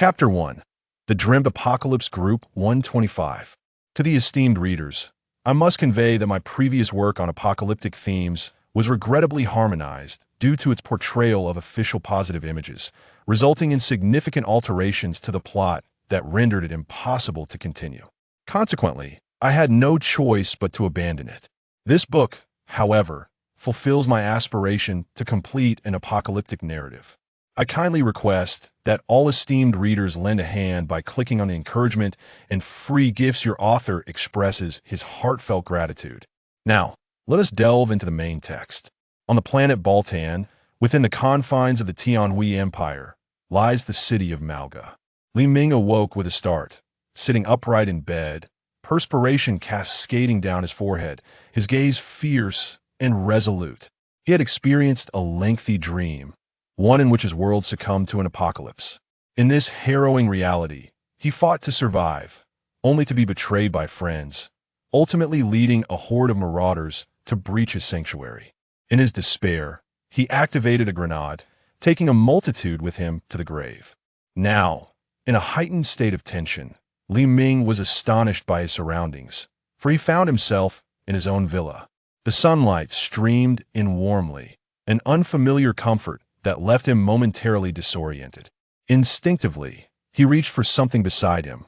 Chapter 1. The Dreamed Apocalypse Group 125. To the esteemed readers, I must convey that my previous work on apocalyptic themes was regrettably harmonized due to its portrayal of official positive images, resulting in significant alterations to the plot that rendered it impossible to continue. Consequently, I had no choice but to abandon it. This book, however, fulfills my aspiration to complete an apocalyptic narrative. I kindly request that all esteemed readers lend a hand by clicking on the encouragement and free gifts your author expresses his heartfelt gratitude. Now, let us delve into the main text. On the planet Baltan, within the confines of the Tianhui Empire, lies the city of Malga. Li Ming awoke with a start, sitting upright in bed, perspiration cascading down his forehead, his gaze fierce and resolute. He had experienced a lengthy dream, one in which his world succumbed to an apocalypse. In this harrowing reality, he fought to survive, only to be betrayed by friends, ultimately leading a horde of marauders to breach his sanctuary. In his despair, he activated a grenade, taking a multitude with him to the grave. Now, in a heightened state of tension, Li Ming was astonished by his surroundings, for he found himself in his own villa. The sunlight streamed in warmly, an unfamiliar comfort that left him momentarily disoriented. Instinctively, he reached for something beside him,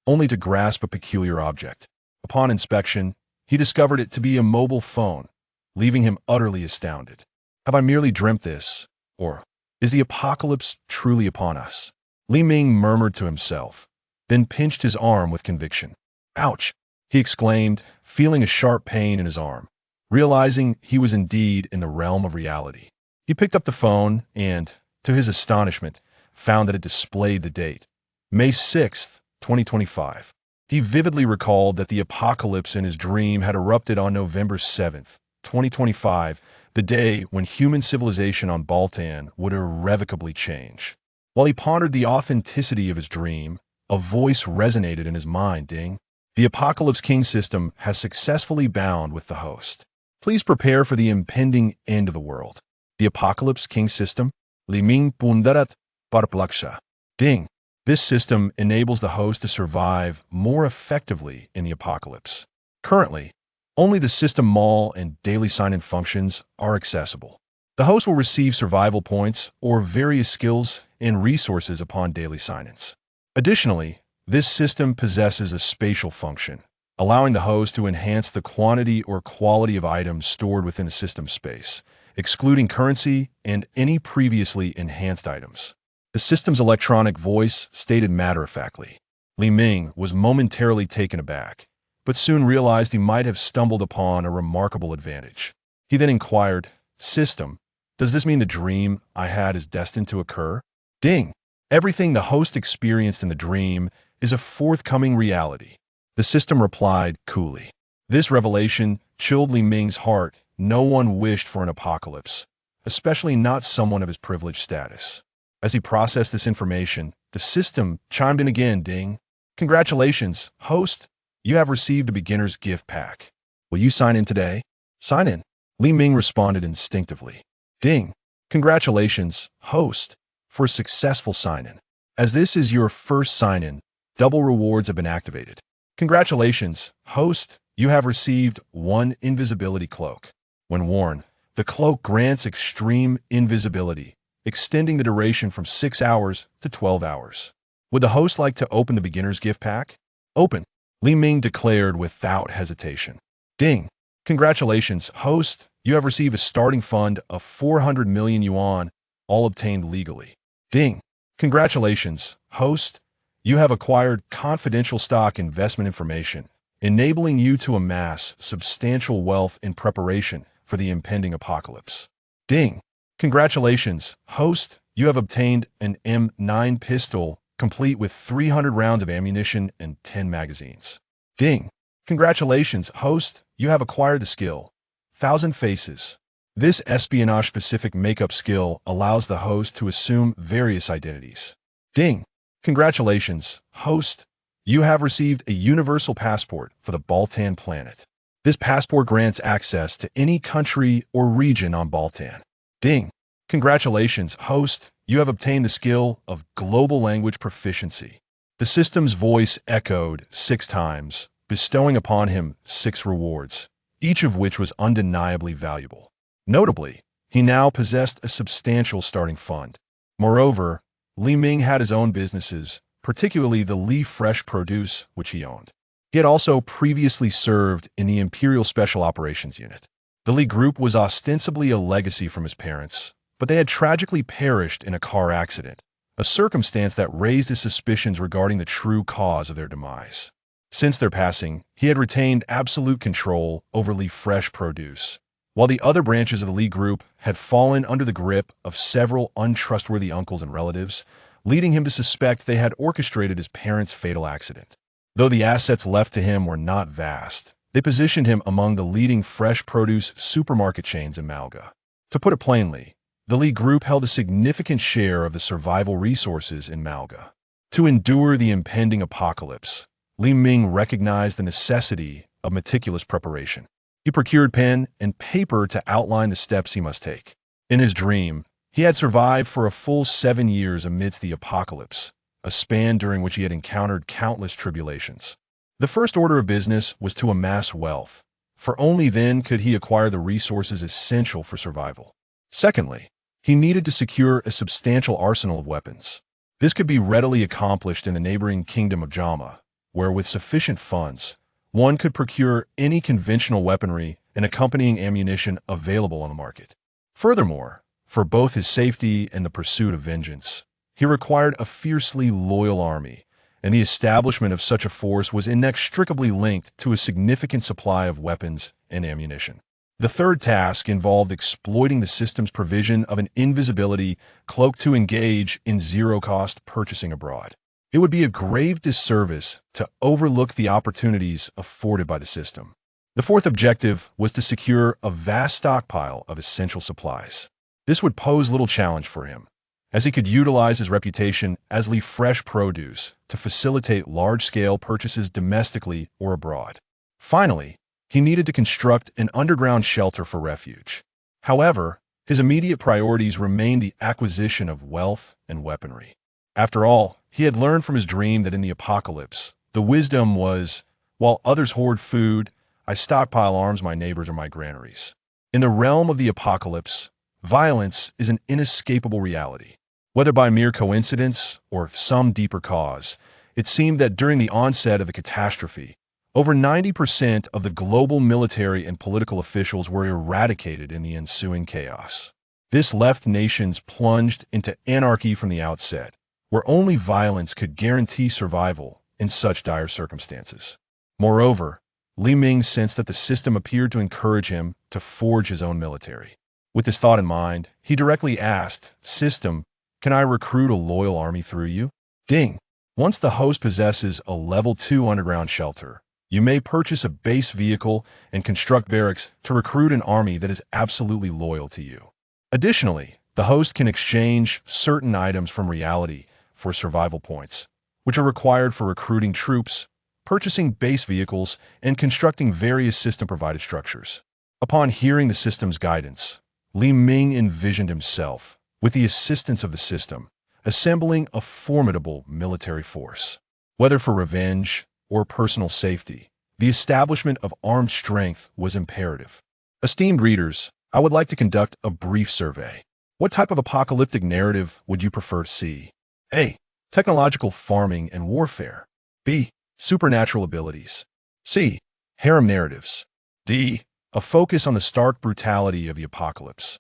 only to grasp a peculiar object. Upon inspection, he discovered it to be a mobile phone, leaving him utterly astounded. Have I merely dreamt this, or is the apocalypse truly upon us? Li Ming murmured to himself, then pinched his arm with conviction. Ouch! He exclaimed, feeling a sharp pain in his arm, realizing he was indeed in the realm of reality. He picked up the phone and, to his astonishment, found that it displayed the date, May 6th, 2025. He vividly recalled that the apocalypse in his dream had erupted on November 7th, 2025, the day when human civilization on Baltan would irrevocably change. While he pondered the authenticity of his dream, a voice resonated in his mind, ding. The Apocalypse King system has successfully bound with the host. Please prepare for the impending end of the world. The Apocalypse King system, Li Ming Pundarat Parplaksha. Ding. This system enables the host to survive more effectively in the apocalypse. Currently, only the system mall and daily sign-in functions are accessible. The host will receive survival points or various skills and resources upon daily sign-ins. Additionally, this system possesses a spatial function, allowing the host to enhance the quantity or quality of items stored within the system space, excluding currency and any previously enhanced items. The system's electronic voice stated matter-of-factly. Li Ming was momentarily taken aback, but soon realized he might have stumbled upon a remarkable advantage. He then inquired, "System, does this mean the dream I had is destined to occur?" Ding! Everything the host experienced in the dream is a forthcoming reality. The system replied coolly. This revelation chilled Li Ming's heart. No one wished for an apocalypse, especially not someone of his privileged status. As he processed this information, the system chimed in again, ding. Congratulations, host. You have received a beginner's gift pack. Will you sign in today? Sign in. Li Ming responded instinctively. Ding. Congratulations, host, for a successful sign-in. As this is your first sign-in, double rewards have been activated. Congratulations, host. You have received 1 invisibility cloak. When worn, the cloak grants extreme invisibility, extending the duration from 6 hours to 12 hours. Would the host like to open the beginner's gift pack? Open, Li Ming declared without hesitation. Ding. Congratulations, host. You have received a starting fund of 400 million yuan, all obtained legally. Ding. Congratulations, host. You have acquired confidential stock investment information, enabling you to amass substantial wealth in preparation for the impending apocalypse. Ding. Congratulations, host. You have obtained an M9 pistol, complete with 300 rounds of ammunition and 10 magazines. Ding. Congratulations, host. You have acquired the skill 1,000 Faces. This espionage-specific makeup skill allows the host to assume various identities. Ding. Congratulations, host. You have received a universal passport for the Baltan planet. This passport grants access to any country or region on Baltan. Ding. Congratulations, host. You have obtained the skill of global language proficiency. The system's voice echoed 6 times, bestowing upon him 6 rewards, each of which was undeniably valuable. Notably, he now possessed a substantial starting fund. Moreover, Li Ming had his own businesses, particularly the Li Fresh Produce, which he owned. He had also previously served in the Imperial Special Operations Unit. The Li Group was ostensibly a legacy from his parents, but they had tragically perished in a car accident, a circumstance that raised his suspicions regarding the true cause of their demise. Since their passing, he had retained absolute control over Li Fresh Produce, while the other branches of the Li Group had fallen under the grip of several untrustworthy uncles and relatives, leading him to suspect they had orchestrated his parents' fatal accident. Though the assets left to him were not vast, they positioned him among the leading fresh produce supermarket chains in Malga. To put it plainly, the Li Group held a significant share of the survival resources in Malga. To endure the impending apocalypse, Li Ming recognized the necessity of meticulous preparation. He procured pen and paper to outline the steps he must take. In his dream, he had survived for a full 7 years amidst the apocalypse, a span during which he had encountered countless tribulations. The first order of business was to amass wealth, for only then could he acquire the resources essential for survival. Secondly, he needed to secure a substantial arsenal of weapons. This could be readily accomplished in the neighboring kingdom of Jama, where with sufficient funds, one could procure any conventional weaponry and accompanying ammunition available on the market. Furthermore, for both his safety and the pursuit of vengeance, he required a fiercely loyal army, and the establishment of such a force was inextricably linked to a significant supply of weapons and ammunition. The third task involved exploiting the system's provision of an invisibility cloak to engage in zero-cost purchasing abroad. It would be a grave disservice to overlook the opportunities afforded by the system. The fourth objective was to secure a vast stockpile of essential supplies. This would pose little challenge for him, as he could utilize his reputation as Li Fresh Produce to facilitate large-scale purchases domestically or abroad. Finally, he needed to construct an underground shelter for refuge. However, his immediate priorities remained the acquisition of wealth and weaponry. After all, he had learned from his dream that in the apocalypse, the wisdom was, while others hoard food, I stockpile arms my neighbors or my granaries. In the realm of the apocalypse, violence is an inescapable reality. Whether by mere coincidence or some deeper cause, it seemed that during the onset of the catastrophe, over 90% of the global military and political officials were eradicated in the ensuing chaos. This left nations plunged into anarchy from the outset, where only violence could guarantee survival in such dire circumstances. Moreover, Li Ming sensed that the system appeared to encourage him to forge his own military. With this thought in mind, he directly asked, "System, can I recruit a loyal army through you?" Ding! Once the host possesses a level 2 underground shelter, you may purchase a base vehicle and construct barracks to recruit an army that is absolutely loyal to you. Additionally, the host can exchange certain items from reality for survival points, which are required for recruiting troops, purchasing base vehicles, and constructing various system-provided structures. Upon hearing the system's guidance, Li Ming envisioned himself, with the assistance of the system, assembling a formidable military force. Whether for revenge or personal safety, the establishment of armed strength was imperative. Esteemed readers, I would like to conduct a brief survey. What type of apocalyptic narrative would you prefer to see? A. Technological farming and warfare. B. Supernatural abilities. C. Harem narratives. D. A focus on the stark brutality of the apocalypse.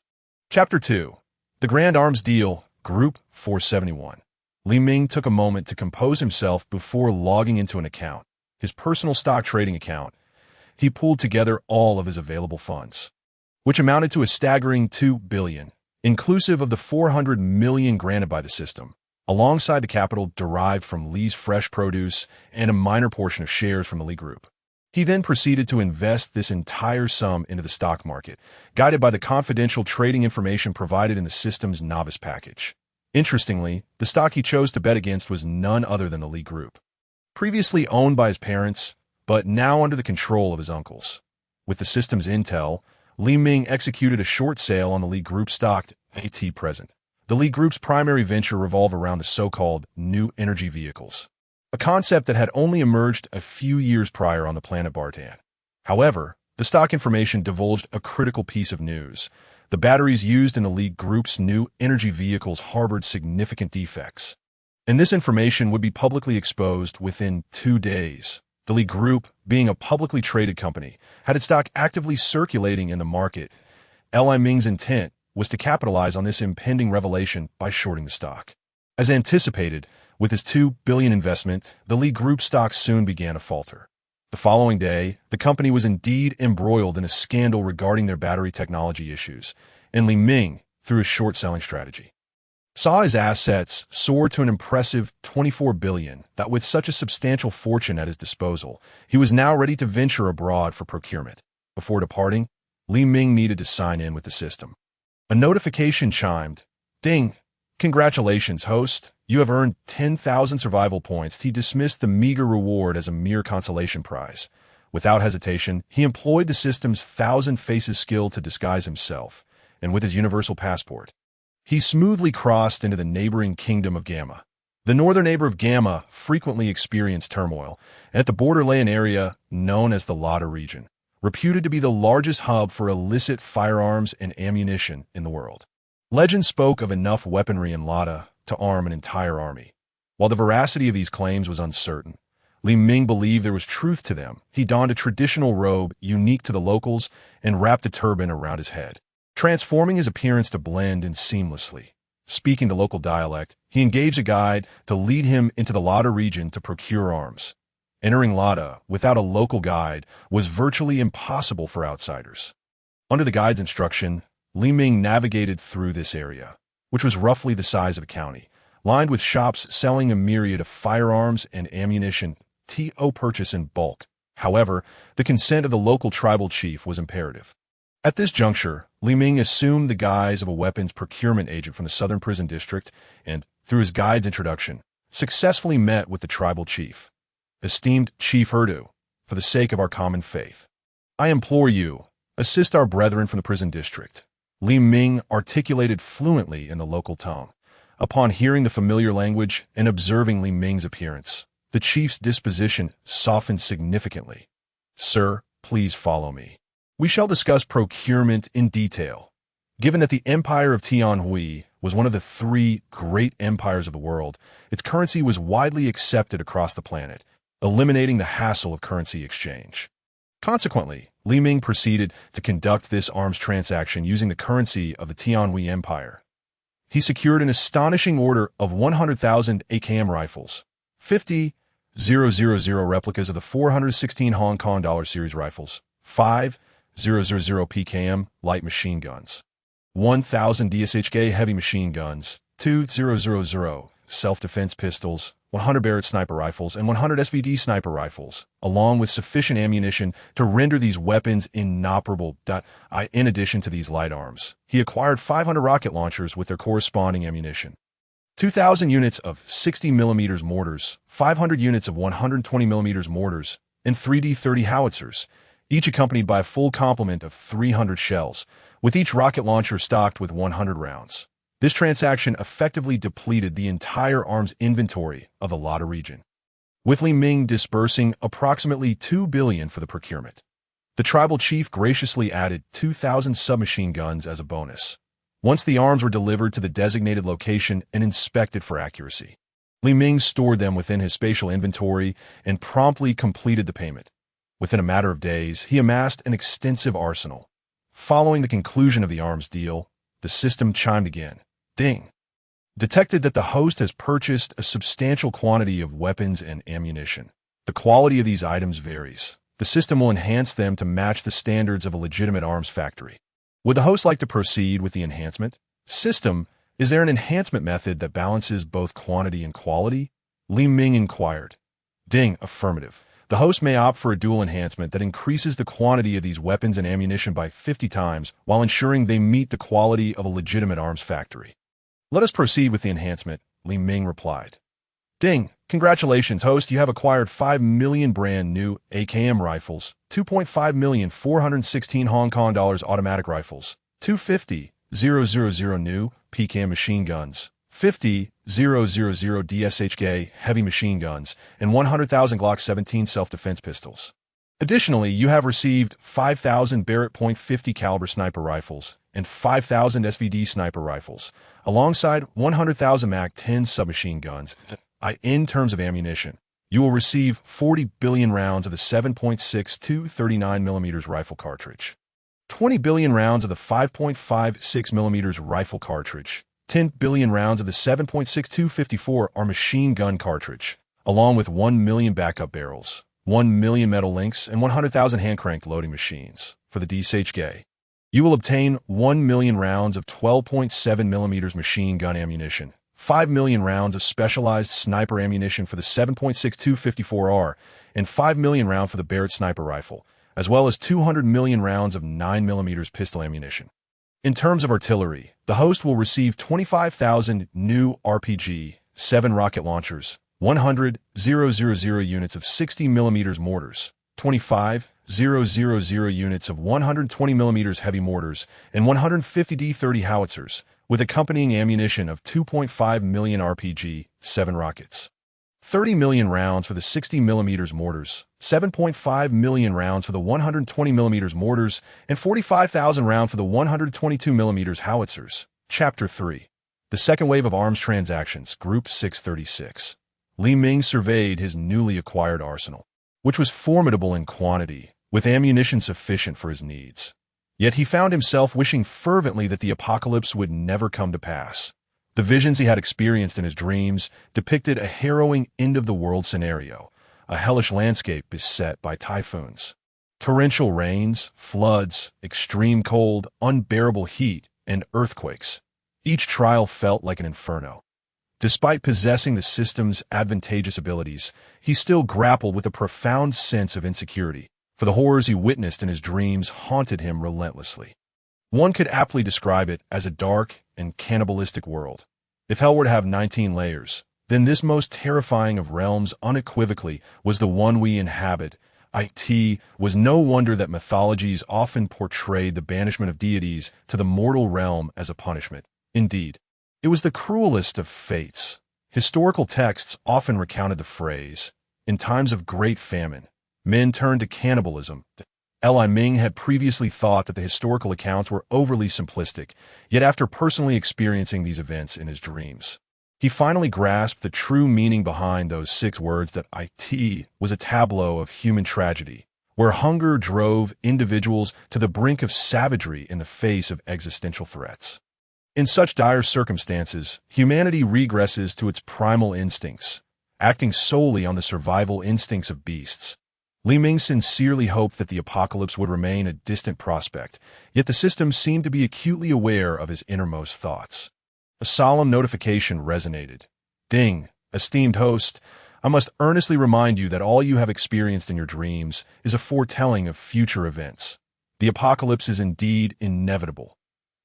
Chapter 2. The Grand Arms Deal, Group 471. Li Ming took a moment to compose himself before logging into an account, his personal stock trading account. He pulled together all of his available funds, which amounted to a staggering $2 billion, inclusive of the $400 million granted by the system, alongside the capital derived from Li's Fresh Produce and a minor portion of shares from the Li Group. He then proceeded to invest this entire sum into the stock market, guided by the confidential trading information provided in the system's novice package. Interestingly, the stock he chose to bet against was none other than the Li Group. Previously owned by his parents, but now under the control of his uncles. With the system's intel, Li Ming executed a short sale on the Li Group stock at present, the Li Group's primary venture revolved around the so-called new energy vehicles, a concept that had only emerged a few years prior on the planet Bartan. However, the stock information divulged a critical piece of news. The batteries used in the Li Group's new energy vehicles harbored significant defects, and this information would be publicly exposed within 2 days. The Li Group, being a publicly traded company, had its stock actively circulating in the market. Li Ming's intent was to capitalize on this impending revelation by shorting the stock. As anticipated, with his $2 billion investment, the Li Group stock soon began to falter. The following day, the company was indeed embroiled in a scandal regarding their battery technology issues, and Li Ming, through his short-selling strategy, saw his assets soar to an impressive $24 billion. That with such a substantial fortune at his disposal, he was now ready to venture abroad for procurement. Before departing, Li Ming needed to sign in with the system. A notification chimed. Ding! Congratulations, host. You have earned 10,000 survival points. He dismissed the meager reward as a mere consolation prize. Without hesitation, he employed the system's 1,000 faces skill to disguise himself, and with his universal passport, he smoothly crossed into the neighboring kingdom of Gamma. The northern neighbor of Gamma frequently experienced turmoil, and at the border lay an area known as the Lada region, reputed to be the largest hub for illicit firearms and ammunition in the world. Legend spoke of enough weaponry in Lada to arm an entire army. While the veracity of these claims was uncertain, Li Ming believed there was truth to them. He donned a traditional robe unique to the locals and wrapped a turban around his head, transforming his appearance to blend in seamlessly. Speaking the local dialect, he engaged a guide to lead him into the Lada region to procure arms. Entering Lada without a local guide was virtually impossible for outsiders. Under the guide's instruction, Li Ming navigated through this area, which was roughly the size of a county, lined with shops selling a myriad of firearms and ammunition to purchase in bulk. However, the consent of the local tribal chief was imperative. At this juncture, Li Ming assumed the guise of a weapons procurement agent from the Southern Prison District and, through his guide's introduction, successfully met with the tribal chief. Esteemed Chief Hoarding, for the sake of our common faith, I implore you, assist our brethren from the prison district. Li Ming articulated fluently in the local tongue. Upon hearing the familiar language and observing Li Ming's appearance, the chief's disposition softened significantly. Sir, please follow me. We shall discuss procurement in detail. Given that the Empire of Tianhui was one of the 3 great empires of the world, its currency was widely accepted across the planet, eliminating the hassle of currency exchange. Consequently, Li Ming proceeded to conduct this arms transaction using the currency of the Tianhui Empire. He secured an astonishing order of 100,000 AKM rifles, 50,000 replicas of the 416 Hong Kong dollar series rifles, 5,000 PKM light machine guns, 1,000 DSHK heavy machine guns, 2,000 self-defense pistols, 100 Barrett sniper rifles, and 100 SVD sniper rifles, along with sufficient ammunition to render these weapons inoperable. In addition to these light arms, he acquired 500 rocket launchers with their corresponding ammunition, 2,000 units of 60mm mortars, 500 units of 120mm mortars, and 3D-30 howitzers, each accompanied by a full complement of 300 shells, with each rocket launcher stocked with 100 rounds. This transaction effectively depleted the entire arms inventory of the Lada region, with Li Ming disbursing approximately $2 billion for the procurement. The tribal chief graciously added 2,000 submachine guns as a bonus, once the arms were delivered to the designated location and inspected for accuracy. Li Ming stored them within his spatial inventory and promptly completed the payment. Within a matter of days, he amassed an extensive arsenal. Following the conclusion of the arms deal, the system chimed again. Ding! Detected that the host has purchased a substantial quantity of weapons and ammunition. The quality of these items varies. The system will enhance them to match the standards of a legitimate arms factory. Would the host like to proceed with the enhancement? System, is there an enhancement method that balances both quantity and quality? Li Ming inquired. Ding, affirmative. The host may opt for a dual enhancement that increases the quantity of these weapons and ammunition by 50 times while ensuring they meet the quality of a legitimate arms factory. Let us proceed with the enhancement, Li Ming replied. Ding! Congratulations, host. You have acquired 5 million brand new AKM rifles, 2.5 million 416 Hong Kong dollars automatic rifles, 250,000 new PCAM machine guns, 50,000 DSHK heavy machine guns, and 100,000 Glock 17 self-defense pistols. Additionally, you have received 5,000 Barrett .50 caliber sniper rifles and 5,000 SVD sniper rifles, alongside 100,000 MAC-10 submachine guns. In terms of ammunition, you will receive 40 billion rounds of the 7.62 39mm rifle cartridge, 20 billion rounds of the 5.56mm rifle cartridge, 10 billion rounds of the 7.62 54 machine gun cartridge, along with 1 million backup barrels, 1 million metal links, and 100,000 hand-cranked loading machines. For the DSHK, you will obtain 1 million rounds of 12.7mm machine gun ammunition, 5 million rounds of specialized sniper ammunition for the 7.62 54R, and 5 million rounds for the Barrett sniper rifle, as well as 200 million rounds of 9mm pistol ammunition. In terms of artillery, the host will receive 25,000 new RPG-7 rocket launchers, 100,000 units of 60mm mortars, 25,000 units of 120mm heavy mortars, and 150 D-30 howitzers, with accompanying ammunition of 2.5 million RPG-7 rockets, 30 million rounds for the 60mm mortars, 7.5 million rounds for the 120mm mortars, and 45,000 rounds for the 122mm howitzers. Chapter 3. The Second Wave of Arms Transactions, Group 636. Li Ming surveyed his newly acquired arsenal, which was formidable in quantity, with ammunition sufficient for his needs. Yet he found himself wishing fervently that the apocalypse would never come to pass. The visions he had experienced in his dreams depicted a harrowing end-of-the-world scenario, a hellish landscape beset by typhoons, torrential rains, floods, extreme cold, unbearable heat, and earthquakes. Each trial felt like an inferno. Despite possessing the system's advantageous abilities, he still grappled with a profound sense of insecurity, for the horrors he witnessed in his dreams haunted him relentlessly. One could aptly describe it as a dark and cannibalistic world. If hell were to have 19 layers, then this most terrifying of realms unequivocally was the one we inhabit. It was no wonder that mythologies often portrayed the banishment of deities to the mortal realm as a punishment. Indeed, it was the cruelest of fates. Historical texts often recounted the phrase, "In times of great famine, men turned to cannibalism." Li Ming had previously thought that the historical accounts were overly simplistic, yet after personally experiencing these events in his dreams, he finally grasped the true meaning behind those 6 words that it was a tableau of human tragedy, where hunger drove individuals to the brink of savagery in the face of existential threats. In such dire circumstances, humanity regresses to its primal instincts, acting solely on the survival instincts of beasts. Li Ming sincerely hoped that the apocalypse would remain a distant prospect, yet the system seemed to be acutely aware of his innermost thoughts. A solemn notification resonated. Ding, esteemed host, I must earnestly remind you that all you have experienced in your dreams is a foretelling of future events. The apocalypse is indeed inevitable.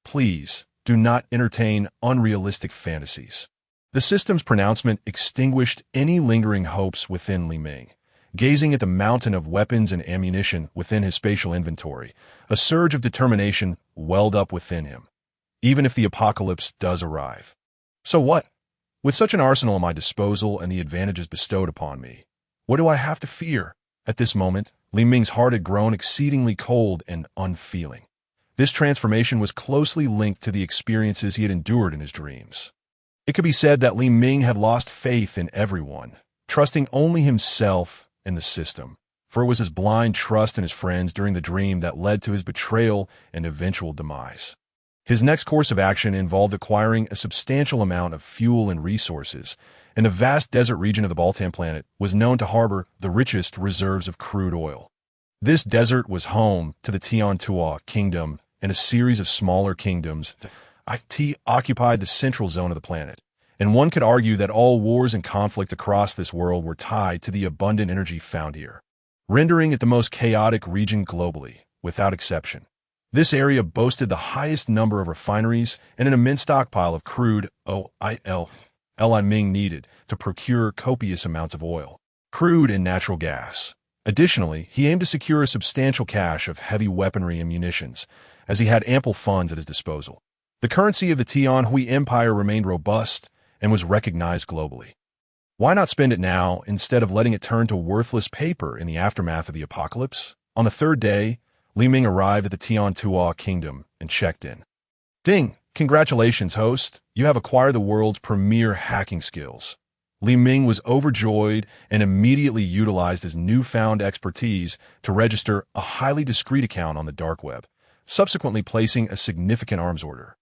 Please, do not entertain unrealistic fantasies. The system's pronouncement extinguished any lingering hopes within Li Ming. Gazing at the mountain of weapons and ammunition within his spatial inventory, a surge of determination welled up within him. Even if the apocalypse does arrive. So what? With such an arsenal at my disposal and the advantages bestowed upon me, what do I have to fear? At this moment, Li Ming's heart had grown exceedingly cold and unfeeling. This transformation was closely linked to the experiences he had endured in his dreams. It could be said that Li Ming had lost faith in everyone, trusting only himself and the system, for it was his blind trust in his friends during the dream that led to his betrayal and eventual demise. His next course of action involved acquiring a substantial amount of fuel and resources, and the vast desert region of the Baltan planet was known to harbor the richest reserves of crude oil. This desert was home to the Tiantua Kingdom and a series of smaller kingdoms. It occupied the central zone of the planet, and one could argue that all wars and conflict across this world were tied to the abundant energy found here, rendering it the most chaotic region globally, without exception. This area boasted the highest number of refineries and an immense stockpile of crude oil Li Ming needed to procure copious amounts of oil, crude, and natural gas. Additionally, he aimed to secure a substantial cache of heavy weaponry and munitions, as he had ample funds at his disposal. The currency of the Tianhui Empire remained robust and was recognized globally. Why not spend it now instead of letting it turn to worthless paper in the aftermath of the apocalypse? On the third day, Li Ming arrived at the Tiantua kingdom and checked in. Ding! Congratulations, host. You have acquired the world's premier hacking skills. Li Ming was overjoyed and immediately utilized his newfound expertise to register a highly discreet account on the dark web, subsequently placing a significant arms order.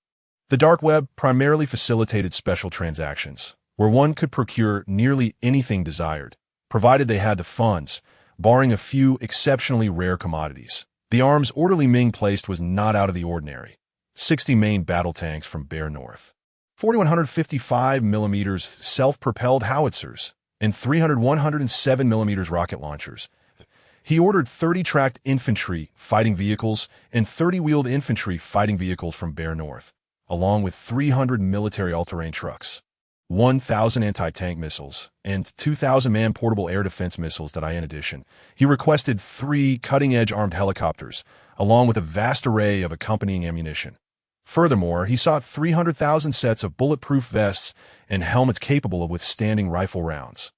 The dark web primarily facilitated special transactions, where one could procure nearly anything desired, provided they had the funds, barring a few exceptionally rare commodities. The arms order Li Ming placed was not out of the ordinary. 60 main battle tanks from Bear North, 4,155mm self-propelled howitzers, and 107mm rocket launchers. He ordered 30 tracked infantry fighting vehicles and 30 wheeled infantry fighting vehicles from Bear North, along with 300 military all-terrain trucks, 1,000 anti-tank missiles, and 2,000 man-portable air defense missiles. In addition, he requested 3 cutting-edge armed helicopters, along with a vast array of accompanying ammunition. Furthermore, he sought 300,000 sets of bulletproof vests and helmets capable of withstanding rifle rounds,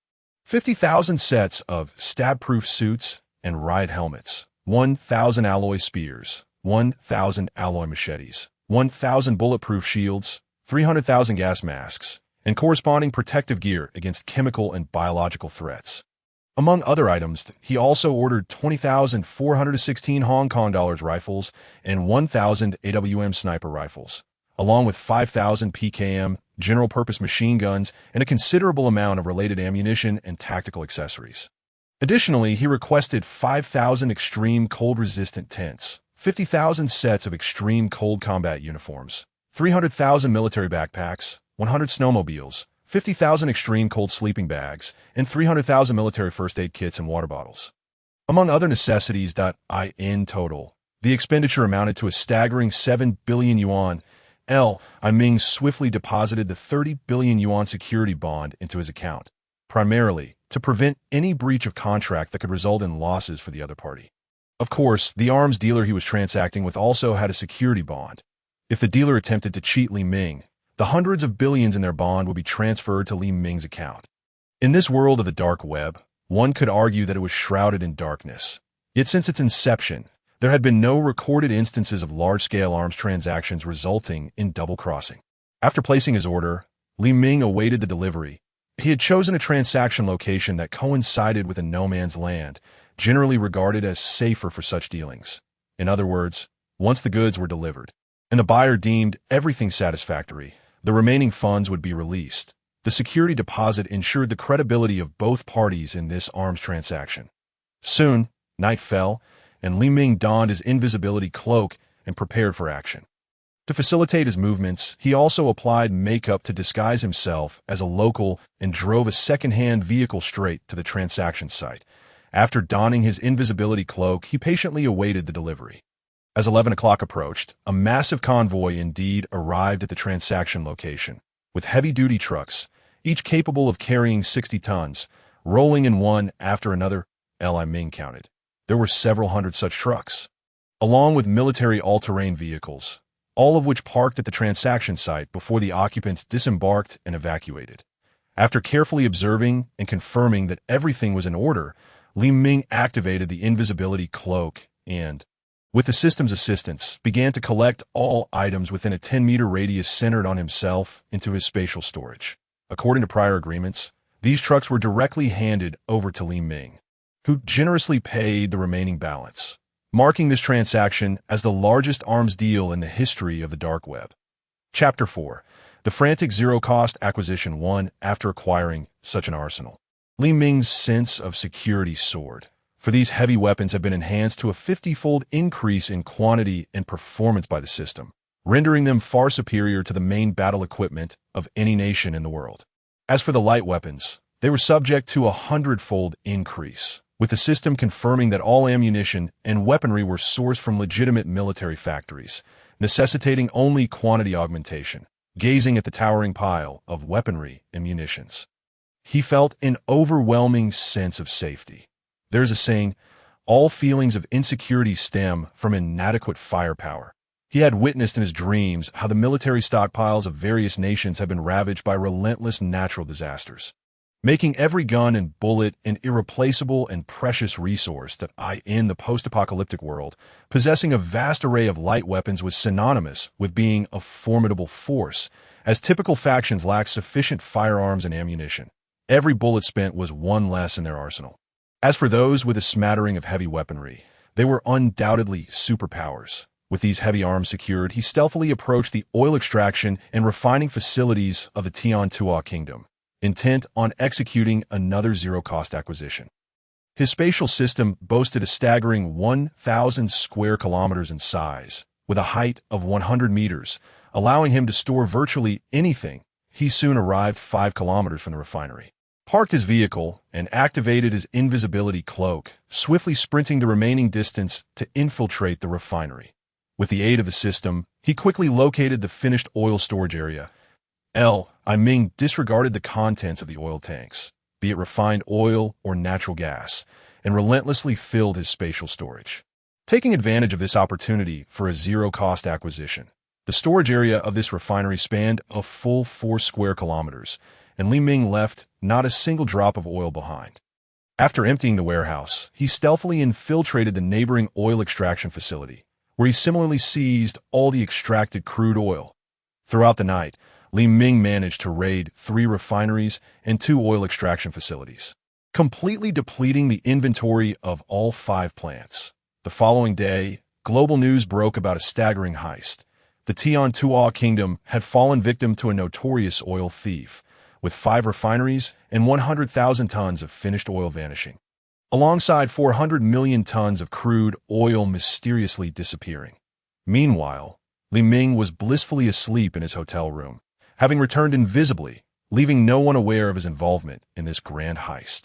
50,000 sets of stab-proof suits and ride helmets, 1,000 alloy spears, 1,000 alloy machetes, 1,000 bulletproof shields, 300,000 gas masks, and corresponding protective gear against chemical and biological threats. Among other items, he also ordered 20,416 Hong Kong dollars rifles and 1,000 AWM sniper rifles, along with 5,000 PKM general-purpose machine guns and a considerable amount of related ammunition and tactical accessories. Additionally, he requested 5,000 extreme cold-resistant tents, 50,000 sets of extreme cold combat uniforms, 300,000 military backpacks, 100 snowmobiles, 50,000 extreme cold sleeping bags, and 300,000 military first aid kits and water bottles. Among other necessities. In total, the expenditure amounted to a staggering 7 billion yuan. Li Ming swiftly deposited the 30 billion yuan security bond into his account, primarily to prevent any breach of contract that could result in losses for the other party. Of course, the arms dealer he was transacting with also had a security bond. If the dealer attempted to cheat Li Ming, the hundreds of billions in their bond would be transferred to Li Ming's account. In this world of the dark web, one could argue that it was shrouded in darkness. Yet since its inception, there had been no recorded instances of large-scale arms transactions resulting in double-crossing. After placing his order, Li Ming awaited the delivery. He had chosen a transaction location that coincided with a no-man's land, generally regarded as safer for such dealings. In other words, once the goods were delivered, and the buyer deemed everything satisfactory, the remaining funds would be released. The security deposit ensured the credibility of both parties in this arms transaction. Soon, night fell, and Li Ming donned his invisibility cloak and prepared for action. To facilitate his movements, he also applied makeup to disguise himself as a local and drove a second-hand vehicle straight to the transaction site. After donning his invisibility cloak, he patiently awaited the delivery. As 11 o'clock approached, a massive convoy indeed arrived at the transaction location, with heavy-duty trucks, each capable of carrying 60 tons, rolling in one after another. Li Ming counted. There were several hundred such trucks, along with military all-terrain vehicles, all of which parked at the transaction site before the occupants disembarked and evacuated. After carefully observing and confirming that everything was in order, Li Ming activated the invisibility cloak and, with the system's assistance, began to collect all items within a 10-meter radius centered on himself into his spatial storage. According to prior agreements, these trucks were directly handed over to Li Ming, who generously paid the remaining balance, marking this transaction as the largest arms deal in the history of the dark web. Chapter 4. The frantic zero-cost acquisition. 1. After acquiring such an arsenal, Li Ming's sense of security soared, for these heavy weapons have been enhanced to a 50-fold increase in quantity and performance by the system, rendering them far superior to the main battle equipment of any nation in the world. As for the light weapons, they were subject to a 100-fold increase, with the system confirming that all ammunition and weaponry were sourced from legitimate military factories, necessitating only quantity augmentation. Gazing at the towering pile of weaponry and munitions, he felt an overwhelming sense of safety. There's a saying, all feelings of insecurity stem from inadequate firepower. He had witnessed in his dreams how the military stockpiles of various nations had been ravaged by relentless natural disasters, making every gun and bullet an irreplaceable and precious resource that in the post-apocalyptic world, possessing a vast array of light weapons was synonymous with being a formidable force, as typical factions lacked sufficient firearms and ammunition. Every bullet spent was one less in their arsenal. As for those with a smattering of heavy weaponry, they were undoubtedly superpowers. With these heavy arms secured, he stealthily approached the oil extraction and refining facilities of the Tian-Tua kingdom, intent on executing another zero-cost acquisition. His spatial system boasted a staggering 1,000 square kilometers in size, with a height of 100 meters, allowing him to store virtually anything. He soon arrived 5 kilometers from the refinery, parked his vehicle, and activated his invisibility cloak, swiftly sprinting the remaining distance to infiltrate the refinery. With the aid of the system, he quickly located the finished oil storage area. Ming disregarded the contents of the oil tanks, be it refined oil or natural gas, and relentlessly filled his spatial storage. Taking advantage of this opportunity for a zero-cost acquisition, the storage area of this refinery spanned a full 4 square kilometers, and Li Ming left not a single drop of oil behind. After emptying the warehouse, he stealthily infiltrated the neighboring oil extraction facility, where he similarly seized all the extracted crude oil. Throughout the night, Li Ming managed to raid 3 refineries and 2 oil extraction facilities, completely depleting the inventory of all 5 plants. The following day, global news broke about a staggering heist. The Tian-Tua kingdom had fallen victim to a notorious oil thief, with 5 refineries and 100,000 tons of finished oil vanishing, alongside 400 million tons of crude oil mysteriously disappearing. Meanwhile, Li Ming was blissfully asleep in his hotel room, having returned invisibly, leaving no one aware of his involvement in this grand heist.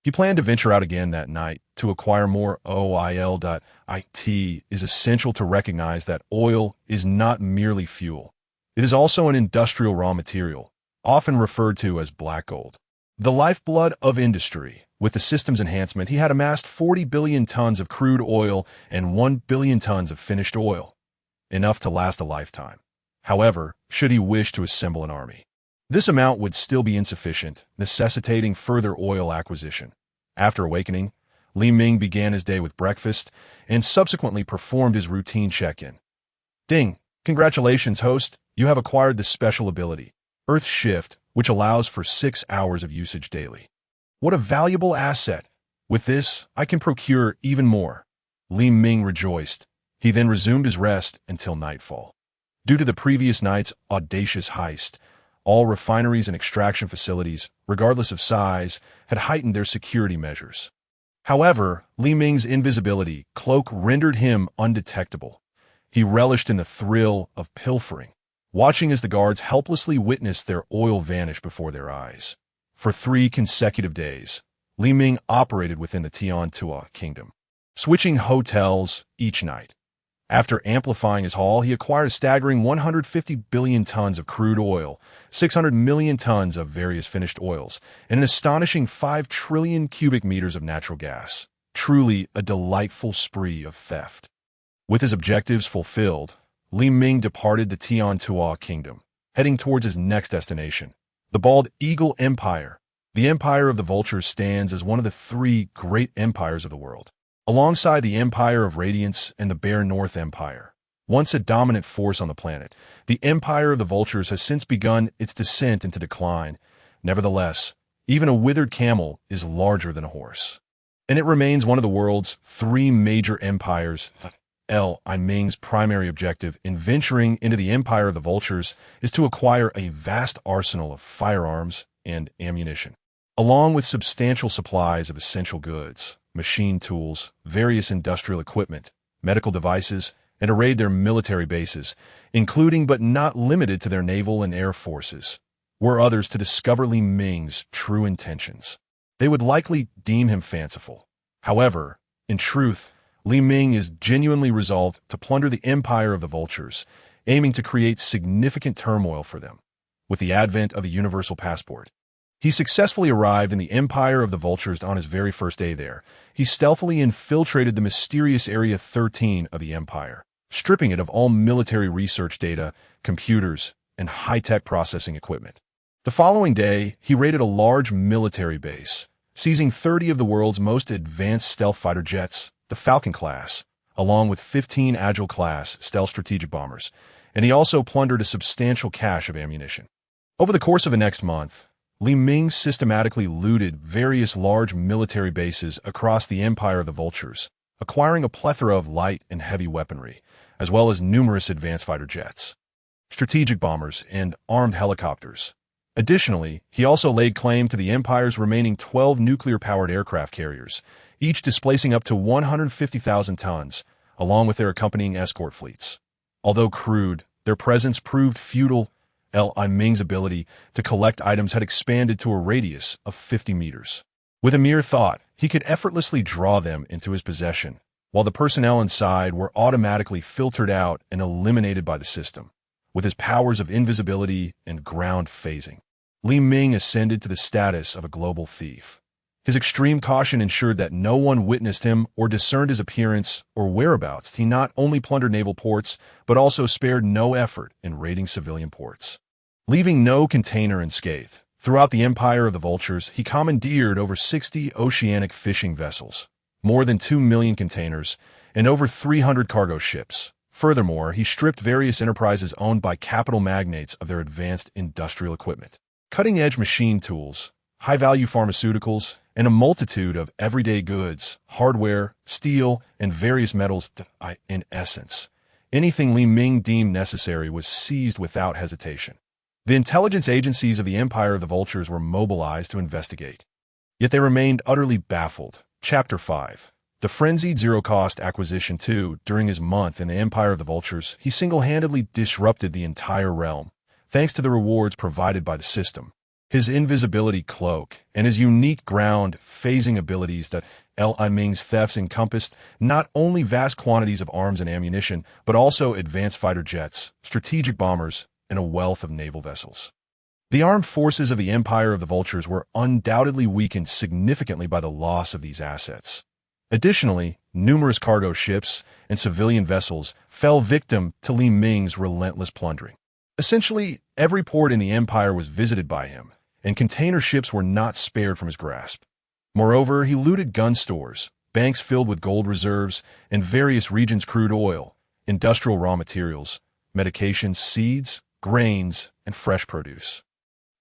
He planned to venture out again that night to acquire more oil. It is essential to recognize that oil is not merely fuel. It is also an industrial raw material, often referred to as black gold. The lifeblood of industry. With the system's enhancement, he had amassed 40 billion tons of crude oil and 1 billion tons of finished oil, enough to last a lifetime. However, should he wish to assemble an army, this amount would still be insufficient, necessitating further oil acquisition. After awakening, Li Ming began his day with breakfast and subsequently performed his routine check-in. Ding! Congratulations, host! You have acquired the special ability, Earth Shift, which allows for 6 hours of usage daily. What a valuable asset! With this, I can procure even more. Li Ming rejoiced. He then resumed his rest until nightfall. Due to the previous night's audacious heist, all refineries and extraction facilities, regardless of size, had heightened their security measures. However, Li Ming's invisibility cloak rendered him undetectable. He relished in the thrill of pilfering, watching as the guards helplessly witnessed their oil vanish before their eyes. For 3 consecutive days, Li Ming operated within the Tian-Tua kingdom, switching hotels each night. After amplifying his haul, he acquired a staggering 150 billion tons of crude oil, 600 million tons of various finished oils, and an astonishing 5 trillion cubic meters of natural gas. Truly a delightful spree of theft. With his objectives fulfilled, Li Ming departed the Tian-Tua kingdom, heading towards his next destination, the Bald Eagle Empire. The Empire of the Vultures stands as one of the 3 great empires of the world, alongside the Empire of Radiance and the Bare North Empire. Once a dominant force on the planet, the Empire of the Vultures has since begun its descent into decline. Nevertheless, even a withered camel is larger than a horse, and it remains one of the world's 3 major empires. Li Ming's primary objective in venturing into the Empire of the Vultures is to acquire a vast arsenal of firearms and ammunition, along with substantial supplies of essential goods, machine tools, various industrial equipment, medical devices, and to raid their military bases, including but not limited to their naval and air forces. Were others to discover Li Ming's true intentions, they would likely deem him fanciful. However, in truth, Li Ming is genuinely resolved to plunder the Empire of the Vultures, aiming to create significant turmoil for them. With the advent of the Universal Passport, he successfully arrived in the Empire of the Vultures on his very first day there. He stealthily infiltrated the mysterious Area 13 of the Empire, stripping it of all military research data, computers, and high-tech processing equipment. The following day, he raided a large military base, seizing 30 of the world's most advanced stealth fighter jets, the Falcon class, along with 15 Agile-class stealth strategic bombers, and he also plundered a substantial cache of ammunition. Over the course of the next month, Li Ming systematically looted various large military bases across the Empire of the Vultures, acquiring a plethora of light and heavy weaponry, as well as numerous advanced fighter jets, strategic bombers, and armed helicopters. Additionally, he also laid claim to the Empire's remaining 12 nuclear-powered aircraft carriers, each displacing up to 150,000 tons, along with their accompanying escort fleets. Although crude, their presence proved futile. Li Ming's ability to collect items had expanded to a radius of 50 meters. With a mere thought, he could effortlessly draw them into his possession, while the personnel inside were automatically filtered out and eliminated by the system. With his powers of invisibility and ground phasing, Li Ming ascended to the status of a global thief. His extreme caution ensured that no one witnessed him or discerned his appearance or whereabouts. He not only plundered naval ports, but also spared no effort in raiding civilian ports. Leaving no container unscathed, throughout the Empire of the Vultures, he commandeered over 60 oceanic fishing vessels, more than 2 million containers, and over 300 cargo ships. Furthermore, he stripped various enterprises owned by capital magnates of their advanced industrial equipment, cutting-edge machine tools, high-value pharmaceuticals, and a multitude of everyday goods, hardware, steel, and various metals. In essence, anything Li Ming deemed necessary was seized without hesitation. The intelligence agencies of the Empire of the Vultures were mobilized to investigate. Yet they remained utterly baffled. Chapter 5. The Frenzied Zero-Cost Acquisition 2. During his month in the Empire of the Vultures, he single-handedly disrupted the entire realm, thanks to the rewards provided by the system. His invisibility cloak and his unique ground phasing abilities that Li Ming's thefts encompassed not only vast quantities of arms and ammunition, but also advanced fighter jets, strategic bombers, and a wealth of naval vessels. The armed forces of the Empire of the Vultures were undoubtedly weakened significantly by the loss of these assets. Additionally, numerous cargo ships and civilian vessels fell victim to Li Ming's relentless plundering. Essentially, every port in the Empire was visited by him, and container ships were not spared from his grasp. Moreover, he looted gun stores, banks filled with gold reserves, and various regions' crude oil, industrial raw materials, medications, seeds, grains, and fresh produce,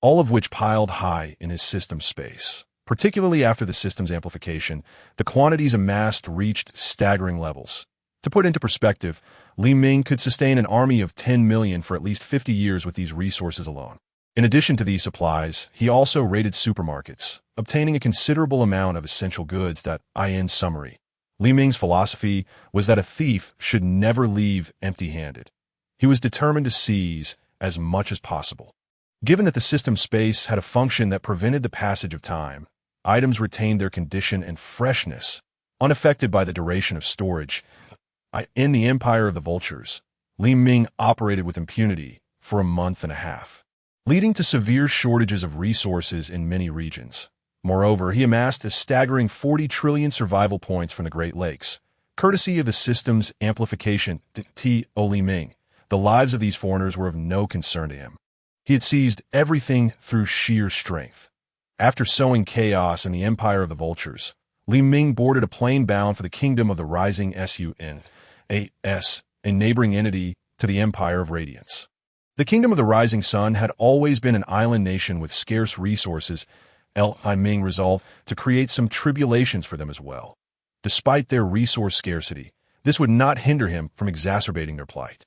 all of which piled high in his system space. Particularly after the system's amplification, the quantities amassed reached staggering levels. To put into perspective, Li Ming could sustain an army of 10 million for at least 50 years with these resources alone. In addition to these supplies, he also raided supermarkets, obtaining a considerable amount of essential goods. In summary, Li Ming's philosophy was that a thief should never leave empty-handed. He was determined to seize as much as possible. Given that the system space had a function that prevented the passage of time, items retained their condition and freshness, unaffected by the duration of storage. In the Empire of the Vultures, Li Ming operated with impunity for a month and a half, leading to severe shortages of resources in many regions. Moreover, he amassed a staggering 40 trillion survival points from the Great Lakes, courtesy of the system's amplification. Li Ming, the lives of these foreigners were of no concern to him. He had seized everything through sheer strength. After sowing chaos in the Empire of the Vultures, Li Ming boarded a plane bound for the Kingdom of the Rising Sun, a neighboring entity to the Empire of Radiance. The Kingdom of the Rising Sun had always been an island nation with scarce resources. Li Ming resolved to create some tribulations for them as well. Despite their resource scarcity, this would not hinder him from exacerbating their plight.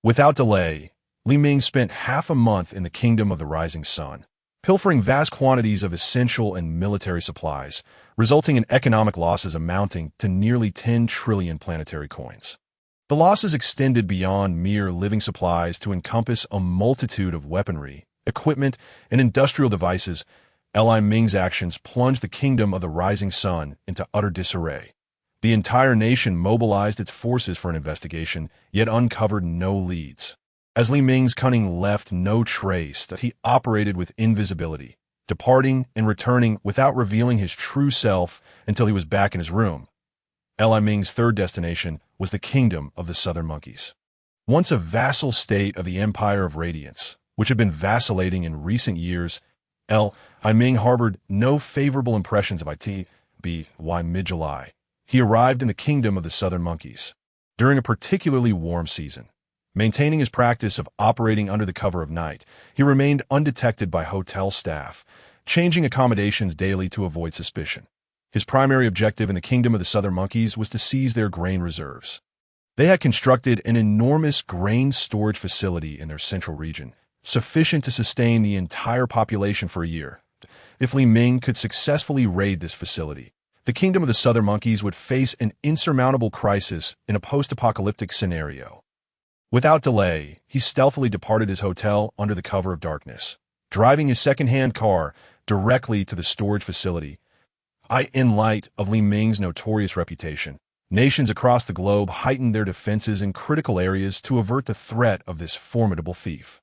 Without delay, Li Ming spent half a month in the Kingdom of the Rising Sun, pilfering vast quantities of essential and military supplies, resulting in economic losses amounting to nearly 10 trillion planetary coins. The losses extended beyond mere living supplies to encompass a multitude of weaponry, equipment, and industrial devices. Li Ming's actions plunged the Kingdom of the Rising Sun into utter disarray. The entire nation mobilized its forces for an investigation, yet uncovered no leads. As Li Ming's cunning left no trace, that he operated with invisibility, departing and returning without revealing his true self until he was back in his room. Li Ming's third destination was the kingdom of the Southern Monkeys. Once a vassal state of the Empire of Radiance, which had been vacillating in recent years, Ming harbored no favorable impressions of by mid-July. He arrived in the kingdom of the Southern Monkeys during a particularly warm season. Maintaining his practice of operating under the cover of night, he remained undetected by hotel staff, changing accommodations daily to avoid suspicion. His primary objective in the kingdom of the Southern Monkeys was to seize their grain reserves. They had constructed an enormous grain storage facility in their central region, sufficient to sustain the entire population for a year. If Li Ming could successfully raid this facility, the kingdom of the Southern Monkeys would face an insurmountable crisis in a post-apocalyptic scenario. Without delay, he stealthily departed his hotel under the cover of darkness, driving his second-hand car directly to the storage facility. In light of Li Ming's notorious reputation, nations across the globe heightened their defenses in critical areas to avert the threat of this formidable thief.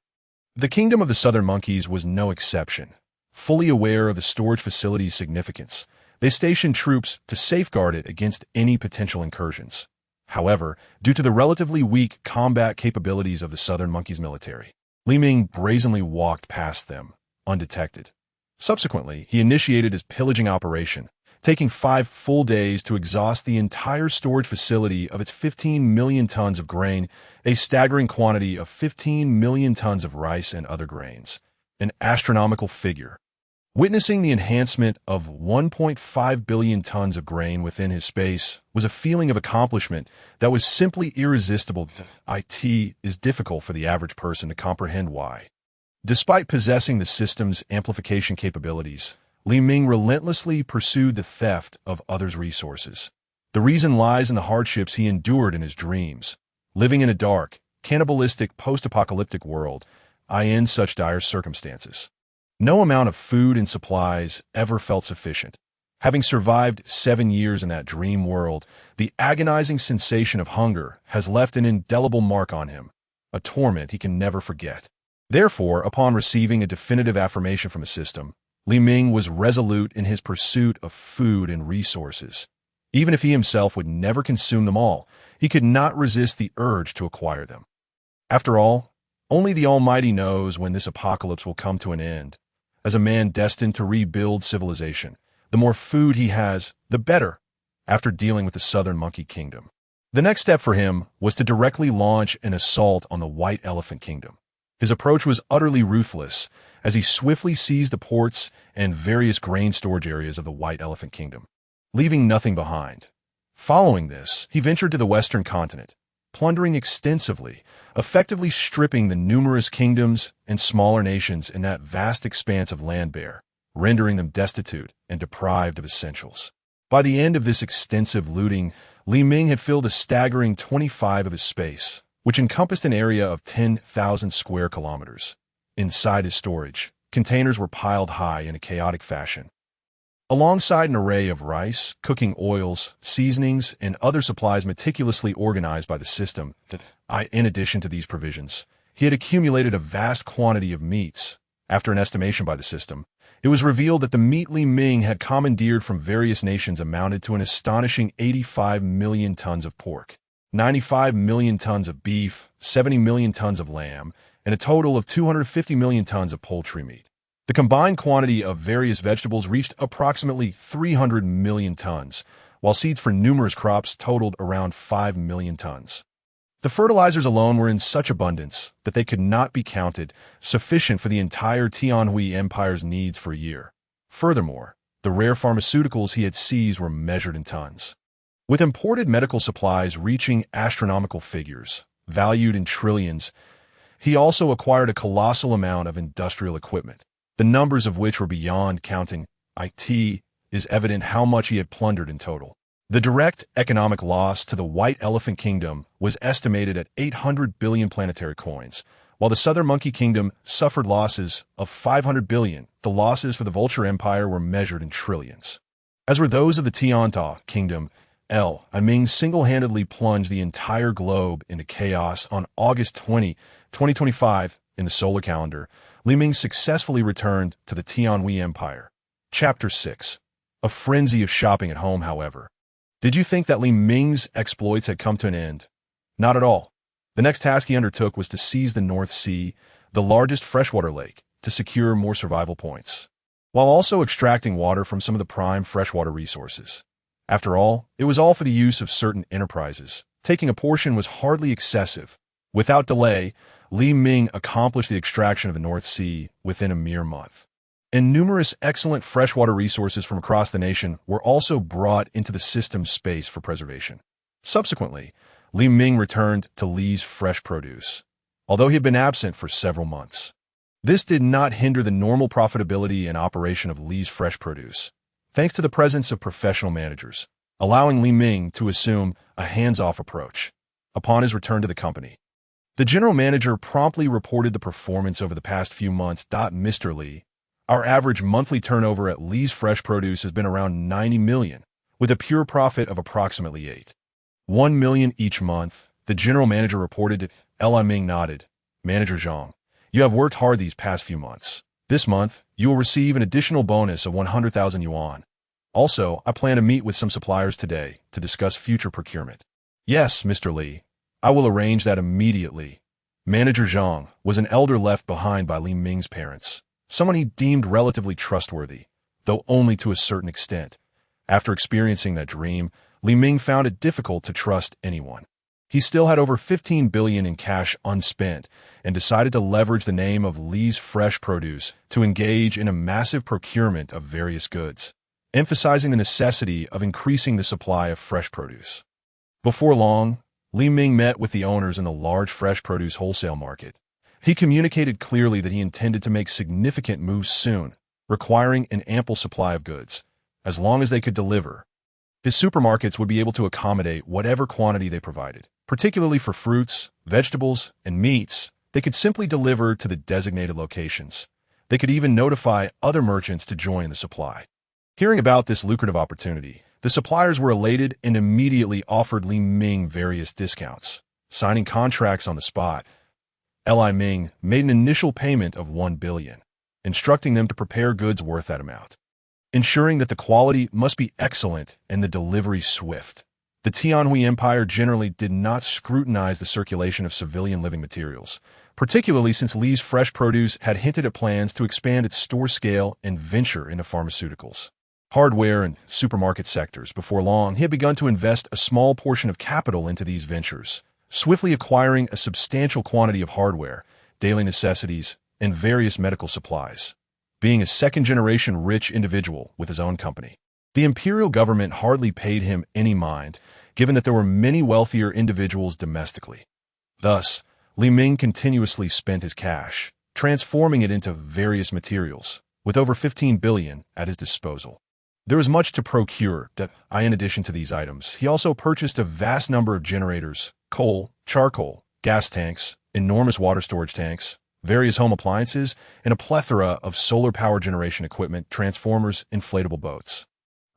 The kingdom of the Southern Monkeys was no exception. Fully aware of the storage facility's significance, they stationed troops to safeguard it against any potential incursions. However, due to the relatively weak combat capabilities of the Southern Monkeys military, Li Ming brazenly walked past them, undetected. Subsequently, he initiated his pillaging operation, taking 5 full days to exhaust the entire storage facility of its 15 million tons of grain, a staggering quantity of 15 million tons of rice and other grains, an astronomical figure. Witnessing the enhancement of 1.5 billion tons of grain within his space was a feeling of accomplishment that was simply irresistible. It is difficult for the average person to comprehend why. Despite possessing the system's amplification capabilities, Li Ming relentlessly pursued the theft of others' resources. The reason lies in the hardships he endured in his dreams. Living in a dark, cannibalistic post-apocalyptic world, in such dire circumstances, no amount of food and supplies ever felt sufficient. Having survived 7 years in that dream world, the agonizing sensation of hunger has left an indelible mark on him, a torment he can never forget. Therefore, upon receiving a definitive affirmation from the system, Li Ming was resolute in his pursuit of food and resources. Even if he himself would never consume them all, he could not resist the urge to acquire them. After all, only the Almighty knows when this apocalypse will come to an end. As a man destined to rebuild civilization, the more food he has, the better, after dealing with the Southern Monkey Kingdom. The next step for him was to directly launch an assault on the White Elephant Kingdom. His approach was utterly ruthless, as he swiftly seized the ports and various grain storage areas of the White Elephant Kingdom, leaving nothing behind. Following this, he ventured to the Western continent, plundering extensively, effectively stripping the numerous kingdoms and smaller nations in that vast expanse of land bare, rendering them destitute and deprived of essentials. By the end of this extensive looting, Li Ming had filled a staggering 25% of his space, which encompassed an area of 10,000 square kilometers. Inside his storage, containers were piled high in a chaotic fashion. Alongside an array of rice, cooking oils, seasonings, and other supplies meticulously organized by the system, in addition to these provisions, he had accumulated a vast quantity of meats. After an estimation by the system, it was revealed that the meat Li Ming had commandeered from various nations amounted to an astonishing 85 million tons of pork, 95 million tons of beef, 70 million tons of lamb, and a total of 250 million tons of poultry meat. The combined quantity of various vegetables reached approximately 300 million tons, while seeds for numerous crops totaled around 5 million tons. The fertilizers alone were in such abundance that they could not be counted, sufficient for the entire Tianhui Empire's needs for a year. Furthermore, the rare pharmaceuticals he had seized were measured in tons. With imported medical supplies reaching astronomical figures, valued in trillions, he also acquired a colossal amount of industrial equipment, the numbers of which were beyond counting. It is evident how much he had plundered in total. The direct economic loss to the White Elephant Kingdom was estimated at 800 billion planetary coins, while the Southern Monkey Kingdom suffered losses of 500 billion. The losses for the Vulture Empire were measured in trillions. As were those of the Tianta Kingdom, Ming single-handedly plunged the entire globe into chaos on August 20, 2025, in the solar calendar. Li Ming successfully returned to the Tianhui Empire. Chapter 6. A frenzy of shopping at home, however. Did you think that Li Ming's exploits had come to an end? Not at all. The next task he undertook was to seize the North Sea, the largest freshwater lake, to secure more survival points, while also extracting water from some of the prime freshwater resources. After all, it was all for the use of certain enterprises. Taking a portion was hardly excessive. Without delay, Li Ming accomplished the extraction of the North Sea within a mere month. And numerous excellent freshwater resources from across the nation were also brought into the system's space for preservation. Subsequently, Li Ming returned to Li's fresh produce, although he had been absent for several months. This did not hinder the normal profitability and operation of Li's fresh produce, thanks to the presence of professional managers, allowing Li Ming to assume a hands-off approach. Upon his return to the company, the general manager promptly reported the performance over the past few months. Mr. Li, our average monthly turnover at Li's fresh produce has been around 90 million, with a pure profit of approximately 1 million each month, the general manager reported. Li Ming nodded. Manager Zhang, you have worked hard these past few months. This month, you will receive an additional bonus of 100,000 yuan. Also, I plan to meet with some suppliers today to discuss future procurement. Yes, Mr. Li, I will arrange that immediately. Manager Zhang was an elder left behind by Li Ming's parents, someone he deemed relatively trustworthy, though only to a certain extent. After experiencing that dream, Li Ming found it difficult to trust anyone. He still had over 15 billion in cash unspent and decided to leverage the name of Li's fresh produce to engage in a massive procurement of various goods, emphasizing the necessity of increasing the supply of fresh produce. Before long, Li Ming met with the owners in the large fresh produce wholesale market. He communicated clearly that he intended to make significant moves soon, requiring an ample supply of goods, as long as they could deliver. His supermarkets would be able to accommodate whatever quantity they provided, particularly for fruits, vegetables, and meats. They could simply deliver to the designated locations. They could even notify other merchants to join the supply. Hearing about this lucrative opportunity, the suppliers were elated and immediately offered Li Ming various discounts, signing contracts on the spot. Li Ming made an initial payment of 1 billion, instructing them to prepare goods worth that amount, ensuring that the quality must be excellent and the delivery swift. The Tianhui Empire generally did not scrutinize the circulation of civilian living materials, particularly since Li's fresh produce had hinted at plans to expand its store scale and venture into pharmaceuticals, hardware, and supermarket sectors. Before long, he had begun to invest a small portion of capital into these ventures, swiftly acquiring a substantial quantity of hardware, daily necessities, and various medical supplies. Being a second-generation rich individual with his own company, the imperial government hardly paid him any mind, given that there were many wealthier individuals domestically. Thus, Li Ming continuously spent his cash, transforming it into various materials, with over 15 billion at his disposal. There was much to procure. In addition to these items, he also purchased a vast number of generators, coal, charcoal, gas tanks, enormous water storage tanks, various home appliances, and a plethora of solar power generation equipment, transformers, inflatable boats,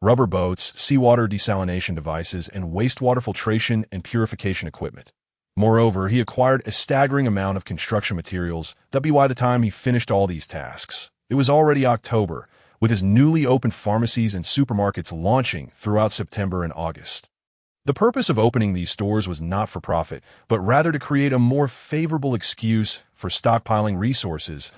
rubber boats, seawater desalination devices, and wastewater filtration and purification equipment. Moreover, he acquired a staggering amount of construction materials. By the time he finished all these tasks, it was already October, with his newly opened pharmacies and supermarkets launching throughout September and August. The purpose of opening these stores was not for profit, but rather to create a more favorable excuse for stockpiling resources.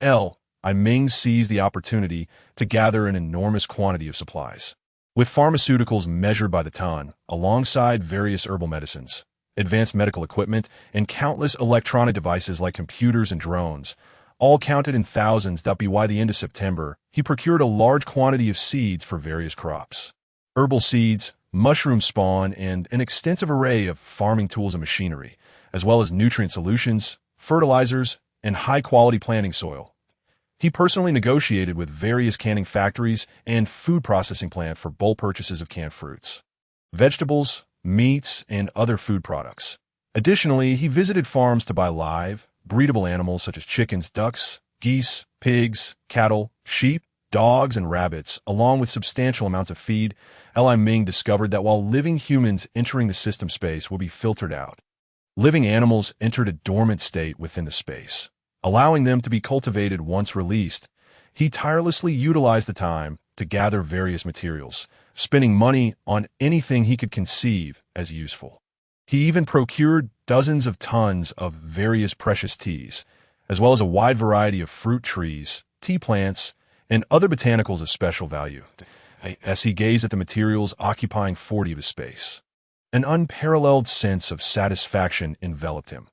Li Ming seized the opportunity to gather an enormous quantity of supplies, with pharmaceuticals measured by the ton, alongside various herbal medicines, advanced medical equipment, and countless electronic devices like computers and drones, all counted in thousands. By the end of September, he procured a large quantity of seeds for various crops, herbal seeds, mushroom spawn, and an extensive array of farming tools and machinery, as well as nutrient solutions, fertilizers, and high-quality planting soil. He personally negotiated with various canning factories and food processing plants for bulk purchases of canned fruits, vegetables, meats, and other food products. Additionally, he visited farms to buy live, breedable animals such as chickens, ducks, geese, pigs, cattle, sheep, dogs, and rabbits, along with substantial amounts of feed. Li Ming discovered that while living humans entering the system space will be filtered out, living animals entered a dormant state within the space, allowing them to be cultivated once released. He tirelessly utilized the time to gather various materials, spending money on anything he could conceive as useful. He even procured dozens of tons of various precious teas, as well as a wide variety of fruit trees, tea plants, and other botanicals of special value, as he gazed at the materials occupying 40 of his space. An unparalleled sense of satisfaction enveloped him.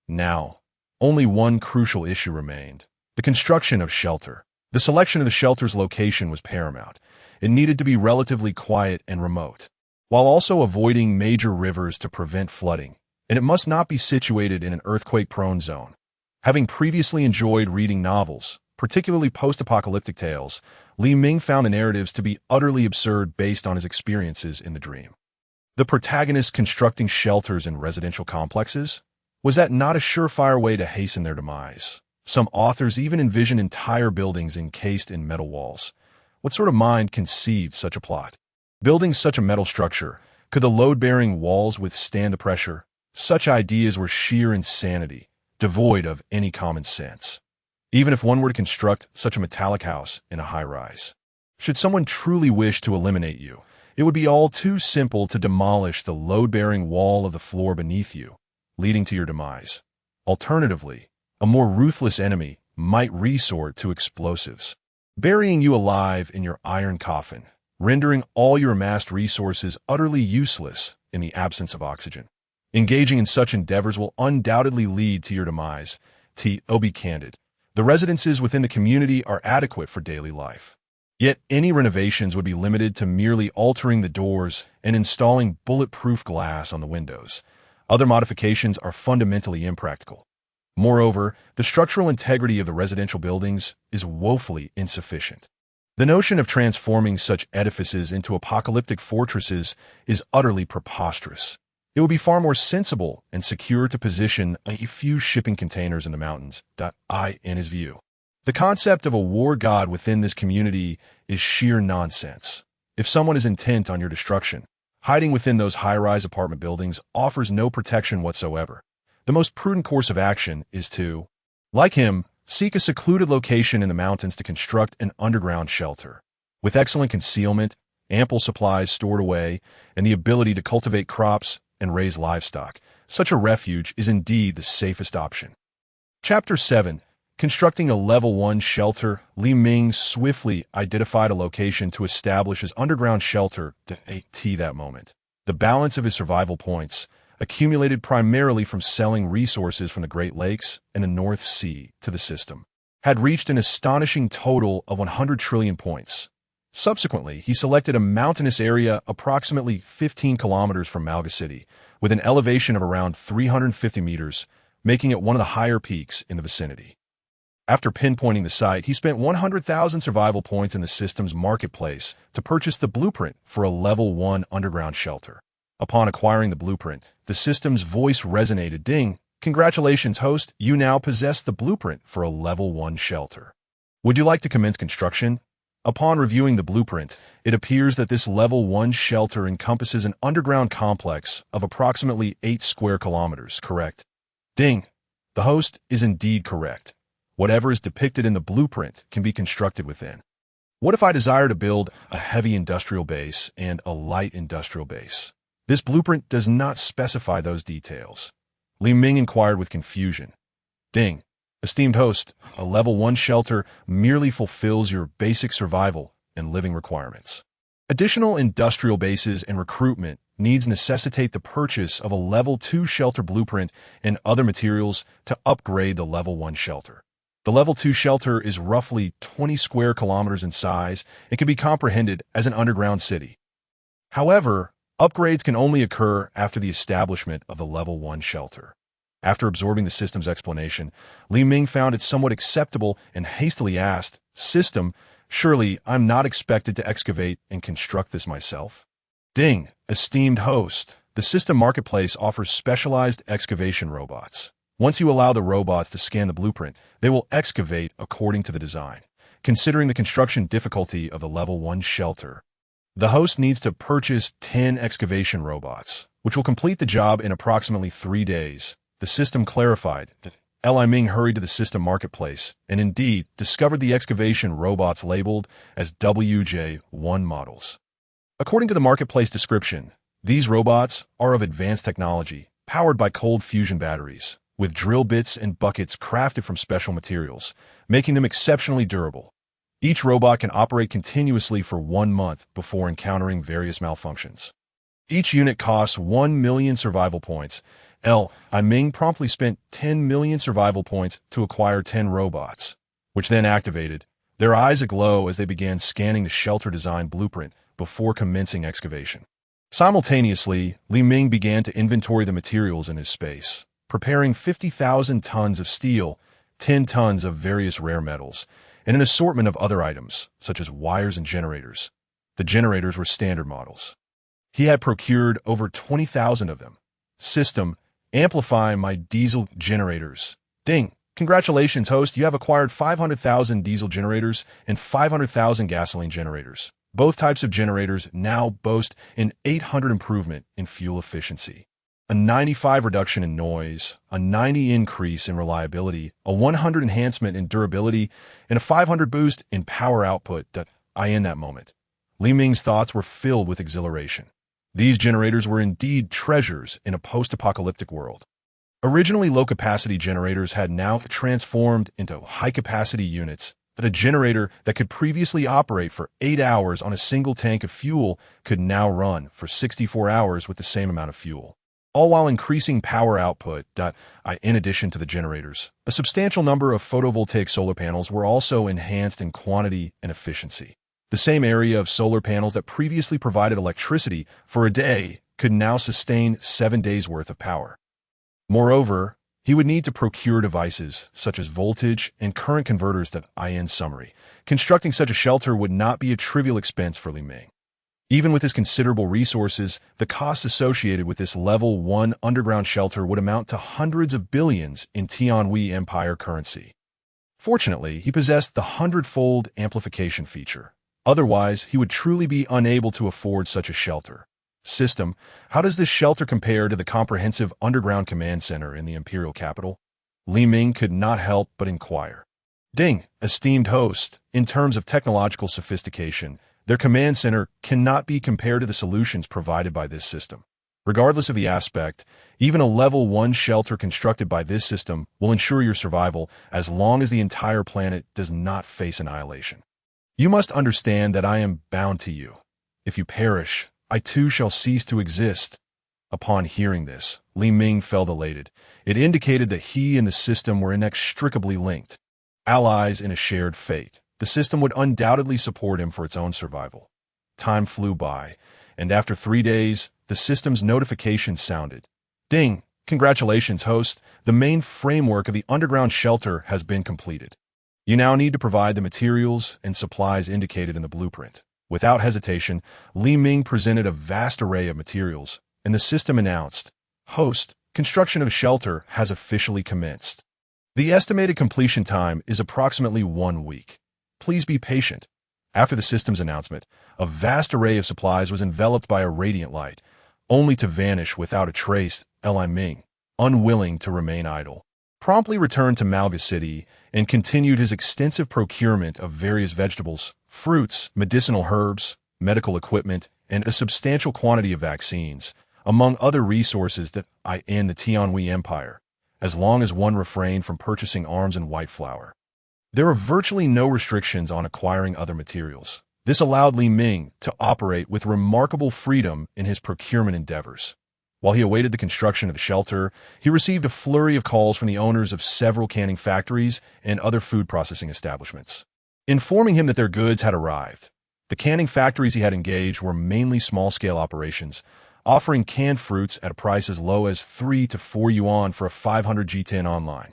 Now, only one crucial issue remained: the construction of shelter. The selection of the shelter's location was paramount. It needed to be relatively quiet and remote, while also avoiding major rivers to prevent flooding, and it must not be situated in an earthquake-prone zone. Having previously enjoyed reading novels, particularly post-apocalyptic tales, Li Ming found the narratives to be utterly absurd based on his experiences in the dream. The protagonist constructing shelters in residential complexes? Was that not a surefire way to hasten their demise? Some authors even envision entire buildings encased in metal walls. What sort of mind conceived such a plot? Building such a metal structure, could the load-bearing walls withstand the pressure? Such ideas were sheer insanity, devoid of any common sense. Even if one were to construct such a metallic house in a high-rise. Should someone truly wish to eliminate you, it would be all too simple to demolish the load-bearing wall of the floor beneath you, leading to your demise. Alternatively, a more ruthless enemy might resort to explosives, burying you alive in your iron coffin, rendering all your amassed resources utterly useless in the absence of oxygen. Engaging in such endeavors will undoubtedly lead to your demise. Be candid. The residences within the community are adequate for daily life. Yet any renovations would be limited to merely altering the doors and installing bulletproof glass on the windows. Other modifications are fundamentally impractical. Moreover, the structural integrity of the residential buildings is woefully insufficient. The notion of transforming such edifices into apocalyptic fortresses is utterly preposterous. It would be far more sensible and secure to position a few shipping containers in the mountains. In his view, the concept of a war god within this community is sheer nonsense. If someone is intent on your destruction, hiding within those high-rise apartment buildings offers no protection whatsoever. The most prudent course of action is to, like him, seek a secluded location in the mountains to construct an underground shelter. With excellent concealment, ample supplies stored away, and the ability to cultivate crops and raise livestock, such a refuge is indeed the safest option. Chapter 7. Constructing a Level 1 Shelter. Li Ming swiftly identified a location to establish his underground shelter that moment. The balance of his survival points, accumulated primarily from selling resources from the Great Lakes and the North Sea to the system, had reached an astonishing total of 100 trillion points. Subsequently, he selected a mountainous area approximately 15 kilometers from Malga City, with an elevation of around 350 meters, making it one of the higher peaks in the vicinity. After pinpointing the site, he spent 100,000 survival points in the system's marketplace to purchase the blueprint for a Level 1 underground shelter. Upon acquiring the blueprint, the system's voice resonated. Ding! Congratulations, host, you now possess the blueprint for a Level 1 shelter. Would you like to commence construction? Upon reviewing the blueprint, it appears that this Level 1 shelter encompasses an underground complex of approximately 8 square kilometers, correct? Ding! The host is indeed correct. Whatever is depicted in the blueprint can be constructed within. What if I desire to build a heavy industrial base and a light industrial base? This blueprint does not specify those details. Li Ming inquired with confusion. Ding. Esteemed host, a Level 1 shelter merely fulfills your basic survival and living requirements. Additional industrial bases and recruitment needs necessitate the purchase of a Level 2 shelter blueprint and other materials to upgrade the Level 1 shelter. The Level 2 shelter is roughly 20 square kilometers in size and can be comprehended as an underground city. However, upgrades can only occur after the establishment of the Level 1 shelter. After absorbing the system's explanation, Li Ming found it somewhat acceptable and hastily asked, System, surely I'm not expected to excavate and construct this myself? Ding, esteemed host, the system marketplace offers specialized excavation robots. Once you allow the robots to scan the blueprint, they will excavate according to the design. Considering the construction difficulty of the Level 1 shelter, the host needs to purchase 10 excavation robots, which will complete the job in approximately 3 days. The system clarified. Li Ming hurried to the system marketplace and indeed discovered the excavation robots labeled as WJ-1 models. According to the marketplace description, these robots are of advanced technology, powered by cold fusion batteries, with drill bits and buckets crafted from special materials, making them exceptionally durable. Each robot can operate continuously for 1 month before encountering various malfunctions. Each unit costs 1 million survival points. Ming promptly spent 10 million survival points to acquire 10 robots, which then activated, their eyes aglow as they began scanning the shelter design blueprint before commencing excavation. Simultaneously, Li Ming began to inventory the materials in his space, preparing 50,000 tons of steel, 10 tons of various rare metals, and an assortment of other items, such as wires and generators. The generators were standard models. He had procured over 20,000 of them. System, amplify my diesel generators. Ding! Congratulations, host, you have acquired 500,000 diesel generators and 500,000 gasoline generators. Both types of generators now boast an 800 improvement in fuel efficiency, a 95 reduction in noise, a 90 increase in reliability, a 100 enhancement in durability, and a 500 boost in power output. In that moment, Li Ming's thoughts were filled with exhilaration. These generators were indeed treasures in a post-apocalyptic world. Originally low-capacity generators had now transformed into high-capacity units that a generator that could previously operate for 8 hours on a single tank of fuel could now run for 64 hours with the same amount of fuel, all while increasing power output. In addition to the generators, a substantial number of photovoltaic solar panels were also enhanced in quantity and efficiency. The same area of solar panels that previously provided electricity for a day could now sustain 7 days' worth of power. Moreover, he would need to procure devices such as voltage and current converters. In summary, constructing such a shelter would not be a trivial expense for Li Ming. Even with his considerable resources, the costs associated with this Level 1 underground shelter would amount to hundreds of billions in Tianhui Empire currency. Fortunately, he possessed the 100-fold amplification feature. Otherwise, he would truly be unable to afford such a shelter. System, how does this shelter compare to the comprehensive underground command center in the imperial capital? Li Ming could not help but inquire. Ding, esteemed host, in terms of technological sophistication, their command center cannot be compared to the solutions provided by this system. Regardless of the aspect, even a Level 1 shelter constructed by this system will ensure your survival as long as the entire planet does not face annihilation. You must understand that I am bound to you. If you perish, I too shall cease to exist. Upon hearing this, Li Ming felt elated. It indicated that he and the system were inextricably linked, allies in a shared fate. The system would undoubtedly support him for its own survival. Time flew by, and after 3 days, the system's notification sounded. Ding! Congratulations, host. The main framework of the underground shelter has been completed. You now need to provide the materials and supplies indicated in the blueprint. Without hesitation, Li Ming presented a vast array of materials, and the system announced, Host, construction of a shelter has officially commenced. The estimated completion time is approximately 1 week. Please be patient. After the system's announcement, a vast array of supplies was enveloped by a radiant light, only to vanish without a trace. Li Ming, unwilling to remain idle, promptly returned to Malga City and continued his extensive procurement of various vegetables, fruits, medicinal herbs, medical equipment, and a substantial quantity of vaccines, among other resources in the Tianhui Empire, as long as one refrained from purchasing arms and white flour. There are virtually no restrictions on acquiring other materials. This allowed Li Ming to operate with remarkable freedom in his procurement endeavors. While he awaited the construction of the shelter, he received a flurry of calls from the owners of several canning factories and other food processing establishments, informing him that their goods had arrived. The canning factories he had engaged were mainly small-scale operations, offering canned fruits at a price as low as 3 to 4 yuan for a 500 G tin online.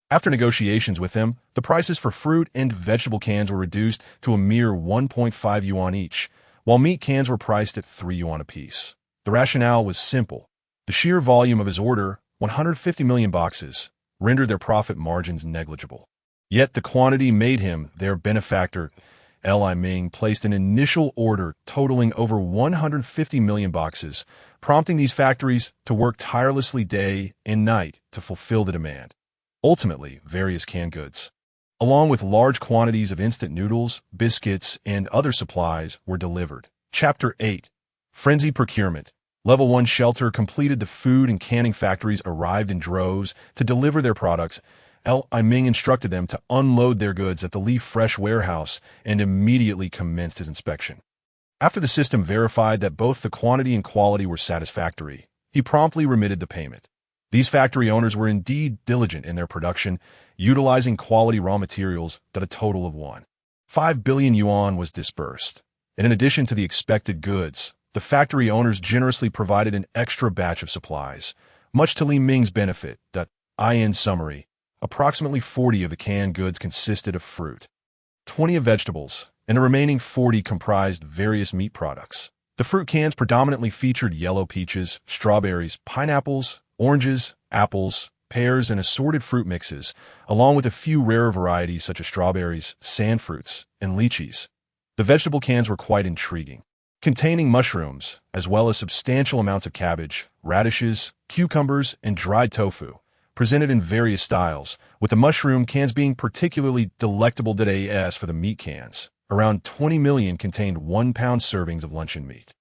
After negotiations with them, the prices for fruit and vegetable cans were reduced to a mere 1.5 yuan each, while meat cans were priced at 3 yuan apiece. The rationale was simple. The sheer volume of his order, 150 million boxes, rendered their profit margins negligible. Yet the quantity made him their benefactor. Li Ming placed an initial order totaling over 150 million boxes, prompting these factories to work tirelessly day and night to fulfill the demand. Ultimately, various canned goods, along with large quantities of instant noodles, biscuits, and other supplies, were delivered. Chapter 8. Frenzy Procurement. Level 1 Shelter completed. The food and canning factories arrived in droves to deliver their products. Li Ming instructed them to unload their goods at the Leaf Fresh warehouse and immediately commenced his inspection. After the system verified that both the quantity and quality were satisfactory, he promptly remitted the payment. These factory owners were indeed diligent in their production, utilizing quality raw materials that a total of 1.5 billion yuan was disbursed. And in addition to the expected goods, the factory owners generously provided an extra batch of supplies, much to Li Ming's benefit. In summary, approximately 40 of the canned goods consisted of fruit, 20 of vegetables, and the remaining 40 comprised various meat products. The fruit cans predominantly featured yellow peaches, strawberries, pineapples, oranges, apples, pears, and assorted fruit mixes, along with a few rarer varieties such as strawberries, sand fruits, and lychees. The vegetable cans were quite intriguing, containing mushrooms, as well as substantial amounts of cabbage, radishes, cucumbers, and dried tofu, presented in various styles, with the mushroom cans being particularly delectable. As for the meat cans, around 20 million contained 1-pound servings of luncheon meat,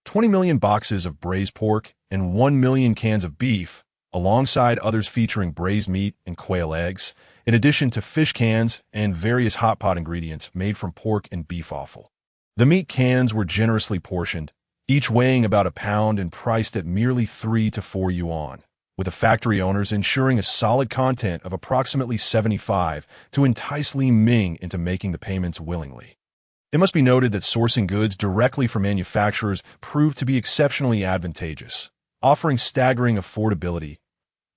20 million boxes of braised pork, and 1 million cans of beef, alongside others featuring braised meat and quail eggs, in addition to fish cans and various hot pot ingredients made from pork and beef offal. The meat cans were generously portioned, each weighing about a pound and priced at merely 3 to 4 yuan, with the factory owners ensuring a solid content of approximately 75 to entice Li Ming into making the payments willingly. It must be noted that sourcing goods directly from manufacturers proved to be exceptionally advantageous, offering staggering affordability.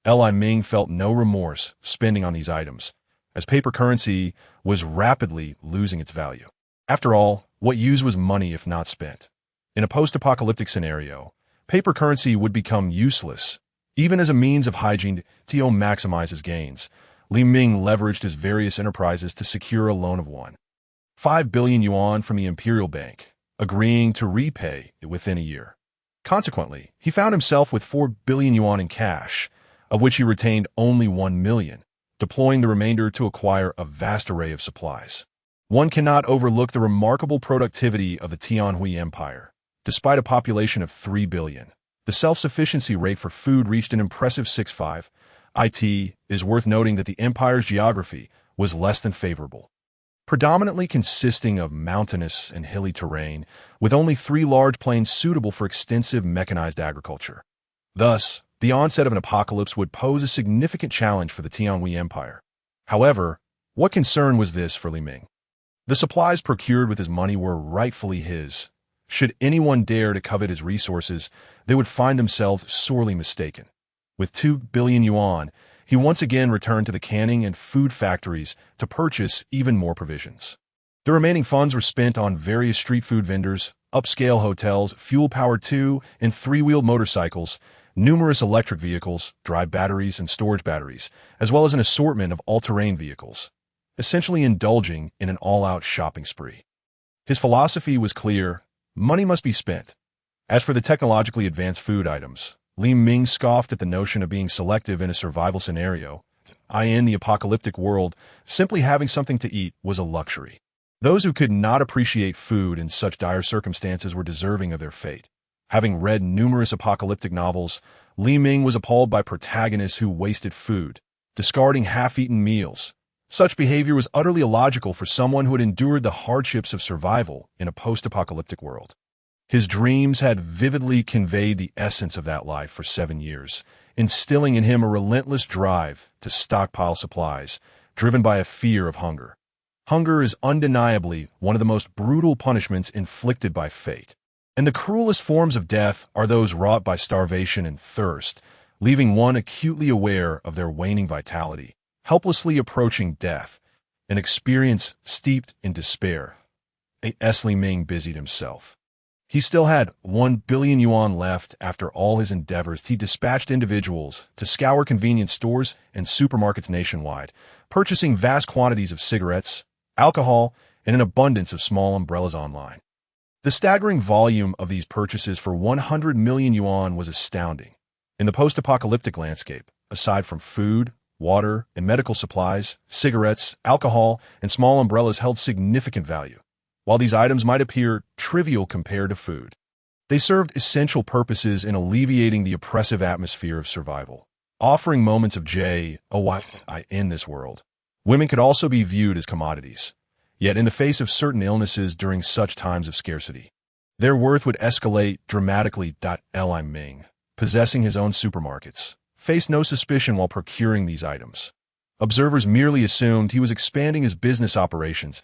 Li Ming felt no remorse spending on these items, as paper currency was rapidly losing its value. After all, what use was money if not spent? In a post-apocalyptic scenario, paper currency would become useless. Even as a means of hygiene to maximize his gains, Li Ming leveraged his various enterprises to secure a loan of 1.5 billion yuan from the Imperial Bank, agreeing to repay it within a year. Consequently, he found himself with 4 billion yuan in cash, of which he retained only 1 million, deploying the remainder to acquire a vast array of supplies. One cannot overlook the remarkable productivity of the Tianhui Empire. Despite a population of 3 billion, the self-sufficiency rate for food reached an impressive 6.5. It is worth noting that the empire's geography was less than favorable, predominantly consisting of mountainous and hilly terrain, with only 3 large plains suitable for extensive mechanized agriculture. Thus, the onset of an apocalypse would pose a significant challenge for the Tianhui Empire. However, what concern was this for Li Ming? The supplies procured with his money were rightfully his. Should anyone dare to covet his resources, they would find themselves sorely mistaken. With 2 billion yuan, he once again returned to the canning and food factories to purchase even more provisions. The remaining funds were spent on various street food vendors, upscale hotels, fuel-powered 2- and 3-wheeled motorcycles, numerous electric vehicles, dry batteries, and storage batteries, as well as an assortment of all-terrain vehicles, essentially indulging in an all-out shopping spree. His philosophy was clear: money must be spent. As for the technologically advanced food items, Li Ming scoffed at the notion of being selective in a survival scenario. In the apocalyptic world, simply having something to eat was a luxury. Those who could not appreciate food in such dire circumstances were deserving of their fate. Having read numerous apocalyptic novels, Li Ming was appalled by protagonists who wasted food, discarding half-eaten meals. Such behavior was utterly illogical for someone who had endured the hardships of survival in a post-apocalyptic world. His dreams had vividly conveyed the essence of that life for 7 years, instilling in him a relentless drive to stockpile supplies, driven by a fear of hunger. Hunger is undeniably one of the most brutal punishments inflicted by fate. And the cruelest forms of death are those wrought by starvation and thirst, leaving one acutely aware of their waning vitality, helplessly approaching death, an experience steeped in despair. Li Ming busied himself. He still had 1 billion yuan left after all his endeavors. He dispatched individuals to scour convenience stores and supermarkets nationwide, purchasing vast quantities of cigarettes, alcohol, and an abundance of small umbrellas online. The staggering volume of these purchases for 100 million yuan was astounding. In the post-apocalyptic landscape, aside from food, water, and medical supplies, cigarettes, alcohol, and small umbrellas held significant value. While these items might appear trivial compared to food, they served essential purposes in alleviating the oppressive atmosphere of survival, offering moments of joy in this world. Women could also be viewed as commodities, yet in the face of certain illnesses during such times of scarcity, their worth would escalate dramatically. Li Ming, possessing his own supermarkets, faced no suspicion while procuring these items. Observers merely assumed he was expanding his business operations,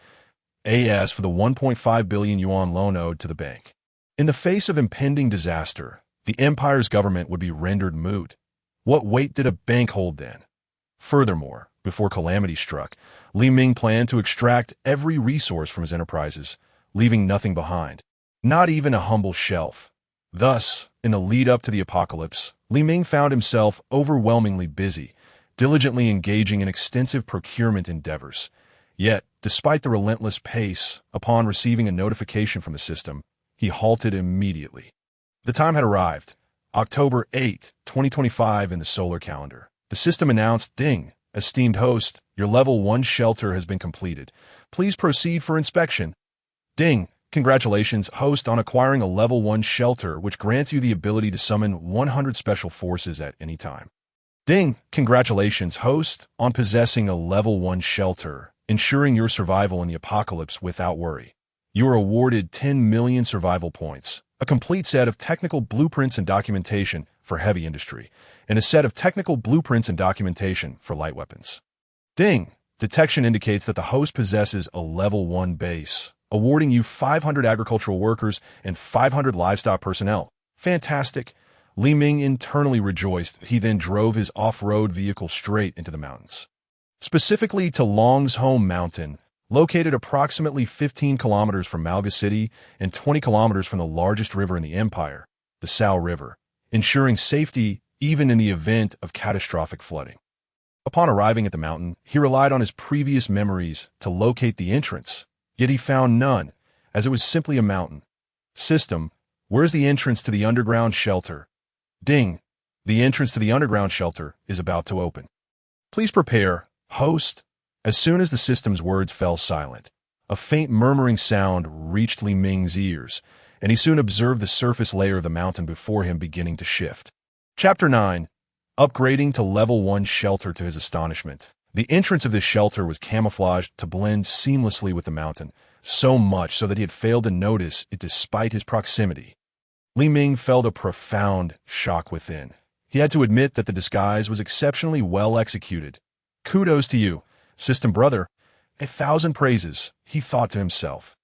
as for the 1.5 billion yuan loan owed to the bank. In the face of impending disaster, the empire's government would be rendered moot. What weight did a bank hold then? Furthermore, before calamity struck, Li Ming planned to extract every resource from his enterprises, leaving nothing behind, not even a humble shelf. Thus, in the lead-up to the apocalypse, Li Ming found himself overwhelmingly busy, diligently engaging in extensive procurement endeavors. Yet, despite the relentless pace, upon receiving a notification from the system, he halted immediately. The time had arrived, October 8, 2025 in the solar calendar. The system announced, "Ding, esteemed host, your level 1 shelter has been completed. Please proceed for inspection." Ding, congratulations, host, on acquiring a level 1 shelter which grants you the ability to summon 100 special forces at any time. Ding, congratulations, host, on possessing a level 1 shelter, ensuring your survival in the apocalypse without worry. You are awarded 10 million survival points, a complete set of technical blueprints and documentation for heavy industry, and a set of technical blueprints and documentation for light weapons. Ding, detection indicates that the host possesses a level 1 base, awarding you 500 agricultural workers and 500 livestock personnel. Fantastic. Li Ming internally rejoiced. He then drove his off-road vehicle straight into the mountains, specifically to Long's home mountain, located approximately 15 kilometers from Malga City and 20 kilometers from the largest river in the empire, the Sao River, ensuring safety even in the event of catastrophic flooding. Upon arriving at the mountain, he relied on his previous memories to locate the entrance, yet he found none, as it was simply a mountain. System, where's the entrance to the underground shelter? Ding, the entrance to the underground shelter is about to open. Please prepare, host. As soon as the system's words fell silent, a faint murmuring sound reached Li Ming's ears, and he soon observed the surface layer of the mountain before him beginning to shift. Chapter 9. Upgrading to Level 1 Shelter. To his astonishment, the entrance of this shelter was camouflaged to blend seamlessly with the mountain, so much so that he had failed to notice it despite his proximity. Li Ming felt a profound shock within. He had to admit that the disguise was exceptionally well executed. Kudos to you, System Brother. 1,000 praises, he thought to himself.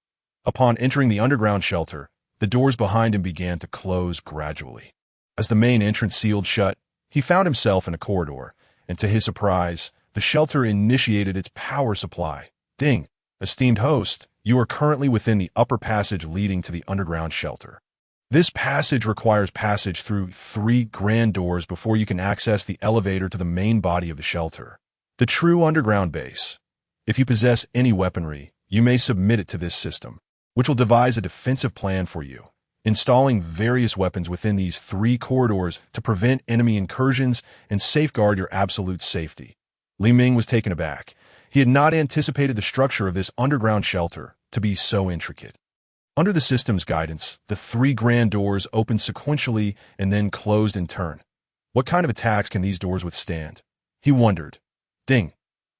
Upon entering the underground shelter, the doors behind him began to close gradually. As the main entrance sealed shut, he found himself in a corridor, and to his surprise, the shelter initiated its power supply. Ding, esteemed host, you are currently within the upper passage leading to the underground shelter. This passage requires passage through 3 grand doors before you can access the elevator to the main body of the shelter, the true underground base. If you possess any weaponry, you may submit it to this system, which will devise a defensive plan for you, installing various weapons within these 3 corridors to prevent enemy incursions and safeguard your absolute safety. Li Ming was taken aback. He had not anticipated the structure of this underground shelter to be so intricate. Under the system's guidance, the 3 grand doors opened sequentially and then closed in turn. What kind of attacks can these doors withstand? He wondered. Ding.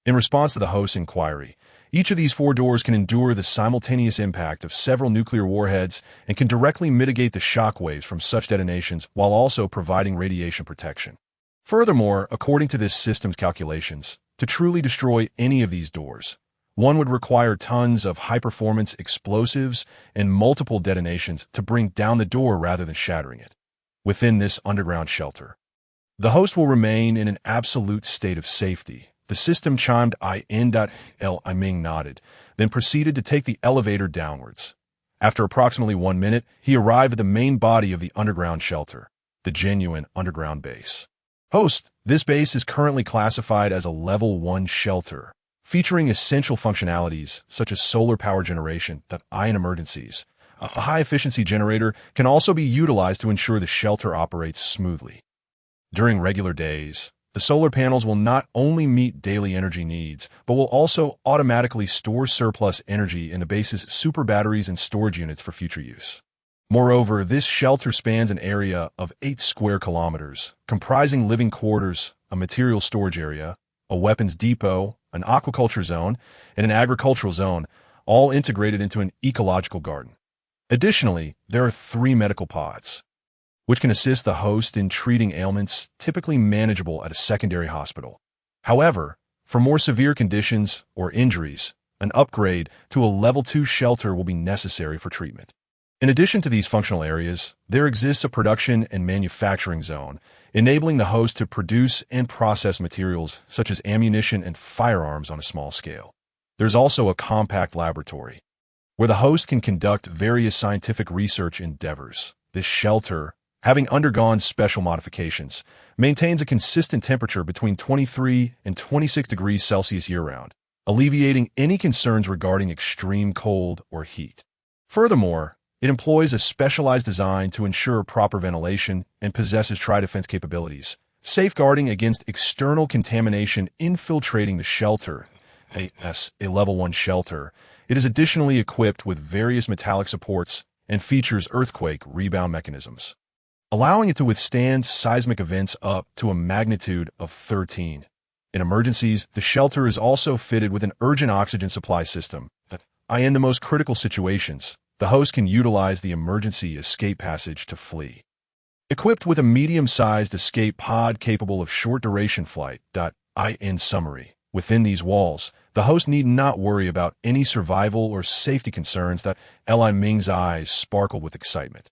In response to the host's inquiry, each of these 4 doors can endure the simultaneous impact of several nuclear warheads and can directly mitigate the shock waves from such detonations while also providing radiation protection. Furthermore, according to this system's calculations, to truly destroy any of these doors, one would require tons of high-performance explosives and multiple detonations to bring down the door rather than shattering it. Within this underground shelter, the host will remain in an absolute state of safety. The system chimed Li Ming nodded, then proceeded to take the elevator downwards. After approximately 1 minute, he arrived at the main body of the underground shelter, the genuine underground base. Host, this base is currently classified as a Level 1 shelter, featuring essential functionalities such as solar power generation in emergencies. A high-efficiency generator can also be utilized to ensure the shelter operates smoothly. During regular days, the The solar panels will not only meet daily energy needs, but will also automatically store surplus energy in the base's super batteries and storage units for future use. Moreover, this shelter spans an area of 8 square kilometers, comprising living quarters, a material storage area, a weapons depot, an aquaculture zone, and an agricultural zone, all integrated into an ecological garden. Additionally, there are 3 medical pods, which can assist the host in treating ailments typically manageable at a secondary hospital. However, for more severe conditions or injuries, an upgrade to a Level 2 shelter will be necessary for treatment. In addition to these functional areas, there exists a production and manufacturing zone, enabling the host to produce and process materials such as ammunition and firearms on a small scale. There's also a compact laboratory, where the host can conduct various scientific research endeavors. This shelter, having undergone special modifications, maintains a consistent temperature between 23 and 26 degrees Celsius year-round, alleviating any concerns regarding extreme cold or heat. Furthermore, it employs a specialized design to ensure proper ventilation and possesses tri-defense capabilities, safeguarding against external contamination infiltrating the shelter. As a Level 1 shelter, it is additionally equipped with various metallic supports and features earthquake rebound mechanisms, allowing it to withstand seismic events up to a magnitude of 13. In emergencies, the shelter is also fitted with an urgent oxygen supply system. In the most critical situations, the host can utilize the emergency escape passage to flee. Equipped with a medium-sized escape pod capable of short-duration flight. In summary, within these walls, the host need not worry about any survival or safety concerns. Li Ming's eyes sparkled with excitement.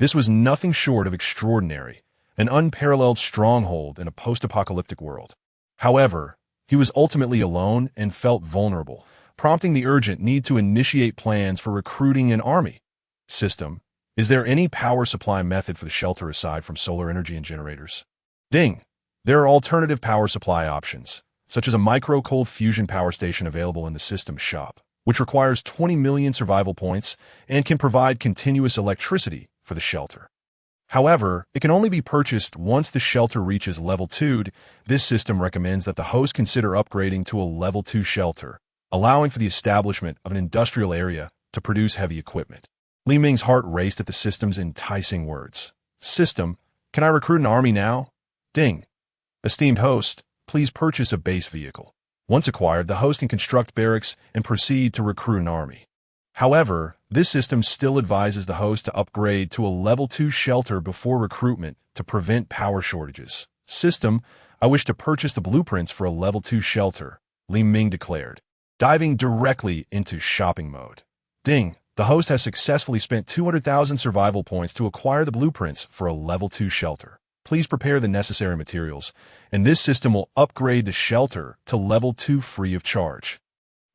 This was nothing short of extraordinary, an unparalleled stronghold in a post-apocalyptic world. However, he was ultimately alone and felt vulnerable, prompting the urgent need to initiate plans for recruiting an army. System, is there any power supply method for the shelter aside from solar energy and generators? Ding! There are alternative power supply options, such as a micro-cold fusion power station available in the system shop, which requires 20 million survival points and can provide continuous electricity for the shelter. However, it can only be purchased once the shelter reaches Level 2. This system recommends that the host consider upgrading to a Level 2 shelter, allowing for the establishment of an industrial area to produce heavy equipment. Li Ming's heart raced at the system's enticing words. System, can I recruit an army now? Ding. Esteemed host, please purchase a base vehicle. Once acquired, the host can construct barracks and proceed to recruit an army. However, this system still advises the host to upgrade to a Level 2 shelter before recruitment to prevent power shortages. System, I wish to purchase the blueprints for a Level 2 shelter, Li Ming declared, diving directly into shopping mode. Ding, the host has successfully spent 200,000 survival points to acquire the blueprints for a Level 2 shelter. Please prepare the necessary materials, and this system will upgrade the shelter to Level 2 free of charge.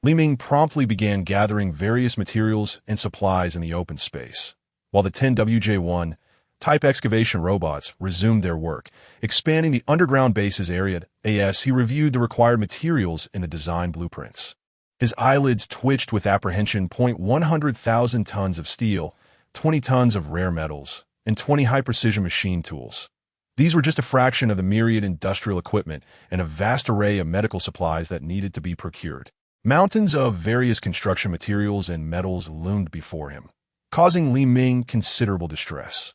Li Ming promptly began gathering various materials and supplies in the open space, while the 10 WJ-1 type excavation robots resumed their work, expanding the underground base's area. As he reviewed the required materials in the design blueprints, his eyelids twitched with apprehension. 100,000 tons of steel, 20 tons of rare metals, and 20 high-precision machine tools. These were just a fraction of the myriad industrial equipment and a vast array of medical supplies that needed to be procured. Mountains of various construction materials and metals loomed before him, causing Li Ming considerable distress.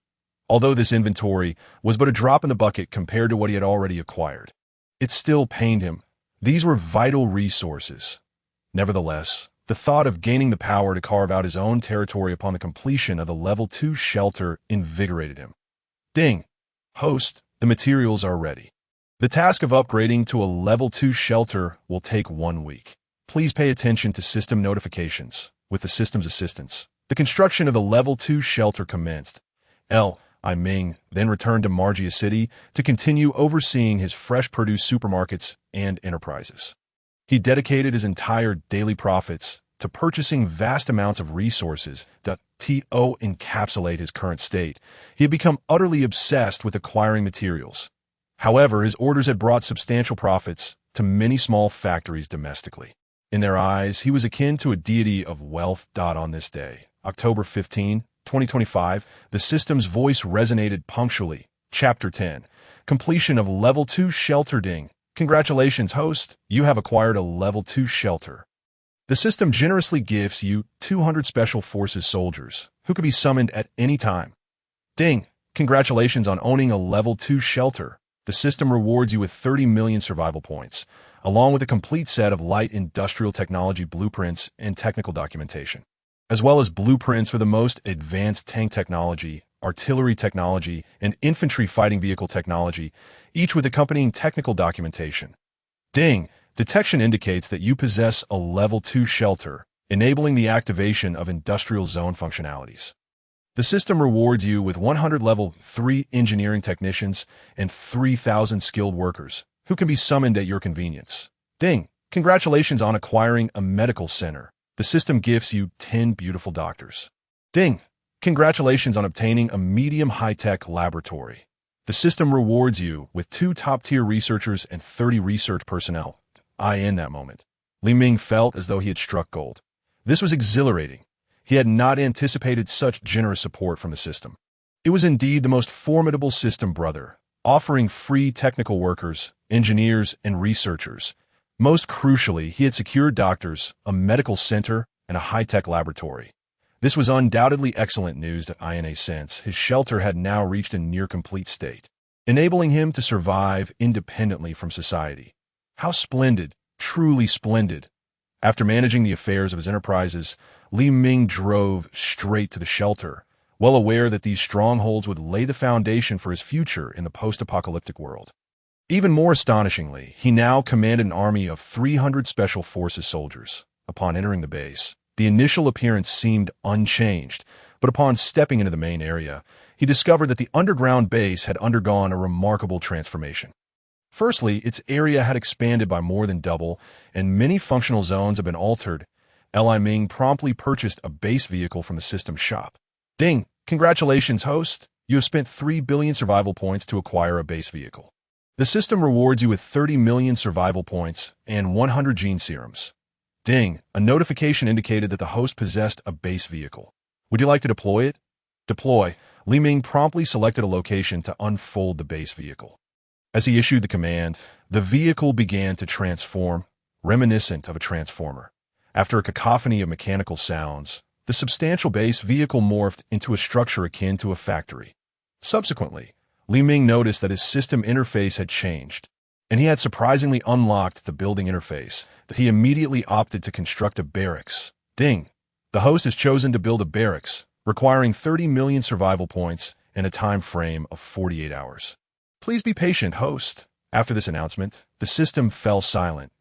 Although this inventory was but a drop in the bucket compared to what he had already acquired, it still pained him. These were vital resources. Nevertheless, the thought of gaining the power to carve out his own territory upon the completion of the Level 2 shelter invigorated him. Ding! Host, the materials are ready. The task of upgrading to a Level 2 shelter will take 1 week. Please pay attention to system notifications. With the system's assistance, the construction of the Level 2 shelter commenced. Li Ming then returned to Margia City to continue overseeing his fresh produce supermarkets and enterprises. He dedicated his entire daily profits to purchasing vast amounts of resources that encapsulate his current state. He had become utterly obsessed with acquiring materials. However, his orders had brought substantial profits to many small factories domestically. In their eyes, he was akin to a deity of wealth. On this day, October 15, 2025, the system's voice resonated punctually Chapter 10. Completion of Level 2 Shelter. Ding. Congratulations, host. You have acquired a Level 2 shelter. The system generously gifts you 200 Special Forces soldiers, who can be summoned at any time. Ding. Congratulations on owning a Level 2 shelter. The system rewards you with 30 million survival points, along with a complete set of light industrial technology blueprints and technical documentation, as well as blueprints for the most advanced tank technology, artillery technology, and infantry fighting vehicle technology, each with accompanying technical documentation. Ding. Detection indicates that you possess a Level 2 shelter, enabling the activation of industrial zone functionalities. The system rewards you with 100 Level 3 engineering technicians and 3,000 skilled workers, who can be summoned at your convenience. Ding. Congratulations on acquiring a medical center. The system gifts you 10 beautiful doctors. Ding. Congratulations on obtaining a medium high-tech laboratory. The system rewards you with 2 top-tier researchers and 30 research personnel. In that moment, Li Ming felt as though he had struck gold. This was exhilarating. He had not anticipated such generous support from the system. It was indeed the most formidable system, brother, offering free technical workers, engineers, and researchers. Most crucially, he had secured doctors, a medical center, and a high-tech laboratory. This was undoubtedly excellent news to INA since his shelter had now reached a near-complete state, enabling him to survive independently from society. How splendid, truly splendid. After managing the affairs of his enterprises, Li Ming drove straight to the shelter, well aware that these strongholds would lay the foundation for his future in the post-apocalyptic world. Even more astonishingly, he now commanded an army of 300 Special Forces soldiers. Upon entering the base, the initial appearance seemed unchanged, but upon stepping into the main area, he discovered that the underground base had undergone a remarkable transformation. Firstly, its area had expanded by more than double, and many functional zones had been altered. Li Ming promptly purchased a base vehicle from the system shop. Ding! Congratulations, host! You have spent 3 billion survival points to acquire a base vehicle. The system rewards you with 30 million survival points and 100 gene serums. Ding! A notification indicated that the host possessed a base vehicle. Would you like to deploy it? Deploy. Li Ming promptly selected a location to unfold the base vehicle. As he issued the command, the vehicle began to transform, reminiscent of a transformer. After a cacophony of mechanical sounds, the substantial base vehicle morphed into a structure akin to a factory. Subsequently, Li Ming noticed that his system interface had changed, and he had surprisingly unlocked the building interface, that he immediately opted to construct a barracks. Ding! The host has chosen to build a barracks, requiring 30 million survival points and a time frame of 48 hours. Please be patient, host. After this announcement, the system fell silent.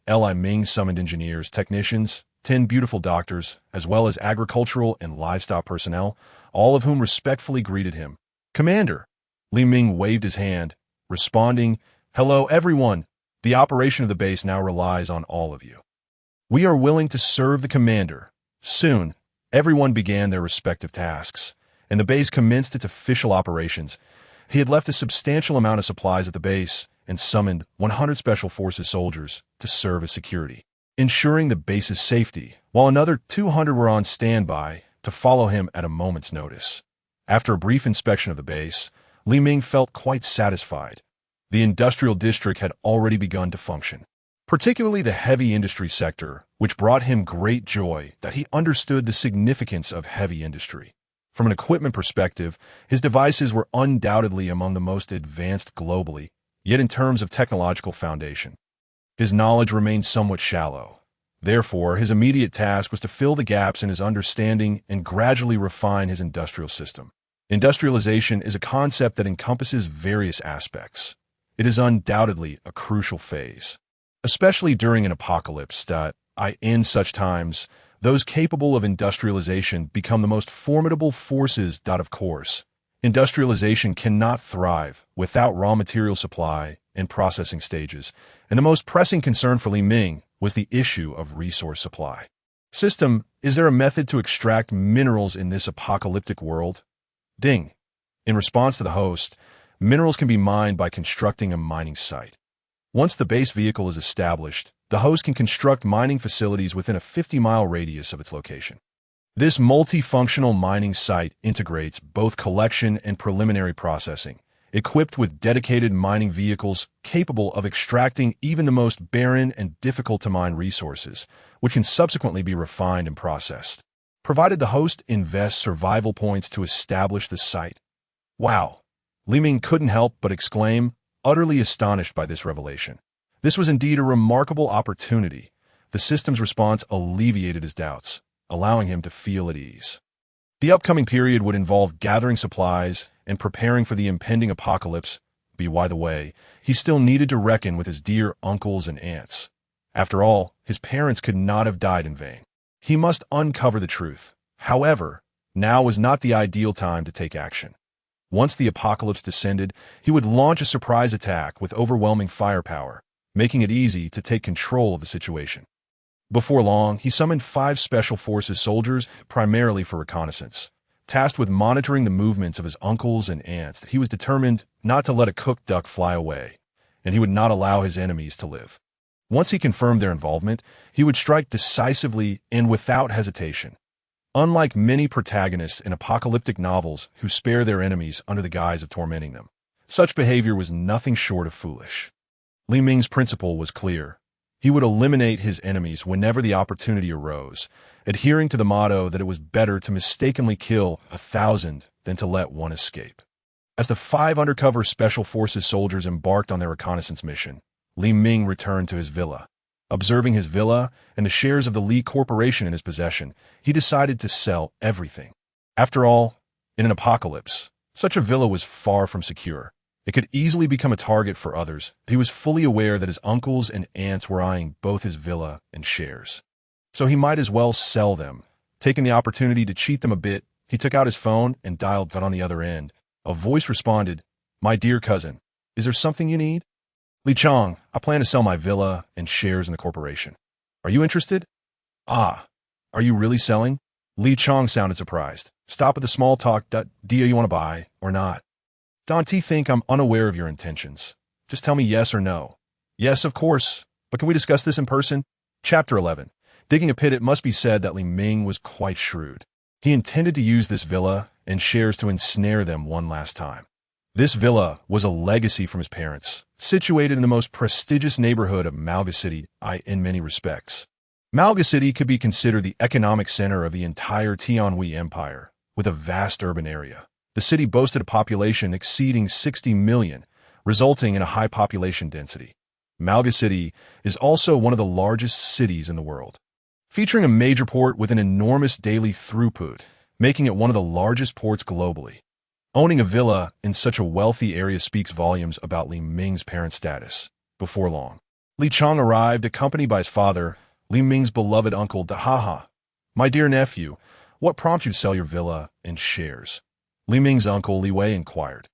Li Ming summoned engineers, technicians, 10 beautiful doctors, as well as agricultural and livestock personnel, all of whom respectfully greeted him. Commander! Li Ming waved his hand, responding, "Hello, everyone. The operation of the base now relies on all of you. We are willing to serve the commander." Soon, everyone began their respective tasks, and the base commenced its official operations. He had left a substantial amount of supplies at the base and summoned 100 Special Forces soldiers to serve as security, ensuring the base's safety, while another 200 were on standby to follow him at a moment's notice. After a brief inspection of the base, Li Ming felt quite satisfied. The industrial district had already begun to function, particularly the heavy industry sector, which brought him great joy that he understood the significance of heavy industry. From an equipment perspective, his devices were undoubtedly among the most advanced globally, yet in terms of technological foundation, his knowledge remained somewhat shallow. Therefore, his immediate task was to fill the gaps in his understanding and gradually refine his industrial system. Industrialization is a concept that encompasses various aspects. It is undoubtedly a crucial phase, especially during an apocalypse in such times, those capable of industrialization become the most formidable forces. Of course, industrialization cannot thrive without raw material supply and processing stages, and the most pressing concern for Li Ming was the issue of resource supply. System, is there a method to extract minerals in this apocalyptic world? Ding. In response to the host, minerals can be mined by constructing a mining site. Once the base vehicle is established, the host can construct mining facilities within a 50-mile radius of its location. This multifunctional mining site integrates both collection and preliminary processing, equipped with dedicated mining vehicles capable of extracting even the most barren and difficult-to-mine resources, which can subsequently be refined and processed, provided the host invests survival points to establish the site. Wow! Li Ming couldn't help but exclaim, utterly astonished by this revelation. This was indeed a remarkable opportunity. The system's response alleviated his doubts, allowing him to feel at ease. The upcoming period would involve gathering supplies and preparing for the impending apocalypse. By the way, he still needed to reckon with his dear uncles and aunts. After all, his parents could not have died in vain. He must uncover the truth. However, now was not the ideal time to take action. Once the apocalypse descended, he would launch a surprise attack with overwhelming firepower, making it easy to take control of the situation. Before long, he summoned 5 Special Forces soldiers, primarily for reconnaissance. Tasked with monitoring the movements of his uncles and aunts, he was determined not to let a cooked duck fly away, and he would not allow his enemies to live. Once he confirmed their involvement, he would strike decisively and without hesitation. Unlike many protagonists in apocalyptic novels who spare their enemies under the guise of tormenting them, such behavior was nothing short of foolish. Li Ming's principle was clear. He would eliminate his enemies whenever the opportunity arose, adhering to the motto that it was better to mistakenly kill 1,000 than to let one escape. As the 5 undercover Special Forces soldiers embarked on their reconnaissance mission, Li Ming returned to his villa. Observing his villa and the shares of the Li Corporation in his possession, he decided to sell everything. After all, in an apocalypse, such a villa was far from secure. It could easily become a target for others. He was fully aware that his uncles and aunts were eyeing both his villa and shares. So he might as well sell them. Taking the opportunity to cheat them a bit, he took out his phone and dialed, but on the other end, a voice responded, "My dear cousin, is there something you need?" "Li Chong, I plan to sell my villa and shares in the corporation. Are you interested?" "Ah, are you really selling?" Li Chong sounded surprised. "Stop at the small talk. Do you want to buy or not?" "Don't you think I'm unaware of your intentions? Just tell me yes or no." "Yes, of course. But can we discuss this in person?" Chapter 11. Digging a pit. It must be said that Li Ming was quite shrewd. He intended to use this villa and shares to ensnare them one last time. This villa was a legacy from his parents, situated in the most prestigious neighborhood of Malga City, in many respects. Malga City could be considered the economic center of the entire Tianhui Empire, with a vast urban area. The city boasted a population exceeding 60 million, resulting in a high population density. Malga City is also one of the largest cities in the world, featuring a major port with an enormous daily throughput, making it one of the largest ports globally. Owning a villa in such a wealthy area speaks volumes about Li Ming's parent status. Before long, Li Chong arrived, accompanied by his father, Li Ming's beloved uncle Dahaha. "My dear nephew, what prompted you to sell your villa and shares?" Li Ming's uncle Li Wei inquired.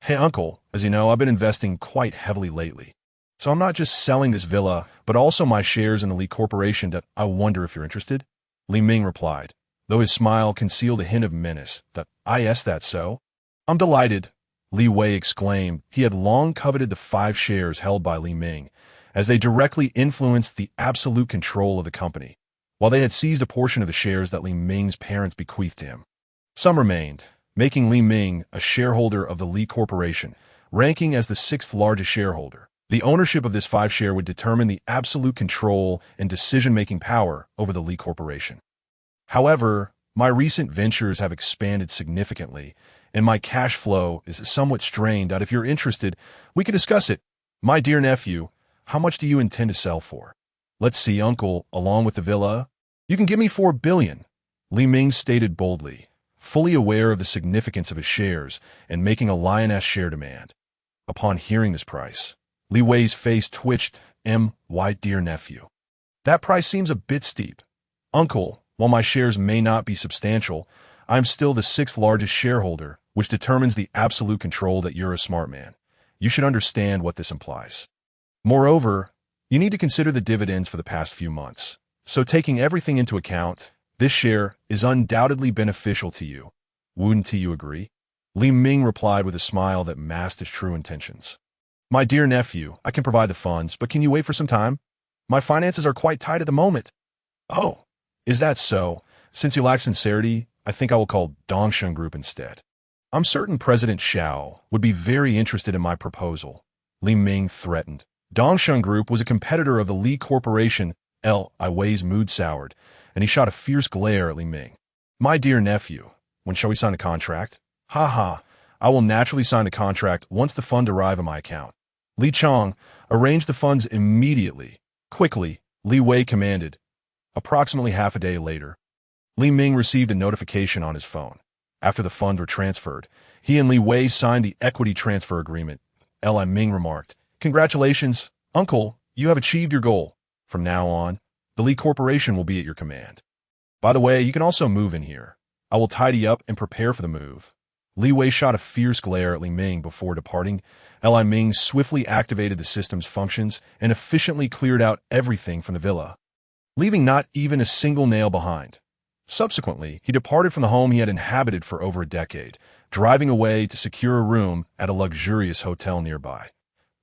"Hey uncle, as you know, I've been investing quite heavily lately. So I'm not just selling this villa, but also my shares in the Li Corporation. I wonder if you're interested?" Li Ming replied, though his smile concealed a hint of menace. "Yes, that's so." "I'm delighted," Li Wei exclaimed. He had long coveted the 5 shares held by Li Ming, as they directly influenced the absolute control of the company, while they had seized a portion of the shares that Li Ming's parents bequeathed to him. Some remained, making Li Ming a shareholder of the Li Corporation, ranking as the 6th largest shareholder. The ownership of this 5 share would determine the absolute control and decision-making power over the Li Corporation. "However, my recent ventures have expanded significantly, and my cash flow is somewhat strained. If you're interested, we could discuss it." "My dear nephew, how much do you intend to sell for?" "Let's see, uncle, along with the villa, you can give me 4 billion, Li Ming stated boldly, fully aware of the significance of his shares and making a lioness share demand. Upon hearing this price, Li Wei's face twitched. "My dear nephew, that price seems a bit steep." "Uncle, while my shares may not be substantial, I am still the 6th largest shareholder, which determines the absolute control that you're a smart man. You should understand what this implies. Moreover, you need to consider the dividends for the past few months. So taking everything into account, this share is undoubtedly beneficial to you. Wouldn't you agree?" Li Ming replied with a smile that masked his true intentions. "My dear nephew, I can provide the funds, but can you wait for some time? My finances are quite tight at the moment." "Oh, is that so? Since you lack sincerity, I think I will call Dongsheng Group instead." I'm certain President Xiao would be very interested in my proposal, Li Ming threatened. Dongsheng Group was a competitor of the Li Corporation. Li Wei's mood soured, and he shot a fierce glare at Li Ming. My dear nephew, when shall we sign the contract? Ha ha, I will naturally sign the contract once the funds arrive on my account. Li Chong, arrange the funds immediately. Quickly, Li Wei commanded. Approximately half a day later, Li Ming received a notification on his phone. After the funds were transferred, he and Li Wei signed the equity transfer agreement. Li Ming remarked, "Congratulations, uncle, you have achieved your goal. From now on, the Li Corporation will be at your command. By the way, you can also move in here. I will tidy up and prepare for the move." Li Wei shot a fierce glare at Li Ming before departing. Li Ming swiftly activated the system's functions and efficiently cleared out everything from the villa, leaving not even a single nail behind. Subsequently, he departed from the home he had inhabited for over a decade, driving away to secure a room at a luxurious hotel nearby.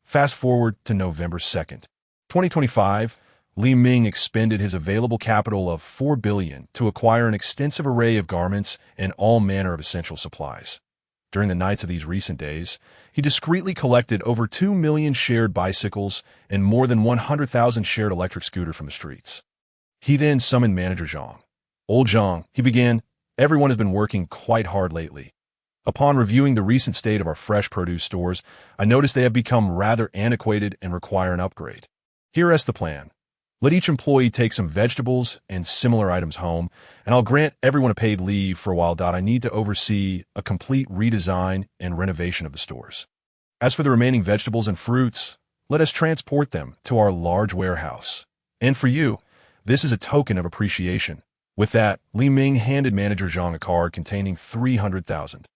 Fast forward to November 2nd, 2025, Li Ming expended his available capital of $4 billion to acquire an extensive array of garments and all manner of essential supplies. During the nights of these recent days, he discreetly collected over 2 million shared bicycles and more than 100,000 shared electric scooters from the streets. He then summoned manager Zhang. "Old Zhang," he began, "everyone has been working quite hard lately. Upon reviewing the recent state of our fresh produce stores, I noticed they have become rather antiquated and require an upgrade. Here is the plan. Let each employee take some vegetables and similar items home, and I'll grant everyone a paid leave for a while. I need to oversee a complete redesign and renovation of the stores. As for the remaining vegetables and fruits, let us transport them to our large warehouse. And for you, this is a token of appreciation." With that, Li Ming handed manager Zhang a card containing 300,000.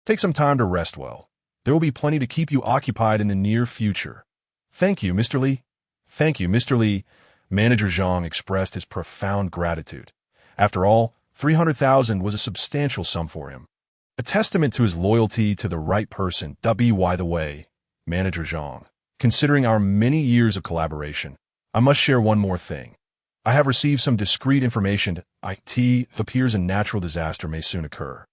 "Take some time to rest well. There will be plenty to keep you occupied in the near future." "Thank you, Mr. Li." "Thank you, Mr. Li." Manager Zhang expressed his profound gratitude. After all, 300,000 was a substantial sum for him, a testament to his loyalty to the right person. By the way, Manager Zhang, considering our many years of collaboration, I must share one more thing. I have received some discreet information. It appears a natural disaster may soon occur.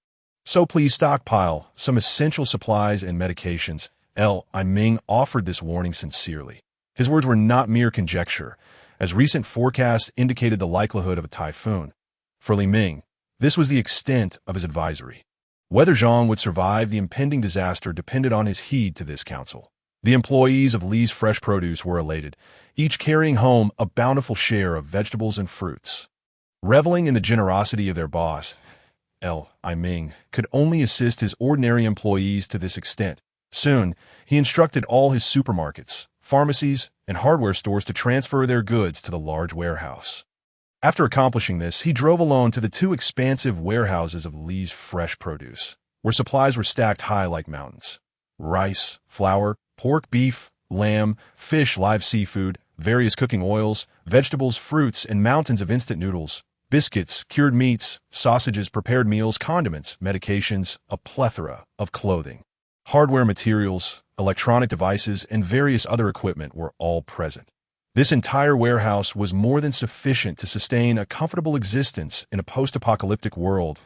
So please stockpile some essential supplies and medications. Li Ming offered this warning sincerely. His words were not mere conjecture, as recent forecasts indicated the likelihood of a typhoon. For Li Ming, this was the extent of his advisory. Whether Zhang would survive the impending disaster depended on his heed to this counsel. The employees of Li's Fresh Produce were elated, each carrying home a bountiful share of vegetables and fruits. Reveling in the generosity of their boss, Li Ming could only assist his ordinary employees to this extent. Soon, he instructed all his supermarkets, pharmacies, and hardware stores to transfer their goods to the large warehouse. After accomplishing this, he drove alone to the two expansive warehouses of Li's Fresh Produce, where supplies were stacked high like mountains. Rice, flour, pork, beef, lamb, fish, live seafood, various cooking oils, vegetables, fruits, and mountains of instant noodles, biscuits, cured meats, sausages, prepared meals, condiments, medications, a plethora of clothing. Hardware materials, electronic devices, and various other equipment were all present. This entire warehouse was more than sufficient to sustain a comfortable existence in a post-apocalyptic world.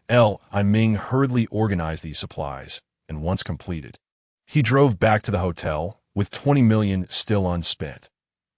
Li Ming hurriedly organized these supplies, and once completed, he drove back to the hotel with 20 million still unspent.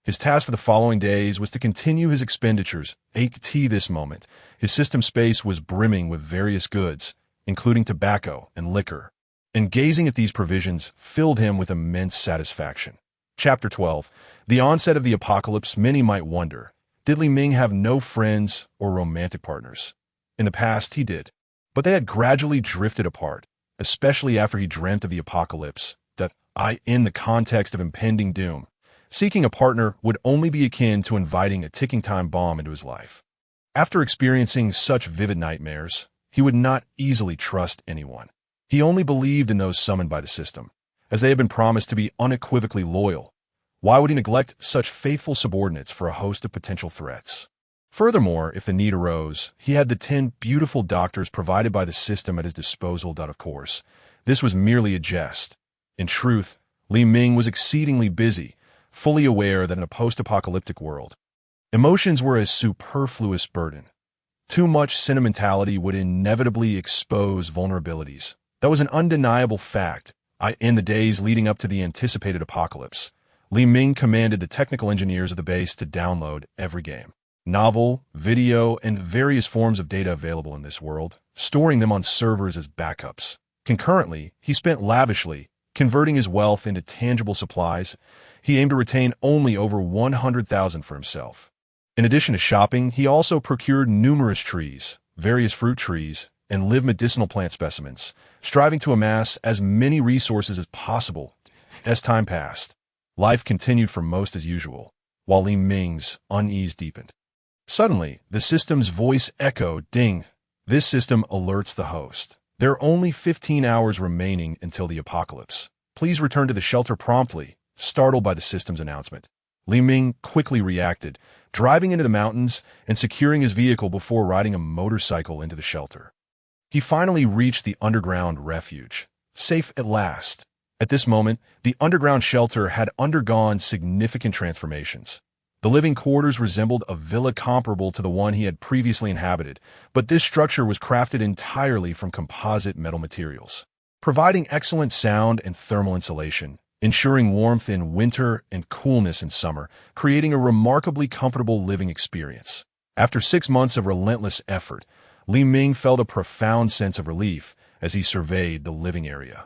His task for the following days was to continue his expenditures. At this moment, his system space was brimming with various goods, including tobacco and liquor, and gazing at these provisions filled him with immense satisfaction. Chapter 12. The onset of the apocalypse. Many might wonder, did Li Ming have no friends or romantic partners? In the past, he did, but they had gradually drifted apart, especially after he dreamt of the apocalypse, in the context of impending doom. Seeking a partner would only be akin to inviting a ticking time bomb into his life. After experiencing such vivid nightmares, he would not easily trust anyone. He only believed in those summoned by the system, as they had been promised to be unequivocally loyal. Why would he neglect such faithful subordinates for a host of potential threats? Furthermore, if the need arose, he had the 10 beautiful doctors provided by the system at his disposal. Of course, this was merely a jest. In truth, Li Ming was exceedingly busy, fully aware that in a post-apocalyptic world, emotions were a superfluous burden. Too much sentimentality would inevitably expose vulnerabilities. That was an undeniable fact. In the days leading up to the anticipated apocalypse, Li Ming commanded the technical engineers of the base to download every game, novel, video, and various forms of data available in this world, storing them on servers as backups. Concurrently, he spent lavishly, converting his wealth into tangible supplies. He aimed to retain only over 100,000 for himself. In addition to shopping, he also procured numerous trees, various fruit trees, and live medicinal plant specimens, striving to amass as many resources as possible. As time passed, life continued for most as usual, while Li Ming's unease deepened. Suddenly, the system's voice echoed, "Ding." This system alerts the host. There are only 15 hours remaining until the apocalypse. Please return to the shelter promptly. Startled by the system's announcement, Li Ming quickly reacted, driving into the mountains and securing his vehicle before riding a motorcycle into the shelter. He finally reached the underground refuge, safe at last. At this moment, the underground shelter had undergone significant transformations. The living quarters resembled a villa comparable to the one he had previously inhabited, but this structure was crafted entirely from composite metal materials, providing excellent sound and thermal insulation, ensuring warmth in winter and coolness in summer, creating a remarkably comfortable living experience. After 6 months of relentless effort, Li Ming felt a profound sense of relief as he surveyed the living area,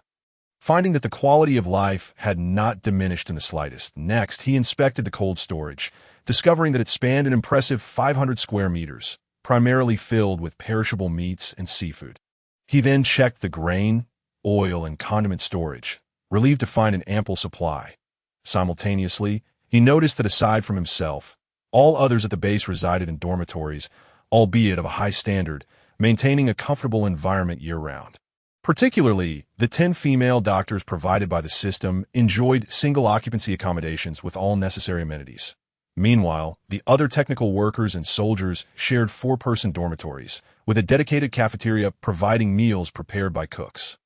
finding that the quality of life had not diminished in the slightest. Next, he inspected the cold storage, discovering that it spanned an impressive 500 square meters, primarily filled with perishable meats and seafood. He then checked the grain, oil, and condiment storage, relieved to find an ample supply. Simultaneously, he noticed that aside from himself, all others at the base resided in dormitories, albeit of a high standard, maintaining a comfortable environment year-round. Particularly, the 10 female doctors provided by the system enjoyed single-occupancy accommodations with all necessary amenities. Meanwhile, the other technical workers and soldiers shared 4-person dormitories, with a dedicated cafeteria providing meals prepared by cooks.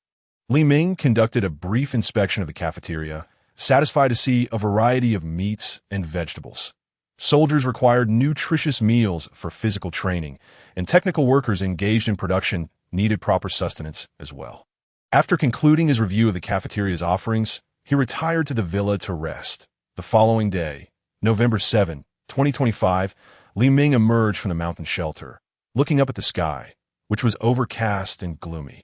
Li Ming conducted a brief inspection of the cafeteria, satisfied to see a variety of meats and vegetables. Soldiers required nutritious meals for physical training, and technical workers engaged in production needed proper sustenance as well. After concluding his review of the cafeteria's offerings, he retired to the villa to rest. The following day, November 7, 2025, Li Ming emerged from the mountain shelter, looking up at the sky, which was overcast and gloomy.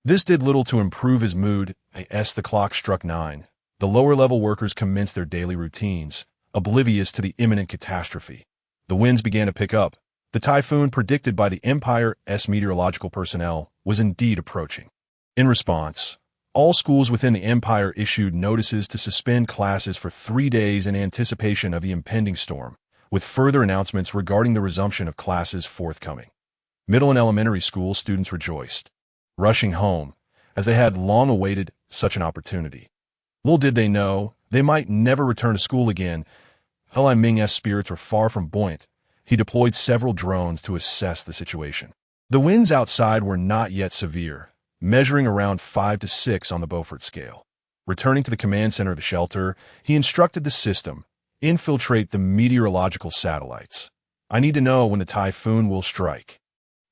This did little to improve his mood. As the clock struck 9, the lower-level workers commenced their daily routines, oblivious to the imminent catastrophe. The winds began to pick up. The typhoon predicted by the Empire's meteorological personnel was indeed approaching. In response, all schools within the Empire issued notices to suspend classes for 3 days in anticipation of the impending storm, with further announcements regarding the resumption of classes forthcoming. Middle and elementary school students rejoiced, rushing home, as they had long awaited such an opportunity. Little did they know, they might never return to school again. Li Ming's spirits were far from buoyant. He deployed several drones to assess the situation. The winds outside were not yet severe, measuring around 5 to 6 on the Beaufort scale. Returning to the command center of the shelter, he instructed the system, infiltrate the meteorological satellites. I need to know when the typhoon will strike.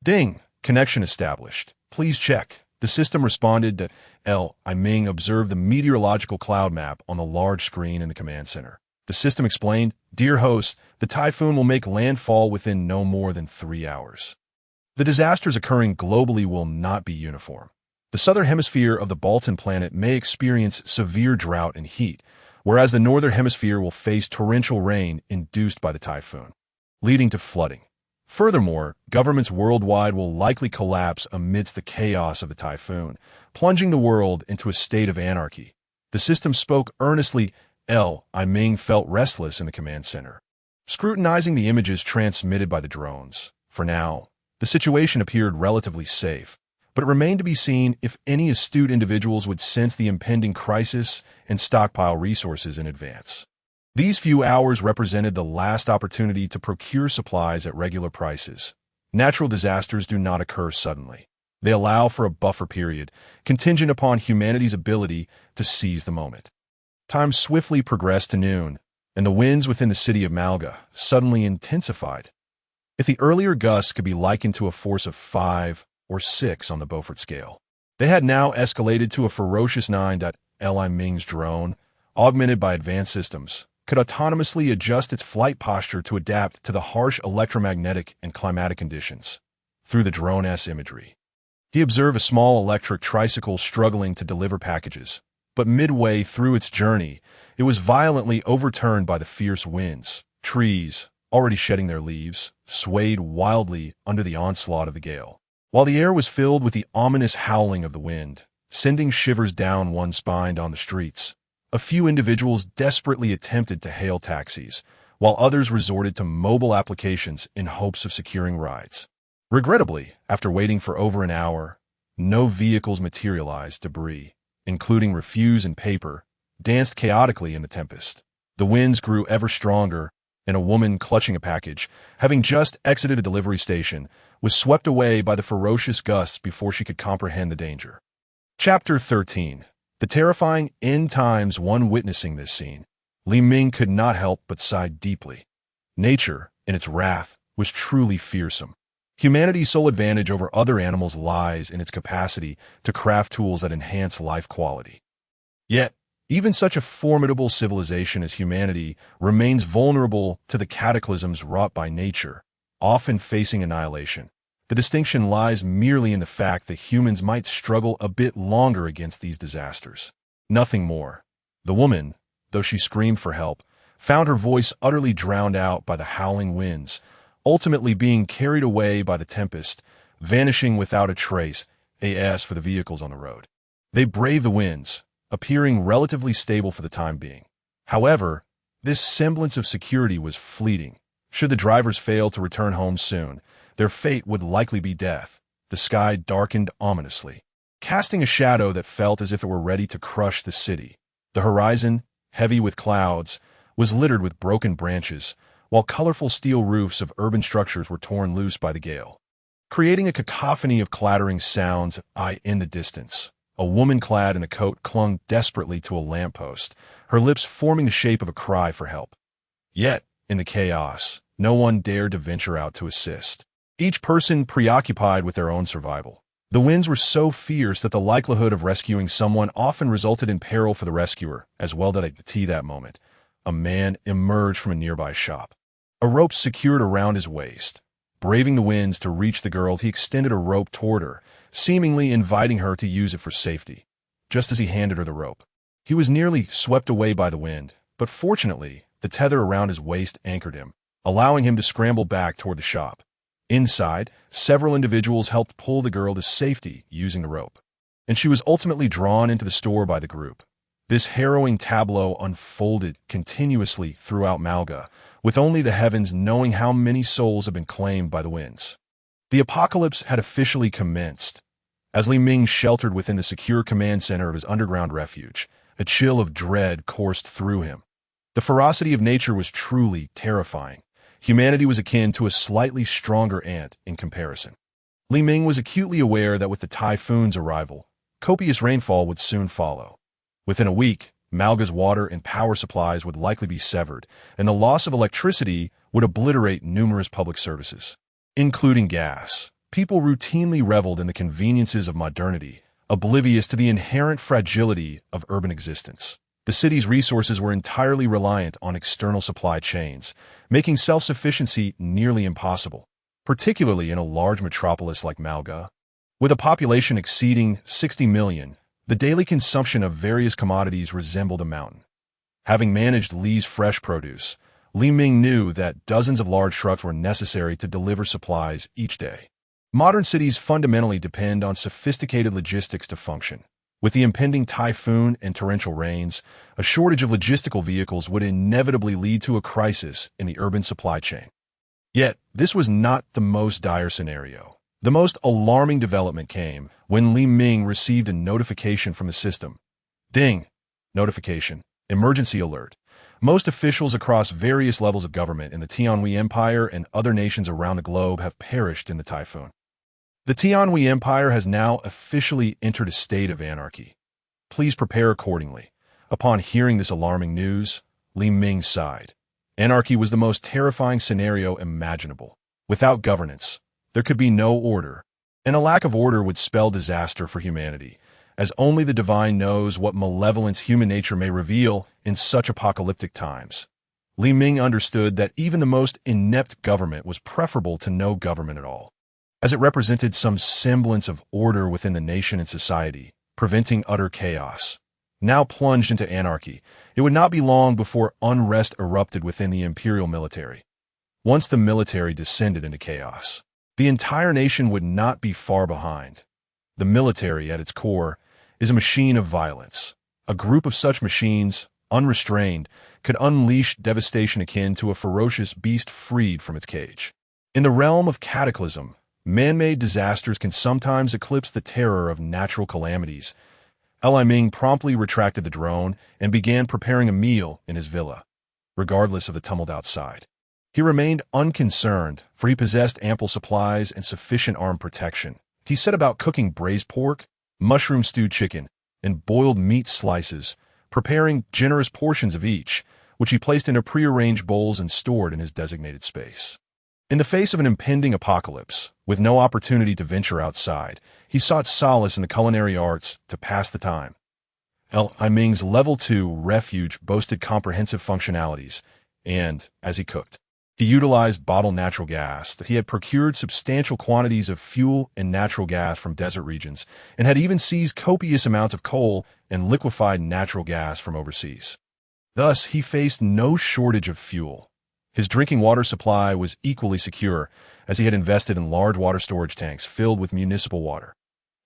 Ding! Connection established. Please check. The system responded that Li Ming observed the meteorological cloud map on the large screen in the command center. The system explained, "Dear host, the typhoon will make landfall within no more than 3 hours. The disasters occurring globally will not be uniform. The southern hemisphere of the Baltan planet may experience severe drought and heat, whereas the northern hemisphere will face torrential rain induced by the typhoon, leading to flooding. Furthermore, governments worldwide will likely collapse amidst the chaos of the typhoon, plunging the world into a state of anarchy." The system spoke earnestly. Li Ming felt restless in the command center, scrutinizing the images transmitted by the drones. For now, the situation appeared relatively safe, but it remained to be seen if any astute individuals would sense the impending crisis and stockpile resources in advance. These few hours represented the last opportunity to procure supplies at regular prices. Natural disasters do not occur suddenly. They allow for a buffer period, contingent upon humanity's ability to seize the moment. Time swiftly progressed to noon, and the winds within the city of Malga suddenly intensified. If the earlier gusts could be likened to a force of 5 or 6 on the Beaufort scale, They had now escalated to a ferocious 9. Li Ming's drone, augmented by advanced systems, could autonomously adjust its flight posture to adapt to the harsh electromagnetic and climatic conditions. Through the drone's imagery, he observed a small electric tricycle struggling to deliver packages, but midway through its journey, it was violently overturned by the fierce winds. Trees, already shedding their leaves, swayed wildly under the onslaught of the gale, while the air was filled with the ominous howling of the wind, sending shivers down one's spine on the streets. A few individuals desperately attempted to hail taxis, while others resorted to mobile applications in hopes of securing rides. Regrettably, after waiting for over an hour, no vehicles materialized. Debris, including refuse and paper, danced chaotically in the tempest. The winds grew ever stronger, and a woman clutching a package, having just exited a delivery station, was swept away by the ferocious gusts before she could comprehend the danger. Chapter 13. The terrifying end times. One witnessing this scene, Li Ming could not help but sigh deeply. Nature, in its wrath, was truly fearsome. Humanity's sole advantage over other animals lies in its capacity to craft tools that enhance life quality. Yet, even such a formidable civilization as humanity remains vulnerable to the cataclysms wrought by nature, often facing annihilation. The distinction lies merely in the fact that humans might struggle a bit longer against these disasters. Nothing more. The woman, though she screamed for help, found her voice utterly drowned out by the howling winds, ultimately being carried away by the tempest, vanishing without a trace. As for the vehicles on the road, they braved the winds, appearing relatively stable for the time being. However, this semblance of security was fleeting. Should the drivers fail to return home soon, their fate would likely be death. The sky darkened ominously, casting a shadow that felt as if it were ready to crush the city. The horizon, heavy with clouds, was littered with broken branches, while colorful steel roofs of urban structures were torn loose by the gale, creating a cacophony of clattering sounds. In the distance, a woman clad in a coat clung desperately to a lamppost, her lips forming the shape of a cry for help. Yet, in the chaos, no one dared to venture out to assist, each person preoccupied with their own survival. The winds were so fierce that the likelihood of rescuing someone often resulted in peril for the rescuer, as well. At that moment, a man emerged from a nearby shop, a rope secured around his waist. Braving the winds to reach the girl, he extended a rope toward her, seemingly inviting her to use it for safety. Just as he handed her the rope, he was nearly swept away by the wind, but fortunately, the tether around his waist anchored him, allowing him to scramble back toward the shop. Inside, several individuals helped pull the girl to safety using the rope, and she was ultimately drawn into the store by the group. This harrowing tableau unfolded continuously throughout Malga, with only the heavens knowing how many souls have been claimed by the winds. The apocalypse had officially commenced. As Li Ming sheltered within the secure command center of his underground refuge, a chill of dread coursed through him. The ferocity of nature was truly terrifying. Humanity was akin to a slightly stronger ant in comparison. Li Ming was acutely aware that with the typhoon's arrival, copious rainfall would soon follow. Within a week, Malga's water and power supplies would likely be severed, and the loss of electricity would obliterate numerous public services, including gas. People routinely reveled in the conveniences of modernity, oblivious to the inherent fragility of urban existence. The city's resources were entirely reliant on external supply chains, making self-sufficiency nearly impossible, particularly in a large metropolis like Malga. With a population exceeding 60 million, the daily consumption of various commodities resembled a mountain. Having managed Li's fresh produce, Li Ming knew that dozens of large trucks were necessary to deliver supplies each day. Modern cities fundamentally depend on sophisticated logistics to function. With the impending typhoon and torrential rains, a shortage of logistical vehicles would inevitably lead to a crisis in the urban supply chain. Yet, this was not the most dire scenario. The most alarming development came when Li Ming received a notification from the system. Ding! Notification. Emergency alert. Most officials across various levels of government in the Tianhui Empire and other nations around the globe have perished in the typhoon. The Tianhui Empire has now officially entered a state of anarchy. Please prepare accordingly. Upon hearing this alarming news, Li Ming sighed. Anarchy was the most terrifying scenario imaginable. Without governance, there could be no order. And a lack of order would spell disaster for humanity, as only the divine knows what malevolence human nature may reveal in such apocalyptic times. Li Ming understood that even the most inept government was preferable to no government at all, as it represented some semblance of order within the nation and society, preventing utter chaos. Now plunged into anarchy, it would not be long before unrest erupted within the imperial military. Once the military descended into chaos, the entire nation would not be far behind. The military, at its core, is a machine of violence. A group of such machines, unrestrained, could unleash devastation akin to a ferocious beast freed from its cage. In the realm of cataclysm, man-made disasters can sometimes eclipse the terror of natural calamities. Li Ming promptly retracted the drone and began preparing a meal in his villa, regardless of the tumult outside. He remained unconcerned, for he possessed ample supplies and sufficient armed protection. He set about cooking braised pork, mushroom stewed chicken, and boiled meat slices, preparing generous portions of each, which he placed into prearranged bowls and stored in his designated space. In the face of an impending apocalypse, with no opportunity to venture outside, he sought solace in the culinary arts to pass the time. Li Ming's Level 2 refuge boasted comprehensive functionalities, and, as he cooked, he utilized bottled natural gas that he had procured substantial quantities of fuel and natural gas from desert regions, and had even seized copious amounts of coal and liquefied natural gas from overseas. Thus, he faced no shortage of fuel. His drinking water supply was equally secure, as he had invested in large water storage tanks filled with municipal water.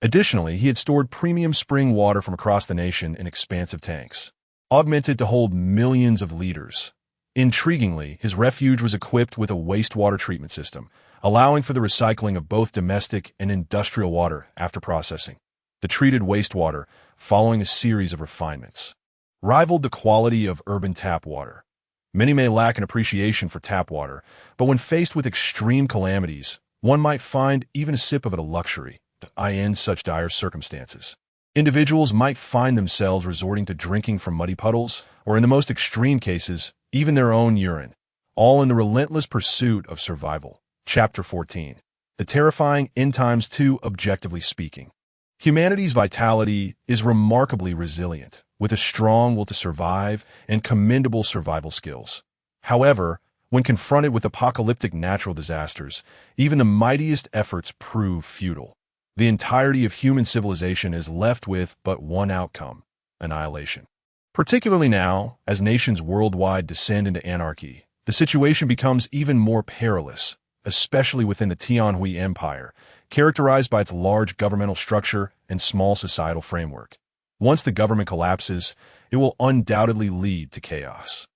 Additionally, he had stored premium spring water from across the nation in expansive tanks, augmented to hold millions of liters. Intriguingly, his refuge was equipped with a wastewater treatment system, allowing for the recycling of both domestic and industrial water after processing. The treated wastewater, following a series of refinements, rivaled the quality of urban tap water. Many may lack an appreciation for tap water, but when faced with extreme calamities, one might find even a sip of it a luxury, in such dire circumstances. Individuals might find themselves resorting to drinking from muddy puddles, or in the most extreme cases, even their own urine, all in the relentless pursuit of survival. Chapter 14. The terrifying end times 2, objectively speaking. Humanity's vitality is remarkably resilient, with a strong will to survive and commendable survival skills. However, when confronted with apocalyptic natural disasters, even the mightiest efforts prove futile. The entirety of human civilization is left with but one outcome: annihilation. Particularly now, as nations worldwide descend into anarchy, the situation becomes even more perilous, especially within the Tianhui Empire, characterized by its large governmental structure and small societal framework. Once the government collapses, it will undoubtedly lead to chaos.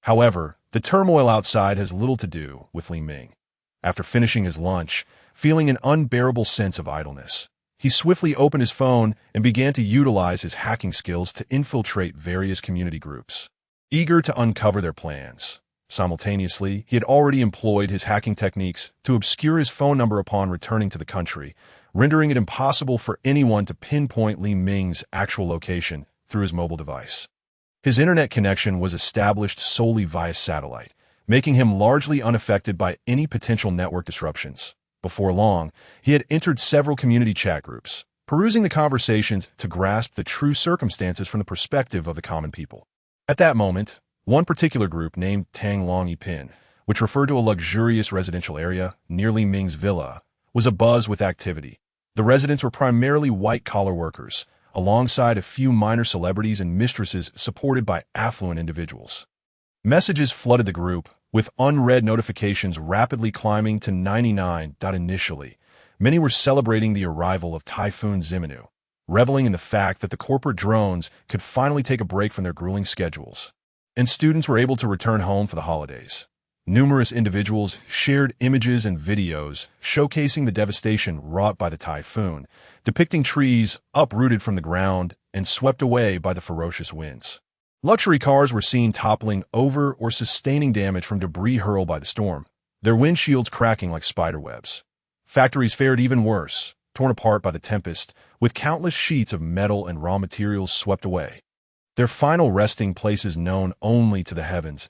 However, the turmoil outside has little to do with Li Ming. After finishing his lunch, feeling an unbearable sense of idleness, he swiftly opened his phone and began to utilize his hacking skills to infiltrate various community groups, eager to uncover their plans. Simultaneously, he had already employed his hacking techniques to obscure his phone number upon returning to the country, rendering it impossible for anyone to pinpoint Li Ming's actual location through his mobile device. His internet connection was established solely via satellite, making him largely unaffected by any potential network disruptions. Before long, he had entered several community chat groups, perusing the conversations to grasp the true circumstances from the perspective of the common people. At that moment, one particular group named Tang Long Yipin, which referred to a luxurious residential area near Li Ming's villa, was abuzz with activity. The residents were primarily white-collar workers, alongside a few minor celebrities and mistresses supported by affluent individuals. Messages flooded the group, with unread notifications rapidly climbing to 99. Initially, many were celebrating the arrival of Typhoon Ziminu, reveling in the fact that the corporate drones could finally take a break from their grueling schedules, and students were able to return home for the holidays. Numerous individuals shared images and videos showcasing the devastation wrought by the typhoon, depicting trees uprooted from the ground and swept away by the ferocious winds. Luxury cars were seen toppling over or sustaining damage from debris hurled by the storm, their windshields cracking like spiderwebs. Factories fared even worse, torn apart by the tempest, with countless sheets of metal and raw materials swept away. Their final resting places known only to the heavens.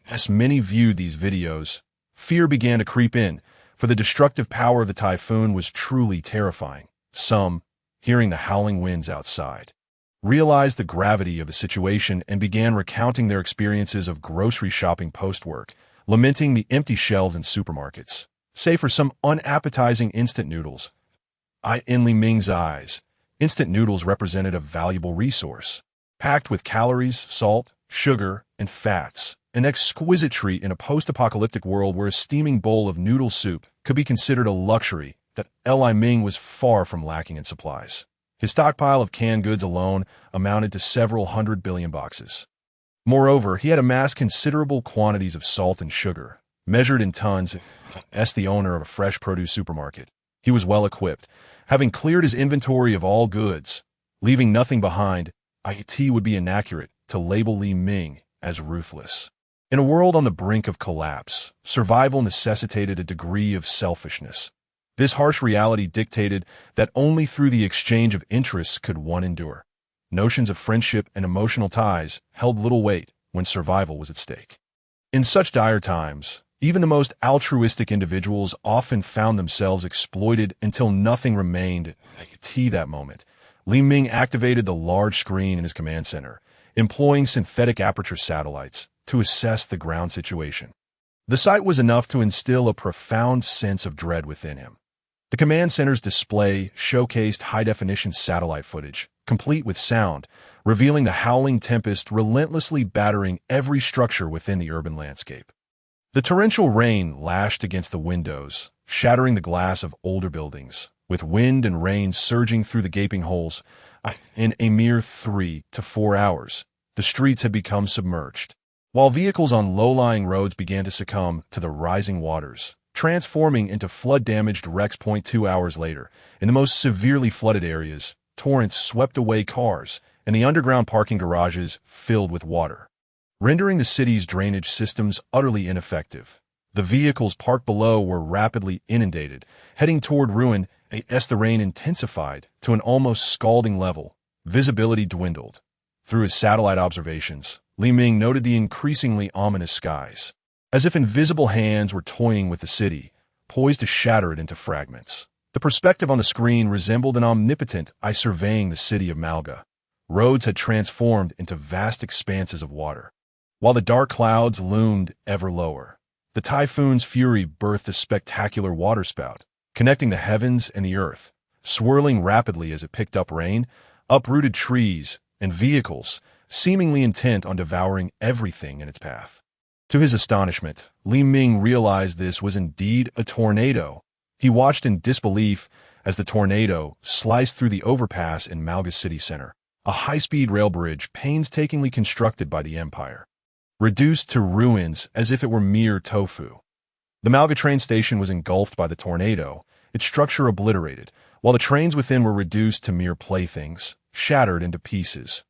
As many viewed these videos, fear began to creep in, for the destructive power of the typhoon was truly terrifying. Some, hearing the howling winds outside, realized the gravity of the situation and began recounting their experiences of grocery shopping post-work, lamenting the empty shelves in supermarkets, save for some unappetizing instant noodles. In Li Ming's eyes, instant noodles represented a valuable resource, packed with calories, salt, sugar, and fats, an exquisite treat in a post-apocalyptic world where a steaming bowl of noodle soup could be considered a luxury that Li Ming was far from lacking in supplies. His stockpile of canned goods alone amounted to several 100 billion boxes. Moreover, he had amassed considerable quantities of salt and sugar, measured in tons. As the owner of a fresh produce supermarket, he was well equipped, having cleared his inventory of all goods, leaving nothing behind. It would be inaccurate to label Li Ming as ruthless. In a world on the brink of collapse, survival necessitated a degree of selfishness. This harsh reality dictated that only through the exchange of interests could one endure. Notions of friendship and emotional ties held little weight when survival was at stake. In such dire times, even the most altruistic individuals often found themselves exploited until nothing remained. At that moment, Li Ming activated the large screen in his command center, employing synthetic aperture satellites to assess the ground situation. The sight was enough to instill a profound sense of dread within him. The command center's display showcased high-definition satellite footage, complete with sound, revealing the howling tempest relentlessly battering every structure within the urban landscape. The torrential rain lashed against the windows, shattering the glass of older buildings, with wind and rain surging through the gaping holes. In a mere 3 to 4 hours, the streets had become submerged, while vehicles on low-lying roads began to succumb to the rising waters, transforming into flood-damaged wrecks. 2 hours later, in the most severely flooded areas, torrents swept away cars, and the underground parking garages filled with water, rendering the city's drainage systems utterly ineffective. The vehicles parked below were rapidly inundated, heading toward ruin. As the rain intensified to an almost scalding level, visibility dwindled. Through his satellite observations, Li Ming noted the increasingly ominous skies, as if invisible hands were toying with the city, poised to shatter it into fragments. The perspective on the screen resembled an omnipotent eye surveying the city of Malga. Roads had transformed into vast expanses of water, while the dark clouds loomed ever lower. The typhoon's fury birthed a spectacular waterspout, connecting the heavens and the earth, swirling rapidly as it picked up rain, uprooted trees, and vehicles, seemingly intent on devouring everything in its path. To his astonishment, Li Ming realized this was indeed a tornado. He watched in disbelief as the tornado sliced through the overpass in Malga's city center, a high-speed rail bridge painstakingly constructed by the Empire, reduced to ruins as if it were mere tofu. The Malga train station was engulfed by the tornado, its structure obliterated, while the trains within were reduced to mere playthings, shattered into pieces.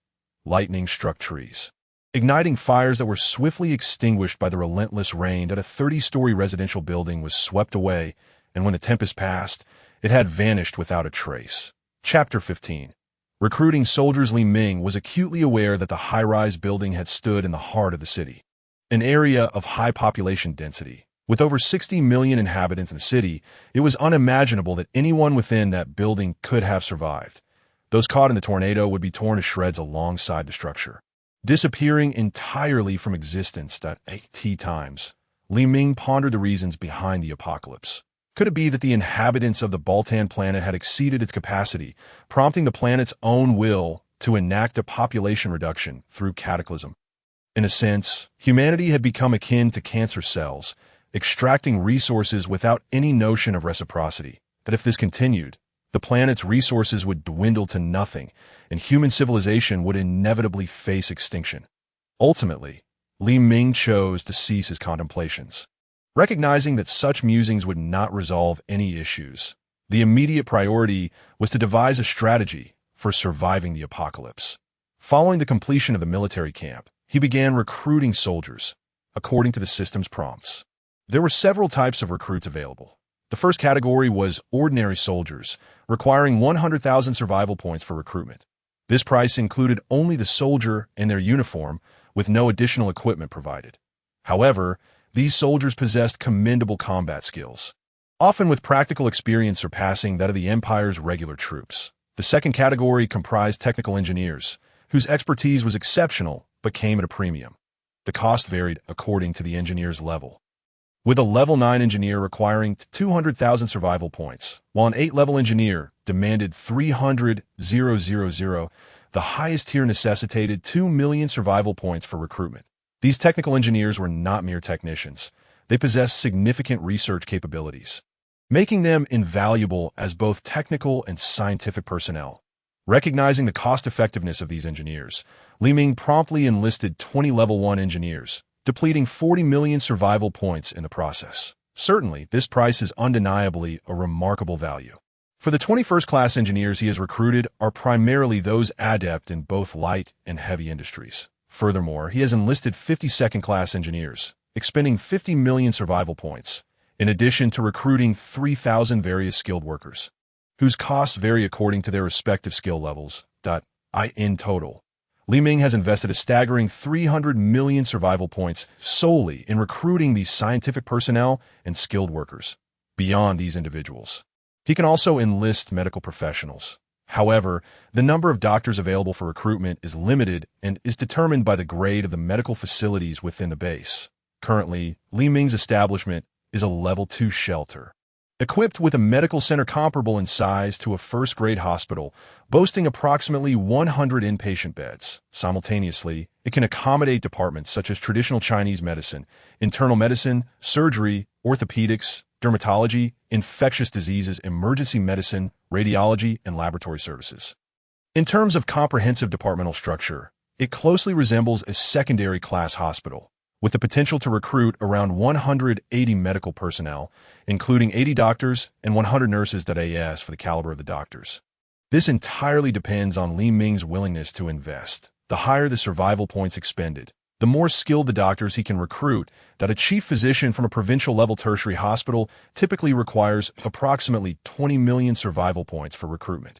Lightning struck trees, igniting fires that were swiftly extinguished by the relentless rain. That a 30-story residential building was swept away, and when the tempest passed, it had vanished without a trace. Chapter 15. Recruiting soldiers. Li Ming was acutely aware that the high-rise building had stood in the heart of the city, an area of high population density. With over 60 million inhabitants in the city, it was unimaginable that anyone within that building could have survived. Those caught in the tornado would be torn to shreds alongside the structure, disappearing entirely from existence. At times, Li Ming pondered the reasons behind the apocalypse. Could it be that the inhabitants of the Baltan planet had exceeded its capacity, prompting the planet's own will to enact a population reduction through cataclysm? In a sense, humanity had become akin to cancer cells, extracting resources without any notion of reciprocity. That if this continued, the planet's resources would dwindle to nothing, and human civilization would inevitably face extinction. Ultimately, Li Ming chose to cease his contemplations, recognizing that such musings would not resolve any issues. The immediate priority was to devise a strategy for surviving the apocalypse. Following the completion of the military camp, he began recruiting soldiers, according to the system's prompts. There were several types of recruits available. The first category was ordinary soldiers, requiring 100,000 survival points for recruitment. This price included only the soldier and their uniform, with no additional equipment provided. However, these soldiers possessed commendable combat skills, often with practical experience surpassing that of the Empire's regular troops. The second category comprised technical engineers, whose expertise was exceptional but came at a premium. The cost varied according to the engineer's level, with a level 9 engineer requiring 200,000 survival points, while an 8-level engineer demanded 300,000. The highest tier necessitated 2 million survival points for recruitment. These technical engineers were not mere technicians. They possessed significant research capabilities, making them invaluable as both technical and scientific personnel. Recognizing the cost-effectiveness of these engineers, Li Ming promptly enlisted 20 level 1 engineers, depleting 40 million survival points in the process. Certainly, this price is undeniably a remarkable value. For the 21st class engineers he has recruited are primarily those adept in both light and heavy industries. Furthermore, he has enlisted 52nd class engineers, expending 50 million survival points, in addition to recruiting 3,000 various skilled workers, whose costs vary according to their respective skill levels. In total, Li Ming has invested a staggering 300 million survival points solely in recruiting these scientific personnel and skilled workers. Beyond these individuals, he can also enlist medical professionals. However, the number of doctors available for recruitment is limited and is determined by the grade of the medical facilities within the base. Currently, Li Ming's establishment is a level 2 shelter, equipped with a medical center comparable in size to a first-grade hospital, boasting approximately 100 inpatient beds. Simultaneously, it can accommodate departments such as traditional Chinese medicine, internal medicine, surgery, orthopedics, dermatology, infectious diseases, emergency medicine, radiology, and laboratory services. In terms of comprehensive departmental structure, it closely resembles a secondary class hospital, with the potential to recruit around 180 medical personnel, including 80 doctors and 100 nurses. As for the caliber of the doctors, this entirely depends on Li Ming's willingness to invest. The higher the survival points expended, the more skilled the doctors he can recruit. A chief physician from a provincial-level tertiary hospital typically requires approximately 20 million survival points for recruitment.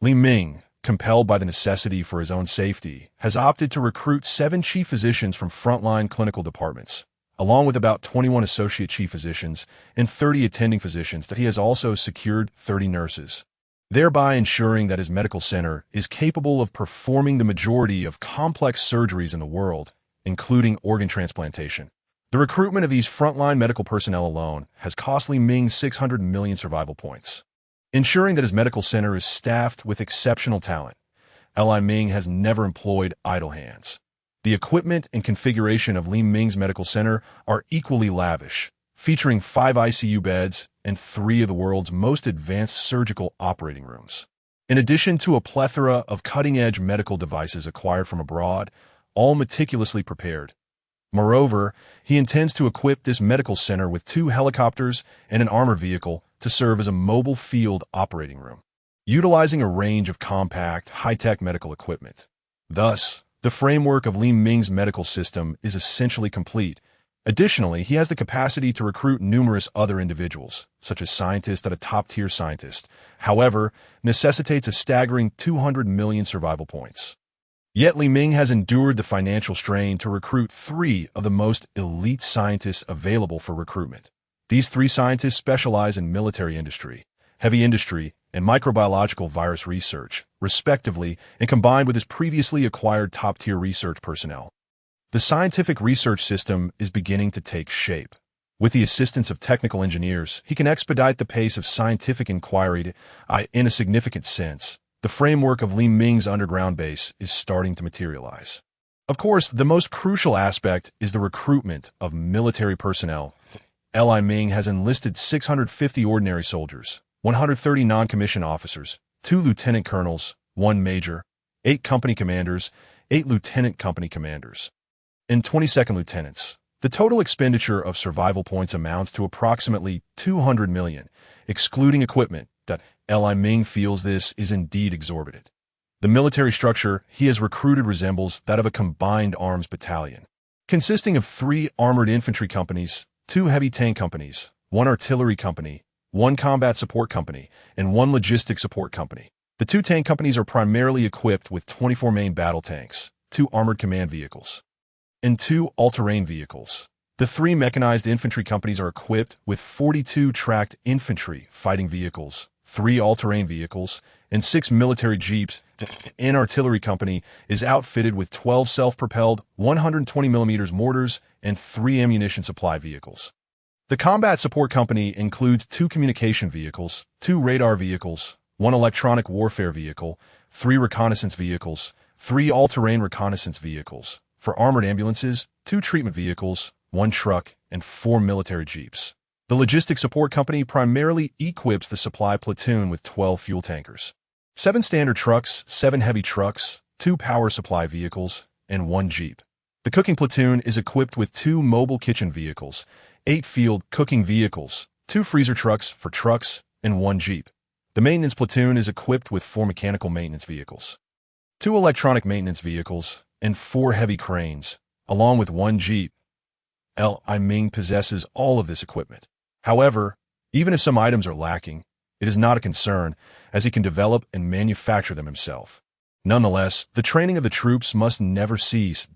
Li Ming, compelled by the necessity for his own safety, has opted to recruit 7 chief physicians from frontline clinical departments, along with about 21 associate chief physicians and 30 attending physicians. He has also secured 30 nurses, thereby ensuring that his medical center is capable of performing the majority of complex surgeries in the world, including organ transplantation. The recruitment of these frontline medical personnel alone has cost Li Ming 600 million survival points. Ensuring that his medical center is staffed with exceptional talent, Li Ming has never employed idle hands. The equipment and configuration of Li Ming's medical center are equally lavish, featuring 5 ICU beds and 3 of the world's most advanced surgical operating rooms. In addition to a plethora of cutting-edge medical devices acquired from abroad, all meticulously prepared. Moreover, he intends to equip this medical center with 2 helicopters and an armored vehicle to serve as a mobile field operating room, utilizing a range of compact, high-tech medical equipment. Thus, the framework of Li Ming's medical system is essentially complete. Additionally, he has the capacity to recruit numerous other individuals, such as scientists that a top-tier scientist, however, necessitates a staggering 200 million survival points. Yet Li Ming has endured the financial strain to recruit 3 of the most elite scientists available for recruitment. These 3 scientists specialize in military industry, heavy industry, and microbiological virus research, respectively, and combined with his previously acquired top-tier research personnel, the scientific research system is beginning to take shape. With the assistance of technical engineers, he can expedite the pace of scientific inquiry. In a significant sense, the framework of Li Ming's underground base is starting to materialize. Of course, the most crucial aspect is the recruitment of military personnel. Li Ming has enlisted 650 ordinary soldiers, 130 non-commissioned officers, 2 lieutenant colonels, 1 major, 8 company commanders, 8 lieutenant company commanders, and 22nd lieutenants. The total expenditure of survival points amounts to approximately 200 million, excluding equipment. Li Ming feels this is indeed exorbitant. The military structure he has recruited resembles that of a combined arms battalion, consisting of 3 armored infantry companies, 2 heavy tank companies, 1 artillery company, 1 combat support company, and 1 logistic support company. The 2 tank companies are primarily equipped with 24 main battle tanks, 2 armored command vehicles, and 2 all-terrain vehicles. The three mechanized infantry companies are equipped with 42 tracked infantry fighting vehicles, 3 all-terrain vehicles, and 6 military jeeps. An artillery company is outfitted with 12 self-propelled 120mm mortars and 3 ammunition supply vehicles. The combat support company includes 2 communication vehicles, 2 radar vehicles, 1 electronic warfare vehicle, 3 reconnaissance vehicles, 3 all-terrain reconnaissance vehicles. For armored ambulances, 2 treatment vehicles, 1 truck, and 4 military jeeps. The logistics support company primarily equips the supply platoon with 12 fuel tankers, 7 standard trucks, 7 heavy trucks, 2 power supply vehicles, and 1 jeep. The cooking platoon is equipped with 2 mobile kitchen vehicles, 8 field cooking vehicles, 2 freezer trucks for trucks, and 1 jeep. The maintenance platoon is equipped with 4 mechanical maintenance vehicles, 2 electronic maintenance vehicles, and 4 heavy cranes, along with 1 jeep. Li Ming possesses all of this equipment. However, even if some items are lacking, it is not a concern, as he can develop and manufacture them himself. Nonetheless, the training of the troops must never cease.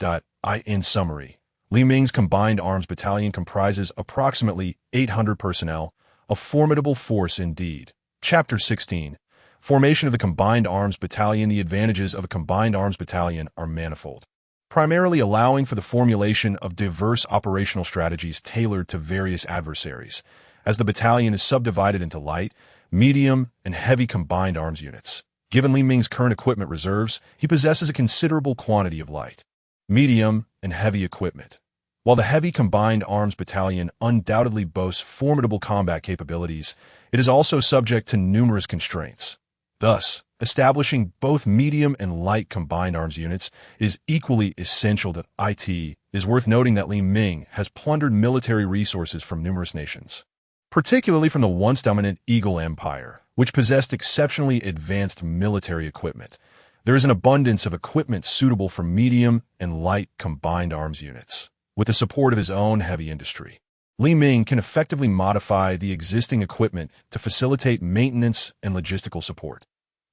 In summary, Li Ming's Combined Arms Battalion comprises approximately 800 personnel, a formidable force indeed. Chapter 16. Formation of the Combined Arms Battalion. The advantages of a Combined Arms Battalion are manifold, primarily allowing for the formulation of diverse operational strategies tailored to various adversaries, as the battalion is subdivided into light, medium, and heavy combined arms units. Given Li Ming's current equipment reserves, he possesses a considerable quantity of light, medium, and heavy equipment. While the heavy combined arms battalion undoubtedly boasts formidable combat capabilities, it is also subject to numerous constraints. Thus, establishing both medium and light combined arms units is equally essential to it. It is worth noting that Li Ming has plundered military resources from numerous nations, particularly from the once dominant Eagle Empire, which possessed exceptionally advanced military equipment. There is an abundance of equipment suitable for medium and light combined arms units. With the support of his own heavy industry, Li Ming can effectively modify the existing equipment to facilitate maintenance and logistical support.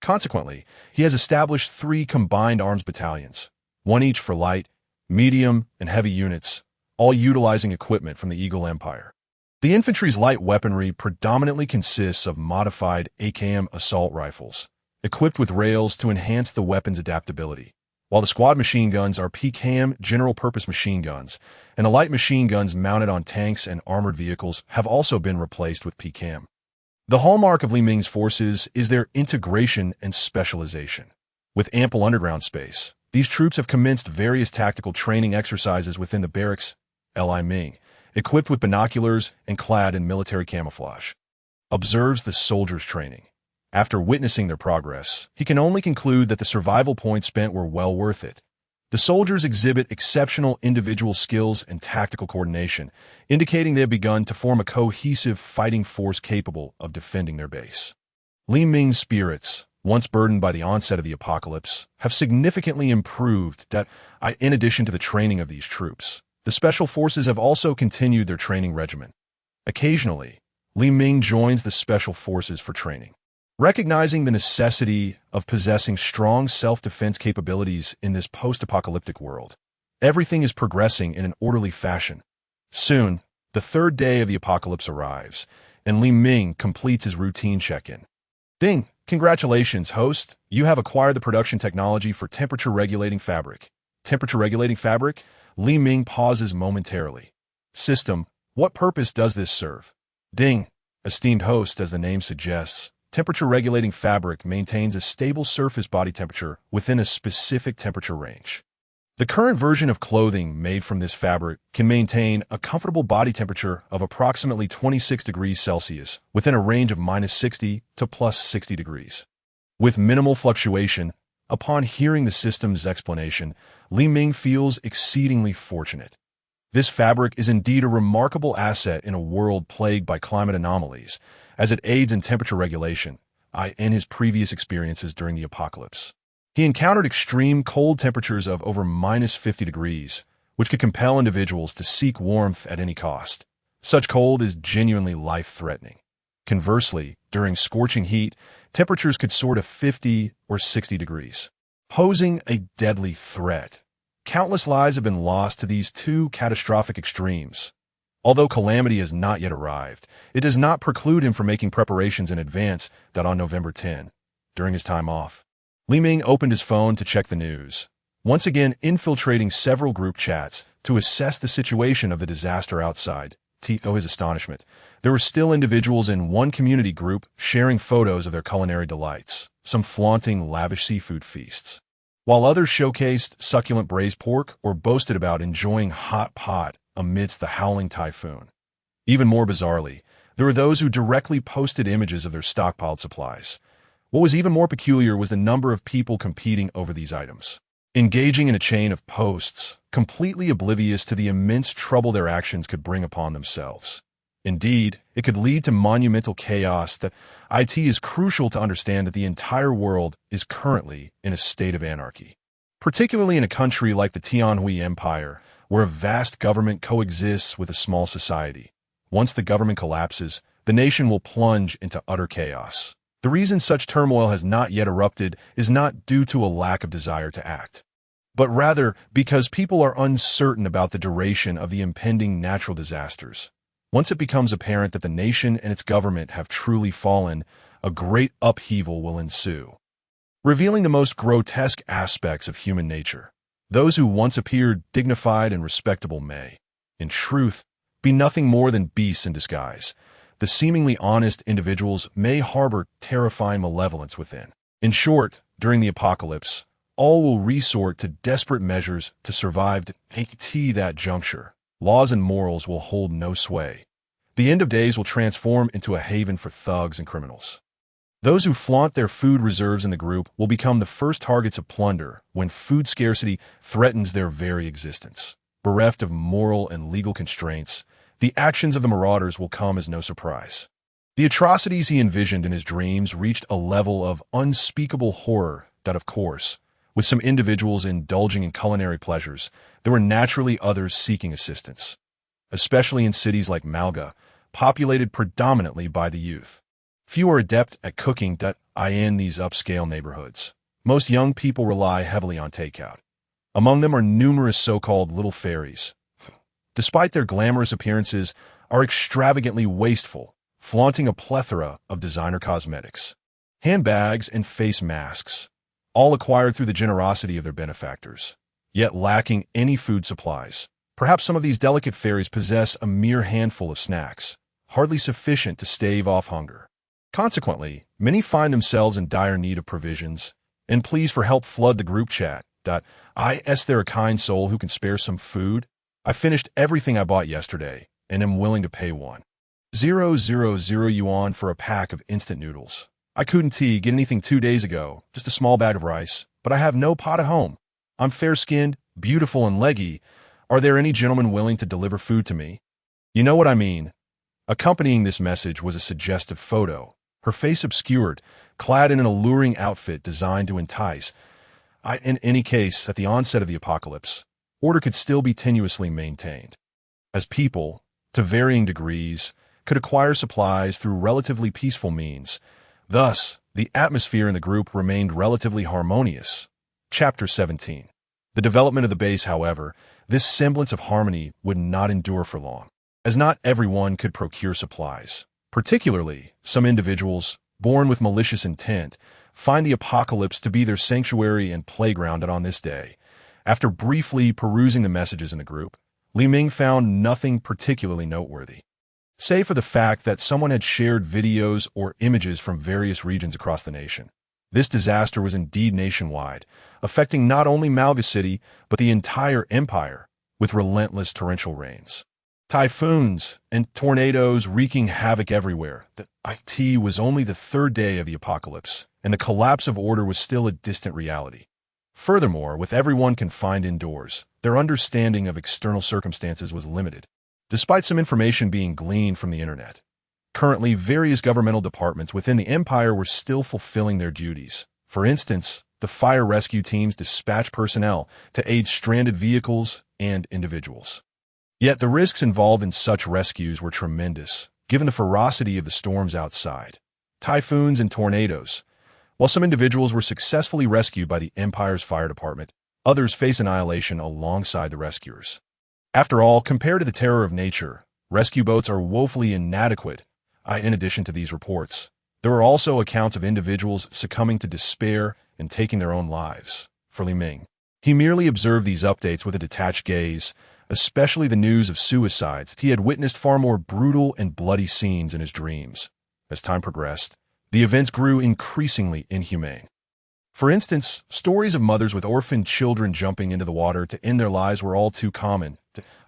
Consequently, he has established 3 combined arms battalions, 1 each for light, medium, and heavy units, all utilizing equipment from the Eagle Empire. The infantry's light weaponry predominantly consists of modified AKM assault rifles, equipped with rails to enhance the weapon's adaptability, while the squad machine guns are PKM general-purpose machine guns, and the light machine guns mounted on tanks and armored vehicles have also been replaced with PKM. The hallmark of Li Ming's forces is their integration and specialization. With ample underground space, these troops have commenced various tactical training exercises within the barracks. Li Ming, equipped with binoculars and clad in military camouflage, observes the soldiers' training. After witnessing their progress, he can only conclude that the survival points spent were well worth it. The soldiers exhibit exceptional individual skills and tactical coordination, indicating they have begun to form a cohesive fighting force capable of defending their base. Li Ming's spirits, once burdened by the onset of the apocalypse, have significantly improved. In addition to the training of these troops, the special forces have also continued their training regimen. Occasionally, Li Ming joins the special forces for training. Recognizing the necessity of possessing strong self-defense capabilities in this post-apocalyptic world, everything is progressing in an orderly fashion. Soon, the 3rd day of the apocalypse arrives, and Li Ming completes his routine check-in. Ding! Congratulations, host! You have acquired the production technology for temperature-regulating fabric. Temperature-regulating fabric? Li Ming pauses momentarily. System, what purpose does this serve? Ding! Esteemed host, as the name suggests, temperature-regulating fabric maintains a stable surface body temperature within a specific temperature range. The current version of clothing made from this fabric can maintain a comfortable body temperature of approximately 26 degrees Celsius within a range of -60 to +60 degrees. With minimal fluctuation, upon hearing the system's explanation, Li Ming feels exceedingly fortunate. This fabric is indeed a remarkable asset in a world plagued by climate anomalies, as it aids in temperature regulation. In his previous experiences during the apocalypse, he encountered extreme cold temperatures of over -50 degrees, which could compel individuals to seek warmth at any cost. Such cold is genuinely life-threatening. Conversely, during scorching heat, temperatures could soar to 50 or 60 degrees, posing a deadly threat. Countless lives have been lost to these 2 catastrophic extremes. Although calamity has not yet arrived, it does not preclude him from making preparations in advance. That on November 10, during his time off, Li Ming opened his phone to check the news, once again infiltrating several group chats to assess the situation of the disaster outside. To his astonishment, there were still individuals in one community group sharing photos of their culinary delights, some flaunting lavish seafood feasts, while others showcased succulent braised pork or boasted about enjoying hot pot amidst the howling typhoon. Even more bizarrely, there were those who directly posted images of their stockpiled supplies. What was even more peculiar was the number of people competing over these items, engaging in a chain of posts, completely oblivious to the immense trouble their actions could bring upon themselves. Indeed, it could lead to monumental chaos. That it is crucial to understand that the entire world is currently in a state of anarchy, particularly in a country like the Tianhui Empire, where a vast government coexists with a small society. Once the government collapses, the nation will plunge into utter chaos. The reason such turmoil has not yet erupted is not due to a lack of desire to act, but rather because people are uncertain about the duration of the impending natural disasters. Once it becomes apparent that the nation and its government have truly fallen, a great upheaval will ensue, revealing the most grotesque aspects of human nature. Those who once appeared dignified and respectable may, in truth, be nothing more than beasts in disguise. The seemingly honest individuals may harbor terrifying malevolence within. In short, during the apocalypse, all will resort to desperate measures to survive. At that juncture, laws and morals will hold no sway. The end of days will transform into a haven for thugs and criminals. Those who flaunt their food reserves in the group will become the first targets of plunder when food scarcity threatens their very existence. Bereft of moral and legal constraints, the actions of the marauders will come as no surprise. The atrocities he envisioned in his dreams reached a level of unspeakable horror that, of course, with some individuals indulging in culinary pleasures, there were naturally others seeking assistance, especially in cities like Malga, populated predominantly by the youth. Few are adept at cooking in these upscale neighborhoods. Most young people rely heavily on takeout. Among them are numerous so-called little fairies. Despite their glamorous appearances, are extravagantly wasteful, flaunting a plethora of designer cosmetics, handbags, and face masks, all acquired through the generosity of their benefactors, yet lacking any food supplies. Perhaps some of these delicate fairies possess a mere handful of snacks, hardly sufficient to stave off hunger. Consequently, many find themselves in dire need of provisions, and pleas for help flood the group chat. Is there a kind soul who can spare some food? I finished everything I bought yesterday, and am willing to pay 1,000 yuan for a pack of instant noodles. I couldn't get anything 2 days ago, just a small bag of rice, but I have no pot at home. I'm fair-skinned, beautiful, and leggy. Are there any gentlemen willing to deliver food to me? You know what I mean. Accompanying this message was a suggestive photo, her face obscured, clad in an alluring outfit designed to entice. In any case, at the onset of the apocalypse, order could still be tenuously maintained, as people, to varying degrees, could acquire supplies through relatively peaceful means. Thus, the atmosphere in the group remained relatively harmonious. Chapter 17. The development of the base, however, this semblance of harmony would not endure for long, as not everyone could procure supplies. Particularly, some individuals, born with malicious intent, find the apocalypse to be their sanctuary and playground. And on this day, after briefly perusing the messages in the group, Li Ming found nothing particularly noteworthy, save for the fact that someone had shared videos or images from various regions across the nation. This disaster was indeed nationwide, affecting not only Malga City, but the entire empire, with relentless torrential rains, typhoons, and tornadoes wreaking havoc everywhere. It was only the third day of the apocalypse, and the collapse of order was still a distant reality. Furthermore, with everyone confined indoors, their understanding of external circumstances was limited, despite some information being gleaned from the internet. Currently, various governmental departments within the empire were still fulfilling their duties. For instance, the fire rescue teams dispatched personnel to aid stranded vehicles and individuals. Yet the risks involved in such rescues were tremendous, given the ferocity of the storms outside, typhoons and tornadoes. While some individuals were successfully rescued by the Empire's fire department, others face annihilation alongside the rescuers. After all, compared to the terror of nature, rescue boats are woefully inadequate. In addition to these reports, there were also accounts of individuals succumbing to despair and taking their own lives. For Li Ming, he merely observed these updates with a detached gaze, especially the news of suicides. He had witnessed far more brutal and bloody scenes in his dreams. As time progressed, the events grew increasingly inhumane. For instance, stories of mothers with orphaned children jumping into the water to end their lives were all too common.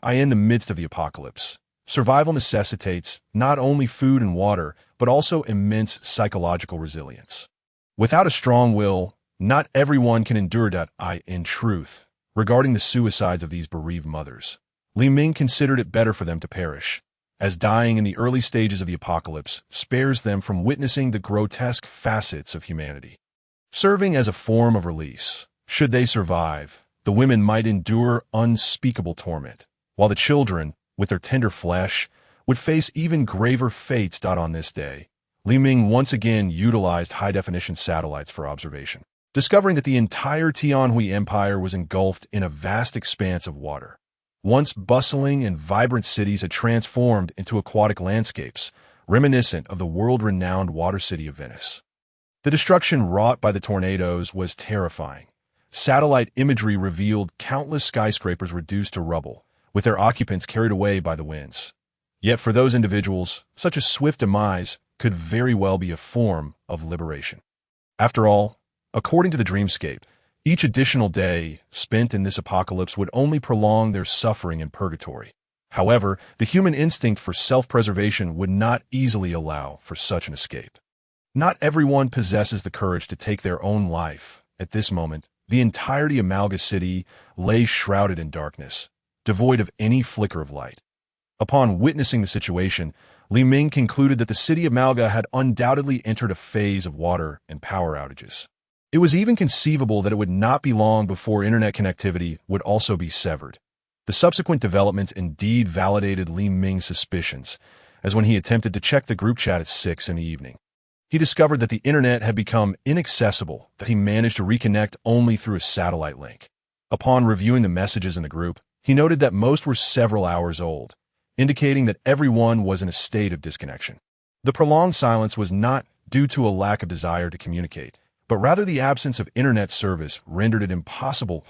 In the midst of the apocalypse, survival necessitates not only food and water, but also immense psychological resilience. Without a strong will, not everyone can endure that. In truth, regarding the suicides of these bereaved mothers, Li Ming considered it better for them to perish, as dying in the early stages of the apocalypse spares them from witnessing the grotesque facets of humanity. Serving as a form of release, should they survive, the women might endure unspeakable torment, while the children, with their tender flesh, would face even graver fates. On this day, Li Ming once again utilized high-definition satellites for observation, discovering that the entire Tianhui Empire was engulfed in a vast expanse of water. Once bustling and vibrant cities had transformed into aquatic landscapes, reminiscent of the world-renowned water city of Venice. The destruction wrought by the tornadoes was terrifying. Satellite imagery revealed countless skyscrapers reduced to rubble, with their occupants carried away by the winds. Yet for those individuals, such a swift demise could very well be a form of liberation. After all, according to the dreamscape, each additional day spent in this apocalypse would only prolong their suffering in purgatory. However, the human instinct for self-preservation would not easily allow for such an escape. Not everyone possesses the courage to take their own life. At this moment, the entirety of Malga City lay shrouded in darkness, devoid of any flicker of light. Upon witnessing the situation, Li Ming concluded that the city of Malga had undoubtedly entered a phase of water and power outages. It was even conceivable that it would not be long before internet connectivity would also be severed. The subsequent developments indeed validated Li Ming's suspicions, as when he attempted to check the group chat at 6 p.m, he discovered that the internet had become inaccessible, that he managed to reconnect only through a satellite link. Upon reviewing the messages in the group, he noted that most were several hours old, indicating that everyone was in a state of disconnection. The prolonged silence was not due to a lack of desire to communicate, but rather the absence of internet service rendered it impossible.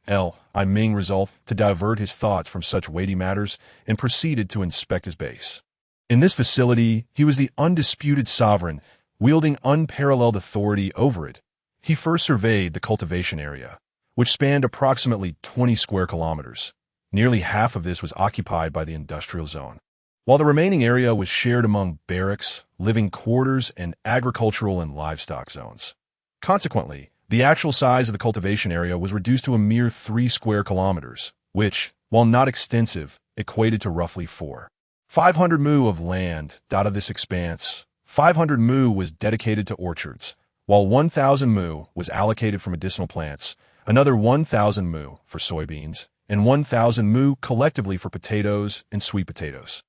Li Ming resolved to divert his thoughts from such weighty matters and proceeded to inspect his base. In this facility, he was the undisputed sovereign, wielding unparalleled authority over it. He first surveyed the cultivation area, which spanned approximately 20 square kilometers. Nearly half of this was occupied by the industrial zone, while the remaining area was shared among barracks, living quarters, and agricultural and livestock zones. Consequently, the actual size of the cultivation area was reduced to a mere 3 square kilometers, which, while not extensive, equated to roughly 500 mu of land. Out of this expanse, 500 mu was dedicated to orchards, while 1,000 mu was allocated for medicinal plants, another 1,000 mu for soybeans, and 1,000 mu collectively for potatoes and sweet potatoes.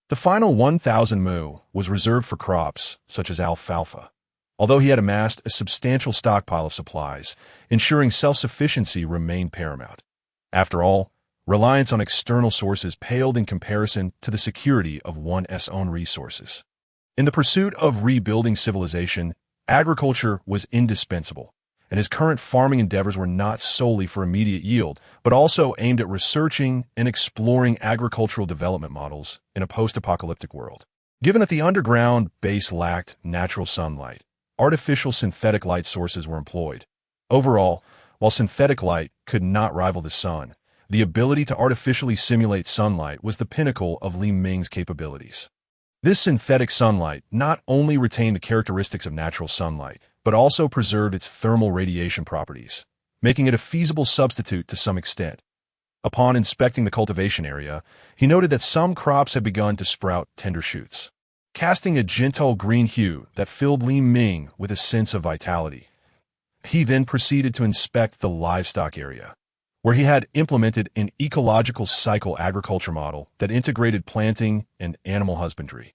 The final 1,000 mu was reserved for crops such as alfalfa, although he had amassed a substantial stockpile of supplies, ensuring self-sufficiency remained paramount. After all, reliance on external sources paled in comparison to the security of one's own resources. In the pursuit of rebuilding civilization, agriculture was indispensable, and his current farming endeavors were not solely for immediate yield, but also aimed at researching and exploring agricultural development models in a post-apocalyptic world. Given that the underground base lacked natural sunlight, artificial synthetic light sources were employed. Overall, while synthetic light could not rival the sun, the ability to artificially simulate sunlight was the pinnacle of Li Ming's capabilities. This synthetic sunlight not only retained the characteristics of natural sunlight, but also preserved its thermal radiation properties, making it a feasible substitute to some extent. Upon inspecting the cultivation area, he noted that some crops had begun to sprout tender shoots, casting a gentle green hue that filled Li Ming with a sense of vitality. He then proceeded to inspect the livestock area, where he had implemented an ecological cycle agriculture model that integrated planting and animal husbandry,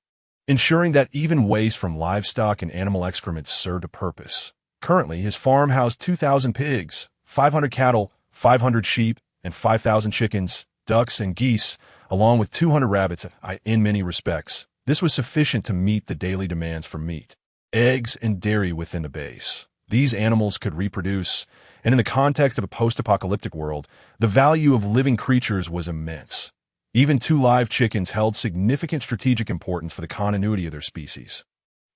ensuring that even waste from livestock and animal excrement served a purpose. Currently, his farm housed 2,000 pigs, 500 cattle, 500 sheep, and 5,000 chickens. ducks and geese, along with 200 rabbits. In many respects, this was sufficient to meet the daily demands for meat, eggs, and dairy within the base. These animals could reproduce, and in the context of a post-apocalyptic world, the value of living creatures was immense. Even 2 live chickens held significant strategic importance for the continuity of their species.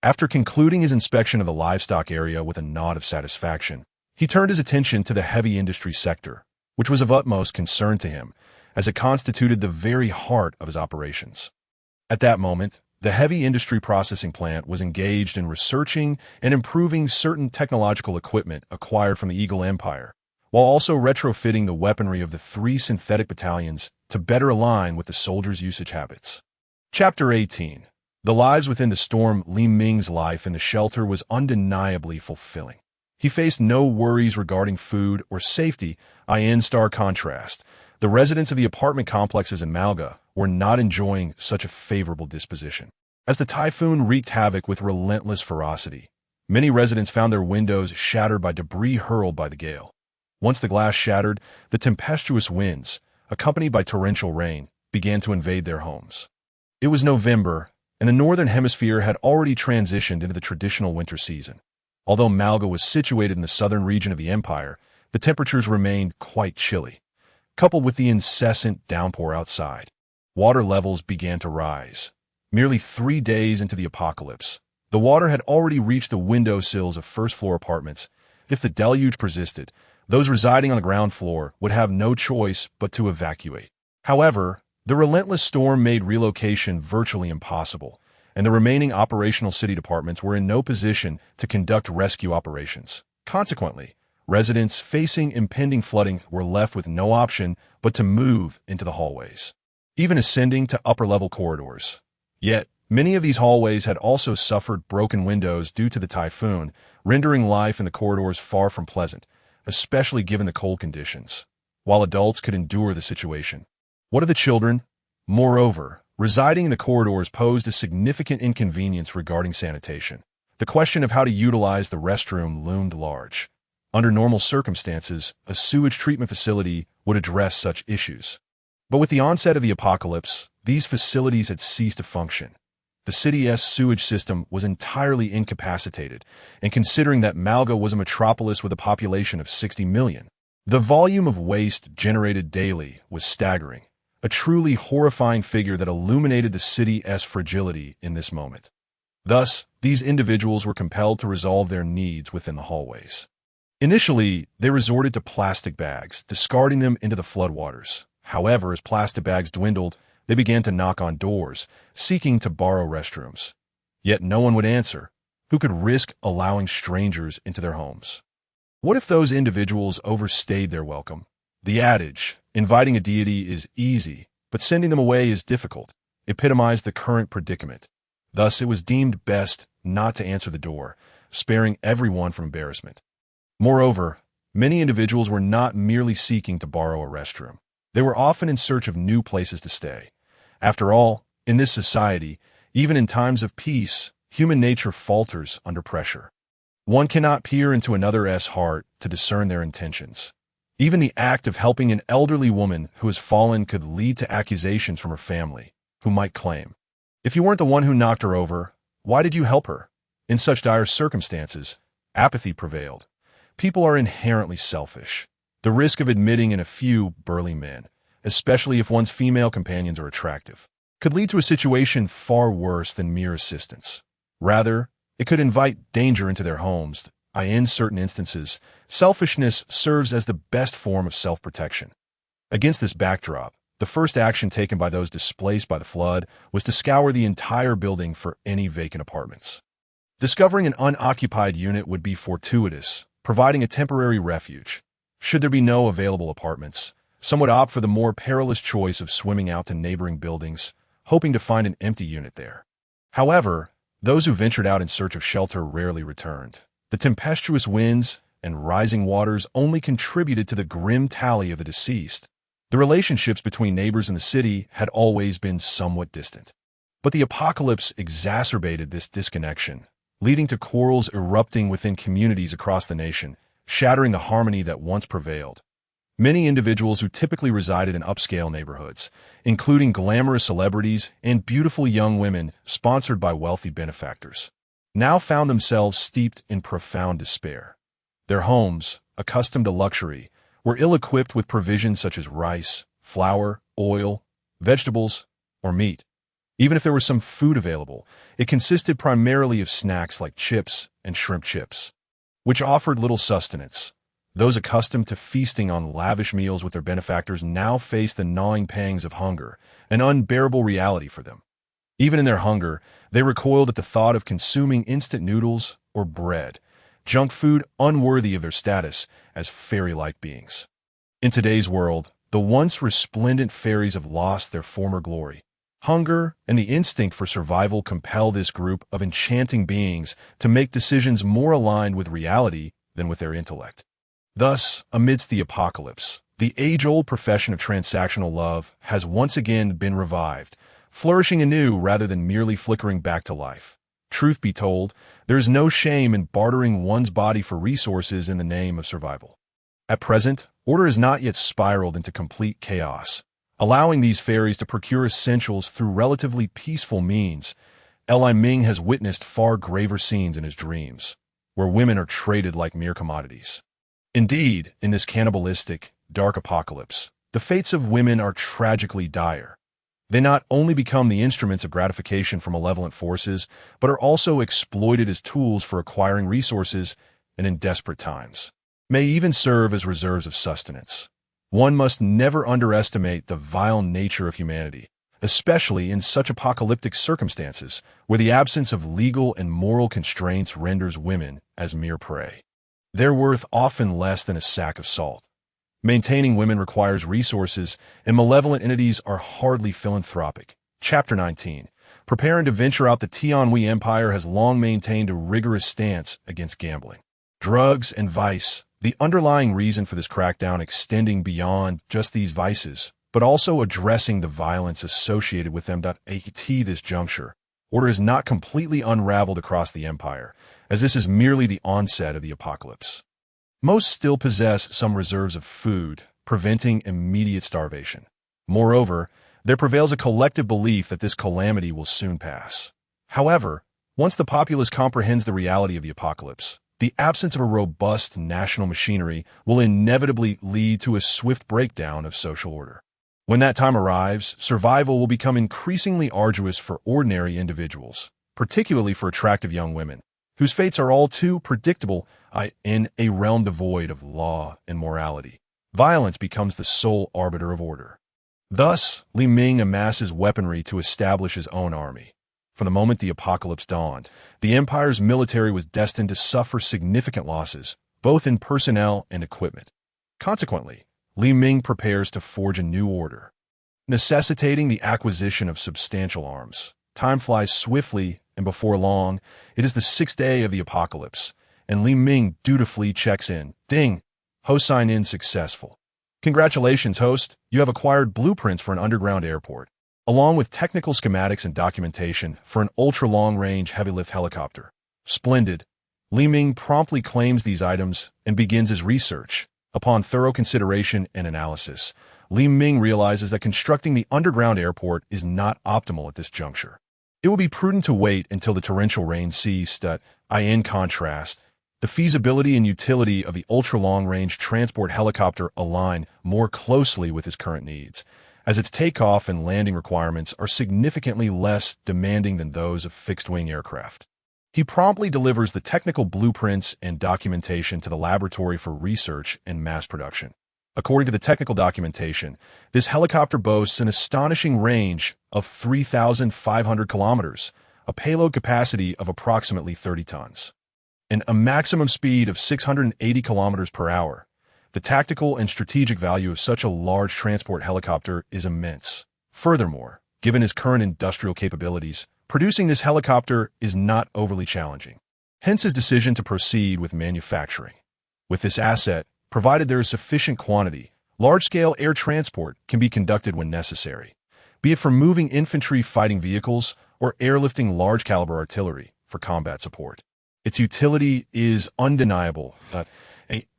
After concluding his inspection of the livestock area with a nod of satisfaction, he turned his attention to the heavy industry sector, which was of utmost concern to him, as it constituted the very heart of his operations. At that moment, the heavy industry processing plant was engaged in researching and improving certain technological equipment acquired from the Eagle Empire, while also retrofitting the weaponry of the 3 synthetic battalions to better align with the soldiers' usage habits. Chapter 18. The lives within the storm. Li Ming's life in the shelter was undeniably fulfilling. He faced no worries regarding food or safety. In stark contrast, the residents of the apartment complexes in Malga were not enjoying such a favorable disposition. As the typhoon wreaked havoc with relentless ferocity, many residents found their windows shattered by debris hurled by the gale. Once the glass shattered, the tempestuous winds, accompanied by torrential rain, began to invade their homes. It was November, and the northern hemisphere had already transitioned into the traditional winter season. Although Malga was situated in the southern region of the empire, the temperatures remained quite chilly. Coupled with the incessant downpour outside, water levels began to rise. Merely 3 days into the apocalypse, the water had already reached the window sills of first-floor apartments. If the deluge persisted, those residing on the ground floor would have no choice but to evacuate. However, the relentless storm made relocation virtually impossible, and the remaining operational city departments were in no position to conduct rescue operations. Consequently, residents facing impending flooding were left with no option but to move into the hallways, even ascending to upper-level corridors. Yet, many of these hallways had also suffered broken windows due to the typhoon, rendering life in the corridors far from pleasant, especially given the cold conditions. While adults could endure the situation, what of the children? Moreover, residing in the corridors posed a significant inconvenience regarding sanitation. The question of how to utilize the restroom loomed large. Under normal circumstances, a sewage treatment facility would address such issues. But with the onset of the apocalypse, these facilities had ceased to function. The city's sewage system was entirely incapacitated, and considering that Malga was a metropolis with a population of 60 million, the volume of waste generated daily was staggering, a truly horrifying figure that illuminated the city's fragility in this moment. Thus, these individuals were compelled to resolve their needs within the hallways. Initially, they resorted to plastic bags, discarding them into the floodwaters. However, as plastic bags dwindled, they began to knock on doors, seeking to borrow restrooms. Yet no one would answer. Who could risk allowing strangers into their homes? What if those individuals overstayed their welcome? The adage, inviting a deity is easy, but sending them away is difficult, epitomized the current predicament. Thus, it was deemed best not to answer the door, sparing everyone from embarrassment. Moreover, many individuals were not merely seeking to borrow a restroom. They were often in search of new places to stay. After all, in this society, even in times of peace, human nature falters under pressure. One cannot peer into another's heart to discern their intentions. Even the act of helping an elderly woman who has fallen could lead to accusations from her family, who might claim, "If you weren't the one who knocked her over, why did you help her?" In such dire circumstances, apathy prevailed. People are inherently selfish. The risk of admitting in a few burly men, especially if one's female companions are attractive, could lead to a situation far worse than mere assistance. Rather, it could invite danger into their homes. In certain instances, selfishness serves as the best form of self-protection. Against this backdrop, the first action taken by those displaced by the flood was to scour the entire building for any vacant apartments. Discovering an unoccupied unit would be fortuitous, providing a temporary refuge. Should there be no available apartments, some would opt for the more perilous choice of swimming out to neighboring buildings, hoping to find an empty unit there. However, those who ventured out in search of shelter rarely returned. The tempestuous winds and rising waters only contributed to the grim tally of the deceased. The relationships between neighbors in the city had always been somewhat distant. But the apocalypse exacerbated this disconnection, leading to quarrels erupting within communities across the nation, shattering the harmony that once prevailed. Many individuals who typically resided in upscale neighborhoods, including glamorous celebrities and beautiful young women sponsored by wealthy benefactors, now found themselves steeped in profound despair. Their homes, accustomed to luxury, were ill-equipped with provisions such as rice, flour, oil, vegetables, or meat. Even if there was some food available, it consisted primarily of snacks like chips and shrimp chips, which offered little sustenance. Those accustomed to feasting on lavish meals with their benefactors now faced the gnawing pangs of hunger, an unbearable reality for them. Even in their hunger, they recoiled at the thought of consuming instant noodles or bread, junk food unworthy of their status as fairy-like beings. In today's world, the once resplendent fairies have lost their former glory. Hunger and the instinct for survival compel this group of enchanting beings to make decisions more aligned with reality than with their intellect. Thus, amidst the apocalypse, the age-old profession of transactional love has once again been revived, flourishing anew rather than merely flickering back to life. Truth be told, there is no shame in bartering one's body for resources in the name of survival. At present, order has not yet spiraled into complete chaos, allowing these fairies to procure essentials through relatively peaceful means. Li Ming has witnessed far graver scenes in his dreams, where women are traded like mere commodities. Indeed, in this cannibalistic, dark apocalypse, the fates of women are tragically dire. They not only become the instruments of gratification for malevolent forces, but are also exploited as tools for acquiring resources and, in desperate times, may even serve as reserves of sustenance. One must never underestimate the vile nature of humanity, especially in such apocalyptic circumstances where the absence of legal and moral constraints renders women as mere prey. They're worth often less than a sack of salt. Maintaining women requires resources, and malevolent entities are hardly philanthropic. Chapter 19. Preparing to venture out, the Tianhui Empire has long maintained a rigorous stance against gambling, drugs, and vice, the underlying reason for this crackdown extending beyond just these vices, but also addressing the violence associated with them. At this juncture, order is not completely unraveled across the empire, as this is merely the onset of the apocalypse. Most still possess some reserves of food, preventing immediate starvation. Moreover, there prevails a collective belief that this calamity will soon pass. However, once the populace comprehends the reality of the apocalypse, the absence of a robust national machinery will inevitably lead to a swift breakdown of social order. When that time arrives, survival will become increasingly arduous for ordinary individuals, particularly for attractive young women, whose fates are all too predictable. In a realm devoid of law and morality, violence becomes the sole arbiter of order. Thus, Li Ming amasses weaponry to establish his own army. From the moment the apocalypse dawned, the empire's military was destined to suffer significant losses, both in personnel and equipment. Consequently, Li Ming prepares to forge a new order, necessitating the acquisition of substantial arms. Time flies swiftly, and before long, it is the 6th day of the apocalypse, and Li Ming dutifully checks in. Ding! Host sign in successful. Congratulations, host. You have acquired blueprints for an underground airport, along with technical schematics and documentation for an ultra-long-range heavy-lift helicopter. Splendid. Li Ming promptly claims these items and begins his research. Upon thorough consideration and analysis, Li Ming realizes that constructing the underground airport is not optimal at this juncture. It will be prudent to wait until the torrential rain ceased. In contrast, the feasibility and utility of the ultra-long-range transport helicopter align more closely with his current needs, as its takeoff and landing requirements are significantly less demanding than those of fixed-wing aircraft. He promptly delivers the technical blueprints and documentation to the laboratory for research and mass production. According to the technical documentation, this helicopter boasts an astonishing range of 3,500 kilometers, a payload capacity of approximately 30 tons, and a maximum speed of 680 kilometers per hour. The tactical and strategic value of such a large transport helicopter is immense. Furthermore, given his current industrial capabilities, producing this helicopter is not overly challenging. Hence his decision to proceed with manufacturing. With this asset, provided there is sufficient quantity, large-scale air transport can be conducted when necessary, be it for moving infantry fighting vehicles or airlifting large-caliber artillery for combat support. Its utility is undeniable,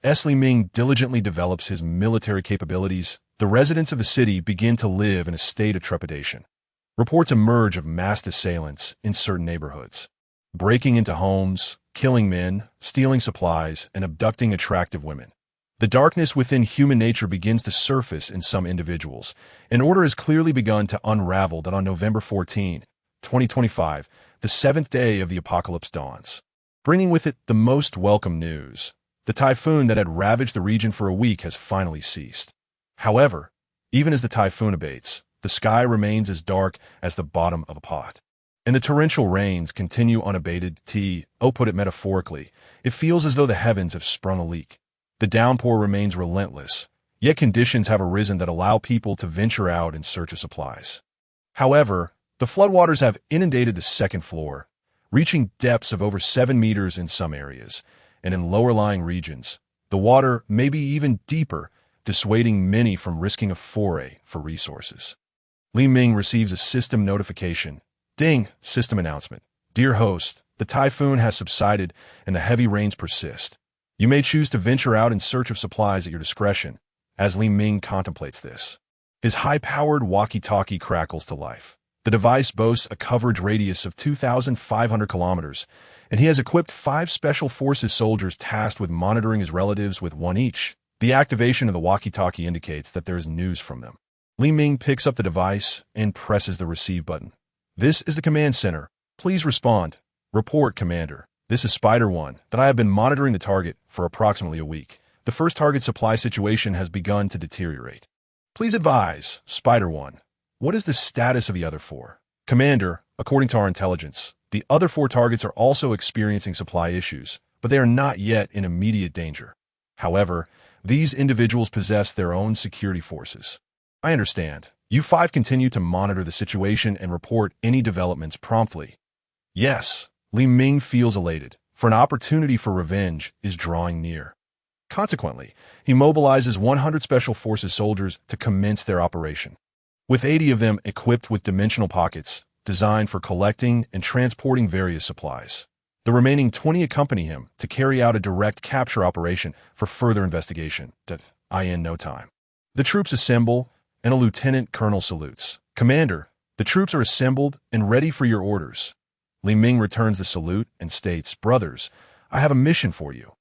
As Li Ming diligently develops his military capabilities, the residents of the city begin to live in a state of trepidation. Reports emerge of massed assailants in certain neighborhoods, breaking into homes, killing men, stealing supplies, and abducting attractive women. The darkness within human nature begins to surface in some individuals. An order has clearly begun to unravel that on November 14, 2025, the seventh day of the apocalypse dawns, bringing with it the most welcome news. The typhoon that had ravaged the region for a week has finally ceased. However, even as the typhoon abates, the sky remains as dark as the bottom of a pot, and the torrential rains continue unabated. Put it metaphorically, it feels as though the heavens have sprung a leak. The downpour remains relentless, yet conditions have arisen that allow people to venture out in search of supplies. However, the floodwaters have inundated the second floor, reaching depths of over 7 meters in some areas, and in lower-lying regions, the water may be even deeper, dissuading many from risking a foray for resources. Li Ming receives a system notification. Ding! System announcement. Dear host, the typhoon has subsided and the heavy rains persist. You may choose to venture out in search of supplies at your discretion. As Li Ming contemplates this, his high-powered walkie-talkie crackles to life. The device boasts a coverage radius of 2,500 kilometers, and he has equipped 5 Special Forces soldiers tasked with monitoring his relatives with one each. The activation of the walkie-talkie indicates that there is news from them. Li Ming picks up the device and presses the receive button. This is the command center. Please respond. Report, Commander. This is Spider 1, that I have been monitoring the target for approximately a week. The first target supply situation has begun to deteriorate. Please advise, Spider 1. What is the status of the other 4? Commander, according to our intelligence, the other 4 targets are also experiencing supply issues, but they are not yet in immediate danger. However, these individuals possess their own security forces. I understand. You 5 continue to monitor the situation and report any developments promptly. Yes, Li Ming feels elated, for an opportunity for revenge is drawing near. Consequently, he mobilizes 100 Special Forces soldiers to commence their operation. With 80 of them equipped with dimensional pockets, designed for collecting and transporting various supplies. The remaining 20 accompany him to carry out a direct capture operation for further investigation. In no time. The troops assemble, and a lieutenant colonel salutes. Commander, the troops are assembled and ready for your orders. Li Ming returns the salute and states, Brothers, I have a mission for you.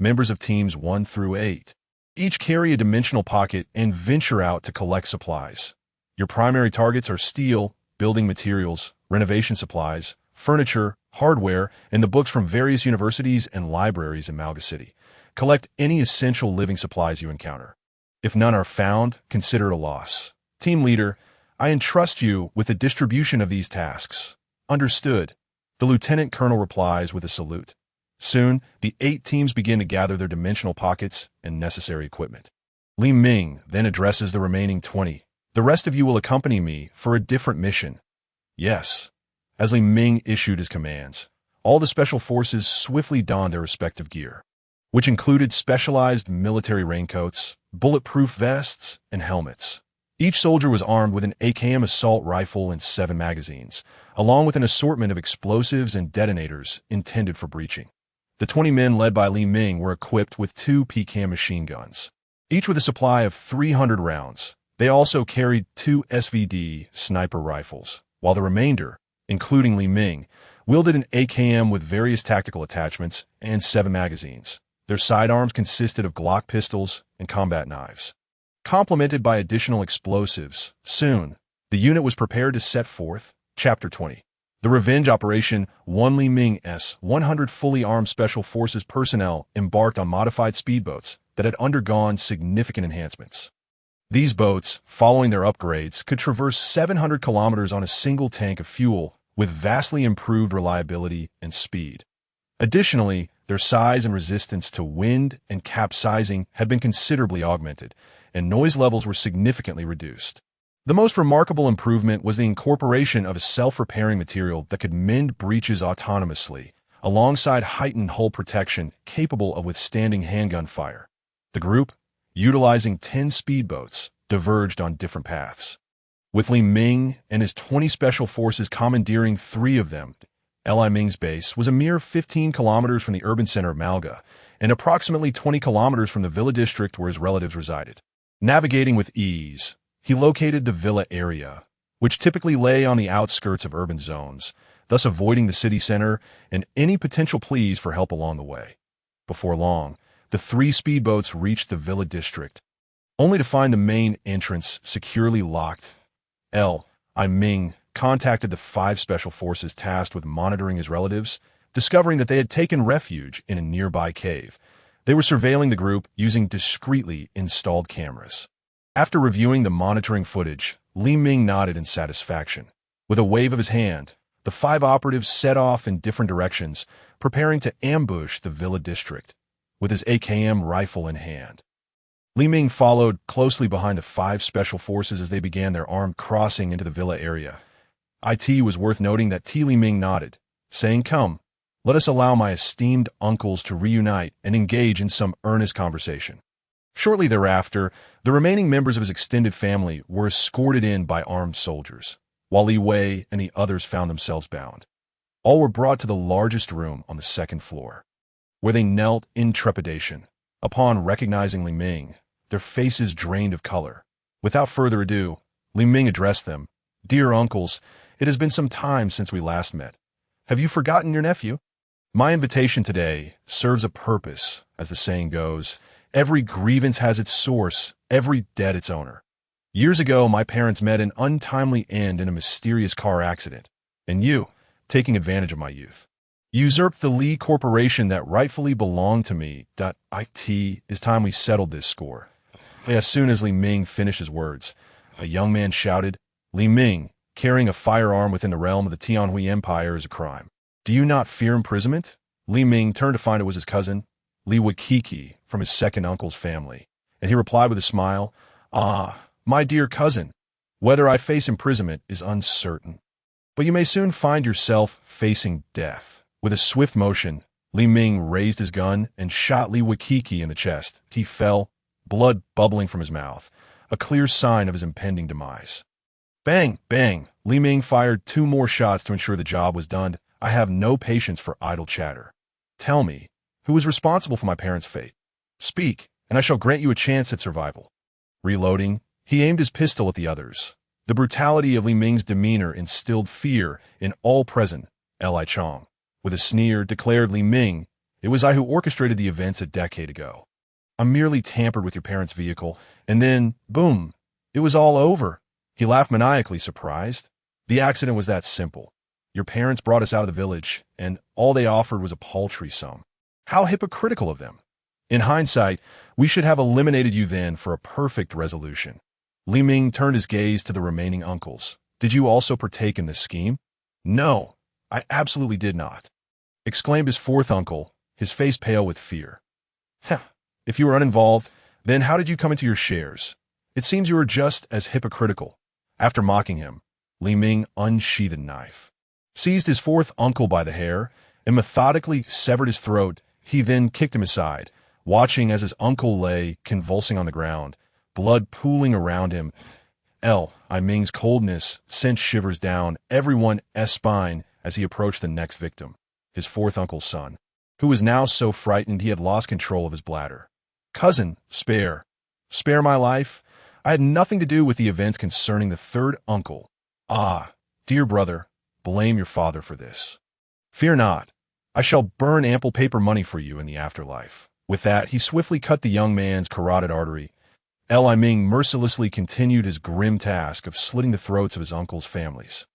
Members of teams 1 through 8 each carry a dimensional pocket and venture out to collect supplies. Your primary targets are steel, building materials, renovation supplies, furniture, hardware, and the books from various universities and libraries in Malga City. Collect any essential living supplies you encounter. If none are found, consider it a loss. Team leader, I entrust you with the distribution of these tasks. Understood. The lieutenant colonel replies with a salute. Soon, the 8 teams begin to gather their dimensional pockets and necessary equipment. Li Ming then addresses the remaining 20. The rest of you will accompany me for a different mission. Yes. As Li Ming issued his commands, all the Special Forces swiftly donned their respective gear, which included specialized military raincoats, bulletproof vests, and helmets. Each soldier was armed with an AKM assault rifle and 7 magazines, along with an assortment of explosives and detonators intended for breaching. The 20 men led by Li Ming were equipped with 2 PCAM machine guns, each with a supply of 300 rounds. They also carried 2 SVD sniper rifles, while the remainder, including Li Ming, wielded an AKM with various tactical attachments and 7 magazines. Their sidearms consisted of Glock pistols and combat knives, complemented by additional explosives. Soon, the unit was prepared to set forth. Chapter 20. The Revenge Operation. Li Ming's 100 fully armed Special Forces personnel embarked on modified speedboats that had undergone significant enhancements. These boats, following their upgrades, could traverse 700 kilometers on a single tank of fuel with vastly improved reliability and speed. Additionally, their size and resistance to wind and capsizing had been considerably augmented, and noise levels were significantly reduced. The most remarkable improvement was the incorporation of a self-repairing material that could mend breaches autonomously, alongside heightened hull protection capable of withstanding handgun fire. The group, utilizing 10 speedboats, diverged on different paths, with Li Ming and his 20 Special Forces commandeering 3 of them. Li Ming's base was a mere 15 kilometers from the urban center of Malga, and approximately 20 kilometers from the villa district where his relatives resided. Navigating with ease, he located the villa area, which typically lay on the outskirts of urban zones, thus avoiding the city center and any potential pleas for help along the way. Before long, the 3 speedboats reached the villa district, only to find the main entrance securely locked. I Ming contacted the 5 special forces tasked with monitoring his relatives, discovering that they had taken refuge in a nearby cave. They were surveilling the group using discreetly installed cameras. After reviewing the monitoring footage, Li Ming nodded in satisfaction. With a wave of his hand, the 5 operatives set off in different directions, preparing to ambush the villa district, with his AKM rifle in hand. Li Ming followed closely behind the 5 special forces as they began their armed crossing into the villa area. It was worth noting that Li Ming nodded, saying, "Come, let us allow my esteemed uncles to reunite and engage in some earnest conversation." Shortly thereafter, the remaining members of his extended family were escorted in by armed soldiers, while Li Wei and the others found themselves bound. All were brought to the largest room on the 2nd floor, where they knelt in trepidation. Upon recognizing Li Ming, their faces drained of color. Without further ado, Li Ming addressed them. "Dear uncles, it has been some time since we last met. Have you forgotten your nephew? My invitation today serves a purpose, as the saying goes. Every grievance has its source, every debt its owner. Years ago, my parents met an untimely end in a mysterious car accident, and you, taking advantage of my youth, usurped the Li Corporation that rightfully belonged to me. It is time we settled this score." As soon as Li Ming finished his words, a young man shouted, "Li Ming, carrying a firearm within the realm of the Tianhui Empire is a crime. Do you not fear imprisonment?" Li Ming turned to find it was his cousin, Li Wakiki, from his second uncle's family, and he replied with a smile, "Ah, my dear cousin, whether I face imprisonment is uncertain, but you may soon find yourself facing death." With a swift motion, Li Ming raised his gun and shot Li Wakiki in the chest. He fell, blood bubbling from his mouth, a clear sign of his impending demise. Bang, bang! Li Ming fired 2 more shots to ensure the job was done. "I have no patience for idle chatter. Tell me, who is responsible for my parents' fate? Speak, and I shall grant you a chance at survival." Reloading, he aimed his pistol at the others. The brutality of Li Ming's demeanor instilled fear in all present. Li Chong, with a sneer, declared, "Li Ming, it was I who orchestrated the events a decade ago. I merely tampered with your parents' vehicle, and then, boom, it was all over." He laughed maniacally, surprised. "The accident was that simple. Your parents brought us out of the village, and all they offered was a paltry sum. How hypocritical of them. In hindsight, we should have eliminated you then for a perfect resolution." Li Ming turned his gaze to the remaining uncles. "Did you also partake in this scheme?" "No, I absolutely did not," exclaimed his 4th uncle, his face pale with fear. "Heh, if you were uninvolved, then how did you come into your shares? It seems you were just as hypocritical." After mocking him, Li Ming unsheathed a knife, seized his 4th uncle by the hair, and methodically severed his throat. He then kicked him aside, watching as his uncle lay convulsing on the ground, blood pooling around him. Li Ming's coldness sent shivers down everyone's spine as he approached the next victim, his 4th uncle's son, who was now so frightened he had lost control of his bladder. "Cousin, spare my life. I had nothing to do with the events concerning the 3rd uncle. Ah, dear brother, blame your father for this. Fear not, I shall burn ample paper money for you in the afterlife." With that, he swiftly cut the young man's carotid artery. Li Ming mercilessly continued his grim task of slitting the throats of his uncle's families.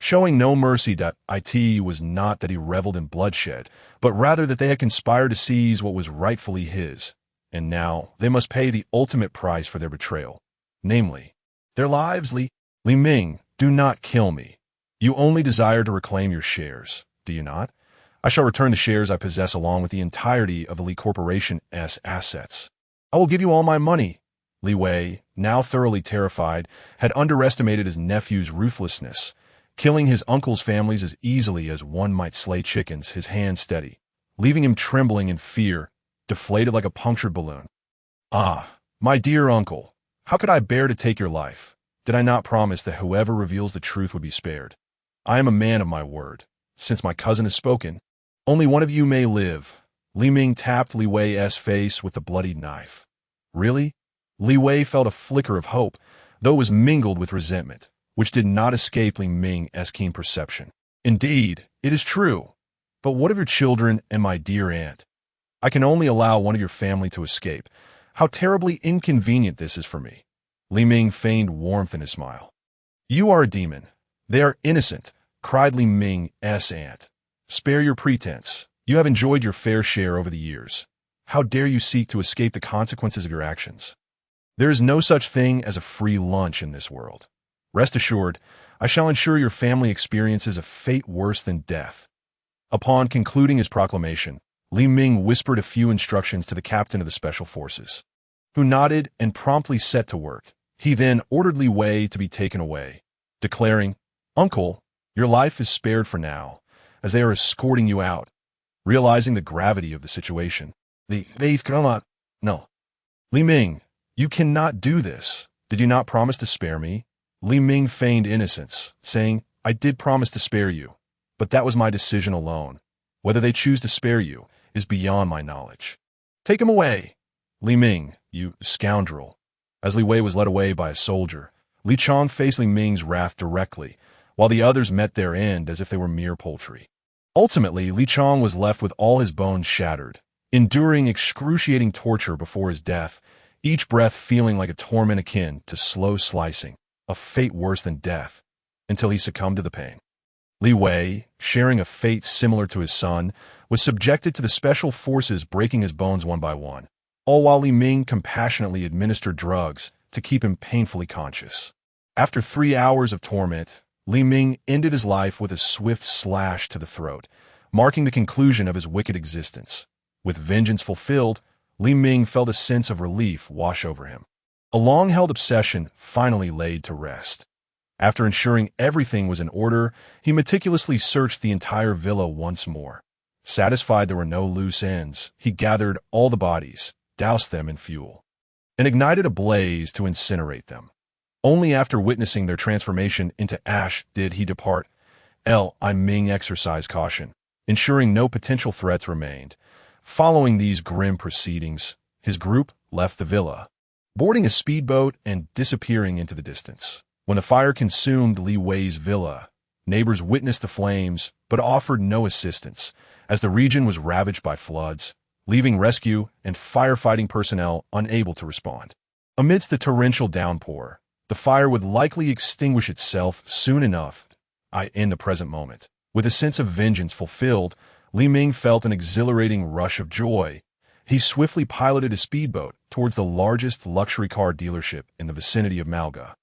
Showing no mercy, it was not that he reveled in bloodshed, but rather that they had conspired to seize what was rightfully his, and now they must pay the ultimate price for their betrayal, namely, their lives. Li Ming, do not kill me. You only desire to reclaim your shares, do you not? I shall return the shares I possess along with the entirety of the Li Corporation's assets. I will give you all my money. Li Wei, now thoroughly terrified, had underestimated his nephew's ruthlessness, killing his uncle's families as easily as one might slay chickens, his hand steady, leaving him trembling in fear, deflated like a punctured balloon. "Ah, my dear uncle, how could I bear to take your life? Did I not promise that whoever reveals the truth would be spared? I am a man of my word. Since my cousin has spoken, only one of you may live. Li Ming tapped Li Wei's face with the bloodied knife. Really? Li Wei felt a flicker of hope, though it was mingled with resentment, which did not escape Li Ming's keen perception. Indeed, it is true. But what of your children and my dear aunt? I can only allow one of your family to escape. How terribly inconvenient this is for me. Li Ming feigned warmth in his smile. You are a demon. They are innocent, cried Li Ming's aunt. Spare your pretense. You have enjoyed your fair share over the years. How dare you seek to escape the consequences of your actions? There is no such thing as a free lunch in this world. Rest assured, I shall ensure your family experiences a fate worse than death. Upon concluding his proclamation, Li Ming whispered a few instructions to the captain of the Special Forces, who nodded and promptly set to work. He then ordered Li Wei to be taken away, declaring, Uncle, your life is spared for now, as they are escorting you out. Realizing the gravity of the situation, No. Li Ming, you cannot do this. Did you not promise to spare me? Li Ming feigned innocence, saying, I did promise to spare you, but that was my decision alone. Whether they choose to spare you is beyond my knowledge. Take him away. Li Ming, you scoundrel. As Li Wei was led away by a soldier, Li Chong faced Li Ming's wrath directly, while the others met their end as if they were mere poultry. Ultimately, Li Chong was left with all his bones shattered, enduring excruciating torture before his death, each breath feeling like a torment akin to slow slicing, a fate worse than death, until he succumbed to the pain. Li Wei, sharing a fate similar to his son, was subjected to the Special Forces breaking his bones one by one, all while Li Ming compassionately administered drugs to keep him painfully conscious. After 3 hours of torment, Li Ming ended his life with a swift slash to the throat, marking the conclusion of his wicked existence. With vengeance fulfilled, Li Ming felt a sense of relief wash over him. A long-held obsession finally laid to rest. After ensuring everything was in order, he meticulously searched the entire villa once more. Satisfied there were no loose ends, he gathered all the bodies, doused them in fuel, and ignited a blaze to incinerate them. Only after witnessing their transformation into ash did he depart. Li Ming exercised caution, ensuring no potential threats remained. Following these grim proceedings, his group left the villa, boarding a speedboat and disappearing into the distance. When the fire consumed Li Wei's villa, neighbors witnessed the flames but offered no assistance, as the region was ravaged by floods, leaving rescue and firefighting personnel unable to respond. Amidst the torrential downpour, the fire would likely extinguish itself soon enough. In the present moment, with a sense of vengeance fulfilled, Li Ming felt an exhilarating rush of joy. He swiftly piloted a speedboat towards the largest luxury car dealership in the vicinity of Malga.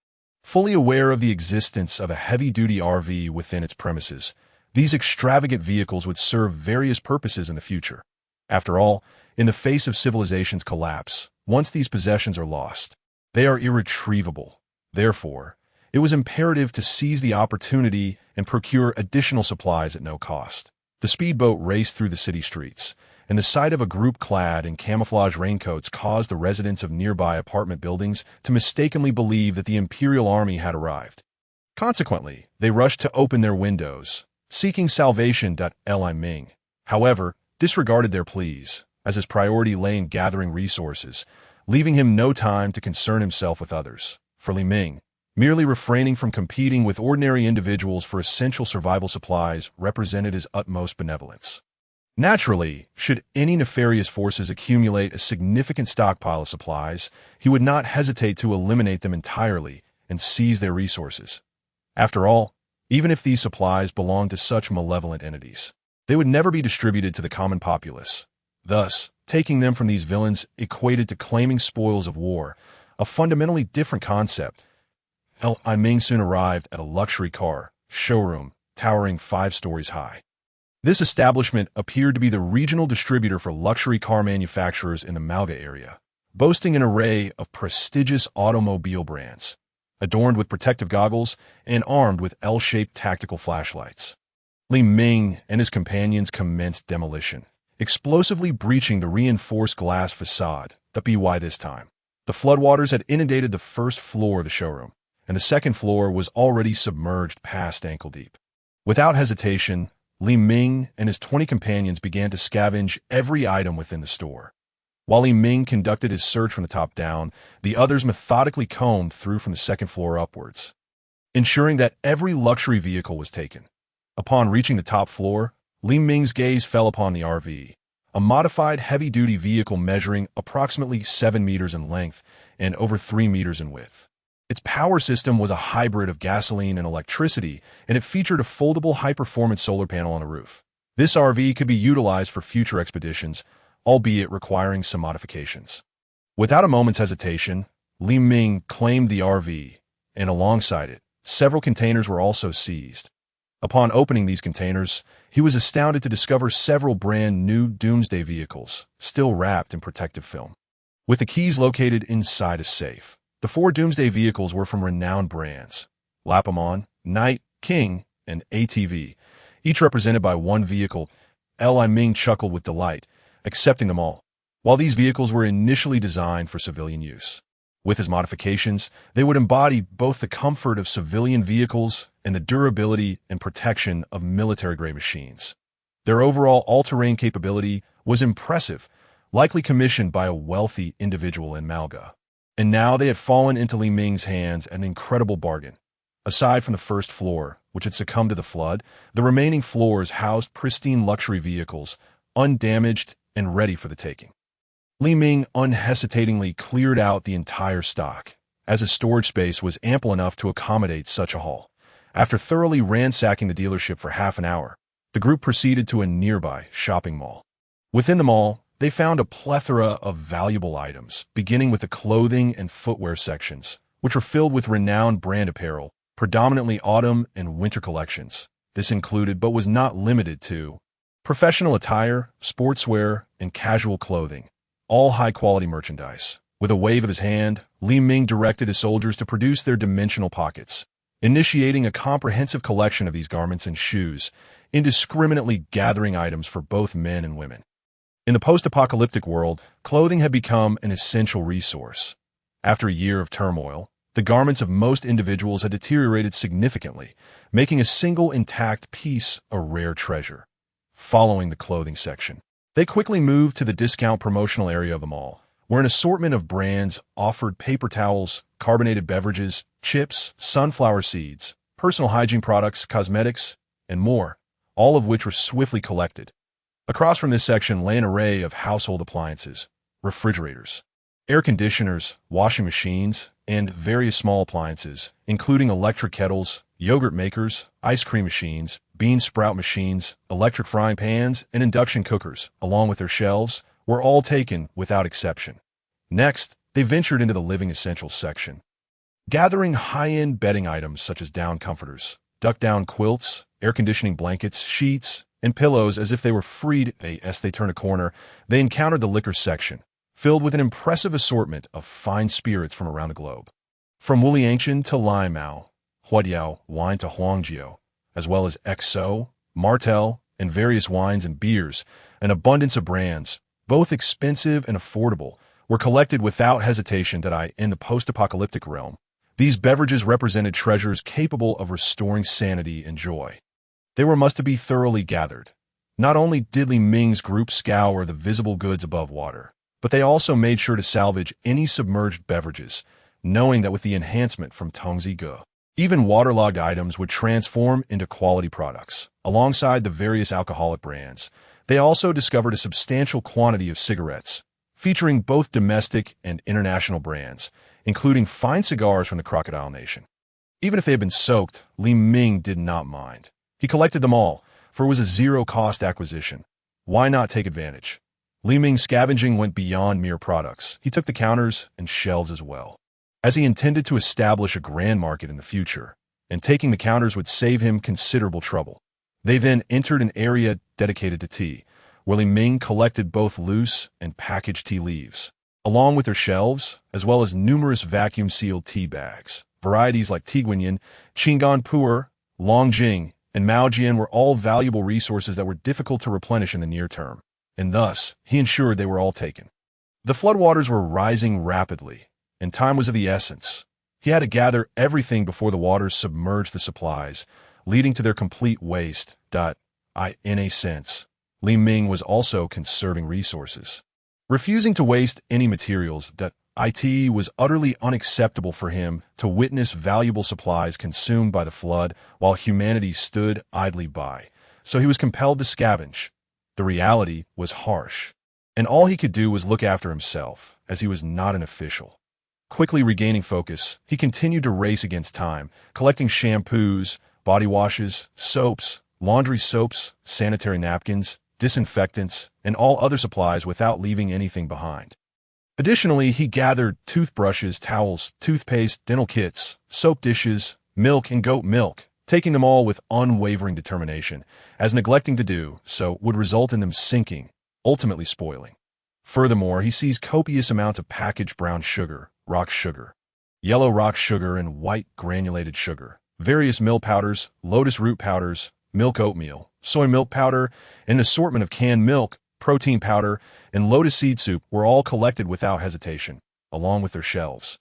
Fully aware of the existence of a heavy-duty RV within its premises, these extravagant vehicles would serve various purposes in the future. After all, in the face of civilization's collapse, once these possessions are lost, they are irretrievable. Therefore, it was imperative to seize the opportunity and procure additional supplies at no cost. The speedboat raced through the city streets, and the sight of a group clad in camouflage raincoats caused the residents of nearby apartment buildings to mistakenly believe that the Imperial Army had arrived. Consequently, they rushed to open their windows, seeking salvation. Li Ming, however, disregarded their pleas, as his priority lay in gathering resources, leaving him no time to concern himself with others. For Li Ming, merely refraining from competing with ordinary individuals for essential survival supplies represented his utmost benevolence. Naturally, should any nefarious forces accumulate a significant stockpile of supplies, he would not hesitate to eliminate them entirely and seize their resources. After all, even if these supplies belonged to such malevolent entities, they would never be distributed to the common populace. Thus, taking them from these villains equated to claiming spoils of war, a fundamentally different concept. Li Ming soon arrived at a luxury car showroom towering 5 stories high. This establishment appeared to be the regional distributor for luxury car manufacturers in the Malga area, boasting an array of prestigious automobile brands, adorned with protective goggles and armed with L-shaped tactical flashlights. Li Ming and his companions commenced demolition, explosively breaching the reinforced glass facade. By this time, the floodwaters had inundated the first floor of the showroom, and the second floor was already submerged past ankle deep. Without hesitation, Li Ming and his 20 companions began to scavenge every item within the store. While Li Ming conducted his search from the top down, the others methodically combed through from the second floor upwards, ensuring that every luxury vehicle was taken. Upon reaching the top floor, Li Ming's gaze fell upon the RV, a modified heavy-duty vehicle measuring approximately 7 meters in length and over 3 meters in width. Its power system was a hybrid of gasoline and electricity, and it featured a foldable high-performance solar panel on the roof. This RV could be utilized for future expeditions, albeit requiring some modifications. Without a moment's hesitation, Li Ming claimed the RV, and alongside it, several containers were also seized. Upon opening these containers, he was astounded to discover several brand new doomsday vehicles, still wrapped in protective film. With the keys located inside a safe, the 4 doomsday vehicles were from renowned brands: Lapamon, Knight, King, and ATV, each represented by one vehicle. Li Ming chuckled with delight, accepting them all. While these vehicles were initially designed for civilian use, with his modifications, they would embody both the comfort of civilian vehicles and the durability and protection of military-grade machines. Their overall all-terrain capability was impressive, likely commissioned by a wealthy individual in Malga. And now they had fallen into Li Ming's hands, an incredible bargain. Aside from the first floor, which had succumbed to the flood, the remaining floors housed pristine luxury vehicles, undamaged and ready for the taking. Li Ming unhesitatingly cleared out the entire stock, as his storage space was ample enough to accommodate such a haul. After thoroughly ransacking the dealership for half an hour, the group proceeded to a nearby shopping mall. Within the mall, they found a plethora of valuable items, beginning with the clothing and footwear sections, which were filled with renowned brand apparel, predominantly autumn and winter collections. This included, but was not limited to, professional attire, sportswear, and casual clothing, all high-quality merchandise. With a wave of his hand, Li Ming directed his soldiers to produce their dimensional pockets, initiating a comprehensive collection of these garments and shoes, indiscriminately gathering items for both men and women. In the post-apocalyptic world, clothing had become an essential resource. After a year of turmoil, the garments of most individuals had deteriorated significantly, making a single intact piece a rare treasure. Following the clothing section, they quickly moved to the discount promotional area of the mall, where an assortment of brands offered paper towels, carbonated beverages, chips, sunflower seeds, personal hygiene products, cosmetics, and more, all of which were swiftly collected. Across from this section lay an array of household appliances, refrigerators, air conditioners, washing machines, and various small appliances, including electric kettles, yogurt makers, ice cream machines, bean sprout machines, electric frying pans, and induction cookers, along with their shelves, were all taken without exception. Next, they ventured into the living essentials section, gathering high-end bedding items such as down comforters, duck-down quilts, air conditioning blankets, sheets, and pillows as if they were freed. As they turned a corner, they encountered the liquor section, filled with an impressive assortment of fine spirits from around the globe. From Wuliangchen to Limao, Huadiao wine to Huangjiao, as well as XO, Martel, and various wines and beers, an abundance of brands, both expensive and affordable, were collected without hesitation. In the post-apocalyptic realm, these beverages represented treasures capable of restoring sanity and joy. They must be thoroughly gathered. Not only did Li Ming's group scour the visible goods above water, but they also made sure to salvage any submerged beverages, knowing that with the enhancement from Tongzi Ge, even waterlogged items would transform into quality products. Alongside the various alcoholic brands, they also discovered a substantial quantity of cigarettes, featuring both domestic and international brands, including fine cigars from the Crocodile Nation. Even if they had been soaked, Li Ming did not mind. He collected them all, for it was a zero-cost acquisition. Why not take advantage? Li Ming's scavenging went beyond mere products. He took the counters and shelves as well, as he intended to establish a grand market in the future, and taking the counters would save him considerable trouble. They then entered an area dedicated to tea, where Li Ming collected both loose and packaged tea leaves, along with their shelves, as well as numerous vacuum-sealed tea bags. Varieties like Tiguanyin, Qinggan Pu'er, Longjing, and Maojian were all valuable resources that were difficult to replenish in the near term, and thus, he ensured they were all taken. The floodwaters were rising rapidly, and time was of the essence. He had to gather everything before the waters submerged the supplies, leading to their complete waste. In a sense, Li Ming was also conserving resources. Refusing to waste any materials that it was utterly unacceptable for him to witness valuable supplies consumed by the flood while humanity stood idly by, so he was compelled to scavenge. The reality was harsh, and all he could do was look after himself, as he was not an official. Quickly regaining focus, he continued to race against time, collecting shampoos, body washes, soaps, laundry soaps, sanitary napkins, disinfectants, and all other supplies without leaving anything behind. Additionally, he gathered toothbrushes, towels, toothpaste, dental kits, soap dishes, milk, and goat milk, taking them all with unwavering determination, as neglecting to do so would result in them sinking, ultimately spoiling. Furthermore, he seized copious amounts of packaged brown sugar, rock sugar, yellow rock sugar, and white granulated sugar, various mill powders, lotus root powders, milk oatmeal, soy milk powder, and an assortment of canned milk, protein powder, and lotus seed soup were all collected without hesitation, along with their shelves.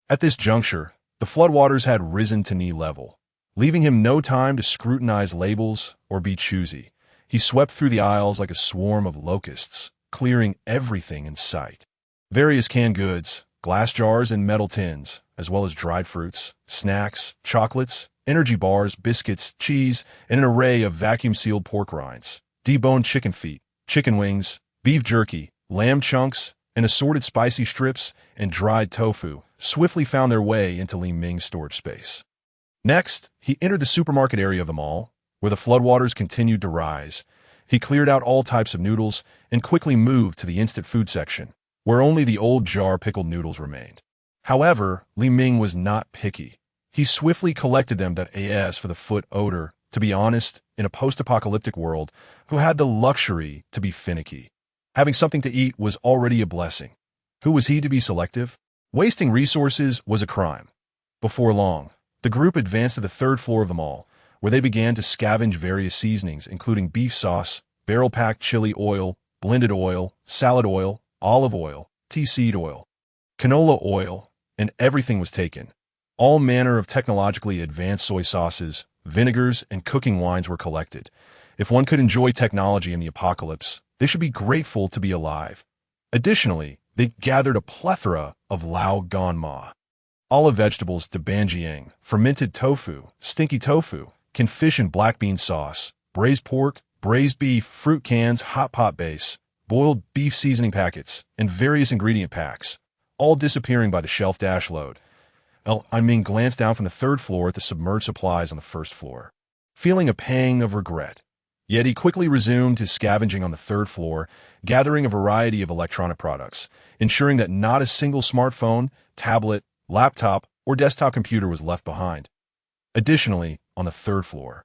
At this juncture, the floodwaters had risen to knee level, leaving him no time to scrutinize labels or be choosy. He swept through the aisles like a swarm of locusts, clearing everything in sight. Various canned goods, glass jars, and metal tins, as well as dried fruits, snacks, chocolates, energy bars, biscuits, cheese, and an array of vacuum-sealed pork rinds, deboned chicken feet, chicken wings, beef jerky, lamb chunks, and assorted spicy strips and dried tofu swiftly found their way into Li Ming's storage space. Next, he entered the supermarket area of the mall, where the floodwaters continued to rise. He cleared out all types of noodles and quickly moved to the instant food section, where only the old jar pickled noodles remained. However, Li Ming was not picky. He swiftly collected them as for the foot odor, to be honest, in a post-apocalyptic world, who had the luxury to be finicky. Having something to eat was already a blessing. Who was he to be selective? Wasting resources was a crime. Before long, the group advanced to the third floor of the mall, where they began to scavenge various seasonings, including beef sauce, barrel-packed chili oil, blended oil, salad oil, olive oil, tea seed oil, canola oil, and everything was taken. All manner of technologically advanced soy sauces, vinegars, and cooking wines were collected. If one could enjoy technology in the apocalypse, they should be grateful to be alive. Additionally, they gathered a plethora of lao gan ma, olive vegetables to banjiang, fermented tofu, stinky tofu, canned fish and black bean sauce, braised pork, braised beef, fruit cans, hot pot base, boiled beef seasoning packets, and various ingredient packs, all disappearing by the shelf dash load. Ming glanced down from the third floor at the submerged supplies on the first floor, feeling a pang of regret. Yet he quickly resumed his scavenging on the third floor, gathering a variety of electronic products, ensuring that not a single smartphone, tablet, laptop, or desktop computer was left behind. Additionally, on the third floor,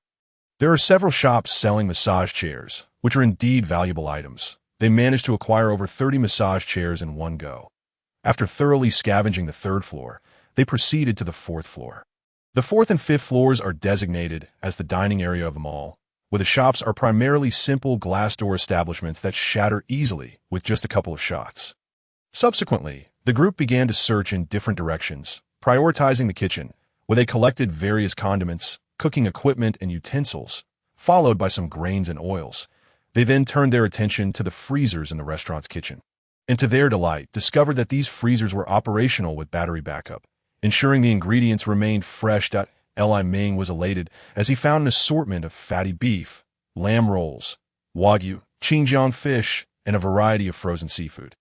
there are several shops selling massage chairs, which are indeed valuable items. They managed to acquire over 30 massage chairs in one go. After thoroughly scavenging the third floor, they proceeded to the fourth floor. The fourth and fifth floors are designated as the dining area of the mall, where the shops are primarily simple glass door establishments that shatter easily with just a couple of shots. Subsequently, the group began to search in different directions, prioritizing the kitchen, where they collected various condiments, cooking equipment, and utensils, followed by some grains and oils. They then turned their attention to the freezers in the restaurant's kitchen, and to their delight, discovered that these freezers were operational with battery backup, ensuring the ingredients remained fresh. Li Ming was elated as he found an assortment of fatty beef, lamb rolls, wagyu, Xinjiang fish, and a variety of frozen seafood,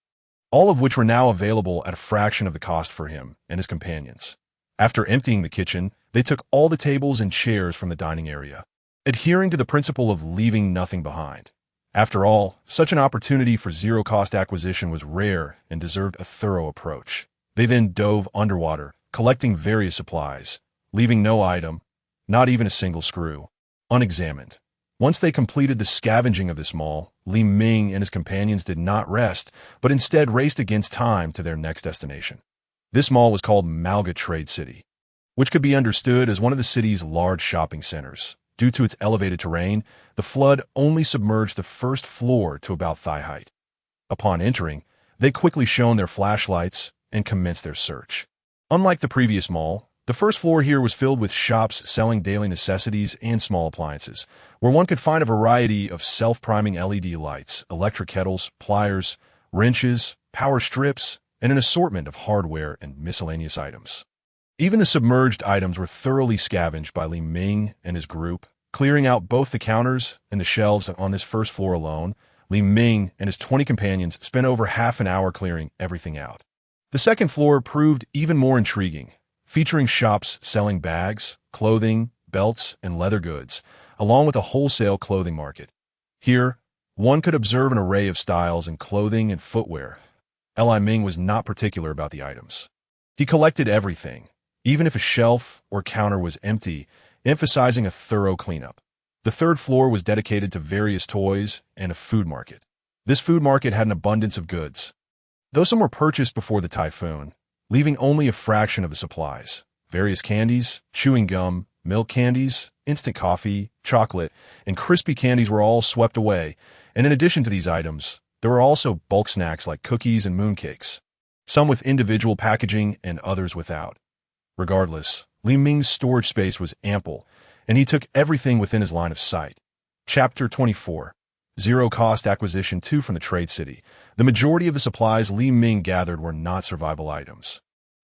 all of which were now available at a fraction of the cost for him and his companions. After emptying the kitchen, they took all the tables and chairs from the dining area, adhering to the principle of leaving nothing behind. After all, such an opportunity for zero-cost acquisition was rare and deserved a thorough approach. They then dove underwater, collecting various supplies, leaving no item, not even a single screw, unexamined. Once they completed the scavenging of this mall, Li Ming and his companions did not rest, but instead raced against time to their next destination. This mall was called Malga Trade City, which could be understood as one of the city's large shopping centers. Due to its elevated terrain, the flood only submerged the first floor to about thigh height. Upon entering, they quickly shone their flashlights and commenced their search. Unlike the previous mall, The first floor here was filled with shops selling daily necessities and small appliances, where one could find a variety of self-priming LED lights, electric kettles, pliers, wrenches, power strips, and an assortment of hardware and miscellaneous items. Even the submerged items were thoroughly scavenged by Li Ming and his group, clearing out both the counters and the shelves on this first floor alone. Li Ming and his 20 companions spent over half an hour clearing everything out. The second floor proved even more intriguing, featuring shops selling bags, clothing, belts, and leather goods, along with a wholesale clothing market. Here, one could observe an array of styles in clothing and footwear. Li Ming was not particular about the items. He collected everything, even if a shelf or counter was empty, emphasizing a thorough cleanup. The third floor was dedicated to various toys and a food market. This food market had an abundance of goods, though some were purchased before the typhoon, leaving only a fraction of the supplies. Various candies, chewing gum, milk candies, instant coffee, chocolate, and crispy candies were all swept away, and in addition to these items, there were also bulk snacks like cookies and mooncakes, some with individual packaging and others without. Regardless, Li Ming's storage space was ample, and he took everything within his line of sight. Chapter 24. Zero-cost acquisition 2 from the Trade City. The majority of the supplies Li Ming gathered were not survival items,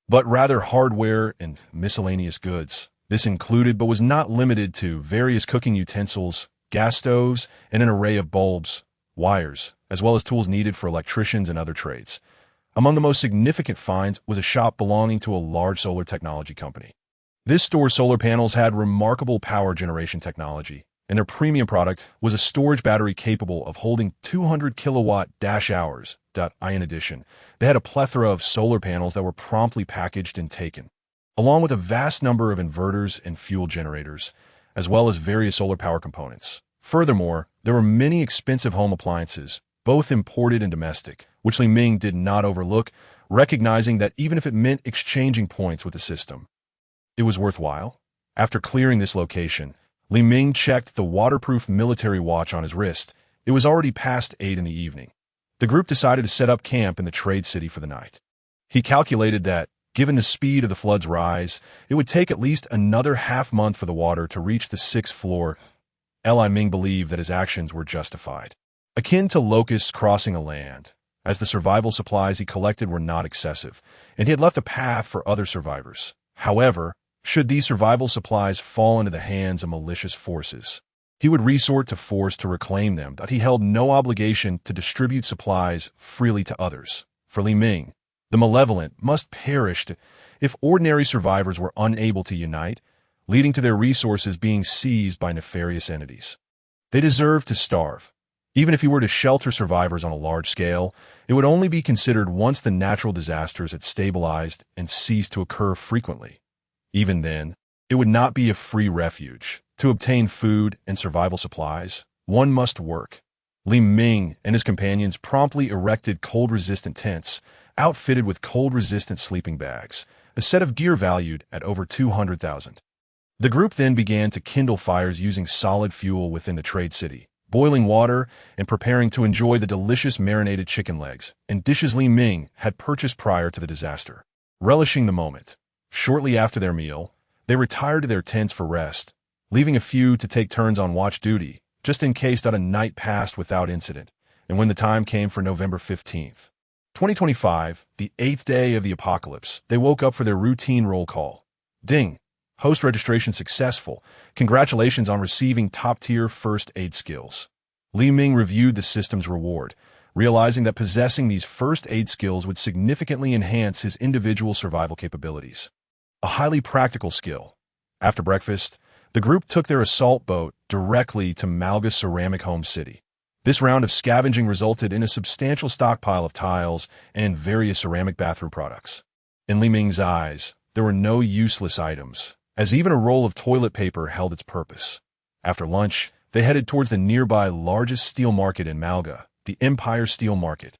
but rather hardware and miscellaneous goods. This included but was not limited to various cooking utensils, gas stoves, and an array of bulbs, wires, as well as tools needed for electricians and other trades. Among the most significant finds was a shop belonging to a large solar technology company. This store's solar panels had remarkable power generation technology, and their premium product was a storage battery capable of holding 200 kilowatt-hours. In addition, they had a plethora of solar panels that were promptly packaged and taken, along with a vast number of inverters and fuel generators, as well as various solar power components. Furthermore, there were many expensive home appliances, both imported and domestic, which Li Ming did not overlook, recognizing that even if it meant exchanging points with the system, it was worthwhile. After clearing this location, Li Ming checked the waterproof military watch on his wrist. It was already past 8 in the evening. The group decided to set up camp in the Trade City for the night. He calculated that, given the speed of the flood's rise, it would take at least another half-month for the water to reach the 6th floor. Li Ming believed that his actions were justified, akin to locusts crossing a land, as the survival supplies he collected were not excessive, and he had left a path for other survivors. However, should these survival supplies fall into the hands of malicious forces, he would resort to force to reclaim them, but he held no obligation to distribute supplies freely to others. For Li Ming, the malevolent must perish if ordinary survivors were unable to unite, leading to their resources being seized by nefarious entities. They deserve to starve. Even if he were to shelter survivors on a large scale, it would only be considered once the natural disasters had stabilized and ceased to occur frequently. Even then, it would not be a free refuge. To obtain food and survival supplies, one must work. Li Ming and his companions promptly erected cold-resistant tents, outfitted with cold-resistant sleeping bags, a set of gear valued at over 200,000. The group then began to kindle fires using solid fuel within the Trade City, boiling water and preparing to enjoy the delicious marinated chicken legs and dishes Li Ming had purchased prior to the disaster. Relishing the moment, shortly after their meal, they retired to their tents for rest, leaving a few to take turns on watch duty, just in case that a night passed without incident. And when the time came for November 15th, 2025, the 8th day of the apocalypse, they woke up for their routine roll call. Ding! Host registration successful. Congratulations on receiving top-tier first aid skills. Li Ming reviewed the system's reward, realizing that possessing these first aid skills would significantly enhance his individual survival capabilities. A highly practical skill. After breakfast, the group took their assault boat directly to Malga Ceramic Home City. This round of scavenging resulted in a substantial stockpile of tiles and various ceramic bathroom products. In Li Ming's eyes, there were no useless items, as even a roll of toilet paper held its purpose. After lunch, they headed towards the nearby largest steel market in Malga, the Empire Steel Market.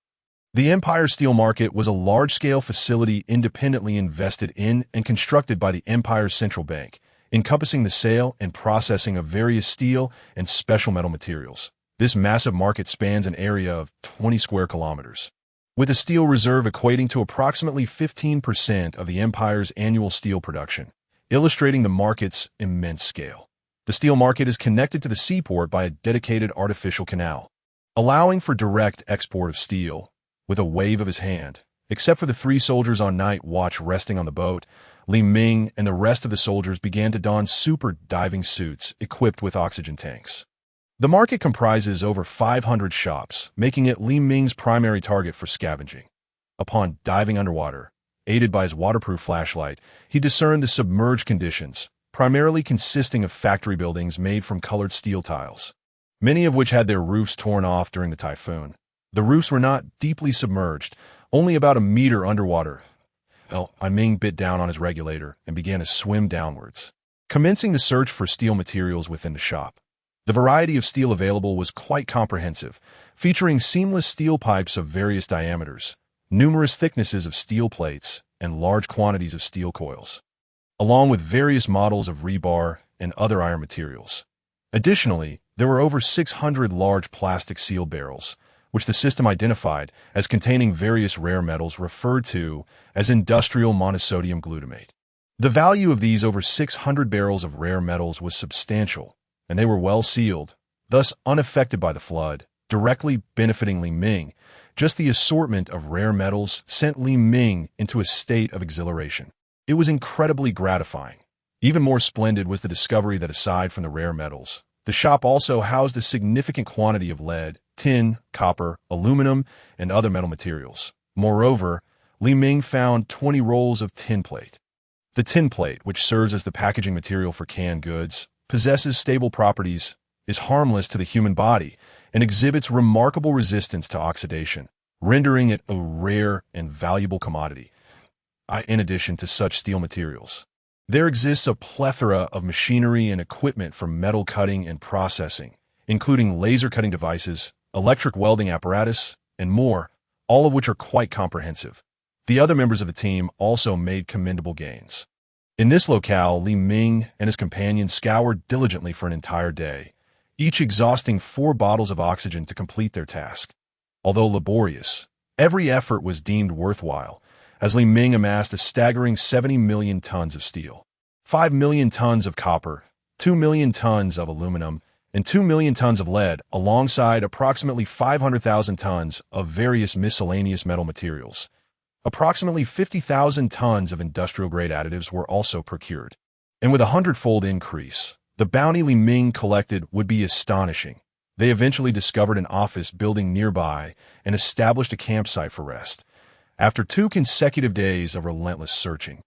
The Empire Steel Market was a large-scale facility independently invested in and constructed by the Empire's central bank, encompassing the sale and processing of various steel and special metal materials. This massive market spans an area of 20 square kilometers, with a steel reserve equating to approximately 15% of the Empire's annual steel production. illustrating the market's immense scale. The steel market is connected to the seaport by a dedicated artificial canal, allowing for direct export of steel. With a wave of his hand, except for the 3 soldiers on night watch resting on the boat, Li Ming and the rest of the soldiers began to don super diving suits equipped with oxygen tanks. The market comprises over 500 shops, making it Li Ming's primary target for scavenging. Upon diving underwater, aided by his waterproof flashlight, he discerned the submerged conditions, primarily consisting of factory buildings made from colored steel tiles, many of which had their roofs torn off during the typhoon. The roofs were not deeply submerged, only about a meter underwater. Li Ming bit down on his regulator and began to swim downwards, commencing the search for steel materials within the shop. The variety of steel available was quite comprehensive, featuring seamless steel pipes of various diameters, numerous thicknesses of steel plates, and large quantities of steel coils, along with various models of rebar and other iron materials. Additionally, there were over 600 large plastic sealed barrels, which the system identified as containing various rare metals referred to as industrial monosodium glutamate. The value of these over 600 barrels of rare metals was substantial, and they were well sealed, thus unaffected by the flood, directly benefiting Li Ming. Just the assortment of rare metals sent Li Ming into a state of exhilaration. It was incredibly gratifying. Even more splendid was the discovery that aside from the rare metals, the shop also housed a significant quantity of lead, tin, copper, aluminum, and other metal materials. Moreover, Li Ming found 20 rolls of tin plate. The tin plate, which serves as the packaging material for canned goods, possesses stable properties, is harmless to the human body, and exhibits remarkable resistance to oxidation, rendering it a rare and valuable commodity. In addition to such steel materials, there exists a plethora of machinery and equipment for metal cutting and processing, including laser cutting devices, electric welding apparatus, and more, all of which are quite comprehensive. The other members of the team also made commendable gains. In this locale, Li Ming and his companions scoured diligently for an entire day, each exhausting 4 bottles of oxygen to complete their task. Although laborious, every effort was deemed worthwhile, as Li Ming amassed a staggering 70 million tons of steel, 5 million tons of copper, 2 million tons of aluminum, and 2 million tons of lead, alongside approximately 500,000 tons of various miscellaneous metal materials. Approximately 50,000 tons of industrial-grade additives were also procured. And with a 100-fold increase, the bounty Li Ming collected would be astonishing. They eventually discovered an office building nearby and established a campsite for rest. After 2 consecutive days of relentless searching,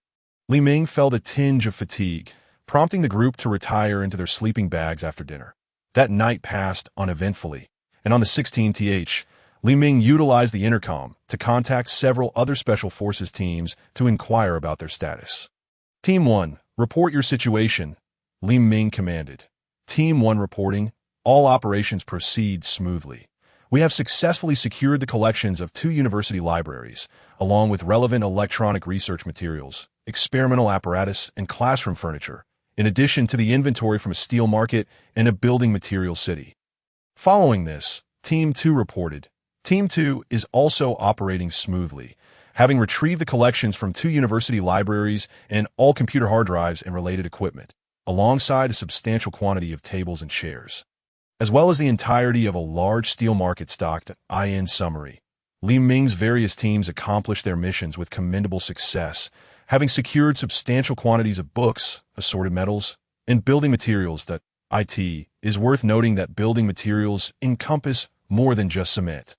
Li Ming felt a tinge of fatigue, prompting the group to retire into their sleeping bags after dinner. That night passed uneventfully, and on the 16th, Li Ming utilized the intercom to contact several other Special Forces teams to inquire about their status. Team 1, report your situation, Li Ming commanded. Team 1 reporting, all operations proceed smoothly. We have successfully secured the collections of 2 university libraries, along with relevant electronic research materials, experimental apparatus, and classroom furniture, in addition to the inventory from a steel market and a building material city. Following this, Team 2 reported. Team 2 is also operating smoothly, having retrieved the collections from 2 university libraries and all computer hard drives and related equipment, alongside a substantial quantity of tables and chairs, as well as the entirety of a large steel market stocked. In summary, Li Ming's various teams accomplished their missions with commendable success, having secured substantial quantities of books, assorted metals, and building materials. That it is worth noting that building materials encompass more than just cement.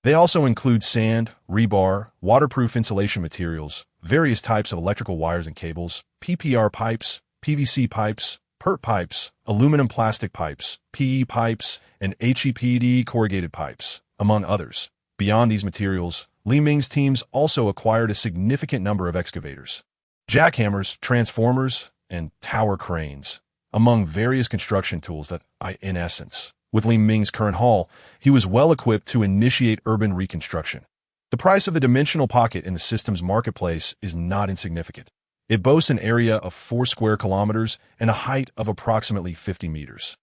They also include sand, rebar, waterproof insulation materials, various types of electrical wires and cables, PPR pipes, PVC pipes, PERT pipes, aluminum plastic pipes, PE pipes, and HEPD corrugated pipes, among others. Beyond these materials, Li Ming's teams also acquired a significant number of excavators, jackhammers, transformers, and tower cranes, among various construction tools that, in essence, with Li Ming's current haul, he was well equipped to initiate urban reconstruction. The price of the dimensional pocket in the system's marketplace is not insignificant. It boasts an area of 4 square kilometers and a height of approximately 50 meters.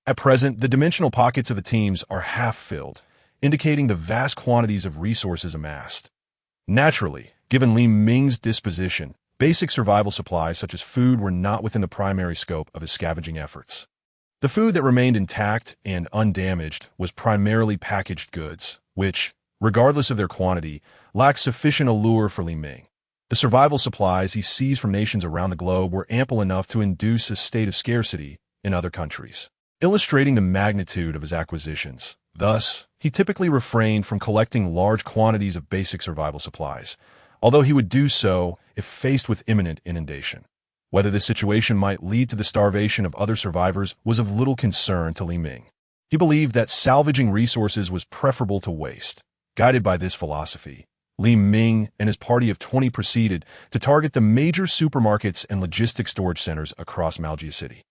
At present, the dimensional pockets of the teams are half filled, indicating the vast quantities of resources amassed. Naturally, given Li Ming's disposition, Basic survival supplies such as food were not within the primary scope of his scavenging efforts. The food that remained intact and undamaged was primarily packaged goods, which, regardless of their quantity, lacked sufficient allure for Li Ming. The survival supplies he seized from nations around the globe were ample enough to induce a state of scarcity in other countries, illustrating the magnitude of his acquisitions. Thus, he typically refrained from collecting large quantities of basic survival supplies, although he would do so if faced with imminent inundation. Whether this situation might lead to the starvation of other survivors was of little concern to Li Ming. He believed that salvaging resources was preferable to waste. Guided by this philosophy, Li Ming and his party of 20 proceeded to target the major supermarkets and logistics storage centers across Maljia City.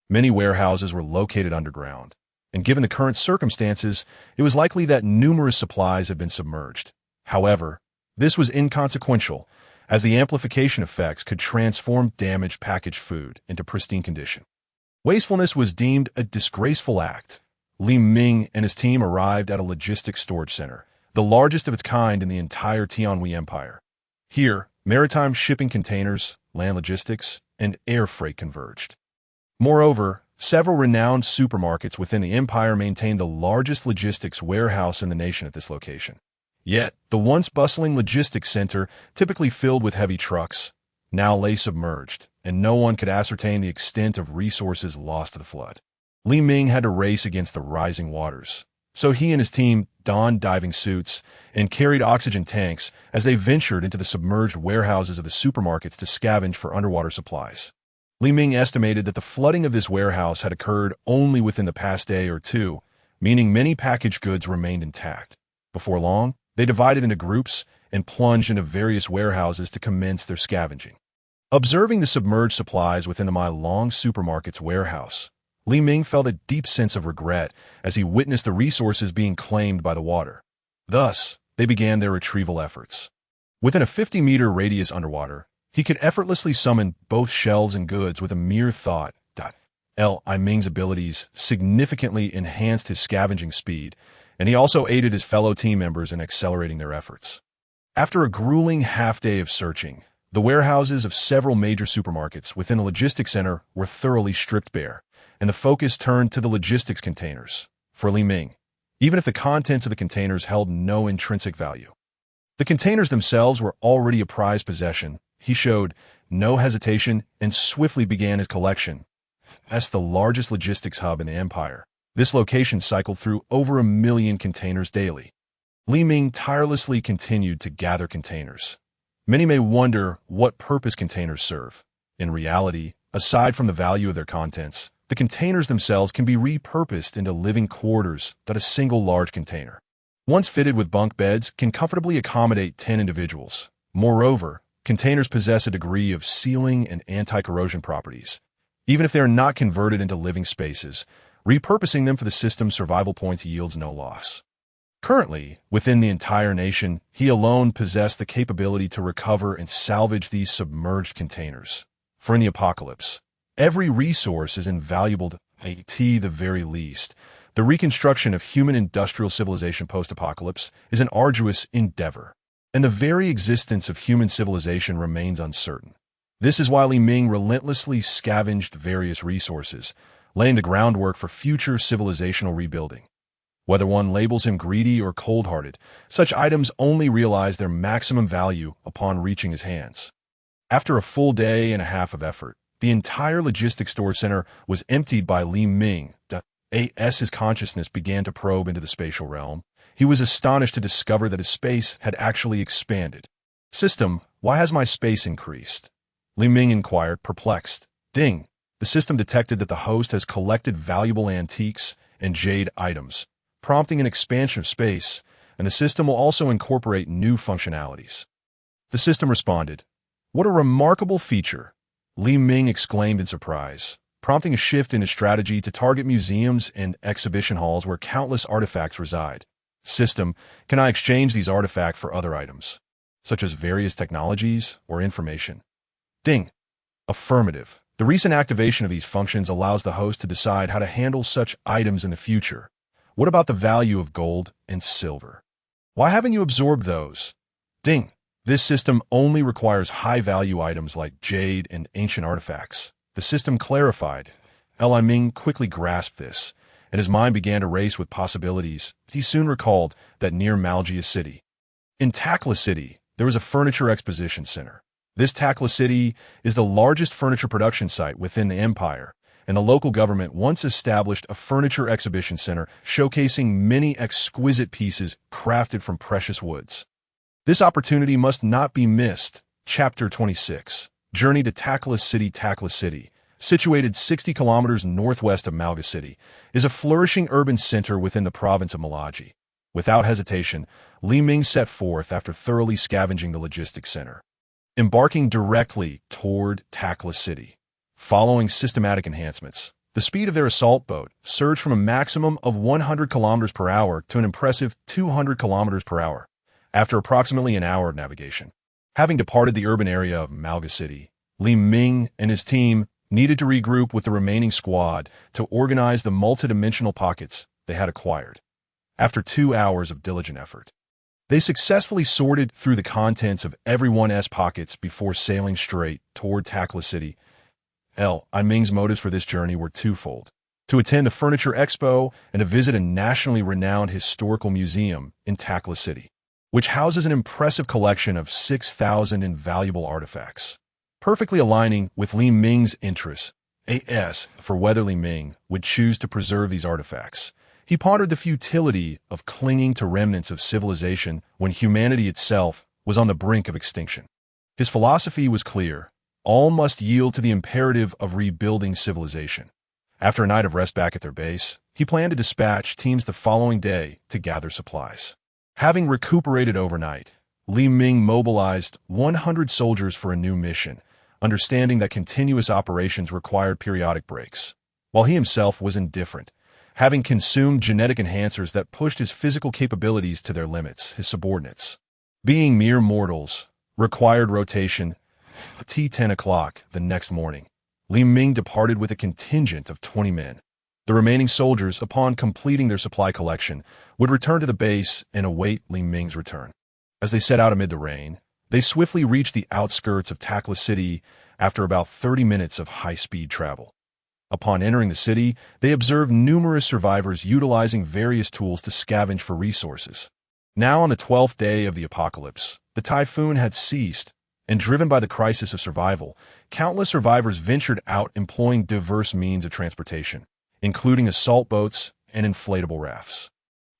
Many warehouses were located underground, and given the current circumstances, it was likely that numerous supplies had been submerged. However, this was inconsequential, as the amplification effects could transform damaged packaged food into pristine condition. Wastefulness was deemed a disgraceful act. Li Ming and his team arrived at a logistics storage center, the largest of its kind in the entire Tianhui Empire. Here, maritime shipping containers, land logistics, and air freight converged. Moreover, several renowned supermarkets within the empire maintained the largest logistics warehouse in the nation at this location. Yet, the once bustling logistics center, typically filled with heavy trucks, now lay submerged, and no one could ascertain the extent of resources lost to the flood. Li Ming had to race against the rising waters, so he and his team donned diving suits and carried oxygen tanks as they ventured into the submerged warehouses of the supermarkets to scavenge for underwater supplies. Li Ming estimated that the flooding of this warehouse had occurred only within the past day or two, meaning many packaged goods remained intact. Before long, they divided into groups and plunged into various warehouses to commence their scavenging. Observing the submerged supplies within the My Long supermarket's warehouse, Li Ming felt a deep sense of regret as he witnessed the resources being claimed by the water. Thus, they began their retrieval efforts. Within a 50-meter radius underwater, he could effortlessly summon both shelves and goods with a mere thought. Li Ming's abilities significantly enhanced his scavenging speed, and he also aided his fellow team members in accelerating their efforts. After a grueling half-day of searching, the warehouses of several major supermarkets within the logistics center were thoroughly stripped bare, and the focus turned to the logistics containers. For Li Ming, even if the contents of the containers held no intrinsic value, the containers themselves were already a prized possession. He showed no hesitation and swiftly began his collection. As the largest logistics hub in the empire, this location cycled through over 1 million containers daily. Li Ming tirelessly continued to gather containers. Many may wonder what purpose containers serve. In reality, aside from the value of their contents, the containers themselves can be repurposed into living quarters that a single large container, once fitted with bunk beds, can comfortably accommodate 10 individuals. Moreover, containers possess a degree of sealing and anti-corrosion properties. Even if they are not converted into living spaces, repurposing them for the system's survival points yields no loss. Currently, within the entire nation, he alone possessed the capability to recover and salvage these submerged containers. For in the apocalypse, every resource is invaluable to the very least. The reconstruction of human industrial civilization post-apocalypse is an arduous endeavor, and the very existence of human civilization remains uncertain. This is why Li Ming relentlessly scavenged various resources, laying the groundwork for future civilizational rebuilding. Whether one labels him greedy or cold-hearted, such items only realize their maximum value upon reaching his hands. After a full day and a half of effort, the entire logistics storage center was emptied by Li Ming. As his consciousness began to probe into the spatial realm, he was astonished to discover that his space had actually expanded. System, why has my space increased? Li Ming inquired, perplexed. Ding! The system detected that the host has collected valuable antiques and jade items, prompting an expansion of space, and the system will also incorporate new functionalities. The system responded, "What a remarkable feature!" Li Ming exclaimed in surprise, prompting a shift in his strategy to target museums and exhibition halls where countless artifacts reside. System, can I exchange these artifacts for other items, such as various technologies or information? Ding! Affirmative. The recent activation of these functions allows the host to decide how to handle such items in the future. What about the value of gold and silver? Why haven't you absorbed those? Ding! This system only requires high-value items like jade and ancient artifacts. The system clarified. Li Ming quickly grasped this, and his mind began to race with possibilities. He soon recalled that near Malgia City, in Takla City, there was a furniture exposition center. This Takla City is the largest furniture production site within the empire, and the local government once established a furniture exhibition center showcasing many exquisite pieces crafted from precious woods. This opportunity must not be missed. Chapter 26. Journey to Takla City. Takla City, situated 60 kilometers northwest of Malga City, is a flourishing urban center within the province of Malaji. Without hesitation, Li Ming set forth after thoroughly scavenging the logistics center, embarking directly toward Takla City. Following systematic enhancements, the speed of their assault boat surged from a maximum of 100 kilometers per hour to an impressive 200 kilometers per hour. After approximately an hour of navigation, having departed the urban area of Malga City, Li Ming and his team needed to regroup with the remaining squad to organize the multidimensional pockets they had acquired. After 2 hours of diligent effort, they successfully sorted through the contents of everyone's pockets before sailing straight toward Takla City. Li Ming's motives for this journey were twofold: to attend a furniture expo and to visit a nationally renowned historical museum in Takla City, which houses an impressive collection of 6,000 invaluable artifacts, perfectly aligning with Li Ming's interests. As for whether Li Ming would choose to preserve these artifacts, he pondered the futility of clinging to remnants of civilization when humanity itself was on the brink of extinction. His philosophy was clear: all must yield to the imperative of rebuilding civilization. After a night of rest back at their base, he planned to dispatch teams the following day to gather supplies. Having recuperated overnight, Li Ming mobilized 100 soldiers for a new mission, understanding that continuous operations required periodic breaks. While he himself was indifferent, having consumed genetic enhancers that pushed his physical capabilities to their limits, his subordinates, being mere mortals, required rotation. At 10 o'clock the next morning, Li Ming departed with a contingent of 20 men. The remaining soldiers, upon completing their supply collection, would return to the base and await Li Ming's return. As they set out amid the rain, they swiftly reached the outskirts of Takla City after about 30 minutes of high-speed travel. Upon entering the city, they observed numerous survivors utilizing various tools to scavenge for resources. Now on the 12th day of the apocalypse, the typhoon had ceased, and driven by the crisis of survival, countless survivors ventured out employing diverse means of transportation, including assault boats and inflatable rafts.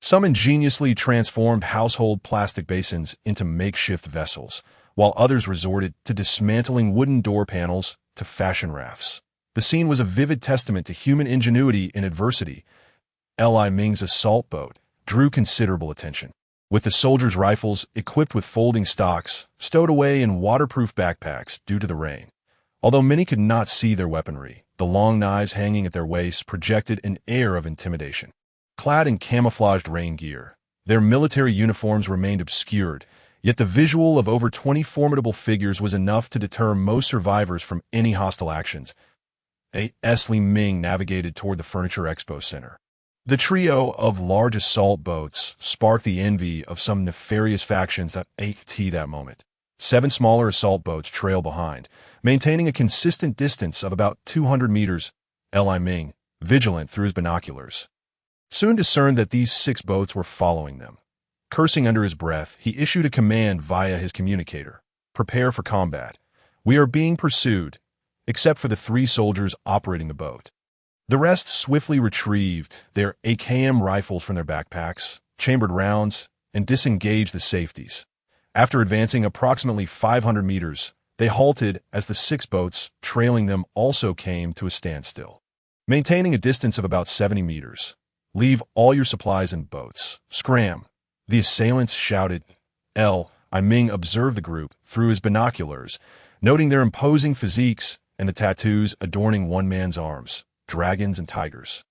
Some ingeniously transformed household plastic basins into makeshift vessels, while others resorted to dismantling wooden door panels to fashion rafts. The scene was a vivid testament to human ingenuity in adversity. Li Ming's assault boat drew considerable attention, with the soldiers' rifles equipped with folding stocks stowed away in waterproof backpacks due to the rain. Although many could not see their weaponry, the long knives hanging at their waists projected an air of intimidation. Clad in camouflaged rain gear, their military uniforms remained obscured, yet the visual of over 20 formidable figures was enough to deter most survivors from any hostile actions. Li Ming navigated toward the Furniture Expo Center. The trio of large assault boats sparked the envy of some nefarious factions that that moment. 7 smaller assault boats trailed behind, maintaining a consistent distance of about 200 meters. Li Ming, vigilant through his binoculars, soon discerned that these 6 boats were following them. Cursing under his breath, he issued a command via his communicator: "Prepare for combat. We are being pursued," except for the 3 soldiers operating the boat. The rest swiftly retrieved their AKM rifles from their backpacks, chambered rounds, and disengaged the safeties. After advancing approximately 500 meters, they halted as the 6 boats trailing them also came to a standstill. Maintaining a distance of about 70 meters, "Leave all your supplies in boats. Scram!" the assailants shouted. Li Ming observed the group through his binoculars, noting their imposing physiques and the tattoos adorning one man's arms: dragons and tigers.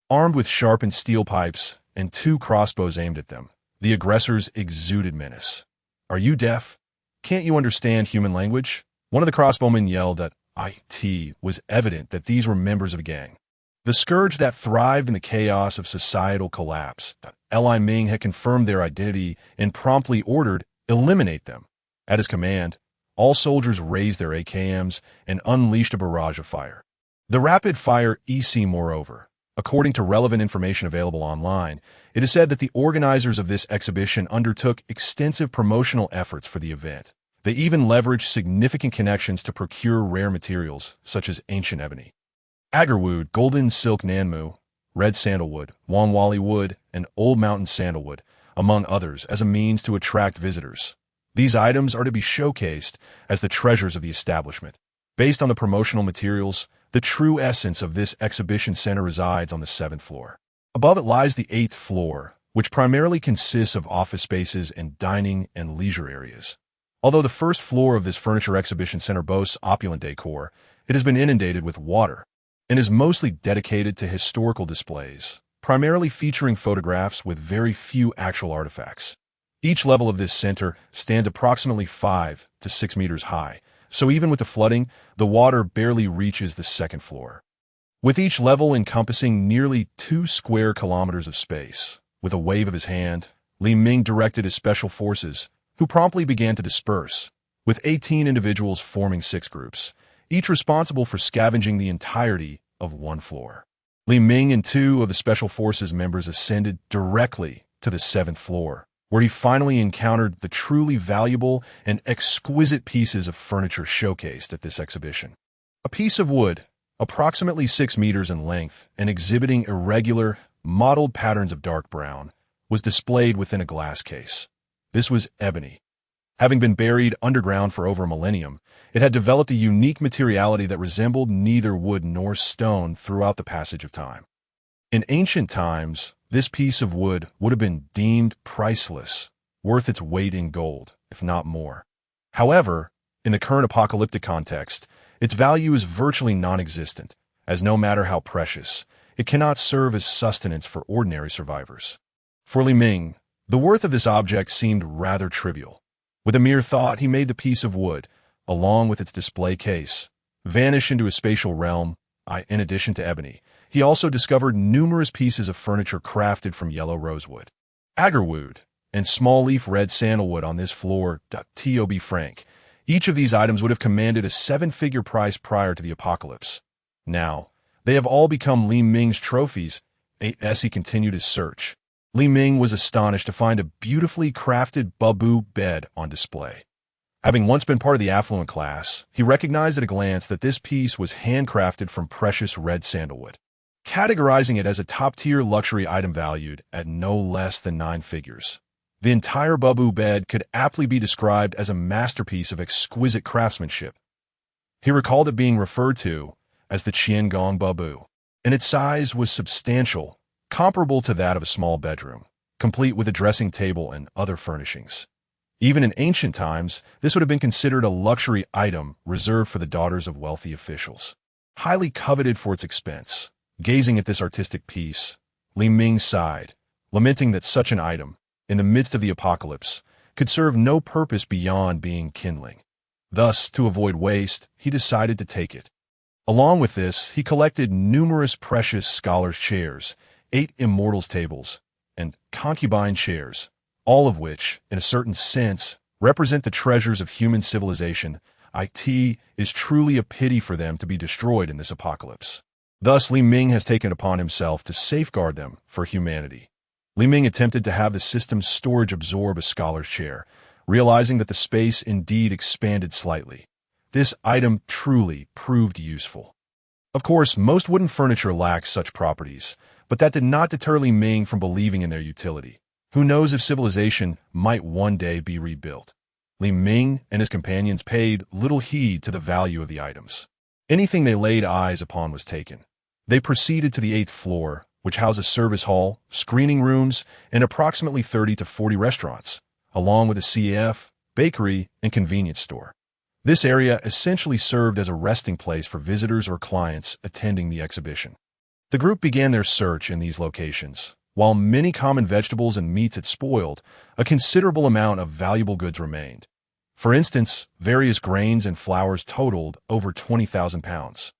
Armed with sharpened steel pipes and 2 crossbows aimed at them, the aggressors exuded menace. "Are you deaf? Can't you understand human language?" One of the crossbowmen yelled. At it was evident that these were members of a gang, the scourge that thrived in the chaos of societal collapse. Li Ming had confirmed their identity and promptly ordered, "Eliminate them." At his command, all soldiers raised their AKMs and unleashed a barrage of fire. The rapid-fire EC, moreover, according to relevant information available online, it is said that the organizers of this exhibition undertook extensive promotional efforts for the event. They even leveraged significant connections to procure rare materials, such as ancient ebony, agarwood, golden silk nanmu, red sandalwood, wanwali wood, and old mountain sandalwood, among others, as a means to attract visitors. These items are to be showcased as the treasures of the establishment. Based on the promotional materials, the true essence of this exhibition center resides on the 7th floor. Above it lies the 8th floor, which primarily consists of office spaces and dining and leisure areas. Although the first floor of this furniture exhibition center boasts opulent decor, it has been inundated with water and is mostly dedicated to historical displays, primarily featuring photographs with very few actual artifacts. Each level of this center stands approximately 5 to 6 meters high, so even with the flooding, the water barely reaches the 2nd floor. With each level encompassing nearly 2 square kilometers of space, with a wave of his hand, Li Ming directed his special forces, who promptly began to disperse, with 18 individuals forming 6 groups, each responsible for scavenging the entirety of one floor. Li Ming and 2 of the special forces members ascended directly to the 7th floor, where he finally encountered the truly valuable and exquisite pieces of furniture showcased at this exhibition. A piece of wood, approximately 6 meters in length and exhibiting irregular, mottled patterns of dark brown, was displayed within a glass case. This was ebony. Having been buried underground for over a millennium, it had developed a unique materiality that resembled neither wood nor stone throughout the passage of time. In ancient times, this piece of wood would have been deemed priceless, worth its weight in gold, if not more. However, in the current apocalyptic context, its value is virtually non-existent, as no matter how precious, it cannot serve as sustenance for ordinary survivors. For Li Ming, the worth of this object seemed rather trivial. With a mere thought, he made the piece of wood, along with its display case, vanish into a spatial realm. In addition to ebony, he also discovered numerous pieces of furniture crafted from yellow rosewood, agarwood, and small-leaf red sandalwood on this floor. To be frank, each of these items would have commanded a 7-figure price prior to the apocalypse. Now, they have all become Li Ming's trophies. As he continued his search, Li Ming was astonished to find a beautifully crafted bamboo bed on display. Having once been part of the affluent class, he recognized at a glance that this piece was handcrafted from precious red sandalwood, categorizing it as a top-tier luxury item valued at no less than 9 figures. The entire bamboo bed could aptly be described as a masterpiece of exquisite craftsmanship. He recalled it being referred to as the Qiangong bamboo, and its size was substantial, comparable to that of a small bedroom, complete with a dressing table and other furnishings. Even in ancient times, this would have been considered a luxury item reserved for the daughters of wealthy officials, highly coveted for its expense. Gazing at this artistic piece, Li Ming sighed, lamenting that such an item, in the midst of the apocalypse, could serve no purpose beyond being kindling. Thus, to avoid waste, he decided to take it. Along with this, he collected numerous precious scholars' chairs, 8 immortals' tables, and concubine chairs, all of which, in a certain sense, represent the treasures of human civilization. It is truly a pity for them to be destroyed in this apocalypse. Thus, Li Ming has taken upon himself to safeguard them for humanity. Li Ming attempted to have the system's storage absorb a scholar's chair, realizing that the space indeed expanded slightly. This item truly proved useful. Of course, most wooden furniture lacks such properties, but that did not deter Li Ming from believing in their utility. Who knows if civilization might one day be rebuilt? Li Ming and his companions paid little heed to the value of the items. Anything they laid eyes upon was taken. They proceeded to the 8th floor, which housed a service hall, screening rooms, and approximately 30 to 40 restaurants, along with a CF, bakery, and convenience store. This area essentially served as a resting place for visitors or clients attending the exhibition. The group began their search in these locations. While many common vegetables and meats had spoiled, a considerable amount of valuable goods remained. For instance, various grains and flours totaled over 20,000 pounds,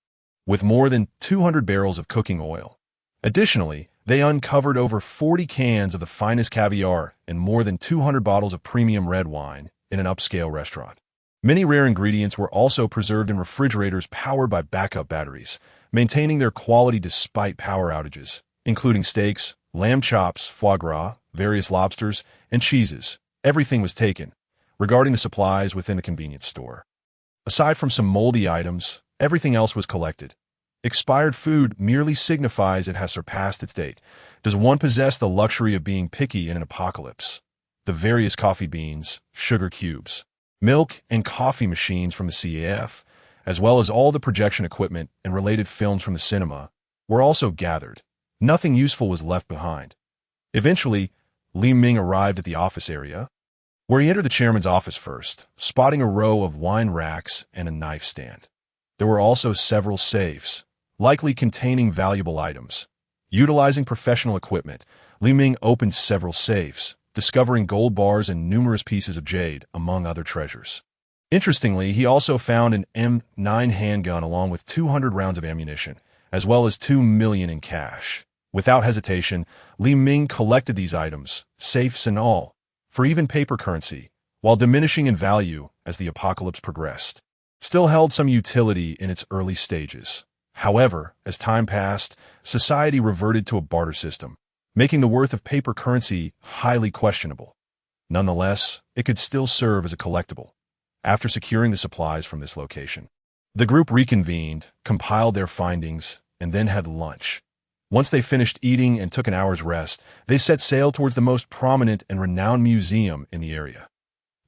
with more than 200 barrels of cooking oil. Additionally, they uncovered over 40 cans of the finest caviar and more than 200 bottles of premium red wine, in an upscale restaurant. Many rare ingredients were also preserved in refrigerators powered by backup batteries, maintaining their quality despite power outages, including steaks, lamb chops, foie gras, various lobsters, and cheeses. Everything was taken, regarding the supplies within the convenience store. Aside from some moldy items, everything else was collected. Expired food merely signifies it has surpassed its date. Does one possess the luxury of being picky in an apocalypse? The various coffee beans, sugar cubes, milk, and coffee machines from the CAF, as well as all the projection equipment and related films from the cinema, were also gathered. Nothing useful was left behind. Eventually, Li Ming arrived at the office area, where he entered the chairman's office first, spotting a row of wine racks and a knife stand. There were also several safes, likely containing valuable items. Utilizing professional equipment, Li Ming opened several safes, discovering gold bars and numerous pieces of jade, among other treasures. Interestingly, he also found an M9 handgun along with 200 rounds of ammunition, as well as $2 million in cash. Without hesitation, Li Ming collected these items, safes and all, for even paper currency, while diminishing in value as the apocalypse progressed. Still held some utility in its early stages. However, as time passed, society reverted to a barter system, making the worth of paper currency highly questionable. Nonetheless, it could still serve as a collectible. After securing the supplies from this location, the group reconvened, compiled their findings, and then had lunch. Once they finished eating and took an hour's rest, they set sail towards the most prominent and renowned museum in the area.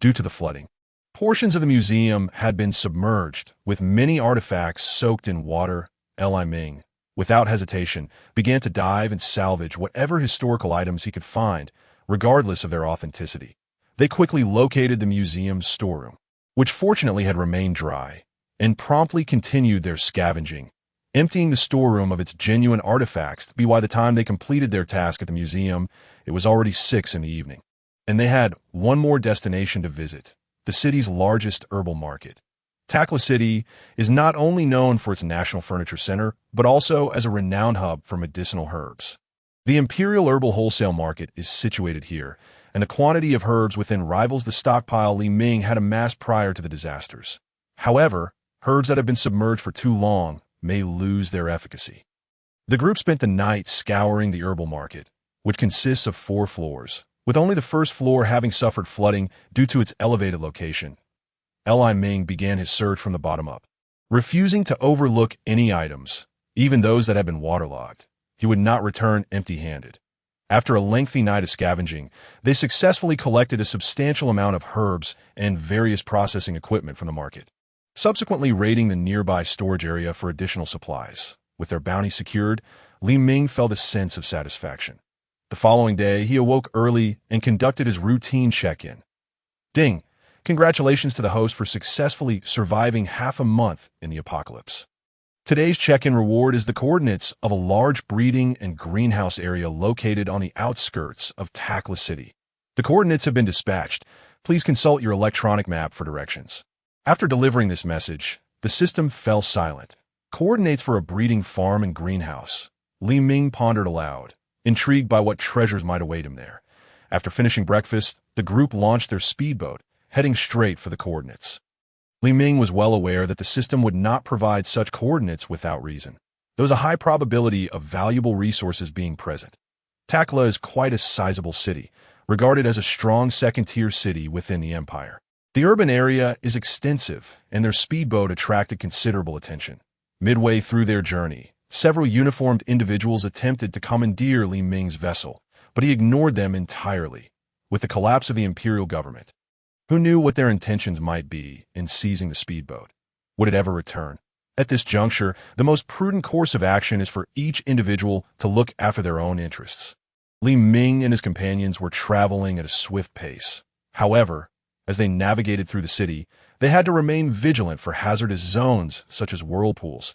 Due to the flooding, portions of the museum had been submerged, with many artifacts soaked in water. Li Ming, without hesitation, began to dive and salvage whatever historical items he could find, regardless of their authenticity. They quickly located the museum's storeroom, which fortunately had remained dry, and promptly continued their scavenging, emptying the storeroom of its genuine artifacts. By the time they completed their task at the museum, it was already 6 in the evening, and they had one more destination to visit, the city's largest herbal market. Takla City is not only known for its national furniture center, but also as a renowned hub for medicinal herbs. The Imperial Herbal Wholesale Market is situated here, and the quantity of herbs within rivals the stockpile Li Ming had amassed prior to the disasters. However, herbs that have been submerged for too long may lose their efficacy. The group spent the night scouring the herbal market, which consists of 4 floors, with only the first floor having suffered flooding due to its elevated location. Li Ming began his search from the bottom up, refusing to overlook any items, even those that had been waterlogged. He would not return empty-handed. After a lengthy night of scavenging, they successfully collected a substantial amount of herbs and various processing equipment from the market, subsequently raiding the nearby storage area for additional supplies. With their bounty secured, Li Ming felt a sense of satisfaction. The following day, he awoke early and conducted his routine check-in. Ding! Congratulations to the host for successfully surviving half a month in the apocalypse. Today's check-in reward is the coordinates of a large breeding and greenhouse area located on the outskirts of Takla City. The coordinates have been dispatched. Please consult your electronic map for directions. After delivering this message, the system fell silent. Coordinates for a breeding farm and greenhouse. Li Ming pondered aloud, intrigued by what treasures might await him there. After finishing breakfast, the group launched their speedboat, heading straight for the coordinates. Li Ming was well aware that the system would not provide such coordinates without reason. There was a high probability of valuable resources being present. Takla is quite a sizable city, regarded as a strong second-tier city within the empire. The urban area is extensive, and their speedboat attracted considerable attention. Midway through their journey, several uniformed individuals attempted to commandeer Li Ming's vessel, but he ignored them entirely. With the collapse of the imperial government, who knew what their intentions might be in seizing the speedboat? Would it ever return? At this juncture, the most prudent course of action is for each individual to look after their own interests. Li Ming and his companions were traveling at a swift pace. However, as they navigated through the city, they had to remain vigilant for hazardous zones such as whirlpools.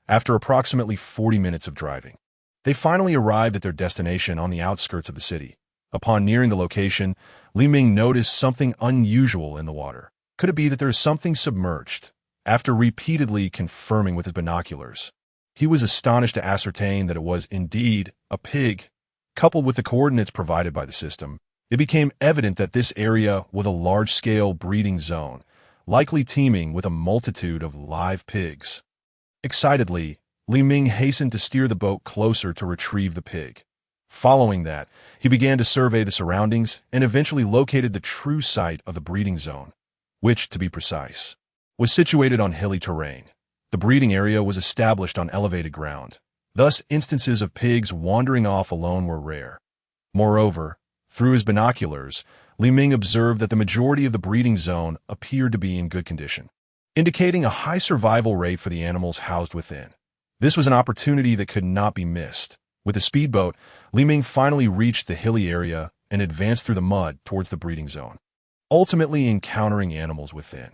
After approximately 40 minutes of driving, they finally arrived at their destination on the outskirts of the city. Upon nearing the location, Li Ming noticed something unusual in the water. Could it be that there is something submerged? After repeatedly confirming with his binoculars, he was astonished to ascertain that it was indeed a pig. Coupled with the coordinates provided by the system, It became evident that this area was a large-scale breeding zone, likely teeming with a multitude of live pigs. Excitedly, Li Ming hastened to steer the boat closer to retrieve the pig. Following that, he began to survey the surroundings and eventually located the true site of the breeding zone, which, to be precise, was situated on hilly terrain. The breeding area was established on elevated ground. Thus, instances of pigs wandering off alone were rare. Moreover, through his binoculars, Li Ming observed that the majority of the breeding zone appeared to be in good condition, indicating a high survival rate for the animals housed within. This was an opportunity that could not be missed. With the speedboat, Li Ming finally reached the hilly area and advanced through the mud towards the breeding zone, ultimately encountering animals within.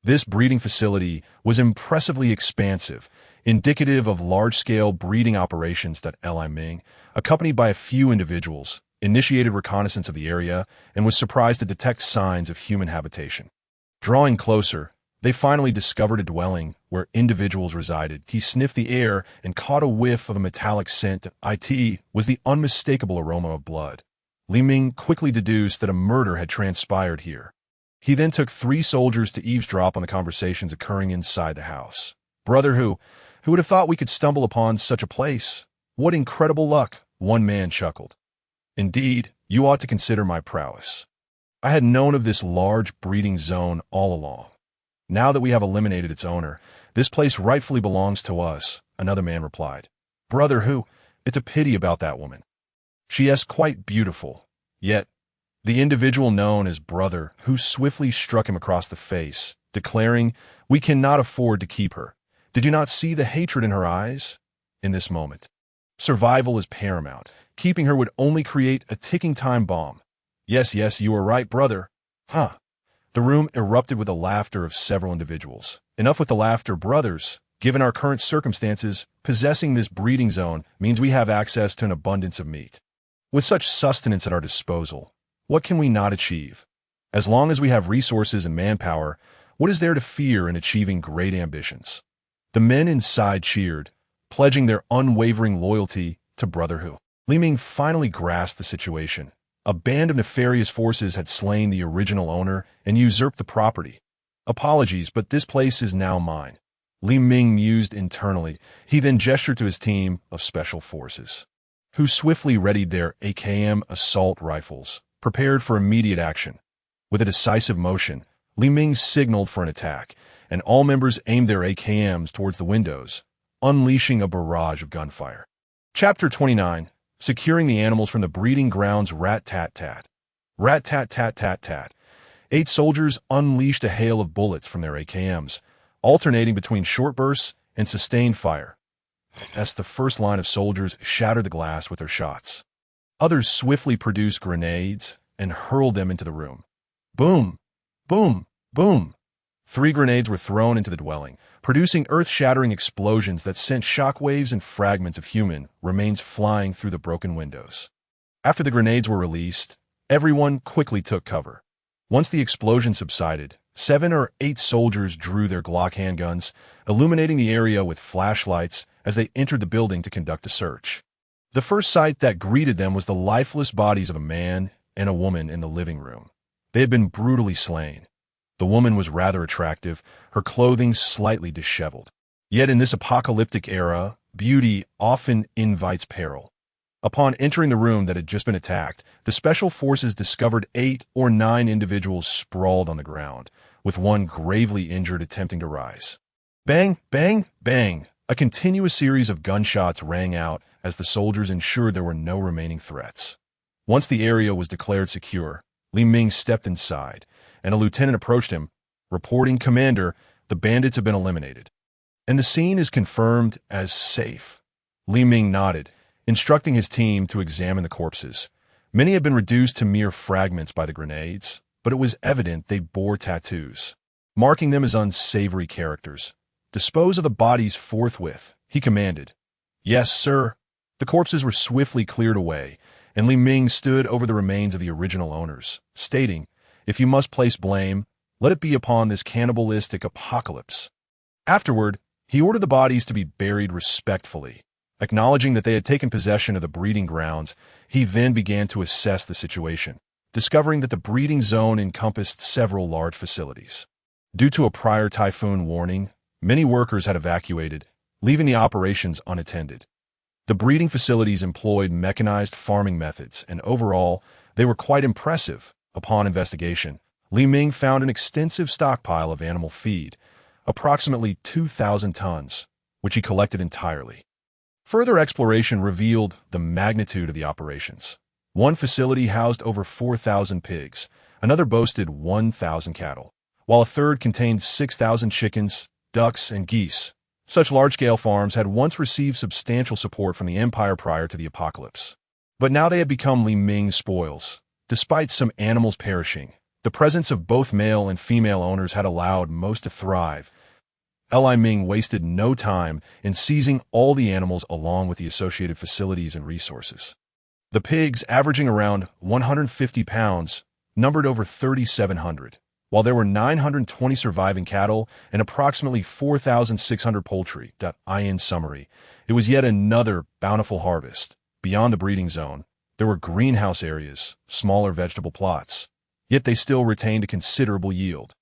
This breeding facility was impressively expansive, indicative of large-scale breeding operations that Li Ming, accompanied by a few individuals, initiated reconnaissance of the area and was surprised to detect signs of human habitation. Drawing closer, they finally discovered a dwelling where individuals resided. He sniffed the air and caught a whiff of a metallic scent. It was the unmistakable aroma of blood. Li Ming quickly deduced that a murder had transpired here. He then took 3 soldiers to eavesdrop on the conversations occurring inside the house. "Brother, who would have thought we could stumble upon such a place? What incredible luck," one man chuckled. "Indeed, you ought to consider my prowess. I had known of this large breeding zone all along. Now that we have eliminated its owner, this place rightfully belongs to us," another man replied. "Brother, who? It's a pity about that woman. She is quite beautiful." Yet, the individual known as Brother who swiftly struck him across the face, declaring, "We cannot afford to keep her. Did you not see the hatred in her eyes?" In this moment, survival is paramount. Keeping her would only create a ticking time bomb. Yes, you are right, brother. Huh. The room erupted with the laughter of several individuals. Enough with the laughter, brothers. Given our current circumstances, possessing this breeding zone means we have access to an abundance of meat. With such sustenance at our disposal, what can we not achieve? As long as we have resources and manpower, what is there to fear in achieving great ambitions? The men inside cheered, pledging their unwavering loyalty to Brother Hu. Li Ming finally grasped the situation. A band of nefarious forces had slain the original owner and usurped the property. "Apologies, but this place is now mine," Li Ming mused internally. He then gestured to his team of special forces, who swiftly readied their AKM assault rifles, prepared for immediate action. With a decisive motion, Li Ming signaled for an attack, and all members aimed their AKMs towards the windows, unleashing a barrage of gunfire. Chapter 29. Securing the animals from the breeding grounds. Rat-tat-tat. Rat-tat-tat-tat-tat. 8 soldiers unleashed a hail of bullets from their AKMs, alternating between short bursts and sustained fire. As the first line of soldiers shattered the glass with their shots, others swiftly produced grenades and hurled them into the room. Boom! Boom! Boom! 3 grenades were thrown into the dwelling, producing earth-shattering explosions that sent shockwaves and fragments of human remains flying through the broken windows. After the grenades were released, everyone quickly took cover. Once the explosion subsided, 7 or 8 soldiers drew their Glock handguns, illuminating the area with flashlights as they entered the building to conduct a search. The first sight that greeted them was the lifeless bodies of a man and a woman in the living room. They had been brutally slain. The woman was rather attractive, her clothing slightly disheveled. Yet in this apocalyptic era, beauty often invites peril. Upon entering the room that had just been attacked, the special forces discovered 8 or 9 individuals sprawled on the ground, with one gravely injured attempting to rise. Bang, bang, bang! A continuous series of gunshots rang out as the soldiers ensured there were no remaining threats. Once the area was declared secure, Li Ming stepped inside, and a lieutenant approached him, reporting, "Commander, the bandits have been eliminated, and the scene is confirmed as safe." Li Ming nodded, instructing his team to examine the corpses. Many had been reduced to mere fragments by the grenades, but it was evident they bore tattoos, marking them as unsavory characters. "Dispose of the bodies forthwith," he commanded. "Yes, sir." The corpses were swiftly cleared away, and Li Ming stood over the remains of the original owners, stating, "If you must place blame, let it be upon this cannibalistic apocalypse." Afterward, he ordered the bodies to be buried respectfully. Acknowledging that they had taken possession of the breeding grounds, he then began to assess the situation. discovering that the breeding zone encompassed several large facilities. Due to a prior typhoon warning, many workers had evacuated, leaving the operations unattended. The breeding facilities employed mechanized farming methods, and overall, they were quite impressive. Upon investigation, Li Ming found an extensive stockpile of animal feed, approximately 2,000 tons, which he collected entirely. Further exploration revealed the magnitude of the operations. One facility housed over 4,000 pigs, another boasted 1,000 cattle, while a third contained 6,000 chickens, ducks, and geese. Such large-scale farms had once received substantial support from the empire prior to the apocalypse. But now they had become Li Ming's spoils. Despite some animals perishing, the presence of both male and female owners had allowed most to thrive. Li Ming wasted no time in seizing all the animals along with the associated facilities and resources. The pigs, averaging around 150 pounds, numbered over 3,700, while there were 920 surviving cattle and approximately 4,600 poultry. In summary, it was yet another bountiful harvest. Beyond the breeding zone, there were greenhouse areas, smaller vegetable plots, yet they still retained a considerable yield.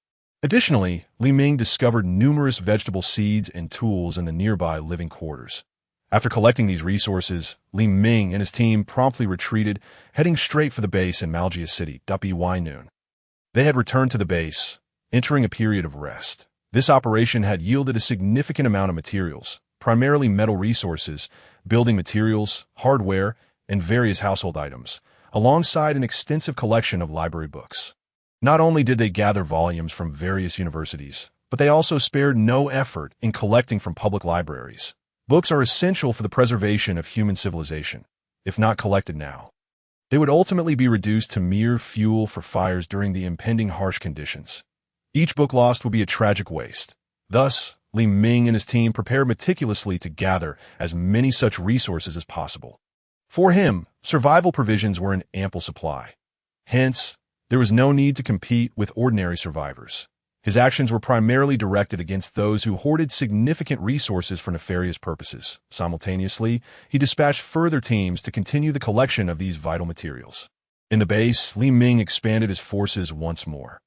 Additionally, Li Ming discovered numerous vegetable seeds and tools in the nearby living quarters. After collecting these resources, Li Ming and his team promptly retreated, heading straight for the base in Malgia City. By noon, they had returned to the base, entering a period of rest. This operation had yielded a significant amount of materials, primarily metal resources, building materials, hardware, and various household items, alongside an extensive collection of library books. Not only did they gather volumes from various universities, but they also spared no effort in collecting from public libraries. Books are essential for the preservation of human civilization. If not collected now, they would ultimately be reduced to mere fuel for fires during the impending harsh conditions. Each book lost would be a tragic waste. Thus, Li Ming and his team prepared meticulously to gather as many such resources as possible. For him, survival provisions were in ample supply. Hence, there was no need to compete with ordinary survivors. His actions were primarily directed against those who hoarded significant resources for nefarious purposes. Simultaneously, he dispatched further teams to continue the collection of these vital materials. In the base, Li Ming expanded his forces once more.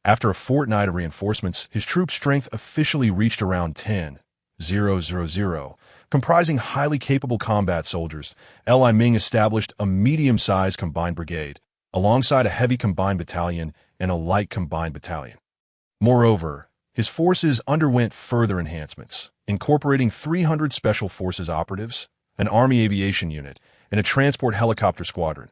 After a fortnight of reinforcements, his troop strength officially reached around 10,000, comprising highly capable combat soldiers. Li Ming established a medium-sized combined brigade, alongside a heavy combined battalion and a light combined battalion. Moreover, his forces underwent further enhancements, incorporating 300 Special Forces operatives, an Army aviation unit, and a transport helicopter squadron.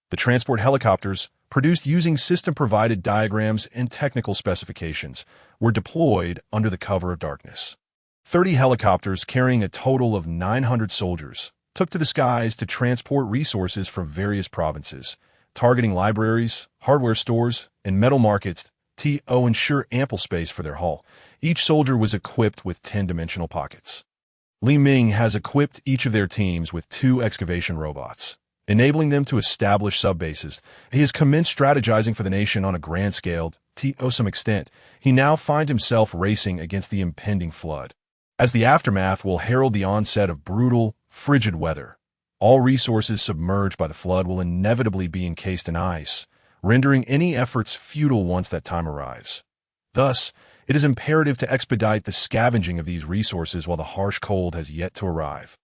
The transport helicopters, produced using system-provided diagrams and technical specifications, were deployed under the cover of darkness. 30 helicopters carrying a total of 900 soldiers took to the skies to transport resources from various provinces, targeting libraries, hardware stores, and metal markets to ensure ample space for their haul. Each soldier was equipped with 10-dimensional pockets. Li Ming has equipped each of their teams with 2 excavation robots, enabling them to establish sub-bases. He has commenced strategizing for the nation on a grand scale. To some extent, he now finds himself racing against the impending flood, as the aftermath will herald the onset of brutal, frigid weather. All resources submerged by the flood will inevitably be encased in ice, rendering any efforts futile once that time arrives. Thus, it is imperative to expedite the scavenging of these resources while the harsh cold has yet to arrive,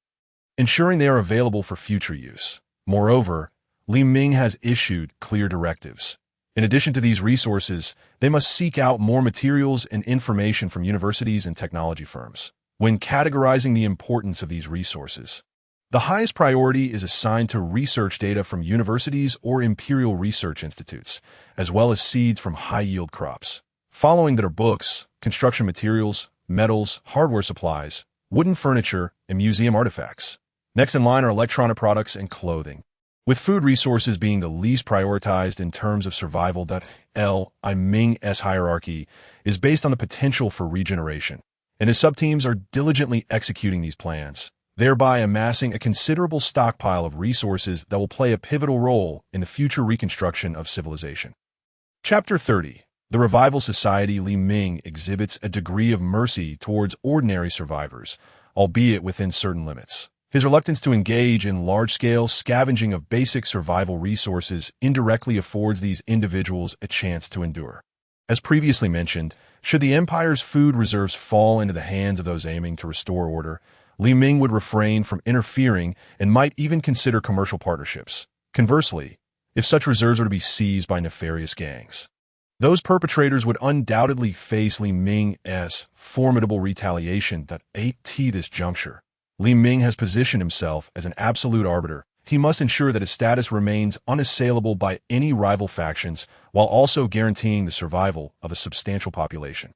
ensuring they are available for future use. Moreover, Li Ming has issued clear directives. In addition to these resources, they must seek out more materials and information from universities and technology firms. When categorizing the importance of these resources, the highest priority is assigned to research data from universities or imperial research institutes, as well as seeds from high-yield crops. Following that are books, construction materials, metals, hardware supplies, wooden furniture, and museum artifacts. Next in line are electronic products and clothing, with food resources being the least prioritized in terms of survival. Li Ming's hierarchy is based on the potential for regeneration, and his sub-teams are diligently executing these plans, thereby amassing a considerable stockpile of resources that will play a pivotal role in the future reconstruction of civilization. Chapter 30. The Revival Society. Li Ming exhibits a degree of mercy towards ordinary survivors, albeit within certain limits. His reluctance to engage in large-scale scavenging of basic survival resources indirectly affords these individuals a chance to endure. As previously mentioned, should the Empire's food reserves fall into the hands of those aiming to restore order, Li Ming would refrain from interfering and might even consider commercial partnerships. Conversely, if such reserves were to be seized by nefarious gangs, those perpetrators would undoubtedly face Li Ming's formidable retaliation. At this juncture, Li Ming has positioned himself as an absolute arbiter. He must ensure that his status remains unassailable by any rival factions, while also guaranteeing the survival of a substantial population.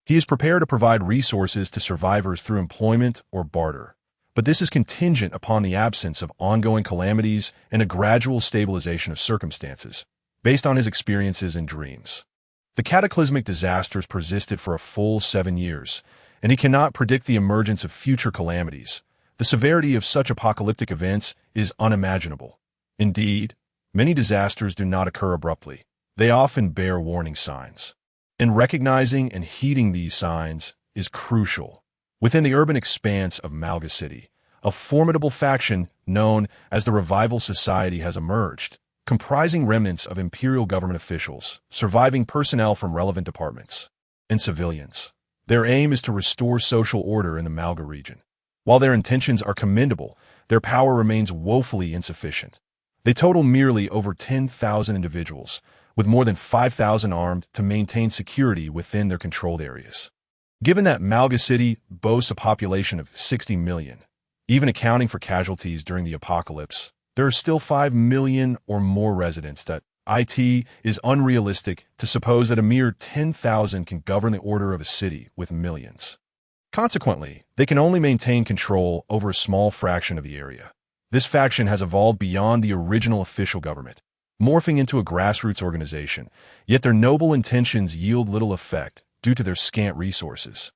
He is prepared to provide resources to survivors through employment or barter, but this is contingent upon the absence of ongoing calamities and a gradual stabilization of circumstances, based on his experiences and dreams. The cataclysmic disasters persisted for a full 7 years, and he cannot predict the emergence of future calamities. The severity of such apocalyptic events is unimaginable. Indeed, many disasters do not occur abruptly. They often bear warning signs. And recognizing and heeding these signs is crucial. Within the urban expanse of Malga City, a formidable faction known as the Revival Society has emerged, comprising remnants of imperial government officials, surviving personnel from relevant departments, and civilians. Their aim is to restore social order in the Malga region. While their intentions are commendable, their power remains woefully insufficient. They total merely over 10,000 individuals, with more than 5,000 armed to maintain security within their controlled areas. Given that Malga City boasts a population of 60 million, even accounting for casualties during the apocalypse, there are still 5 million or more residents. That it is unrealistic to suppose that a mere 10,000 can govern the order of a city with millions. Consequently, they can only maintain control over a small fraction of the area. This faction has evolved beyond the original official government, morphing into a grassroots organization, yet their noble intentions yield little effect due to their scant resources.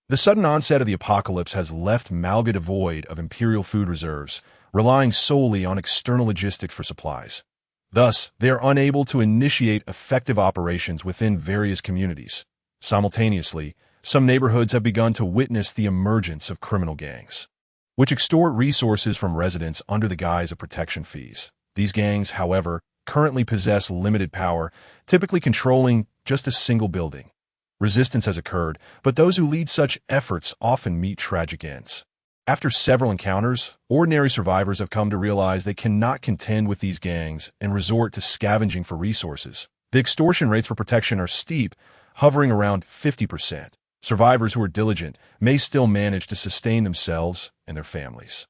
The sudden onset of the apocalypse has left Malga devoid of imperial food reserves, relying solely on external logistics for supplies. Thus, they are unable to initiate effective operations within various communities. Simultaneously, some neighborhoods have begun to witness the emergence of criminal gangs, which extort resources from residents under the guise of protection fees. These gangs, however, currently possess limited power, typically controlling just a single building. Resistance has occurred, but those who lead such efforts often meet tragic ends. After several encounters, ordinary survivors have come to realize they cannot contend with these gangs and resort to scavenging for resources. The extortion rates for protection are steep, hovering around 50%. Survivors who are diligent may still manage to sustain themselves and their families.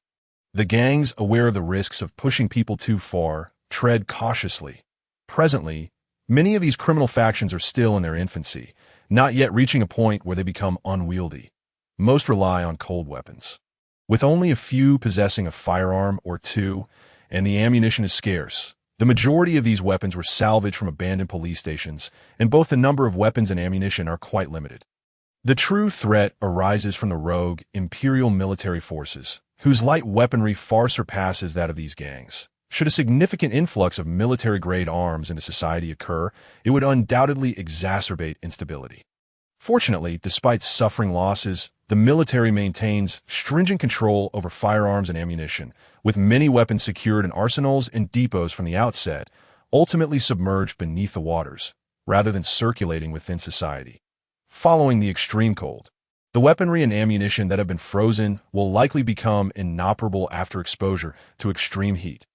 The gangs, aware of the risks of pushing people too far, tread cautiously. Presently, many of these criminal factions are still in their infancy, not yet reaching a point where they become unwieldy. Most rely on cold weapons, with only a few possessing a firearm or two, and the ammunition is scarce. The majority of these weapons were salvaged from abandoned police stations, and both the number of weapons and ammunition are quite limited. The true threat arises from the rogue imperial military forces, whose light weaponry far surpasses that of these gangs. Should a significant influx of military-grade arms into society occur, it would undoubtedly exacerbate instability. Fortunately, despite suffering losses, the military maintains stringent control over firearms and ammunition, with many weapons secured in arsenals and depots from the outset, ultimately submerged beneath the waters, rather than circulating within society. Following the extreme cold, the weaponry and ammunition that have been frozen will likely become inoperable after exposure to extreme heat.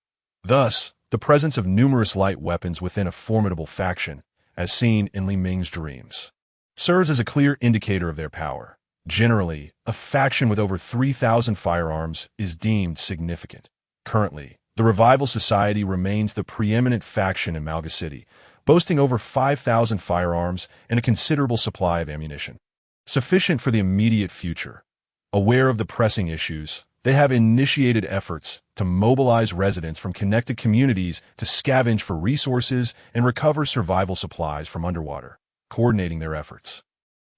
Thus, the presence of numerous light weapons within a formidable faction, as seen in Li Ming's dreams, serves as a clear indicator of their power. Generally, a faction with over 3,000 firearms is deemed significant. Currently, the Revival Society remains the preeminent faction in Malga City, boasting over 5,000 firearms and a considerable supply of ammunition, sufficient for the immediate future. Aware of the pressing issues, they have initiated efforts to mobilize residents from connected communities to scavenge for resources and recover survival supplies from underwater, coordinating their efforts.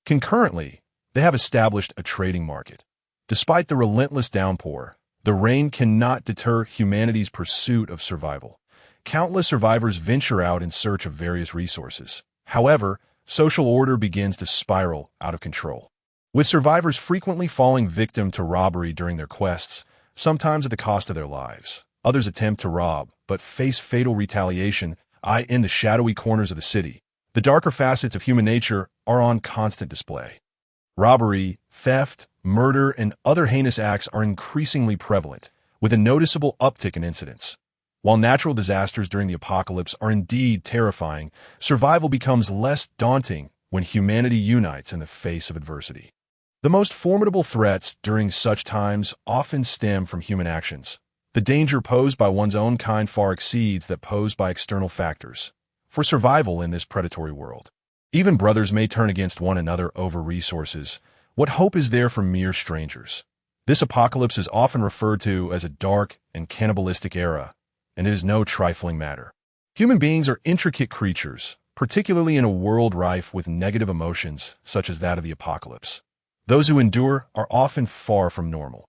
Concurrently, they have established a trading market. Despite the relentless downpour, the rain cannot deter humanity's pursuit of survival. Countless survivors venture out in search of various resources. However, social order begins to spiral out of control. With survivors frequently falling victim to robbery during their quests, sometimes at the cost of their lives. Others attempt to rob, but face fatal retaliation, in the shadowy corners of the city. The darker facets of human nature are on constant display. Robbery, theft, murder, and other heinous acts are increasingly prevalent, with a noticeable uptick in incidents. While natural disasters during the apocalypse are indeed terrifying, survival becomes less daunting when humanity unites in the face of adversity. The most formidable threats during such times often stem from human actions. The danger posed by one's own kind far exceeds that posed by external factors. For survival in this predatory world, even brothers may turn against one another over resources. What hope is there for mere strangers? This apocalypse is often referred to as a dark and cannibalistic era, and it is no trifling matter. Human beings are intricate creatures, particularly in a world rife with negative emotions such as that of the apocalypse. Those who endure are often far from normal.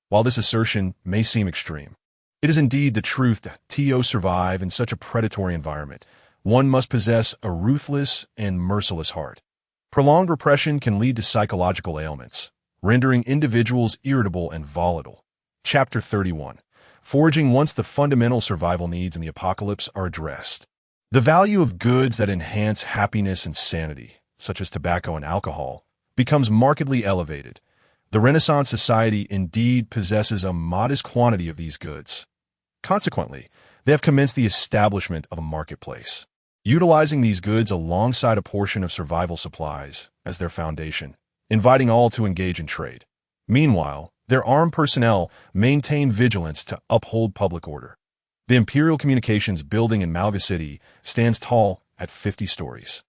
While this assertion may seem extreme, it is indeed the truth that to survive in such a predatory environment, one must possess a ruthless and merciless heart. Prolonged repression can lead to psychological ailments, rendering individuals irritable and volatile. Chapter 31. Foraging. Once the fundamental survival needs in the apocalypse are addressed, the value of goods that enhance happiness and sanity, such as tobacco and alcohol, becomes markedly elevated. The Renaissance society indeed possesses a modest quantity of these goods. Consequently, they have commenced the establishment of a marketplace, utilizing these goods alongside a portion of survival supplies as their foundation, inviting all to engage in trade. Meanwhile, their armed personnel maintain vigilance to uphold public order. The Imperial Communications Building in Malga City stands tall at 50 stories.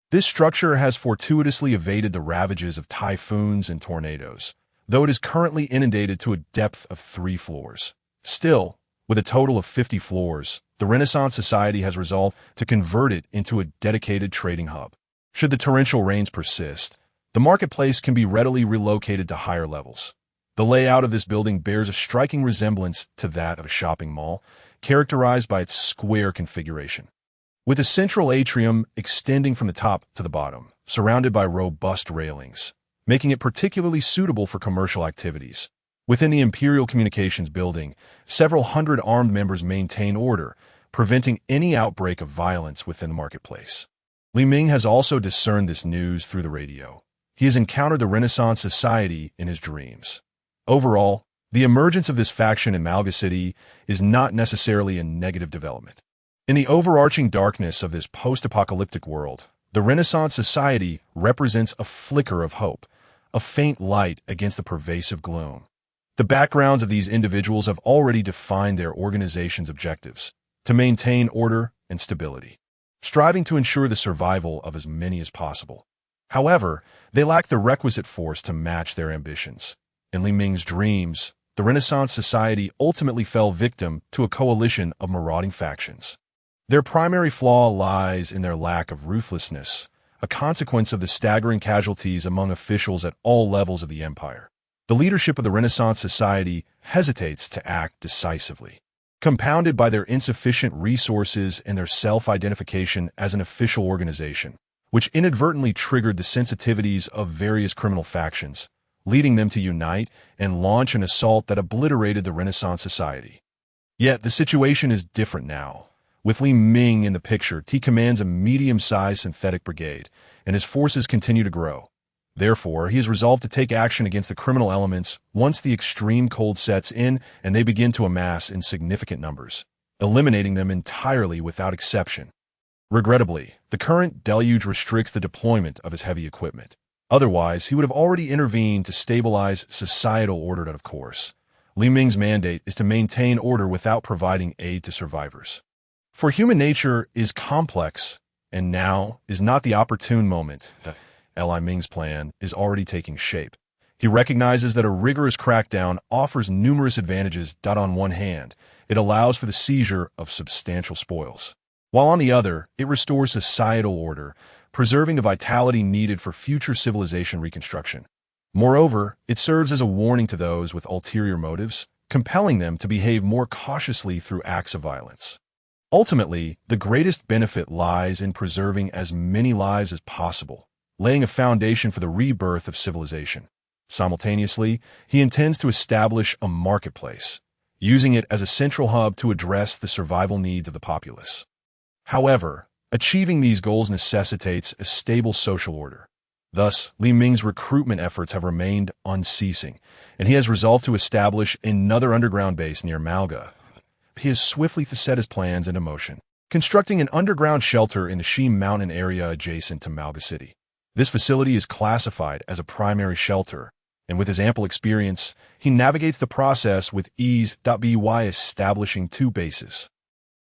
This structure has fortuitously evaded the ravages of typhoons and tornadoes, though it is currently inundated to a depth of 3 floors. Still, with a total of 50 floors, the Renaissance Society has resolved to convert it into a dedicated trading hub. Should the torrential rains persist, the marketplace can be readily relocated to higher levels. The layout of this building bears a striking resemblance to that of a shopping mall, characterized by its square configuration, with a central atrium extending from the top to the bottom, surrounded by robust railings, making it particularly suitable for commercial activities. Within the Imperial Communications Building, several hundred armed members maintain order, preventing any outbreak of violence within the marketplace. Li Ming has also discerned this news through the radio. He has encountered the Renaissance Society in his dreams. Overall, the emergence of this faction in Malga City is not necessarily a negative development. In the overarching darkness of this post-apocalyptic world, the Renaissance Society represents a flicker of hope, a faint light against the pervasive gloom. The backgrounds of these individuals have already defined their organization's objectives: to maintain order and stability, striving to ensure the survival of as many as possible. However, they lack the requisite force to match their ambitions. In Li Ming's dreams, the Renaissance Society ultimately fell victim to a coalition of marauding factions. Their primary flaw lies in their lack of ruthlessness, a consequence of the staggering casualties among officials at all levels of the empire. The leadership of the Renaissance Society hesitates to act decisively, compounded by their insufficient resources and their self-identification as an official organization, which inadvertently triggered the sensitivities of various criminal factions, leading them to unite and launch an assault that obliterated the Renaissance Society. Yet the situation is different now. With Li Ming in the picture, he commands a medium-sized synthetic brigade, and his forces continue to grow. Therefore, he has resolved to take action against the criminal elements once the extreme cold sets in and they begin to amass in significant numbers, eliminating them entirely without exception. Regrettably, the current deluge restricts the deployment of his heavy equipment. Otherwise, he would have already intervened to stabilize societal order. Of course, Li Ming's mandate is to maintain order without providing aid to survivors. For human nature is complex, and now is not the opportune moment. Li Ming's plan is already taking shape. He recognizes that a rigorous crackdown offers numerous advantages. On one hand, it allows for the seizure of substantial spoils, while on the other, it restores societal order, preserving the vitality needed for future civilization reconstruction. Moreover, it serves as a warning to those with ulterior motives, compelling them to behave more cautiously through acts of violence. Ultimately, the greatest benefit lies in preserving as many lives as possible, laying a foundation for the rebirth of civilization. Simultaneously, he intends to establish a marketplace, using it as a central hub to address the survival needs of the populace. However, achieving these goals necessitates a stable social order. Thus, Li Ming's recruitment efforts have remained unceasing, and he has resolved to establish another underground base near Malga. He has swiftly set his plans into motion, constructing an underground shelter in the Shi Mountain area adjacent to Malga City. This facility is classified as a primary shelter, and with his ample experience, he navigates the process with ease. By establishing two bases,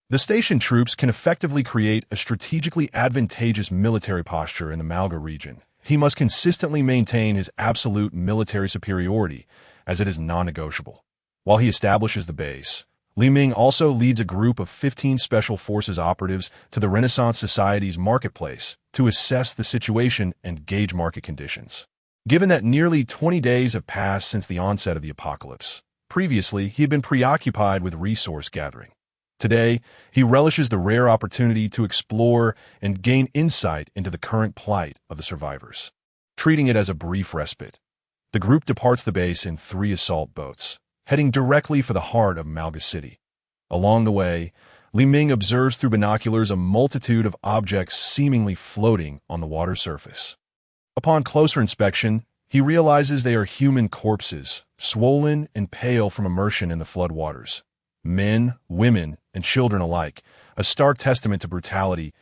the station troops can effectively create a strategically advantageous military posture in the Malga region. He must consistently maintain his absolute military superiority, as it is non-negotiable. While he establishes the base, Li Ming also leads a group of 15 Special Forces operatives to the Renaissance Society's marketplace to assess the situation and gauge market conditions. Given that nearly 20 days have passed since the onset of the apocalypse, previously he had been preoccupied with resource gathering. Today, he relishes the rare opportunity to explore and gain insight into the current plight of the survivors. Treating it as a brief respite, the group departs the base in 3 assault boats, heading directly for the heart of Malga City. Along the way, Li Ming observes through binoculars a multitude of objects seemingly floating on the water surface. Upon closer inspection, he realizes they are human corpses, swollen and pale from immersion in the floodwaters. Men, women, and children alike, a stark testament to brutality.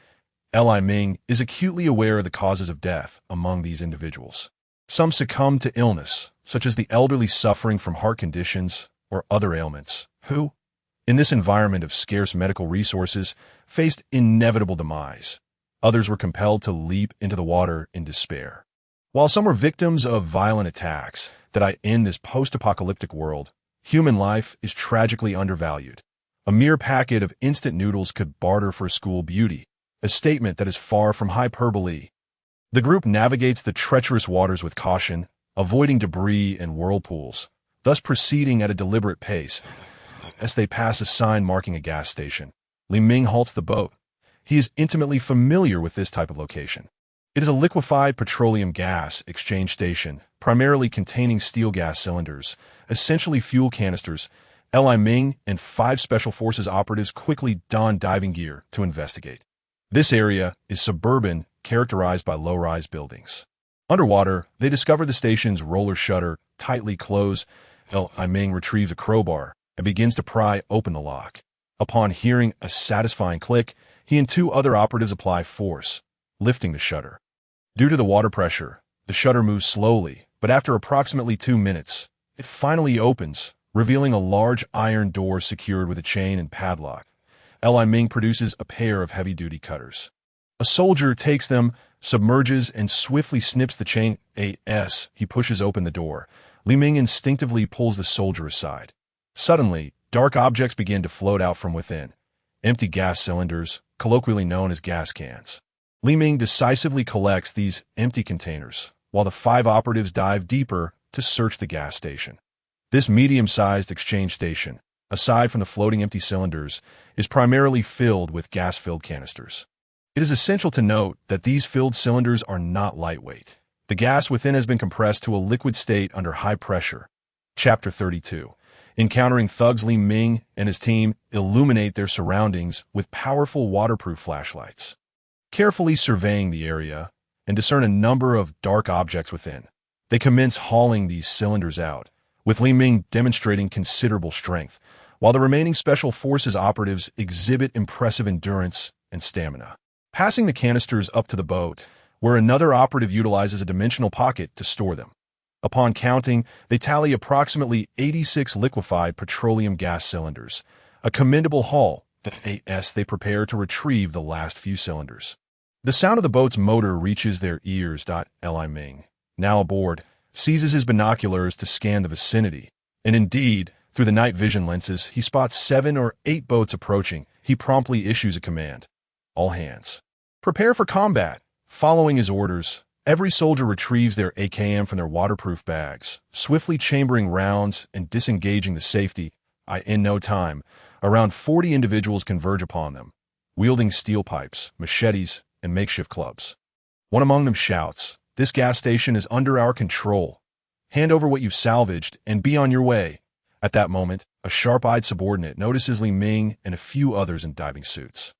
Li Ming is acutely aware of the causes of death among these individuals. Some succumb to illness, such as the elderly suffering from heart conditions or other ailments, who, in this environment of scarce medical resources, faced inevitable demise. Others were compelled to leap into the water in despair. While some were victims of violent attacks in this post-apocalyptic world, human life is tragically undervalued. A mere packet of instant noodles could barter for school beauty, a statement that is far from hyperbole. The group navigates the treacherous waters with caution, avoiding debris and whirlpools, thus proceeding at a deliberate pace. As they pass a sign marking a gas station, Li Ming halts the boat. He is intimately familiar with this type of location. It is a liquefied petroleum gas exchange station, primarily containing steel gas cylinders, essentially fuel canisters. Li Ming and 5 Special Forces operatives quickly don diving gear to investigate. This area is suburban, characterized by low-rise buildings. Underwater, they discover the station's roller shutter tightly closed. Li Ming retrieves a crowbar and begins to pry open the lock. Upon hearing a satisfying click, he and 2 other operatives apply force, lifting the shutter. Due to the water pressure, the shutter moves slowly, but after approximately 2 minutes, it finally opens, revealing a large iron door secured with a chain and padlock. Li Ming produces a pair of heavy-duty cutters. A soldier takes them, submerges, and swiftly snips the chain. As he pushes open the door, Li Ming instinctively pulls the soldier aside. Suddenly, dark objects begin to float out from within. Empty gas cylinders, colloquially known as gas cans. Li Ming decisively collects these empty containers, while the 5 operatives dive deeper to search the gas station. This medium-sized exchange station, aside from the floating empty cylinders, is primarily filled with gas-filled canisters. It is essential to note that these filled cylinders are not lightweight. The gas within has been compressed to a liquid state under high pressure. Chapter 32. Encountering thugs, Li Ming and his team illuminate their surroundings with powerful waterproof flashlights. Carefully surveying the area and discern a number of dark objects within, they commence hauling these cylinders out, with Li Ming demonstrating considerable strength, while the remaining Special Forces operatives exhibit impressive endurance and stamina. Passing the canisters up to the boat, where another operative utilizes a dimensional pocket to store them. Upon counting, they tally approximately 86 liquefied petroleum gas cylinders, a commendable haul. As they prepare to retrieve the last few cylinders, the sound of the boat's motor reaches their ears. Li Ming, now aboard, seizes his binoculars to scan the vicinity, and indeed, through the night vision lenses, he spots 7 or 8 boats approaching. He promptly issues a command. All hands, prepare for combat. Following his orders, every soldier retrieves their AKM from their waterproof bags, swiftly chambering rounds and disengaging the safety. In no time, around 40 individuals converge upon them, wielding steel pipes, machetes, and makeshift clubs. One among them shouts, "This gas station is under our control." Hand over what you've salvaged and be on your way. At that moment, a sharp-eyed subordinate notices Li Ming and a few others in diving suits.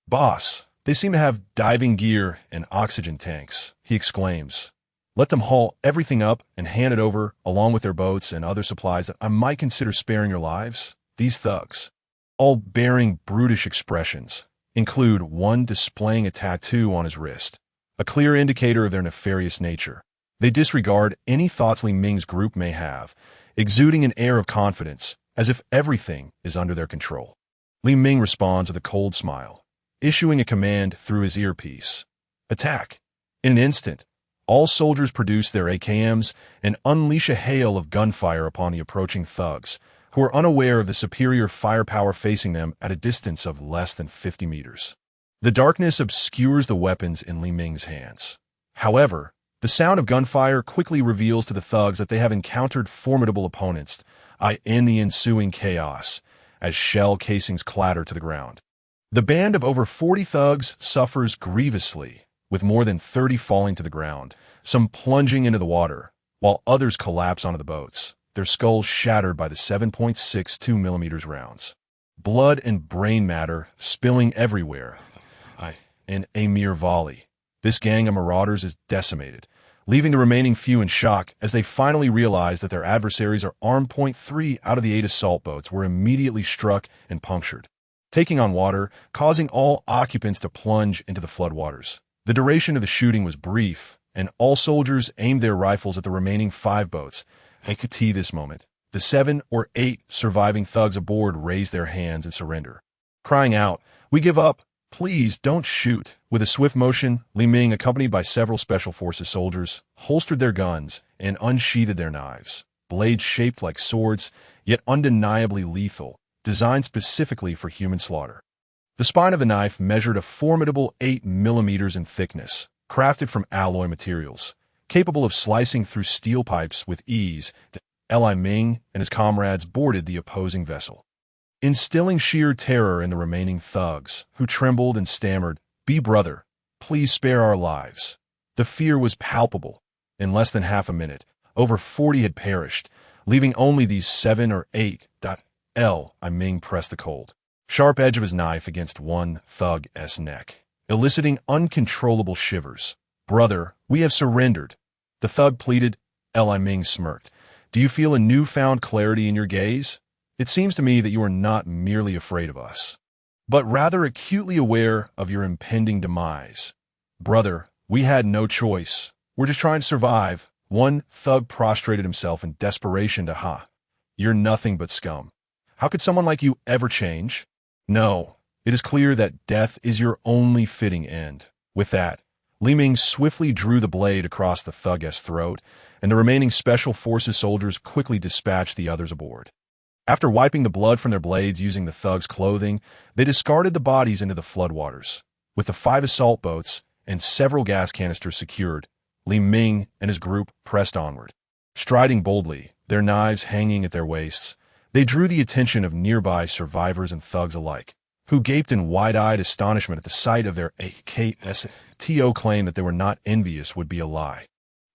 "Boss, they seem to have diving gear and oxygen tanks," he exclaims. "Let them haul everything up and hand it over, along with their boats and other supplies that I might consider sparing your lives." These thugs, all bearing brutish expressions, include one displaying a tattoo on his wrist, a clear indicator of their nefarious nature. They disregard any thoughts Li Ming's group may have, exuding an air of confidence, as if everything is under their control. Li Ming responds with a cold smile, issuing a command through his earpiece. "Attack!" In an instant, all soldiers produce their AKMs and unleash a hail of gunfire upon the approaching thugs, who are unaware of the superior firepower facing them at a distance of less than 50 meters. The darkness obscures the weapons in Li Ming's hands. However, the sound of gunfire quickly reveals to the thugs that they have encountered formidable opponents, in the ensuing chaos, as shell casings clatter to the ground. The band of over 40 thugs suffers grievously, with more than 30 falling to the ground, some plunging into the water, while others collapse onto the boats, their skulls shattered by the 7.62 millimeters rounds. Blood and brain matter spilling everywhere, in a mere volley. This gang of marauders is decimated, leaving the remaining few in shock as they finally realize that their adversaries are armed. 3 out of the 8 assault boats were immediately struck and punctured, taking on water, causing all occupants to plunge into the floodwaters. The duration of the shooting was brief, and all soldiers aimed their rifles at the remaining 5 boats. At this moment, the 7 or 8 surviving thugs aboard raised their hands in surrender, crying out, "We give up! Please don't shoot." With a swift motion, Li Ming, accompanied by several Special Forces soldiers, holstered their guns and unsheathed their knives, blades shaped like swords, yet undeniably lethal, designed specifically for human slaughter. The spine of the knife measured a formidable 8 millimeters in thickness, crafted from alloy materials, capable of slicing through steel pipes with ease. Li Ming and his comrades boarded the opposing vessel, instilling sheer terror in the remaining thugs, who trembled and stammered, "Be brother, please spare our lives." The fear was palpable. In less than half a minute, over 40 had perished, leaving only these 7 or 8. Li Ming pressed the cold, sharp edge of his knife against one thug's neck, eliciting uncontrollable shivers. "Brother, we have surrendered," the thug pleaded. Li Ming smirked. "Do you feel a newfound clarity in your gaze? It seems to me that you are not merely afraid of us, but rather acutely aware of your impending demise." "Brother, we had no choice. We're just trying to survive." One thug prostrated himself in desperation to "You're nothing but scum. How could someone like you ever change?" "No, it is clear that death is your only fitting end." With that, Li Ming swiftly drew the blade across the thug's throat, and the remaining Special Forces soldiers quickly dispatched the others aboard. After wiping the blood from their blades using the thugs' clothing, they discarded the bodies into the floodwaters. With the 5 assault boats and several gas canisters secured, Li Ming and his group pressed onward. Striding boldly, their knives hanging at their waists, they drew the attention of nearby survivors and thugs alike, who gaped in wide-eyed astonishment at the sight of their AKs. To claim that they were not envious would be a lie.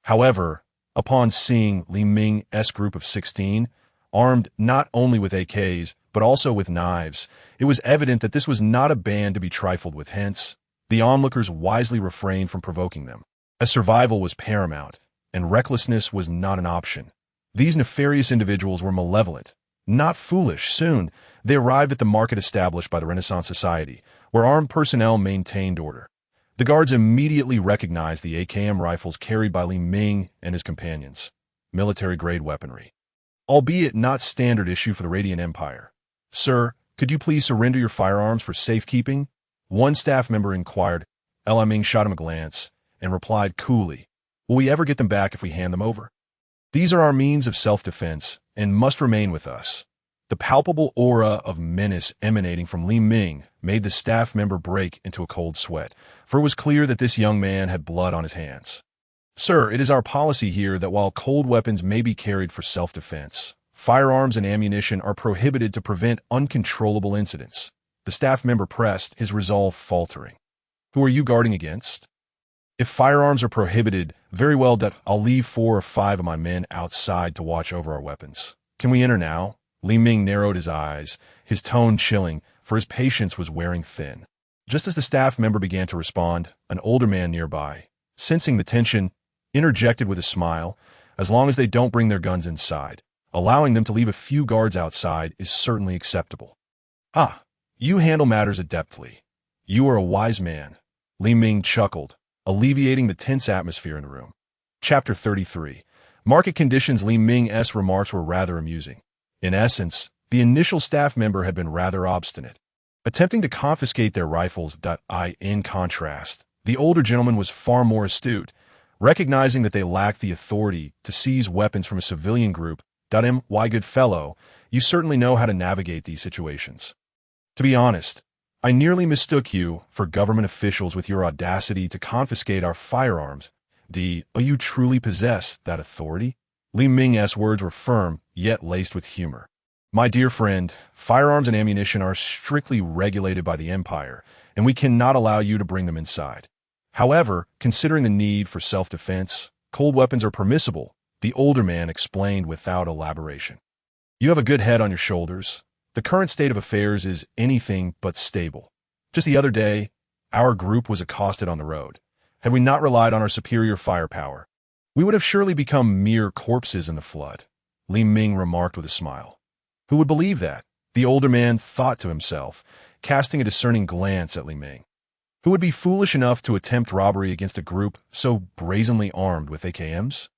However, upon seeing Li Ming's group of 16, armed not only with AKs, but also with knives, it was evident that this was not a band to be trifled with. Hence, the onlookers wisely refrained from provoking them, as survival was paramount, and recklessness was not an option. These nefarious individuals were malevolent, not foolish. Soon, they arrived at the market established by the Renaissance Society, where armed personnel maintained order. The guards immediately recognized the AKM rifles carried by Li Ming and his companions, military-grade weaponry, albeit not standard issue for the Radiant Empire. "Sir, could you please surrender your firearms for safekeeping?" one staff member inquired. Li Ming shot him a glance and replied coolly, "Will we ever get them back if we hand them over? These are our means of self-defense and must remain with us." The palpable aura of menace emanating from Li Ming made the staff member break into a cold sweat, for it was clear that this young man had blood on his hands. "Sir, it is our policy here that while cold weapons may be carried for self-defense, firearms and ammunition are prohibited to prevent uncontrollable incidents." The staff member pressed, his resolve faltering. "Who are you guarding against?" If firearms are prohibited, very well, that I'll leave 4 or 5 of my men outside to watch over our weapons. Can we enter now? Li Ming narrowed his eyes, his tone chilling, for his patience was wearing thin. Just as the staff member began to respond, an older man nearby, sensing the tension, interjected with a smile, as long as they don't bring their guns inside. Allowing them to leave a few guards outside is certainly acceptable. Ah, you handle matters adeptly. You are a wise man. Li Ming chuckled, alleviating the tense atmosphere in the room. Chapter 33. Market conditions. Li Ming's remarks were rather amusing. In essence, the initial staff member had been rather obstinate, attempting to confiscate their rifles. In contrast, the older gentleman was far more astute, recognizing that they lacked the authority to seize weapons from a civilian group. Why, good fellow, you certainly know how to navigate these situations. To be honest, I nearly mistook you for government officials with your audacity to confiscate our firearms. Do you truly possess that authority? Li Ming's words were firm, yet laced with humor. My dear friend, firearms and ammunition are strictly regulated by the Empire, and we cannot allow you to bring them inside. However, considering the need for self-defense, cold weapons are permissible, the older man explained without elaboration. You have a good head on your shoulders. The current state of affairs is anything but stable. Just the other day, our group was accosted on the road. Had we not relied on our superior firepower, we would have surely become mere corpses in the flood, Li Ming remarked with a smile. Who would believe that? The older man thought to himself, casting a discerning glance at Li Ming. Who would be foolish enough to attempt robbery against a group so brazenly armed with AKMs?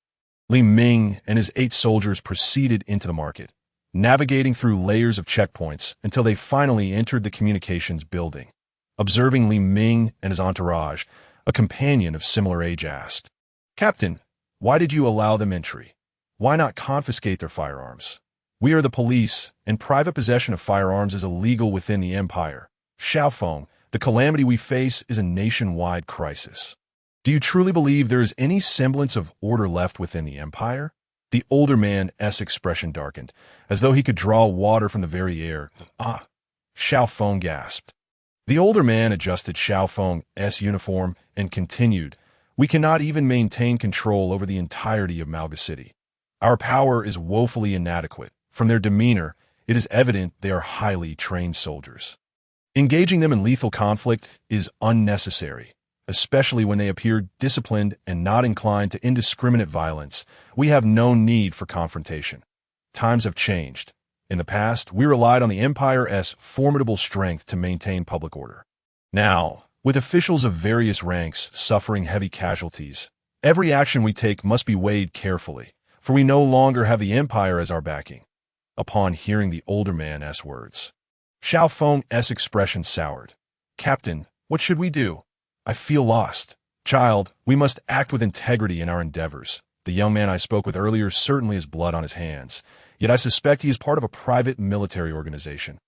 Li Ming and his 8 soldiers proceeded into the market, navigating through layers of checkpoints until they finally entered the communications building. Observing Li Ming and his entourage, a companion of similar age asked, "Captain, why did you allow them entry? Why not confiscate their firearms? We are the police, and private possession of firearms is illegal within the Empire. Xiaofeng, the calamity we face is a nationwide crisis. Do you truly believe there is any semblance of order left within the Empire?" The older man's expression darkened, as though he could draw water from the very air. Ah, Xiaofeng gasped. The older man adjusted Xiaofeng's uniform and continued, "We cannot even maintain control over the entirety of Malga City. Our power is woefully inadequate. From their demeanor, it is evident they are highly trained soldiers. Engaging them in lethal conflict is unnecessary, especially when they appear disciplined and not inclined to indiscriminate violence. We have no need for confrontation. Times have changed. In the past, we relied on the Empire's formidable strength to maintain public order. Now, with officials of various ranks suffering heavy casualties, every action we take must be weighed carefully, for we no longer have the Empire as our backing." Upon hearing the older man's words, Xiaofeng's expression soured. "Captain, what should we do? I feel lost. Child, we must act with integrity in our endeavors. The young man I spoke with earlier certainly has blood on his hands, yet I suspect he is part of a private military organization."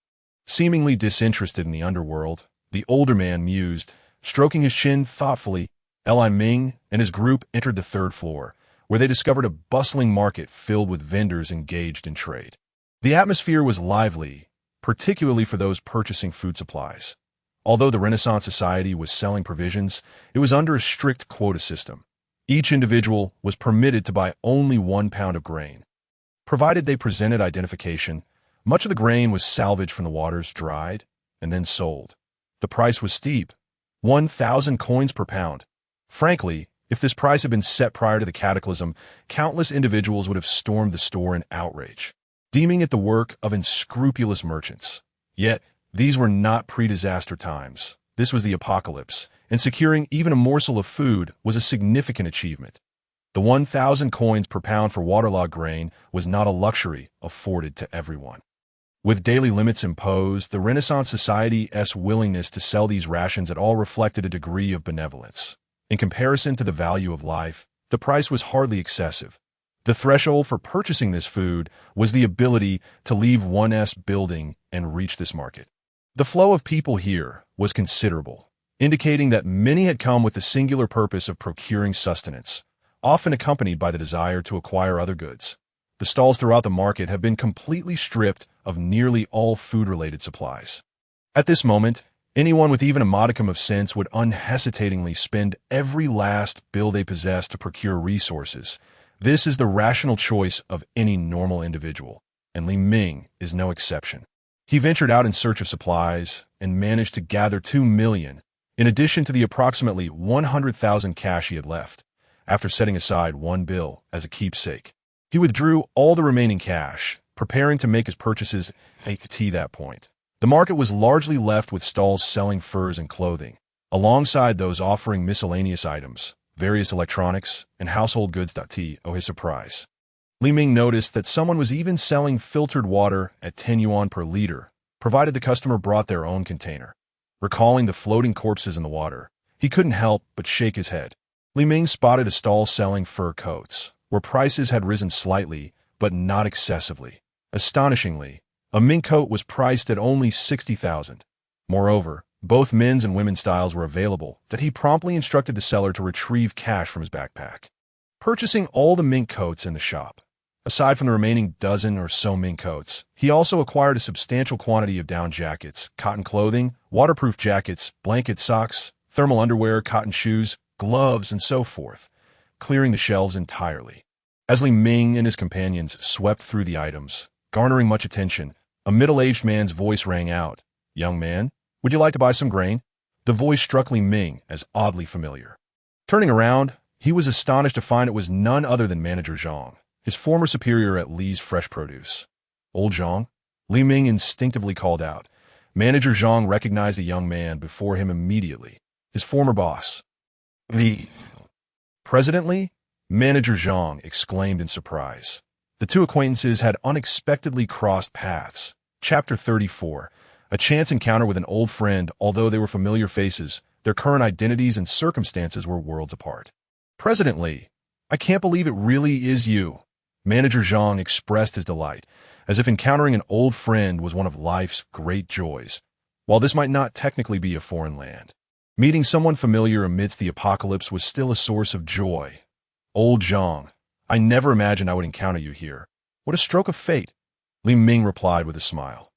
Seemingly disinterested in the underworld, the older man mused, stroking his chin thoughtfully. Li Ming and his group entered the 3rd floor, where they discovered a bustling market filled with vendors engaged in trade. The atmosphere was lively, particularly for those purchasing food supplies. Although the Renaissance Society was selling provisions, it was under a strict quota system. Each individual was permitted to buy only 1 pound of grain. Provided they presented identification, much of the grain was salvaged from the waters, dried, and then sold. The price was steep, 1,000 coins per pound. Frankly, if this price had been set prior to the cataclysm, countless individuals would have stormed the store in outrage, deeming it the work of unscrupulous merchants. Yet, these were not pre-disaster times. This was the apocalypse, and securing even a morsel of food was a significant achievement. The 1,000 coins per pound for waterlogged grain was not a luxury afforded to everyone. With daily limits imposed, the Renaissance Society's willingness to sell these rations at all reflected a degree of benevolence. In comparison to the value of life, the price was hardly excessive. The threshold for purchasing this food was the ability to leave one's building and reach this market. The flow of people here was considerable, indicating that many had come with the singular purpose of procuring sustenance, often accompanied by the desire to acquire other goods. The stalls throughout the market have been completely stripped of nearly all food-related supplies. At this moment, Anyone with even a modicum of sense would unhesitatingly spend every last bill they possess to procure resources. This is the rational choice of any normal individual, and Li Ming is no exception. He ventured out in search of supplies and managed to gather 2 million, in addition to the approximately 100,000 cash he had left, after setting aside 1 bill as a keepsake. He withdrew all the remaining cash, preparing to make his purchases at that point. The market was largely left with stalls selling furs and clothing, alongside those offering miscellaneous items, various electronics, and household goods. To his surprise, Li Ming noticed that someone was even selling filtered water at 10 yuan per liter, provided the customer brought their own container. Recalling the floating corpses in the water, he couldn't help but shake his head. Li Ming spotted a stall selling fur coats, where prices had risen slightly, but not excessively. Astonishingly, a mink coat was priced at only 60,000. Moreover, both men's and women's styles were available, that he promptly instructed the seller to retrieve cash from his backpack. Purchasing all the mink coats in the shop, aside from the remaining dozen or so mink coats, he also acquired a substantial quantity of down jackets, cotton clothing, waterproof jackets, blanket socks, thermal underwear, cotton shoes, gloves, and so forth, clearing the shelves entirely. As Li Ming and his companions swept through the items, garnering much attention, a middle-aged man's voice rang out. "Young man, would you like to buy some grain?" The voice struck Li Ming as oddly familiar. Turning around, he was astonished to find it was none other than Manager Zhang, his former superior at Li's Fresh Produce. "Old Zhang?" Li Ming instinctively called out. Manager Zhang recognized the young man before him immediately, his former boss. "The President Li?" Manager Zhang exclaimed in surprise. The two acquaintances had unexpectedly crossed paths. Chapter 34. A chance encounter with an old friend. Although they were familiar faces, their current identities and circumstances were worlds apart. "President Li, I can't believe it really is you." Manager Zhang expressed his delight, as if encountering an old friend was one of life's great joys. While this might not technically be a foreign land, meeting someone familiar amidst the apocalypse was still a source of joy. "Old Zhang, I never imagined I would encounter you here. What a stroke of fate," Li Ming replied with a smile.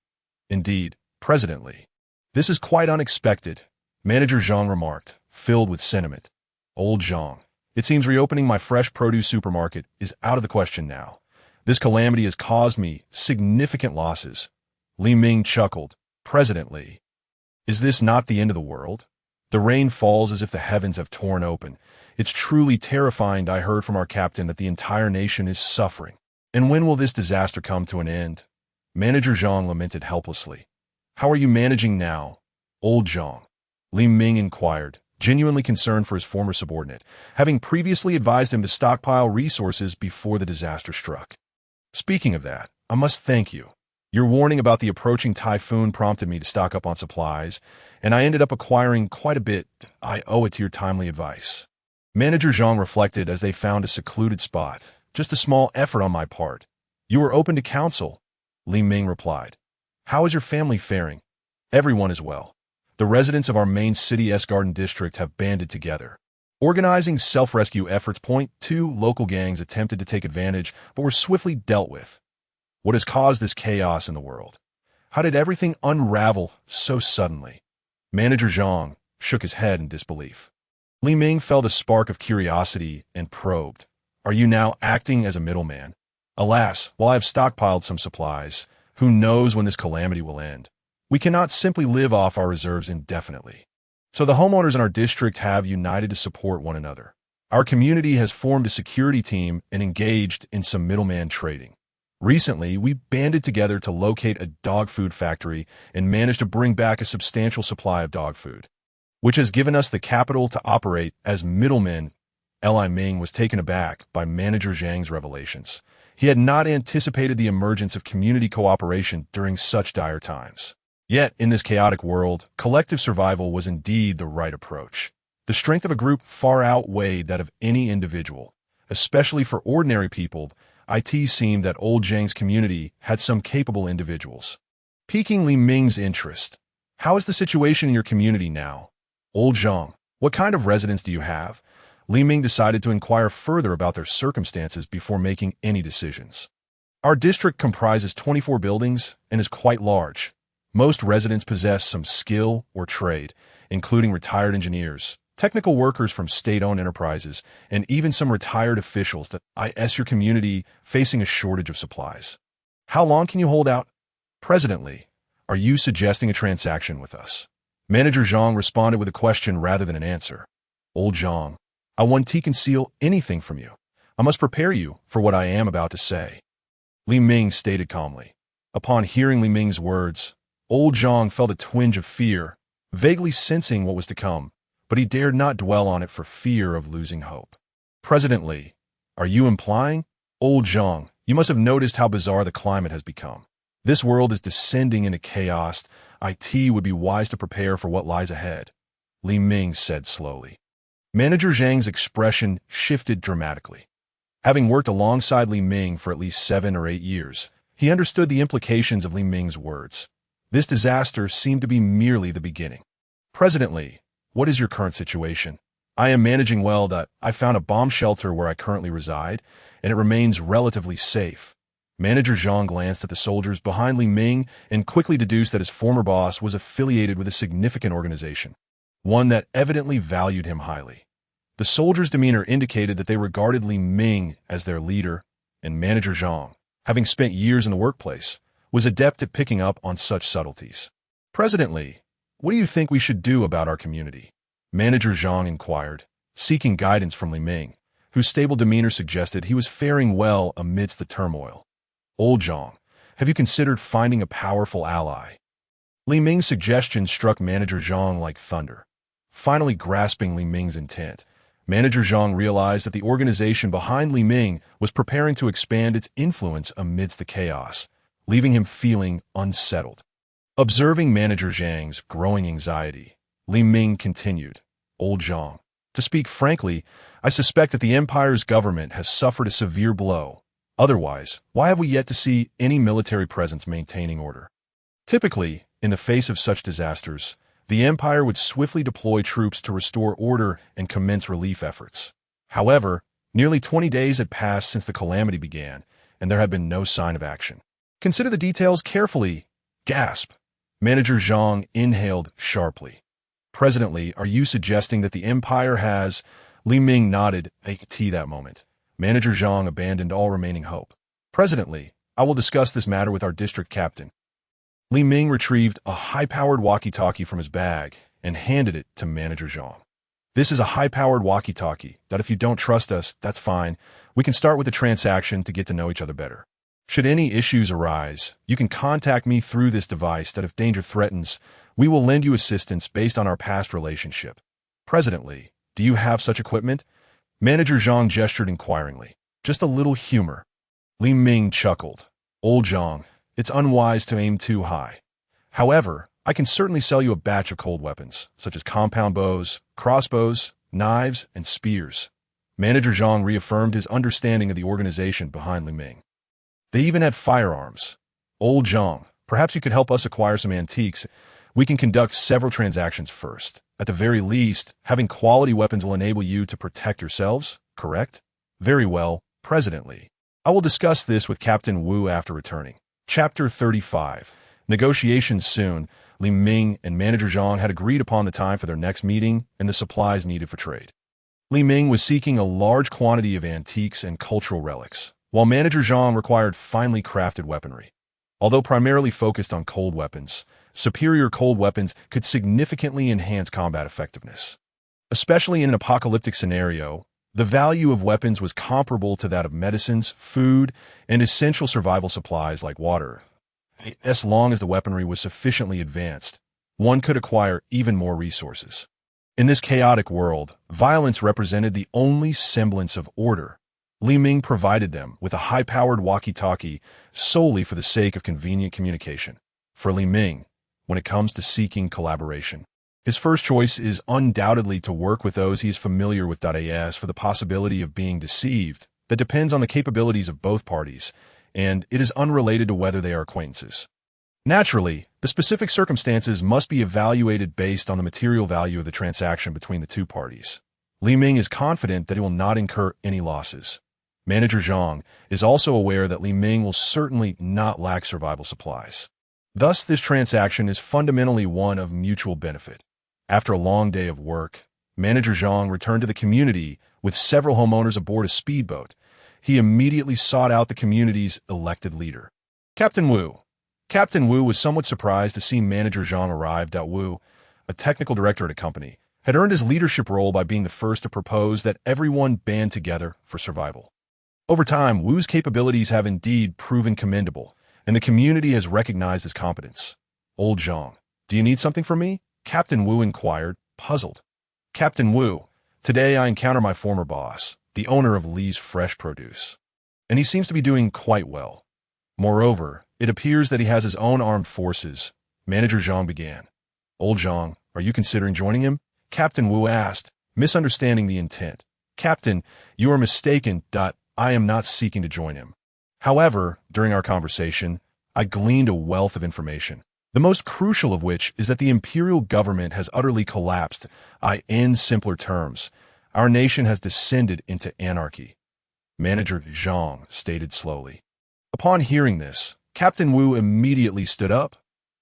"Indeed, President Li. This is quite unexpected," Manager Zhang remarked, filled with sentiment. "Old Zhang, it seems reopening my fresh produce supermarket is out of the question now. This calamity has caused me significant losses." Li Ming chuckled. "President Li, is this not the end of the world? The rain falls as if the heavens have torn open. It's truly terrifying. I heard from our captain that the entire nation is suffering. And when will this disaster come to an end?" Manager Zhang lamented helplessly. "How are you managing now, Old Zhang?" Li Ming inquired, genuinely concerned for his former subordinate, having previously advised him to stockpile resources before the disaster struck. "Speaking of that, I must thank you. Your warning about the approaching typhoon prompted me to stock up on supplies, and I ended up acquiring quite a bit. I owe it to your timely advice." Manager Zhang reflected as they found a secluded spot. "Just a small effort on my part. You were open to counsel," Li Ming replied. "How is your family faring?" "Everyone is well. The residents of our main city's garden district have banded together, organizing self-rescue efforts. 2 local gangs attempted to take advantage, but were swiftly dealt with. What has caused this chaos in the world? How did everything unravel so suddenly?" Manager Zhang shook his head in disbelief. Li Ming felt a spark of curiosity and probed. "Are you now acting as a middleman?" "Alas, while I have stockpiled some supplies, who knows when this calamity will end? We cannot simply live off our reserves indefinitely. So the homeowners in our district have united to support one another. Our community has formed a security team and engaged in some middleman trading. Recently, we banded together to locate a dog food factory and managed to bring back a substantial supply of dog food, which has given us the capital to operate as middlemen." Li Ming was taken aback by Manager Zhang's revelations. He had not anticipated the emergence of community cooperation during such dire times. Yet, in this chaotic world, collective survival was indeed the right approach. The strength of a group far outweighed that of any individual. Especially for ordinary people, it seemed that Old Zhang's community had some capable individuals. Piquing Li Ming's interest. "How is the situation in your community now, Old Zhang? What kind of residents do you have?" Li Ming decided to inquire further about their circumstances before making any decisions. "Our district comprises 24 buildings and is quite large," Most residents possess some skill or trade, including retired engineers, technical workers from state-owned enterprises, and even some retired officials that is your community facing a shortage of supplies. How long can you hold out? President Lee, are you suggesting a transaction with us? Manager Zhang responded with a question rather than an answer. Old Zhang, I won't conceal anything from you. I must prepare you for what I am about to say. Li Ming stated calmly. Upon hearing Li Ming's words, Old Zhang felt a twinge of fear, vaguely sensing what was to come, but he dared not dwell on it for fear of losing hope. President Li, are you implying? Old Zhang, you must have noticed how bizarre the climate has become. This world is descending into chaos. It would be wise to prepare for what lies ahead, Li Ming said slowly. Manager Zhang's expression shifted dramatically. Having worked alongside Li Ming for at least 7 or 8 years, he understood the implications of Li Ming's words. This disaster seemed to be merely the beginning. President Li, what is your current situation? I am managing well. I found a bomb shelter where I currently reside, and it remains relatively safe. Manager Zhang glanced at the soldiers behind Li Ming and quickly deduced that his former boss was affiliated with a significant organization, one that evidently valued him highly. The soldiers' demeanor indicated that they regarded Li Ming as their leader, and Manager Zhang, having spent years in the workplace, was adept at picking up on such subtleties. President Li, what do you think we should do about our community? Manager Zhang inquired, seeking guidance from Li Ming, whose stable demeanor suggested he was faring well amidst the turmoil. Old Zhang, have you considered finding a powerful ally? Li Ming's suggestion struck Manager Zhang like thunder. Finally grasping Li Ming's intent, Manager Zhang realized that the organization behind Li Ming was preparing to expand its influence amidst the chaos, leaving him feeling unsettled. Observing Manager Zhang's growing anxiety, Li Ming continued, Old Zhang, to speak frankly, I suspect that the Empire's government has suffered a severe blow. Otherwise, why have we yet to see any military presence maintaining order? Typically, in the face of such disasters, the Empire would swiftly deploy troops to restore order and commence relief efforts. However, nearly 20 days had passed since the calamity began, and there had been no sign of action. Consider the details carefully. Gasp. Manager Zhang inhaled sharply. President Li, are you suggesting that the Empire has... Li Ming nodded at that moment. Manager Zhang abandoned all remaining hope. President Li, I will discuss this matter with our district captain. Li Ming retrieved a high-powered walkie-talkie from his bag and handed it to Manager Zhang. This is a high-powered walkie-talkie that if you don't trust us, that's fine. We can start with the transaction to get to know each other better. Should any issues arise, you can contact me through this device that if danger threatens, we will lend you assistance based on our past relationship. President Li, do you have such equipment? Manager Zhang gestured inquiringly. Just a little humor. Li Ming chuckled. Old Zhang, it's unwise to aim too high. However, I can certainly sell you a batch of cold weapons, such as compound bows, crossbows, knives, and spears. Manager Zhang reaffirmed his understanding of the organization behind Li Ming. They even had firearms. Old Zhang, perhaps you could help us acquire some antiques. We can conduct several transactions first. At the very least, having quality weapons will enable you to protect yourselves, correct? Very well, President Li. I will discuss this with Captain Wu after returning. Chapter 35. Negotiations soon. Li Ming and Manager Zhang had agreed upon the time for their next meeting and the supplies needed for trade. Li Ming was seeking a large quantity of antiques and cultural relics, while Manager Zhang required finely crafted weaponry. Although primarily focused on cold weapons, superior cold weapons could significantly enhance combat effectiveness. Especially in an apocalyptic scenario, the value of weapons was comparable to that of medicines, food, and essential survival supplies like water. As long as the weaponry was sufficiently advanced, one could acquire even more resources. In this chaotic world, violence represented the only semblance of order. Li Ming provided them with a high-powered walkie-talkie solely for the sake of convenient communication. For Li Ming, when it comes to seeking collaboration, his first choice is undoubtedly to work with those he is familiar with. As for the possibility of being deceived, that depends on the capabilities of both parties, and it is unrelated to whether they are acquaintances. Naturally, the specific circumstances must be evaluated based on the material value of the transaction between the two parties. Li Ming is confident that he will not incur any losses. Manager Zhang is also aware that Li Ming will certainly not lack survival supplies. Thus, this transaction is fundamentally one of mutual benefit. After a long day of work, Manager Zhang returned to the community with several homeowners aboard a speedboat. He immediately sought out the community's elected leader, Captain Wu. Captain Wu was somewhat surprised to see Manager Zhang arrive. Wu, a technical director at a company, had earned his leadership role by being the first to propose that everyone band together for survival. Over time, Wu's capabilities have indeed proven commendable, and the community has recognized his competence. Old Zhang, do you need something from me? Captain Wu inquired, puzzled. Captain Wu, today I encounter my former boss, the owner of Lee's Fresh Produce, and he seems to be doing quite well. Moreover, it appears that he has his own armed forces. Manager Zhang began. Old Zhang, are you considering joining him? Captain Wu asked, misunderstanding the intent. Captain, you are mistaken. I am not seeking to join him. However, during our conversation, I gleaned a wealth of information, the most crucial of which is that the imperial government has utterly collapsed. In simpler terms, our nation has descended into anarchy. Manager Zhang stated slowly. Upon hearing this, Captain Wu immediately stood up.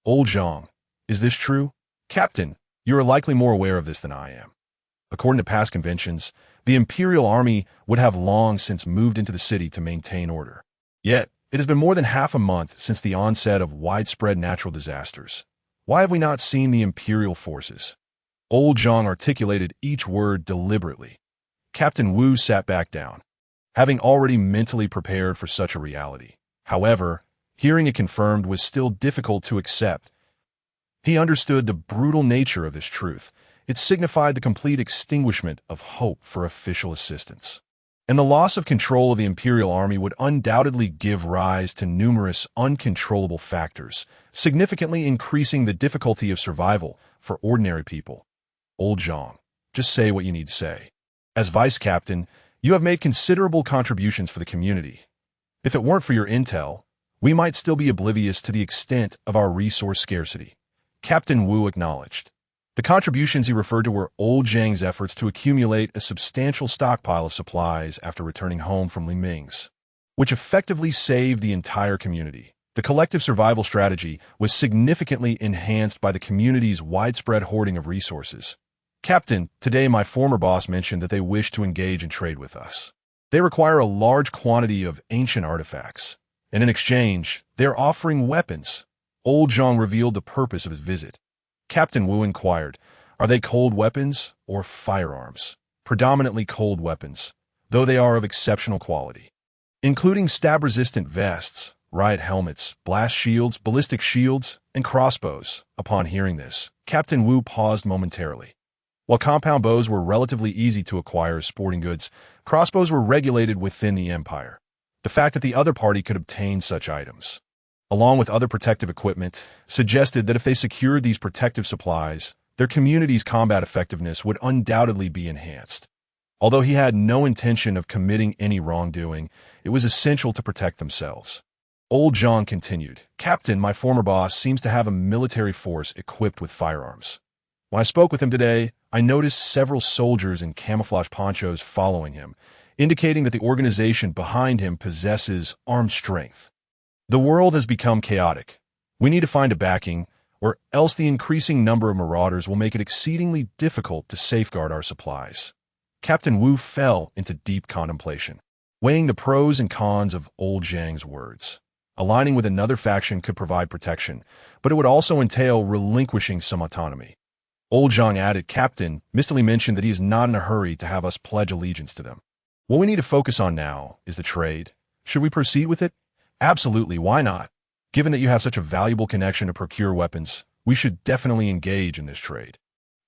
Old Zhang, is this true? Captain, you are likely more aware of this than I am. According to past conventions, the Imperial Army would have long since moved into the city to maintain order. Yet, it has been more than half a month since the onset of widespread natural disasters. Why have we not seen the Imperial forces? Old Zhang articulated each word deliberately. Captain Wu sat back down, having already mentally prepared for such a reality. However, hearing it confirmed was still difficult to accept. He understood the brutal nature of this truth. It signified the complete extinguishment of hope for official assistance. And the loss of control of the Imperial Army would undoubtedly give rise to numerous uncontrollable factors, significantly increasing the difficulty of survival for ordinary people. Old Zhang, just say what you need to say. As Vice Captain, you have made considerable contributions for the community. If it weren't for your intel, we might still be oblivious to the extent of our resource scarcity. Captain Wu acknowledged. The contributions he referred to were Old Zhang's efforts to accumulate a substantial stockpile of supplies after returning home from Li Ming's, which effectively saved the entire community. The collective survival strategy was significantly enhanced by the community's widespread hoarding of resources. Captain, today my former boss mentioned that they wish to engage in trade with us. They require a large quantity of ancient artifacts, and in exchange, they are offering weapons. Old Zhang revealed the purpose of his visit. Captain Wu inquired, are they cold weapons or firearms? Predominantly cold weapons, though they are of exceptional quality, including stab-resistant vests, riot helmets, blast shields, ballistic shields, and crossbows. Upon hearing this, Captain Wu paused momentarily. While compound bows were relatively easy to acquire as sporting goods, crossbows were regulated within the Empire. The fact that the other party could obtain such items, along with other protective equipment, suggested that if they secured these protective supplies, their community's combat effectiveness would undoubtedly be enhanced. Although he had no intention of committing any wrongdoing, it was essential to protect themselves. Old Zhang continued, Captain, my former boss seems to have a military force equipped with firearms. When I spoke with him today, I noticed several soldiers in camouflage ponchos following him, indicating that the organization behind him possesses armed strength. The world has become chaotic. We need to find a backing, or else the increasing number of marauders will make it exceedingly difficult to safeguard our supplies. Captain Wu fell into deep contemplation, weighing the pros and cons of Old Zhang's words. Aligning with another faction could provide protection, but it would also entail relinquishing some autonomy. Old Zhang added, Captain mistily mentioned that he is not in a hurry to have us pledge allegiance to them. What we need to focus on now is the trade. Should we proceed with it? Absolutely, why not? Given that you have such a valuable connection to procure weapons, we should definitely engage in this trade.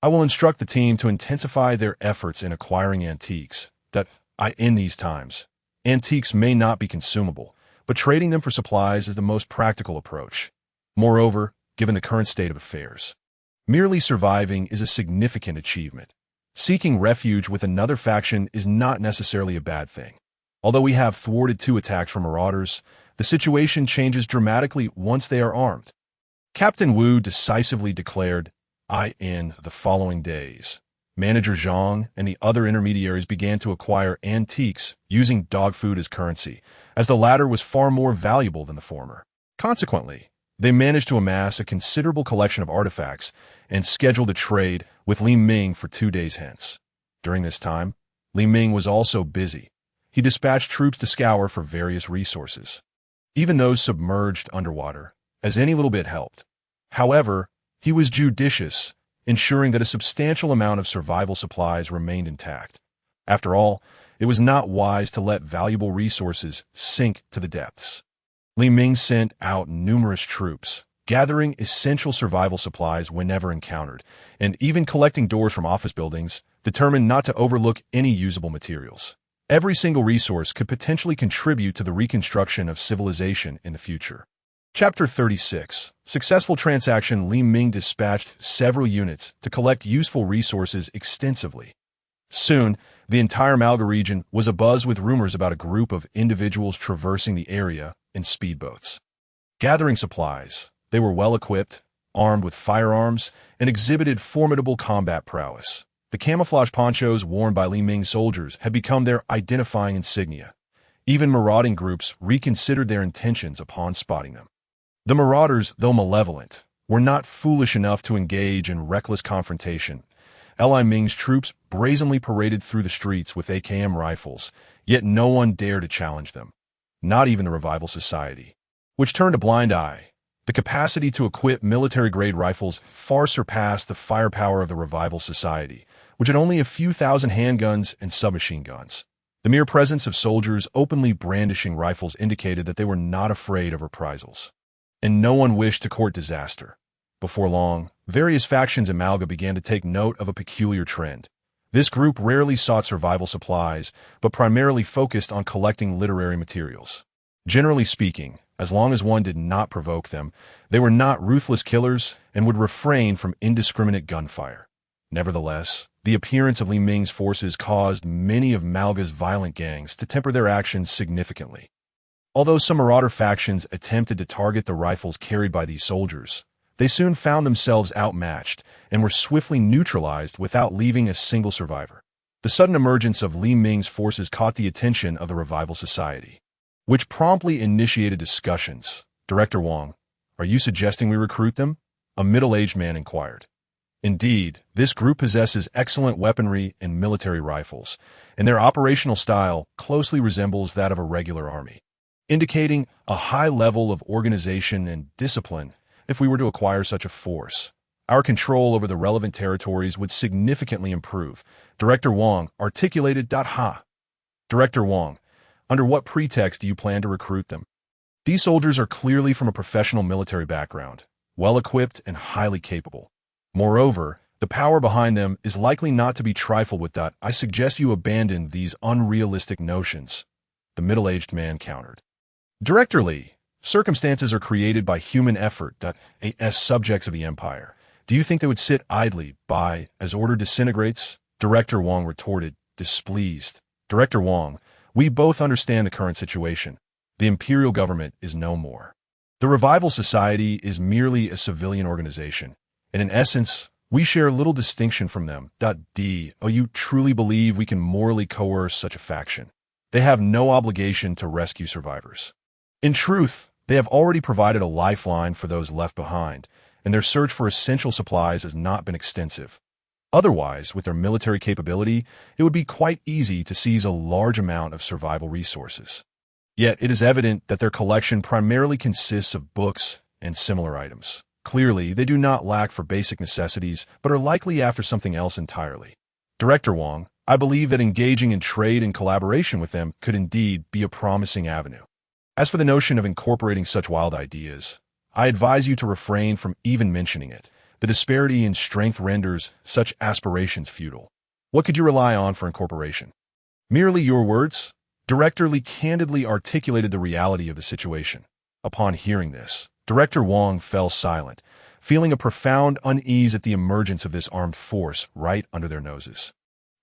I will instruct the team to intensify their efforts in acquiring antiques. In these times, antiques may not be consumable, but trading them for supplies is the most practical approach. Moreover, given the current state of affairs, merely surviving is a significant achievement. Seeking refuge with another faction is not necessarily a bad thing. Although we have thwarted 2 attacks from marauders, the situation changes dramatically once they are armed. Captain Wu decisively declared, in the following days, Manager Zhang and the other intermediaries began to acquire antiques using dog food as currency, as the latter was far more valuable than the former. Consequently, They managed to amass a considerable collection of artifacts and scheduled a trade with Li Ming for 2 days hence. During this time, Li Ming was also busy. He dispatched troops to scour for various resources, even those submerged underwater, as any little bit helped. However, he was judicious, ensuring that a substantial amount of survival supplies remained intact. After all, it was not wise to let valuable resources sink to the depths. Li Ming sent out numerous troops, gathering essential survival supplies whenever encountered, and even collecting doors from office buildings, determined not to overlook any usable materials. Every single resource could potentially contribute to the reconstruction of civilization in the future. Chapter 36. Successful transaction. Li Ming dispatched several units to collect useful resources extensively. Soon, the entire Malga region was abuzz with rumors about a group of individuals traversing the area in speedboats. Gathering supplies, they were well-equipped, armed with firearms, and exhibited formidable combat prowess. The camouflage ponchos worn by Li Ming's soldiers had become their identifying insignia. Even marauding groups reconsidered their intentions upon spotting them. The marauders, though malevolent, were not foolish enough to engage in reckless confrontation. Li Ming's troops brazenly paraded through the streets with AKM rifles, yet no one dared to challenge them. Not even the Revival Society, which turned a blind eye. The capacity to equip military-grade rifles far surpassed the firepower of the Revival Society, which had only a few thousand handguns and submachine guns. The mere presence of soldiers openly brandishing rifles indicated that they were not afraid of reprisals. And no one wished to court disaster. Before long, various factions in Malga began to take note of a peculiar trend. This group rarely sought survival supplies, but primarily focused on collecting literary materials. Generally speaking, as long as one did not provoke them, they were not ruthless killers and would refrain from indiscriminate gunfire. Nevertheless, the appearance of Li Ming's forces caused many of Malga's violent gangs to temper their actions significantly. Although some marauder factions attempted to target the rifles carried by these soldiers, they soon found themselves outmatched and were swiftly neutralized without leaving a single survivor. The sudden emergence of Li Ming's forces caught the attention of the Revival Society, which promptly initiated discussions. "Director Wang, are you suggesting we recruit them?" a middle-aged man inquired. "Indeed, this group possesses excellent weaponry and military rifles, and their operational style closely resembles that of a regular army, indicating a high level of organization and discipline. If we were to acquire such a force, our control over the relevant territories would significantly improve," Director Wang articulated. Director Wang, under what pretext do you plan to recruit them? These soldiers are clearly from a professional military background, well-equipped and highly capable. Moreover, the power behind them is likely not to be trifled with. I suggest you abandon these unrealistic notions, the middle-aged man countered. Director Li, circumstances are created by human effort. As subjects of the Empire, do you think they would sit idly by as order disintegrates? Director Wang retorted, displeased. Director Wang, we both understand the current situation. The imperial government is no more. The Revival Society is merely a civilian organization, and in essence, we share little distinction from them. You truly believe we can morally coerce such a faction? They have no obligation to rescue survivors. In truth, they have already provided a lifeline for those left behind, and their search for essential supplies has not been extensive. Otherwise, with their military capability, it would be quite easy to seize a large amount of survival resources. Yet it is evident that their collection primarily consists of books and similar items. Clearly, they do not lack for basic necessities, but are likely after something else entirely. Director Wang, I believe that engaging in trade and collaboration with them could indeed be a promising avenue. As for the notion of incorporating such wild ideas, I advise you to refrain from even mentioning it. The disparity in strength renders such aspirations futile. What could you rely on for incorporation? Merely your words? Director Li candidly articulated the reality of the situation. Upon hearing this, Director Wang fell silent, feeling a profound unease at the emergence of this armed force right under their noses.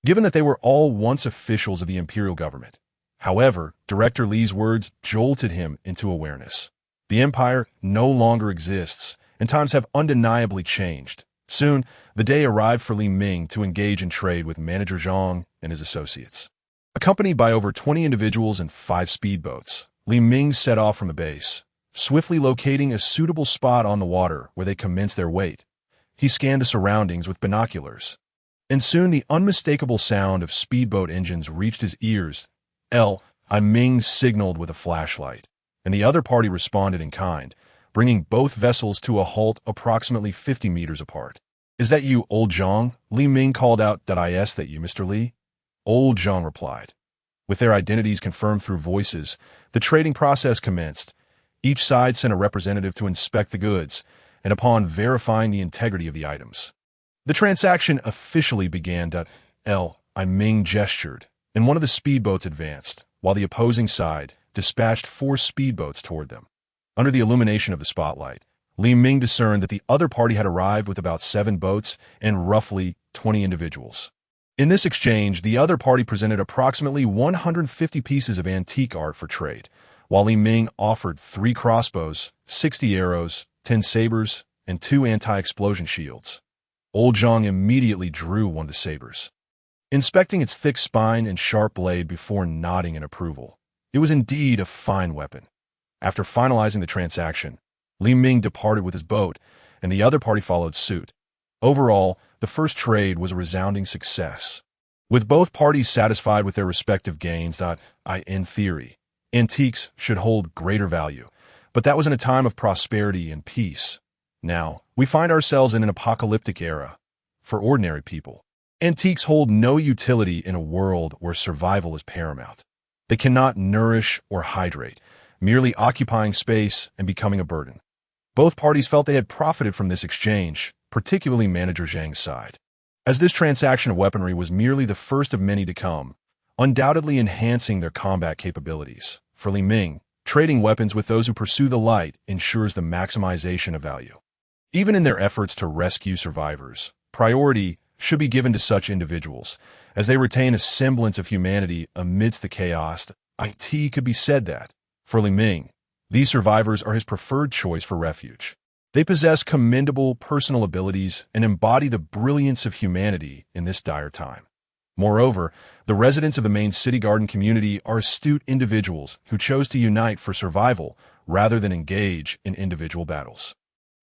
Given that they were all once officials of the imperial government. However, Director Li's words jolted him into awareness. The empire no longer exists, and times have undeniably changed. Soon, the day arrived for Li Ming to engage in trade with Manager Zhang and his associates. Accompanied by over 20 individuals and 5 speedboats, Li Ming set off from the base. Swiftly locating a suitable spot on the water where they commenced their wait, he scanned the surroundings with binoculars. And soon the unmistakable sound of speedboat engines reached his ears. Ming signaled with a flashlight, and the other party responded in kind, bringing both vessels to a halt approximately 50 meters apart. "Is that you, Old Zhang?" Li Ming called out. "Is that you, Mr. Li?" Old Zhang replied. With their identities confirmed through voices, the trading process commenced. Each side sent a representative to inspect the goods, and upon verifying the integrity of the items, the transaction officially began. Ming gestured, and one of the speedboats advanced, while the opposing side dispatched 4 speedboats toward them. Under the illumination of the spotlight, Li Ming discerned that the other party had arrived with about 7 boats and roughly 20 individuals. In this exchange, the other party presented approximately 150 pieces of antique art for trade, while Li Ming offered 3 crossbows, 60 arrows, 10 sabers, and 2 anti-explosion shields. Old Zhang immediately drew one of the sabers, inspecting its thick spine and sharp blade before nodding in approval. It was indeed a fine weapon. After finalizing the transaction, Li Ming departed with his boat, and the other party followed suit. Overall, the first trade was a resounding success. With both parties satisfied with their respective gains, in theory, antiques should hold greater value, but that was in a time of prosperity and peace. Now, we find ourselves in an apocalyptic era. For ordinary people, antiques hold no utility in a world where survival is paramount. They cannot nourish or hydrate, merely occupying space and becoming a burden. Both parties felt they had profited from this exchange, particularly Manager Zhang's side, as this transaction of weaponry was merely the first of many to come, undoubtedly enhancing their combat capabilities. For Li Ming, trading weapons with those who pursue the light ensures the maximization of value. Even in their efforts to rescue survivors, priority should be given to such individuals, as they retain a semblance of humanity amidst the chaos. It could be said that, for Li Ming, these survivors are his preferred choice for refuge. They possess commendable personal abilities and embody the brilliance of humanity in this dire time. Moreover, the residents of the main city garden community are astute individuals who chose to unite for survival rather than engage in individual battles.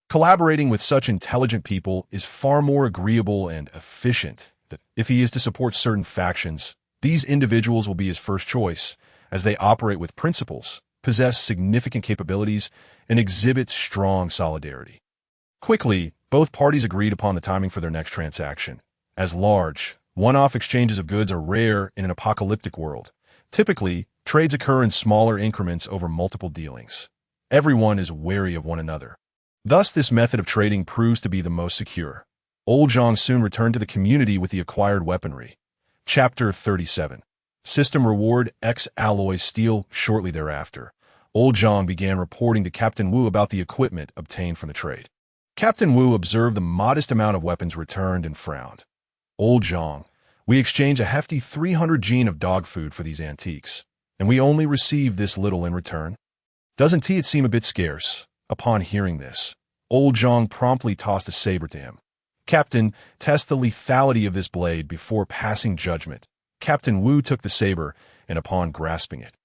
Collaborating with such intelligent people is far more agreeable and efficient. If he is to support certain factions, these individuals will be his first choice, as they operate with principles, possess significant capabilities, and exhibit strong solidarity. Quickly, both parties agreed upon the timing for their next transaction. As large, one-off exchanges of goods are rare in an apocalyptic world. Typically, trades occur in smaller increments over multiple dealings. Everyone is wary of one another. Thus, this method of trading proves to be the most secure. Old Zhang soon returned to the community with the acquired weaponry. Chapter 37. System Reward X Alloy Steel. Shortly thereafter, Old Zhang began reporting to Captain Wu about the equipment obtained from the trade. Captain Wu observed the modest amount of weapons returned and frowned. "Old Zhang, we exchanged a hefty 300 gene of dog food for these antiques, and we only received this little in return. Doesn't it seem a bit scarce?" Upon hearing this, Old Zhang promptly tossed a saber to him. "Captain, test the lethality of this blade before passing judgment." Captain Wu took the saber, and upon grasping it,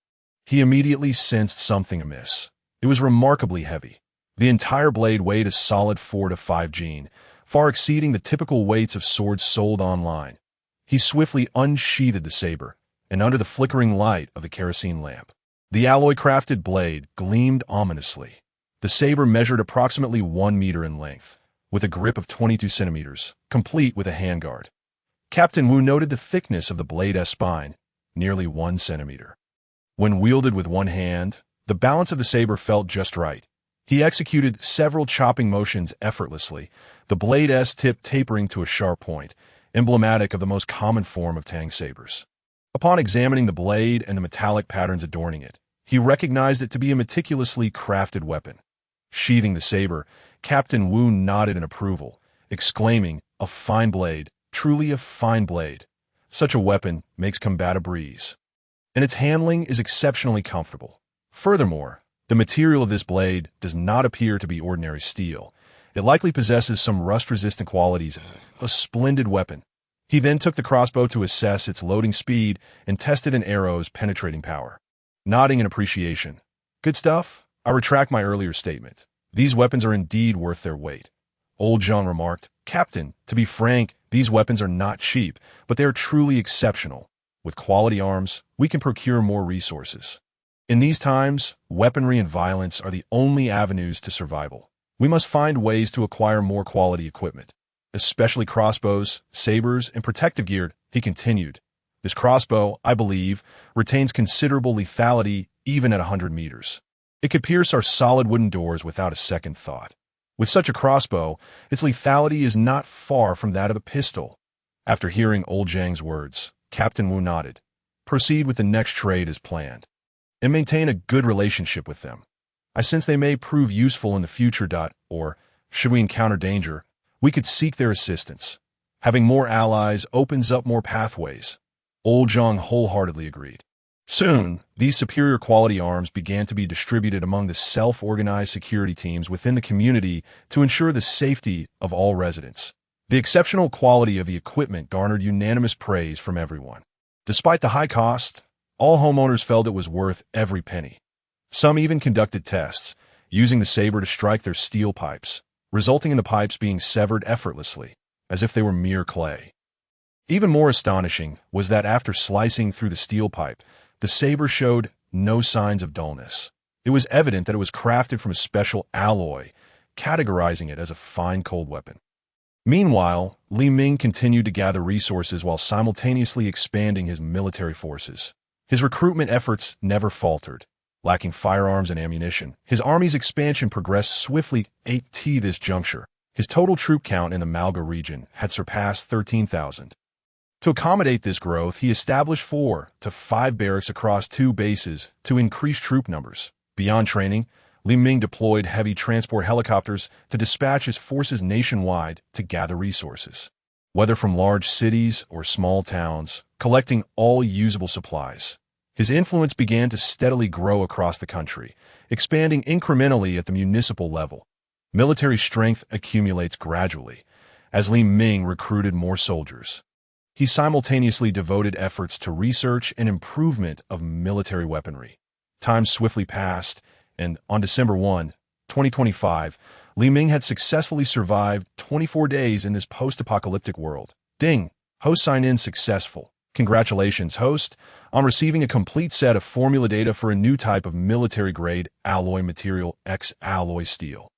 he immediately sensed something amiss. It was remarkably heavy. The entire blade weighed a solid 4 to 5 gene, far exceeding the typical weights of swords sold online. He swiftly unsheathed the saber, and under the flickering light of the kerosene lamp, the alloy-crafted blade gleamed ominously. The saber measured approximately 1 meter in length, with a grip of 22 centimeters, complete with a handguard. Captain Wu noted the thickness of the blade's spine, nearly 1 centimeter. When wielded with one hand, the balance of the saber felt just right. He executed several chopping motions effortlessly, the blade's tip tapering to a sharp point, emblematic of the most common form of tang sabers. Upon examining the blade and the metallic patterns adorning it, he recognized it to be a meticulously crafted weapon. Sheathing the saber, Captain Wu nodded in approval, exclaiming, "A fine blade, truly a fine blade. Such a weapon makes combat a breeze, and its handling is exceptionally comfortable. Furthermore, the material of this blade does not appear to be ordinary steel. It likely possesses some rust-resistant qualities. A splendid weapon." He then took the crossbow to assess its loading speed and tested an arrow's penetrating power. Nodding in appreciation, "Good stuff? I retract my earlier statement. These weapons are indeed worth their weight. Old Zhang remarked, Captain, to be frank, these weapons are not cheap, but they are truly exceptional. With quality arms, we can procure more resources. In these times, weaponry and violence are the only avenues to survival. We must find ways to acquire more quality equipment, especially crossbows, sabers, and protective gear, he continued. This crossbow, I believe, retains considerable lethality even at 100 meters. It could pierce our solid wooden doors without a second thought. With such a crossbow, its lethality is not far from that of a pistol. After hearing Old Zhang's words, Captain Wu nodded. Proceed with the next trade as planned, and maintain a good relationship with them. I sense they may prove useful in the future. Or, should we encounter danger, we could seek their assistance. Having more allies opens up more pathways. Old Zhang wholeheartedly agreed. Soon, these superior quality arms began to be distributed among the self-organized security teams within the community to ensure the safety of all residents. The exceptional quality of the equipment garnered unanimous praise from everyone. Despite the high cost, all homeowners felt it was worth every penny. Some even conducted tests, using the saber to strike their steel pipes, resulting in the pipes being severed effortlessly, as if they were mere clay. Even more astonishing was that after slicing through the steel pipe, the saber showed no signs of dullness. It was evident that it was crafted from a special alloy, categorizing it as a fine cold weapon. Meanwhile, Li Ming continued to gather resources while simultaneously expanding his military forces. His recruitment efforts never faltered. Lacking firearms and ammunition, his army's expansion progressed swiftly at this juncture. His total troop count in the Malga region had surpassed 13,000. To accommodate this growth, he established 4 to 5 barracks across 2 bases to increase troop numbers. Beyond training, Li Ming deployed heavy transport helicopters to dispatch his forces nationwide to gather resources, whether from large cities or small towns, collecting all usable supplies. His influence began to steadily grow across the country, expanding incrementally at the municipal level. Military strength accumulates gradually, as Li Ming recruited more soldiers. He simultaneously devoted efforts to research and improvement of military weaponry. Time swiftly passed, and on December 1, 2025, Li Ming had successfully survived 24 days in this post-apocalyptic world. Ding! Host sign-in successful. Congratulations, host, on receiving a complete set of formula data for a new type of military-grade alloy material, X-alloy steel.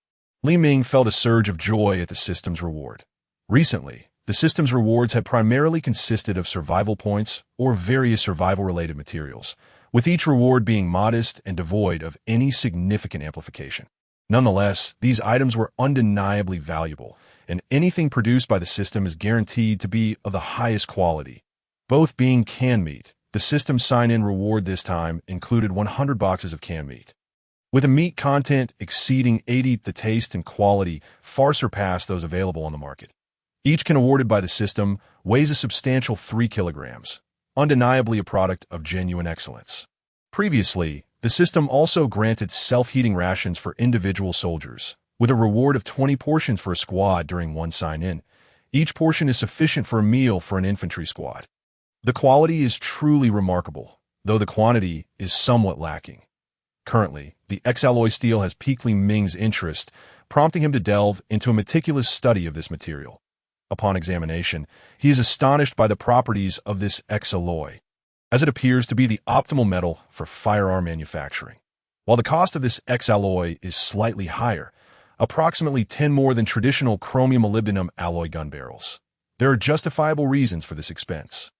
Li Ming felt a surge of joy at the system's reward. Recently, the system's rewards had primarily consisted of survival points or various survival-related materials, with each reward being modest and devoid of any significant amplification. Nonetheless, these items were undeniably valuable, and anything produced by the system is guaranteed to be of the highest quality. Both being canned meat, the system's sign-in reward this time included 100 boxes of canned meat. With a meat content exceeding 80, the taste and quality far surpass those available on the market. Each can awarded by the system weighs a substantial 3 kilograms, undeniably a product of genuine excellence. Previously, the system also granted self-heating rations for individual soldiers, with a reward of 20 portions for a squad during one sign-in. Each portion is sufficient for a meal for an infantry squad. The quality is truly remarkable, though the quantity is somewhat lacking. Currently, the X-alloy steel has piqued Li Ming's interest, prompting him to delve into a meticulous study of this material. Upon examination, he is astonished by the properties of this X-alloy, as it appears to be the optimal metal for firearm manufacturing. While the cost of this X-alloy is slightly higher, approximately 10 more than traditional chromium-molybdenum alloy gun barrels, there are justifiable reasons for this expense.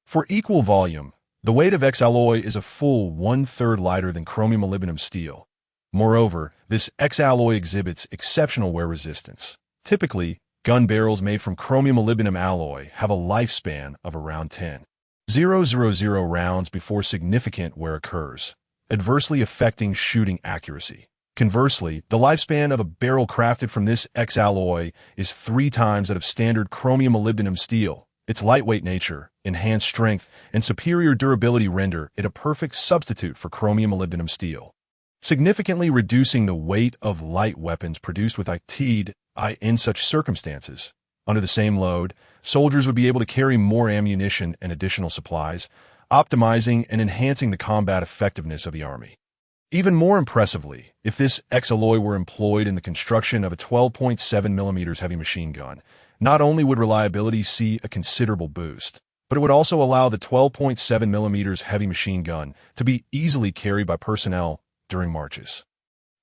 For equal volume, the weight of X-alloy is a full 1/3 lighter than chromium-molybdenum steel. Moreover, this X-alloy exhibits exceptional wear resistance. Typically, gun barrels made from chromium-molybdenum alloy have a lifespan of around 10,000 rounds before significant wear occurs, adversely affecting shooting accuracy. Conversely, the lifespan of a barrel crafted from this X-alloy is 3 times that of standard chromium-molybdenum steel. Its lightweight nature, enhanced strength, and superior durability render it a perfect substitute for chromium-molybdenum steel, significantly reducing the weight of light weapons produced with IT. In such circumstances, under the same load, soldiers would be able to carry more ammunition and additional supplies, optimizing and enhancing the combat effectiveness of the army. Even more impressively, if this X-alloy were employed in the construction of a 12.7mm heavy machine gun, not only would reliability see a considerable boost, but it would also allow the 12.7mm heavy machine gun to be easily carried by personnel during marches.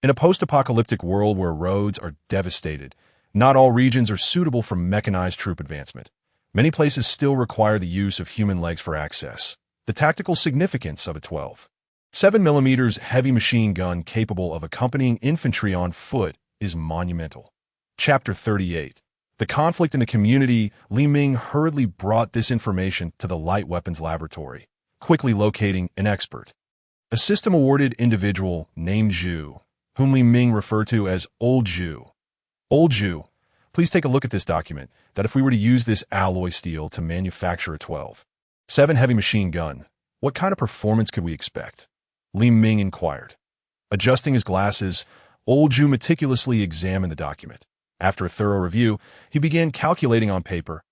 In a post-apocalyptic world where roads are devastated, not all regions are suitable for mechanized troop advancement. Many places still require the use of human legs for access. The tactical significance of a 12.7mm heavy machine gun capable of accompanying infantry on foot is monumental. Chapter 38. The conflict in the community. Li Ming hurriedly brought this information to the Light Weapons Laboratory, quickly locating an expert. A system-awarded individual named Zhu, whom Li Ming referred to as Old Zhu. Old Zhu, please take a look at this document, that if we were to use this alloy steel to manufacture a 12.7 heavy machine gun, what kind of performance could we expect? Li Ming inquired. Adjusting his glasses, Old Zhu meticulously examined the document. After a thorough review, he began calculating on paper.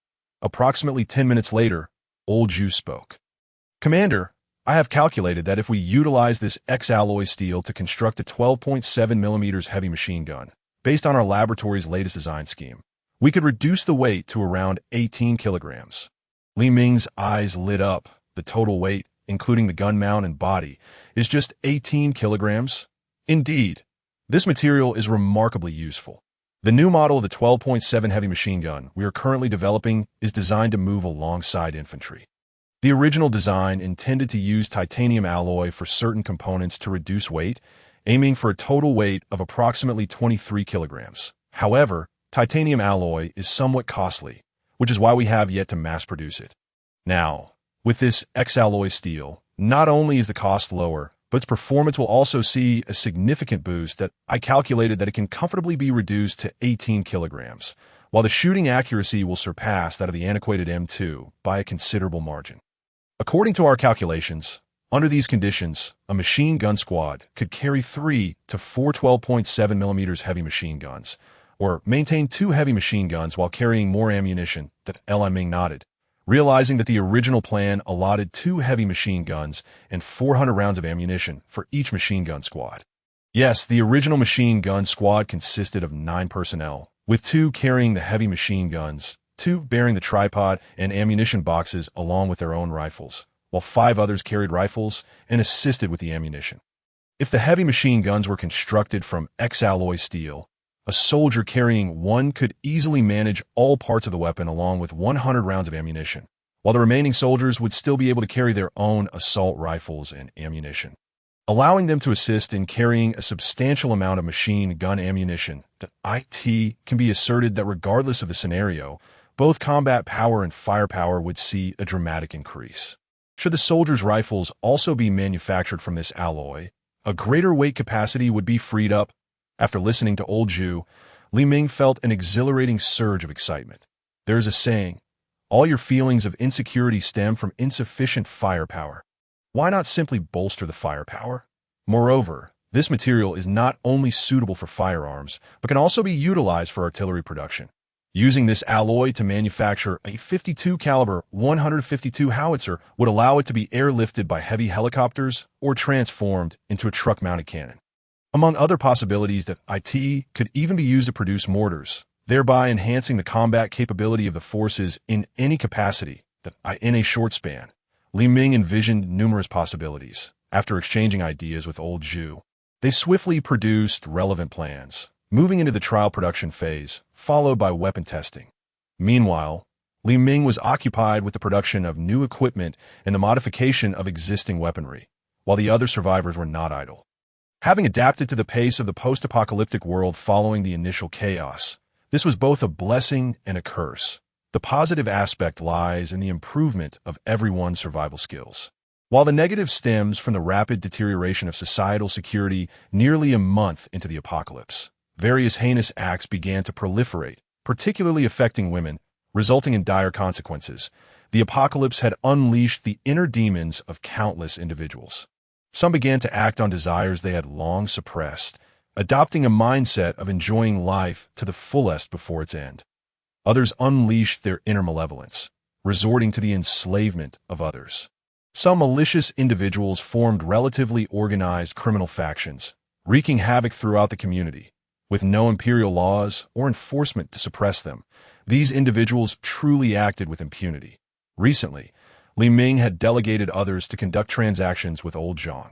Approximately 10 minutes later, Old Zhu spoke. Commander, I have calculated that if we utilize this X-alloy steel to construct a 12.7mm heavy machine gun, based on our laboratory's latest design scheme, we could reduce the weight to around 18 kilograms. Li Ming's eyes lit up. The total weight, including the gun mount and body, is just 18 kilograms? Indeed, this material is remarkably useful. The new model of the 12.7 heavy machine gun we are currently developing is designed to move alongside infantry. The original design intended to use titanium alloy for certain components to reduce weight, aiming for a total weight of approximately 23 kilograms. However, titanium alloy is somewhat costly, which is why we have yet to mass produce it. Now, with this X-alloy steel, not only is the cost lower, but its performance will also see a significant boost that I calculated that it can comfortably be reduced to 18 kilograms, while the shooting accuracy will surpass that of the antiquated M2 by a considerable margin. According to our calculations, under these conditions, a machine gun squad could carry 3 to 4 12.7mm heavy machine guns, or maintain 2 heavy machine guns while carrying more ammunition. That Li Ming nodded, realizing that the original plan allotted 2 heavy machine guns and 400 rounds of ammunition for each machine gun squad. Yes, the original machine gun squad consisted of 9 personnel, with 2 carrying the heavy machine guns, 2 bearing the tripod and ammunition boxes along with their own rifles, while 5 others carried rifles and assisted with the ammunition. If the heavy machine guns were constructed from X-alloy steel, a soldier carrying one could easily manage all parts of the weapon along with 100 rounds of ammunition, while the remaining soldiers would still be able to carry their own assault rifles and ammunition, allowing them to assist in carrying a substantial amount of machine gun ammunition. It can be asserted that regardless of the scenario, both combat power and firepower would see a dramatic increase. Should the soldiers' rifles also be manufactured from this alloy, a greater weight capacity would be freed up. After listening to Old Zhu, Li Ming felt an exhilarating surge of excitement. There is a saying, all your feelings of insecurity stem from insufficient firepower. Why not simply bolster the firepower? Moreover, this material is not only suitable for firearms, but can also be utilized for artillery production. Using this alloy to manufacture a 52 caliber 152 howitzer would allow it to be airlifted by heavy helicopters or transformed into a truck-mounted cannon. Among other possibilities, that IT could even be used to produce mortars, thereby enhancing the combat capability of the forces in any capacity. In a short span, Li Ming envisioned numerous possibilities. After exchanging ideas with Old Zhu, they swiftly produced relevant plans, moving into the trial production phase, followed by weapon testing. Meanwhile, Li Ming was occupied with the production of new equipment and the modification of existing weaponry, while the other survivors were not idle. Having adapted to the pace of the post-apocalyptic world following the initial chaos, this was both a blessing and a curse. The positive aspect lies in the improvement of everyone's survival skills, while the negative stems from the rapid deterioration of societal security nearly a month into the apocalypse. Various heinous acts began to proliferate, particularly affecting women, resulting in dire consequences. The apocalypse had unleashed the inner demons of countless individuals. Some began to act on desires they had long suppressed, adopting a mindset of enjoying life to the fullest before its end. Others unleashed their inner malevolence, resorting to the enslavement of others. Some malicious individuals formed relatively organized criminal factions, wreaking havoc throughout the community. With no imperial laws or enforcement to suppress them, these individuals truly acted with impunity. Recently, Li Ming had delegated others to conduct transactions with Old Zhang,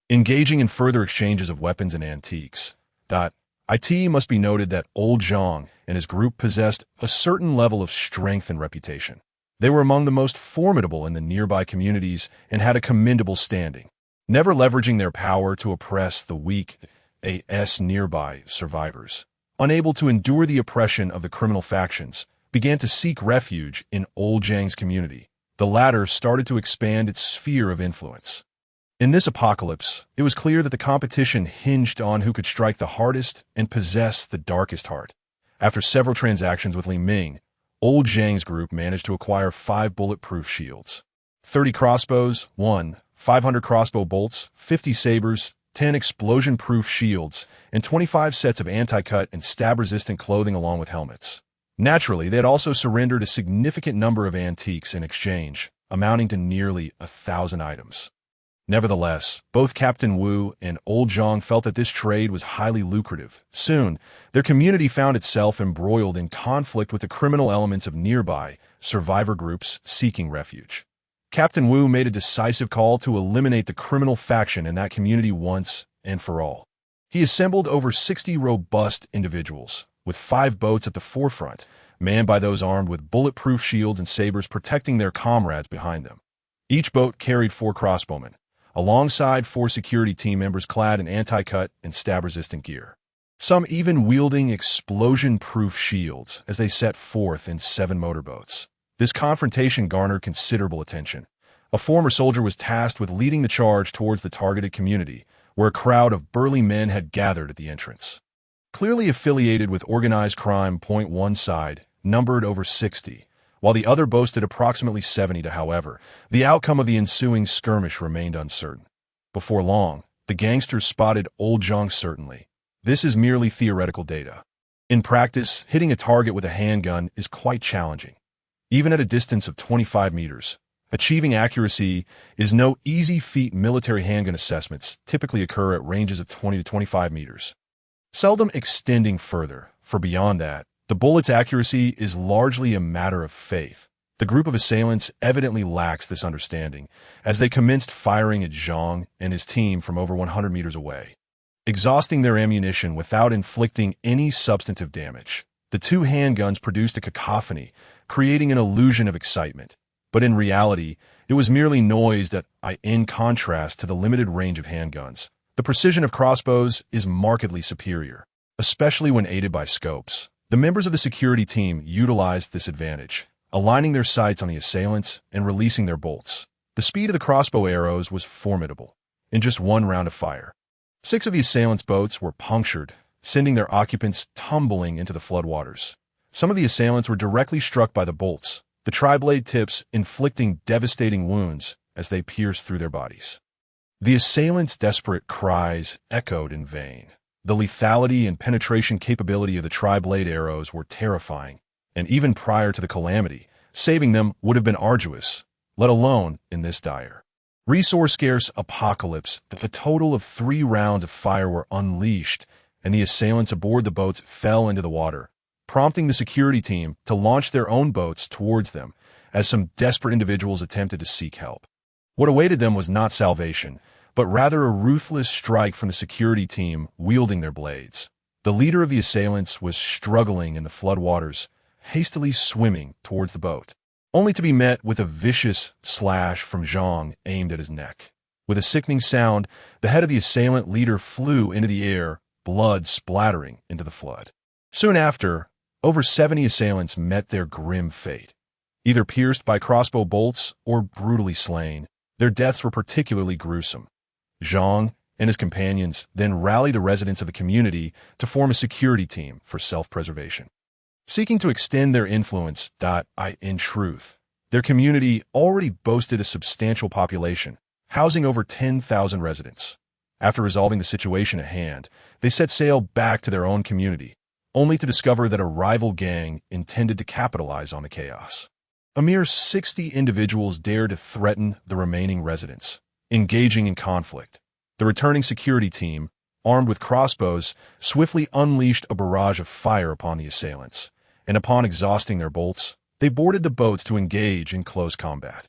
engaging in further exchanges of weapons and antiques. It must be noted that Old Zhang and his group possessed a certain level of strength and reputation. They were among the most formidable in the nearby communities and had a commendable standing, never leveraging their power to oppress the weak nearby survivors. Unable to endure the oppression of the criminal factions, began to seek refuge in Old Zhang's community. The latter started to expand its sphere of influence. In this apocalypse, it was clear that the competition hinged on who could strike the hardest and possess the darkest heart. After several transactions with Li Ming, Old Zhang's group managed to acquire 5 bulletproof shields, 30 crossbows, 500 crossbow bolts, 50 sabers, 10 explosion-proof shields, and 25 sets of anti-cut and stab-resistant clothing along with helmets. Naturally, they had also surrendered a significant number of antiques in exchange, amounting to nearly 1,000 items. Nevertheless, both Captain Wu and Old Zhang felt that this trade was highly lucrative. Soon, their community found itself embroiled in conflict with the criminal elements of nearby survivor groups seeking refuge. Captain Wu made a decisive call to eliminate the criminal faction in that community once and for all. He assembled over 60 robust individuals, with 5 boats at the forefront, manned by those armed with bulletproof shields and sabers protecting their comrades behind them. Each boat carried 4 crossbowmen, alongside 4 security team members clad in anti-cut and stab-resistant gear. Some even wielding explosion-proof shields as they set forth in 7 motorboats. This confrontation garnered considerable attention. A former soldier was tasked with leading the charge towards the targeted community, where a crowd of burly men had gathered at the entrance. Clearly affiliated with organized crime, one side numbered over 60, while the other boasted approximately 70. However, the outcome of the ensuing skirmish remained uncertain. Before long, the gangsters spotted Old Zhang certainly. This is merely theoretical data. In practice, hitting a target with a handgun is quite challenging. Even at a distance of 25 meters, achieving accuracy is no easy feat. Military handgun assessments typically occur at ranges of 20 to 25 meters, seldom extending further, for beyond that, the bullet's accuracy is largely a matter of faith. The group of assailants evidently lacks this understanding, as they commenced firing at Zhang and his team from over 100 meters away, exhausting their ammunition without inflicting any substantive damage. The 2 handguns produced a cacophony, creating an illusion of excitement, but in reality, it was merely noise in contrast to the limited range of handguns. The precision of crossbows is markedly superior, especially when aided by scopes. The members of the security team utilized this advantage, aligning their sights on the assailants and releasing their bolts. The speed of the crossbow arrows was formidable. In just 1 round of fire, 6 of the assailants' boats were punctured, sending their occupants tumbling into the floodwaters. Some of the assailants were directly struck by the bolts, the tri-blade tips inflicting devastating wounds as they pierced through their bodies. The assailants' desperate cries echoed in vain. The lethality and penetration capability of the tri-blade arrows were terrifying, and even prior to the calamity, saving them would have been arduous, let alone in this dire, resource-scarce apocalypse. A total of 3 rounds of fire were unleashed, and the assailants aboard the boats fell into the water, prompting the security team to launch their own boats towards them as some desperate individuals attempted to seek help. What awaited them was not salvation, but rather a ruthless strike from the security team wielding their blades. The leader of the assailants was struggling in the floodwaters, hastily swimming towards the boat, only to be met with a vicious slash from Zhang aimed at his neck. With a sickening sound, the head of the assailant leader flew into the air, blood splattering into the flood. Soon after, over 70 assailants met their grim fate, either pierced by crossbow bolts or brutally slain. Their deaths were particularly gruesome. Zhang and his companions then rallied the residents of the community to form a security team for self-preservation, seeking to extend their influence. In truth, their community already boasted a substantial population, housing over 10,000 residents. After resolving the situation at hand, they set sail back to their own community, only to discover that a rival gang intended to capitalize on the chaos. A mere 60 individuals dared to threaten the remaining residents, engaging in conflict. The returning security team, armed with crossbows, swiftly unleashed a barrage of fire upon the assailants, and upon exhausting their bolts, they boarded the boats to engage in close combat.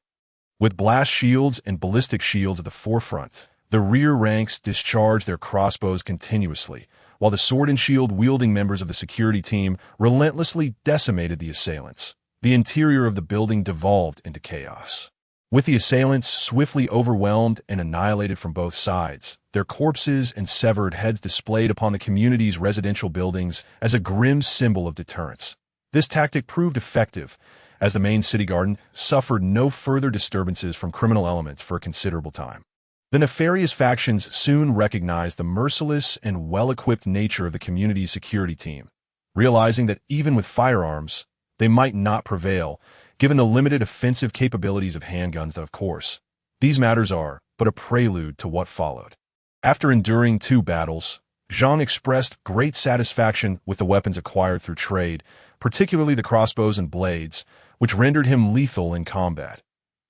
With blast shields and ballistic shields at the forefront, the rear ranks discharged their crossbows continuously, while the sword and shield-wielding members of the security team relentlessly decimated the assailants. The interior of the building devolved into chaos. With the assailants swiftly overwhelmed and annihilated from both sides, their corpses and severed heads displayed upon the community's residential buildings as a grim symbol of deterrence. This tactic proved effective, as the main city garden suffered no further disturbances from criminal elements for a considerable time. The nefarious factions soon recognized the merciless and well-equipped nature of the community's security team, realizing that even with firearms, they might not prevail, given the limited offensive capabilities of handguns. Of course, these matters are but a prelude to what followed. After enduring 2 battles, Zhang expressed great satisfaction with the weapons acquired through trade, particularly the crossbows and blades, which rendered him lethal in combat,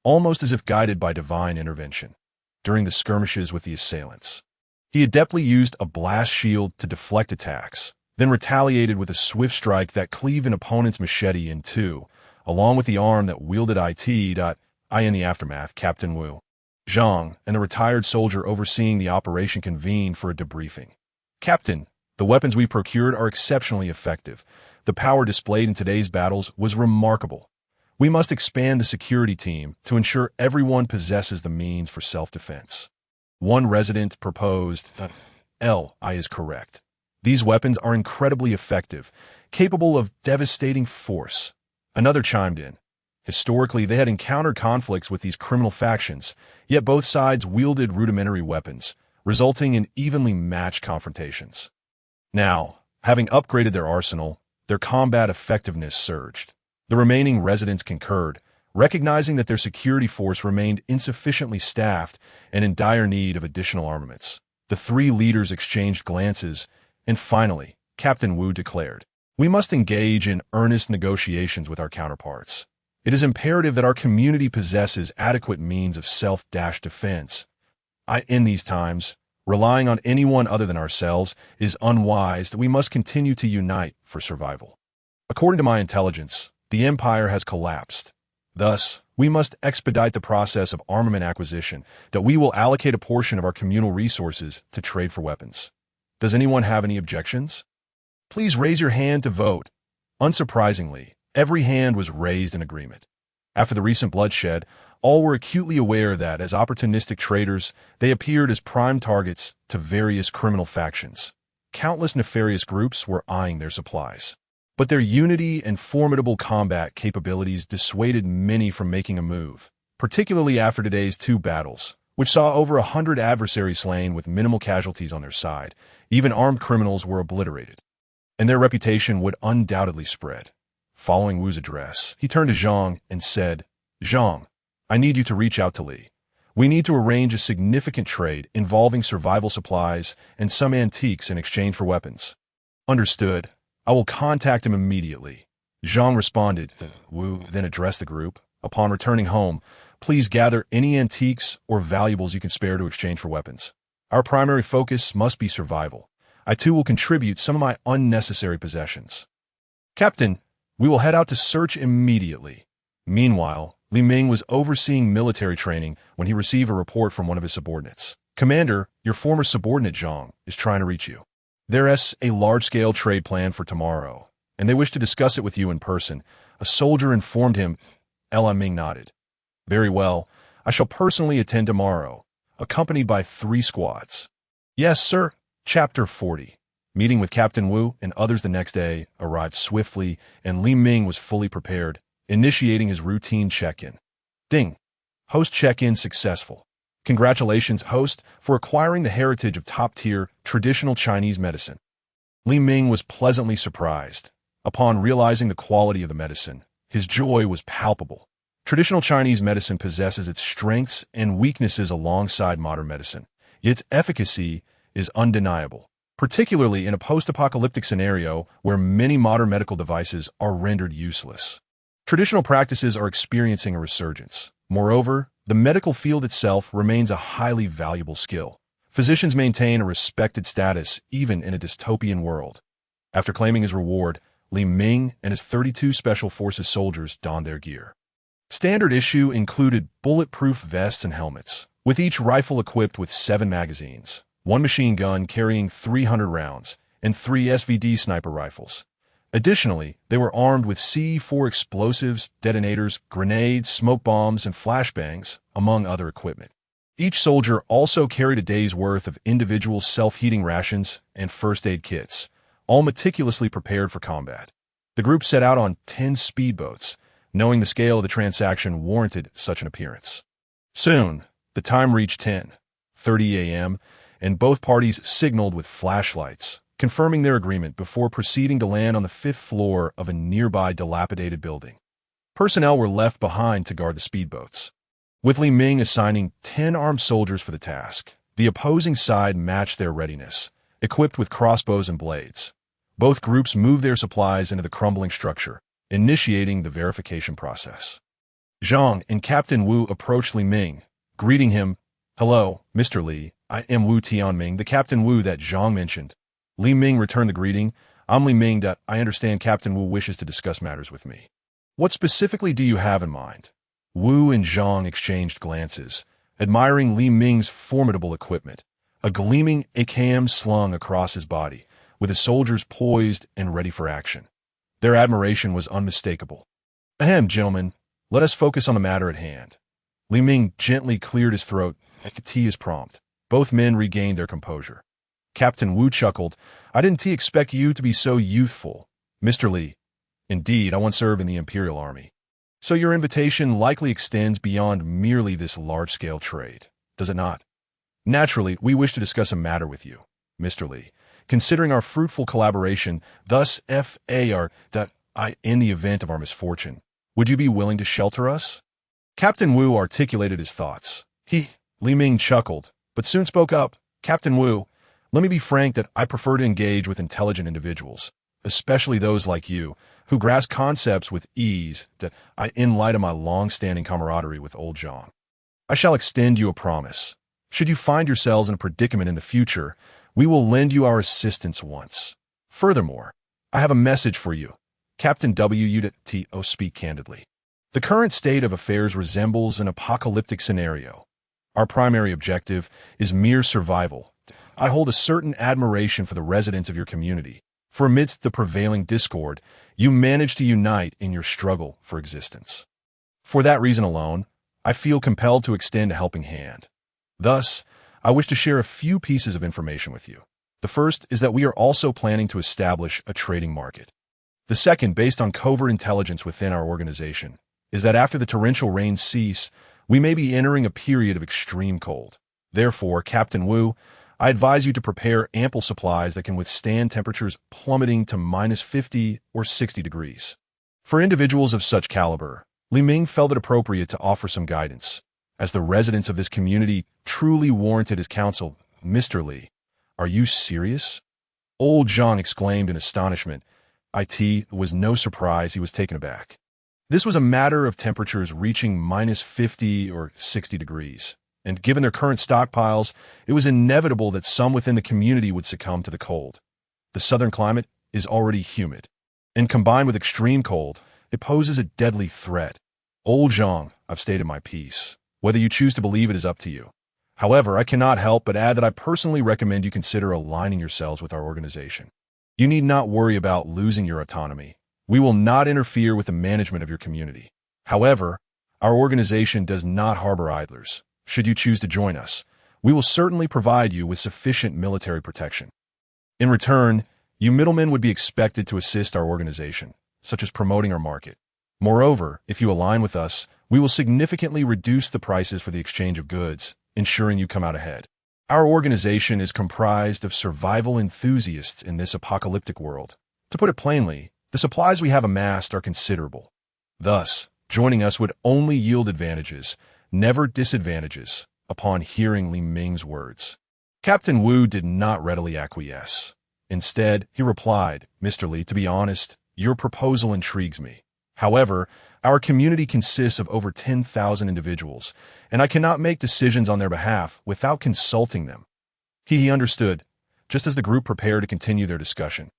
almost as if guided by divine intervention. During the skirmishes with the assailants, he adeptly used a blast shield to deflect attacks, then retaliated with a swift strike that cleaved an opponent's machete in 2, along with the arm that wielded it. In the aftermath, Captain Wu, Zhang, and the retired soldier overseeing the operation convened for a debriefing. Captain, the weapons we procured are exceptionally effective. The power displayed in today's battles was remarkable. We must expand the security team to ensure everyone possesses the means for self-defense. One resident proposed, I is correct. These weapons are incredibly effective, capable of devastating force. Another chimed in. Historically, they had encountered conflicts with these criminal factions, yet both sides wielded rudimentary weapons, resulting in evenly matched confrontations. Now, having upgraded their arsenal, their combat effectiveness surged. The remaining residents concurred, recognizing that their security force remained insufficiently staffed and in dire need of additional armaments. The 3 leaders exchanged glances, and finally, Captain Wu declared, "We must engage in earnest negotiations with our counterparts. It is imperative that our community possesses adequate means of self-defense. In these times, relying on anyone other than ourselves is unwise. That we must continue to unite for survival. According to my intelligence, the empire has collapsed. Thus, we must expedite the process of armament acquisition, that we will allocate a portion of our communal resources to trade for weapons. Does anyone have any objections? Please raise your hand to vote." Unsurprisingly, every hand was raised in agreement. After the recent bloodshed, all were acutely aware that, as opportunistic traders, they appeared as prime targets to various criminal factions. Countless nefarious groups were eyeing their supplies. But their unity and formidable combat capabilities dissuaded many from making a move, particularly after today's 2 battles, which saw over 100 adversaries slain with minimal casualties on their side. Even armed criminals were obliterated, and their reputation would undoubtedly spread. Following Wu's address, he turned to Zhang and said, "Zhang, I need you to reach out to Li. We need to arrange a significant trade involving survival supplies and some antiques in exchange for weapons." "Understood. I will contact him immediately," Zhang responded. Wu then addressed the group. "Upon returning home, please gather any antiques or valuables you can spare to exchange for weapons. Our primary focus must be survival. I too will contribute some of my unnecessary possessions." "Captain, we will head out to search immediately." Meanwhile, Li Ming was overseeing military training when he received a report from one of his subordinates. "Commander, your former subordinate Zhang is trying to reach you. There's a large-scale trade plan for tomorrow, and they wish to discuss it with you in person," a soldier informed him. Li Ming nodded. "Very well. I shall personally attend tomorrow, accompanied by 3 squads." "Yes, sir." Chapter 40. Meeting with Captain Wu and others the next day arrived swiftly, and Li Ming was fully prepared, initiating his routine check-in. Ding. Host check-in successful. Congratulations, host, for acquiring the heritage of top-tier traditional Chinese medicine. Li Ming was pleasantly surprised. Upon realizing the quality of the medicine, his joy was palpable. Traditional Chinese medicine possesses its strengths and weaknesses alongside modern medicine, yet its efficacy is undeniable, particularly in a post-apocalyptic scenario where many modern medical devices are rendered useless. Traditional practices are experiencing a resurgence. Moreover, the medical field itself remains a highly valuable skill. Physicians maintain a respected status even in a dystopian world. After claiming his reward, Li Ming and his 32 Special Forces soldiers donned their gear. Standard issue included bulletproof vests and helmets, with each rifle equipped with 7 magazines, 1 machine gun carrying 300 rounds, and 3 SVD sniper rifles. Additionally, they were armed with C4 explosives, detonators, grenades, smoke bombs, and flashbangs, among other equipment. Each soldier also carried a day's worth of individual self-heating rations and first aid kits, all meticulously prepared for combat. The group set out on 10 speedboats, knowing the scale of the transaction warranted such an appearance. Soon, the time reached 10:30 a.m., and both parties signaled with flashlights, confirming their agreement before proceeding to land on the 5th floor of a nearby dilapidated building. Personnel were left behind to guard the speedboats, with Li Ming assigning 10 armed soldiers for the task. The opposing side matched their readiness, equipped with crossbows and blades. Both groups moved their supplies into the crumbling structure, initiating the verification process. Zhang and Captain Wu approached Li Ming, greeting him. "Hello, Mr. Li, I am Wu Tianming, the Captain Wu that Zhang mentioned." Li Ming returned the greeting. "I'm Li Ming. I understand Captain Wu wishes to discuss matters with me. What specifically do you have in mind?" Wu and Zhang exchanged glances, admiring Li Ming's formidable equipment, a gleaming AKM slung across his body, with his soldiers poised and ready for action. Their admiration was unmistakable. "Ahem, gentlemen, let us focus on the matter at hand." Li Ming gently cleared his throat. "Tea is prompt." Both men regained their composure. Captain Wu chuckled. "I didn't expect you to be so youthful, Mr. Li. Indeed, I once served in the Imperial Army. So your invitation likely extends beyond merely this large-scale trade, does it not? Naturally, we wish to discuss a matter with you, Mr. Li. Considering our fruitful collaboration, thus in the event of our misfortune, would you be willing to shelter us?" Captain Wu articulated his thoughts. Li Ming chuckled, but soon spoke up. "Captain Wu, let me be frank that I prefer to engage with intelligent individuals, especially those like you, who grasp concepts with ease in light of my long-standing camaraderie with old Zhang. I shall extend you a promise. Should you find yourselves in a predicament in the future, we will lend you our assistance once. Furthermore, I have a message for you. Captain W.U.T.O. speak candidly. The current state of affairs resembles an apocalyptic scenario. Our primary objective is mere survival. I hold a certain admiration for the residents of your community, for amidst the prevailing discord, you manage to unite in your struggle for existence. For that reason alone, I feel compelled to extend a helping hand. Thus, I wish to share a few pieces of information with you. The first is that we are also planning to establish a trading market. The second, based on covert intelligence within our organization, is that after the torrential rains cease, we may be entering a period of extreme cold. Therefore, Captain Wu, I advise you to prepare ample supplies that can withstand temperatures plummeting to -50 or 60 degrees. For individuals of such caliber, Li Ming felt it appropriate to offer some guidance, as the residents of this community truly warranted his counsel. "Mr. Li, are you serious?" Old Zhang exclaimed in astonishment. It was no surprise he was taken aback. This was a matter of temperatures reaching -50 or 60 degrees, and given their current stockpiles, it was inevitable that some within the community would succumb to the cold. The southern climate is already humid, and combined with extreme cold, it poses a deadly threat. Old Zhang, I've stated my piece. Whether you choose to believe it is up to you. However, I cannot help but add that I personally recommend you consider aligning yourselves with our organization. You need not worry about losing your autonomy. We will not interfere with the management of your community. However, our organization does not harbor idlers. Should you choose to join us, we will certainly provide you with sufficient military protection. In return, you middlemen would be expected to assist our organization, such as promoting our market. Moreover, if you align with us, we will significantly reduce the prices for the exchange of goods, ensuring you come out ahead. Our organization is comprised of survival enthusiasts in this apocalyptic world. To put it plainly, the supplies we have amassed are considerable. Thus, joining us would only yield advantages, never disadvantages, upon hearing Li Ming's words. Captain Wu did not readily acquiesce. Instead, he replied, "Mr. Li, to be honest, your proposal intrigues me. However, our community consists of over 10,000 individuals, and I cannot make decisions on their behalf without consulting them. He understood, just as the group prepared to continue their discussion.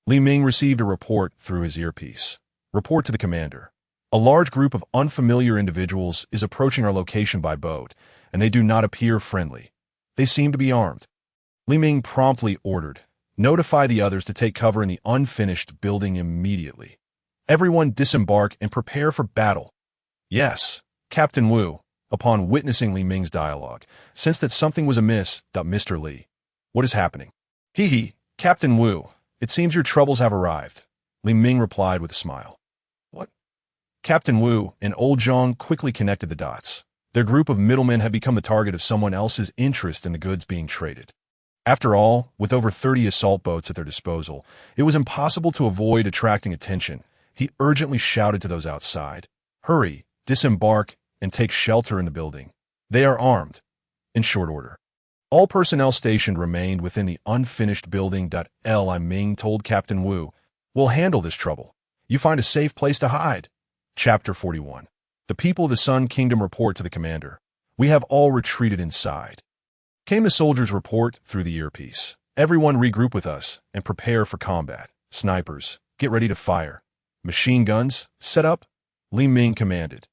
Li Ming received a report through his earpiece. Report to the commander. A large group of unfamiliar individuals is approaching our location by boat, and they do not appear friendly. They seem to be armed. Li Ming promptly ordered, notify the others to take cover in the unfinished building immediately. Everyone disembark and prepare for battle. Yes, Captain Wu, upon witnessing Li Ming's dialogue, sensed that something was amiss. Mr. Li. What is happening? Captain Wu, it seems your troubles have arrived. Li Ming replied with a smile. What? Captain Wu and Old Zhang quickly connected the dots. Their group of middlemen had become the target of someone else's interest in the goods being traded. After all, with over 30 assault boats at their disposal, it was impossible to avoid attracting attention. He urgently shouted to those outside, hurry, disembark, and take shelter in the building. They are armed. In short order. All personnel stationed remained within the unfinished building. Li Ming told Captain Wu, we'll handle this trouble. You find a safe place to hide. Chapter 41. The people of the Sun Kingdom report to the commander. We have all retreated inside. Came the soldiers' report through the earpiece. Everyone regroup with us and prepare for combat. Snipers, get ready to fire. Machine guns, set up? Li Ming commanded.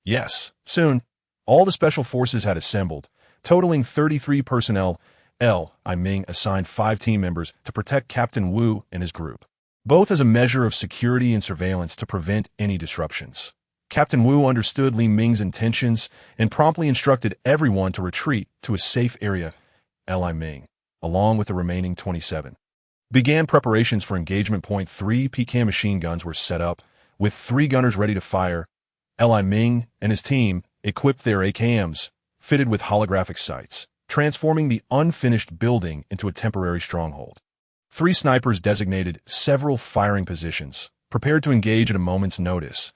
Yes, soon. All the special forces had assembled, totaling 33 personnel. Li Ming assigned 5 team members to protect Captain Wu and his group, both as a measure of security and surveillance to prevent any disruptions. Captain Wu understood Li Ming's intentions and promptly instructed everyone to retreat to a safe area. Li Ming, along with the remaining 27, began preparations for engagement. Point 3 Pecan machine guns were set up, with 3 gunners ready to fire. Li Ming and his team equipped their AKMs, fitted with holographic sights, transforming the unfinished building into a temporary stronghold. 3 snipers designated several firing positions, prepared to engage at a moment's notice.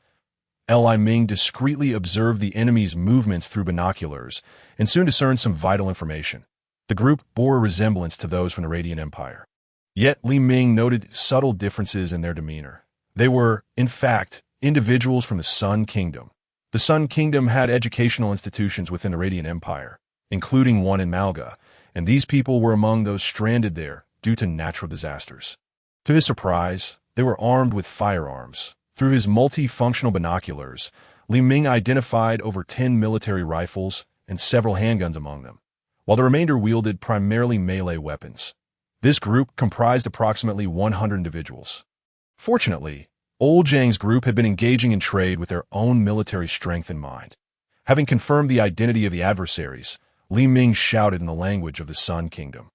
Li Ming discreetly observed the enemy's movements through binoculars and soon discerned some vital information. The group bore a resemblance to those from the Radiant Empire. Yet Li Ming noted subtle differences in their demeanor. They were, in fact, individuals from the Sun Kingdom. The Sun Kingdom had educational institutions within the Radiant Empire, including one in Malga, and these people were among those stranded there due to natural disasters. To his surprise, they were armed with firearms. Through his multifunctional binoculars, Li Ming identified over 10 military rifles and several handguns among them, while the remainder wielded primarily melee weapons. This group comprised approximately 100 individuals. Fortunately, Old Zhang's group had been engaging in trade with their own military strength in mind. Having confirmed the identity of the adversaries, Li Ming shouted in the language of the Sun Kingdom.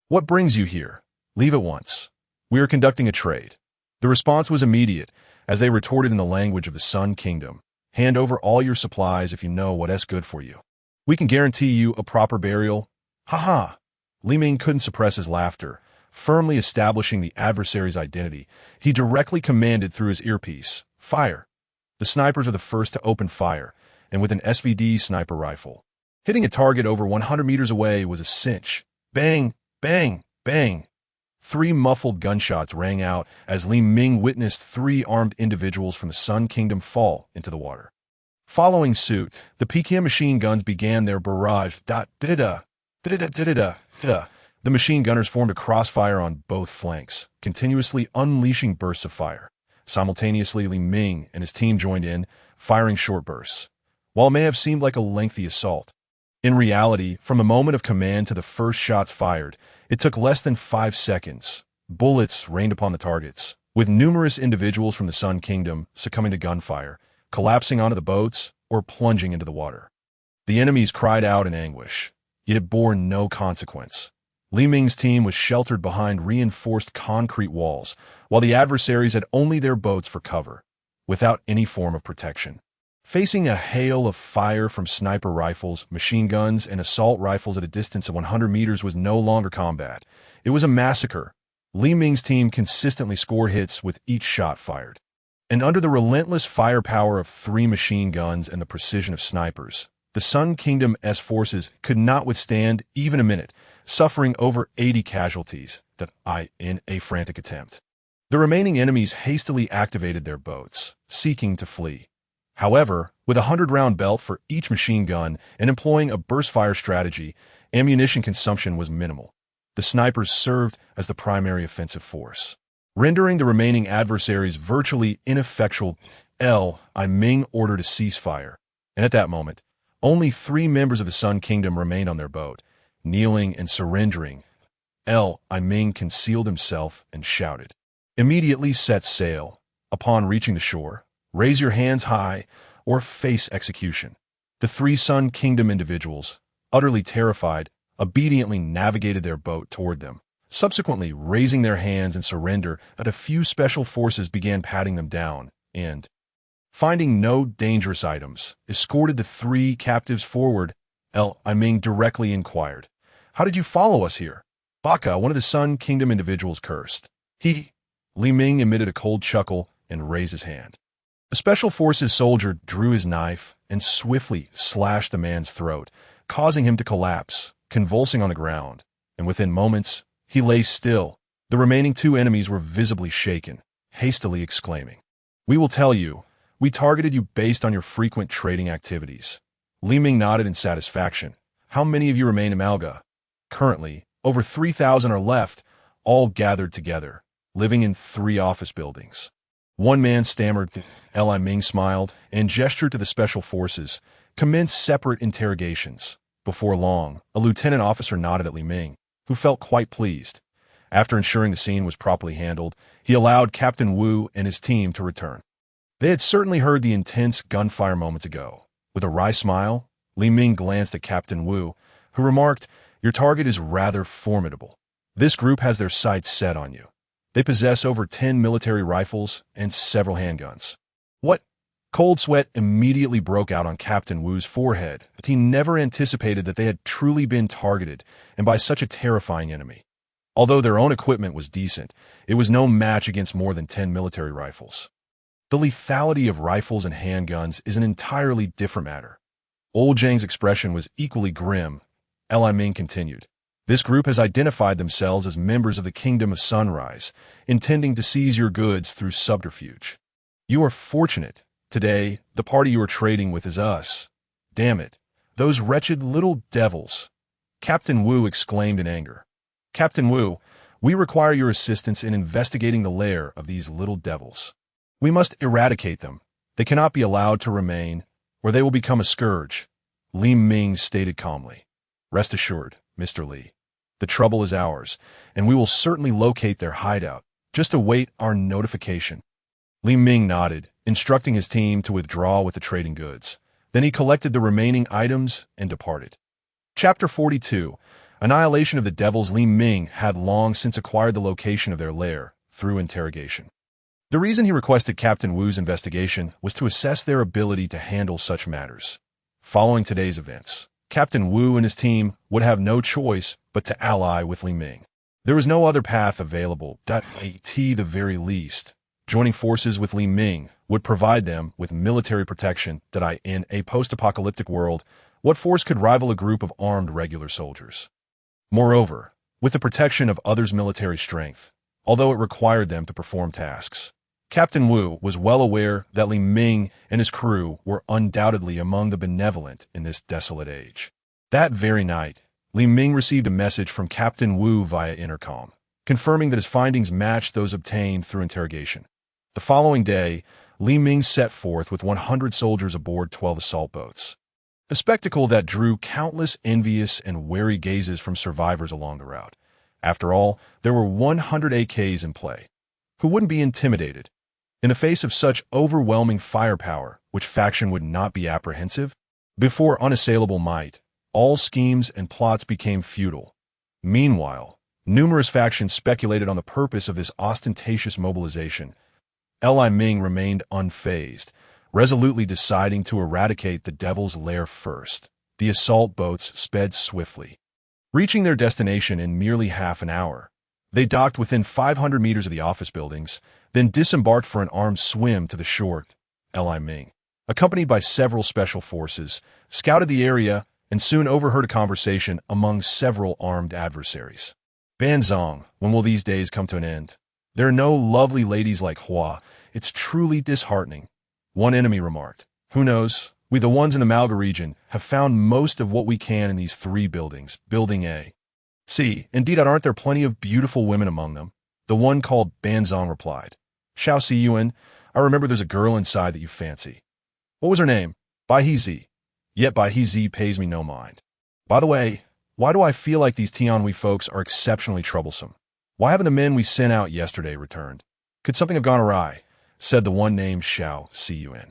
What brings you here? Leave at once. We are conducting a trade. The response was immediate, as they retorted in the language of the Sun Kingdom. Hand over all your supplies if you know what's good for you. We can guarantee you a proper burial. Ha! Li Ming couldn't suppress his laughter. Firmly establishing the adversary's identity, he directly commanded through his earpiece, fire. The snipers are the first to open fire, and with an SVD sniper rifle. Hitting a target over 100 meters away was a cinch. Bang! Bang! Bang! 3 muffled gunshots rang out as Li Ming witnessed 3 armed individuals from the Sun Kingdom fall into the water. Following suit, the Pecan machine guns began their barrage. The machine gunners formed a crossfire on both flanks, continuously unleashing bursts of fire. Simultaneously, Li Ming and his team joined in, firing short bursts. While it may have seemed like a lengthy assault, in reality, from the moment of command to the first shots fired, it took less than 5 seconds. Bullets rained upon the targets, with numerous individuals from the Sun Kingdom succumbing to gunfire, collapsing onto the boats, or plunging into the water. The enemies cried out in anguish, yet it bore no consequence. Li Ming's team was sheltered behind reinforced concrete walls, while the adversaries had only their boats for cover, without any form of protection. Facing a hail of fire from sniper rifles, machine guns, and assault rifles at a distance of 100 meters was no longer combat. It was a massacre. Li Ming's team consistently scored hits with each shot fired. And under the relentless firepower of 3 machine guns and the precision of snipers, the Sun Kingdom's forces could not withstand even a minute, suffering over 80 casualties in a frantic attempt. The remaining enemies hastily activated their boats, seeking to flee. However, with a 100-round belt for each machine gun and employing a burst-fire strategy, ammunition consumption was minimal. The snipers served as the primary offensive force, rendering the remaining adversaries virtually ineffectual. Ming ordered a ceasefire, and at that moment, only 3 members of the Sun Kingdom remained on their boat, kneeling and surrendering. Ming concealed himself and shouted, "Immediately set sail. Upon reaching the shore, raise your hands high or face execution." The 3 Sun Kingdom individuals, utterly terrified, obediently navigated their boat toward them, subsequently raising their hands in surrender. A few special forces began patting them down and, finding no dangerous items, escorted the 3 captives forward. Ming directly inquired, "How did you follow us here?" Baka, one of the Sun Kingdom individuals, cursed. Li Ming emitted a cold chuckle and raised his hand. A Special Forces soldier drew his knife and swiftly slashed the man's throat, causing him to collapse, convulsing on the ground, and within moments, he lay still. The remaining 2 enemies were visibly shaken, hastily exclaiming, "We will tell you, we targeted you based on your frequent trading activities." Li Ming nodded in satisfaction. "How many of you remain in Malga?" Currently, over 3,000 are left, all gathered together, living in 3 office buildings. One man stammered. Li Ming smiled and gestured to the Special Forces, commenced separate interrogations. Before long, a lieutenant officer nodded at Li Ming, who felt quite pleased. After ensuring the scene was properly handled, he allowed Captain Wu and his team to return. They had certainly heard the intense gunfire moments ago. With a wry smile, Li Ming glanced at Captain Wu, who remarked, "Your target is rather formidable. This group has their sights set on you. They possess over 10 military rifles and several handguns." What? Cold sweat immediately broke out on Captain Wu's forehead. He never anticipated that they had truly been targeted, and by such a terrifying enemy. Although their own equipment was decent, it was no match against more than 10 military rifles. The lethality of rifles and handguns is an entirely different matter. Old Zhang's expression was equally grim. Li Ming continued, "This group has identified themselves as members of the Kingdom of Sunrise, intending to seize your goods through subterfuge. You are fortunate. Today, the party you are trading with is us. Damn it, those wretched little devils." Captain Wu exclaimed in anger. "Captain Wu, we require your assistance in investigating the lair of these little devils. We must eradicate them. They cannot be allowed to remain, or they will become a scourge," Li Ming stated calmly. "Rest assured, Mr. Li, the trouble is ours, and we will certainly locate their hideout. Just await our notification." Li Ming nodded, instructing his team to withdraw with the trading goods. Then he collected the remaining items and departed. Chapter 42. Annihilation of the Devils. Li Ming had long since acquired the location of their lair through interrogation. The reason he requested Captain Wu's investigation was to assess their ability to handle such matters. Following today's events, Captain Wu and his team would have no choice but to ally with Li Ming. There was no other path available. At the very least, joining forces with Li Ming would provide them with military protection. In a post-apocalyptic world, what force could rival a group of armed regular soldiers? Moreover, with the protection of others' military strength, although it required them to perform tasks, Captain Wu was well aware that Li Ming and his crew were undoubtedly among the benevolent in this desolate age. That very night, Li Ming received a message from Captain Wu via intercom, confirming that his findings matched those obtained through interrogation. The following day, Li Ming set forth with 100 soldiers aboard 12 assault boats, a spectacle that drew countless envious and wary gazes from survivors along the route. After all, there were 100 AKs in play. Who wouldn't be intimidated? In the face of such overwhelming firepower, which faction would not be apprehensive? Before unassailable might, all schemes and plots became futile. Meanwhile, numerous factions speculated on the purpose of this ostentatious mobilization. Li Ming remained unfazed, resolutely deciding to eradicate the Devil's Lair first. The assault boats sped swiftly, reaching their destination in merely half an hour. They docked within 500 meters of the office buildings, then disembarked for an armed swim to the shore. Li Ming, accompanied by several special forces, scouted the area and soon overheard a conversation among several armed adversaries. "Banzong, when will these days come to an end?" There are no lovely ladies like Hua. It's truly disheartening. One enemy remarked. Who knows? We, the ones in the Malga region, have found most of what we can in these 3 buildings. Building A. See, indeed, aren't there plenty of beautiful women among them? The one called Banzong replied. Xiao Siyuan, I remember there's a girl inside that you fancy. What was her name? Bai Hezi. Yet Bai Hezi pays me no mind. By the way, why do I feel like these Tianhui folks are exceptionally troublesome? Why haven't the men we sent out yesterday returned? Could something have gone awry? Said the one named Xiao Siyuan.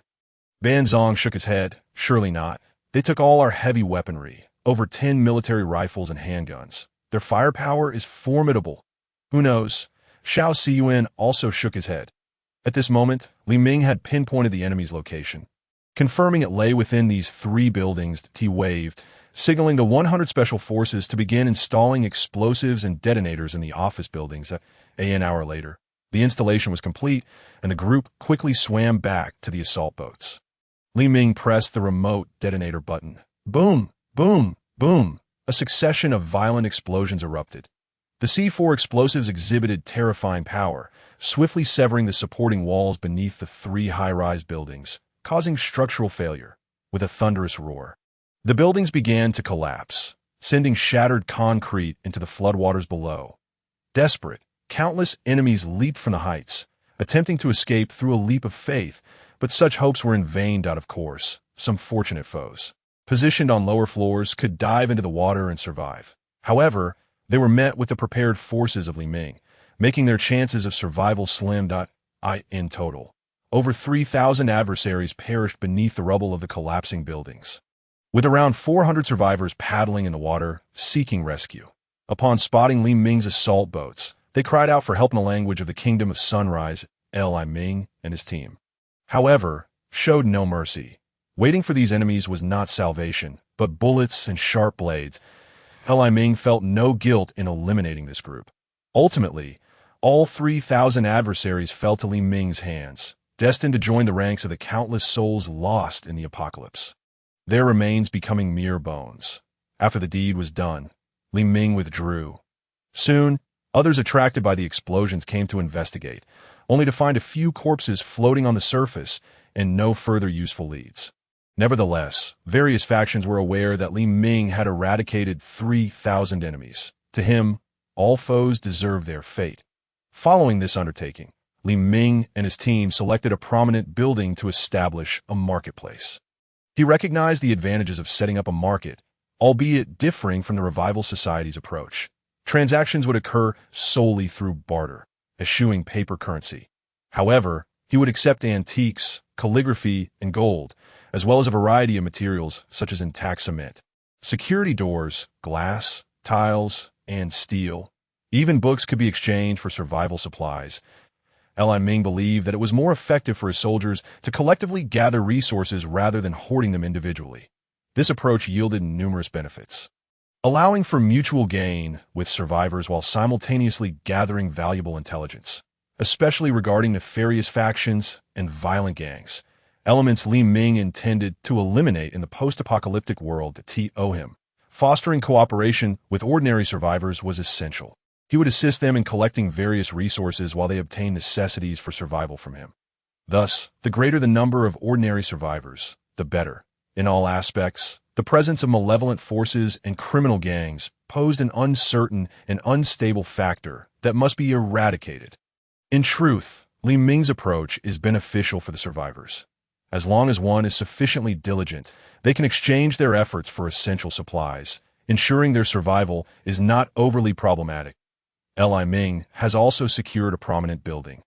Banzong shook his head. Surely not. They took all our heavy weaponry, over 10 military rifles and handguns. Their firepower is formidable. Who knows? Xiao Siyuan also shook his head. At this moment, Li Ming had pinpointed the enemy's location. Confirming it lay within these 3 buildings, he waved, signaling the 100 Special Forces to begin installing explosives and detonators in the office buildings. An hour later, the installation was complete, and the group quickly swam back to the assault boats. Li Ming pressed the remote detonator button. Boom! Boom! Boom! A succession of violent explosions erupted. The C4 explosives exhibited terrifying power, swiftly severing the supporting walls beneath the 3 high-rise buildings, causing structural failure. With a thunderous roar, the buildings began to collapse, sending shattered concrete into the floodwaters below. Desperate, countless enemies leaped from the heights, attempting to escape through a leap of faith, but such hopes were in vain. Of course, some fortunate foes, positioned on lower floors, could dive into the water and survive. However, they were met with the prepared forces of Li Ming, making their chances of survival slim. In total, over 3,000 adversaries perished beneath the rubble of the collapsing buildings, with around 400 survivors paddling in the water, seeking rescue. Upon spotting Li Ming's assault boats, they cried out for help in the language of the Kingdom of Sunrise. Li Ming and his team, however, showed no mercy. Waiting for these enemies was not salvation, but bullets and sharp blades. Li Ming felt no guilt in eliminating this group. Ultimately, all 3,000 adversaries fell to Li Ming's hands, destined to join the ranks of the countless souls lost in the apocalypse, their remains becoming mere bones. After the deed was done, Li Ming withdrew. Soon, others attracted by the explosions came to investigate, only to find a few corpses floating on the surface and no further useful leads. Nevertheless, various factions were aware that Li Ming had eradicated 3,000 enemies. To him, all foes deserved their fate. Following this undertaking, Li Ming and his team selected a prominent building to establish a marketplace. He recognized the advantages of setting up a market, albeit differing from the Revival Society's approach. Transactions would occur solely through barter, eschewing paper currency. However, he would accept antiques, calligraphy, and gold, as well as a variety of materials such as intact cement, security doors, glass, tiles, and steel. Even books could be exchanged for survival supplies. Li Ming believed that it was more effective for his soldiers to collectively gather resources rather than hoarding them individually. This approach yielded numerous benefits, allowing for mutual gain with survivors while simultaneously gathering valuable intelligence, especially regarding nefarious factions and violent gangs, elements Li Ming intended to eliminate in the post-apocalyptic world that owe him. Fostering cooperation with ordinary survivors was essential. He would assist them in collecting various resources while they obtained necessities for survival from him. Thus, the greater the number of ordinary survivors, the better. In all aspects, the presence of malevolent forces and criminal gangs posed an uncertain and unstable factor that must be eradicated. In truth, Li Ming's approach is beneficial for the survivors. As long as one is sufficiently diligent, they can exchange their efforts for essential supplies, ensuring their survival is not overly problematic. Li Ming has also secured a prominent building,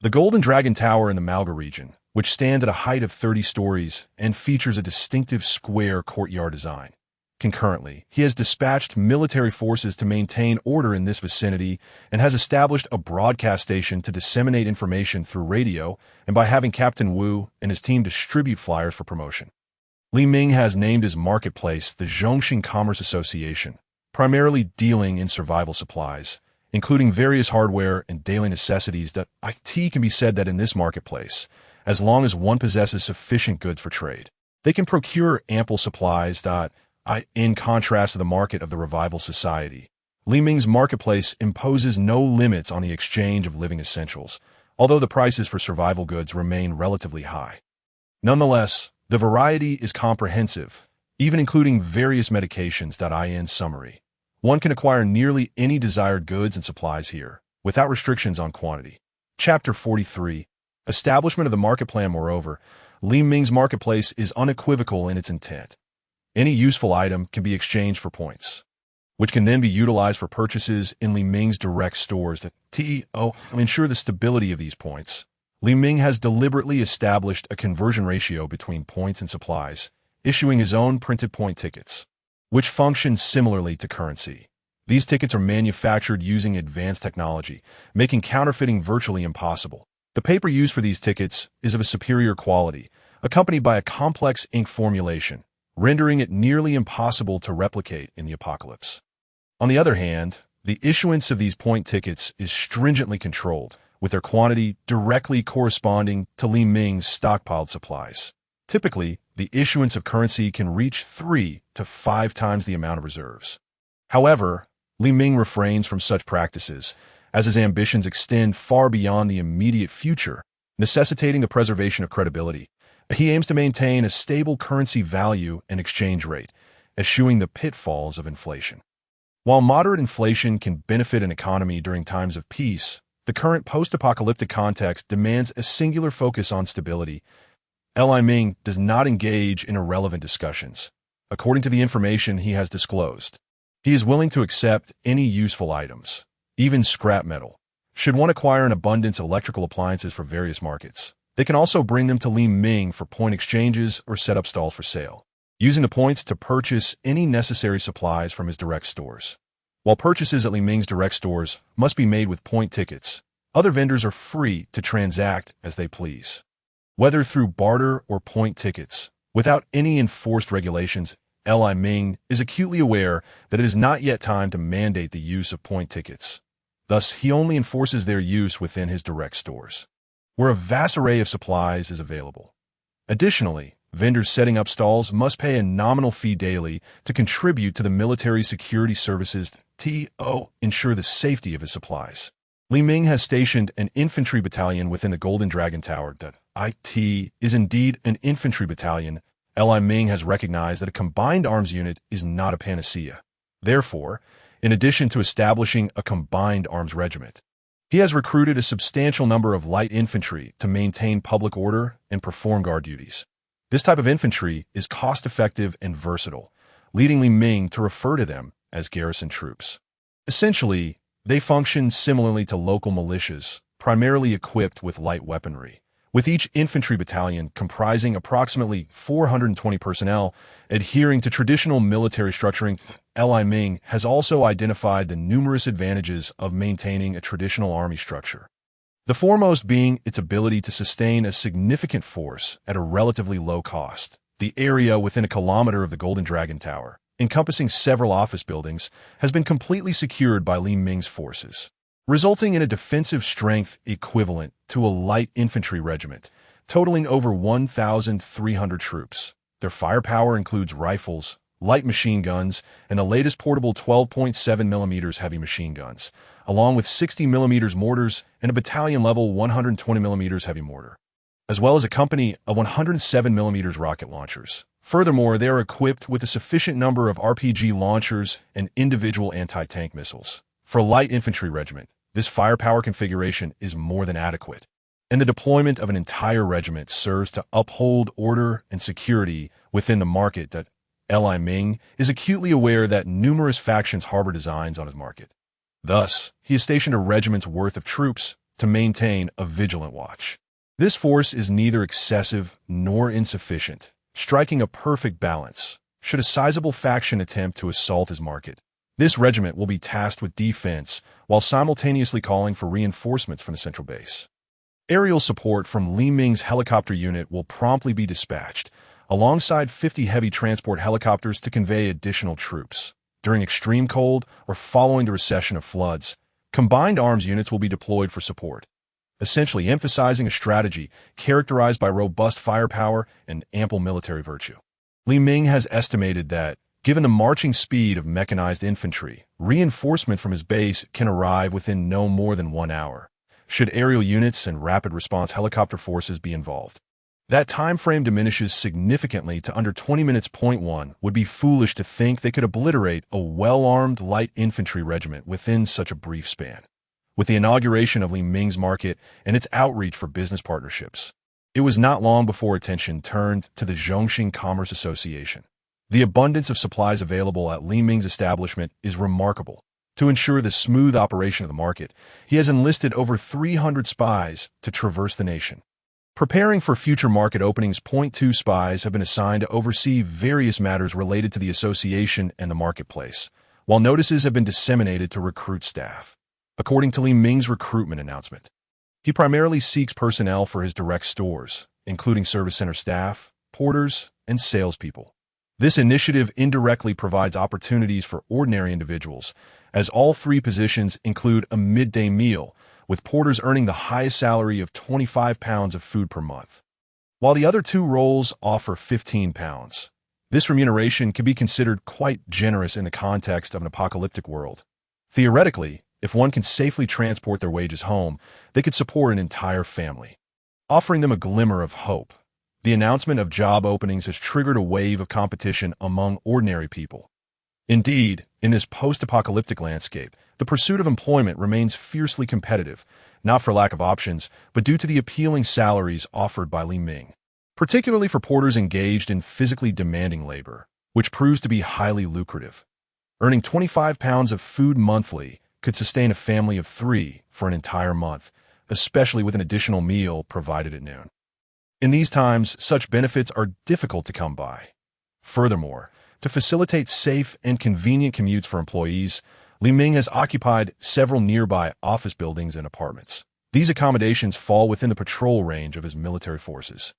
the Golden Dragon Tower in the Malga region, which stands at a height of 30 stories and features a distinctive square courtyard design. Concurrently, he has dispatched military forces to maintain order in this vicinity and has established a broadcast station to disseminate information through radio and by having Captain Wu and his team distribute flyers for promotion. Li Ming has named his marketplace the Zhongxing Commerce Association, primarily dealing in survival supplies, including various hardware and daily necessities. That it can be said that in this marketplace, as long as one possesses sufficient goods for trade, they can procure ample supplies. In contrast to the market of the Revival Society, Li Ming's marketplace imposes no limits on the exchange of living essentials, although the prices for survival goods remain relatively high. Nonetheless, the variety is comprehensive, even including various medications.in summary. One can acquire nearly any desired goods and supplies here, without restrictions on quantity. Chapter 43. Establishment of the market plan. Moreover, Li Ming's marketplace is unequivocal in its intent. Any useful item can be exchanged for points, which can then be utilized for purchases in Li Ming's direct stores. To ensure the stability of these points, Li Ming has deliberately established a conversion ratio between points and supplies, issuing his own printed point tickets, which function similarly to currency. These tickets are manufactured using advanced technology, making counterfeiting virtually impossible. The paper used for these tickets is of a superior quality, accompanied by a complex ink formulation, rendering it nearly impossible to replicate in the apocalypse. On the other hand, the issuance of these point tickets is stringently controlled, with their quantity directly corresponding to Li Ming's stockpiled supplies. Typically, the issuance of currency can reach 3 to 5 times the amount of reserves. However, Li Ming refrains from such practices, as his ambitions extend far beyond the immediate future, necessitating the preservation of credibility. He aims to maintain a stable currency value and exchange rate, eschewing the pitfalls of inflation. While moderate inflation can benefit an economy during times of peace, the current post-apocalyptic context demands a singular focus on stability. Li Ming does not engage in irrelevant discussions. According to the information he has disclosed, he is willing to accept any useful items, even scrap metal. Should one acquire an abundance of electrical appliances for various markets, they can also bring them to Li Ming for point exchanges or set up stalls for sale, using the points to purchase any necessary supplies from his direct stores. While purchases at Li Ming's direct stores must be made with point tickets, other vendors are free to transact as they please. Whether through barter or point tickets, without any enforced regulations, Li Ming is acutely aware that it is not yet time to mandate the use of point tickets. Thus, he only enforces their use within his direct stores, where a vast array of supplies is available. Additionally, vendors setting up stalls must pay a nominal fee daily to contribute to the military security services to ensure the safety of his supplies. Li Ming has stationed an infantry battalion within the Golden Dragon Tower. That is indeed an infantry battalion. Li Ming has recognized that a combined arms unit is not a panacea. Therefore, in addition to establishing a combined arms regiment, he has recruited a substantial number of light infantry to maintain public order and perform guard duties. This type of infantry is cost-effective and versatile, leading Li Ming to refer to them as garrison troops. Essentially, they function similarly to local militias, primarily equipped with light weaponry, with each infantry battalion comprising approximately 420 personnel, adhering to traditional military structuring. Li Ming has also identified the numerous advantages of maintaining a traditional army structure, the foremost being its ability to sustain a significant force at a relatively low cost. The area within a kilometer of the Golden Dragon Tower, encompassing several office buildings, has been completely secured by Li Ming's forces, resulting in a defensive strength equivalent to a light infantry regiment, totaling over 1,300 troops. Their firepower includes rifles, light machine guns, and the latest portable 12.7mm heavy machine guns, along with 60mm mortars and a battalion-level 120mm heavy mortar, as well as a company of 107mm rocket launchers. Furthermore, they are equipped with a sufficient number of RPG launchers and individual anti-tank missiles. For a light infantry regiment, this firepower configuration is more than adequate, and the deployment of an entire regiment serves to uphold order and security within the market. That Li Ming is acutely aware that numerous factions harbor designs on his market. Thus, he has stationed a regiment's worth of troops to maintain a vigilant watch. This force is neither excessive nor insufficient, striking a perfect balance should a sizable faction attempt to assault his market. This regiment will be tasked with defense while simultaneously calling for reinforcements from the central base. Aerial support from Li Ming's helicopter unit will promptly be dispatched, alongside 50 heavy transport helicopters to convey additional troops. During extreme cold or following the recession of floods, combined arms units will be deployed for support, essentially emphasizing a strategy characterized by robust firepower and ample military virtue. Li Ming has estimated that, given the marching speed of mechanized infantry, reinforcement from his base can arrive within no more than 1 hour, should aerial units and rapid response helicopter forces be involved. That time frame diminishes significantly to under 20 minutes. Point 1 would be foolish to think they could obliterate a well-armed light infantry regiment within such a brief span. With the inauguration of Li Ming's market and its outreach for business partnerships, it was not long before attention turned to the Zhongxing Commerce Association. The abundance of supplies available at Li Ming's establishment is remarkable. To ensure the smooth operation of the market, he has enlisted over 300 spies to traverse the nation. Preparing for future market openings. Point 2 spies have been assigned to oversee various matters related to the association and the marketplace, while notices have been disseminated to recruit staff. According to Li Ming's recruitment announcement, he primarily seeks personnel for his direct stores, including service center staff, porters, and salespeople. This initiative indirectly provides opportunities for ordinary individuals, as all 3 positions include a midday meal, with porters earning the highest salary of £25 of food per month, while the other 2 roles offer £15. This remuneration can be considered quite generous in the context of an apocalyptic world. Theoretically, if one can safely transport their wages home, they could support an entire family, offering them a glimmer of hope. The announcement of job openings has triggered a wave of competition among ordinary people. Indeed, in this post-apocalyptic landscape, the pursuit of employment remains fiercely competitive, not for lack of options, but due to the appealing salaries offered by Li Ming, particularly for porters engaged in physically demanding labor, which proves to be highly lucrative. Earning £25 of food monthly could sustain a family of 3 for an entire month, especially with an additional meal provided at noon. In these times, such benefits are difficult to come by. Furthermore, to facilitate safe and convenient commutes for employees, Li Ming has occupied several nearby office buildings and apartments. These accommodations fall within the patrol range of his military forces,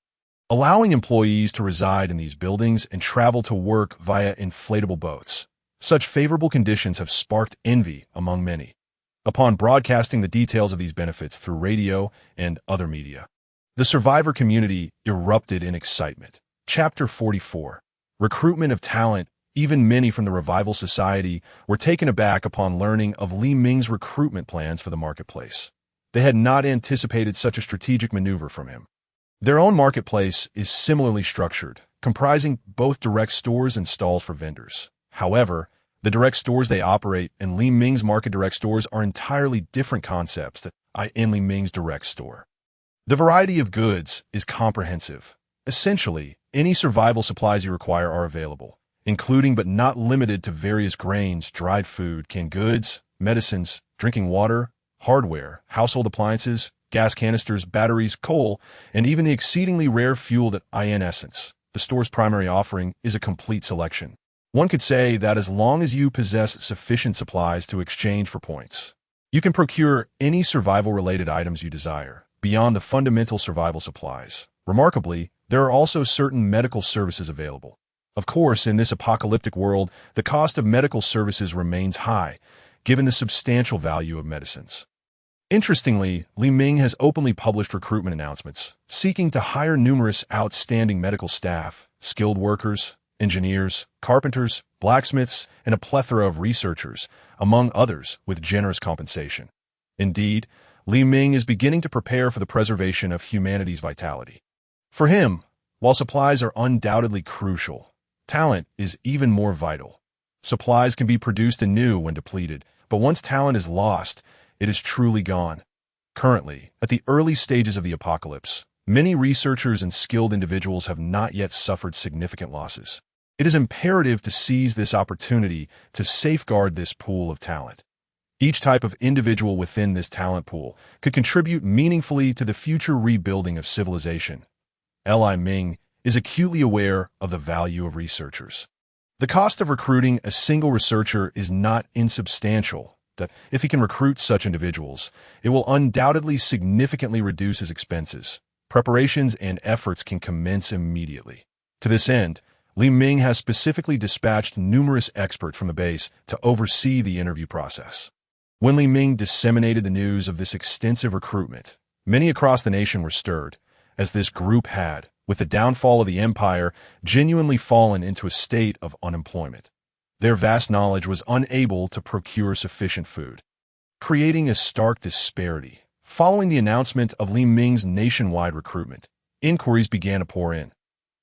allowing employees to reside in these buildings and travel to work via inflatable boats. Such favorable conditions have sparked envy among many. Upon broadcasting the details of these benefits through radio and other media, the survivor community erupted in excitement. Chapter 44. Recruitment of talent. Even many from the Revival Society were taken aback upon learning of Li Ming's recruitment plans for the marketplace. They had not anticipated such a strategic maneuver from him. Their own marketplace is similarly structured, comprising both direct stores and stalls for vendors. However, the direct stores they operate and Li Ming's market direct stores are entirely different concepts in Li Ming's direct store. The variety of goods is comprehensive. Essentially, any survival supplies you require are available, including but not limited to various grains, dried food, canned goods, medicines, drinking water, hardware, household appliances, gas canisters, batteries, coal, and even the exceedingly rare fuel that in essence. The store's primary offering is a complete selection. One could say that as long as you possess sufficient supplies to exchange for points, you can procure any survival-related items you desire, beyond the fundamental survival supplies. Remarkably, there are also certain medical services available. Of course, in this apocalyptic world, the cost of medical services remains high, given the substantial value of medicines. Interestingly, Li Ming has openly published recruitment announcements, seeking to hire numerous outstanding medical staff, skilled workers, engineers, carpenters, blacksmiths, and a plethora of researchers, among others, with generous compensation. Indeed, Li Ming is beginning to prepare for the preservation of humanity's vitality. For him, while supplies are undoubtedly crucial, talent is even more vital. Supplies can be produced anew when depleted, but once talent is lost, it is truly gone. Currently, at the early stages of the apocalypse, many researchers and skilled individuals have not yet suffered significant losses. It is imperative to seize this opportunity to safeguard this pool of talent. Each type of individual within this talent pool could contribute meaningfully to the future rebuilding of civilization. Li Ming is acutely aware of the value of researchers. The cost of recruiting a single researcher is not insubstantial. That if he can recruit such individuals, it will undoubtedly significantly reduce his expenses. Preparations and efforts can commence immediately. To this end, Li Ming has specifically dispatched numerous experts from the base to oversee the interview process. When Li Ming disseminated the news of this extensive recruitment, many across the nation were stirred, as this group had, with the downfall of the empire, genuinely fallen into a state of unemployment. Their vast knowledge was unable to procure sufficient food, creating a stark disparity. Following the announcement of Li Ming's nationwide recruitment, inquiries began to pour in.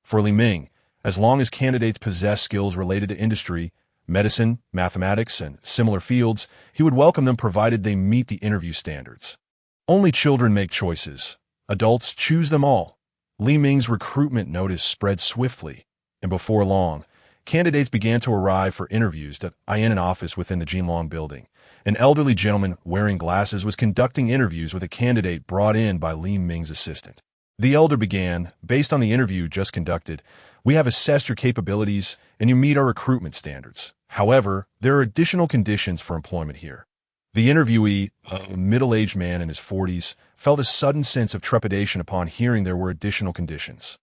For Li Ming, as long as candidates possess skills related to industry, medicine, mathematics, and similar fields, he would welcome them provided they meet the interview standards. Only children make choices. Adults choose them all. Li Ming's recruitment notice spread swiftly, and before long, candidates began to arrive for interviews in an office within the Jinlong building. An elderly gentleman wearing glasses was conducting interviews with a candidate brought in by Li Ming's assistant. The elder began, based on the interview just conducted, we have assessed your capabilities and you meet our recruitment standards. However, there are additional conditions for employment here. The interviewee, a middle-aged man in his 40s, felt a sudden sense of trepidation upon hearing there were additional conditions.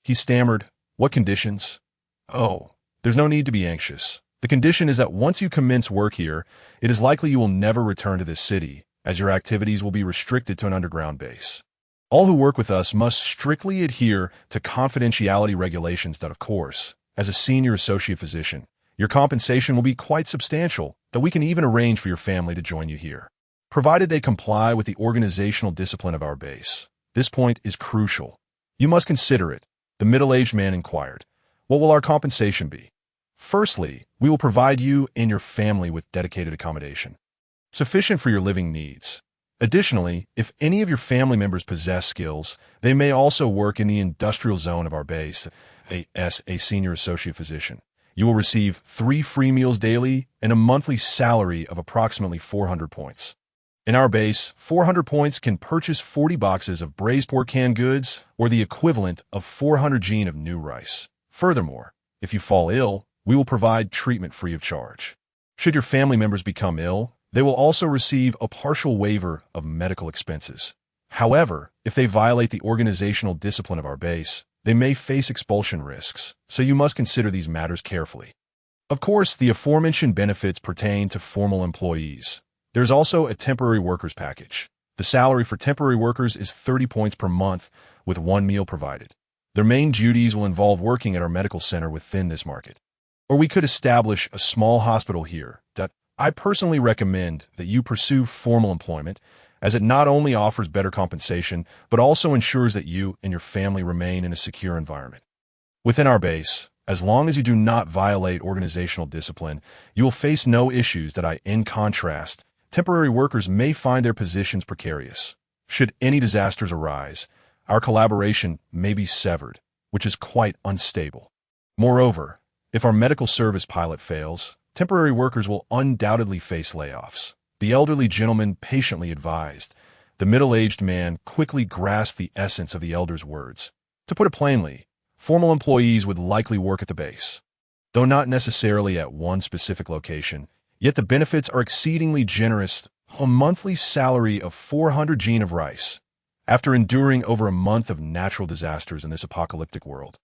He stammered, "What conditions?" "Oh, there's no need to be anxious. The condition is that once you commence work here, it is likely you will never return to this city, as your activities will be restricted to an underground base. All who work with us must strictly adhere to confidentiality regulations that, of course, as a senior associate physician, your compensation will be quite substantial, that we can even arrange for your family to join you here, provided they comply with the organizational discipline of our base. This point is crucial. You must consider it." The middle-aged man inquired, "What will our compensation be?" "Firstly, we will provide you and your family with dedicated accommodation, sufficient for your living needs. Additionally, if any of your family members possess skills, they may also work in the industrial zone of our base as a senior associate physician. You will receive 3 free meals daily and a monthly salary of approximately 400 points. In our base, 400 points can purchase 40 boxes of braised pork canned goods or the equivalent of 400 jin of new rice. Furthermore, if you fall ill, we will provide treatment free of charge. Should your family members become ill, they will also receive a partial waiver of medical expenses. However, if they violate the organizational discipline of our base, they may face expulsion risks, so you must consider these matters carefully. Of course, the aforementioned benefits pertain to formal employees. There's also a temporary workers package. The salary for temporary workers is 30 points per month, with 1 meal provided. Their main duties will involve working at our medical center within this market. Or we could establish a small hospital here. I personally recommend that you pursue formal employment, as it not only offers better compensation, but also ensures that you and your family remain in a secure environment. Within our base, as long as you do not violate organizational discipline, you will face no issues in contrast, temporary workers may find their positions precarious. Should any disasters arise, our collaboration may be severed, which is quite unstable. Moreover, if our medical service pilot fails, temporary workers will undoubtedly face layoffs. The elderly gentleman patiently advised. The middle-aged man quickly grasped the essence of the elder's words. To put it plainly, formal employees would likely work at the base, though not necessarily at one specific location, yet the benefits are exceedingly generous, a monthly salary of 400 jin of rice, after enduring over a month of natural disasters in this apocalyptic world.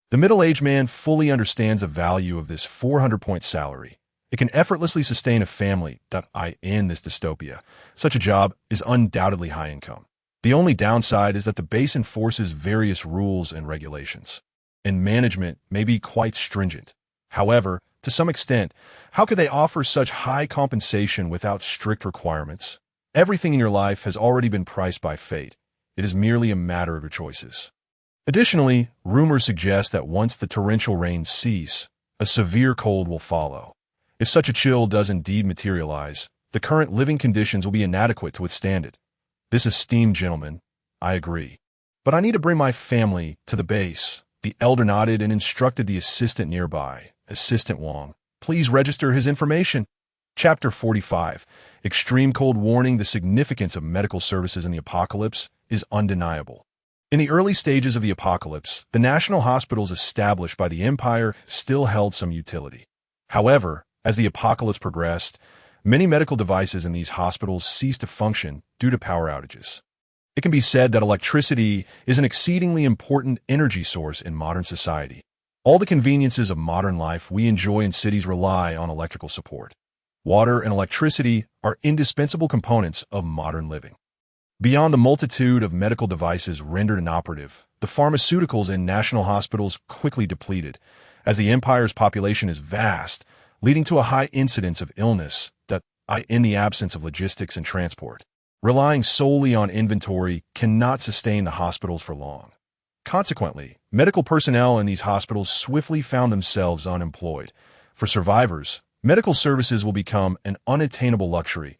The middle-aged man fully understands the value of this 400-point salary. It can effortlessly sustain a family in this dystopia. Such a job is undoubtedly high income. The only downside is that the base enforces various rules and regulations, and management may be quite stringent. However, to some extent, how could they offer such high compensation without strict requirements? Everything in your life has already been priced by fate. It is merely a matter of your choices. Additionally, rumors suggest that once the torrential rains cease, a severe cold will follow. If such a chill does indeed materialize, the current living conditions will be inadequate to withstand it. This esteemed gentleman, I agree. But I need to bring my family to the base. The elder nodded and instructed the assistant nearby. Assistant Wong, please register his information. Chapter 45. Extreme cold warning. The significance of medical services in the apocalypse is undeniable. In the early stages of the apocalypse, the national hospitals established by the empire still held some utility. However, as the apocalypse progressed, many medical devices in these hospitals ceased to function due to power outages. It can be said that electricity is an exceedingly important energy source in modern society. All the conveniences of modern life we enjoy in cities rely on electrical support. Water and electricity are indispensable components of modern living. Beyond the multitude of medical devices rendered inoperative, the pharmaceuticals in national hospitals quickly depleted. As the empire's population is vast, leading to a high incidence of illness in the absence of logistics and transport. Relying solely on inventory cannot sustain the hospitals for long. Consequently, medical personnel in these hospitals swiftly found themselves unemployed. For survivors, medical services will become an unattainable luxury.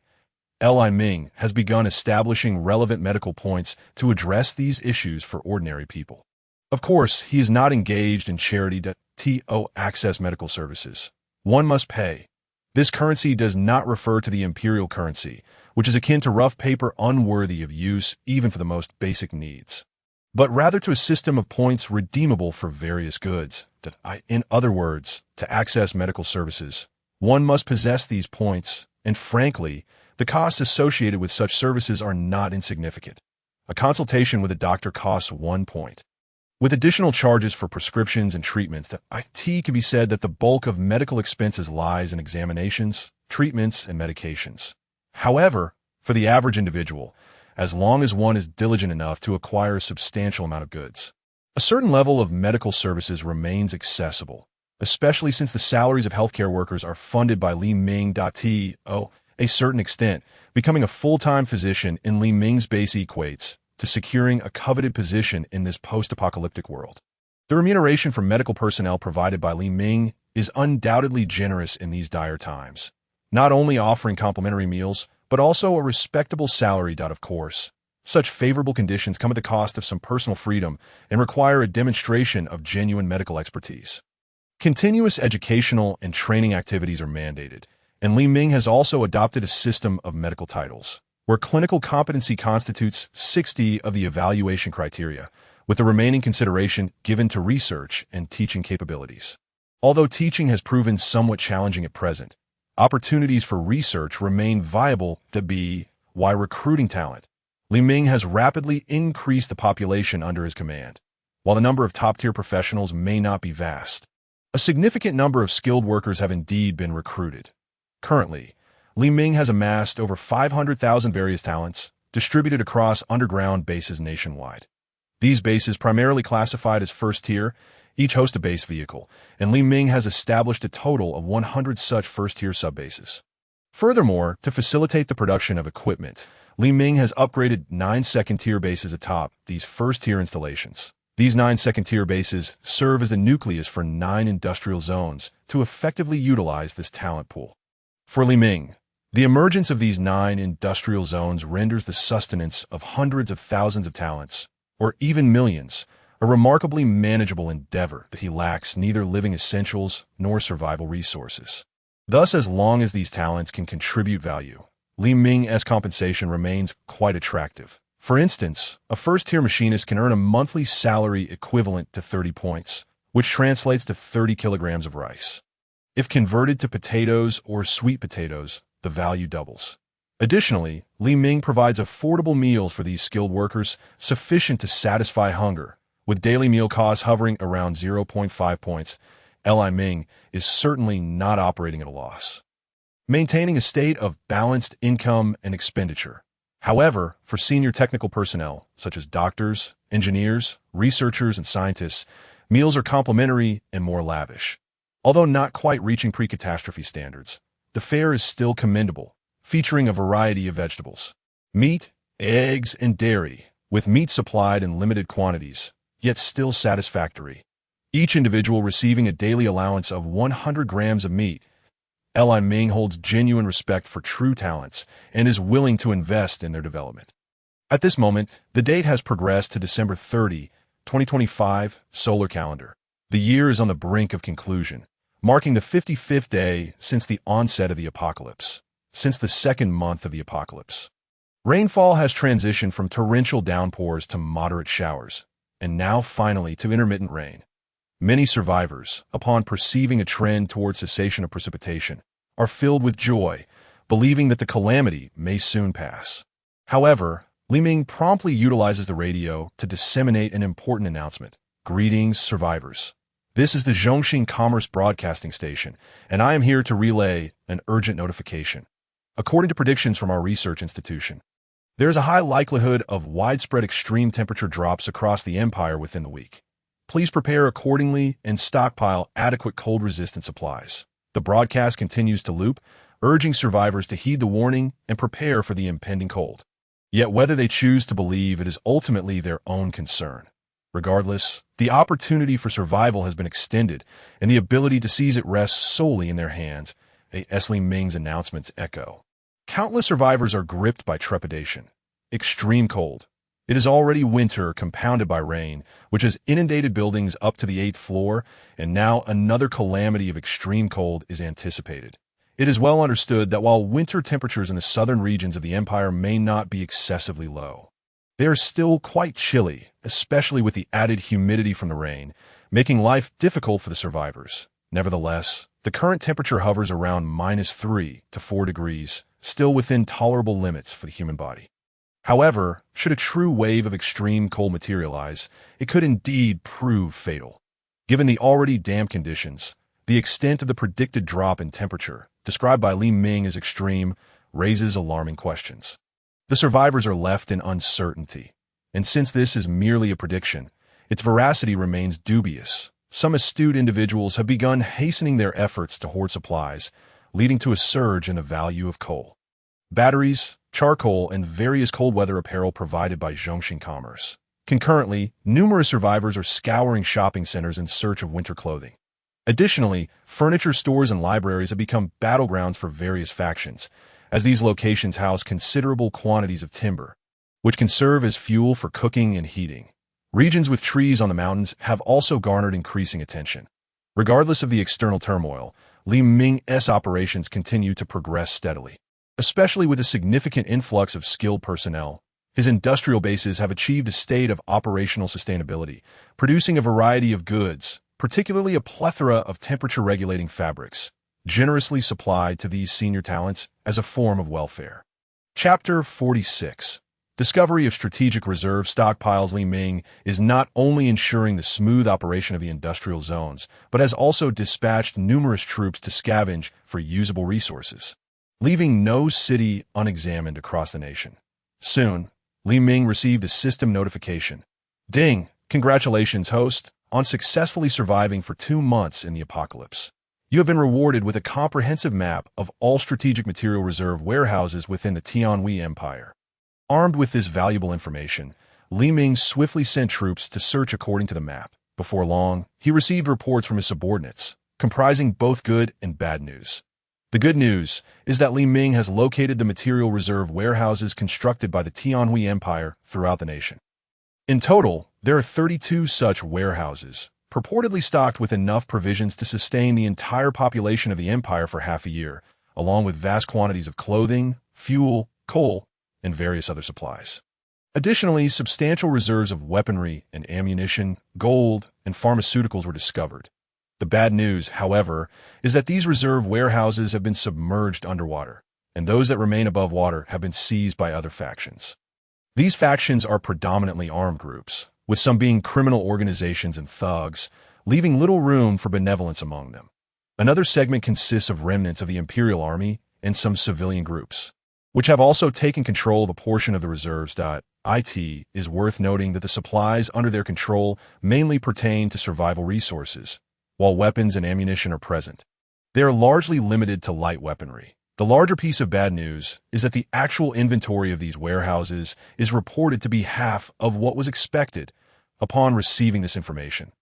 Li Ming has begun establishing relevant medical points to address these issues for ordinary people. Of course, he is not engaged in charity to access medical services. One must pay. This currency does not refer to the imperial currency, which is akin to rough paper unworthy of use even for the most basic needs, but rather to a system of points redeemable for various goods. In other words, to access medical services, one must possess these points, and frankly, the costs associated with such services are not insignificant. A consultation with a doctor costs 1 point. With additional charges for prescriptions and treatments, it can be said that the bulk of medical expenses lies in examinations, treatments, and medications. However, for the average individual, as long as one is diligent enough to acquire a substantial amount of goods, a certain level of medical services remains accessible, especially since the salaries of healthcare workers are funded by Li Ming. To a certain extent, becoming a full-time physician in Li Ming's base equates to securing a coveted position in this post-apocalyptic world. The remuneration for medical personnel provided by Li Ming is undoubtedly generous in these dire times, not only offering complimentary meals, but also a respectable salary. Of course, such favorable conditions come at the cost of some personal freedom and require a demonstration of genuine medical expertise. Continuous educational and training activities are mandated, and Li Ming has also adopted a system of medical titles, where clinical competency constitutes 60 of the evaluation criteria, with the remaining consideration given to research and teaching capabilities. Although teaching has proven somewhat challenging at present, opportunities for research remain viable. Why recruiting talent? Li Ming has rapidly increased the population under his command. While the number of top-tier professionals may not be vast, a significant number of skilled workers have indeed been recruited. Currently, Li Ming has amassed over 500,000 various talents distributed across underground bases nationwide. These bases, primarily classified as first tier, each host a base vehicle, and Li Ming has established a total of 100 such first-tier subbases. Furthermore, to facilitate the production of equipment, Li Ming has upgraded 9 second-tier bases atop these first-tier installations. These 9 second-tier bases serve as the nucleus for 9 industrial zones to effectively utilize this talent pool. For Li Ming, the emergence of these 9 industrial zones renders the sustenance of hundreds of thousands of talents, or even millions, a remarkably manageable endeavor that he lacks neither living essentials nor survival resources. Thus, as long as these talents can contribute value, Li Ming's compensation remains quite attractive. For instance, a first-tier machinist can earn a monthly salary equivalent to 30 points, which translates to 30 kilograms of rice. If converted to potatoes or sweet potatoes, the value doubles. Additionally, Li Ming provides affordable meals for these skilled workers sufficient to satisfy hunger, with daily meal costs hovering around 0.5 points. Li Ming is certainly not operating at a loss, maintaining a state of balanced income and expenditure. However, for senior technical personnel, such as doctors, engineers, researchers, and scientists, meals are complimentary and more lavish. Although not quite reaching pre-catastrophe standards, the fare is still commendable, featuring a variety of vegetables, meat, eggs, and dairy, with meat supplied in limited quantities, yet still satisfactory. Each individual receiving a daily allowance of 100 grams of meat. Li Ming holds genuine respect for true talents and is willing to invest in their development. At this moment, the date has progressed to December 30, 2025, solar calendar. The year is on the brink of conclusion, marking the 55th day since the onset of the apocalypse, since the second month of the apocalypse. Rainfall has transitioned from torrential downpours to moderate showers, and now finally to intermittent rain. Many survivors, upon perceiving a trend toward cessation of precipitation, are filled with joy, believing that the calamity may soon pass. However, Li Ming promptly utilizes the radio to disseminate an important announcement. Greetings, survivors. This is the Zhongxing Commerce Broadcasting Station, and I am here to relay an urgent notification. According to predictions from our research institution, there is a high likelihood of widespread extreme temperature drops across the empire within the week. Please prepare accordingly and stockpile adequate cold-resistant supplies. The broadcast continues to loop, urging survivors to heed the warning and prepare for the impending cold. Yet whether they choose to believe it is ultimately their own concern. Regardless, the opportunity for survival has been extended, and the ability to seize it rests solely in their hands, as Li Ming's announcements echo. Countless survivors are gripped by trepidation. Extreme cold. It is already winter, compounded by rain, which has inundated buildings up to the 8th floor, and now another calamity of extreme cold is anticipated. It is well understood that while winter temperatures in the southern regions of the empire may not be excessively low, they are still quite chilly, especially with the added humidity from the rain, making life difficult for the survivors. Nevertheless, the current temperature hovers around -3 to 4 degrees, still within tolerable limits for the human body. However, should a true wave of extreme cold materialize, it could indeed prove fatal. Given the already damp conditions, the extent of the predicted drop in temperature, described by Li Ming as extreme, raises alarming questions. The survivors are left in uncertainty, and since this is merely a prediction, its veracity remains dubious. Some astute individuals have begun hastening their efforts to hoard supplies, leading to a surge in the value of coal. Batteries, charcoal, and various cold weather apparel provided by Zhongxing Commerce. Concurrently, numerous survivors are scouring shopping centers in search of winter clothing. Additionally, furniture stores and libraries have become battlegrounds for various factions, as these locations house considerable quantities of timber, which can serve as fuel for cooking and heating. Regions with trees on the mountains have also garnered increasing attention. Regardless of the external turmoil, Li Ming's operations continue to progress steadily. Especially with a significant influx of skilled personnel, his industrial bases have achieved a state of operational sustainability, producing a variety of goods, particularly a plethora of temperature-regulating fabrics, generously supplied to these senior talents as a form of welfare. Chapter 46. Discovery of Strategic Reserve Stockpiles. Li Ming is not only ensuring the smooth operation of the industrial zones, but has also dispatched numerous troops to scavenge for usable resources, leaving no city unexamined across the nation. Soon, Li Ming received a system notification. Ding! Congratulations, host, on successfully surviving for 2 months in the apocalypse. You have been rewarded with a comprehensive map of all strategic material reserve warehouses within the Tianhui Empire. Armed with this valuable information, Li Ming swiftly sent troops to search according to the map. Before long, he received reports from his subordinates, comprising both good and bad news. The good news is that Li Ming has located the material reserve warehouses constructed by the Tianhui Empire throughout the nation. In total, there are 32 such warehouses, purportedly stocked with enough provisions to sustain the entire population of the empire for half a year, along with vast quantities of clothing, fuel, coal, and various other supplies. Additionally, substantial reserves of weaponry and ammunition, gold, and pharmaceuticals were discovered. The bad news, however, is that these reserve warehouses have been submerged underwater, and those that remain above water have been seized by other factions. These factions are predominantly armed groups, with some being criminal organizations and thugs, leaving little room for benevolence among them. Another segment consists of remnants of the Imperial Army and some civilian groups, which have also taken control of a portion of the reserves. It is worth noting that the supplies under their control mainly pertain to survival resources, while weapons and ammunition are present. They are largely limited to light weaponry. The larger piece of bad news is that the actual inventory of these warehouses is reported to be half of what was expected. Upon receiving this information,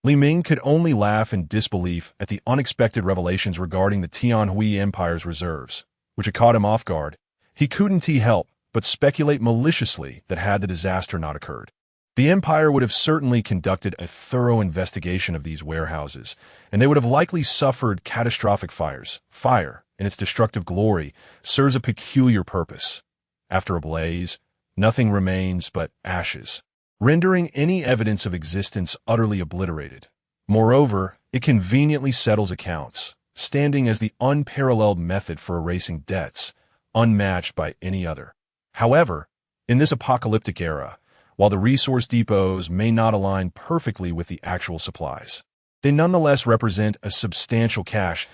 Li Ming could only laugh in disbelief at the unexpected revelations regarding the Tianhui Empire's reserves, which had caught him off guard. He couldn't help but speculate maliciously that had the disaster not occurred, the Empire would have certainly conducted a thorough investigation of these warehouses, and they would have likely suffered catastrophic fires. Fire, in its destructive glory, serves a peculiar purpose. After a blaze, nothing remains but ashes, rendering any evidence of existence utterly obliterated. Moreover, it conveniently settles accounts, standing as the unparalleled method for erasing debts, unmatched by any other. However, in this apocalyptic era, while the resource depots may not align perfectly with the actual supplies, they nonetheless represent a substantial cache.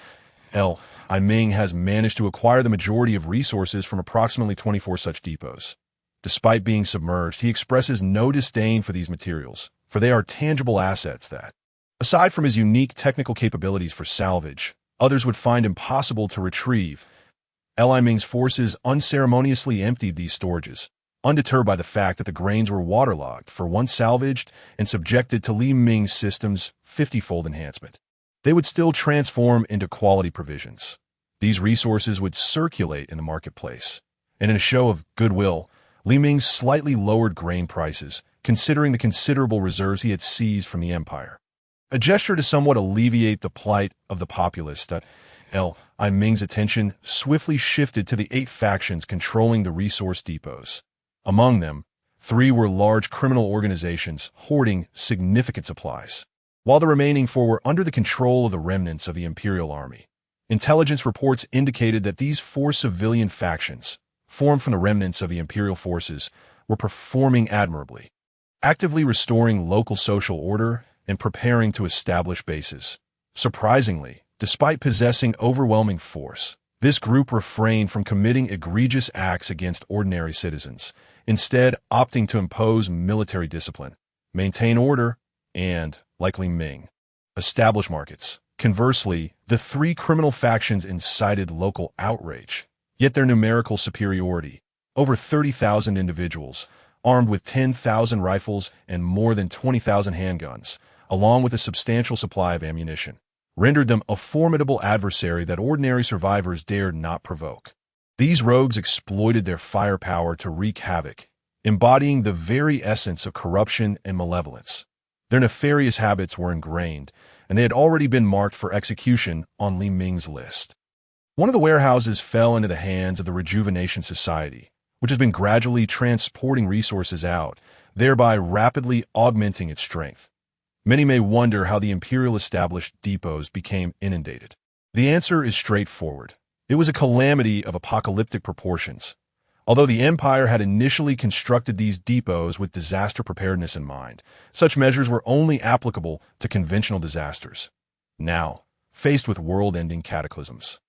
Li Ming has managed to acquire the majority of resources from approximately 24 such depots. Despite being submerged, he expresses no disdain for these materials, for they are tangible assets that, aside from his unique technical capabilities for salvage, others would find impossible to retrieve. Li Ming's forces unceremoniously emptied these storages, undeterred by the fact that the grains were waterlogged for once salvaged and subjected to Li Ming's system's 50-fold enhancement. They would still transform into quality provisions. These resources would circulate in the marketplace, and in a show of goodwill, Li Ming slightly lowered grain prices, considering the considerable reserves he had seized from the empire. A gesture to somewhat alleviate the plight of the populace, Li Ming's attention swiftly shifted to the 8 factions controlling the resource depots. Among them, 3 were large criminal organizations hoarding significant supplies, while the remaining 4 were under the control of the remnants of the Imperial Army. Intelligence reports indicated that these 4 civilian factions, formed from the remnants of the Imperial forces, were performing admirably, actively restoring local social order and preparing to establish bases. Surprisingly, despite possessing overwhelming force, this group refrained from committing egregious acts against ordinary citizens, instead opting to impose military discipline, maintain order, and, like Li Ming, establish markets. Conversely, the 3 criminal factions incited local outrage, yet their numerical superiority, over 30,000 individuals, armed with 10,000 rifles and more than 20,000 handguns, along with a substantial supply of ammunition, rendered them a formidable adversary that ordinary survivors dared not provoke. These rogues exploited their firepower to wreak havoc, embodying the very essence of corruption and malevolence. Their nefarious habits were ingrained, and they had already been marked for execution on Li Ming's list. One of the warehouses fell into the hands of the Rejuvenation Society, which has been gradually transporting resources out, thereby rapidly augmenting its strength. Many may wonder how the Imperial-established depots became inundated. The answer is straightforward. It was a calamity of apocalyptic proportions. Although the Empire had initially constructed these depots with disaster preparedness in mind, such measures were only applicable to conventional disasters. Now, faced with world-ending cataclysms,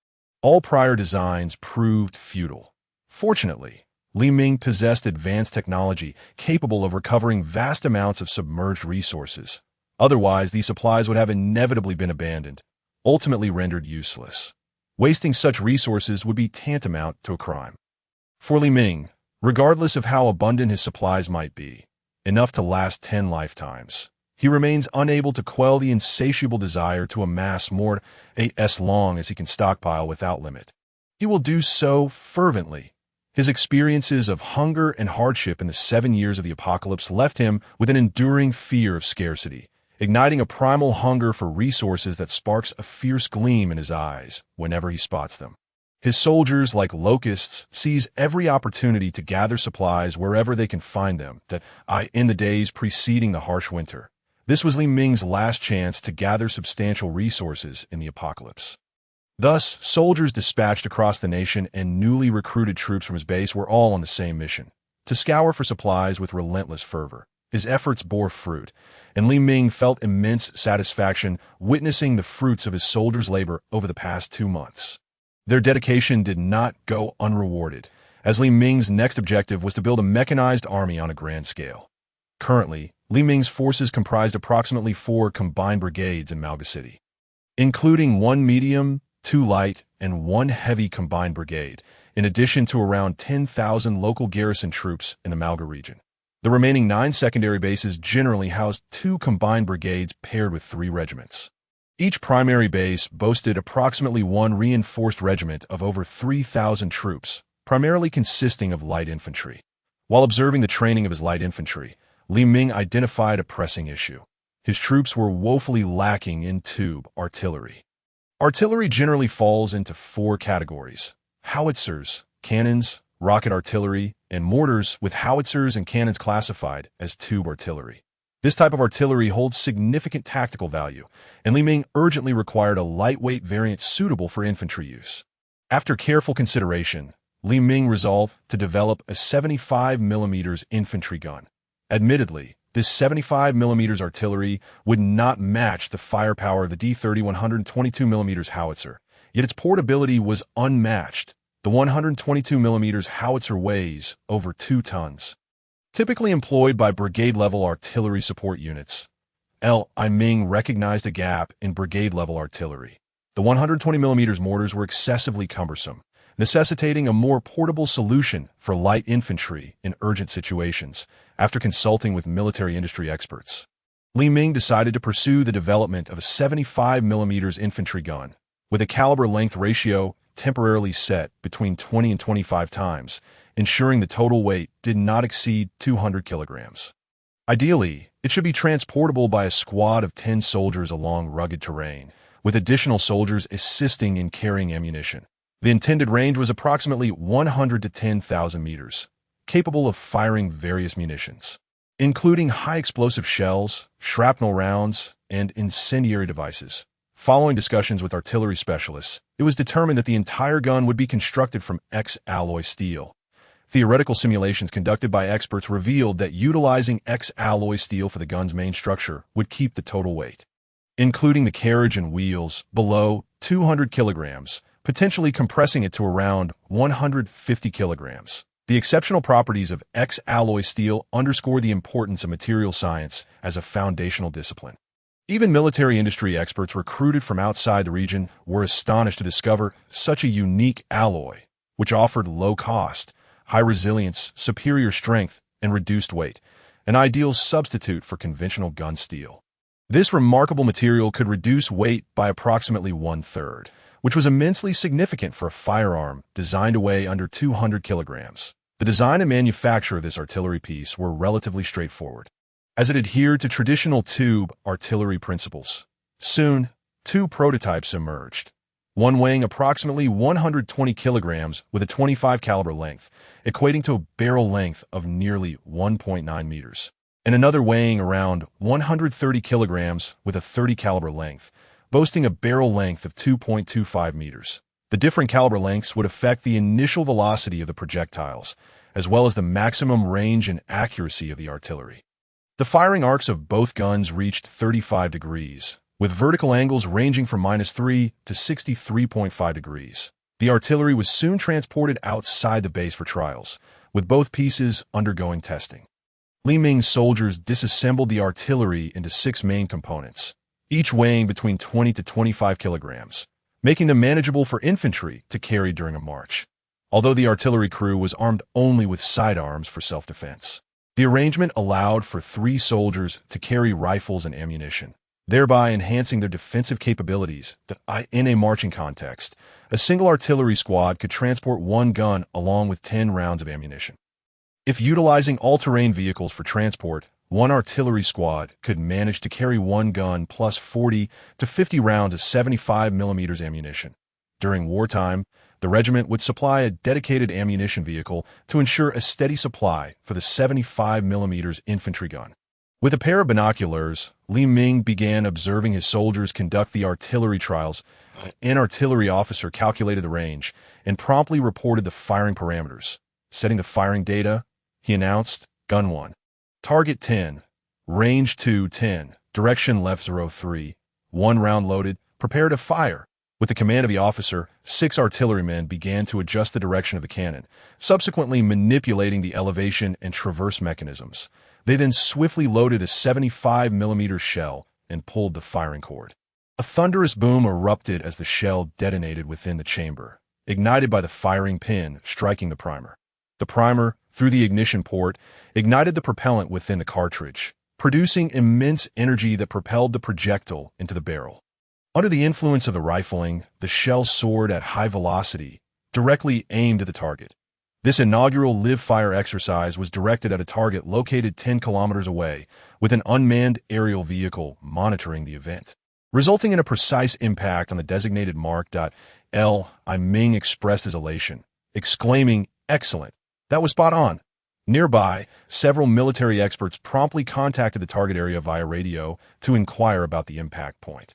all prior designs proved futile. Fortunately, Li Ming possessed advanced technology capable of recovering vast amounts of submerged resources. Otherwise, these supplies would have inevitably been abandoned, ultimately rendered useless. Wasting such resources would be tantamount to a crime. For Li Ming, regardless of how abundant his supplies might be, enough to last 10 lifetimes, he remains unable to quell the insatiable desire to amass more as long as he can stockpile without limit. He will do so fervently. His experiences of hunger and hardship in the 7 years of the apocalypse left him with an enduring fear of scarcity, igniting a primal hunger for resources that sparks a fierce gleam in his eyes whenever he spots them. His soldiers, like locusts, seize every opportunity to gather supplies wherever they can find them, in the days preceding the harsh winter. This was Li Ming's last chance to gather substantial resources in the apocalypse. Thus, soldiers dispatched across the nation and newly recruited troops from his base were all on the same mission: to scour for supplies with relentless fervor. His efforts bore fruit, and Li Ming felt immense satisfaction witnessing the fruits of his soldiers' labor over the past 2 months. Their dedication did not go unrewarded, as Li Ming's next objective was to build a mechanized army on a grand scale. Currently, Li Ming's forces comprised approximately 4 combined brigades in Malga City, including 1 medium, 2 light, and 1 heavy combined brigade, in addition to around 10,000 local garrison troops in the Malga region. The remaining 9 secondary bases generally housed 2 combined brigades paired with 3 regiments. Each primary base boasted approximately 1 reinforced regiment of over 3,000 troops, primarily consisting of light infantry. While observing the training of his light infantry, Li Ming identified a pressing issue. His troops were woefully lacking in tube artillery. Artillery generally falls into 4 categories: howitzers, cannons, rocket artillery, and mortars, with howitzers and cannons classified as tube artillery. This type of artillery holds significant tactical value, and Li Ming urgently required a lightweight variant suitable for infantry use. After careful consideration, Li Ming resolved to develop a 75mm infantry gun. Admittedly, this 75mm artillery would not match the firepower of the D-30 122mm howitzer, yet its portability was unmatched. The 122mm howitzer weighs over 2 tons. Typically employed by brigade-level artillery support units, Li Ming recognized a gap in brigade-level artillery. The 120mm mortars were excessively cumbersome, necessitating a more portable solution for light infantry in urgent situations. After consulting with military industry experts, Li Ming decided to pursue the development of a 75mm infantry gun, with a caliber-length ratio temporarily set between 20 and 25 times, ensuring the total weight did not exceed 200 kilograms. Ideally, it should be transportable by a squad of 10 soldiers along rugged terrain, with additional soldiers assisting in carrying ammunition. The intended range was approximately 100 to 10,000 meters, capable of firing various munitions, including high-explosive shells, shrapnel rounds, and incendiary devices. Following discussions with artillery specialists, it was determined that the entire gun would be constructed from X-alloy steel. Theoretical simulations conducted by experts revealed that utilizing X-alloy steel for the gun's main structure would keep the total weight, including the carriage and wheels, below 200 kilograms, potentially compressing it to around 150 kilograms. The exceptional properties of X-alloy steel underscore the importance of material science as a foundational discipline. Even military industry experts recruited from outside the region were astonished to discover such a unique alloy, which offered low cost, high resilience, superior strength, and reduced weight, an ideal substitute for conventional gun steel. This remarkable material could reduce weight by approximately one-third, which was immensely significant for a firearm designed to weigh under 200 kilograms. The design and manufacture of this artillery piece were relatively straightforward, as it adhered to traditional tube artillery principles. Soon, two prototypes emerged, one weighing approximately 120 kilograms with a 25 caliber length, equating to a barrel length of nearly 1.9 meters, and another weighing around 130 kilograms with a 30 caliber length, boasting a barrel length of 2.25 meters. The different caliber lengths would affect the initial velocity of the projectiles, as well as the maximum range and accuracy of the artillery. The firing arcs of both guns reached 35 degrees, with vertical angles ranging from -3 to 63.5 degrees. The artillery was soon transported outside the base for trials, with both pieces undergoing testing. Li Ming's soldiers disassembled the artillery into 6 main components, each weighing between 20 to 25 kilograms, making them manageable for infantry to carry during a march. Although the artillery crew was armed only with sidearms for self-defense, the arrangement allowed for 3 soldiers to carry rifles and ammunition, thereby enhancing their defensive capabilities. In a marching context, a single artillery squad could transport 1 gun along with 10 rounds of ammunition. If utilizing all-terrain vehicles for transport, 1 artillery squad could manage to carry 1 gun plus 40 to 50 rounds of 75mm ammunition. During wartime, the regiment would supply a dedicated ammunition vehicle to ensure a steady supply for the 75mm infantry gun. With a pair of binoculars, Li Ming began observing his soldiers conduct the artillery trials. An artillery officer calculated the range and promptly reported the firing parameters. Setting the firing data, he announced, Gun 1. Target 10. Range 2, 10. Direction left 03. 1 round loaded. Prepare to fire. With the command of the officer, 6 artillerymen began to adjust the direction of the cannon, subsequently manipulating the elevation and traverse mechanisms. They then swiftly loaded a 75mm shell and pulled the firing cord. A thunderous boom erupted as the shell detonated within the chamber, ignited by the firing pin striking the primer. The primer, through the ignition port, ignited the propellant within the cartridge, producing immense energy that propelled the projectile into the barrel. Under the influence of the rifling, the shell soared at high velocity, directly aimed at the target. This inaugural live-fire exercise was directed at a target located 10 kilometers away, with an unmanned aerial vehicle monitoring the event, resulting in a precise impact on the designated mark. Li Ming expressed his elation, exclaiming, "Excellent! That was spot on." Nearby, several military experts promptly contacted the target area via radio to inquire about the impact point.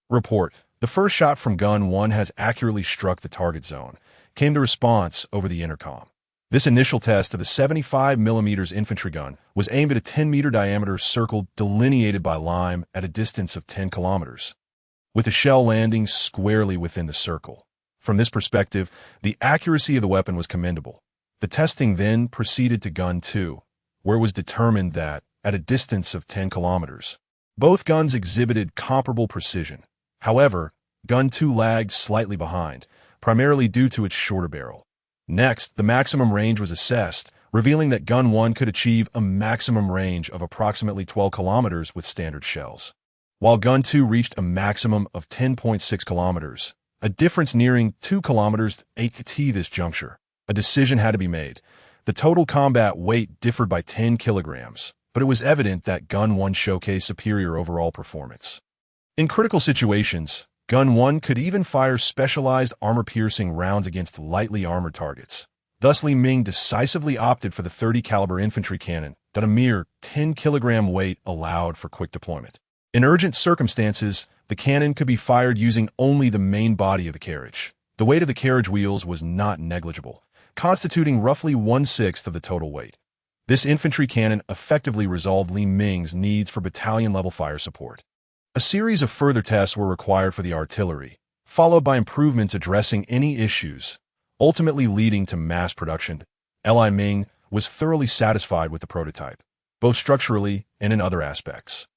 Report: the first shot from Gun 1 has accurately struck the target zone, came the response over the intercom. This initial test of the 75mm infantry gun was aimed at a 10-meter diameter circle delineated by lime at a distance of 10 kilometers, with the shell landing squarely within the circle. From this perspective, the accuracy of the weapon was commendable. The testing then proceeded to Gun 2, where it was determined that, at a distance of 10 kilometers, both guns exhibited comparable precision. However, Gun 2 lagged slightly behind, primarily due to its shorter barrel. Next, the maximum range was assessed, revealing that Gun 1 could achieve a maximum range of approximately 12 kilometers with standard shells, while Gun 2 reached a maximum of 10.6 kilometers, a difference nearing 2 kilometers at this juncture. A decision had to be made. The total combat weight differed by 10 kilograms, but it was evident that Gun 1 showcased superior overall performance. In critical situations, Gun 1 could even fire specialized armor-piercing rounds against lightly armored targets. Thus, Li Ming decisively opted for the 30-caliber infantry cannon that a mere 10-kilogram weight allowed for quick deployment. In urgent circumstances, the cannon could be fired using only the main body of the carriage. The weight of the carriage wheels was not negligible, constituting roughly 1/6 of the total weight. This infantry cannon effectively resolved Li Ming's needs for battalion-level fire support. A series of further tests were required for the artillery, followed by improvements addressing any issues, ultimately leading to mass production. Li Ming was thoroughly satisfied with the prototype, both structurally and in other aspects.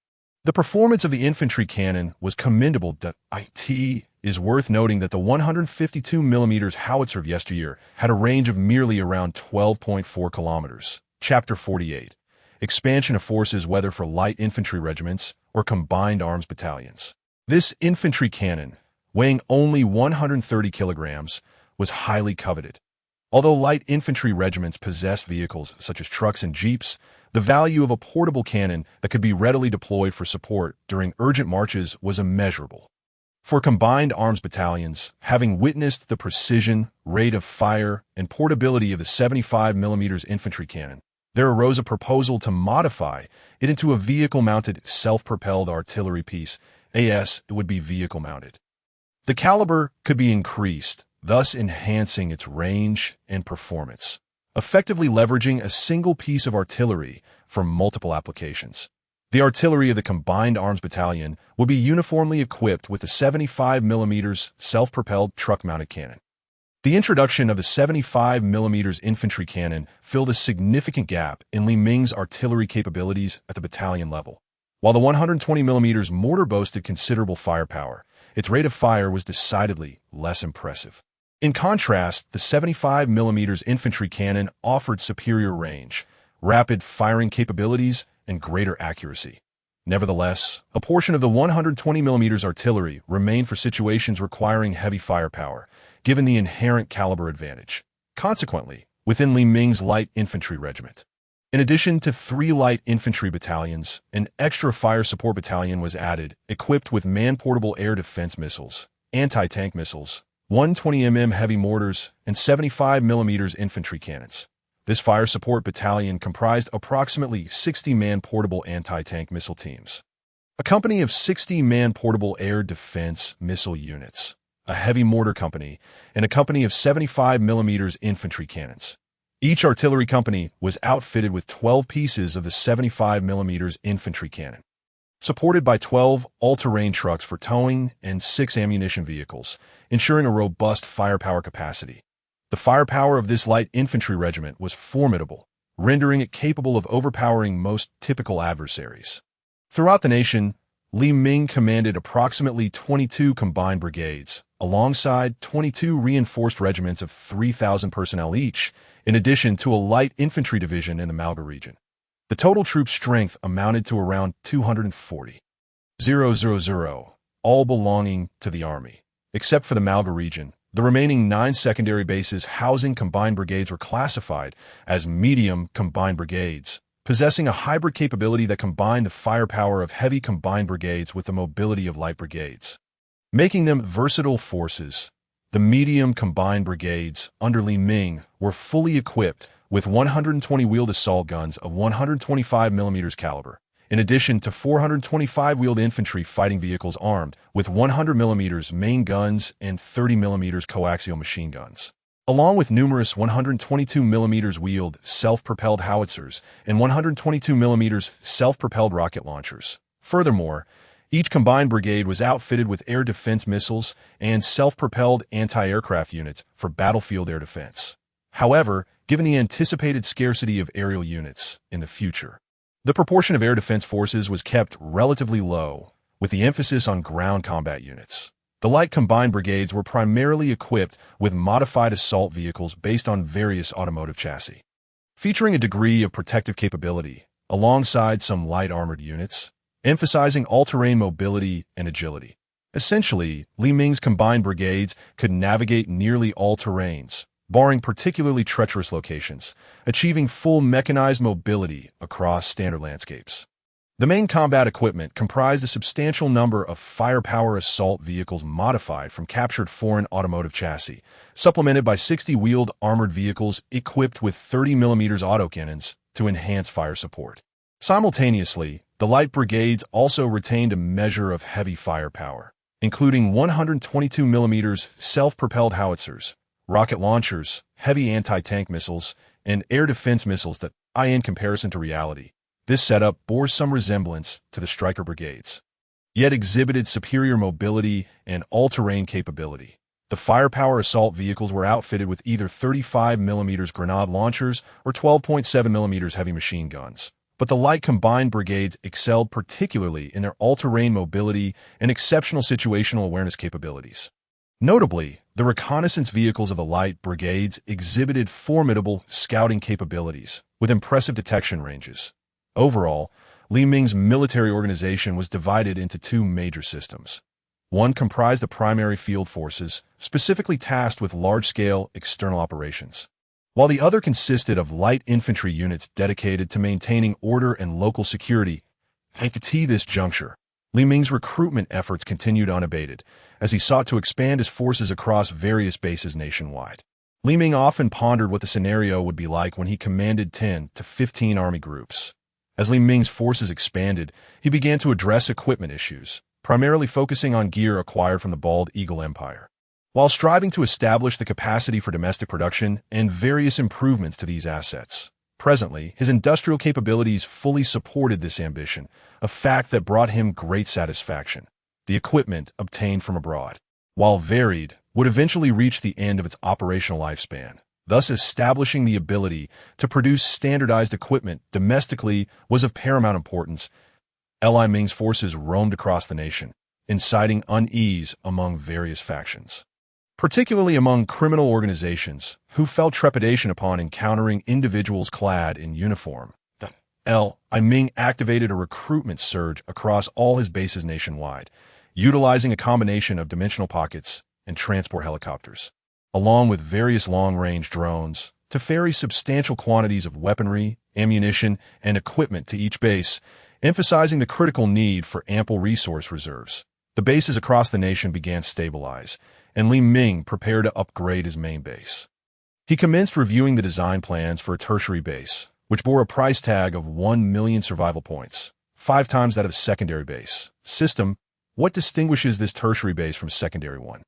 The performance of the infantry cannon was commendable. It is worth noting that the 152mm howitzer of yesteryear had a range of merely around 12.4 kilometers. Chapter 48. Expansion of forces, whether for light infantry regiments or combined arms battalions. This infantry cannon, weighing only 130 kilograms, was highly coveted. Although light infantry regiments possessed vehicles such as trucks and jeeps, the value of a portable cannon that could be readily deployed for support during urgent marches was immeasurable. For combined arms battalions, having witnessed the precision, rate of fire, and portability of the 75mm infantry cannon, there arose a proposal to modify it into a vehicle-mounted self-propelled artillery piece. It would be vehicle-mounted. The caliber could be increased, thus enhancing its range and performance, effectively leveraging a single piece of artillery for multiple applications. The artillery of the Combined Arms Battalion would be uniformly equipped with the 75mm self-propelled truck-mounted cannon. The introduction of the 75mm infantry cannon filled a significant gap in Li Ming's artillery capabilities at the battalion level. While the 120mm mortar boasted considerable firepower, its rate of fire was decidedly less impressive. In contrast, the 75mm infantry cannon offered superior range, rapid firing capabilities, and greater accuracy. Nevertheless, a portion of the 120mm artillery remained for situations requiring heavy firepower, given the inherent caliber advantage. Consequently, within Li Ming's light infantry regiment, in addition to 3 light infantry battalions, an extra fire support battalion was added, equipped with man-portable air defense missiles, anti-tank missiles, 120mm heavy mortars, and 75mm infantry cannons. This fire support battalion comprised approximately 60 man-portable anti-tank missile teams, a company of 60 man-portable air defense missile units, a heavy mortar company, and a company of 75mm infantry cannons. Each artillery company was outfitted with 12 pieces of the 75mm infantry cannon, supported by 12 all-terrain trucks for towing and 6 ammunition vehicles, ensuring a robust firepower capacity. The firepower of this light infantry regiment was formidable, rendering it capable of overpowering most typical adversaries. Throughout the nation, Li Ming commanded approximately 22 combined brigades, alongside 22 reinforced regiments of 3,000 personnel each, in addition to a light infantry division in the Malga region. The total troop strength amounted to around 240,000, all belonging to the Army. Except for the Malga region, the remaining 9 secondary bases housing combined brigades were classified as medium combined brigades, possessing a hybrid capability that combined the firepower of heavy combined brigades with the mobility of light brigades, making them versatile forces. The medium combined brigades under Li Ming were fully equipped with 120 wheeled assault guns of 125mm caliber, in addition to 425 wheeled infantry fighting vehicles armed with 100mm main guns and 30mm coaxial machine guns, along with numerous 122mm wheeled self-propelled howitzers and 122mm self-propelled rocket launchers. Furthermore, each combined brigade was outfitted with air defense missiles and self-propelled anti-aircraft units for battlefield air defense. However, given the anticipated scarcity of aerial units in the future, the proportion of air defense forces was kept relatively low, with the emphasis on ground combat units. The light combined brigades were primarily equipped with modified assault vehicles based on various automotive chassis, featuring a degree of protective capability, alongside some light armored units, emphasizing all-terrain mobility and agility. Essentially, Li Ming's combined brigades could navigate nearly all terrains, barring particularly treacherous locations, achieving full mechanized mobility across standard landscapes. The main combat equipment comprised a substantial number of firepower assault vehicles modified from captured foreign automotive chassis, supplemented by 60-wheeled armored vehicles equipped with 30mm autocannons to enhance fire support. Simultaneously, the light brigades also retained a measure of heavy firepower, including 122mm self-propelled howitzers, rocket launchers, heavy anti-tank missiles, and air defense missiles that, in comparison to reality, this setup bore some resemblance to the Stryker brigades, yet exhibited superior mobility and all-terrain capability. The firepower assault vehicles were outfitted with either 35mm grenade launchers or 12.7mm heavy machine guns, but the light combined brigades excelled particularly in their all-terrain mobility and exceptional situational awareness capabilities. Notably, the reconnaissance vehicles of the light brigades exhibited formidable scouting capabilities with impressive detection ranges. Overall, Li Ming's military organization was divided into two major systems. One comprised the primary field forces, specifically tasked with large-scale external operations, while the other consisted of light infantry units dedicated to maintaining order and local security. At this juncture, Li Ming's recruitment efforts continued unabated, as he sought to expand his forces across various bases nationwide. Li Ming often pondered what the scenario would be like when he commanded 10 to 15 army groups. As Li Ming's forces expanded, he began to address equipment issues, primarily focusing on gear acquired from the Bald Eagle Empire, while striving to establish the capacity for domestic production and various improvements to these assets. Presently, his industrial capabilities fully supported this ambition, a fact that brought him great satisfaction. The equipment obtained from abroad, while varied, would eventually reach the end of its operational lifespan. Thus, establishing the ability to produce standardized equipment domestically was of paramount importance. Li Ming's forces roamed across the nation, inciting unease among various factions, particularly among criminal organizations who felt trepidation upon encountering individuals clad in uniform. Li Ming activated a recruitment surge across all his bases nationwide, utilizing a combination of dimensional pockets and transport helicopters, along with various long-range drones, to ferry substantial quantities of weaponry, ammunition, and equipment to each base, emphasizing the critical need for ample resource reserves. The bases across the nation began to stabilize, and Li Ming prepared to upgrade his main base. He commenced reviewing the design plans for a tertiary base, which bore a price tag of 1 million survival points, 5 times that of the secondary base. System: what distinguishes this tertiary base from a secondary one?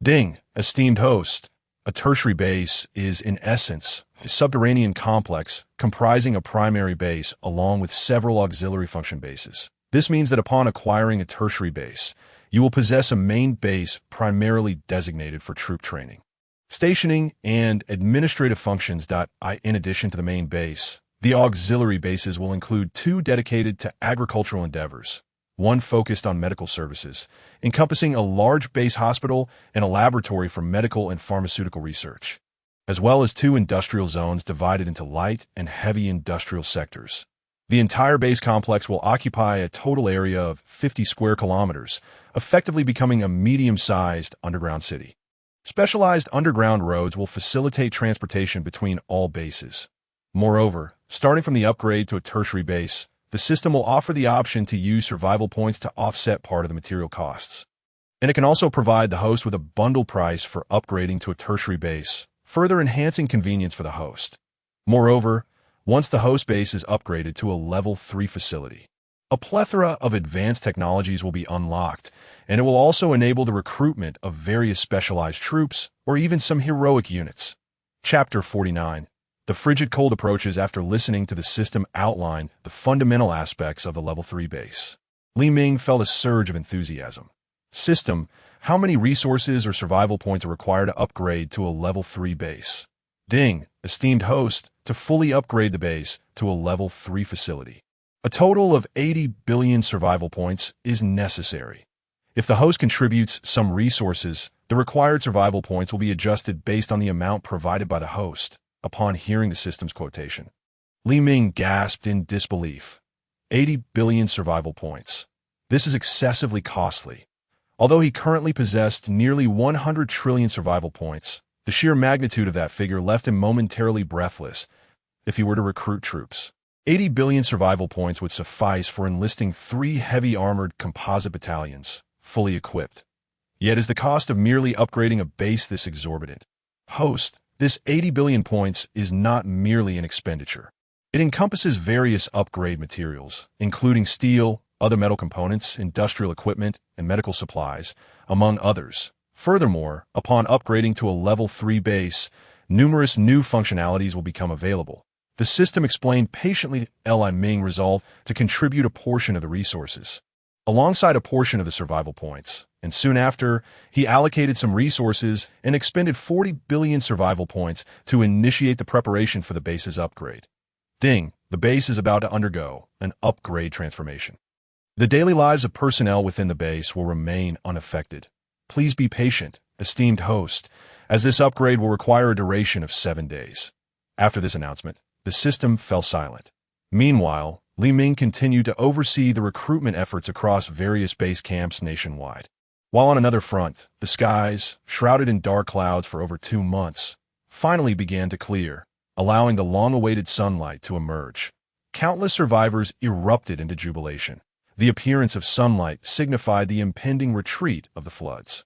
Ding, esteemed host. A tertiary base is, in essence, a subterranean complex comprising a primary base along with several auxiliary function bases. This means that upon acquiring a tertiary base, you will possess a main base primarily designated for troop training, stationing, and administrative functions. In addition to the main base, the auxiliary bases will include 2 dedicated to agricultural endeavors, 1 focused on medical services, encompassing a large base hospital and a laboratory for medical and pharmaceutical research, as well as 2 industrial zones divided into light and heavy industrial sectors. The entire base complex will occupy a total area of 50 square kilometers, effectively becoming a medium-sized underground city. Specialized underground roads will facilitate transportation between all bases. Moreover, starting from the upgrade to a tertiary base, the system will offer the option to use survival points to offset part of the material costs. And it can also provide the host with a bundle price for upgrading to a tertiary base, further enhancing convenience for the host. Moreover, once the host base is upgraded to a level 3 facility, a plethora of advanced technologies will be unlocked, and it will also enable the recruitment of various specialized troops or even some heroic units. Chapter 49. The frigid cold approaches. After listening to the system outline the fundamental aspects of the level 3 base, Li Ming felt a surge of enthusiasm. System: how many resources or survival points are required to upgrade to a level 3 base? Ding, esteemed host, to fully upgrade the base to a level 3 facility, a total of 80 billion survival points is necessary. If the host contributes some resources, the required survival points will be adjusted based on the amount provided by the host. Upon hearing the system's quotation, Li Ming gasped in disbelief. 80 billion survival points. This is excessively costly. Although he currently possessed nearly 100 trillion survival points, the sheer magnitude of that figure left him momentarily breathless. If he were to recruit troops, 80 billion survival points would suffice for enlisting 3 heavy armored composite battalions, fully equipped. Yet is the cost of merely upgrading a base this exorbitant? Host, this 80 billion points is not merely an expenditure. It encompasses various upgrade materials, including steel, other metal components, industrial equipment, and medical supplies, among others. Furthermore, upon upgrading to a level 3 base, numerous new functionalities will become available. The system explained patiently. Li Ming resolved to contribute a portion of the resources, alongside a portion of the survival points, and soon after, he allocated some resources and expended 40 billion survival points to initiate the preparation for the base's upgrade. Ding, the base is about to undergo an upgrade transformation. The daily lives of personnel within the base will remain unaffected. Please be patient, esteemed host, as this upgrade will require a duration of 7 days. After this announcement, the system fell silent. Meanwhile, Li Ming continued to oversee the recruitment efforts across various base camps nationwide. While on another front, the skies, shrouded in dark clouds for over 2 months, finally began to clear, allowing the long-awaited sunlight to emerge. Countless survivors erupted into jubilation. The appearance of sunlight signified the impending retreat of the floods.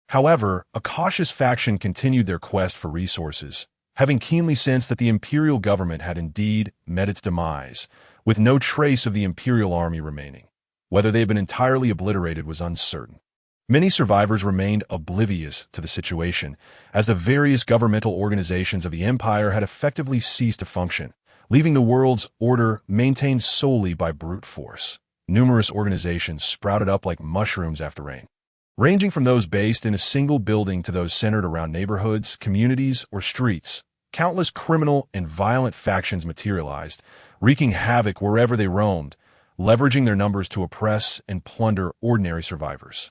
However, a cautious faction continued their quest for resources, having keenly sensed that the imperial government had indeed met its demise, with no trace of the imperial army remaining. Whether they had been entirely obliterated was uncertain. Many survivors remained oblivious to the situation, as the various governmental organizations of the empire had effectively ceased to function, leaving the world's order maintained solely by brute force. Numerous organizations sprouted up like mushrooms after rain, ranging from those based in a single building to those centered around neighborhoods, communities, or streets. Countless criminal and violent factions materialized, wreaking havoc wherever they roamed, leveraging their numbers to oppress and plunder ordinary survivors.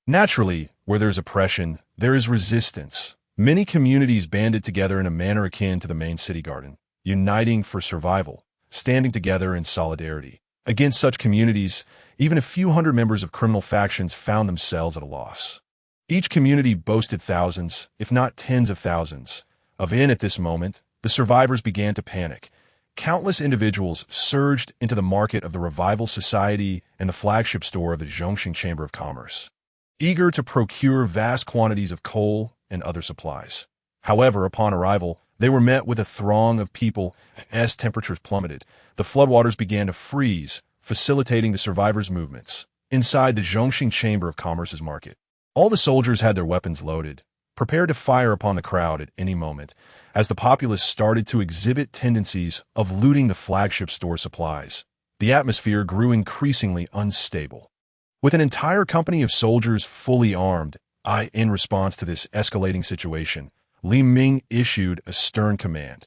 Naturally, where there is oppression, there is resistance. Many communities banded together in a manner akin to the main city garden, uniting for survival, standing together in solidarity. Against such communities, even a few hundred members of criminal factions found themselves at a loss. Each community boasted thousands, if not tens of thousands, of in. At this moment, the survivors began to panic. Countless individuals surged into the market of the Revival Society and the flagship store of the Zhongxing Chamber of Commerce, eager to procure vast quantities of coal and other supplies. However, upon arrival, they were met with a throng of people. As temperatures plummeted, the floodwaters began to freeze, facilitating the survivors' movements. Inside the Zhongxing Chamber of Commerce's market, all the soldiers had their weapons loaded, prepared to fire upon the crowd at any moment, as the populace started to exhibit tendencies of looting the flagship store supplies. The atmosphere grew increasingly unstable. With an entire company of soldiers fully armed, in response to this escalating situation, Li Ming issued a stern command.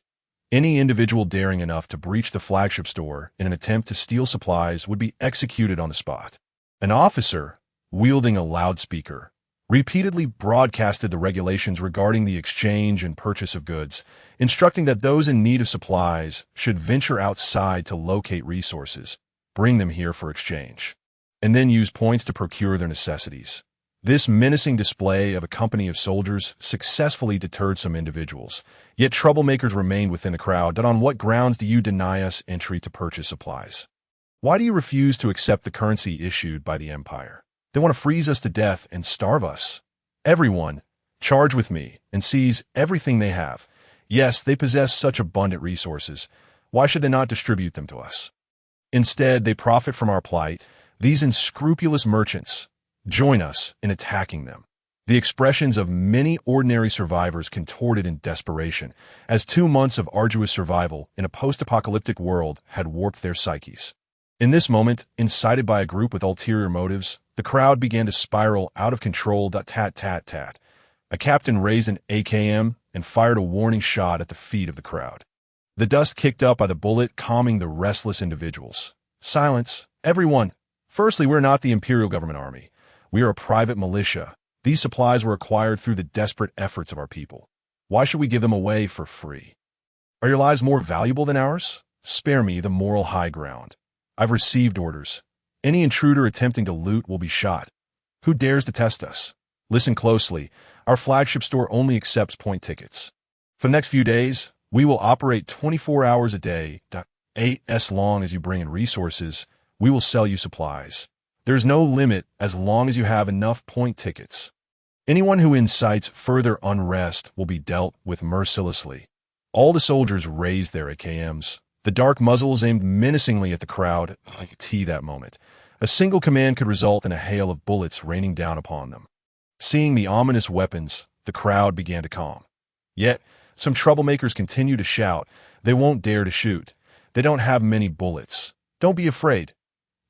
Any individual daring enough to breach the flagship store in an attempt to steal supplies would be executed on the spot. An officer, wielding a loudspeaker, repeatedly broadcasted the regulations regarding the exchange and purchase of goods, instructing that those in need of supplies should venture outside to locate resources, bring them here for exchange, and then use points to procure their necessities. This menacing display of a company of soldiers successfully deterred some individuals, yet troublemakers remained within the crowd. On what grounds do you deny us entry to purchase supplies? Why do you refuse to accept the currency issued by the Empire? They want to freeze us to death and starve us. Everyone, charge with me and seize everything they have. Yes, they possess such abundant resources. Why should they not distribute them to us? Instead, they profit from our plight. These unscrupulous merchants, join us in attacking them. The expressions of many ordinary survivors contorted in desperation, as 2 months of arduous survival in a post-apocalyptic world had warped their psyches. In this moment, incited by a group with ulterior motives, the crowd began to spiral out of control. Tat tat tat. A captain raised an AKM and fired a warning shot at the feet of the crowd. The dust kicked up by the bullet calming the restless individuals. Silence, everyone. Firstly, we're not the Imperial Government Army. We are a private militia. These supplies were acquired through the desperate efforts of our people. Why should we give them away for free? Are your lives more valuable than ours? Spare me the moral high ground. I've received orders. Any intruder attempting to loot will be shot. Who dares to test us? Listen closely. Our flagship store only accepts point tickets. For the next few days, we will operate 24 hours a day. As long as you bring in resources, we will sell you supplies. There is no limit as long as you have enough point tickets. Anyone who incites further unrest will be dealt with mercilessly. All the soldiers raised their AKMs, the dark muzzles aimed menacingly at the crowd. I could see that moment. A single command could result in a hail of bullets raining down upon them. Seeing the ominous weapons, the crowd began to calm. Yet, some troublemakers continue to shout. They won't dare to shoot. They don't have many bullets. Don't be afraid.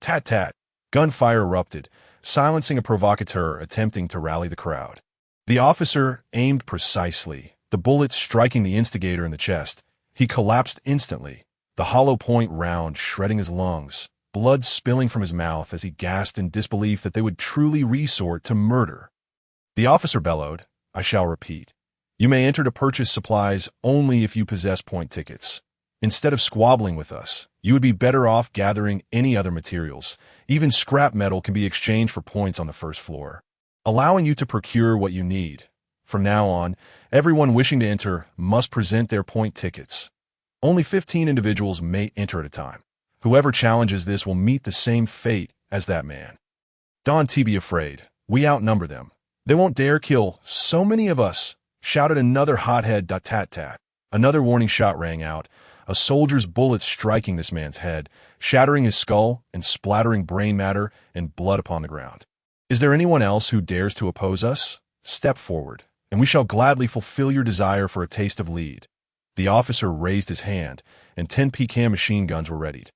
Tat-tat. Gunfire erupted, silencing a provocateur attempting to rally the crowd. The officer aimed precisely, the bullet striking the instigator in the chest. He collapsed instantly, the hollow point round shredding his lungs, blood spilling from his mouth as he gasped in disbelief that they would truly resort to murder. The officer bellowed, "I shall repeat. You may enter to purchase supplies only if you possess point tickets. Instead of squabbling with us, you would be better off gathering any other materials. Even scrap metal can be exchanged for points on the first floor, allowing you to procure what you need. From now on, everyone wishing to enter must present their point tickets. Only 15 individuals may enter at a time. Whoever challenges this will meet the same fate as that man. Don't be afraid. We outnumber them. They won't dare kill so many of us," shouted another hothead. Tat-tat. Another warning shot rang out, a soldier's bullet striking this man's head, shattering his skull and splattering brain matter and blood upon the ground. "Is there anyone else who dares to oppose us? Step forward, and we shall gladly fulfill your desire for a taste of lead." The officer raised his hand, and 10 PCAM machine guns were readied,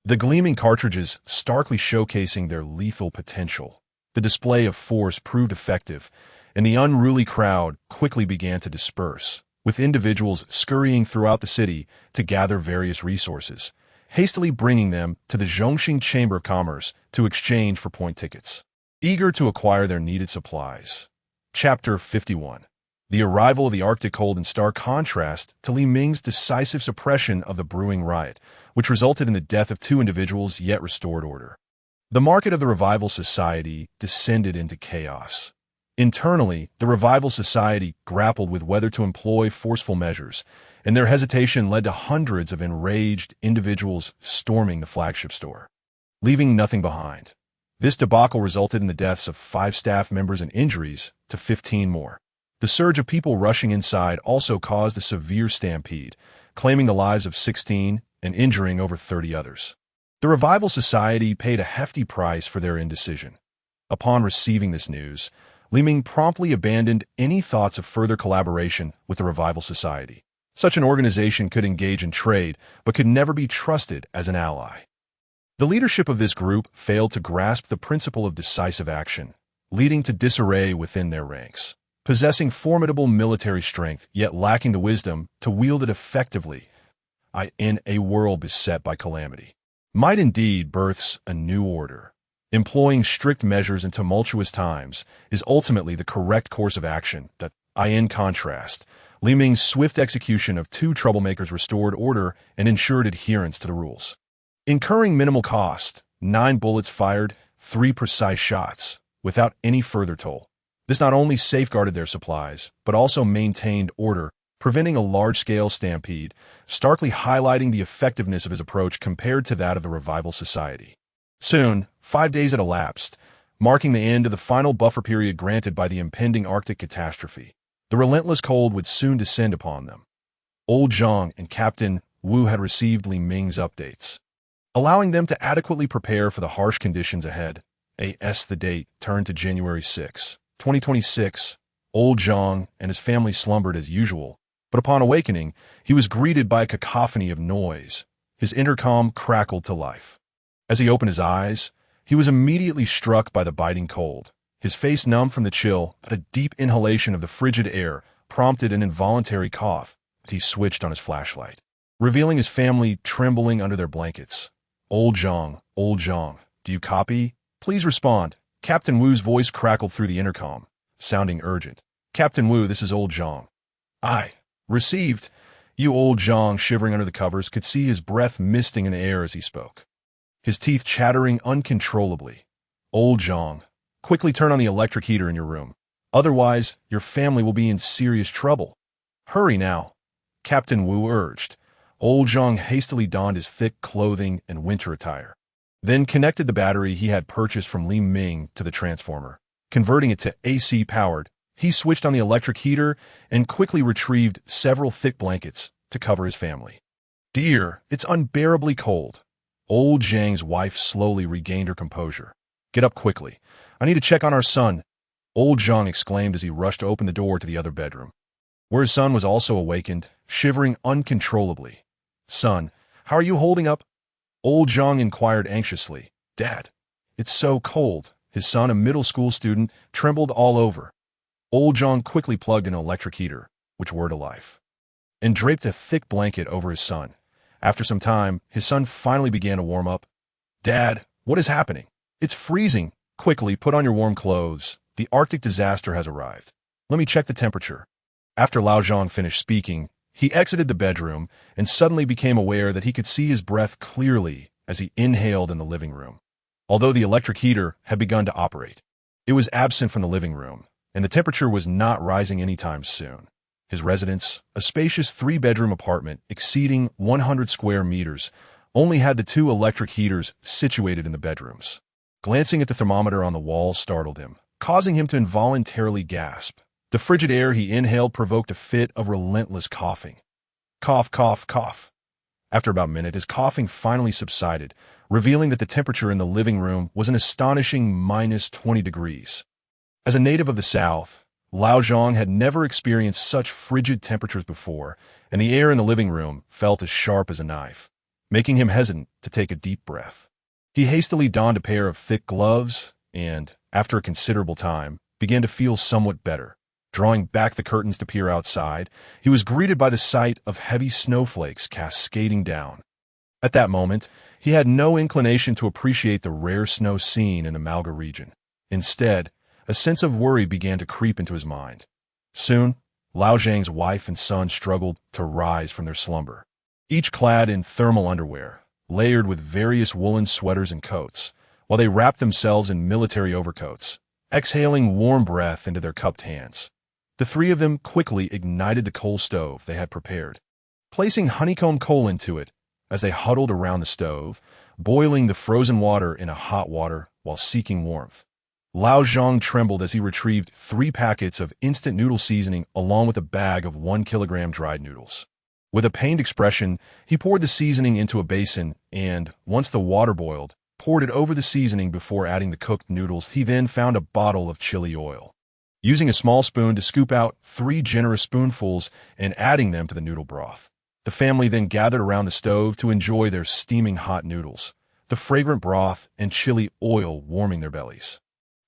the gleaming cartridges starkly showcasing their lethal potential. The display of force proved effective, and the unruly crowd quickly began to disperse, with individuals scurrying throughout the city to gather various resources, hastily bringing them to the Zhongxing Chamber of Commerce to exchange for point tickets, eager to acquire their needed supplies. Chapter 51. The arrival of the Arctic cold in stark contrast to Li Ming's decisive suppression of the brewing riot, which resulted in the death of 2 individuals yet restored order. The market of the Revival Society descended into chaos. Internally, the Revival Society grappled with whether to employ forceful measures, and their hesitation led to hundreds of enraged individuals storming the flagship store, leaving nothing behind. This debacle resulted in the deaths of 5 staff members and injuries to 15 more. The surge of people rushing inside also caused a severe stampede, claiming the lives of 16 and injuring over 30 others. The Revival Society paid a hefty price for their indecision. Upon receiving this news, Li Ming promptly abandoned any thoughts of further collaboration with the Revival Society. Such an organization could engage in trade, but could never be trusted as an ally. The leadership of this group failed to grasp the principle of decisive action, leading to disarray within their ranks. Possessing formidable military strength, yet lacking the wisdom to wield it effectively, in a world beset by calamity, might indeed births a new order. Employing strict measures in tumultuous times is ultimately the correct course of action. In contrast, Li Ming's swift execution of 2 troublemakers restored order and ensured adherence to the rules. Incurring minimal cost, 9 bullets fired, 3 precise shots, without any further toll. This not only safeguarded their supplies, but also maintained order, preventing a large-scale stampede, starkly highlighting the effectiveness of his approach compared to that of the Revival Society. Soon, 5 days had elapsed, marking the end of the final buffer period granted by the impending Arctic catastrophe. The relentless cold would soon descend upon them. Old Zhang and Captain Wu had received Li Ming's updates, allowing them to adequately prepare for the harsh conditions ahead. The date turned to January 6, 2026. Old Zhang and his family slumbered as usual, but upon awakening, he was greeted by a cacophony of noise. His intercom crackled to life. As he opened his eyes, he was immediately struck by the biting cold. His face numb from the chill, but a deep inhalation of the frigid air prompted an involuntary cough. He switched on his flashlight, revealing his family trembling under their blankets. Old Zhang, do you copy? Please respond. Captain Wu's voice crackled through the intercom, sounding urgent. Captain Wu, this is old Zhang. I received. You old Zhang, shivering under the covers, could see his breath misting in the air as he spoke, his teeth chattering uncontrollably. Old Zhang, quickly turn on the electric heater in your room. Otherwise, your family will be in serious trouble. Hurry now, Captain Wu urged. Old Zhang hastily donned his thick clothing and winter attire, then connected the battery he had purchased from Li Ming to the transformer. Converting it to AC powered, he switched on the electric heater and quickly retrieved several thick blankets to cover his family. Dear, it's unbearably cold. Old Zhang's wife slowly regained her composure. Get up quickly. I need to check on our son, old Zhang exclaimed as he rushed to open the door to the other bedroom, where his son was also awakened, shivering uncontrollably. Son, how are you holding up? Old Zhang inquired anxiously. Dad, it's so cold. His son, a middle school student, trembled all over. Old Zhang quickly plugged in an electric heater, which were to life, and draped a thick blanket over his son. After some time, his son finally began to warm up. Dad, what is happening? It's freezing. Quickly, put on your warm clothes. The Arctic disaster has arrived. Let me check the temperature. After Lao Zhang finished speaking, he exited the bedroom and suddenly became aware that he could see his breath clearly as he inhaled in the living room. Although the electric heater had begun to operate, it was absent from the living room, and the temperature was not rising anytime soon. His residence, a spacious 3-bedroom apartment exceeding 100 square meters, only had the 2 electric heaters situated in the bedrooms. Glancing at the thermometer on the wall startled him, causing him to involuntarily gasp. The frigid air he inhaled provoked a fit of relentless coughing. Cough, cough, cough. After about a minute, his coughing finally subsided, revealing that the temperature in the living room was an astonishing -20 degrees. As a native of the South, Lao Zhang had never experienced such frigid temperatures before, and the air in the living room felt as sharp as a knife, making him hesitant to take a deep breath. He hastily donned a pair of thick gloves and, after a considerable time, began to feel somewhat better. Drawing back the curtains to peer outside, he was greeted by the sight of heavy snowflakes cascading down. At that moment, he had no inclination to appreciate the rare snow seen in the Malga region. Instead, a sense of worry began to creep into his mind. Soon, Lao Zhang's wife and son struggled to rise from their slumber, each clad in thermal underwear, layered with various woolen sweaters and coats, while they wrapped themselves in military overcoats, exhaling warm breath into their cupped hands. The 3 of them quickly ignited the coal stove they had prepared, placing honeycomb coal into it as they huddled around the stove, boiling the frozen water in a hot water while seeking warmth. Lao Zhang trembled as he retrieved 3 packets of instant noodle seasoning along with a bag of 1 kilogram dried noodles. With a pained expression, he poured the seasoning into a basin and, once the water boiled, poured it over the seasoning before adding the cooked noodles. He then found a bottle of chili oil, using a small spoon to scoop out 3 generous spoonfuls and adding them to the noodle broth. The family then gathered around the stove to enjoy their steaming hot noodles, the fragrant broth and chili oil warming their bellies.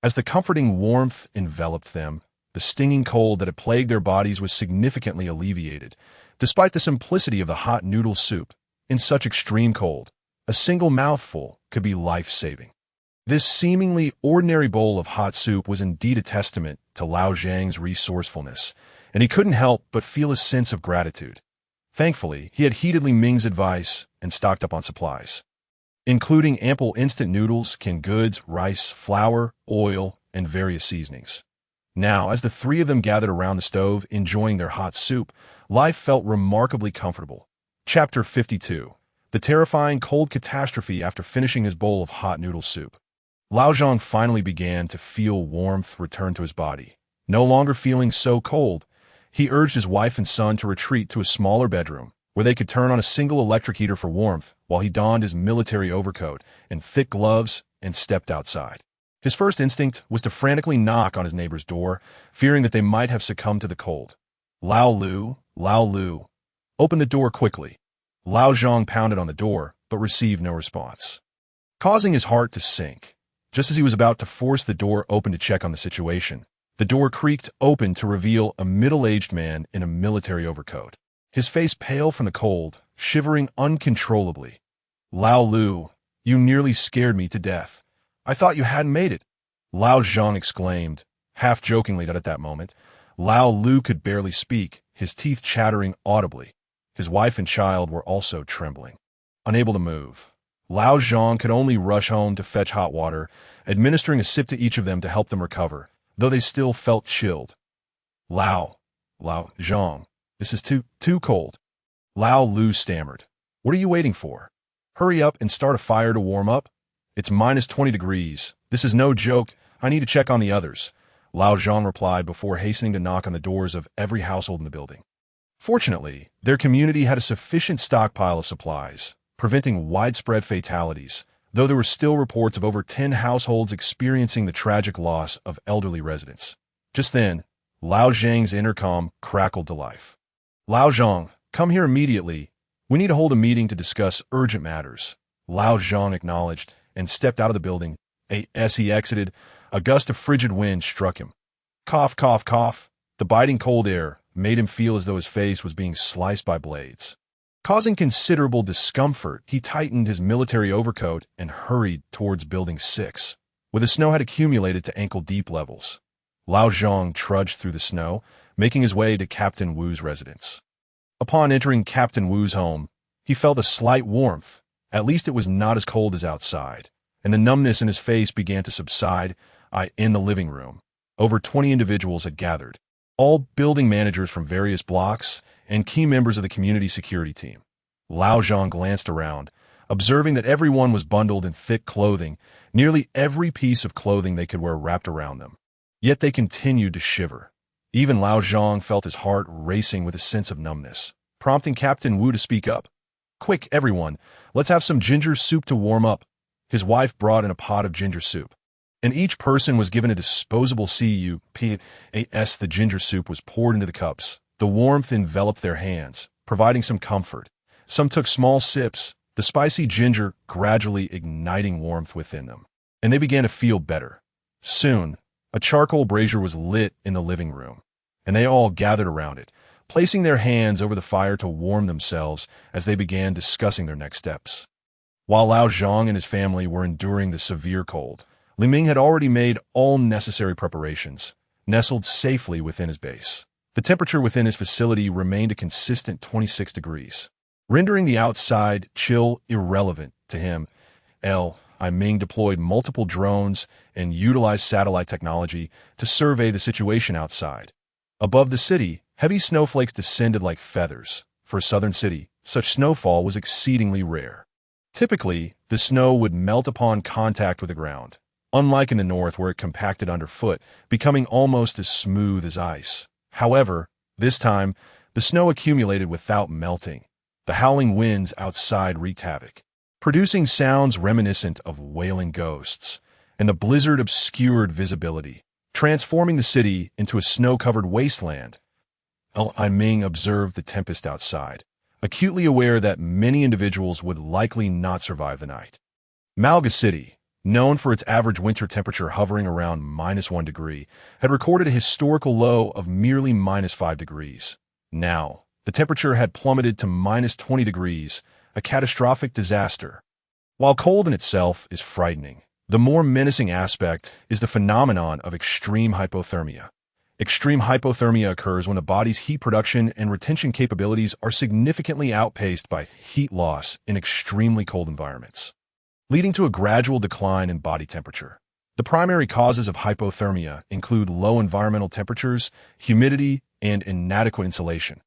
As the comforting warmth enveloped them, the stinging cold that had plagued their bodies was significantly alleviated. Despite the simplicity of the hot noodle soup, in such extreme cold, a single mouthful could be life-saving. This seemingly ordinary bowl of hot soup was indeed a testament to Lao Zhang's resourcefulness, and he couldn't help but feel a sense of gratitude. Thankfully, he had heeded Li Ming's advice and stocked up on supplies, including ample instant noodles, canned goods, rice, flour, oil, and various seasonings. Now, as the 3 of them gathered around the stove enjoying their hot soup, life felt remarkably comfortable. Chapter 52. The terrifying cold catastrophe after finishing his bowl of hot noodle soup. Lao Zhang finally began to feel warmth return to his body. No longer feeling so cold, he urged his wife and son to retreat to a smaller bedroom, where they could turn on a single electric heater for warmth, while he donned his military overcoat and thick gloves and stepped outside. His first instinct was to frantically knock on his neighbor's door, fearing that they might have succumbed to the cold. Lao Lu, open the door quickly. Lao Zhang pounded on the door, but received no response, causing his heart to sink. Just as he was about to force the door open to check on the situation, the door creaked open to reveal a middle-aged man in a military overcoat, his face pale from the cold, shivering uncontrollably. Lao Lu, you nearly scared me to death. I thought you hadn't made it. Lao Zhang exclaimed, half-jokingly that at that moment, Lao Lu could barely speak, his teeth chattering audibly. His wife and child were also trembling. Unable to move, Lao Zhang could only rush home to fetch hot water, administering a sip to each of them to help them recover, though they still felt chilled. Lao Zhang, this is too cold. Lao Lu stammered. What are you waiting for? Hurry up and start a fire to warm up. It's minus 20 degrees. This is no joke. I need to check on the others. Lao Zhang replied before hastening to knock on the doors of every household in the building. Fortunately, their community had a sufficient stockpile of supplies, preventing widespread fatalities, though there were still reports of over 10 households experiencing the tragic loss of elderly residents. Just then, Lao Zhang's intercom crackled to life. Lao Zhang, come here immediately. We need to hold a meeting to discuss urgent matters. Lao Zhang acknowledged and stepped out of the building. As he exited, a gust of frigid wind struck him. Cough, cough, cough. The biting cold air made him feel as though his face was being sliced by blades. Causing considerable discomfort, he tightened his military overcoat and hurried towards Building 6, where the snow had accumulated to ankle-deep levels. Lao Zhang trudged through the snow, making his way to Captain Wu's residence. Upon entering Captain Wu's home, he felt a slight warmth. At least it was not as cold as outside, and the numbness in his face began to subside. In the living room, over 20 individuals had gathered, all building managers from various blocks and key members of the community security team. Lao Zhang glanced around, observing that everyone was bundled in thick clothing, nearly every piece of clothing they could wear wrapped around them. Yet they continued to shiver. Even Lao Zhang felt his heart racing with a sense of numbness, prompting Captain Wu to speak up. Quick, everyone, let's have some ginger soup to warm up. His wife brought in a pot of ginger soup, and each person was given a disposable cup. The ginger soup was poured into the cups. The warmth enveloped their hands, providing some comfort. Some took small sips, the spicy ginger gradually igniting warmth within them, and they began to feel better. Soon, a charcoal brazier was lit in the living room, and they all gathered around it, placing their hands over the fire to warm themselves as they began discussing their next steps. While Lao Zhang and his family were enduring the severe cold, Li Ming had already made all necessary preparations, nestled safely within his base. The temperature within his facility remained a consistent 26 degrees, rendering the outside chill irrelevant to him. Ming deployed multiple drones and utilized satellite technology to survey the situation outside. Above the city, heavy snowflakes descended like feathers. For a southern city, such snowfall was exceedingly rare. Typically, the snow would melt upon contact with the ground, unlike in the north where it compacted underfoot, becoming almost as smooth as ice. However, this time, the snow accumulated without melting. The howling winds outside wreaked havoc, producing sounds reminiscent of wailing ghosts, and the blizzard obscured visibility, transforming the city into a snow-covered wasteland. Ming observed the tempest outside, acutely aware that many individuals would likely not survive the night. Malga City, known for its average winter temperature hovering around -1 degree, had recorded a historical low of merely -5 degrees. Now, the temperature had plummeted to -20 degrees, a catastrophic disaster. While cold in itself is frightening, the more menacing aspect is the phenomenon of extreme hypothermia. Extreme hypothermia occurs when the body's heat production and retention capabilities are significantly outpaced by heat loss in extremely cold environments, leading to a gradual decline in body temperature. The primary causes of hypothermia include low environmental temperatures, humidity, and inadequate insulation.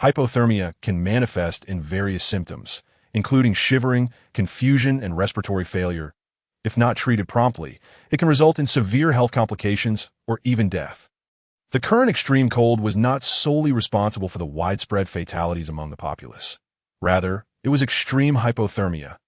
Hypothermia can manifest in various symptoms, including shivering, confusion, and respiratory failure. If not treated promptly, it can result in severe health complications or even death. The current extreme cold was not solely responsible for the widespread fatalities among the populace. Rather, it was extreme hypothermia.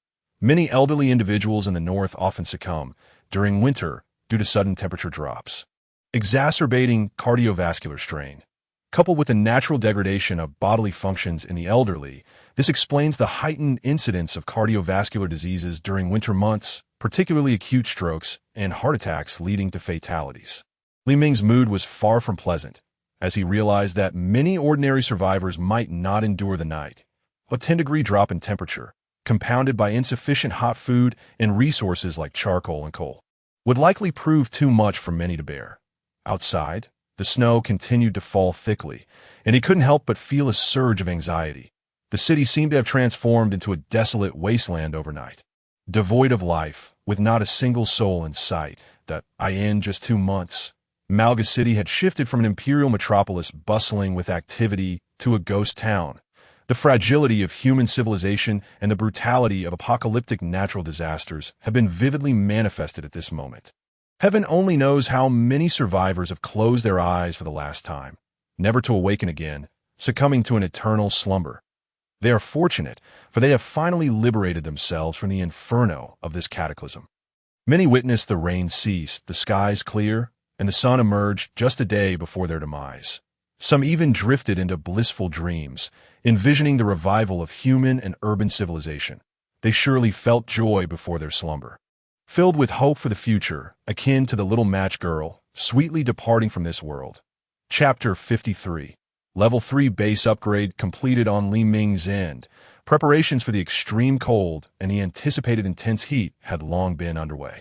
Many elderly individuals in the north often succumb during winter due to sudden temperature drops, exacerbating cardiovascular strain. Coupled with the natural degradation of bodily functions in the elderly, this explains the heightened incidence of cardiovascular diseases during winter months, particularly acute strokes and heart attacks leading to fatalities. Li Ming's mood was far from pleasant, as he realized that many ordinary survivors might not endure the night. A 10-degree drop in temperature, compounded by insufficient hot food and resources like charcoal and coal, would likely prove too much for many to bear. Outside, the snow continued to fall thickly, and he couldn't help but feel a surge of anxiety. The city seemed to have transformed into a desolate wasteland overnight. Devoid of life, with not a single soul in sight, that in just 2 months, Malga City had shifted from an imperial metropolis bustling with activity to a ghost town. The fragility of human civilization and the brutality of apocalyptic natural disasters have been vividly manifested at this moment. Heaven only knows how many survivors have closed their eyes for the last time, never to awaken again, succumbing to an eternal slumber. They are fortunate, for they have finally liberated themselves from the inferno of this cataclysm. Many witnessed the rain cease, the skies clear, and the sun emerge just a day before their demise. Some even drifted into blissful dreams, envisioning the revival of human and urban civilization. They surely felt joy before their slumber. Filled with hope for the future, akin to the little match girl, sweetly departing from this world. Chapter 53. Level 3 base upgrade completed on Li Ming's end. Preparations for the extreme cold and the anticipated intense heat had long been underway.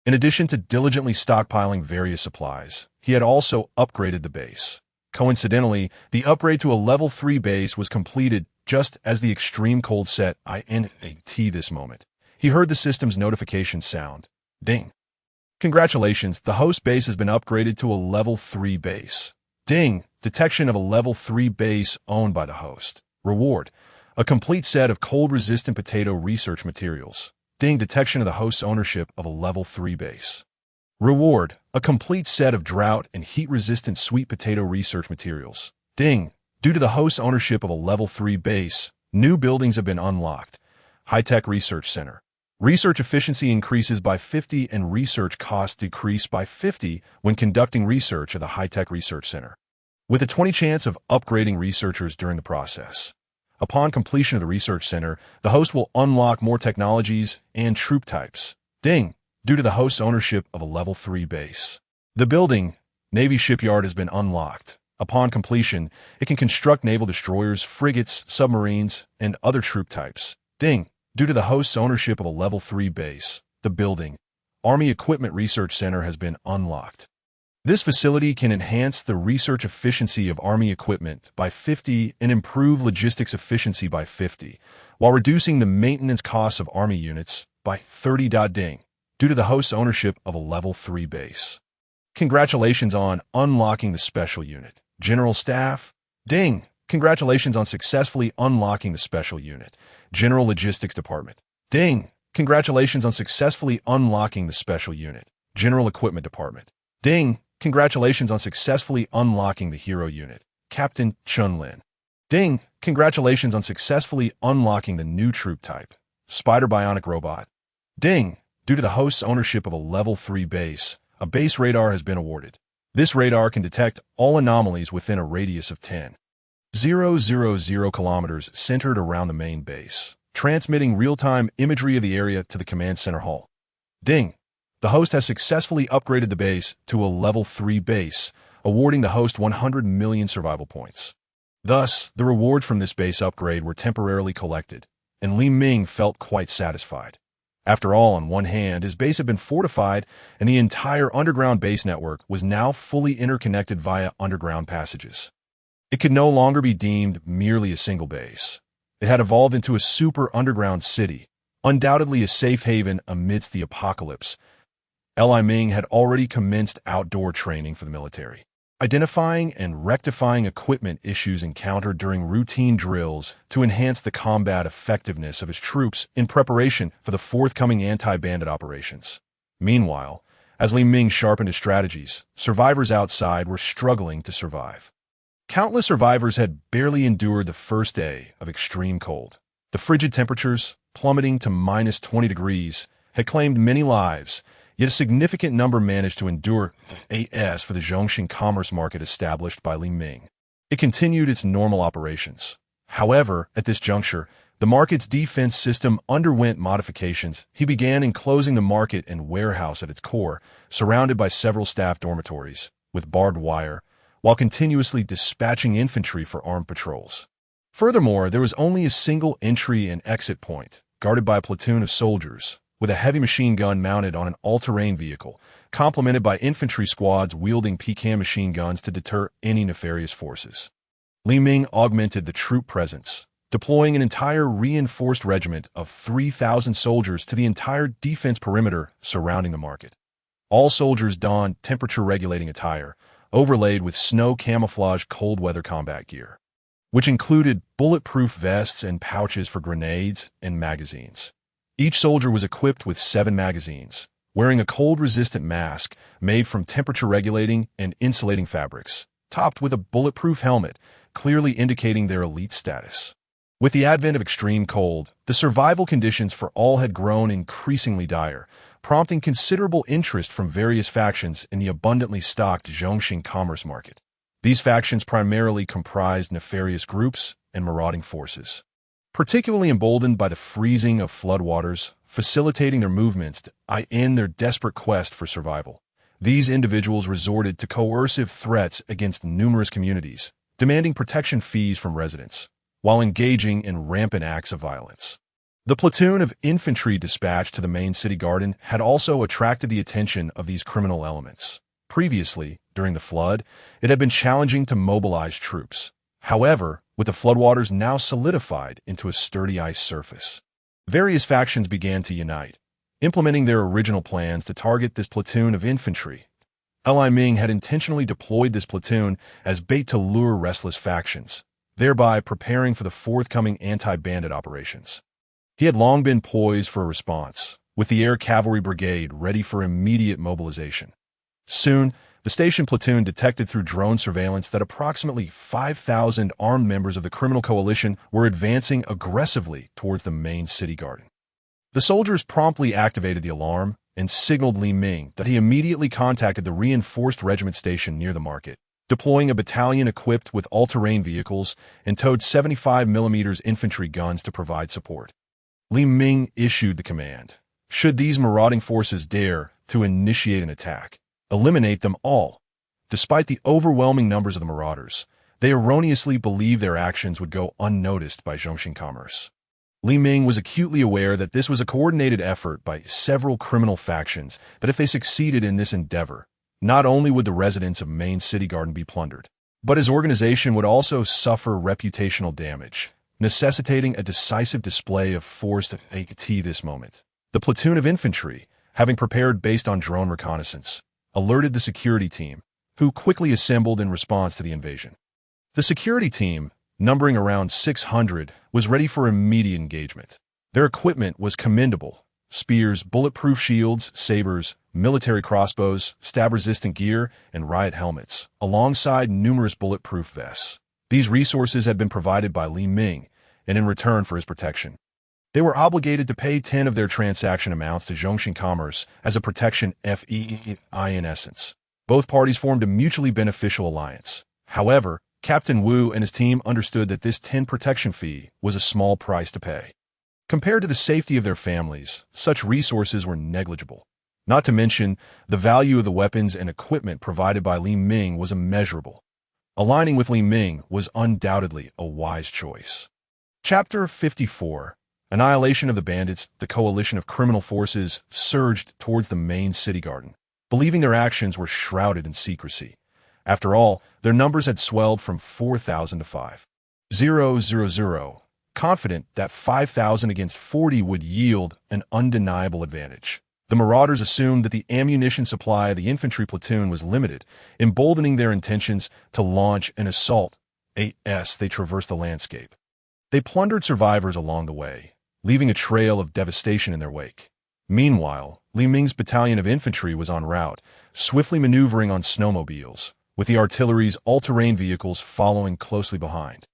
In addition to diligently stockpiling various supplies, he had also upgraded the base. Coincidentally, the upgrade to a level 3 base was completed just as the extreme cold set in this moment. He heard the system's notification sound. Ding. Congratulations, the host base has been upgraded to a level 3 base. Ding. Detection of a level 3 base owned by the host. Reward. A complete set of cold-resistant potato research materials. Ding. Detection of the host's ownership of a level 3 base. Reward. A complete set of drought and heat-resistant sweet potato research materials. Ding. Due to the host's ownership of a level 3 base, new buildings have been unlocked. High-Tech Research Center. Research efficiency increases by 50 and research costs decrease by 50 when conducting research at the High-Tech Research Center, with a 20 chance of upgrading researchers during the process. Upon completion of the research center, the host will unlock more technologies and troop types. Ding. Due to the host's ownership of a level 3 base. The building, Navy Shipyard, has been unlocked. Upon completion, it can construct naval destroyers, frigates, submarines, and other troop types. Ding. Due to the host's ownership of a level 3 base, the building, Army Equipment Research Center, has been unlocked. This facility can enhance the research efficiency of Army equipment by 50 and improve logistics efficiency by 50, while reducing the maintenance costs of Army units by 30. Ding. Due to the host's ownership of a level 3 base. Congratulations on unlocking the Special Unit. General Staff. Ding. Congratulations on successfully unlocking the Special Unit. General Logistics Department. Ding. Congratulations on successfully unlocking the Special Unit. General Equipment Department. Ding. Congratulations on successfully unlocking the Hero Unit. Captain Chun-Lin. Ding. Congratulations on successfully unlocking the new troop type. Spider Bionic Robot. Ding. Due to the host's ownership of a level 3 base, a base radar has been awarded. This radar can detect all anomalies within a radius of 10,000 kilometers centered around the main base, transmitting real-time imagery of the area to the command center hall. Ding. The host has successfully upgraded the base to a level 3 base, awarding the host 100 million survival points. Thus, the rewards from this base upgrade were temporarily collected, and Li Ming felt quite satisfied. After all, on one hand, his base had been fortified, and the entire underground base network was now fully interconnected via underground passages. It could no longer be deemed merely a single base. It had evolved into a super underground city, undoubtedly a safe haven amidst the apocalypse. Li Ming had already commenced outdoor training for the military, identifying and rectifying equipment issues encountered during routine drills to enhance the combat effectiveness of his troops in preparation for the forthcoming anti-bandit operations. Meanwhile, as Li Ming sharpened his strategies, survivors outside were struggling to survive. Countless survivors had barely endured the first day of extreme cold. The frigid temperatures, plummeting to minus 20 degrees, had claimed many lives, yet a significant number managed to endure AS for the Zhongxing commerce market established by Li Ming. It continued its normal operations. However, at this juncture, the market's defense system underwent modifications. He began enclosing the market and warehouse at its core, surrounded by several staff dormitories, with barbed wire, while continuously dispatching infantry for armed patrols. Furthermore, there was only a single entry and exit point, guarded by a platoon of soldiers, with a heavy machine gun mounted on an all-terrain vehicle, complemented by infantry squads wielding Pecan machine guns to deter any nefarious forces. Li Ming augmented the troop presence, deploying an entire reinforced regiment of 3,000 soldiers to the entire defense perimeter surrounding the market. All soldiers donned temperature-regulating attire, overlaid with snow camouflage cold weather combat gear, which included bulletproof vests and pouches for grenades and magazines. Each soldier was equipped with 7 magazines, wearing a cold-resistant mask made from temperature-regulating and insulating fabrics, topped with a bulletproof helmet, clearly indicating their elite status. With the advent of extreme cold, the survival conditions for all had grown increasingly dire, prompting considerable interest from various factions in the abundantly stocked Zhongxing commerce market. These factions primarily comprised nefarious groups and marauding forces, particularly emboldened by the freezing of floodwaters, facilitating their movements in their desperate quest for survival. These individuals resorted to coercive threats against numerous communities, demanding protection fees from residents, while engaging in rampant acts of violence. The platoon of infantry dispatched to the main city garden had also attracted the attention of these criminal elements. Previously, during the flood, it had been challenging to mobilize troops. However, with the floodwaters now solidified into a sturdy ice surface, various factions began to unite, implementing their original plans to target this platoon of infantry. Li Ming had intentionally deployed this platoon as bait to lure restless factions, thereby preparing for the forthcoming anti-bandit operations. He had long been poised for a response, with the Air Cavalry Brigade ready for immediate mobilization. Soon, the station platoon detected through drone surveillance that approximately 5,000 armed members of the criminal coalition were advancing aggressively towards the main city garden. The soldiers promptly activated the alarm and signaled Li Ming that he immediately contacted the reinforced regiment station near the market, deploying a battalion equipped with all-terrain vehicles and towed 75mm infantry guns to provide support. Li Ming issued the command: should these marauding forces dare to initiate an attack, eliminate them all. Despite the overwhelming numbers of the marauders, they erroneously believed their actions would go unnoticed by Zhongxing commerce. Li Ming was acutely aware that this was a coordinated effort by several criminal factions, but if they succeeded in this endeavor, not only would the residents of Main City Garden be plundered, but his organization would also suffer reputational damage, necessitating a decisive display of force at this moment. The platoon of infantry, having prepared based on drone reconnaissance, alerted the security team, who quickly assembled in response to the invasion. The security team, numbering around 600, was ready for immediate engagement. Their equipment was commendable: spears, bulletproof shields, sabers, military crossbows, stab-resistant gear, and riot helmets, alongside numerous bulletproof vests. These resources had been provided by Li Ming, and in return for his protection, they were obligated to pay 10 of their transaction amounts to Zhongxing Commerce as a protection fee. In essence, both parties formed a mutually beneficial alliance. However, Captain Wu and his team understood that this 10 protection fee was a small price to pay. Compared to the safety of their families, such resources were negligible. Not to mention, the value of the weapons and equipment provided by Li Ming was immeasurable. Aligning with Li Ming was undoubtedly a wise choice. Chapter 54. Annihilation of the Bandits. The coalition of criminal forces surged towards the main city garden, believing their actions were shrouded in secrecy. After all, their numbers had swelled from 4,000 to 5,000, confident that 5,000 against 40 would yield an undeniable advantage. The marauders assumed that the ammunition supply of the infantry platoon was limited, emboldening their intentions to launch an assault as they traversed the landscape. They plundered survivors along the way, leaving a trail of devastation in their wake. Meanwhile, Li Ming's battalion of infantry was en route, swiftly maneuvering on snowmobiles, with the artillery's all-terrain vehicles following closely behind.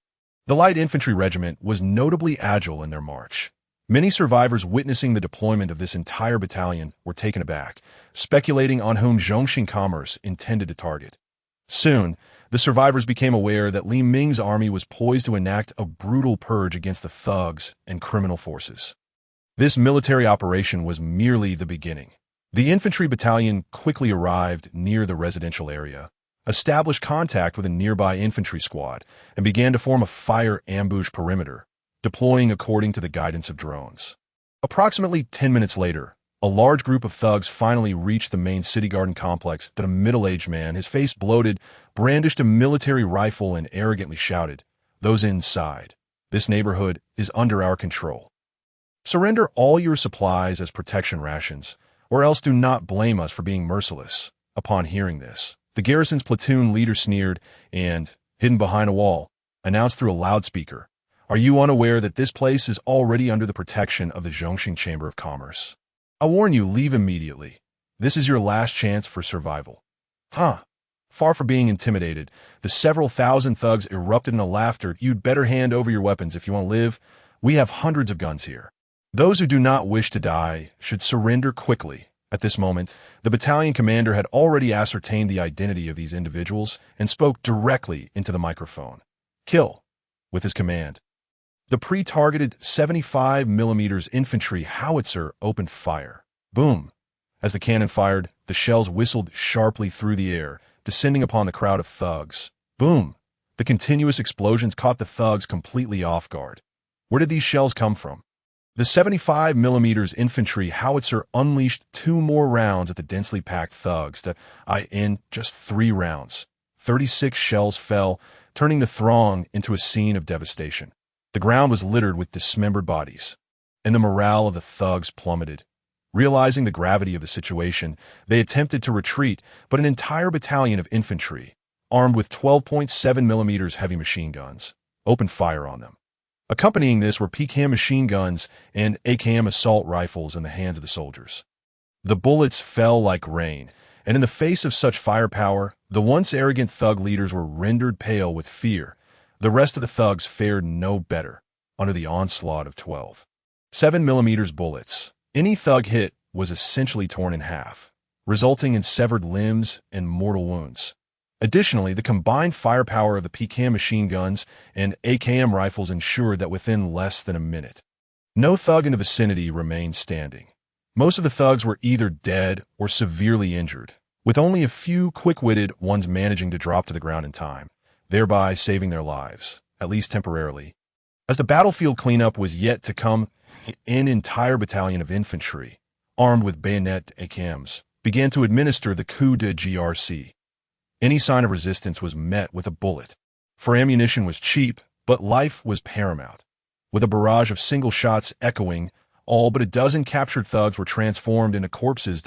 The light infantry regiment was notably agile in their march. Many survivors witnessing the deployment of this entire battalion were taken aback, speculating on whom Zhongxing Commerce intended to target. Soon, the survivors became aware that Li Ming's army was poised to enact a brutal purge against the thugs and criminal forces. This military operation was merely the beginning. The infantry battalion quickly arrived near the residential area, established contact with a nearby infantry squad, and began to form a fire ambush perimeter, deploying according to the guidance of drones. Approximately 10 minutes later, A large group of thugs finally reached the main city garden complex that a middle-aged man, his face bloated, brandished a military rifle and arrogantly shouted, "Those inside. This neighborhood is under our control. Surrender all your supplies as protection rations, or else do not blame us for being merciless." Upon hearing this, the garrison's platoon leader sneered and, hidden behind a wall, announced through a loudspeaker, "Are you unaware that this place is already under the protection of the Zhongxing Chamber of Commerce? I warn you, leave immediately. This is your last chance for survival." Huh. Far from being intimidated, the several thousand thugs erupted in a laughter. "You'd better hand over your weapons if you want to live. We have hundreds of guns here. Those who do not wish to die should surrender quickly." At this moment, the battalion commander had already ascertained the identity of these individuals and spoke directly into the microphone. "Kill," with his command. The pre-targeted 75mm infantry howitzer opened fire. Boom! As the cannon fired, the shells whistled sharply through the air, descending upon the crowd of thugs. Boom! The continuous explosions caught the thugs completely off guard. Where did these shells come from? The 75mm infantry howitzer unleashed 2 more rounds at the densely packed thugs in just 3 rounds. 36 shells fell, turning the throng into a scene of devastation. The ground was littered with dismembered bodies, and the morale of the thugs plummeted. Realizing the gravity of the situation, they attempted to retreat, but an entire battalion of infantry, armed with 12.7mm heavy machine guns, opened fire on them. Accompanying this were PKM machine guns and AKM assault rifles in the hands of the soldiers. The bullets fell like rain, and in the face of such firepower, the once arrogant thug leaders were rendered pale with fear. The rest of the thugs fared no better under the onslaught of 12.7mm bullets. Any thug hit was essentially torn in half, resulting in severed limbs and mortal wounds. Additionally, the combined firepower of the PKM machine guns and AKM rifles ensured that within less than a minute, no thug in the vicinity remained standing. Most of the thugs were either dead or severely injured, with only a few quick-witted ones managing to drop to the ground in time, thereby saving their lives, at least temporarily. As the battlefield cleanup was yet to come, an entire battalion of infantry, armed with bayonet AKMs, began to administer the coup de GRC. Any sign of resistance was met with a bullet. For ammunition was cheap, but life was paramount. With a barrage of single shots echoing, all but a dozen captured thugs were transformed into corpses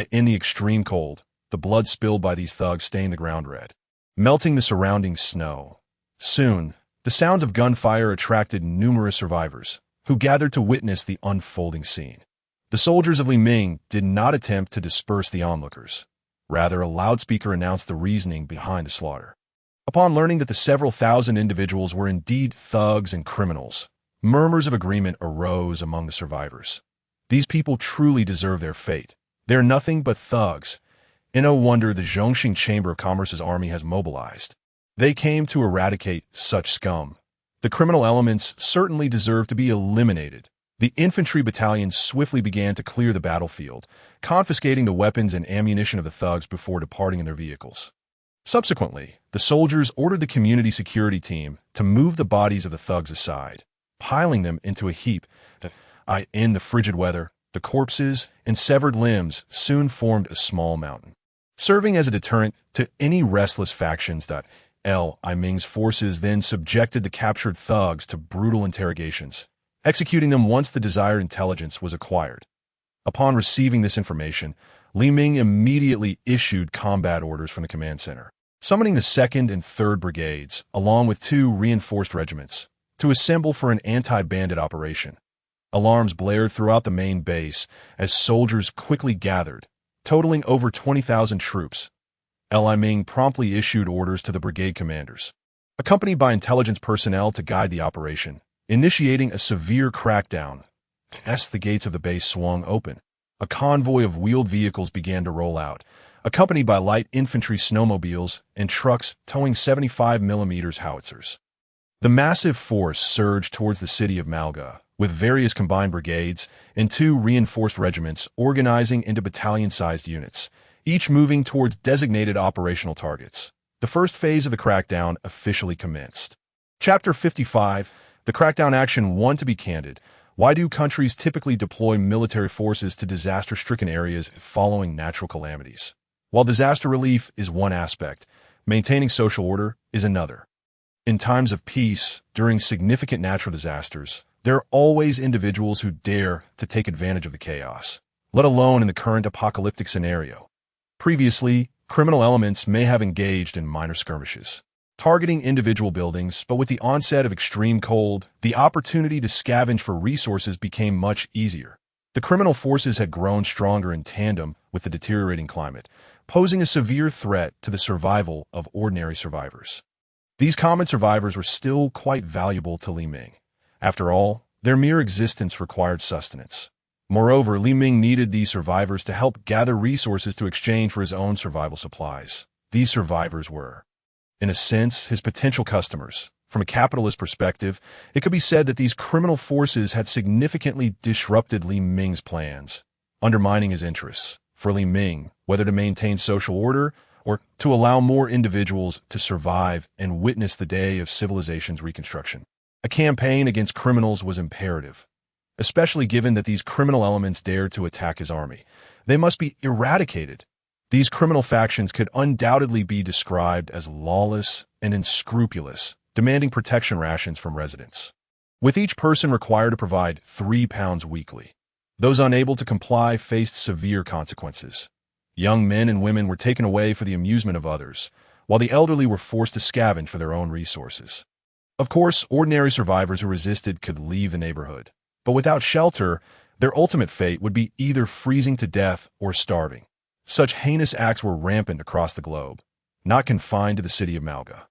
in the extreme cold. The blood spilled by these thugs stained the ground red, melting the surrounding snow. Soon, the sounds of gunfire attracted numerous survivors, who gathered to witness the unfolding scene. The soldiers of Li Ming did not attempt to disperse the onlookers. Rather, a loudspeaker announced the reasoning behind the slaughter. Upon learning that the several thousand individuals were indeed thugs and criminals, murmurs of agreement arose among the survivors. These people truly deserve their fate. They are nothing but thugs, and no wonder the Zhongxing Chamber of Commerce's army has mobilized. They came to eradicate such scum. The criminal elements certainly deserve to be eliminated. The infantry battalions swiftly began to clear the battlefield, confiscating the weapons and ammunition of the thugs before departing in their vehicles. Subsequently, the soldiers ordered the community security team to move the bodies of the thugs aside, piling them into a heap in the frigid weather. The corpses and severed limbs soon formed a small mountain, serving as a deterrent to any restless factions. Li Ming's forces then subjected the captured thugs to brutal interrogations, executing them once the desired intelligence was acquired. Upon receiving this information, Li Ming immediately issued combat orders from the command center, summoning the 2nd and 3rd Brigades, along with 2 reinforced regiments, to assemble for an anti-bandit operation. Alarms blared throughout the main base as soldiers quickly gathered, totaling over 20,000 troops. Li Ming promptly issued orders to the brigade commanders, accompanied by intelligence personnel to guide the operation, initiating a severe crackdown. As the gates of the base swung open, a convoy of wheeled vehicles began to roll out, accompanied by light infantry snowmobiles and trucks towing 75mm howitzers. The massive force surged towards the city of Malga, with various combined brigades and 2 reinforced regiments organizing into battalion-sized units, each moving towards designated operational targets. The first phase of the crackdown officially commenced. Chapter 55. The crackdown action. 1. To be candid, Why do countries typically deploy military forces to disaster-stricken areas following natural calamities? While disaster relief is one aspect, maintaining social order is another. In times of peace, during significant natural disasters, there are always individuals who dare to take advantage of the chaos, let alone in the current apocalyptic scenario. Previously, criminal elements may have engaged in minor skirmishes, targeting individual buildings, but with the onset of extreme cold, the opportunity to scavenge for resources became much easier. The criminal forces had grown stronger in tandem with the deteriorating climate, posing a severe threat to the survival of ordinary survivors. These common survivors were still quite valuable to Li Ming. After all, their mere existence required sustenance. Moreover, Li Ming needed these survivors to help gather resources to exchange for his own survival supplies. These survivors were, in a sense, his potential customers. From a capitalist perspective, it could be said that these criminal forces had significantly disrupted Li Ming's plans, undermining his interests. For Li Ming, whether to maintain social order or to allow more individuals to survive and witness the day of civilization's reconstruction, a campaign against criminals was imperative. Especially given that these criminal elements dared to attack his army. They must be eradicated. These criminal factions could undoubtedly be described as lawless and unscrupulous, demanding protection rations from residents, with each person required to provide 3 pounds weekly. Those unable to comply faced severe consequences. Young men and women were taken away for the amusement of others, while the elderly were forced to scavenge for their own resources. Of course, ordinary survivors who resisted could leave the neighborhood. But without shelter, their ultimate fate would be either freezing to death or starving. Such heinous acts were rampant across the globe, not confined to the city of Malga.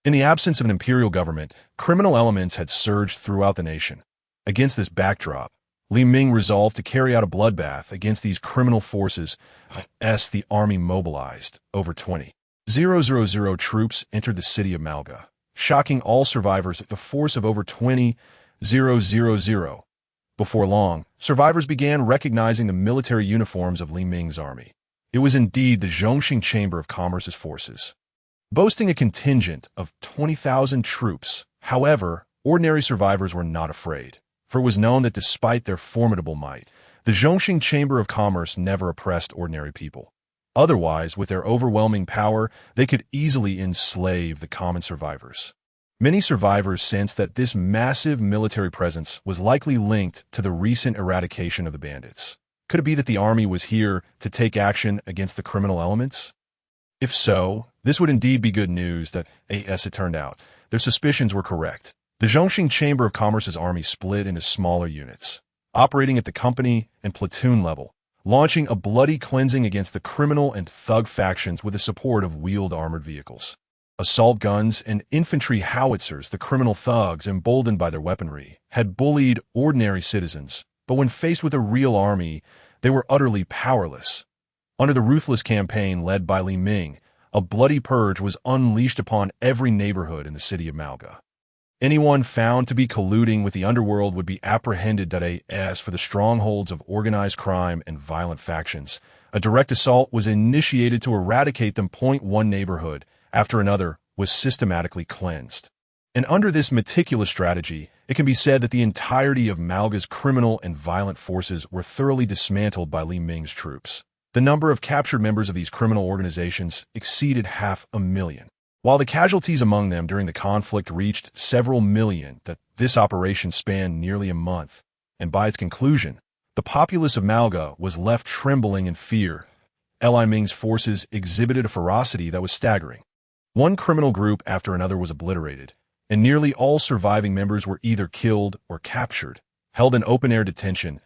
In the absence of an imperial government, criminal elements had surged throughout the nation. Against this backdrop, Li Ming resolved to carry out a bloodbath against these criminal forces as the army mobilized. Over 20,000 troops entered the city of Malga, shocking all survivors with a force of over 20,000. Before long, survivors began recognizing the military uniforms of Li Ming's army. It was indeed the Zhongxing Chamber of Commerce's forces, boasting a contingent of 20,000 troops. However, ordinary survivors were not afraid, for it was known that despite their formidable might, the Zhongxing Chamber of Commerce never oppressed ordinary people. Otherwise, with their overwhelming power, they could easily enslave the common survivors. Many survivors sensed that this massive military presence was likely linked to the recent eradication of the bandits. Could it be that the army was here to take action against the criminal elements? If so, this would indeed be good news that, as it turned out, their suspicions were correct. The Zhongxing Chamber of Commerce's army split into smaller units, operating at the company and platoon level, launching a bloody cleansing against the criminal and thug factions with the support of wheeled armored vehicles. Assault guns and infantry howitzers, the criminal thugs, emboldened by their weaponry, had bullied ordinary citizens, but when faced with a real army, they were utterly powerless. Under the ruthless campaign led by Li Ming, a bloody purge was unleashed upon every neighborhood in the city of Malga. Anyone found to be colluding with the underworld would be apprehended. As for the strongholds of organized crime and violent factions, a direct assault was initiated to eradicate them. One neighborhood after another was systematically cleansed. And under this meticulous strategy, it can be said that the entirety of Malga's criminal and violent forces were thoroughly dismantled by Li Ming's troops. The number of captured members of these criminal organizations exceeded 500,000. While the casualties among them during the conflict reached several million, this operation spanned nearly a month, and by its conclusion, the populace of Malga was left trembling in fear. Li Ming's forces exhibited a ferocity that was staggering. One criminal group after another was obliterated, and nearly all surviving members were either killed or captured, held in open-air detention.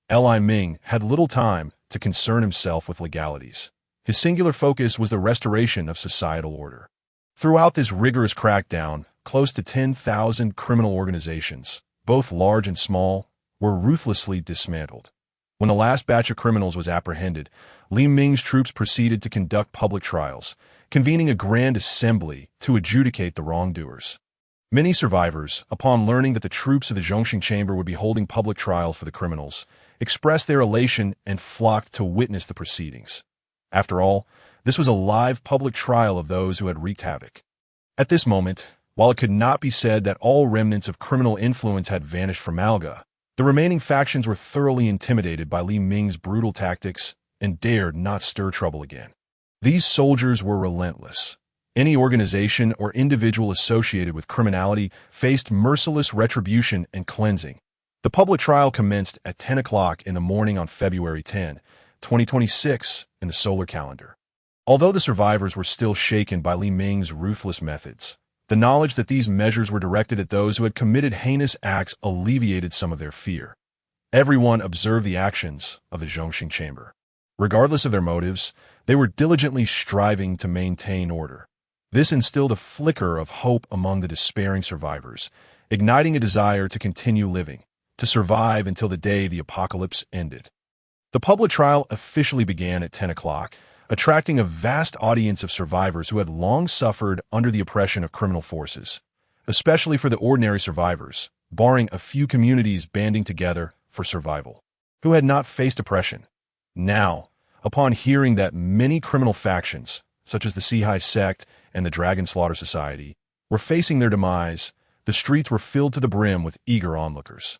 Li Ming had little time to concern himself with legalities. His singular focus was the restoration of societal order. Throughout this rigorous crackdown, close to 10,000 criminal organizations, both large and small, were ruthlessly dismantled. When the last batch of criminals was apprehended, Li Ming's troops proceeded to conduct public trials, convening a grand assembly to adjudicate the wrongdoers. Many survivors, upon learning that the troops of the Zhongxing Chamber would be holding public trials for the criminals, expressed their elation and flocked to witness the proceedings. After all, this was a live public trial of those who had wreaked havoc. At this moment, while it could not be said that all remnants of criminal influence had vanished from Malga, The remaining factions were thoroughly intimidated by Li Ming's brutal tactics and dared not stir trouble again. These soldiers were relentless. Any organization or individual associated with criminality faced merciless retribution and cleansing. The public trial commenced at 10 o'clock in the morning on February 10, 2026, in the solar calendar. Although the survivors were still shaken by Li Ming's ruthless methods, the knowledge that these measures were directed at those who had committed heinous acts alleviated some of their fear. Everyone observed the actions of the Zhongxing chamber. Regardless of their motives, they were diligently striving to maintain order. This instilled a flicker of hope among the despairing survivors, igniting a desire to continue living, to survive until the day the apocalypse ended. The public trial officially began at 10 o'clock, attracting a vast audience of survivors who had long suffered under the oppression of criminal forces, especially for the ordinary survivors, barring a few communities banding together for survival, who had not faced oppression. Now, upon hearing that many criminal factions, such as the Sihai sect and the Dragon Slaughter Society, were facing their demise, the streets were filled to the brim with eager onlookers.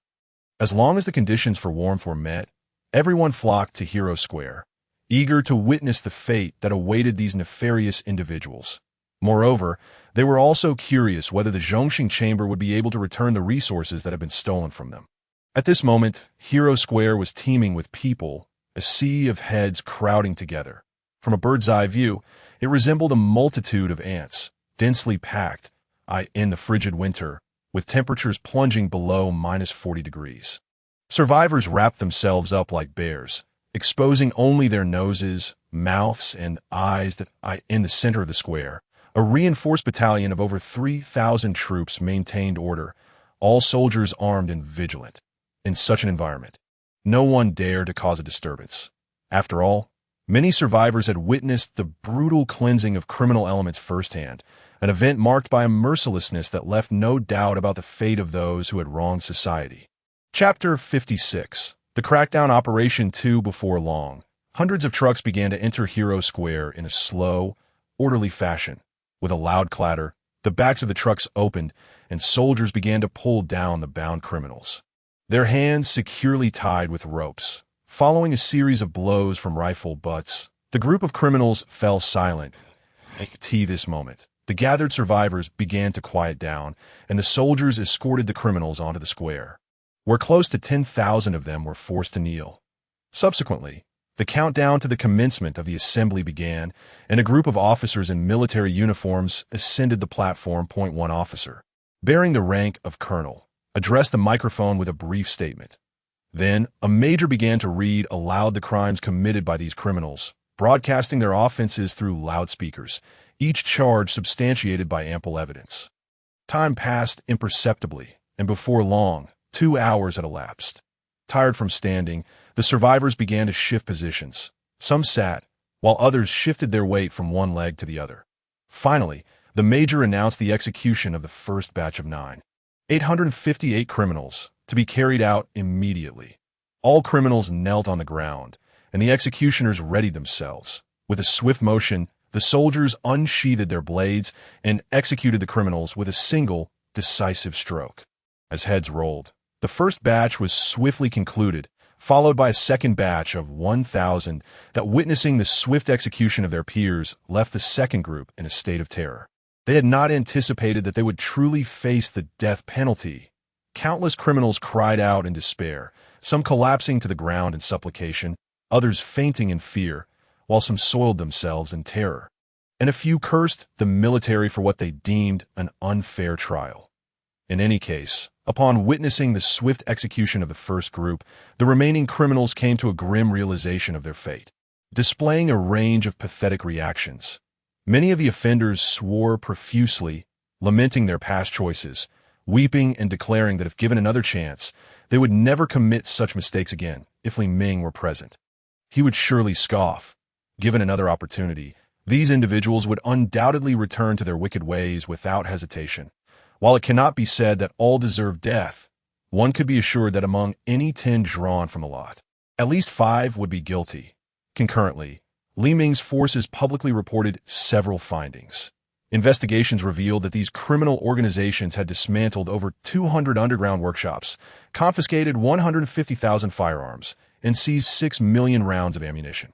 As long as the conditions for warmth were met, everyone flocked to Hero Square, eager to witness the fate that awaited these nefarious individuals. Moreover, they were also curious whether the Zhongxing chamber would be able to return the resources that had been stolen from them. At this moment, Hero Square was teeming with people, a sea of heads crowding together. From a bird's-eye view, it resembled a multitude of ants, densely packed, in the frigid winter, with temperatures plunging below -40 degrees. Survivors wrapped themselves up like bears, exposing only their noses, mouths, and eyes in the center of the square. A reinforced battalion of over 3,000 troops maintained order, all soldiers armed and vigilant. In such an environment, no one dared to cause a disturbance. After all, many survivors had witnessed the brutal cleansing of criminal elements firsthand, an event marked by a mercilessness that left no doubt about the fate of those who had wronged society. Chapter 56. The Crackdown Operation 2. Before long, hundreds of trucks began to enter Hero Square in a slow, orderly fashion. With a loud clatter, the backs of the trucks opened, and soldiers began to pull down the bound criminals, their hands securely tied with ropes. Following a series of blows from rifle butts, the group of criminals fell silent. At this moment, the gathered survivors began to quiet down, and the soldiers escorted the criminals onto the square, where close to 10,000 of them were forced to kneel. Subsequently, the countdown to the commencement of the assembly began, and a group of officers in military uniforms ascended the platform. One officer, bearing the rank of colonel, addressed the microphone with a brief statement. Then, a major began to read aloud the crimes committed by these criminals, broadcasting their offenses through loudspeakers, each charge substantiated by ample evidence. Time passed imperceptibly, and before long, 2 hours had elapsed. Tired from standing, the survivors began to shift positions. Some sat, while others shifted their weight from one leg to the other. Finally, the major announced the execution of the first batch of 858 criminals, to be carried out immediately. All criminals knelt on the ground, and the executioners readied themselves. With a swift motion, the soldiers unsheathed their blades and executed the criminals with a single, decisive stroke. As heads rolled, the first batch was swiftly concluded, followed by a second batch of 1,000 that, witnessing the swift execution of their peers, left the second group in a state of terror. They had not anticipated that they would truly face the death penalty. Countless criminals cried out in despair, some collapsing to the ground in supplication, others fainting in fear, while some soiled themselves in terror. And a few cursed the military for what they deemed an unfair trial. In any case, upon witnessing the swift execution of the first group, the remaining criminals came to a grim realization of their fate, displaying a range of pathetic reactions. Many of the offenders swore profusely, lamenting their past choices, weeping and declaring that if given another chance, they would never commit such mistakes again. If Li Ming were present, he would surely scoff. Given another opportunity, these individuals would undoubtedly return to their wicked ways without hesitation. While it cannot be said that all deserve death, one could be assured that among any 10 drawn from the lot, at least 5 would be guilty. Concurrently, Li Ming's forces publicly reported several findings. Investigations revealed that these criminal organizations had dismantled over 200 underground workshops, confiscated 150,000 firearms, and seized 6 million rounds of ammunition.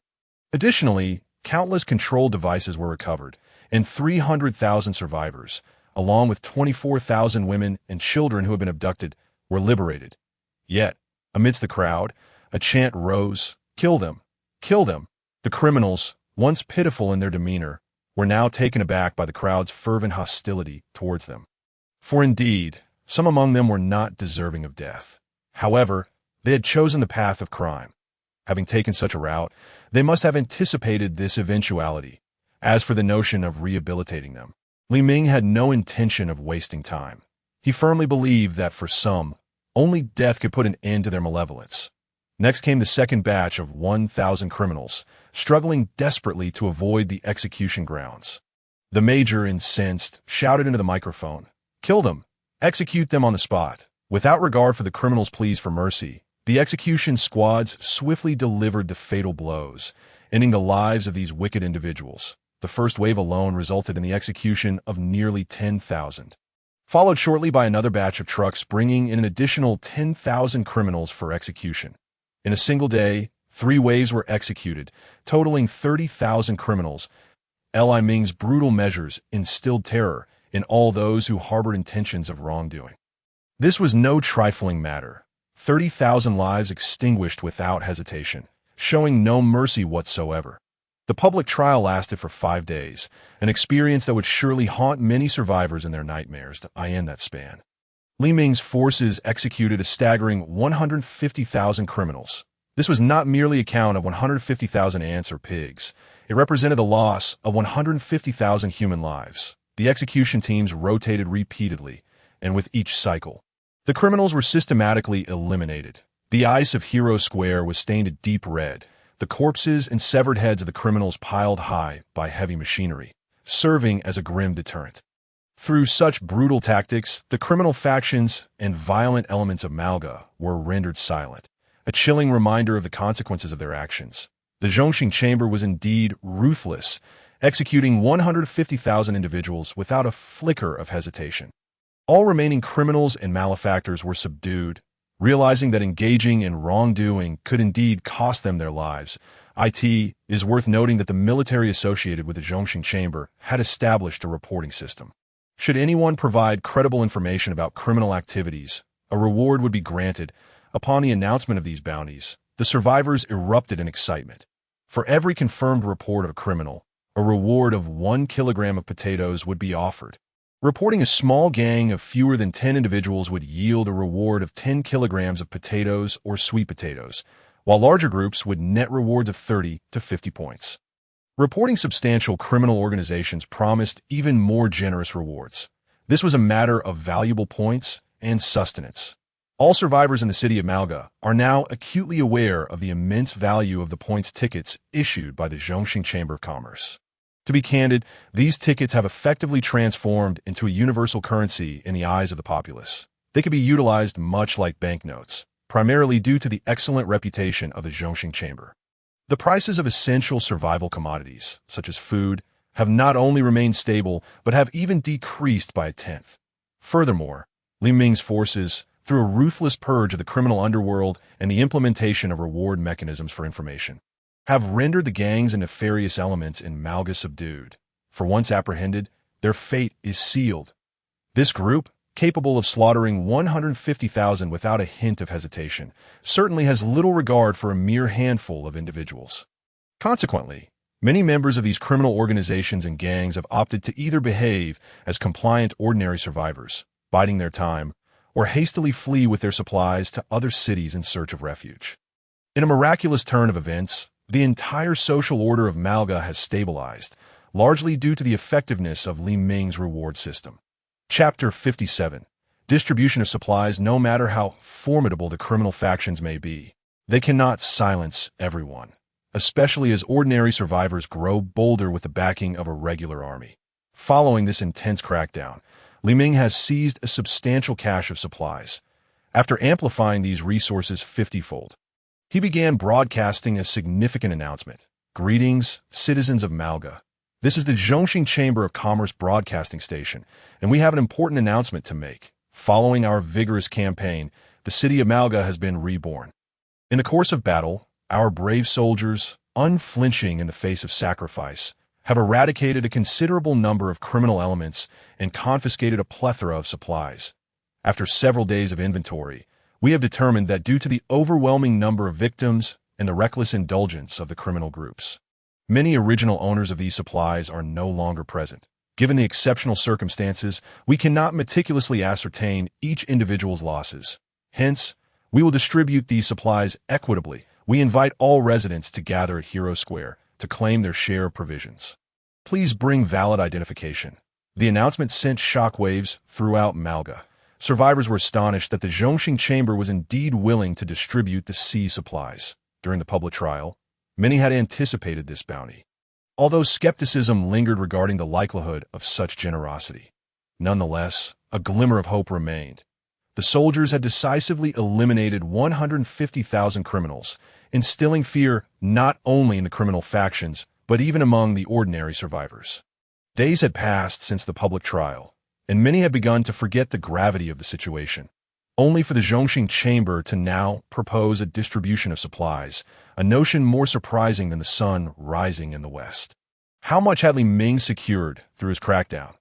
Additionally, countless controlled devices were recovered, and 300,000 survivors, along with 24,000 women and children who had been abducted, were liberated. Yet, amidst the crowd, a chant rose, "Kill them! Kill them!" The criminals, once pitiful in their demeanor, were now taken aback by the crowd's fervent hostility towards them. For indeed, some among them were not deserving of death. However, they had chosen the path of crime. Having taken such a route, they must have anticipated this eventuality. As for the notion of rehabilitating them, Li Ming had no intention of wasting time. He firmly believed that for some, only death could put an end to their malevolence. Next came the second batch of 1,000 criminals, struggling desperately to avoid the execution grounds. The major, incensed, shouted into the microphone, "Kill them! Execute them on the spot!" Without regard for the criminals' pleas for mercy, the execution squads swiftly delivered the fatal blows, ending the lives of these wicked individuals. The first wave alone resulted in the execution of nearly 10,000, followed shortly by another batch of trucks bringing in an additional 10,000 criminals for execution. In a single day, 3 waves were executed, totaling 30,000 criminals. Li Ming's brutal measures instilled terror in all those who harbored intentions of wrongdoing. This was no trifling matter. 30,000 lives extinguished without hesitation, showing no mercy whatsoever. The public trial lasted for 5 days, an experience that would surely haunt many survivors in their nightmares to end that span. Li Ming's forces executed a staggering 150,000 criminals. This was not merely a count of 150,000 ants or pigs. It represented the loss of 150,000 human lives. The execution teams rotated repeatedly, and with each cycle, the criminals were systematically eliminated. The ice of Hero Square was stained a deep red, the corpses and severed heads of the criminals piled high by heavy machinery, serving as a grim deterrent. Through such brutal tactics, the criminal factions and violent elements of Malga were rendered silent, a chilling reminder of the consequences of their actions. The Zhongxing Chamber was indeed ruthless, executing 150,000 individuals without a flicker of hesitation. All remaining criminals and malefactors were subdued. Realizing that engaging in wrongdoing could indeed cost them their lives, it is worth noting that the military associated with the Zhongxing Chamber had established a reporting system. Should anyone provide credible information about criminal activities, a reward would be granted. Upon the announcement of these bounties, the survivors erupted in excitement. For every confirmed report of a criminal, a reward of 1 kilogram of potatoes would be offered. Reporting a small gang of fewer than 10 individuals would yield a reward of 10 kilograms of potatoes or sweet potatoes, while larger groups would net rewards of 30 to 50 points. Reporting substantial criminal organizations promised even more generous rewards. This was a matter of valuable points and sustenance. All survivors in the city of Malga are now acutely aware of the immense value of the points tickets issued by the Zhongxing Chamber of Commerce. To be candid, these tickets have effectively transformed into a universal currency in the eyes of the populace. They can be utilized much like banknotes, primarily due to the excellent reputation of the Zhongxing Chamber. The prices of essential survival commodities, such as food, have not only remained stable, but have even decreased by a tenth. Furthermore, Li Ming's forces, through a ruthless purge of the criminal underworld and the implementation of reward mechanisms for information, have rendered the gangs and nefarious elements in Malga subdued. For once apprehended, their fate is sealed. This group, capable of slaughtering 150,000 without a hint of hesitation, certainly has little regard for a mere handful of individuals. Consequently, many members of these criminal organizations and gangs have opted to either behave as compliant ordinary survivors, biding their time, or hastily flee with their supplies to other cities in search of refuge. In a miraculous turn of events, the entire social order of Malga has stabilized, largely due to the effectiveness of Li Ming's reward system. Chapter 57. Distribution of supplies. No matter how formidable the criminal factions may be, they cannot silence everyone, especially as ordinary survivors grow bolder with the backing of a regular army. Following this intense crackdown, Li Ming has seized a substantial cache of supplies. After amplifying these resources 50-fold, he began broadcasting a significant announcement. Greetings, citizens of Malga. This is the Zhongxing Chamber of Commerce Broadcasting Station, and we have an important announcement to make. Following our vigorous campaign, the city of Malga has been reborn. In the course of battle, our brave soldiers, unflinching in the face of sacrifice, have eradicated a considerable number of criminal elements and confiscated a plethora of supplies. After several days of inventory, we have determined that due to the overwhelming number of victims and the reckless indulgence of the criminal groups, many original owners of these supplies are no longer present. Given the exceptional circumstances, we cannot meticulously ascertain each individual's losses. Hence, we will distribute these supplies equitably. We invite all residents to gather at Hero Square to claim their share of provisions. Please bring valid identification. The announcement sent shockwaves throughout Malga. Survivors were astonished that the Zhongxing Chamber was indeed willing to distribute the sea supplies. During the public trial, many had anticipated this bounty, although skepticism lingered regarding the likelihood of such generosity. Nonetheless, a glimmer of hope remained. The soldiers had decisively eliminated 150,000 criminals, instilling fear not only in the criminal factions, but even among the ordinary survivors. Days had passed since the public trial, and many had begun to forget the gravity of the situation, only for the Zhongxing Chamber to now propose a distribution of supplies, a notion more surprising than the sun rising in the west. How much had Li Ming secured through his crackdown?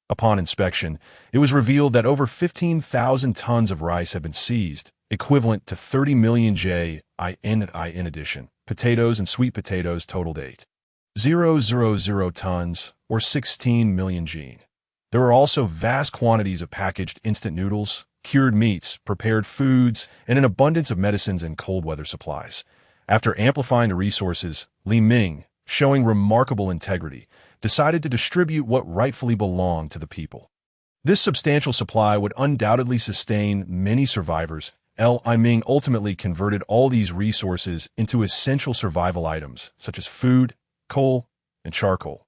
Upon inspection, it was revealed that over 15,000 tons of rice had been seized, equivalent to 30 million in addition, potatoes and sweet potatoes totaled 8,000 tons, or 16 million jin. There were also vast quantities of packaged instant noodles, cured meats, prepared foods, and an abundance of medicines and cold weather supplies. After amplifying the resources, Li Ming, showing remarkable integrity, decided to distribute what rightfully belonged to the people. This substantial supply would undoubtedly sustain many survivors. Li Ming ultimately converted all these resources into essential survival items, such as food, coal, and charcoal.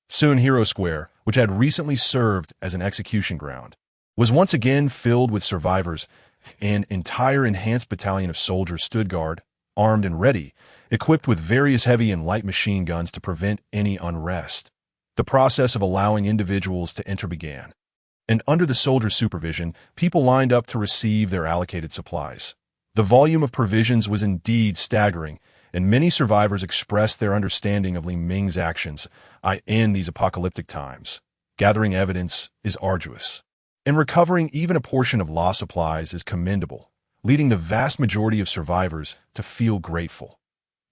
Soon Hero Square, which had recently served as an execution ground, was once again filled with survivors. An entire enhanced battalion of soldiers stood guard, armed and ready, equipped with various heavy and light machine guns to prevent any unrest. The process of allowing individuals to enter began, and under the soldiers' supervision, people lined up to receive their allocated supplies. The volume of provisions was indeed staggering, and many survivors expressed their understanding of Li Ming's actions in these apocalyptic times. Gathering evidence is arduous, and recovering even a portion of lost supplies is commendable, leading the vast majority of survivors to feel grateful.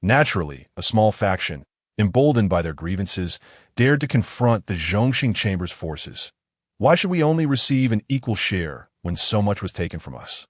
Naturally, a small faction, emboldened by their grievances, dared to confront the Zhongxing Chamber's forces. Why should we only receive an equal share when so much was taken from us?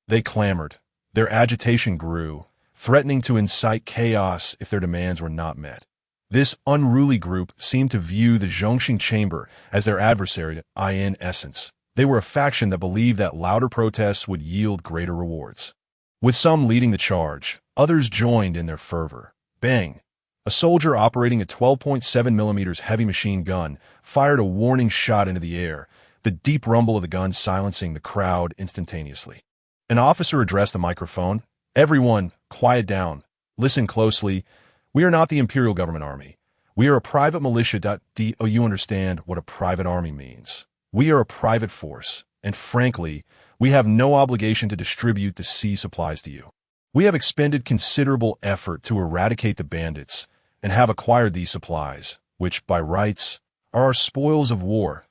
They clamored. Their agitation grew, threatening to incite chaos if their demands were not met. This unruly group seemed to view the Zhongxing Chamber as their adversary. In essence, they were a faction that believed that louder protests would yield greater rewards. With some leading the charge, others joined in their fervor. Bang! A soldier operating a 12.7mm heavy machine gun fired a warning shot into the air, the deep rumble of the gun silencing the crowd instantaneously. An officer addressed the microphone. "Everyone, quiet down. Listen closely. We are not the Imperial Government Army. We are a private militia. Do you understand what a private army means? We are a private force, and frankly, we have no obligation to distribute the sea supplies to you. We have expended considerable effort to eradicate the bandits and have acquired these supplies, which, by rights, are our spoils of war.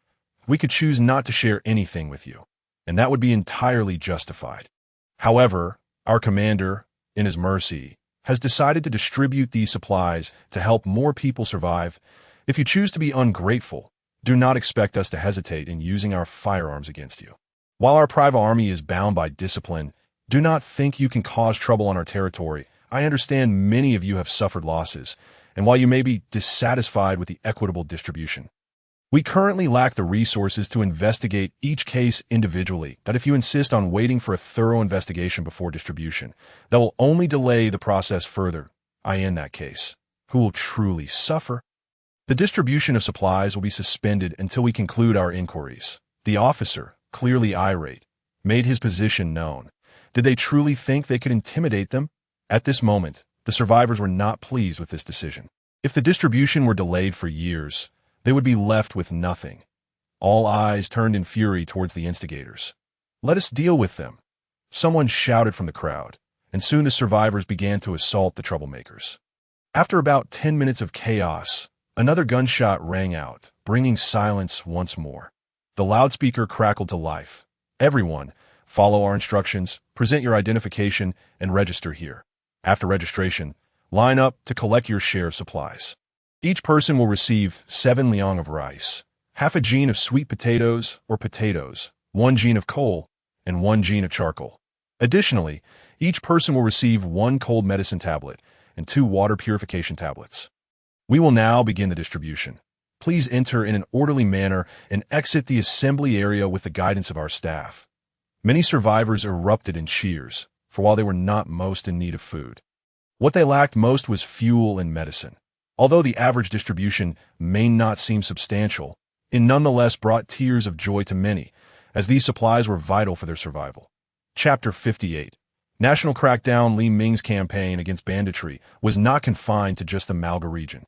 We could choose not to share anything with you, and that would be entirely justified. However, our commander, in his mercy, has decided to distribute these supplies to help more people survive. If you choose to be ungrateful, do not expect us to hesitate in using our firearms against you. While our private army is bound by discipline, do not think you can cause trouble on our territory. I understand many of you have suffered losses, and while you may be dissatisfied with the equitable distribution, we currently lack the resources to investigate each case individually. That if you insist on waiting for a thorough investigation before distribution, that will only delay the process further. In that case, who will truly suffer? The distribution of supplies will be suspended until we conclude our inquiries. The officer, clearly irate, made his position known. Did they truly think they could intimidate them? At this moment, the survivors were not pleased with this decision. If the distribution were delayed for years, they would be left with nothing. All eyes turned in fury towards the instigators. "Let us deal with them," someone shouted from the crowd, and soon the survivors began to assault the troublemakers. After about 10 minutes of chaos, another gunshot rang out, bringing silence once more. The loudspeaker crackled to life. "Everyone, follow our instructions, present your identification, and register here. After registration, line up to collect your share of supplies. Each person will receive 7 liang of rice, half a jean of sweet potatoes or potatoes, 1 jean of coal, and 1 jean of charcoal. Additionally, each person will receive 1 cold medicine tablet and 2 water purification tablets. We will now begin the distribution. Please enter in an orderly manner and exit the assembly area with the guidance of our staff." Many survivors erupted in cheers, for while they were not most in need of food, what they lacked most was fuel and medicine. Although the average distribution may not seem substantial, it nonetheless brought tears of joy to many, as these supplies were vital for their survival. Chapter 58. National crackdown. Li Ming's campaign against banditry was not confined to just the Malga region.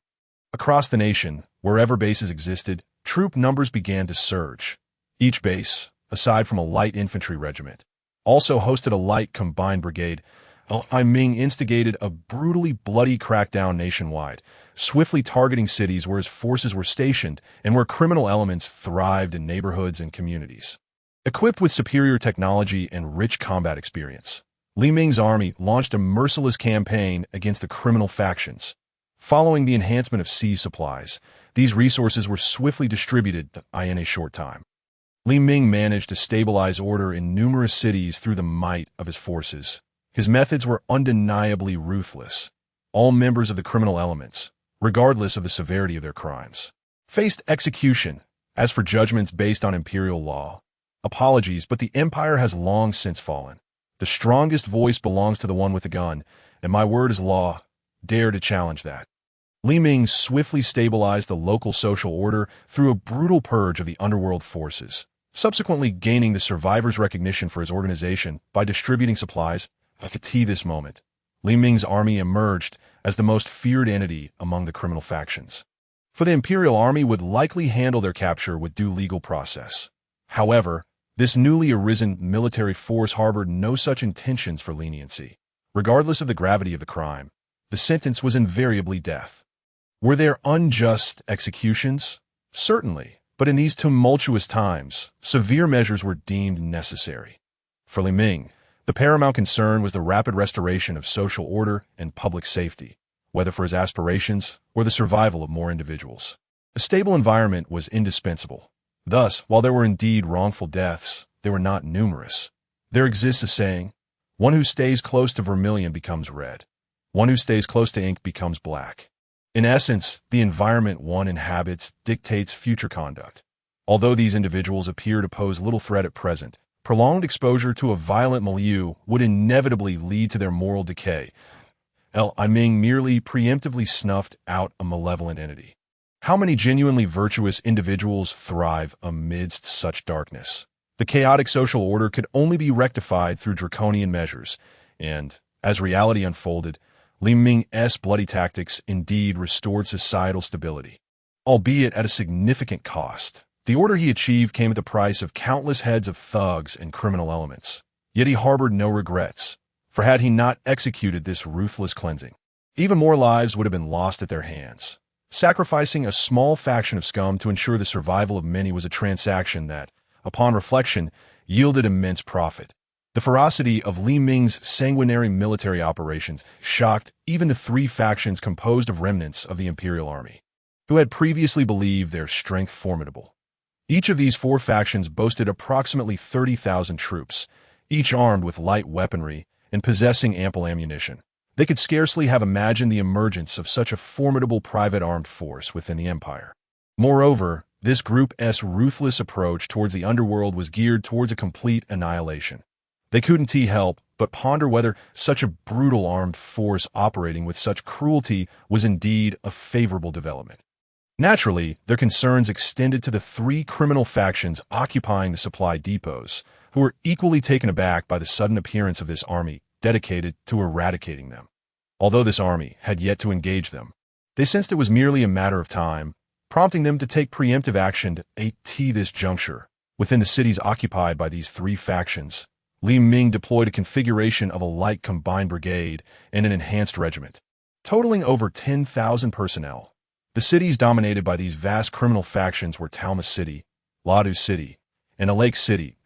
Across the nation, wherever bases existed, troop numbers began to surge. Each base, aside from a light infantry regiment, also hosted a light combined brigade. Li Ming instigated a brutally bloody crackdown nationwide, swiftly targeting cities where his forces were stationed and where criminal elements thrived in neighborhoods and communities. Equipped with superior technology and rich combat experience, Li Ming's army launched a merciless campaign against the criminal factions. Following the enhancement of siege supplies, these resources were swiftly distributed in a short time. Li Ming managed to stabilize order in numerous cities through the might of his forces. His methods were undeniably ruthless. All members of the criminal elements, regardless of the severity of their crimes, faced execution. As for judgments based on imperial law, apologies, but the empire has long since fallen. The strongest voice belongs to the one with the gun, and my word is law. Dare to challenge that. Li Ming swiftly stabilized the local social order through a brutal purge of the underworld forces, subsequently gaining the survivors' recognition for his organization by distributing supplies. At this moment, Li Ming's army emerged as the most feared entity among the criminal factions. For the imperial army would likely handle their capture with due legal process. However, this newly arisen military force harbored no such intentions for leniency. Regardless of the gravity of the crime, the sentence was invariably death. Were there unjust executions? Certainly, but in these tumultuous times, severe measures were deemed necessary. For Li Ming, the paramount concern was the rapid restoration of social order and public safety, whether for his aspirations or the survival of more individuals. A stable environment was indispensable. Thus, while there were indeed wrongful deaths, they were not numerous. There exists a saying, "One who stays close to vermilion becomes red. One who stays close to ink becomes black." In essence, the environment one inhabits dictates future conduct. Although these individuals appear to pose little threat at present, prolonged exposure to a violent milieu would inevitably lead to their moral decay. Li Ming merely preemptively snuffed out a malevolent entity. How many genuinely virtuous individuals thrive amidst such darkness? The chaotic social order could only be rectified through draconian measures, and, as reality unfolded, Li Ming's bloody tactics indeed restored societal stability, albeit at a significant cost. The order he achieved came at the price of countless heads of thugs and criminal elements. Yet he harbored no regrets, for had he not executed this ruthless cleansing, even more lives would have been lost at their hands. Sacrificing a small faction of scum to ensure the survival of many was a transaction that, upon reflection, yielded immense profit. The ferocity of Li Ming's sanguinary military operations shocked even the 3 factions composed of remnants of the imperial army, who had previously believed their strength formidable. Each of these 4 factions boasted approximately 30,000 troops, each armed with light weaponry and possessing ample ammunition. They could scarcely have imagined the emergence of such a formidable private armed force within the empire. Moreover, this group's ruthless approach towards the underworld was geared towards a complete annihilation. They couldn't help but ponder whether such a brutal armed force operating with such cruelty was indeed a favorable development. Naturally, their concerns extended to the 3 criminal factions occupying the supply depots, who were equally taken aback by the sudden appearance of this army dedicated to eradicating them. Although this army had yet to engage them, They sensed it was merely a matter of time, prompting them to take preemptive action at this juncture. Within the cities occupied by these three factions, Li Ming deployed a configuration of a light combined brigade and an enhanced regiment, totaling over 10,000 personnel. The cities dominated by these vast criminal factions were Talma City, Ladu City, and Lake City.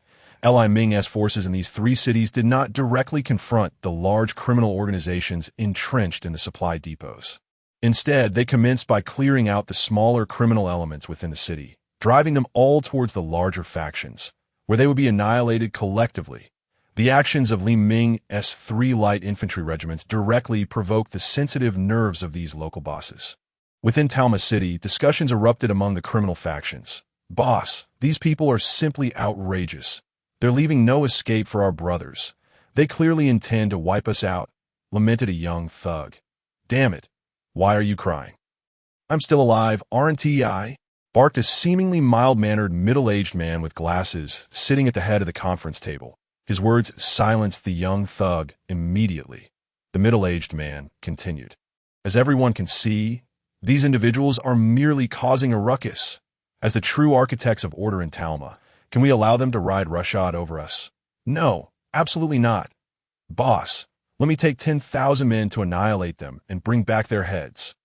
Li Ming's forces in these three cities did not directly confront the large criminal organizations entrenched in the supply depots. Instead, they commenced by clearing out the smaller criminal elements within the city, driving them all towards the larger factions, where they would be annihilated collectively. The actions of Li Ming's three light infantry regiments directly provoked the sensitive nerves of these local bosses. Within Talma City, discussions erupted among the criminal factions. "Boss, these people are simply outrageous. They're leaving no escape for our brothers. They clearly intend to wipe us out," lamented a young thug. "Damn it. Why are you crying?" "I'm still alive, aren't I?" barked a seemingly mild-mannered middle-aged man with glasses sitting at the head of the conference table. His words silenced the young thug immediately. The middle-aged man continued. "As everyone can see, these individuals are merely causing a ruckus. As the true architects of order in Talma, can we allow them to ride roughshod over us? No, absolutely not. Boss, let me take 10,000 men to annihilate them and bring back their heads,"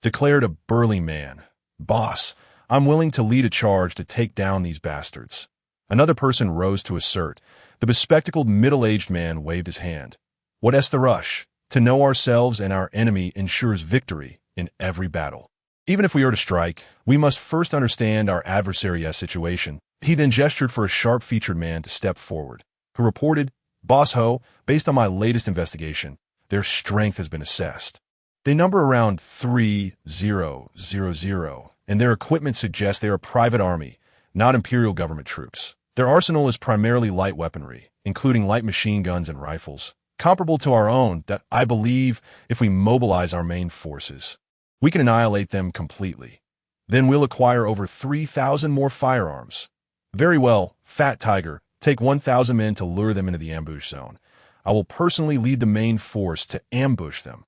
declared a burly man. "Boss, I'm willing to lead a charge to take down these bastards." Another person rose to assert. The bespectacled middle-aged man waved his hand. "What's the rush? To know ourselves and our enemy ensures victory in every battle. Even if we are to strike, we must first understand our adversary's situation." He then gestured for a sharp-featured man to step forward, who reported, "Boss Ho, based on my latest investigation, their strength has been assessed. They number around 3,000, and their equipment suggests they are a private army, not imperial government troops. Their arsenal is primarily light weaponry, including light machine guns and rifles, comparable to our own that I believe if we mobilize our main forces, we can annihilate them completely. Then we'll acquire over 3,000 more firearms. Very well, Fat Tiger, take 1,000 men to lure them into the ambush zone. I will personally lead the main force to ambush them."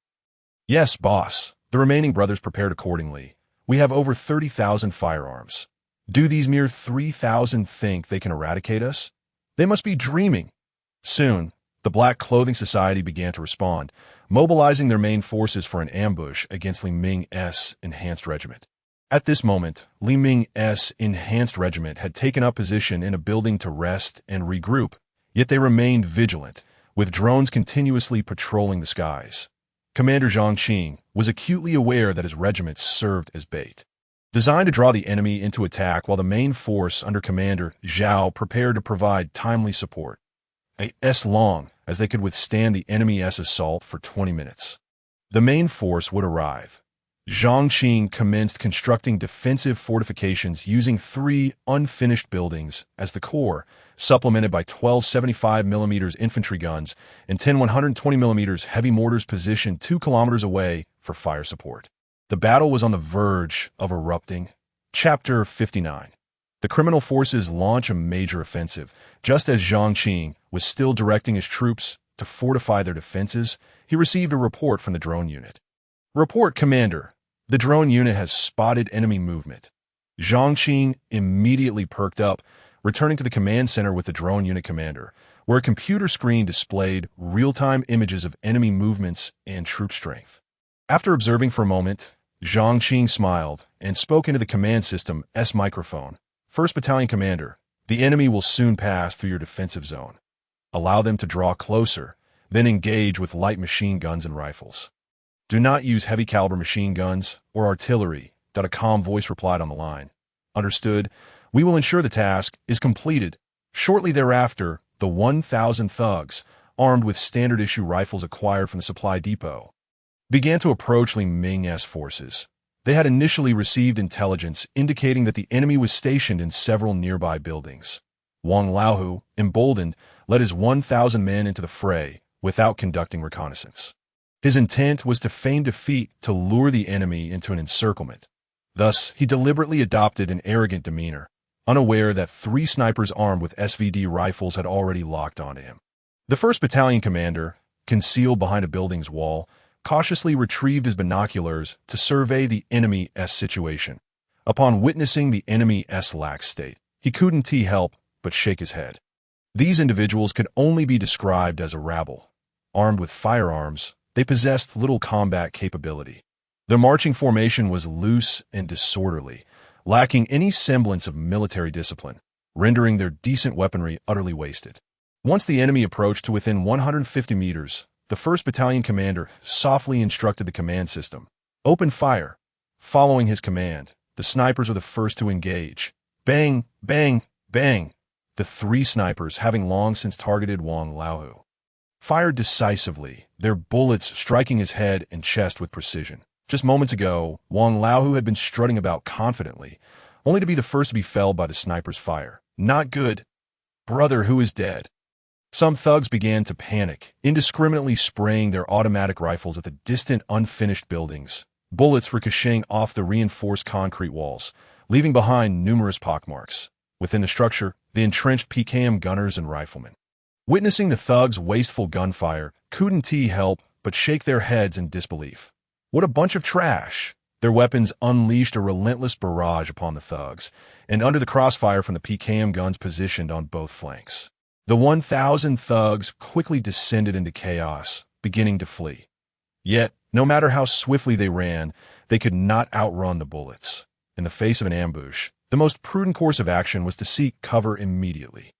"Yes, boss." The remaining brothers prepared accordingly. "We have over 30,000 firearms. Do these mere 3,000 think they can eradicate us? They must be dreaming." Soon, the Black Clothing Society began to respond, mobilizing their main forces for an ambush against Li Ming's enhanced regiment. At this moment, Li Ming's enhanced regiment had taken up position in a building to rest and regroup, yet they remained vigilant, with drones continuously patrolling the skies. Commander Zhang Qing was acutely aware that his regiment served as bait, designed to draw the enemy into attack while the main force under Commander Zhao prepared to provide timely support. As long as they could withstand the enemy's assault for 20 minutes, the main force would arrive. Zhang Qing commenced constructing defensive fortifications using 3 unfinished buildings as the core, supplemented by 12 75mm infantry guns and 10 120mm heavy mortars positioned 2 kilometers away for fire support. The battle was on the verge of erupting. Chapter 59. The criminal forces launch a major offensive. Just as Zhang Qing was still directing his troops to fortify their defenses, he received a report from the drone unit. "Report, Commander. The drone unit has spotted enemy movement." Zhang Qing immediately perked up, returning to the command center with the drone unit commander, where a computer screen displayed real-time images of enemy movements and troop strength. After observing for a moment, Zhang Qing smiled and spoke into the command system's microphone. "First Battalion Commander, the enemy will soon pass through your defensive zone. Allow them to draw closer, then engage with light machine guns and rifles. Do not use heavy-caliber machine guns or artillery," a calm voice replied on the line. "Understood. We will ensure the task is completed." Shortly thereafter, the 1,000 thugs, armed with standard-issue rifles acquired from the supply depot, began to approach Li Ming's forces. They had initially received intelligence indicating that the enemy was stationed in several nearby buildings. Wang Laohu, emboldened, led his 1,000 men into the fray without conducting reconnaissance. His intent was to feign defeat to lure the enemy into an encirclement. Thus, he deliberately adopted an arrogant demeanor, unaware that 3 snipers armed with SVD rifles had already locked onto him. The 1st Battalion commander, concealed behind a building's wall, cautiously retrieved his binoculars to survey the enemy's situation. Upon witnessing the enemy's lax state, he couldn't help but shake his head. These individuals could only be described as a rabble. Armed with firearms, they possessed little combat capability. Their marching formation was loose and disorderly, lacking any semblance of military discipline, rendering their decent weaponry utterly wasted. Once the enemy approached to within 150 meters, the 1st Battalion commander softly instructed the command system, "Open fire." Following his command, the snipers were the first to engage. Bang, bang, bang. The 3 snipers, having long since targeted Wang Laohu, fired decisively, their bullets striking his head and chest with precision. Just moments ago, Wang Laohu had been strutting about confidently, only to be the first to be felled by the sniper's fire. Not good. Brother, who is dead? Some thugs began to panic, indiscriminately spraying their automatic rifles at the distant, unfinished buildings. Bullets ricocheting off the reinforced concrete walls, leaving behind numerous pockmarks. Within the structure, the entrenched PKM gunners and riflemen, witnessing the thugs' wasteful gunfire, couldn't help but shake their heads in disbelief. What a bunch of trash! Their weapons unleashed a relentless barrage upon the thugs, and under the crossfire from the PKM guns positioned on both flanks, the 1,000 thugs quickly descended into chaos, beginning to flee. Yet, no matter how swiftly they ran, they could not outrun the bullets. In the face of an ambush, the most prudent course of action was to seek cover immediately.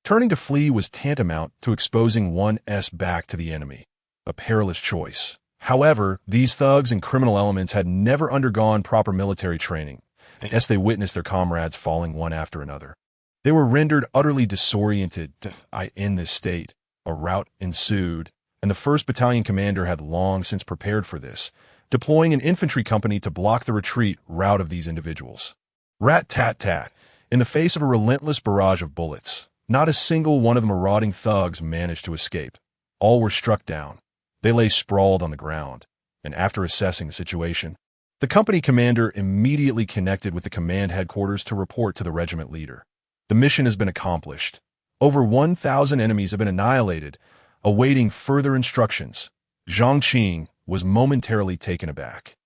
Turning to flee was tantamount to exposing one's back to the enemy, a perilous choice. However, these thugs and criminal elements had never undergone proper military training, as they witnessed their comrades falling one after another. They were rendered utterly disoriented. In this state, a rout ensued, and the 1st Battalion commander had long since prepared for this, deploying an infantry company to block the retreat route of these individuals. Rat-tat-tat. In the face of a relentless barrage of bullets, not a single one of the marauding thugs managed to escape. All were struck down. They lay sprawled on the ground, and after assessing the situation, the company commander immediately connected with the command headquarters to report to the regiment leader. The mission has been accomplished. Over 1,000 enemies have been annihilated, awaiting further instructions. Zhang Qing was momentarily taken aback.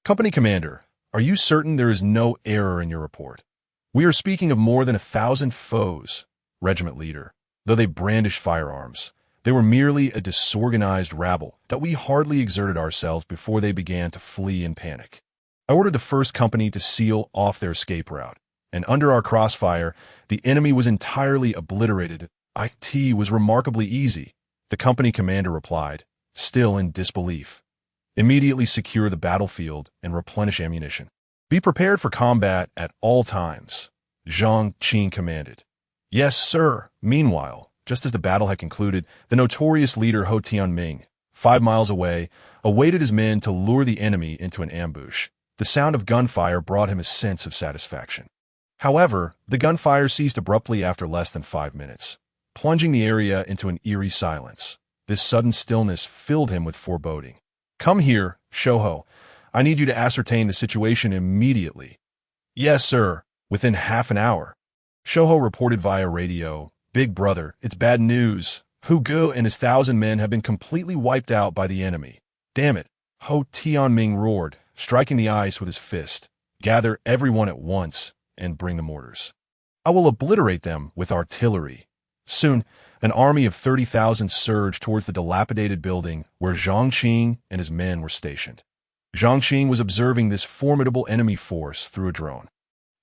Company commander, are you certain there is no error in your report? We are speaking of more than 1,000 foes. Regiment leader, though they brandished firearms, they were merely a disorganized rabble that we hardly exerted ourselves before they began to flee in panic. I ordered the 1st company to seal off their escape route, and under our crossfire, the enemy was entirely obliterated. It was remarkably easy, the company commander replied, still in disbelief. Immediately secure the battlefield and replenish ammunition. Be prepared for combat at all times, Zhang Qing commanded. Yes, sir. Meanwhile, just as the battle had concluded, the notorious leader Ho Tianming, 5 miles away, awaited his men to lure the enemy into an ambush. The sound of gunfire brought him a sense of satisfaction. However, the gunfire ceased abruptly after less than 5 minutes, plunging the area into an eerie silence. This sudden stillness filled him with foreboding. Come here, Shoho. I need you to ascertain the situation immediately. Yes, sir. Within half an hour. Shoho reported via radio, Big brother, it's bad news. Hu Ge and his 1,000 men have been completely wiped out by the enemy. Damn it. Ho Tianming roared, striking the ice with his fist. Gather everyone at once and bring the mortars. I will obliterate them with artillery. Soon, an army of 30,000 surged towards the dilapidated building where Zhang Qing and his men were stationed. Zhang Qing was observing this formidable enemy force through a drone.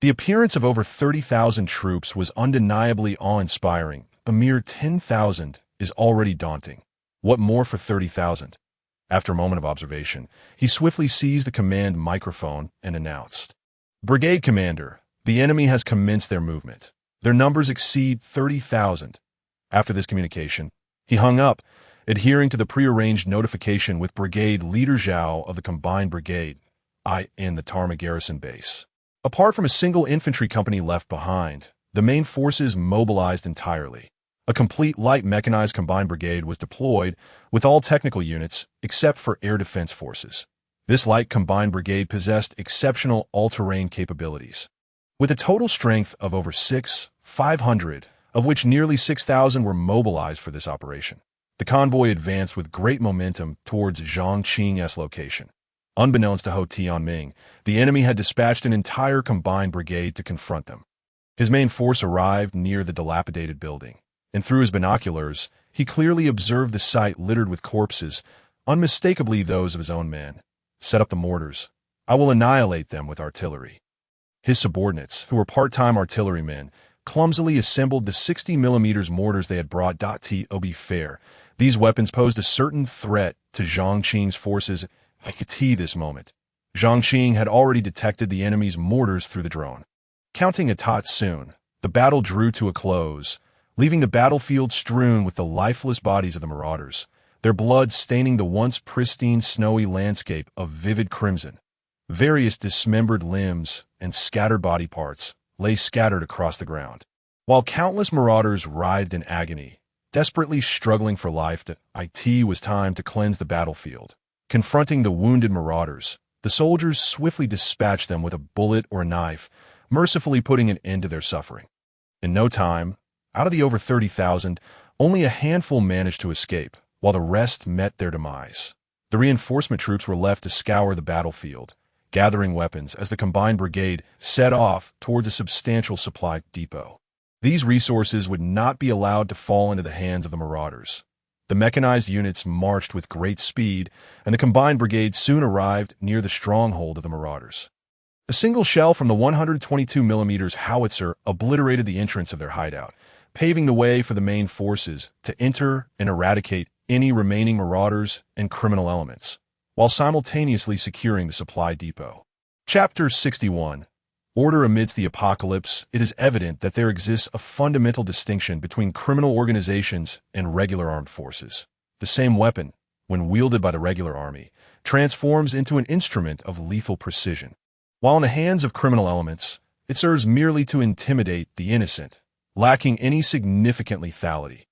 The appearance of over 30,000 troops was undeniably awe-inspiring. A mere 10,000 is already daunting. What more for 30,000? After a moment of observation, he swiftly seized the command microphone and announced, Brigade Commander, the enemy has commenced their movement. Their numbers exceed 30,000. After this communication, he hung up, adhering to the prearranged notification with Brigade Leader Zhao of the Combined Brigade, in the Tarma Garrison Base. Apart from a single infantry company left behind, the main forces mobilized entirely. A complete light mechanized combined brigade was deployed with all technical units except for air defense forces. This light combined brigade possessed exceptional all-terrain capabilities. With a total strength of over 500, of which nearly 6,000 were mobilized for this operation, The convoy advanced with great momentum towards Zhang Qing's location. Unbeknownst to Ho Tianming, the enemy had dispatched an entire combined brigade to confront them. His main force arrived near the dilapidated building, and through his binoculars, he clearly observed the site littered with corpses, unmistakably those of his own men. Set up the mortars. I will annihilate them with artillery. His subordinates, who were part-time artillerymen, clumsily assembled the 60mm mortars they had brought. To be fair, these weapons posed a certain threat to Zhang Qing's forces. I could see this moment. Zhang Qing had already detected the enemy's mortars through the drone. Counting a tot soon, the battle drew to a close, leaving the battlefield strewn with the lifeless bodies of the marauders, their blood staining the once pristine snowy landscape of vivid crimson. Various dismembered limbs and scattered body parts lay scattered across the ground, while countless marauders writhed in agony, desperately struggling for life. It was time to cleanse the battlefield. Confronting the wounded marauders, the soldiers swiftly dispatched them with a bullet or a knife, mercifully putting an end to their suffering. In no time, out of the over 30,000, only a handful managed to escape, while the rest met their demise. The reinforcement troops were left to scour the battlefield, gathering weapons as the combined brigade set off towards a substantial supply depot. These resources would not be allowed to fall into the hands of the marauders. The mechanized units marched with great speed, and the combined brigade soon arrived near the stronghold of the marauders. A single shell from the 122mm howitzer obliterated the entrance of their hideout, paving the way for the main forces to enter and eradicate any remaining marauders and criminal elements, while simultaneously securing the supply depot. Chapter 61. Order amidst the apocalypse. It is evident that there exists a fundamental distinction between criminal organizations and regular armed forces. The same weapon, when wielded by the regular army, transforms into an instrument of lethal precision. While in the hands of criminal elements, it serves merely to intimidate the innocent, lacking any significant lethality.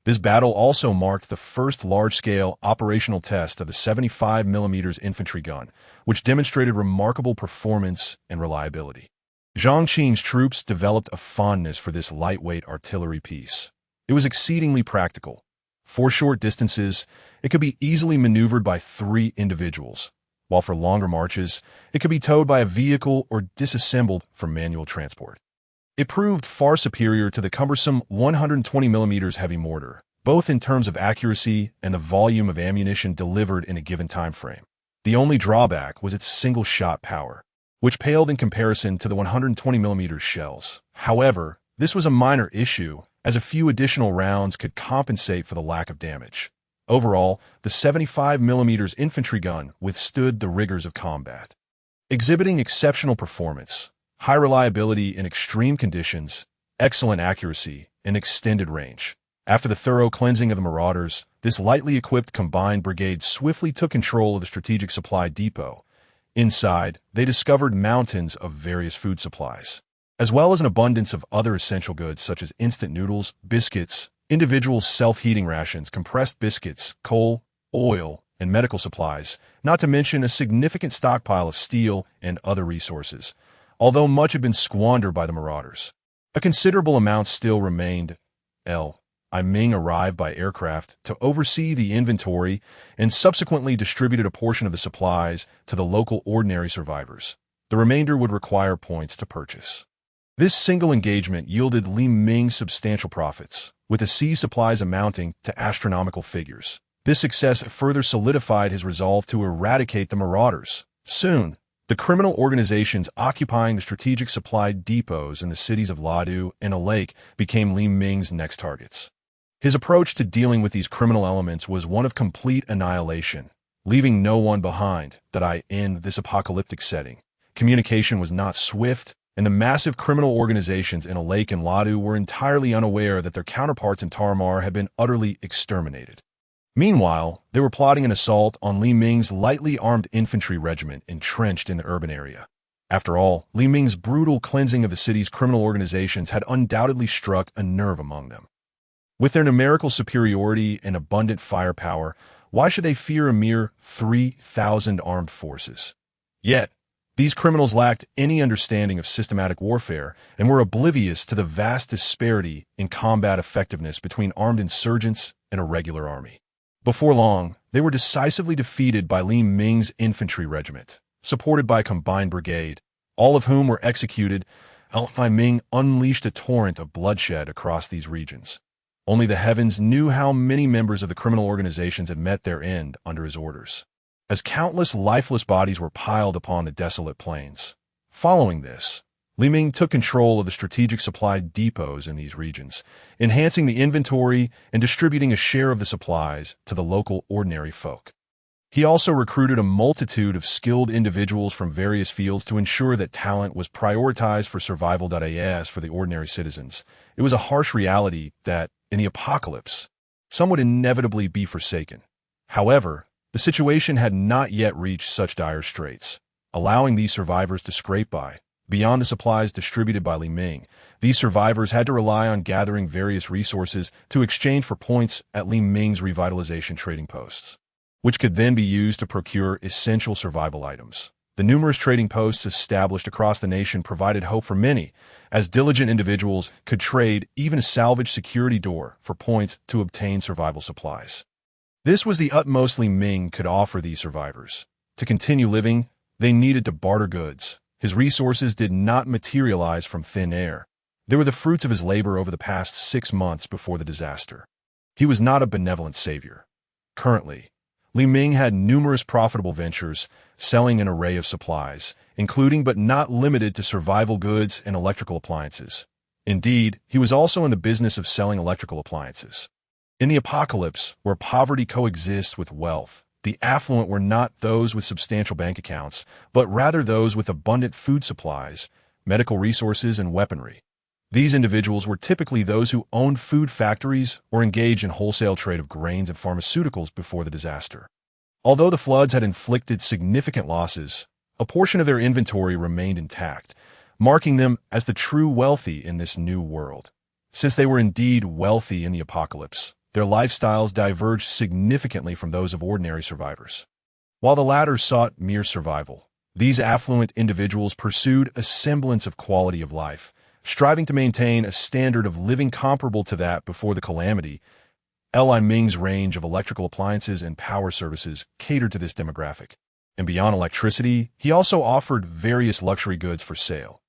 This battle also marked the first large-scale operational test of the 75mm infantry gun, which demonstrated remarkable performance and reliability. Zhang Qing's troops developed a fondness for this lightweight artillery piece. It was exceedingly practical. For short distances, it could be easily maneuvered by 3 individuals, while for longer marches, it could be towed by a vehicle or disassembled for manual transport. It proved far superior to the cumbersome 120mm heavy mortar, both in terms of accuracy and the volume of ammunition delivered in a given time frame. The only drawback was its single-shot power, which paled in comparison to the 120mm shells. However, this was a minor issue, as a few additional rounds could compensate for the lack of damage. Overall, the 75mm infantry gun withstood the rigors of combat. Exhibiting exceptional performance, high reliability in extreme conditions, excellent accuracy, and extended range. After the thorough cleansing of the marauders, this lightly equipped combined brigade swiftly took control of the strategic supply depot. Inside, they discovered mountains of various food supplies, as well as an abundance of other essential goods such as instant noodles, biscuits, individual self-heating rations, compressed biscuits, coal, oil, and medical supplies, not to mention a significant stockpile of steel and other resources, although much had been squandered by the marauders. A considerable amount still remained. Ming arrived by aircraft to oversee the inventory and subsequently distributed a portion of the supplies to the local ordinary survivors. The remainder would require points to purchase. This single engagement yielded Li Ming substantial profits, with the sea supplies amounting to astronomical figures. This success further solidified his resolve to eradicate the marauders. Soon, the criminal organizations occupying the strategic supply depots in the cities of Ladu and Lake became Li Ming's next targets. His approach to dealing with these criminal elements was one of complete annihilation, leaving no one behind. In this apocalyptic setting, communication was not swift, and the massive criminal organizations in Lake and Ladu were entirely unaware that their counterparts in Tarmar had been utterly exterminated. Meanwhile, they were plotting an assault on Li Ming's lightly armed infantry regiment entrenched in the urban area. After all, Li Ming's brutal cleansing of the city's criminal organizations had undoubtedly struck a nerve among them. With their numerical superiority and abundant firepower, why should they fear a mere 3,000 armed forces? Yet, These criminals lacked any understanding of systematic warfare and were oblivious to the vast disparity in combat effectiveness between armed insurgents and a regular army. Before long, they were decisively defeated by Li Ming's infantry regiment, supported by a combined brigade, all of whom were executed. Li Ming unleashed a torrent of bloodshed across these regions. Only the heavens knew how many members of the criminal organizations had met their end under his orders, as countless lifeless bodies were piled upon the desolate plains. Following this, Li Ming took control of the strategic supply depots in these regions, enhancing the inventory and distributing a share of the supplies to the local ordinary folk. He also recruited a multitude of skilled individuals from various fields to ensure that talent was prioritized for survival. As for the ordinary citizens, it was a harsh reality that, in the apocalypse, some would inevitably be forsaken. However, the situation had not yet reached such dire straits, allowing these survivors to scrape by. Beyond the supplies distributed by Li Ming, these survivors had to rely on gathering various resources to exchange for points at Li Ming's revitalization trading posts, which could then be used to procure essential survival items. The numerous trading posts established across the nation provided hope for many, as diligent individuals could trade even a salvaged security door for points to obtain survival supplies. This was the utmost Li Ming could offer these survivors. To continue living, they needed to barter goods. His resources did not materialize from thin air. They were the fruits of his labor over the past 6 months before the disaster. He was not a benevolent savior. Currently, Li Ming had numerous profitable ventures, selling an array of supplies, including but not limited to survival goods and electrical appliances. Indeed, he was also in the business of selling electrical appliances. In the apocalypse, where poverty coexists with wealth, the affluent were not those with substantial bank accounts, but rather those with abundant food supplies, medical resources, and weaponry. These individuals were typically those who owned food factories or engaged in wholesale trade of grains and pharmaceuticals before the disaster. Although the floods had inflicted significant losses, a portion of their inventory remained intact, marking them as the true wealthy in this new world. Since they were indeed wealthy in the apocalypse, their lifestyles diverged significantly from those of ordinary survivors. While the latter sought mere survival, these affluent individuals pursued a semblance of quality of life, striving to maintain a standard of living comparable to that before the calamity. Li Ming's range of electrical appliances and power services catered to this demographic. And beyond electricity, he also offered various luxury goods for sale.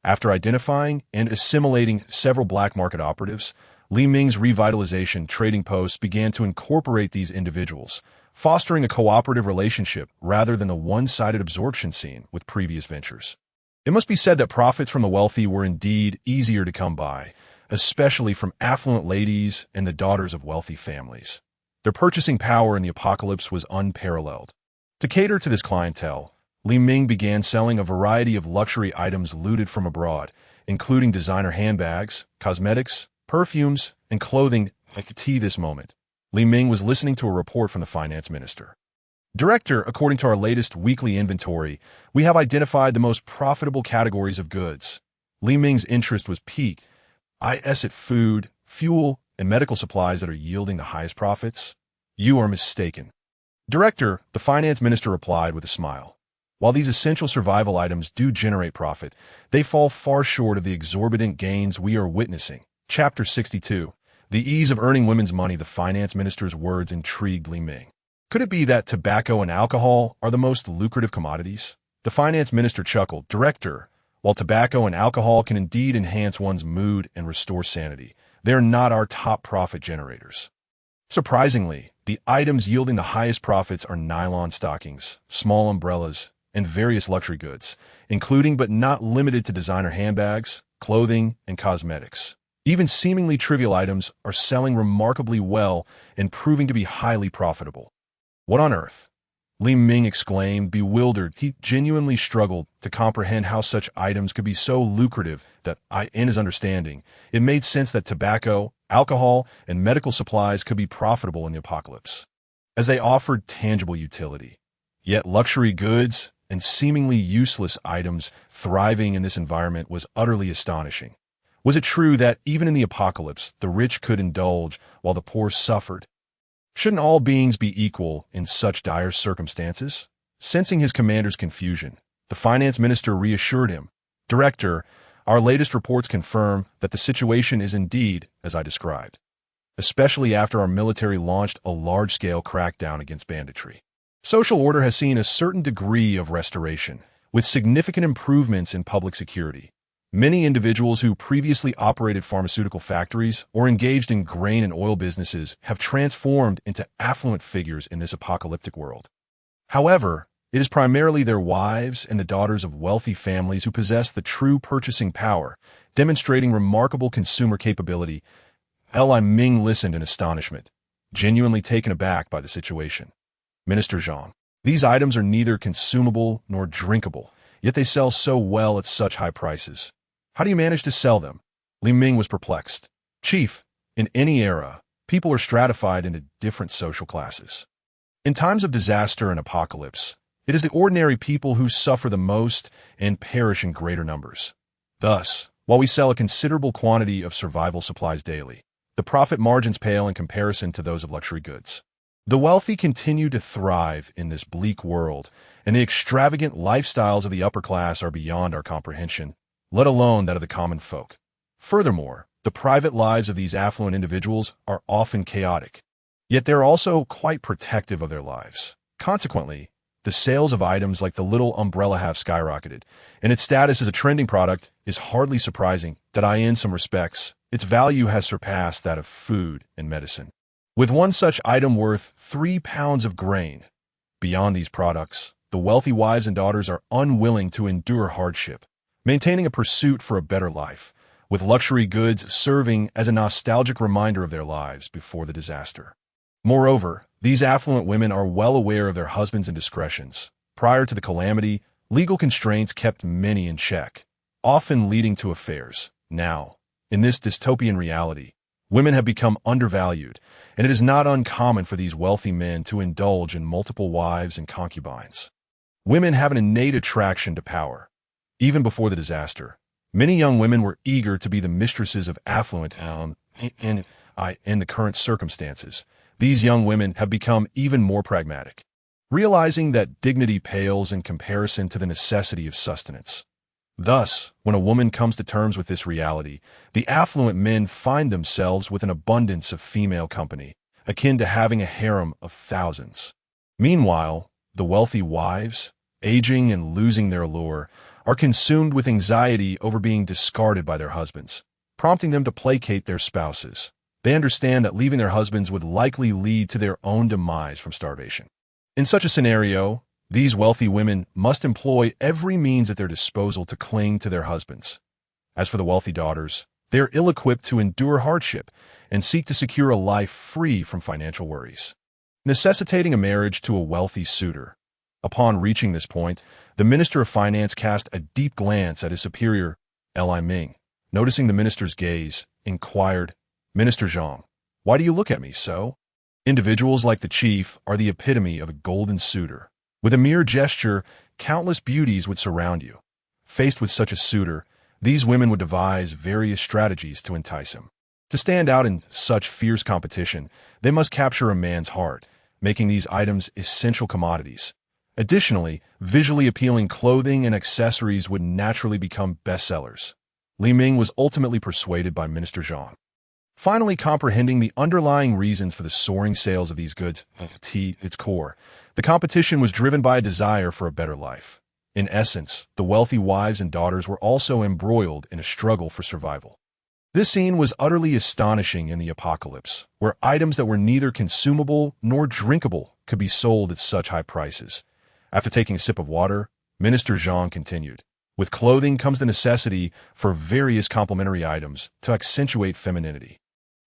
After identifying and assimilating several black market operatives, Li Ming's revitalization trading posts began to incorporate these individuals, fostering a cooperative relationship rather than the one-sided absorption seen with previous ventures. It must be said that profits from the wealthy were indeed easier to come by, especially from affluent ladies and the daughters of wealthy families. Their purchasing power in the apocalypse was unparalleled. To cater to this clientele, Li Ming began selling a variety of luxury items looted from abroad, including designer handbags, cosmetics, perfumes, and clothing. At this moment, Li Ming was listening to a report from the finance minister. Director, according to our latest weekly inventory, we have identified the most profitable categories of goods. Li Ming's interest was piqued. Is it food, fuel, and medical supplies that are yielding the highest profits? You are mistaken. Director, the finance minister replied with a smile. While these essential survival items do generate profit, they fall far short of the exorbitant gains we are witnessing. Chapter 62. The ease of earning women's money. The finance minister's words intrigued Li Ming. Could it be that tobacco and alcohol are the most lucrative commodities? The finance minister chuckled. Director, while tobacco and alcohol can indeed enhance one's mood and restore sanity, they are not our top profit generators. Surprisingly, the items yielding the highest profits are nylon stockings, small umbrellas, and various luxury goods, including but not limited to designer handbags, clothing, and cosmetics. Even seemingly trivial items are selling remarkably well and proving to be highly profitable. What on earth? Li Ming exclaimed, bewildered. He genuinely struggled to comprehend how such items could be so lucrative that, in his understanding, it made sense that tobacco, alcohol, and medical supplies could be profitable in the apocalypse, as they offered tangible utility. Yet luxury goods and seemingly useless items thriving in this environment was utterly astonishing. Was it true that, even in the apocalypse, the rich could indulge while the poor suffered? Shouldn't all beings be equal in such dire circumstances? Sensing his commander's confusion, The finance minister reassured him, "Director, our latest reports confirm that the situation is indeed as I described, especially after our military launched a large-scale crackdown against banditry. Social order has seen a certain degree of restoration, with significant improvements in public security. Many individuals who previously operated pharmaceutical factories or engaged in grain and oil businesses have transformed into affluent figures in this apocalyptic world. However, it is primarily their wives and the daughters of wealthy families who possess the true purchasing power, demonstrating remarkable consumer capability." Li Ming listened in astonishment, genuinely taken aback by the situation. "Minister Zhang, these items are neither consumable nor drinkable, yet they sell so well at such high prices. How do you manage to sell them?" Li Ming was perplexed. "Chief, in any era, people are stratified into different social classes. In times of disaster and apocalypse, it is the ordinary people who suffer the most and perish in greater numbers. Thus, while we sell a considerable quantity of survival supplies daily, the profit margins pale in comparison to those of luxury goods. The wealthy continue to thrive in this bleak world, and the extravagant lifestyles of the upper class are beyond our comprehension, let alone that of the common folk. Furthermore, the private lives of these affluent individuals are often chaotic, yet they're also quite protective of their lives. Consequently, the sales of items like the little umbrella have skyrocketed, and its status as a trending product is hardly surprising that in some respects, its value has surpassed that of food and medicine. With one such item worth 3 pounds of grain. Beyond these products, the wealthy wives and daughters are unwilling to endure hardship, maintaining a pursuit for a better life, with luxury goods serving as a nostalgic reminder of their lives before the disaster. Moreover, these affluent women are well aware of their husbands' indiscretions. Prior to the calamity, legal constraints kept many in check, often leading to affairs. Now, in this dystopian reality, women have become undervalued, and it is not uncommon for these wealthy men to indulge in multiple wives and concubines. Women have an innate attraction to power. Even before the disaster, many young women were eager to be the mistresses of affluent in the current circumstances. These young women have become even more pragmatic, realizing that dignity pales in comparison to the necessity of sustenance. Thus, when a woman comes to terms with this reality, the affluent men find themselves with an abundance of female company, akin to having a harem of thousands. Meanwhile, the wealthy wives, aging and losing their allure, are consumed with anxiety over being discarded by their husbands, prompting them to placate their spouses. They understand that leaving their husbands would likely lead to their own demise from starvation. In such a scenario, these wealthy women must employ every means at their disposal to cling to their husbands. As for the wealthy daughters, they are ill-equipped to endure hardship and seek to secure a life free from financial worries, necessitating a marriage to a wealthy suitor. Upon reaching this point, the Minister of Finance cast a deep glance at his superior, Li Ming. Noticing the minister's gaze, inquired, "Minister Zhang, why do you look at me so?" Individuals like the chief are the epitome of a golden suitor. With a mere gesture, countless beauties would surround you. Faced with such a suitor, these women would devise various strategies to entice him. To stand out in such fierce competition, they must capture a man's heart, making these items essential commodities. Additionally, visually appealing clothing and accessories would naturally become bestsellers. Li Ming was ultimately persuaded by Minister Zhang. Finally comprehending the underlying reasons for the soaring sales of these goods at its core, the competition was driven by a desire for a better life. In essence, the wealthy wives and daughters were also embroiled in a struggle for survival. This scene was utterly astonishing in the apocalypse, where items that were neither consumable nor drinkable could be sold at such high prices. After taking a sip of water, Minister Zhang continued, "With clothing comes the necessity for various complementary items to accentuate femininity,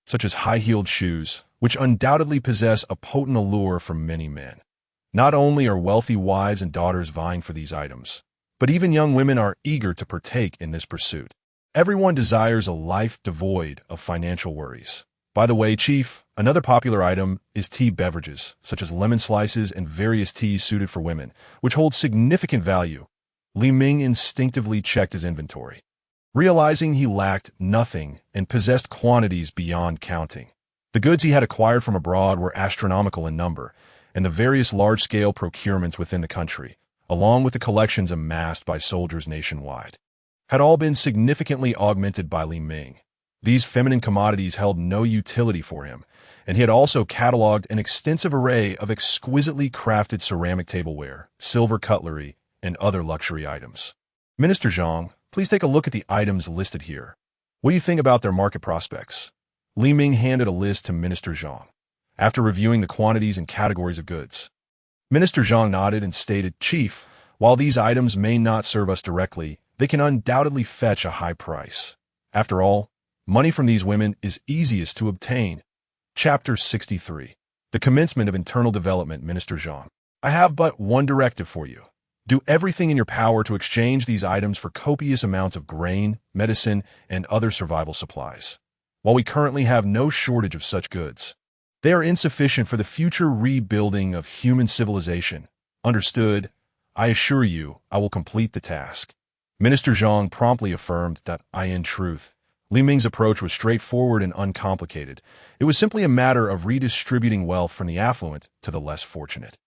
such as high-heeled shoes, which undoubtedly possess a potent allure for many men. Not only are wealthy wives and daughters vying for these items, but even young women are eager to partake in this pursuit. Everyone desires a life devoid of financial worries. By the way, Chief, another popular item is tea beverages, such as lemon slices and various teas suited for women, which hold significant value." Li Ming instinctively checked his inventory, realizing he lacked nothing and possessed quantities beyond counting. The goods he had acquired from abroad were astronomical in number, and the various large-scale procurements within the country, along with the collections amassed by soldiers nationwide, had all been significantly augmented by Li Ming. These feminine commodities held no utility for him, and he had also cataloged an extensive array of exquisitely crafted ceramic tableware, silver cutlery, and other luxury items. Minister Zhang, please take a look at the items listed here. What do you think about their market prospects? Li Ming handed a list to Minister Zhang, after reviewing the quantities and categories of goods. Minister Zhang nodded and stated, "Chief, while these items may not serve us directly, they can undoubtedly fetch a high price. After all, money from these women is easiest to obtain." Chapter 63. The Commencement of Internal Development, Minister Zhang. I have but one directive for you. Do everything in your power to exchange these items for copious amounts of grain, medicine, and other survival supplies. While we currently have no shortage of such goods, they are insufficient for the future rebuilding of human civilization. Understood? I assure you, I will complete the task. Minister Zhang promptly affirmed that, in truth, Li Ming's approach was straightforward and uncomplicated. It was simply a matter of redistributing wealth from the affluent to the less fortunate.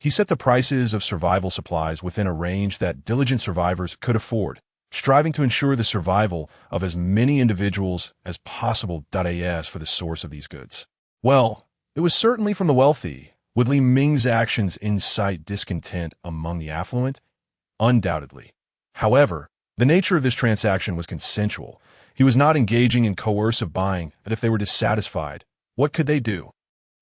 He set the prices of survival supplies within a range that diligent survivors could afford, striving to ensure the survival of as many individuals as possible. As for the source of these goods, well, it was certainly from the wealthy. Would Li Ming's actions incite discontent among the affluent? Undoubtedly. However, the nature of this transaction was consensual. He was not engaging in coercive buying, and if they were dissatisfied, what could they do?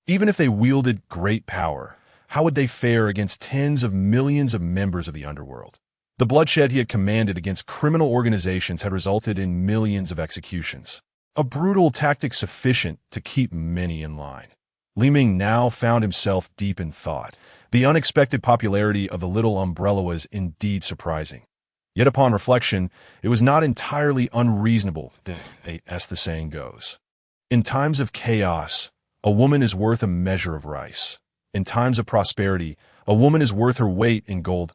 Even if they wielded great power, how would they fare against tens of millions of members of the underworld? The bloodshed he had commanded against criminal organizations had resulted in millions of executions, a brutal tactic sufficient to keep many in line. Li Ming now found himself deep in thought. The unexpected popularity of the little umbrella was indeed surprising. Yet upon reflection, it was not entirely unreasonable, as the saying goes. In times of chaos, a woman is worth a measure of rice. In times of prosperity, a woman is worth her weight in gold.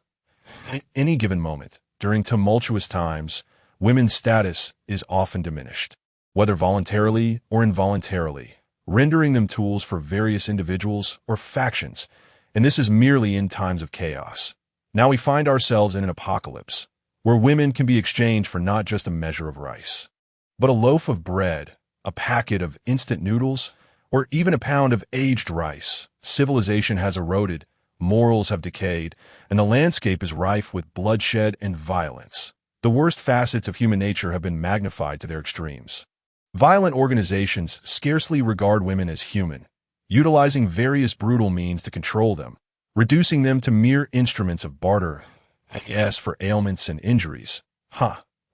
At any given moment, during tumultuous times, women's status is often diminished, whether voluntarily or involuntarily, rendering them tools for various individuals or factions, and this is merely in times of chaos. Now we find ourselves in an apocalypse, where women can be exchanged for not just a measure of rice, but a loaf of bread, a packet of instant noodles, or even a pound of aged rice. Civilization has eroded, morals have decayed, and the landscape is rife with bloodshed and violence. The worst facets of human nature have been magnified to their extremes. Violent organizations scarcely regard women as human, utilizing various brutal means to control them, reducing them to mere instruments of barter, for ailments and injuries.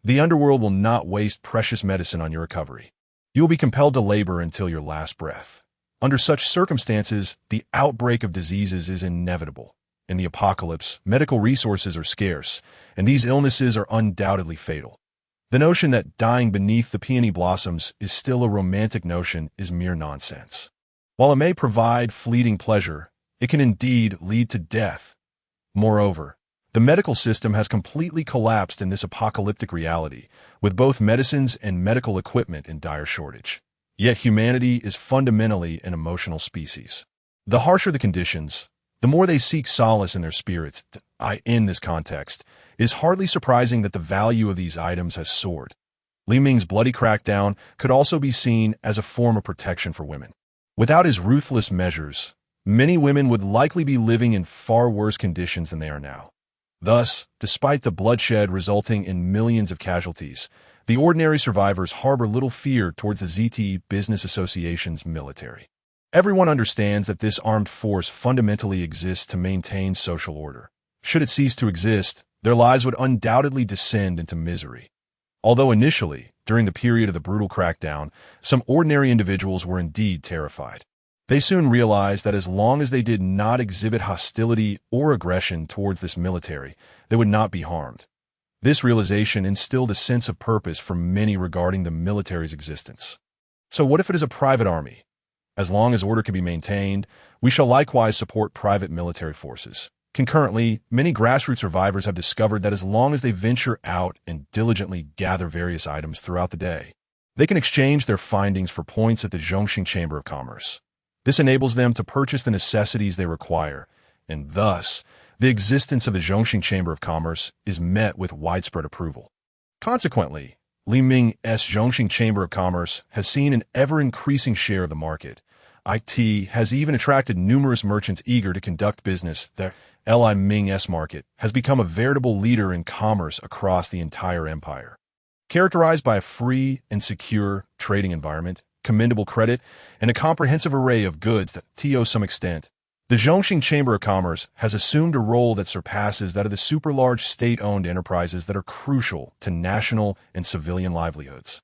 The underworld will not waste precious medicine on your recovery. You will be compelled to labor until your last breath. Under such circumstances, the outbreak of diseases is inevitable. In the apocalypse, medical resources are scarce, and these illnesses are undoubtedly fatal. The notion that dying beneath the peony blossoms is still a romantic notion is mere nonsense. While it may provide fleeting pleasure, it can indeed lead to death. Moreover, the medical system has completely collapsed in this apocalyptic reality, with both medicines and medical equipment in dire shortage. Yet humanity is fundamentally an emotional species. The harsher the conditions, the more they seek solace in their spirits. In this context, it is hardly surprising that the value of these items has soared. Li Ming's bloody crackdown could also be seen as a form of protection for women. Without his ruthless measures, many women would likely be living in far worse conditions than they are now. Thus, despite the bloodshed resulting in millions of casualties, the ordinary survivors harbor little fear towards the ZTE Business Association's military. Everyone understands that this armed force fundamentally exists to maintain social order. Should it cease to exist, their lives would undoubtedly descend into misery. Although initially, during the period of the brutal crackdown, some ordinary individuals were indeed terrified. They soon realized that as long as they did not exhibit hostility or aggression towards this military, they would not be harmed. This realization instilled a sense of purpose for many regarding the military's existence. So what if it is a private army? As long as order can be maintained, we shall likewise support private military forces. Concurrently, many grassroots survivors have discovered that as long as they venture out and diligently gather various items throughout the day, they can exchange their findings for points at the Zhongxing Chamber of Commerce. This enables them to purchase the necessities they require, and thus, the existence of the Zhongxing Chamber of Commerce is met with widespread approval. Consequently, Li Ming's Zhongxing Chamber of Commerce has seen an ever-increasing share of the market. It has even attracted numerous merchants eager to conduct business. The Li Ming's market has become a veritable leader in commerce across the entire empire. Characterized by a free and secure trading environment, commendable credit, and a comprehensive array of goods that, to some extent, the Zhongxing Chamber of Commerce has assumed a role that surpasses that of the super-large state-owned enterprises that are crucial to national and civilian livelihoods.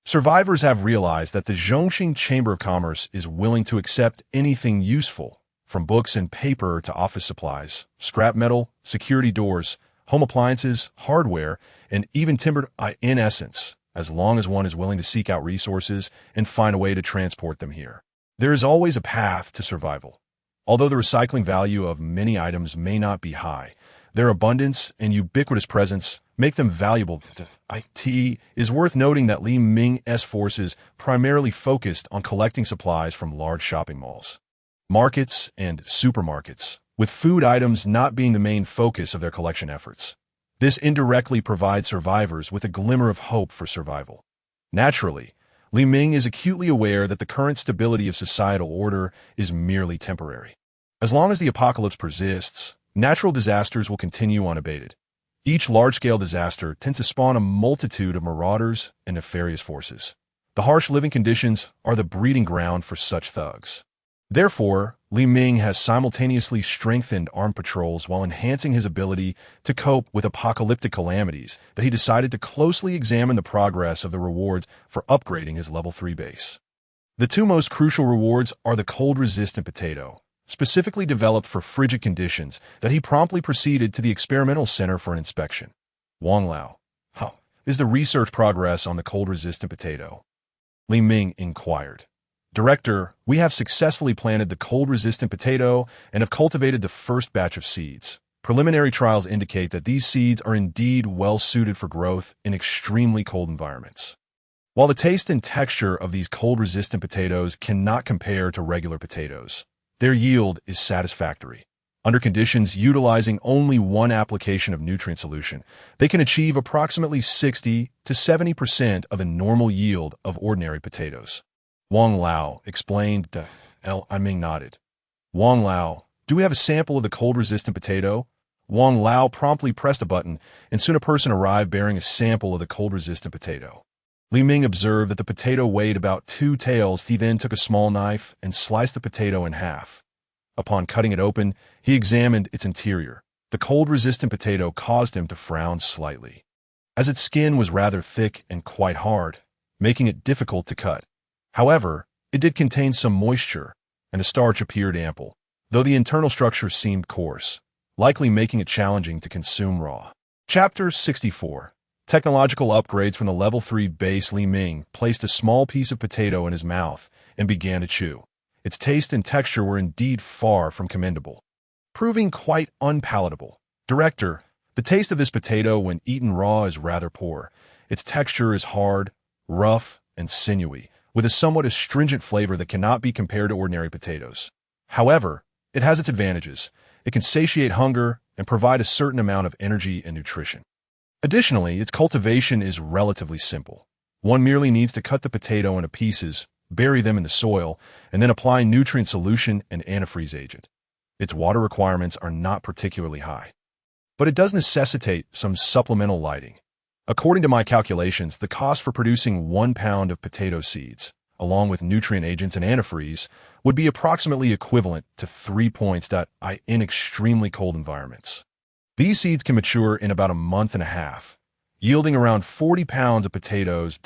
Survivors have realized that the Zhongxing Chamber of Commerce is willing to accept anything useful, from books and paper to office supplies, scrap metal, security doors, home appliances, hardware, and even timber, in essence, as long as one is willing to seek out resources and find a way to transport them here. There is always a path to survival. Although the recycling value of many items may not be high, their abundance and ubiquitous presence make them valuable. It is worth noting that Li Ming's forces primarily focused on collecting supplies from large shopping malls, markets, and supermarkets, with food items not being the main focus of their collection efforts. This indirectly provides survivors with a glimmer of hope for survival. Naturally, Li Ming is acutely aware that the current stability of societal order is merely temporary. As long as the apocalypse persists, natural disasters will continue unabated. Each large-scale disaster tends to spawn a multitude of marauders and nefarious forces. The harsh living conditions are the breeding ground for such thugs. Therefore, Li Ming has simultaneously strengthened armed patrols while enhancing his ability to cope with apocalyptic calamities that he decided to closely examine the progress of the rewards for upgrading his level 3 base. The two most crucial rewards are the cold-resistant potato, specifically developed for frigid conditions, that he promptly proceeded to the experimental center for an inspection. Wang Lao, how is the research progress on the cold-resistant potato? Li Ming inquired. Director, we have successfully planted the cold-resistant potato and have cultivated the first batch of seeds. Preliminary trials indicate that these seeds are indeed well-suited for growth in extremely cold environments. While the taste and texture of these cold-resistant potatoes cannot compare to regular potatoes, their yield is satisfactory. Under conditions utilizing only one application of nutrient solution, they can achieve approximately 60 to 70% of the normal yield of ordinary potatoes. Wang Lao explained. Li Ming nodded. Wang Lao, do we have a sample of the cold-resistant potato? Wang Lao promptly pressed a button, and soon a person arrived bearing a sample of the cold-resistant potato. Li Ming observed that the potato weighed about 2 taels. He then took a small knife and sliced the potato in half. Upon cutting it open, he examined its interior. The cold-resistant potato caused him to frown slightly, as its skin was rather thick and quite hard, making it difficult to cut. However, it did contain some moisture, and the starch appeared ample, though the internal structure seemed coarse, likely making it challenging to consume raw. Chapter 64. Technological upgrades from the level 3 base. Li Ming placed a small piece of potato in his mouth and began to chew. Its taste and texture were indeed far from commendable, proving quite unpalatable. Director, the taste of this potato when eaten raw is rather poor. Its texture is hard, rough, and sinewy, with a somewhat astringent flavor that cannot be compared to ordinary potatoes. However, it has its advantages. It can satiate hunger and provide a certain amount of energy and nutrition. Additionally, its cultivation is relatively simple. One merely needs to cut the potato into pieces, bury them in the soil, and then apply nutrient solution and antifreeze agent. Its water requirements are not particularly high, but it does necessitate some supplemental lighting. According to my calculations, the cost for producing 1 pound of potato seeds, along with nutrient agents and antifreeze, would be approximately equivalent to 3 points in extremely cold environments. These seeds can mature in about a month and a half, yielding around 40 pounds of potatoes.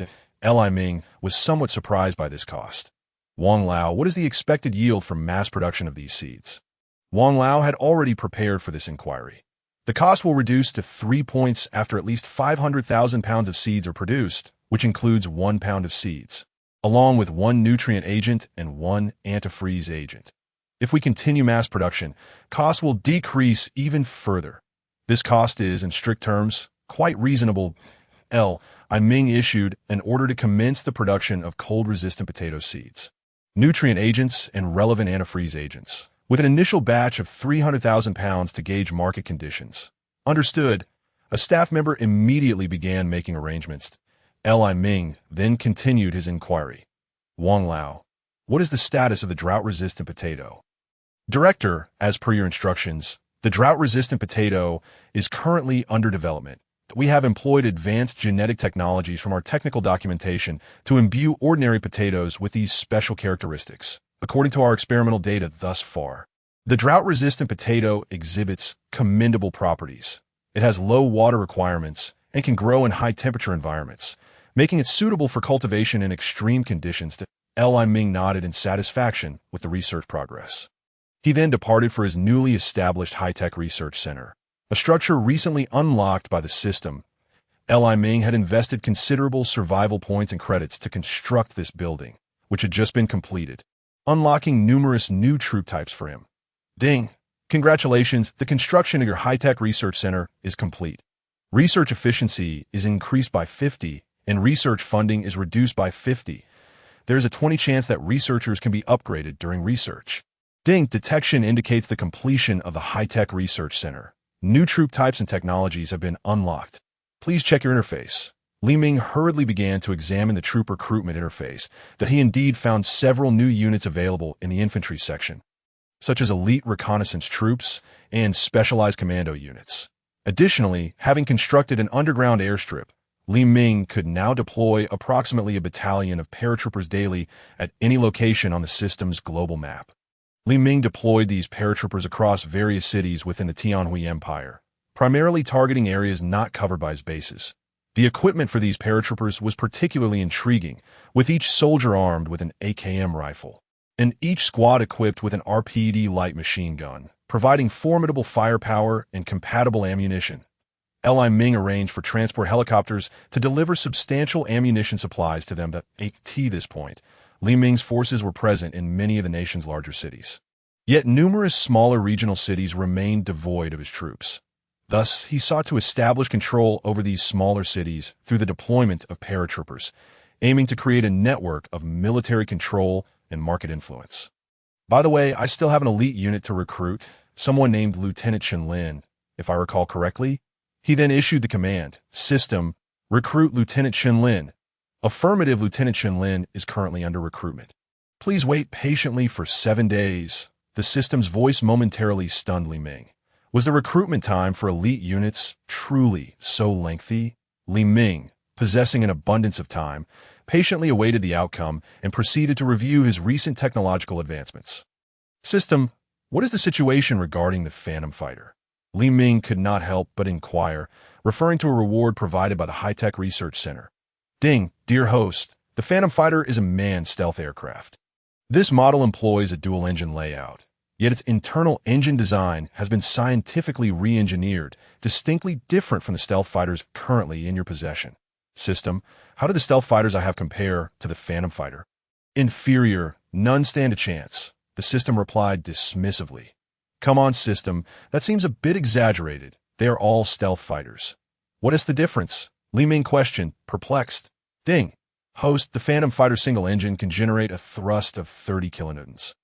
Li Ming was somewhat surprised by this cost. Wang Lao, what is the expected yield from mass production of these seeds? Wang Lao had already prepared for this inquiry. The cost will reduce to 3 points after at least 500,000 pounds of seeds are produced, which includes 1 pound of seeds, along with 1 nutrient agent and 1 antifreeze agent. If we continue mass production, costs will decrease even further. This cost is, in strict terms, quite reasonable. Li Ming issued an order to commence the production of cold-resistant potato seeds. Nutrient agents and relevant antifreeze agents, with an initial batch of 300,000 pounds to gauge market conditions. Understood. A staff member immediately began making arrangements. Li Ming then continued his inquiry. Wang Lao, what is the status of the drought-resistant potato? Director, as per your instructions, the drought-resistant potato is currently under development. We have employed advanced genetic technologies from our technical documentation to imbue ordinary potatoes with these special characteristics. According to our experimental data thus far, the drought-resistant potato exhibits commendable properties. It has low water requirements and can grow in high-temperature environments, making it suitable for cultivation in extreme conditions. Li Ming nodded in satisfaction with the research progress. He then departed for his newly established high-tech research center, a structure recently unlocked by the system. Li Ming had invested considerable survival points and credits to construct this building, which had just been completed, unlocking numerous new troop types for him. Ding! Congratulations, the construction of your high-tech research center is complete. Research efficiency is increased by 50, and research funding is reduced by 50. There is a 20% chance that researchers can be upgraded during research. Ding! Detection indicates the completion of the high-tech research center. New troop types and technologies have been unlocked. Please check your interface. Li Ming hurriedly began to examine the troop recruitment interface, that he indeed found several new units available in the infantry section, such as elite reconnaissance troops and specialized commando units. Additionally, having constructed an underground airstrip, Li Ming could now deploy approximately a battalion of paratroopers daily at any location on the system's global map. Li Ming deployed these paratroopers across various cities within the Tianhui Empire, primarily targeting areas not covered by his bases. The equipment for these paratroopers was particularly intriguing, with each soldier armed with an AKM rifle, and each squad equipped with an RPD light machine gun, providing formidable firepower and compatible ammunition. Li Ming arranged for transport helicopters to deliver substantial ammunition supplies to them. At this point, Li Ming's forces were present in many of the nation's larger cities. Yet numerous smaller regional cities remained devoid of his troops. Thus, he sought to establish control over these smaller cities through the deployment of paratroopers, aiming to create a network of military control and market influence. By the way, I still have an elite unit to recruit, someone named Lieutenant Lin, if I recall correctly. He then issued the command, System, recruit Lieutenant Lin. Affirmative, Lieutenant Lin is currently under recruitment. Please wait patiently for 7 days. The system's voice momentarily stunned Li Ming. Was the recruitment time for elite units truly so lengthy? Li Ming, possessing an abundance of time, patiently awaited the outcome and proceeded to review his recent technological advancements. System, what is the situation regarding the Phantom Fighter? Li Ming could not help but inquire, referring to a reward provided by the High-Tech Research Center. Ding, dear host, the Phantom Fighter is a manned stealth aircraft. This model employs a dual-engine layout, yet its internal engine design has been scientifically re-engineered, distinctly different from the stealth fighters currently in your possession. System, how do the stealth fighters I have compare to the Phantom Fighter? Inferior, none stand a chance, the system replied dismissively. Come on, system, that seems a bit exaggerated. They are all stealth fighters. What is the difference? Li Ming questioned, perplexed. Ding. Host, the Phantom Fighter single engine can generate a thrust of 30 kilonewtons.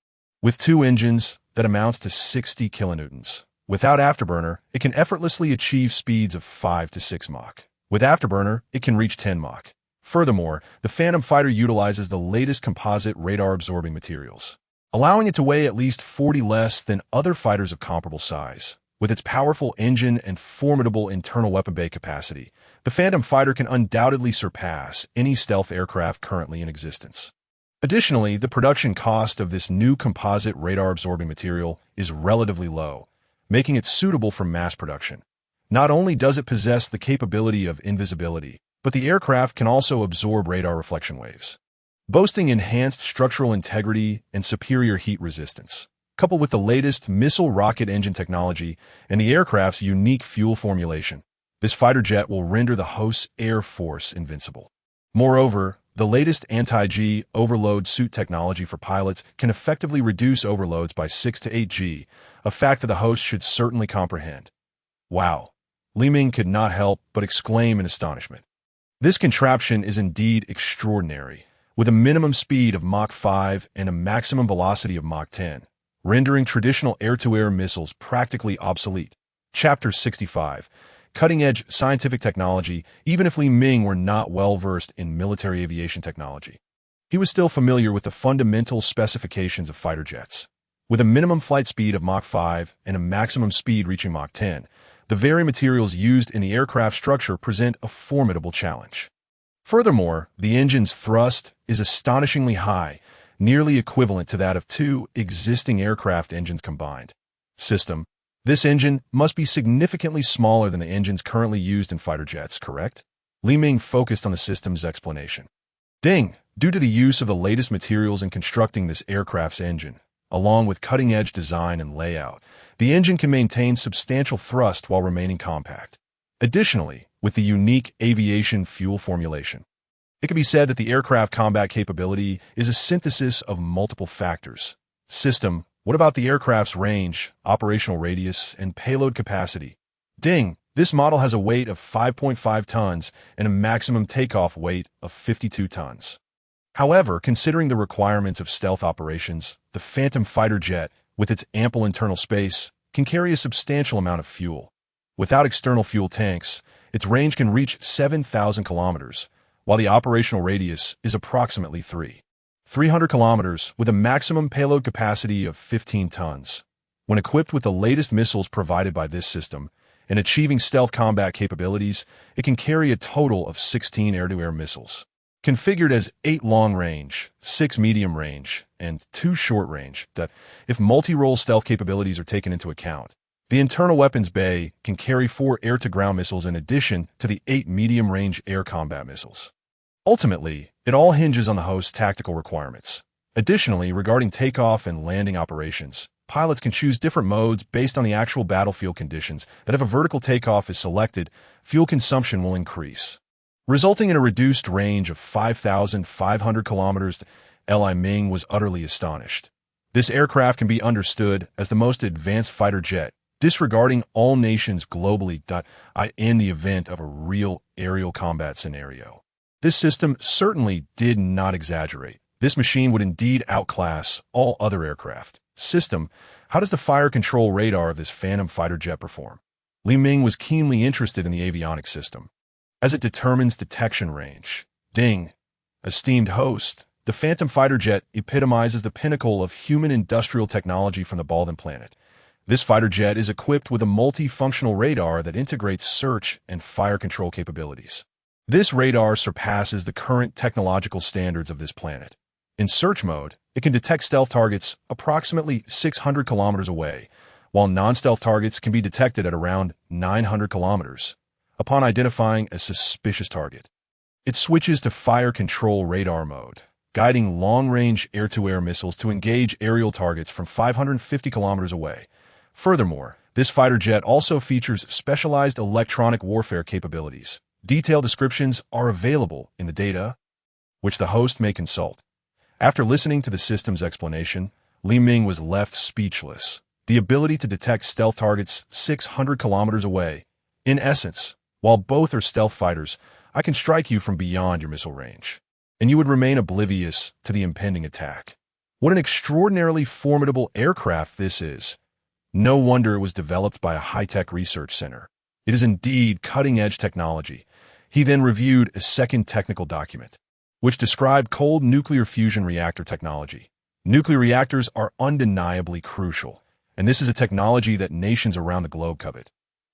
With 2 engines, that amounts to 60 kilonewtons. Without afterburner, it can effortlessly achieve speeds of 5 to 6 Mach. With afterburner, it can reach 10 Mach. Furthermore, the Phantom Fighter utilizes the latest composite radar-absorbing materials, allowing it to weigh at least 40 less than other fighters of comparable size. With its powerful engine and formidable internal weapon bay capacity, the Phantom Fighter can undoubtedly surpass any stealth aircraft currently in existence. Additionally, the production cost of this new composite radar-absorbing material is relatively low, making it suitable for mass production. Not only does it possess the capability of invisibility, but the aircraft can also absorb radar reflection waves, boasting enhanced structural integrity and superior heat resistance. Coupled with the latest missile rocket engine technology and the aircraft's unique fuel formulation, this fighter jet will render the host's air force invincible. Moreover, the latest anti-G overload suit technology for pilots can effectively reduce overloads by 6 to 8 G, a fact that the host should certainly comprehend. Wow! Li Ming could not help but exclaim in astonishment. This contraption is indeed extraordinary, with a minimum speed of Mach 5 and a maximum velocity of Mach 10. rendering traditional air-to-air missiles practically obsolete. Chapter 65. Cutting-edge scientific technology. Even if Li Ming were not well-versed in military aviation technology, he was still familiar with the fundamental specifications of fighter jets. With a minimum flight speed of Mach 5 and a maximum speed reaching Mach 10, the very materials used in the aircraft structure present a formidable challenge. Furthermore, the engine's thrust is astonishingly high, nearly equivalent to that of two existing aircraft engines combined. System. This engine must be significantly smaller than the engines currently used in fighter jets, correct? Li Ming focused on the system's explanation. Ding! Due to the use of the latest materials in constructing this aircraft's engine, along with cutting-edge design and layout, the engine can maintain substantial thrust while remaining compact. Additionally, with the unique aviation fuel formulation, it can be said that the aircraft combat capability is a synthesis of multiple factors. System. What about the aircraft's range, operational radius, and payload capacity? Ding! This model has a weight of 5.5 tons and a maximum takeoff weight of 52 tons. However, considering the requirements of stealth operations, the Phantom fighter jet, with its ample internal space, can carry a substantial amount of fuel. Without external fuel tanks, its range can reach 7,000 kilometers, while the operational radius is approximately 300 kilometers, with a maximum payload capacity of 15 tons. When equipped with the latest missiles provided by this system, and achieving stealth combat capabilities, it can carry a total of 16 air-to-air missiles. Configured as 8 long-range, 6 medium-range, and 2 short-range, that, if multi-role stealth capabilities are taken into account, the internal weapons bay can carry 4 air-to-ground missiles in addition to the 8 medium-range air combat missiles. Ultimately, it all hinges on the host's tactical requirements. Additionally, regarding takeoff and landing operations, pilots can choose different modes based on the actual battlefield conditions that if a vertical takeoff is selected, fuel consumption will increase, resulting in a reduced range of 5,500 kilometers. Li Ming was utterly astonished. This aircraft can be understood as the most advanced fighter jet, disregarding all nations globally. In the event of a real aerial combat scenario, this system certainly did not exaggerate. This machine would indeed outclass all other aircraft. System. How does the fire control radar of this Phantom fighter jet perform? Li Ming was keenly interested in the avionics system, as it determines detection range. Ding! Esteemed host, the Phantom fighter jet epitomizes the pinnacle of human industrial technology from the Baldan planet. This fighter jet is equipped with a multifunctional radar that integrates search and fire control capabilities. This radar surpasses the current technological standards of this planet. In search mode, it can detect stealth targets approximately 600 kilometers away, while non-stealth targets can be detected at around 900 kilometers upon identifying a suspicious target. It switches to fire control radar mode, guiding long-range air-to-air missiles to engage aerial targets from 550 kilometers away. Furthermore, this fighter jet also features specialized electronic warfare capabilities. Detailed descriptions are available in the data, which the host may consult. After listening to the system's explanation, Li Ming was left speechless. The ability to detect stealth targets 600 kilometers away. In essence, while both are stealth fighters, I can strike you from beyond your missile range, and you would remain oblivious to the impending attack. What an extraordinarily formidable aircraft this is. No wonder it was developed by a high-tech research center. It is indeed cutting-edge technology. He then reviewed a second technical document, which described cold nuclear fusion reactor technology. Nuclear reactors are undeniably crucial, and this is a technology that nations around the globe covet.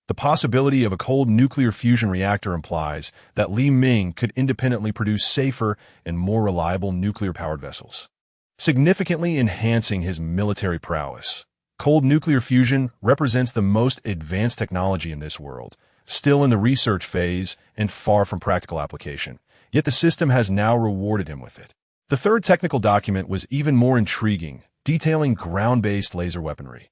The possibility of a cold nuclear fusion reactor implies that Li Ming could independently produce safer and more reliable nuclear-powered vessels, significantly enhancing his military prowess. Cold nuclear fusion represents the most advanced technology in this world, still in the research phase and far from practical application. Yet the system has now rewarded him with it. The third technical document was even more intriguing, detailing ground-based laser weaponry.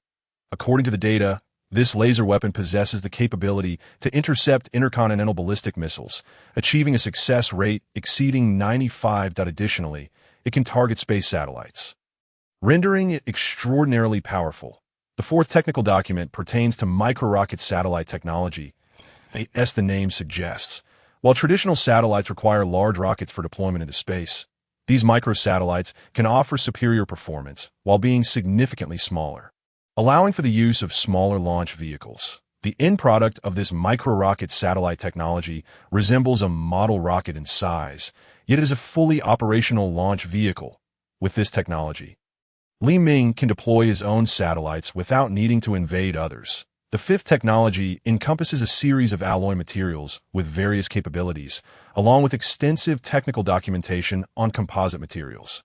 According to the data, this laser weapon possesses the capability to intercept intercontinental ballistic missiles, achieving a success rate exceeding 95. Additionally, it can target space satellites, rendering it extraordinarily powerful. The fourth technical document pertains to micro-rocket satellite technology, as the name suggests. While traditional satellites require large rockets for deployment into space, These microsatellites can offer superior performance while being significantly smaller, allowing for the use of smaller launch vehicles. The end product of this micro-rocket satellite technology resembles a model rocket in size, yet it is a fully operational launch vehicle. With this technology, Li Ming can deploy his own satellites without needing to invade others. The fifth technology encompasses a series of alloy materials with various capabilities, along with extensive technical documentation on composite materials.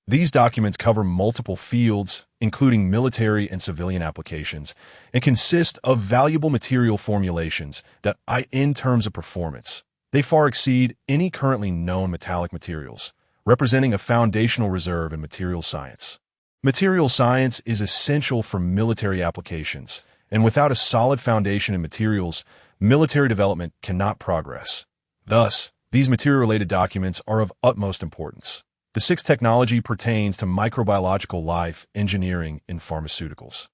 These documents cover multiple fields, including military and civilian applications, and consist of valuable material formulations that, in terms of performance, they far exceed any currently known metallic materials, representing a foundational reserve in materials science. Materials science is essential for military applications, and without a solid foundation in materials, military development cannot progress. Thus, these material-related documents are of utmost importance. The sixth technology pertains to microbiological life engineering in pharmaceuticals,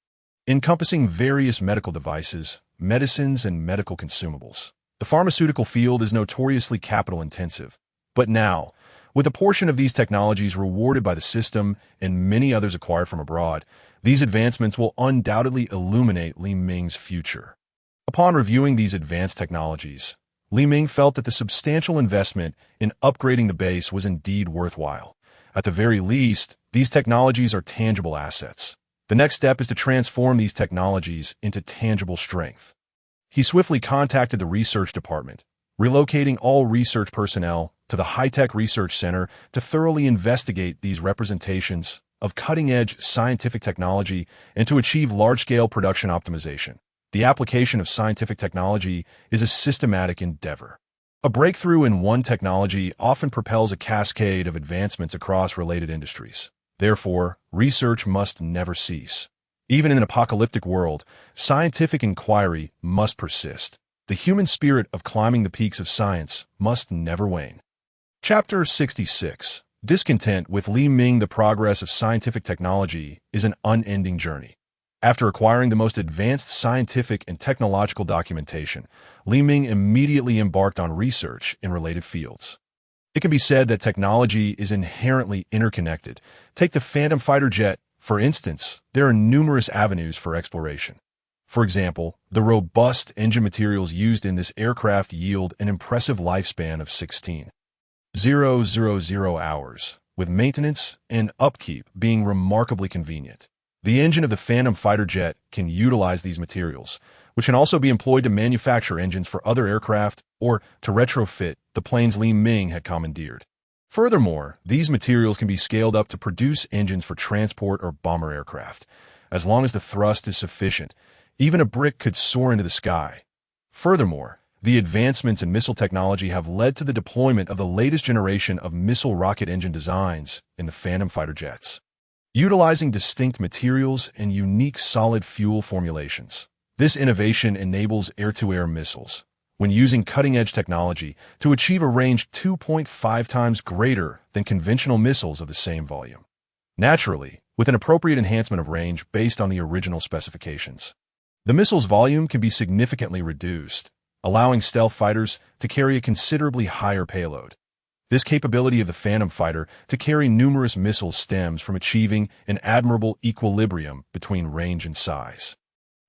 encompassing various medical devices, medicines, and medical consumables. The pharmaceutical field is notoriously capital-intensive, but now, with a portion of these technologies rewarded by the system and many others acquired from abroad, these advancements will undoubtedly illuminate Li Ming's future. Upon reviewing these advanced technologies, Li Ming felt that the substantial investment in upgrading the base was indeed worthwhile. At the very least, these technologies are tangible assets. The next step is to transform these technologies into tangible strength. He swiftly contacted the research department, relocating all research personnel to the high-tech research center to thoroughly investigate these representations of cutting-edge scientific technology and to achieve large-scale production optimization. The application of scientific technology is a systematic endeavor. A breakthrough in one technology often propels a cascade of advancements across related industries. Therefore, research must never cease. Even in an apocalyptic world, scientific inquiry must persist. The human spirit of climbing the peaks of science must never wane. Chapter 66. Discontent with Li Ming. The progress of scientific technology is an unending journey. After acquiring the most advanced scientific and technological documentation, Li Ming immediately embarked on research in related fields. It can be said that technology is inherently interconnected. Take the Phantom fighter jet, for instance. There are numerous avenues for exploration. For example, the robust engine materials used in this aircraft yield an impressive lifespan of 16,000 hours, with maintenance and upkeep being remarkably convenient. The engine of the Phantom fighter jet can utilize these materials, which can also be employed to manufacture engines for other aircraft or to retrofit the planes Li Ming had commandeered. Furthermore, these materials can be scaled up to produce engines for transport or bomber aircraft. As long as the thrust is sufficient, even a brick could soar into the sky. Furthermore, the advancements in missile technology have led to the deployment of the latest generation of missile rocket engine designs in the Phantom fighter jets, utilizing distinct materials and unique solid fuel formulations. This innovation enables air-to-air missiles, when using cutting-edge technology, to achieve a range 2.5 times greater than conventional missiles of the same volume. Naturally, with an appropriate enhancement of range based on the original specifications, the missile's volume can be significantly reduced, allowing stealth fighters to carry a considerably higher payload. This capability of the Phantom fighter to carry numerous missiles stems from achieving an admirable equilibrium between range and size.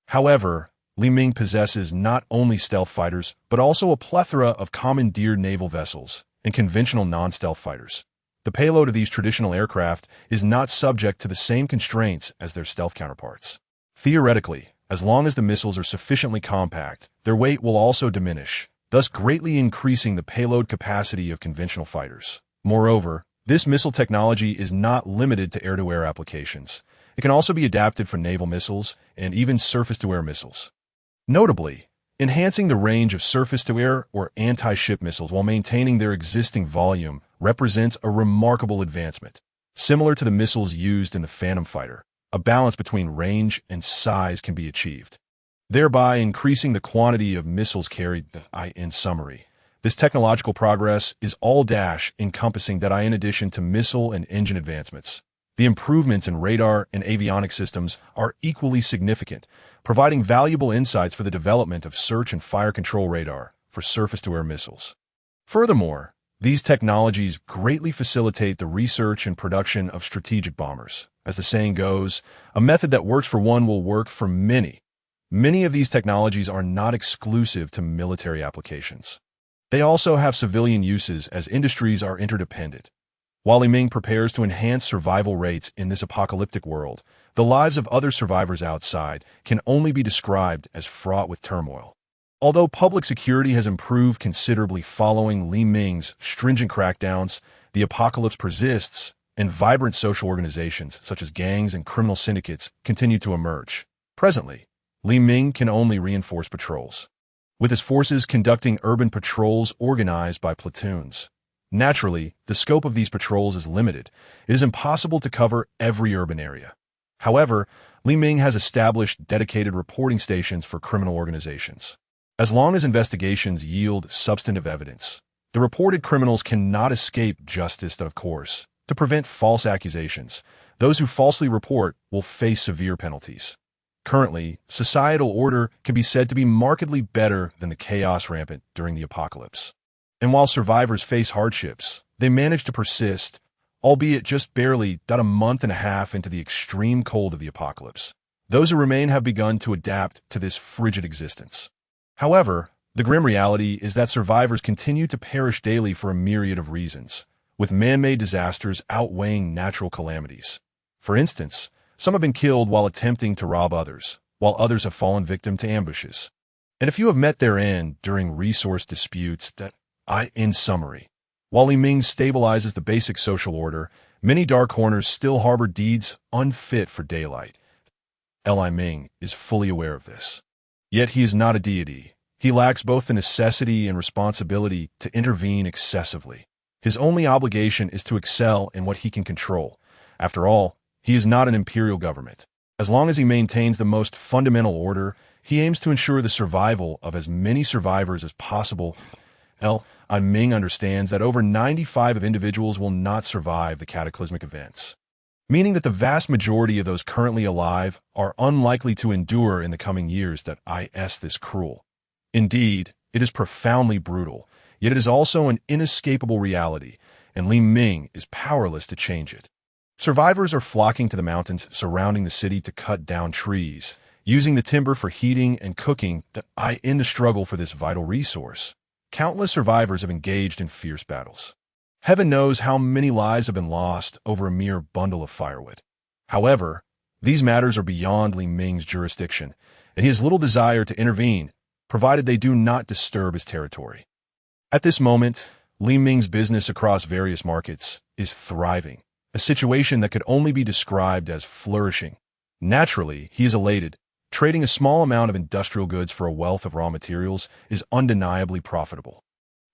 However, Li Ming possesses not only stealth fighters, but also a plethora of commandeered naval vessels and conventional non-stealth fighters. The payload of these traditional aircraft is not subject to the same constraints as their stealth counterparts. Theoretically, as long as the missiles are sufficiently compact, their weight will also diminish, thus greatly increasing the payload capacity of conventional fighters. Moreover, this missile technology is not limited to air-to-air applications. It can also be adapted for naval missiles and even surface-to-air missiles. Notably, enhancing the range of surface-to-air or anti-ship missiles while maintaining their existing volume represents a remarkable advancement. Similar to the missiles used in the Phantom fighter, a balance between range and size can be achieved, thereby increasing the quantity of missiles carried. In summary, this technological progress is all-encompassing that in addition to missile and engine advancements, the improvements in radar and avionics systems are equally significant, providing valuable insights for the development of search and fire control radar for surface-to-air missiles. Furthermore, These technologies greatly facilitate the research and production of strategic bombers. As the saying goes, a method that works for one will work for many. Many of these technologies are not exclusive to military applications. They also have civilian uses as industries are interdependent. While Li Ming prepares to enhance survival rates in this apocalyptic world, the lives of other survivors outside can only be described as fraught with turmoil. Although public security has improved considerably following Li Ming's stringent crackdowns, the apocalypse persists, and vibrant social organizations such as gangs and criminal syndicates continue to emerge. Presently, Li Ming can only reinforce patrols, with his forces conducting urban patrols organized by platoons. Naturally, the scope of these patrols is limited. It is impossible to cover every urban area. However, Li Ming has established dedicated reporting stations for criminal organizations. As long as investigations yield substantive evidence, the reported criminals cannot escape justice, of course. To prevent false accusations, those who falsely report will face severe penalties. Currently, societal order can be said to be markedly better than the chaos rampant during the apocalypse. And while survivors face hardships, they manage to persist, albeit just barely a month and a half into the extreme cold of the apocalypse. Those who remain have begun to adapt to this frigid existence. However, the grim reality is that survivors continue to perish daily for a myriad of reasons, with man-made disasters outweighing natural calamities. For instance, some have been killed while attempting to rob others, while others have fallen victim to ambushes. And a few have met their end during resource disputes in summary, while Li Ming stabilizes the basic social order, many dark corners still harbor deeds unfit for daylight. Li Ming is fully aware of this. Yet he is not a deity. He lacks both the necessity and responsibility to intervene excessively. His only obligation is to excel in what he can control. After all, he is not an imperial government. As long as he maintains the most fundamental order, he aims to ensure the survival of as many survivors as possible. Li Ming understands that over 95% of individuals will not survive the cataclysmic events, meaning that the vast majority of those currently alive are unlikely to endure in the coming years. This cruel. Indeed, it is profoundly brutal, yet it is also an inescapable reality, and Li Ming is powerless to change it. Survivors are flocking to the mountains surrounding the city to cut down trees, using the timber for heating and cooking in the struggle for this vital resource. Countless survivors have engaged in fierce battles. Heaven knows how many lives have been lost over a mere bundle of firewood. However, these matters are beyond Li Ming's jurisdiction, and he has little desire to intervene, provided they do not disturb his territory. At this moment, Li Ming's business across various markets is thriving, a situation that could only be described as flourishing. Naturally, he is elated. Trading a small amount of industrial goods for a wealth of raw materials is undeniably profitable.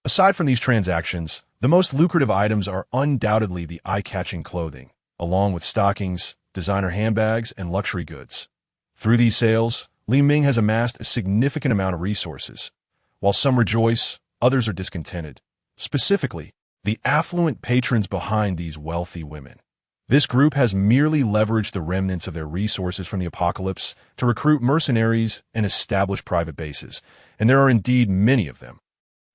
Aside from these transactions, the most lucrative items are undoubtedly the eye-catching clothing, along with stockings, designer handbags, and luxury goods. Through these sales, Li Ming has amassed a significant amount of resources. While some rejoice, others are discontented. Specifically, the affluent patrons behind these wealthy women. This group has merely leveraged the remnants of their resources from the apocalypse to recruit mercenaries and establish private bases, and there are indeed many of them.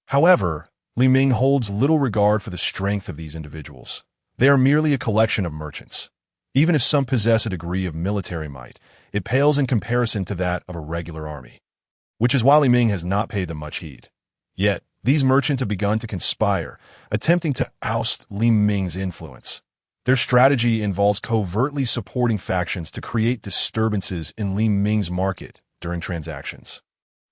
However, Li Ming holds little regard for the strength of these individuals. They are merely a collection of merchants. Even if some possess a degree of military might, it pales in comparison to that of a regular army, which is why Li Ming has not paid them much heed. Yet, these merchants have begun to conspire, attempting to oust Li Ming's influence. Their strategy involves covertly supporting factions to create disturbances in Li Ming's market during transactions,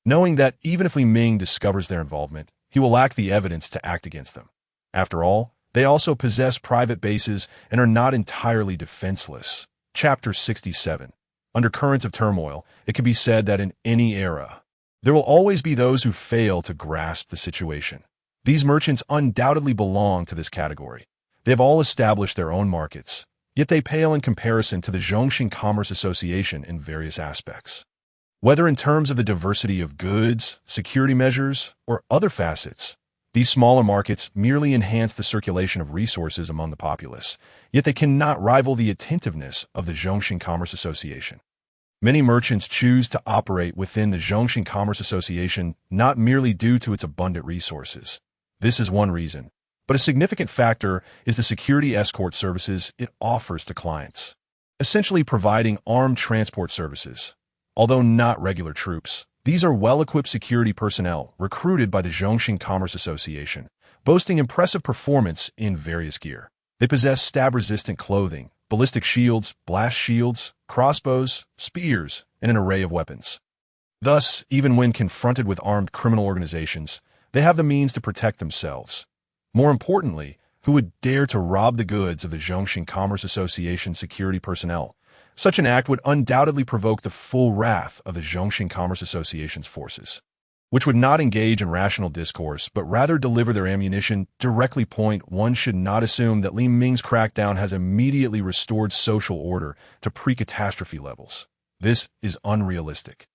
knowing that even if Li Ming discovers their involvement, he will lack the evidence to act against them. After all, they also possess private bases and are not entirely defenseless. Chapter 67. Under currents of turmoil, it can be said that in any era, there will always be those who fail to grasp the situation. These merchants undoubtedly belong to this category. They have all established their own markets, yet they pale in comparison to the Zhongxing Commerce Association in various aspects. Whether in terms of the diversity of goods, security measures, or other facets, these smaller markets merely enhance the circulation of resources among the populace, yet they cannot rival the attentiveness of the Zhongxing Commerce Association. Many merchants choose to operate within the Zhongxing Commerce Association not merely due to its abundant resources. This is one reason, But a significant factor is the security escort services it offers to clients, essentially providing armed transport services. Although not regular troops, these are well-equipped security personnel recruited by the Zhongxing Commerce Association, boasting impressive performance in various gear. They possess stab-resistant clothing, ballistic shields, blast shields, crossbows, spears, and an array of weapons. Thus, even when confronted with armed criminal organizations, they have the means to protect themselves. More importantly, who would dare to rob the goods of the Zhongxing Commerce Association security personnel? Such an act would undoubtedly provoke the full wrath of the Zhongxing Commerce Association's forces, which would not engage in rational discourse, but rather deliver their ammunition directly. One should not assume that Li Ming's crackdown has immediately restored social order to pre-catastrophe levels. This is unrealistic.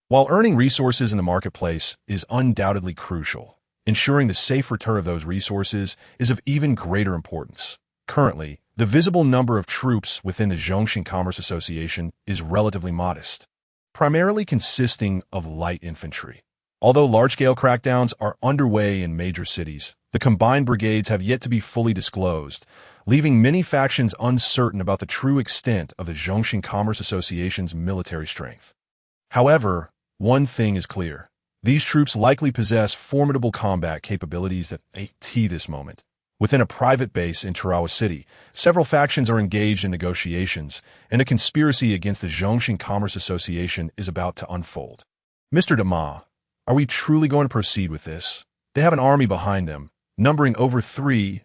While earning resources in the marketplace is undoubtedly crucial, ensuring the safe return of those resources is of even greater importance. Currently, the visible number of troops within the Zhongxing Commerce Association is relatively modest, primarily consisting of light infantry. Although large-scale crackdowns are underway in major cities, the combined brigades have yet to be fully disclosed, leaving many factions uncertain about the true extent of the Zhongxing Commerce Association's military strength. However, one thing is clear. These troops likely possess formidable combat capabilities at this moment. Within a private base in Tarawa City, several factions are engaged in negotiations, and a conspiracy against the Zhongxing Commerce Association is about to unfold. Mr. Dama, are we truly going to proceed with this? They have an army behind them, numbering over 3,000.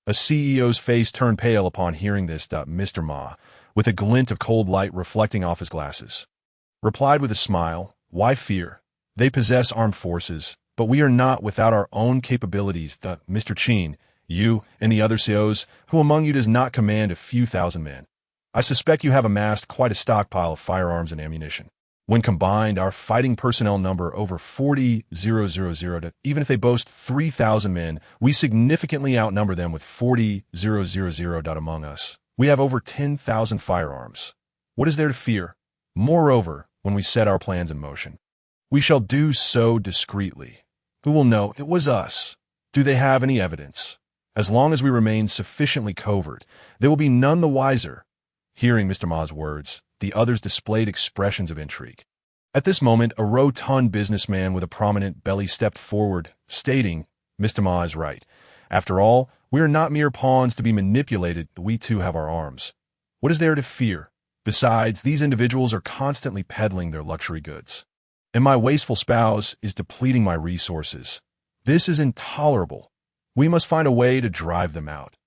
A CEO's face turned pale upon hearing this. Mr. Ma, with a glint of cold light reflecting off his glasses, replied with a smile, "Why fear? They possess armed forces, but we are not without our own capabilities. Mr. Qin, you and the other CEOs, who among you does not command a few thousand men? I suspect you have amassed quite a stockpile of firearms and ammunition. When combined, our fighting personnel number over 40,000. Even if they boast 3,000 men, we significantly outnumber them with 40,000. Among us, we have over 10,000 firearms. What is there to fear? Moreover, when we set our plans in motion, we shall do so discreetly. Who will know it was us? Do they have any evidence? As long as we remain sufficiently covert, they will be none the wiser." Hearing Mr. Ma's words, the others displayed expressions of intrigue. At this moment, a rotund businessman with a prominent belly stepped forward, stating, "Mr. Ma is right. After all, we are not mere pawns to be manipulated. We too have our arms. What is there to fear? Besides, these individuals are constantly peddling their luxury goods, and my wasteful spouse is depleting my resources. This is intolerable. We must find a way to drive them out."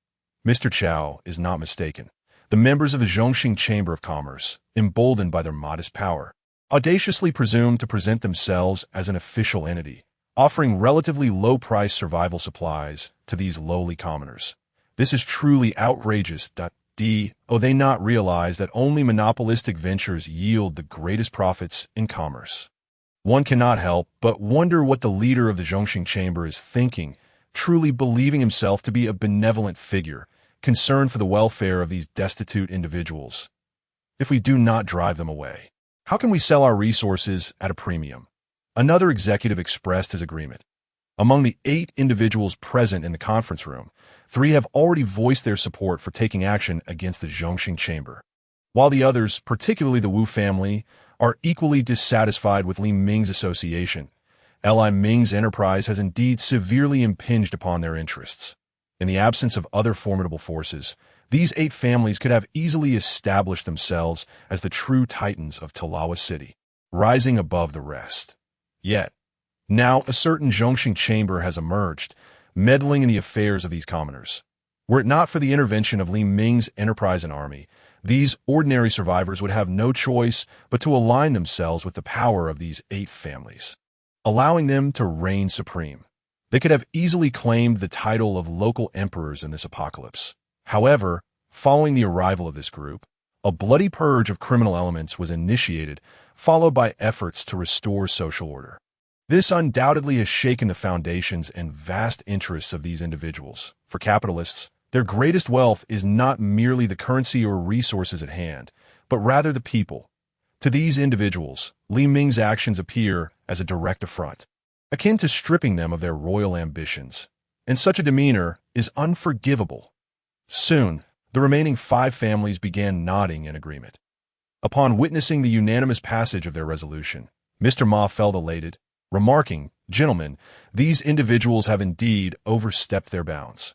Mr. Chow is not mistaken. The members of the Zhongxing Chamber of Commerce, emboldened by their modest power, audaciously presume to present themselves as an official entity, offering relatively low-priced survival supplies to these lowly commoners. This is truly outrageous. They not realize that only monopolistic ventures yield the greatest profits in commerce. One cannot help but wonder what the leader of the Zhongxing Chamber is thinking, truly believing himself to be a benevolent figure, concerned for the welfare of these destitute individuals. If we do not drive them away, how can we sell our resources at a premium? Another executive expressed his agreement. Among the 8 individuals present in the conference room, 3 have already voiced their support for taking action against the Zhongxing Chamber, while the others, particularly the Wu family, are equally dissatisfied with Li Ming's association. Li Ming's enterprise has indeed severely impinged upon their interests. In the absence of other formidable forces, these 8 families could have easily established themselves as the true titans of Tarawa City, rising above the rest. Yet, now a certain Zhongxing Chamber has emerged, meddling in the affairs of these commoners. Were it not for the intervention of Li Ming's enterprise and army, these ordinary survivors would have no choice but to align themselves with the power of these 8 families, allowing them to reign supreme. They could have easily claimed the title of local emperors in this apocalypse. However, following the arrival of this group, a bloody purge of criminal elements was initiated, followed by efforts to restore social order. This undoubtedly has shaken the foundations and vast interests of these individuals. For capitalists, their greatest wealth is not merely the currency or resources at hand, but rather the people. To these individuals, Li Ming's actions appear as a direct affront, akin to stripping them of their royal ambitions. and such a demeanor is unforgivable. Soon, the remaining 5 families began nodding in agreement. Upon witnessing the unanimous passage of their resolution, Mr. Ma felt elated, remarking, "Gentlemen, these individuals have indeed overstepped their bounds.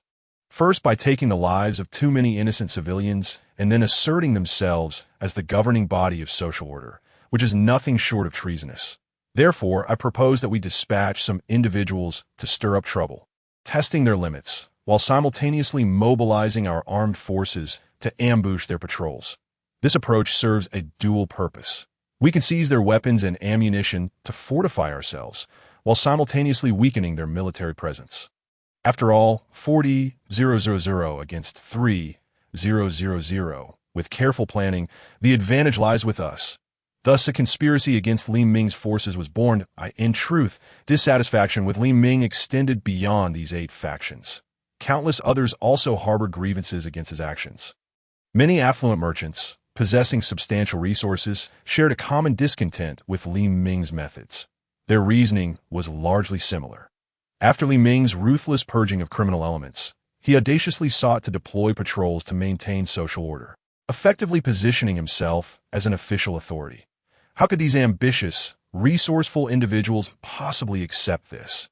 First by taking the lives of too many innocent civilians, and then asserting themselves as the governing body of social order, which is nothing short of treasonous. Therefore, I propose that we dispatch some individuals to stir up trouble, testing their limits, while simultaneously mobilizing our armed forces to ambush their patrols. This approach serves a dual purpose. We can seize their weapons and ammunition to fortify ourselves, while simultaneously weakening their military presence. After all, 40,000 against 3,000. With careful planning, the advantage lies with us. Thus, a conspiracy against Li Ming's forces was born. In truth, dissatisfaction with Li Ming extended beyond these 8 factions. Countless others also harbored grievances against his actions. Many affluent merchants, possessing substantial resources, shared a common discontent with Li Ming's methods. Their reasoning was largely similar. After Li Ming's ruthless purging of criminal elements, he audaciously sought to deploy patrols to maintain social order, effectively positioning himself as an official authority. How could these ambitious, resourceful individuals possibly accept this?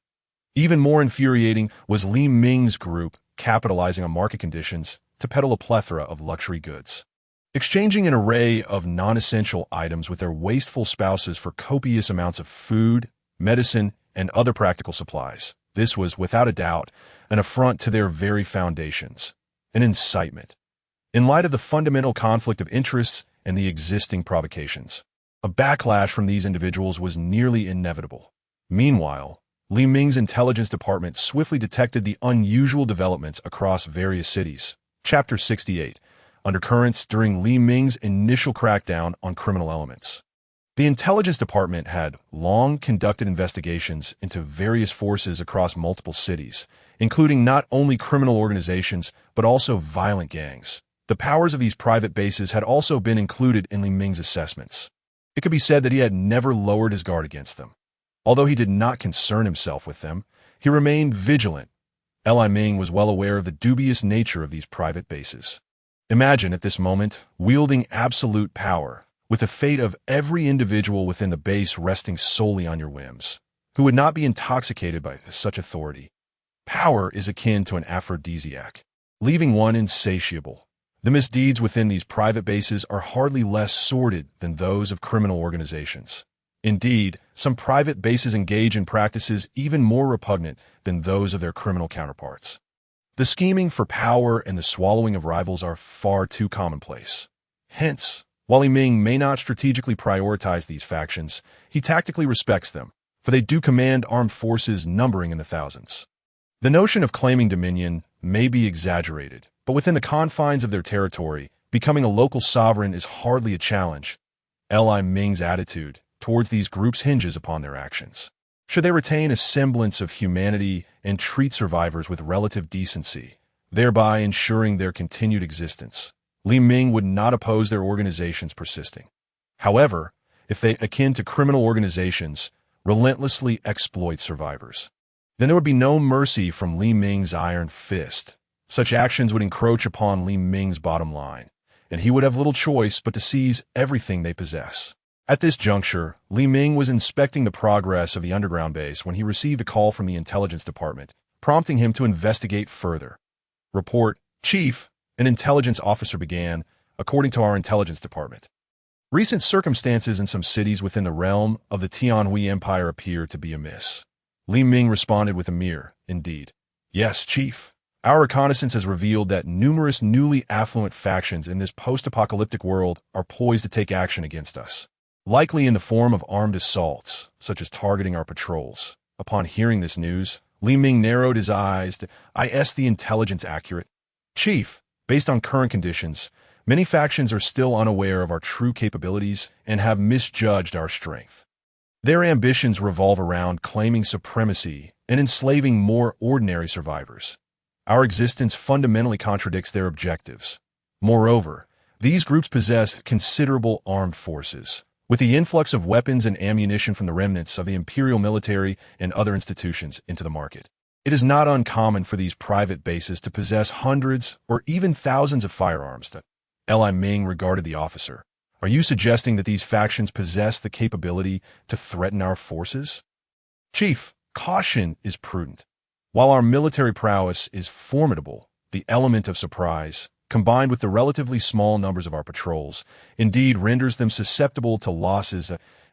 Even more infuriating was Li Ming's group capitalizing on market conditions to peddle a plethora of luxury goods, exchanging an array of non-essential items with their wasteful spouses for copious amounts of food, medicine, and other practical supplies. This was, without a doubt, an affront to their very foundations, an incitement. In light of the fundamental conflict of interests and the existing provocations, a backlash from these individuals was nearly inevitable. Meanwhile, Li Ming's intelligence department swiftly detected the unusual developments across various cities. Chapter 68. Undercurrents during Li Ming's initial crackdown on criminal elements. The intelligence department had long conducted investigations into various forces across multiple cities, including not only criminal organizations but also violent gangs. The powers of these private bases had also been included in Li Ming's assessments. It could be said that he had never lowered his guard against them. Although he did not concern himself with them, he remained vigilant. Li Ming was well aware of the dubious nature of these private bases. Imagine at this moment wielding absolute power, with the fate of every individual within the base resting solely on your whims. Who would not be intoxicated by such authority? Power is akin to an aphrodisiac, leaving one insatiable. The misdeeds within these private bases are hardly less sordid than those of criminal organizations. Indeed, some private bases engage in practices even more repugnant than those of their criminal counterparts. The scheming for power and the swallowing of rivals are far too commonplace. Hence, while Li Ming may not strategically prioritize these factions, he tactically respects them, for they do command armed forces numbering in the thousands. The notion of claiming dominion may be exaggerated, but within the confines of their territory, becoming a local sovereign is hardly a challenge. Li Ming's attitude towards these groups hinges upon their actions. Should they retain a semblance of humanity and treat survivors with relative decency, thereby ensuring their continued existence, Li Ming would not oppose their organizations persisting. However, if they, akin to criminal organizations, relentlessly exploit survivors, then there would be no mercy from Li Ming's iron fist. Such actions would encroach upon Li Ming's bottom line, and he would have little choice but to seize everything they possess. At this juncture, Li Ming was inspecting the progress of the underground base when he received a call from the intelligence department, prompting him to investigate further. Report, Chief, an intelligence officer began, according to our intelligence department. Recent circumstances in some cities within the realm of the Tianhui Empire appear to be amiss. Li Ming responded with a mere, indeed. Yes, Chief. Our reconnaissance has revealed that numerous newly affluent factions in this post-apocalyptic world are poised to take action against us, likely in the form of armed assaults, such as targeting our patrols. Upon hearing this news, Li Ming narrowed his eyes to, Is the intelligence accurate? Chief, based on current conditions, many factions are still unaware of our true capabilities and have misjudged our strength. Their ambitions revolve around claiming supremacy and enslaving more ordinary survivors. Our existence fundamentally contradicts their objectives. Moreover, these groups possess considerable armed forces, with the influx of weapons and ammunition from the remnants of the imperial military and other institutions into the market. It is not uncommon for these private bases to possess hundreds or even thousands of firearms. Li Ming regarded the officer. Are you suggesting that these factions possess the capability to threaten our forces? Chief, caution is prudent. While our military prowess is formidable, the element of surprise, combined with the relatively small numbers of our patrols, indeed renders them susceptible to losses.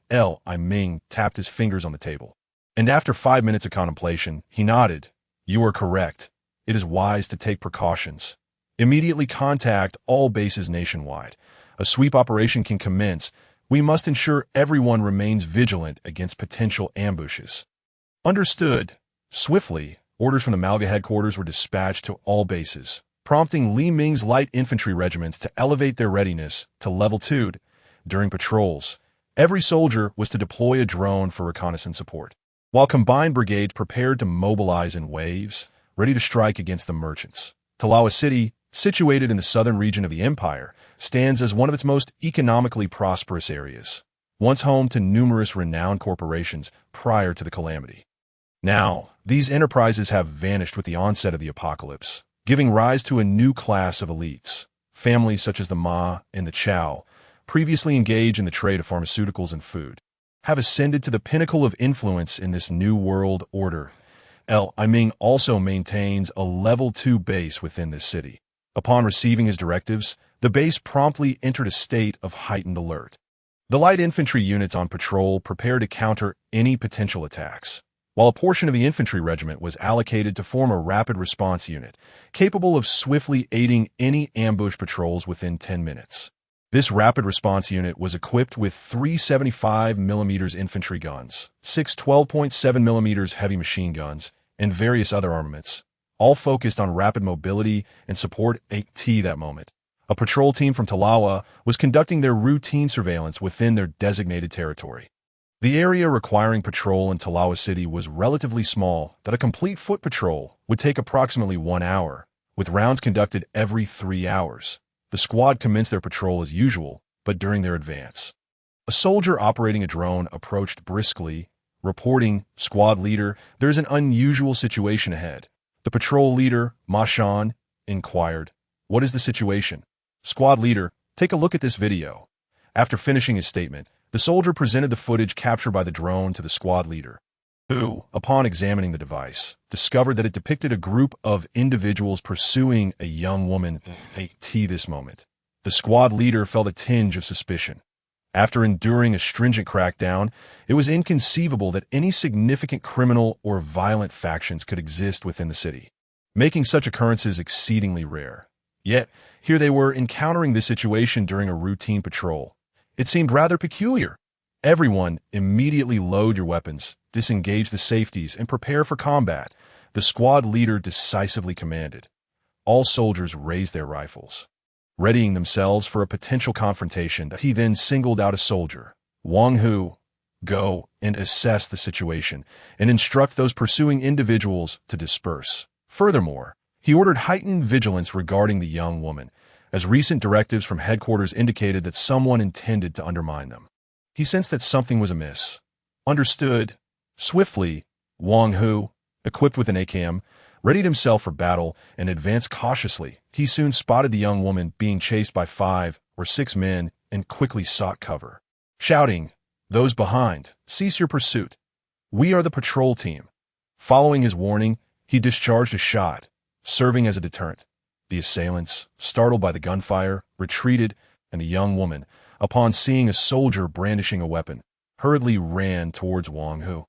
Li Ming tapped his fingers on the table. And after 5 minutes of contemplation, he nodded. You are correct. It is wise to take precautions. Immediately contact all bases nationwide. A sweep operation can commence. We must ensure everyone remains vigilant against potential ambushes. Understood. Swiftly, orders from the Malga headquarters were dispatched to all bases, prompting Li Ming's light infantry regiments to elevate their readiness to level 2. During patrols, every soldier was to deploy a drone for reconnaissance support, while combined brigades prepared to mobilize in waves, ready to strike against the merchants. Talawa City, situated in the southern region of the empire, stands as one of its most economically prosperous areas, once home to numerous renowned corporations prior to the calamity. Now, these enterprises have vanished with the onset of the apocalypse, giving rise to a new class of elites. Families such as the Ma and the Chow, previously engaged in the trade of pharmaceuticals and food, have ascended to the pinnacle of influence in this new world order. Li Ming also maintains a level 2 base within this city. Upon receiving his directives, the base promptly entered a state of heightened alert. The light infantry units on patrol prepared to counter any potential attacks, while a portion of the infantry regiment was allocated to form a rapid response unit, capable of swiftly aiding any ambush patrols within 10 minutes. This rapid response unit was equipped with 3 75mm infantry guns, 6 12.7mm heavy machine guns, and various other armaments, all focused on rapid mobility and support at that moment. A patrol team from Talawa was conducting their routine surveillance within their designated territory. The area requiring patrol in Talawa City was relatively small, that a complete foot patrol would take approximately 1 hour, with rounds conducted every 3 hours. The squad commenced their patrol as usual, but during their advance, a soldier operating a drone approached briskly, reporting, "Squad leader, there is an unusual situation ahead." The patrol leader, Ma Shan, inquired, "What is the situation?" "Squad leader, take a look at this video." After finishing his statement, the soldier presented the footage captured by the drone to the squad leader, who, upon examining the device, discovered that it depicted a group of individuals pursuing a young woman at this moment. The squad leader felt a tinge of suspicion. After enduring a stringent crackdown, it was inconceivable that any significant criminal or violent factions could exist within the city, making such occurrences exceedingly rare. Yet, here they were encountering this situation during a routine patrol. It seemed rather peculiar. Everyone, immediately load your weapons, disengage the safeties, and prepare for combat, the squad leader decisively commanded. All soldiers raised their rifles, readying themselves for a potential confrontation. He then singled out a soldier, Wang Hu. "Go and assess the situation, and instruct those pursuing individuals to disperse." Furthermore, he ordered heightened vigilance regarding the young woman, as recent directives from headquarters indicated that someone intended to undermine them. He sensed that something was amiss. Understood. Swiftly, Wang Hu, equipped with an AKM, readied himself for battle and advanced cautiously. He soon spotted the young woman being chased by 5 or 6 men and quickly sought cover, shouting, "Those behind, cease your pursuit. We are the patrol team." Following his warning, he discharged a shot, serving as a deterrent. The assailants, startled by the gunfire, retreated, and the young woman, upon seeing a soldier brandishing a weapon, hurriedly ran towards Wang Hu,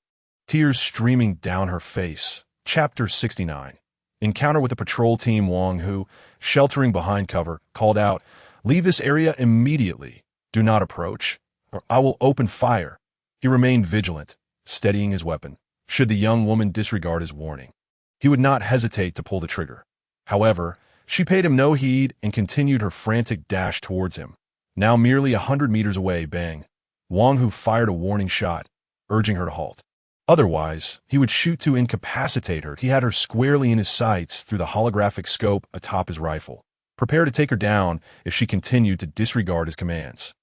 tears streaming down her face. Chapter 69. Encounter with the patrol team. Wang Hu, sheltering behind cover, called out, "Leave this area immediately. Do not approach, or I will open fire." He remained vigilant, steadying his weapon. Should the young woman disregard his warning, he would not hesitate to pull the trigger. However, she paid him no heed and continued her frantic dash towards him. Now merely 100 meters away, bang, Wang Hu fired a warning shot, urging her to halt. Otherwise, he would shoot to incapacitate her. He had her squarely in his sights through the holographic scope atop his rifle, prepared to take her down if she continued to disregard his commands.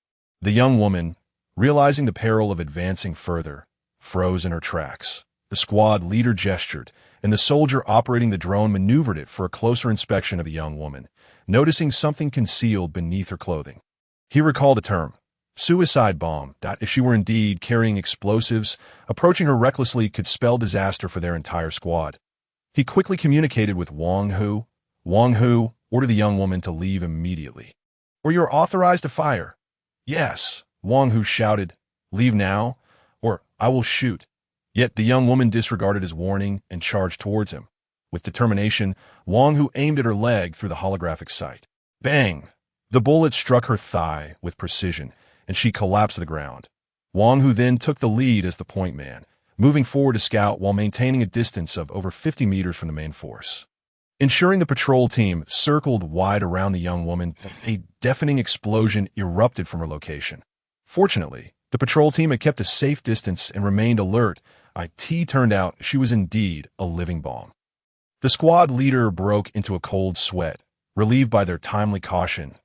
The young woman, realizing the peril of advancing further, froze in her tracks. The squad leader gestured, and the soldier operating the drone maneuvered it for a closer inspection of the young woman, noticing something concealed beneath her clothing. He recalled the term, suicide bomb, that if she were indeed carrying explosives, approaching her recklessly could spell disaster for their entire squad. He quickly communicated with Wang Hu. Wang Hu ordered the young woman to leave immediately. "Or you're authorized to fire." "Yes," Wang Hu shouted. "Leave now, or I will shoot." Yet the young woman disregarded his warning and charged towards him. With determination, Wang Hu aimed at her leg through the holographic sight. Bang! The bullet struck her thigh with precision, and she collapsed to the ground. Wang Hu then took the lead as the point man, moving forward to scout while maintaining a distance of over 50 meters from the main force. Ensuring the patrol team circled wide around the young woman, a deafening explosion erupted from her location. Fortunately, the patrol team had kept a safe distance and remained alert. It turned out she was indeed a living bomb. The squad leader broke into a cold sweat, relieved by their timely caution.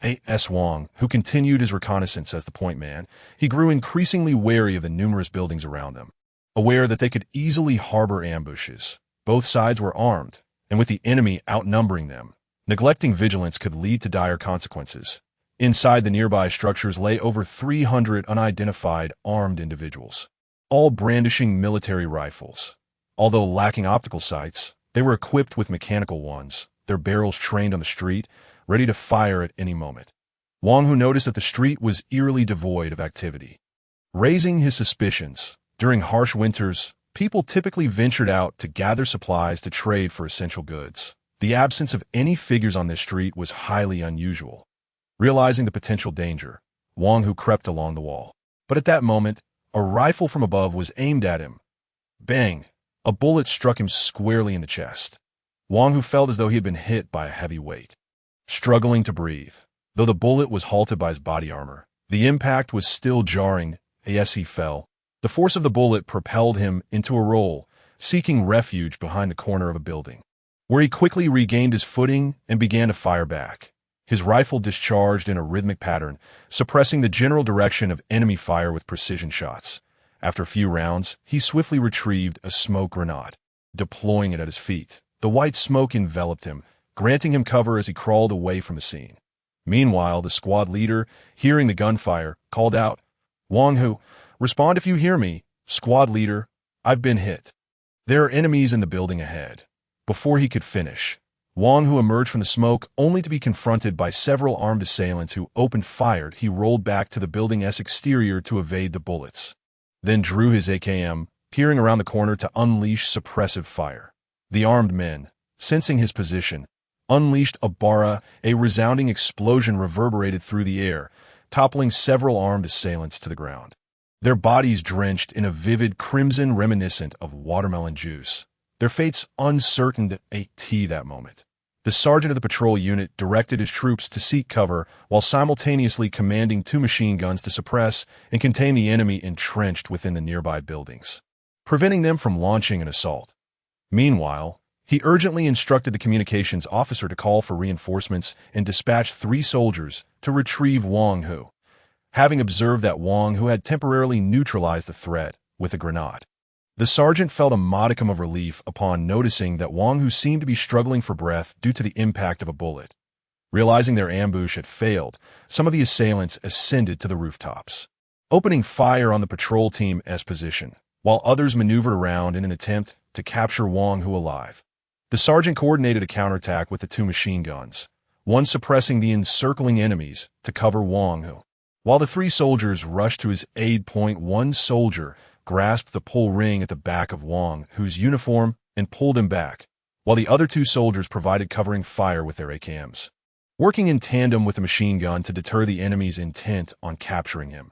A.S. Wang, who continued his reconnaissance as the point man, he grew increasingly wary of the numerous buildings around them. Aware that they could easily harbor ambushes, both sides were armed, and with the enemy outnumbering them, neglecting vigilance could lead to dire consequences. Inside the nearby structures lay over 300 unidentified armed individuals, all brandishing military rifles. Although lacking optical sights, they were equipped with mechanical ones, their barrels trained on the street, ready to fire at any moment. Wang Hu noticed that the street was eerily devoid of activity. Raising his suspicions, during harsh winters, people typically ventured out to gather supplies to trade for essential goods. The absence of any figures on this street was highly unusual. Realizing the potential danger, Wang Hu crept along the wall. But at that moment, a rifle from above was aimed at him. Bang! A bullet struck him squarely in the chest. Wang Hu felt as though he had been hit by a heavy weight. Struggling to breathe, though the bullet was halted by his body armor, the impact was still jarring. As he fell, the force of the bullet propelled him into a roll, seeking refuge behind the corner of a building, where he quickly regained his footing and began to fire back. His rifle discharged in a rhythmic pattern, suppressing the general direction of enemy fire with precision shots. After a few rounds, he swiftly retrieved a smoke grenade, deploying it at his feet. The white smoke enveloped him, granting him cover as he crawled away from the scene. Meanwhile, the squad leader, hearing the gunfire, called out, "Wang Hu, respond if you hear me. Squad leader, I've been hit. There are enemies in the building ahead." Before he could finish, Wang Hu emerged from the smoke only to be confronted by several armed assailants who opened fire. He rolled back to the building's exterior to evade the bullets, then drew his AKM, peering around the corner to unleash suppressive fire. The armed men, sensing his position, unleashed a bara. A resounding explosion reverberated through the air, toppling several armed assailants to the ground, their bodies drenched in a vivid crimson reminiscent of watermelon juice, their fates uncertain. That moment, the sergeant of the patrol unit directed his troops to seek cover while simultaneously commanding 2 machine guns to suppress and contain the enemy entrenched within the nearby buildings, preventing them from launching an assault. Meanwhile, he urgently instructed the communications officer to call for reinforcements and dispatch 3 soldiers to retrieve Wang Hu, having observed that Wang Hu had temporarily neutralized the threat with a grenade. The sergeant felt a modicum of relief upon noticing that Wang Hu seemed to be struggling for breath due to the impact of a bullet. Realizing their ambush had failed, some of the assailants ascended to the rooftops, opening fire on the patrol team's position, while others maneuvered around in an attempt to capture Wang Hu alive. The sergeant coordinated a counterattack with the 2 machine guns, one suppressing the encircling enemies to cover Wang Hu. While the 3 soldiers rushed to his aid point, one soldier grasped the pull ring at the back of Wang Hu's uniform and pulled him back, while the other 2 soldiers provided covering fire with their AKMs, working in tandem with the machine gun to deter the enemy's intent on capturing him.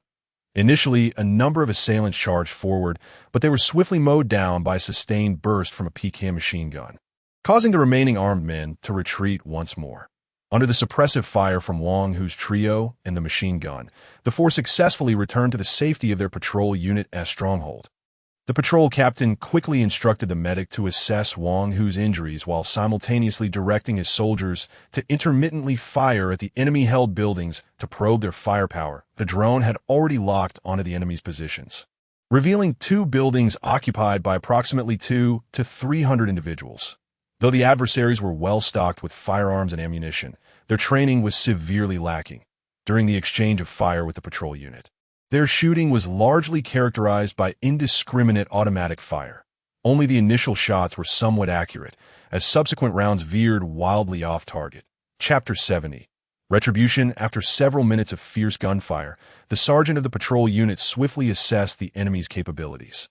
Initially, a number of assailants charged forward, but they were swiftly mowed down by a sustained burst from a PKM machine gun, causing the remaining armed men to retreat once more. Under the suppressive fire from Wang Hu's trio and the machine gun, the 4 successfully returned to the safety of their patrol unit's stronghold. The patrol captain quickly instructed the medic to assess Wang Hu's injuries while simultaneously directing his soldiers to intermittently fire at the enemy-held buildings to probe their firepower. The drone had already locked onto the enemy's positions. revealing two buildings occupied by approximately 200 to 300 individuals. Though the adversaries were well stocked with firearms and ammunition, their training was severely lacking during the exchange of fire with the patrol unit. Their shooting was largely characterized by indiscriminate automatic fire. Only the initial shots were somewhat accurate, as subsequent rounds veered wildly off target. Chapter 70. Retribution. After several minutes of fierce gunfire, the sergeant of the patrol unit swiftly assessed the enemy's capabilities.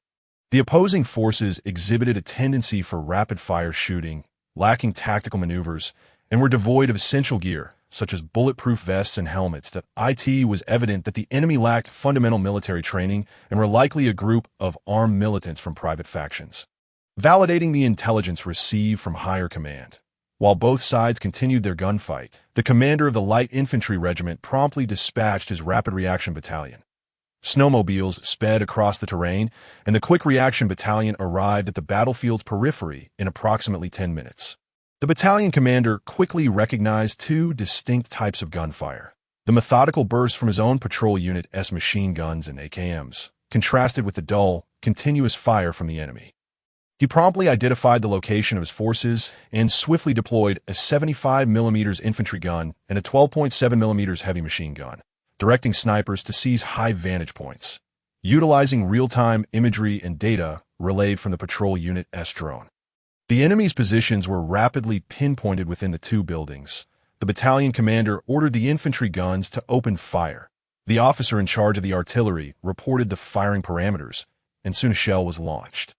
The opposing forces exhibited a tendency for rapid-fire shooting, lacking tactical maneuvers, and were devoid of essential gear, such as bulletproof vests and helmets. It was evident that the enemy lacked fundamental military training and were likely a group of armed militants from private factions. Validating the intelligence received from higher command. While both sides continued their gunfight, the commander of the light infantry regiment promptly dispatched his rapid reaction battalion. Snowmobiles sped across the terrain, and the quick reaction battalion arrived at the battlefield's periphery in approximately 10 minutes. The battalion commander quickly recognized two distinct types of gunfire. The methodical burst from his own patrol unit's machine guns and AKMs, contrasted with the dull, continuous fire from the enemy. He promptly identified the location of his forces and swiftly deployed a 75mm infantry gun and a 12.7mm heavy machine gun, directing snipers to seize high vantage points, utilizing real-time imagery and data relayed from the patrol unit's drone. The enemy's positions were rapidly pinpointed within the two buildings. The battalion commander ordered the infantry guns to open fire. The officer in charge of the artillery reported the firing parameters, and soon a shell was launched.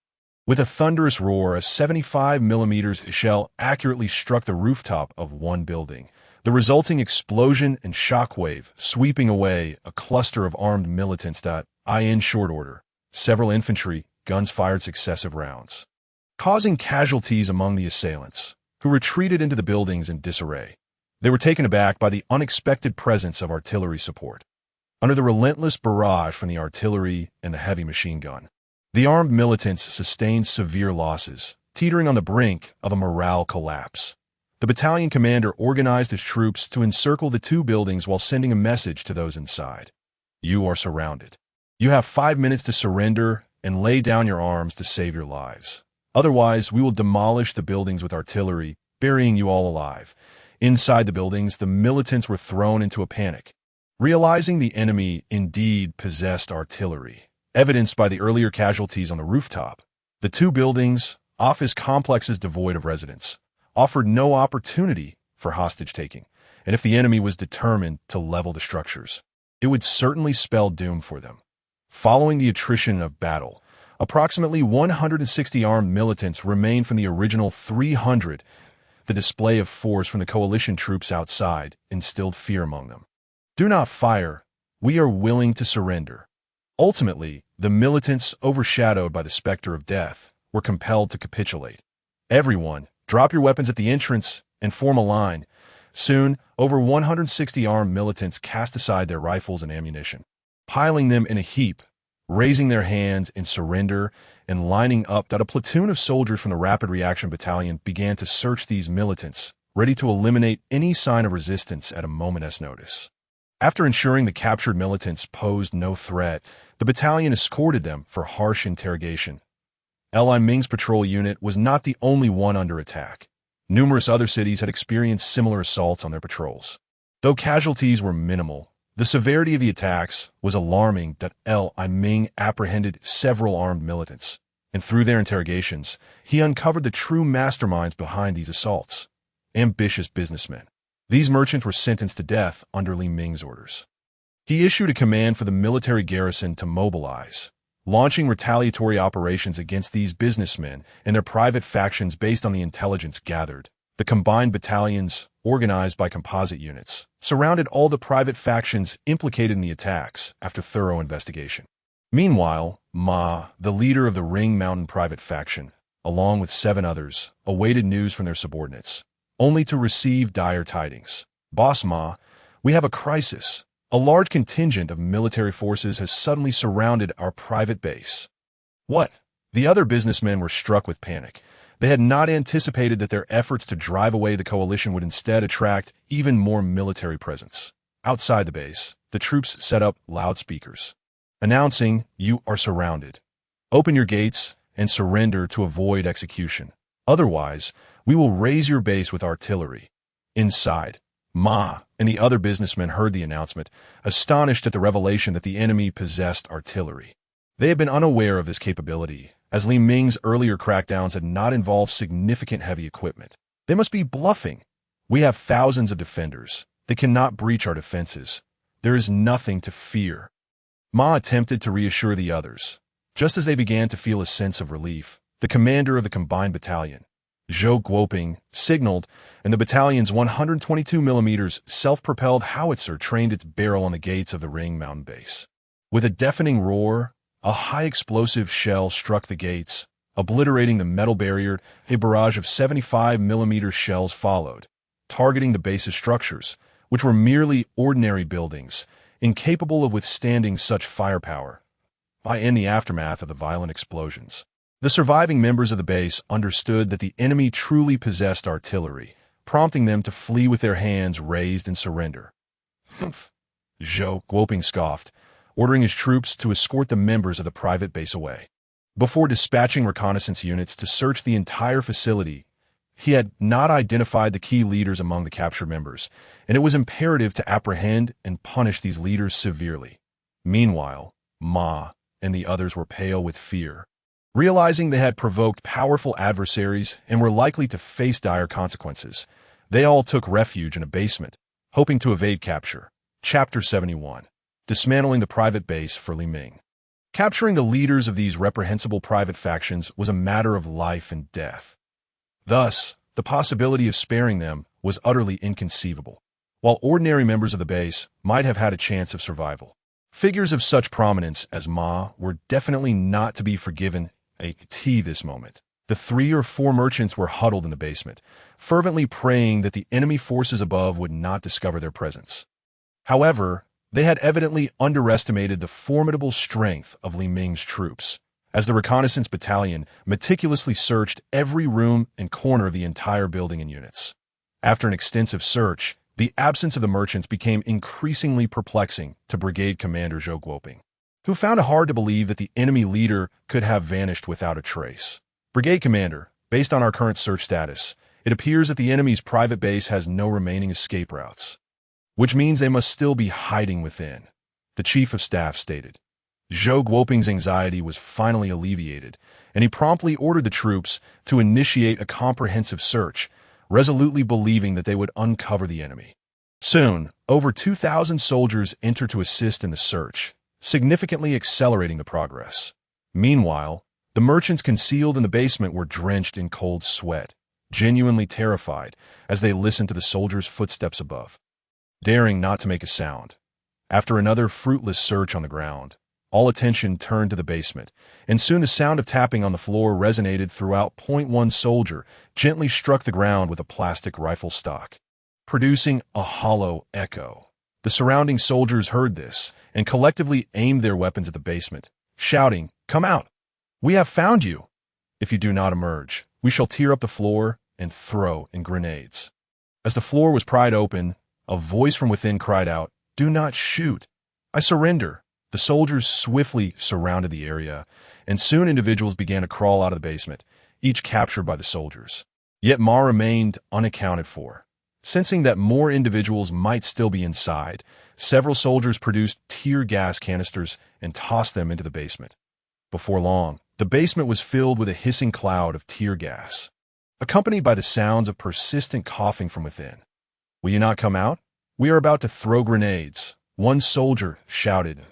With a thunderous roar, a 75mm shell accurately struck the rooftop of one building, the resulting explosion and shockwave sweeping away a cluster of armed militants. In short order, several infantry guns fired successive rounds, causing casualties among the assailants, who retreated into the buildings in disarray. They were taken aback by the unexpected presence of artillery support. Under the relentless barrage from the artillery and the heavy machine gun, the armed militants sustained severe losses, teetering on the brink of a morale collapse. The battalion commander organized his troops to encircle the two buildings while sending a message to those inside. You are surrounded. You have 5 minutes to surrender and lay down your arms to save your lives. Otherwise, we will demolish the buildings with artillery, burying you all alive. Inside the buildings, the militants were thrown into a panic, realizing the enemy indeed possessed artillery, evidenced by the earlier casualties on the rooftop. The two buildings, office complexes devoid of residents, offered no opportunity for hostage-taking, and if the enemy was determined to level the structures, it would certainly spell doom for them. Following the attrition of battle, approximately 160 armed militants remained from the original 300. The display of force from the coalition troops outside instilled fear among them. Do not fire. We are willing to surrender. Ultimately, the militants, overshadowed by the specter of death, were compelled to capitulate. Everyone, drop your weapons at the entrance and form a line. Soon, over 160 armed militants cast aside their rifles and ammunition, piling them in a heap, raising their hands in surrender and lining up. A platoon of soldiers from the Rapid Reaction Battalion began to search these militants, ready to eliminate any sign of resistance at a moment's notice. After ensuring the captured militants posed no threat, the battalion escorted them for harsh interrogation. Li Ming's patrol unit was not the only one under attack. Numerous other cities had experienced similar assaults on their patrols. Though casualties were minimal, the severity of the attacks was alarming. Li Ming apprehended several armed militants, and through their interrogations, he uncovered the true masterminds behind these assaults: ambitious businessmen. These merchants were sentenced to death under Li Ming's orders. He issued a command for the military garrison to mobilize, launching retaliatory operations against these businessmen and their private factions based on the intelligence gathered. The combined battalions, organized by composite units, surrounded all the private factions implicated in the attacks after thorough investigation. Meanwhile, Ma, the leader of the Ring Mountain private faction, along with 7 others, awaited news from their subordinates, only to receive dire tidings. Boss Ma, we have a crisis. A large contingent of military forces has suddenly surrounded our private base. What? The other businessmen were struck with panic. They had not anticipated that their efforts to drive away the coalition would instead attract even more military presence. Outside the base, the troops set up loudspeakers, announcing, "You are surrounded. Open your gates and surrender to avoid execution. Otherwise, we will raise your base with artillery." Inside, Ma and the other businessmen heard the announcement, astonished at the revelation that the enemy possessed artillery. They had been unaware of this capability, as Li Ming's earlier crackdowns had not involved significant heavy equipment. They must be bluffing. "We have thousands of defenders. They cannot breach our defenses. There is nothing to fear." Ma attempted to reassure the others. Just as they began to feel a sense of relief, the commander of the combined battalion, Zhou Guoping, signaled, and the battalion's 122mm self-propelled howitzer trained its barrel on the gates of the Ring Mountain base. With a deafening roar, a high-explosive shell struck the gates, obliterating the metal barrier. A barrage of 75mm shells followed, targeting the base's structures, which were merely ordinary buildings, incapable of withstanding such firepower. In the aftermath of the violent explosions, the surviving members of the base understood that the enemy truly possessed artillery, prompting them to flee with their hands raised in surrender. "Humph," Zhou Guoping scoffed, ordering his troops to escort the members of the private base away. Before dispatching reconnaissance units to search the entire facility, he had not identified the key leaders among the captured members, and it was imperative to apprehend and punish these leaders severely. Meanwhile, Ma and the others were pale with fear. Realizing they had provoked powerful adversaries and were likely to face dire consequences, they all took refuge in a basement, hoping to evade capture. Chapter 71. Dismantling the private base for Li Ming. Capturing the leaders of these reprehensible private factions was a matter of life and death. Thus, the possibility of sparing them was utterly inconceivable, while ordinary members of the base might have had a chance of survival. Figures of such prominence as Ma were definitely not to be forgiven at this moment. The 3 or 4 merchants were huddled in the basement, fervently praying that the enemy forces above would not discover their presence. However, they had evidently underestimated the formidable strength of Li Ming's troops, as the reconnaissance battalion meticulously searched every room and corner of the entire building in units. After an extensive search, the absence of the merchants became increasingly perplexing to Brigade Commander Zhou Guoping, who found it hard to believe that the enemy leader could have vanished without a trace. "Brigade Commander, based on our current search status, it appears that the enemy's private base has no remaining escape routes, which means they must still be hiding within," the Chief of Staff stated. Zhou Guoping's anxiety was finally alleviated, and he promptly ordered the troops to initiate a comprehensive search, resolutely believing that they would uncover the enemy. Soon, over 2,000 soldiers entered to assist in the search, significantly accelerating the progress. Meanwhile, the merchants concealed in the basement were drenched in cold sweat, genuinely terrified as they listened to the soldiers' footsteps above, daring not to make a sound. After another fruitless search on the ground, all attention turned to the basement, and soon the sound of tapping on the floor resonated throughout. One soldier gently struck the ground with a plastic rifle stock, producing a hollow echo. The surrounding soldiers heard this and collectively aimed their weapons at the basement, shouting, "Come out! We have found you! If you do not emerge, we shall tear up the floor and throw in grenades." As the floor was pried open, a voice from within cried out, "Do not shoot! I surrender!" The soldiers swiftly surrounded the area, and soon individuals began to crawl out of the basement, each captured by the soldiers. Yet Ma remained unaccounted for. Sensing that more individuals might still be inside, several soldiers produced tear gas canisters and tossed them into the basement. Before long, the basement was filled with a hissing cloud of tear gas, accompanied by the sounds of persistent coughing from within. "Will you not come out? We are about to throw grenades," one soldier shouted.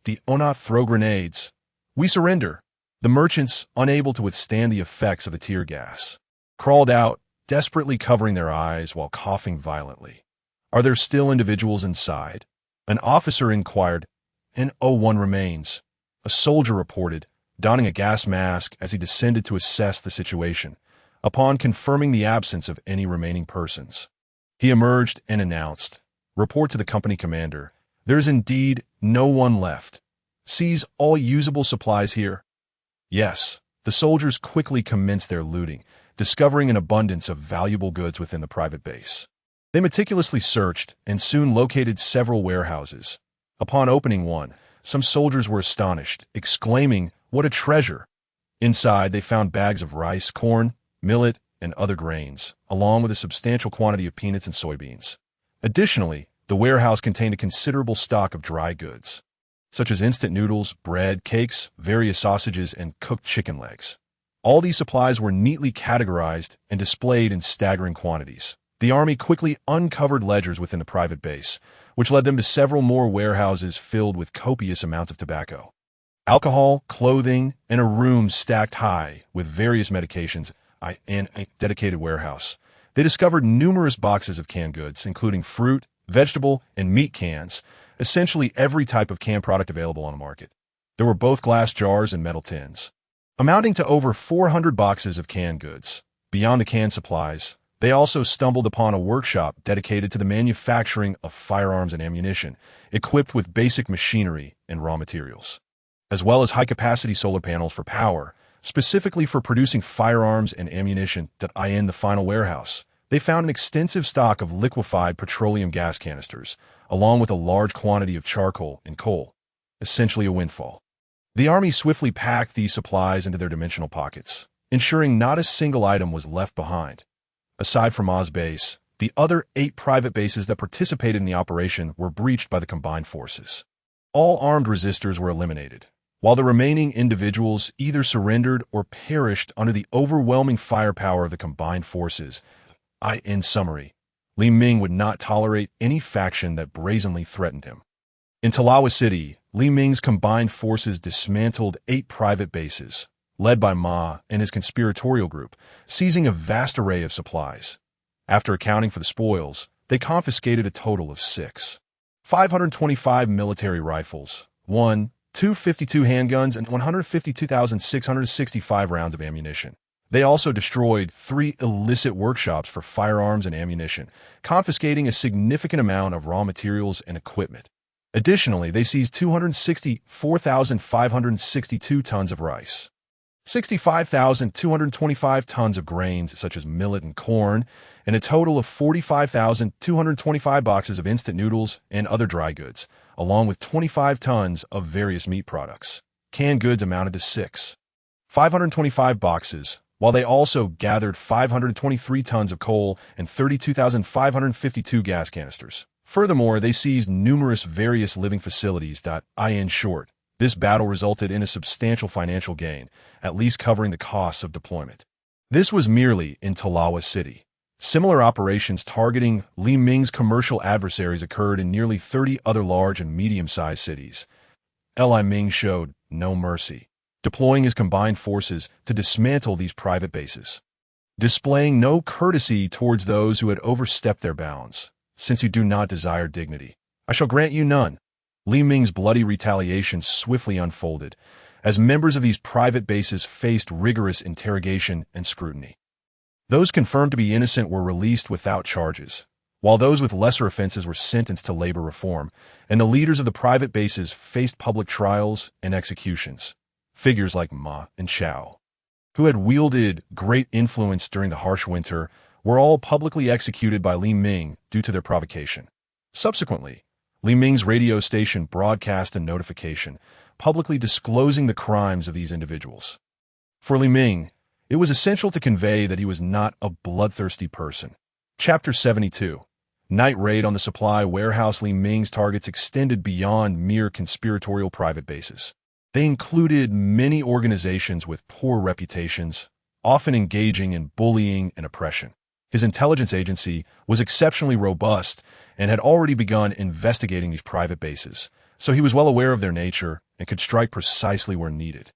"Do not throw grenades. We surrender." The merchants, unable to withstand the effects of the tear gas, crawled out, desperately covering their eyes while coughing violently. "Are there still individuals inside?" An officer inquired. "One remains," a soldier reported, donning a gas mask as he descended to assess the situation. Upon confirming the absence of any remaining persons, he emerged and announced, "Report to the company commander. There is indeed no one left. Seize all usable supplies here." Yes, the soldiers quickly commenced their looting, discovering an abundance of valuable goods within the private base. They meticulously searched and soon located several warehouses. Upon opening one, some soldiers were astonished, exclaiming, "What a treasure!" Inside, they found bags of rice, corn, millet, and other grains, along with a substantial quantity of peanuts and soybeans. Additionally, the warehouse contained a considerable stock of dry goods, such as instant noodles, bread, cakes, various sausages, and cooked chicken legs. All these supplies were neatly categorized and displayed in staggering quantities. The army quickly uncovered ledgers within the private base, which led them to several more warehouses filled with copious amounts of tobacco, alcohol, clothing, and a room stacked high with various medications in a dedicated warehouse. They discovered numerous boxes of canned goods, including fruit, vegetable, and meat cans, essentially every type of canned product available on the market. There were both glass jars and metal tins, amounting to over 400 boxes of canned goods. Beyond the canned supplies, they also stumbled upon a workshop dedicated to the manufacturing of firearms and ammunition, equipped with basic machinery and raw materials, as well as high-capacity solar panels for power, specifically for producing firearms and ammunition. In the final warehouse, they found an extensive stock of liquefied petroleum gas canisters, along with a large quantity of charcoal and coal, essentially a windfall. The army swiftly packed these supplies into their dimensional pockets, ensuring not a single item was left behind. Aside from Oz Base, the other 8 private bases that participated in the operation were breached by the combined forces. All armed resistors were eliminated, while the remaining individuals either surrendered or perished under the overwhelming firepower of the combined forces. In summary, Li Ming would not tolerate any faction that brazenly threatened him. In Talawa City, Li Ming's combined forces dismantled 8 private bases, led by Ma and his conspiratorial group, seizing a vast array of supplies. After accounting for the spoils, they confiscated a total of 525 military rifles, 252 handguns, and 152,665 rounds of ammunition. They also destroyed 3 illicit workshops for firearms and ammunition, confiscating a significant amount of raw materials and equipment. Additionally, they seized 264,562 tons of rice, 65,225 tons of grains such as millet and corn, and a total of 45,225 boxes of instant noodles and other dry goods, along with 25 tons of various meat products. Canned goods amounted to 525 boxes, while they also gathered 523 tons of coal and 32,552 gas canisters. Furthermore, they seized numerous various living facilities. In short, this battle resulted in a substantial financial gain, at least covering the costs of deployment. This was merely in Talawa City. Similar operations targeting Li Ming's commercial adversaries occurred in nearly 30 other large and medium-sized cities. Li Ming showed no mercy, deploying his combined forces to dismantle these private bases, displaying no courtesy towards those who had overstepped their bounds. Since you do not desire dignity, I shall grant you none. Li Ming's bloody retaliation swiftly unfolded, as members of these private bases faced rigorous interrogation and scrutiny. Those confirmed to be innocent were released without charges, while those with lesser offenses were sentenced to labor reform, and the leaders of the private bases faced public trials and executions. Figures like Ma and Chao, who had wielded great influence during the harsh winter, were all publicly executed by Li Ming due to their provocation. Subsequently, Li Ming's radio station broadcast a notification, publicly disclosing the crimes of these individuals. For Li Ming, it was essential to convey that he was not a bloodthirsty person. Chapter 72. Night Raid on the Supply Warehouse. Li Ming's targets extended beyond mere conspiratorial private bases. They included many organizations with poor reputations, often engaging in bullying and oppression. His intelligence agency was exceptionally robust and had already begun investigating these private bases, so he was well aware of their nature and could strike precisely where needed.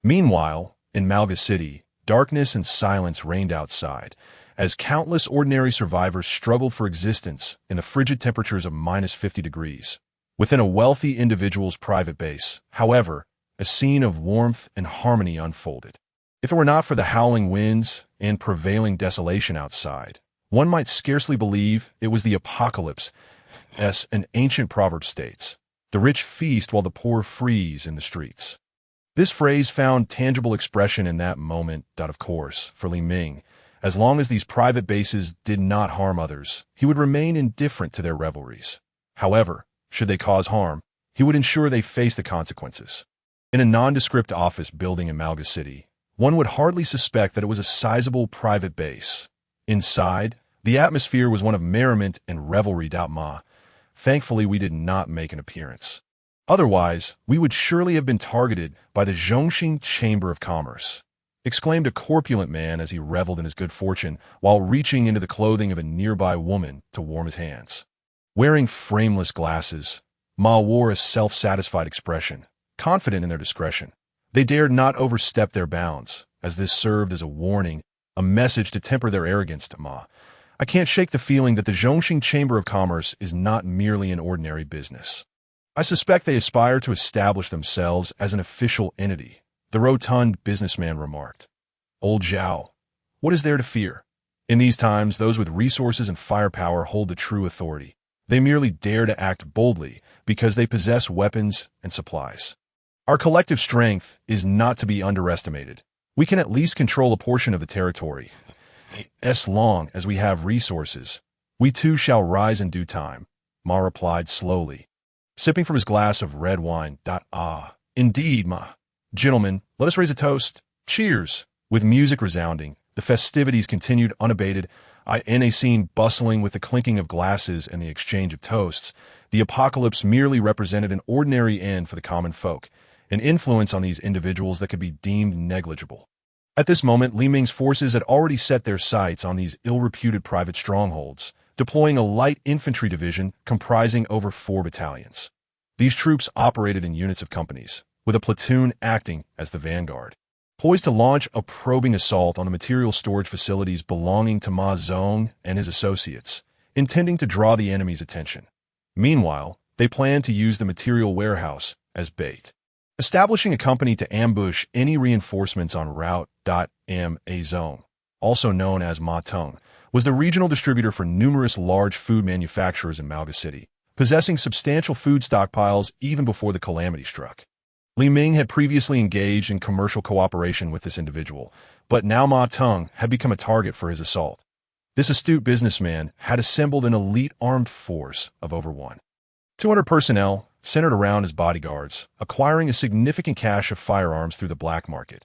Meanwhile, in Malga City, darkness and silence reigned outside, as countless ordinary survivors struggled for existence in the frigid temperatures of -50 degrees. Within a wealthy individual's private base, however, a scene of warmth and harmony unfolded. If it were not for the howling winds and prevailing desolation outside, one might scarcely believe it was the apocalypse, as an ancient proverb states. The rich feast while the poor freeze in the streets. This phrase found tangible expression in that moment. Of course, for Li Ming, as long as these private bases did not harm others, he would remain indifferent to their revelries. However, should they cause harm, he would ensure they face the consequences. In a nondescript office building in Malga City, one would hardly suspect that it was a sizable private base. Inside, the atmosphere was one of merriment and revelry. Thankfully, we did not make an appearance. Otherwise, we would surely have been targeted by the Zhongxing Chamber of Commerce, exclaimed a corpulent man as he reveled in his good fortune while reaching into the clothing of a nearby woman to warm his hands. Wearing frameless glasses, Ma wore a self-satisfied expression, confident in their discretion. They dared not overstep their bounds, as this served as a warning, a message to temper their arrogance to Ma. I can't shake the feeling that the Zhongxing Chamber of Commerce is not merely an ordinary business. I suspect they aspire to establish themselves as an official entity, the rotund businessman remarked. Old Zhao, what is there to fear? In these times, those with resources and firepower hold the true authority. They merely dare to act boldly because they possess weapons and supplies. Our collective strength is not to be underestimated. We can at least control a portion of the territory. As long as we have resources, we too shall rise in due time, Ma replied slowly, sipping from his glass of red wine. Indeed, Ma. Gentlemen, let us raise a toast. Cheers! With music resounding, the festivities continued unabated. In a scene bustling with the clinking of glasses and the exchange of toasts, the apocalypse merely represented an ordinary end for the common folk, an influence on these individuals that could be deemed negligible. At this moment, Li Ming's forces had already set their sights on these ill-reputed private strongholds, deploying a light infantry division comprising over 4 battalions. These troops operated in units of companies, with a platoon acting as the vanguard, poised to launch a probing assault on the material storage facilities belonging to Ma Zong and his associates, intending to draw the enemy's attention. Meanwhile, they planned to use the material warehouse as bait, establishing a company to ambush any reinforcements on Route. Ma Zong, also known as Ma Teng, was the regional distributor for numerous large food manufacturers in Malga City, possessing substantial food stockpiles even before the calamity struck. Li Ming had previously engaged in commercial cooperation with this individual, but now Ma Teng had become a target for his assault. This astute businessman had assembled an elite armed force of over 200 personnel centered around his bodyguards, acquiring a significant cache of firearms through the black market.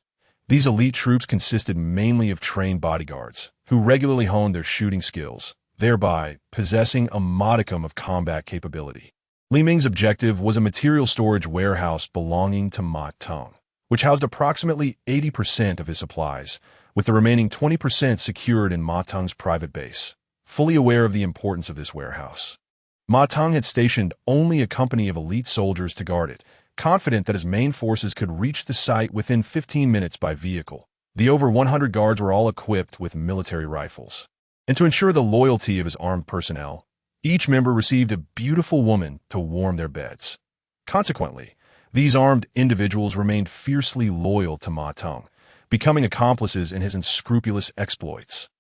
These elite troops consisted mainly of trained bodyguards, who regularly honed their shooting skills, thereby possessing a modicum of combat capability. Li Ming's objective was a material storage warehouse belonging to Ma Teng, which housed approximately 80% of his supplies, with the remaining 20% secured in Ma Teng's private base. Fully aware of the importance of this warehouse, Ma Teng had stationed only a company of elite soldiers to guard it, confident that his main forces could reach the site within 15 minutes by vehicle. The over 100 guards were all equipped with military rifles. And to ensure the loyalty of his armed personnel, each member received a beautiful woman to warm their beds. Consequently, these armed individuals remained fiercely loyal to Ma Teng, becoming accomplices in his unscrupulous exploits.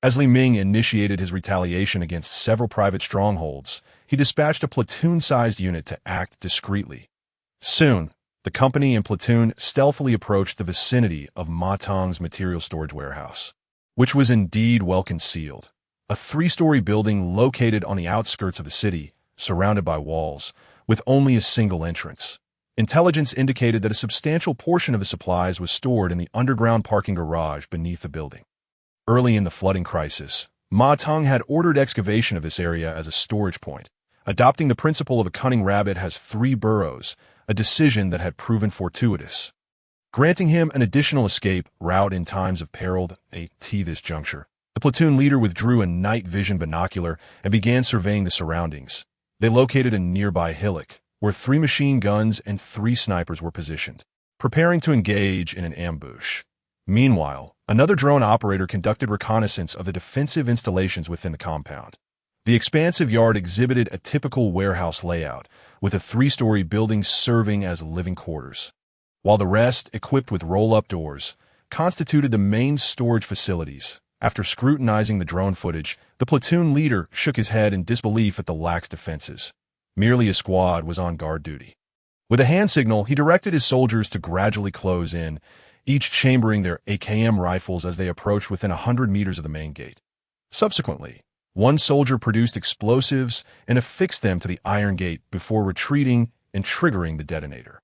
As Li Ming initiated his retaliation against several private strongholds, he dispatched a platoon-sized unit to act discreetly. Soon, the company and platoon stealthily approached the vicinity of Ma Teng's material storage warehouse, which was indeed well concealed. A 3-story building located on the outskirts of the city, surrounded by walls, with only a single entrance. Intelligence indicated that a substantial portion of the supplies was stored in the underground parking garage beneath the building. Early in the flooding crisis, Ma Teng had ordered excavation of this area as a storage point, adopting the principle of a cunning rabbit has 3 burrows, a decision that had proven fortuitous, granting him an additional escape route in times of peril. At this juncture, the platoon leader withdrew a night vision binocular and began surveying the surroundings. They located a nearby hillock, where 3 machine guns and 3 snipers were positioned, preparing to engage in an ambush. Meanwhile, another drone operator conducted reconnaissance of the defensive installations within the compound. The expansive yard exhibited a typical warehouse layout, with a 3-story building serving as living quarters, while the rest, equipped with roll-up doors, constituted the main storage facilities. After scrutinizing the drone footage, the platoon leader shook his head in disbelief at the lax defenses. Merely a squad was on guard duty. With a hand signal, he directed his soldiers to gradually close in, each chambering their AKM rifles as they approached within 100 meters of the main gate. Subsequently, one soldier produced explosives and affixed them to the iron gate before retreating and triggering the detonator.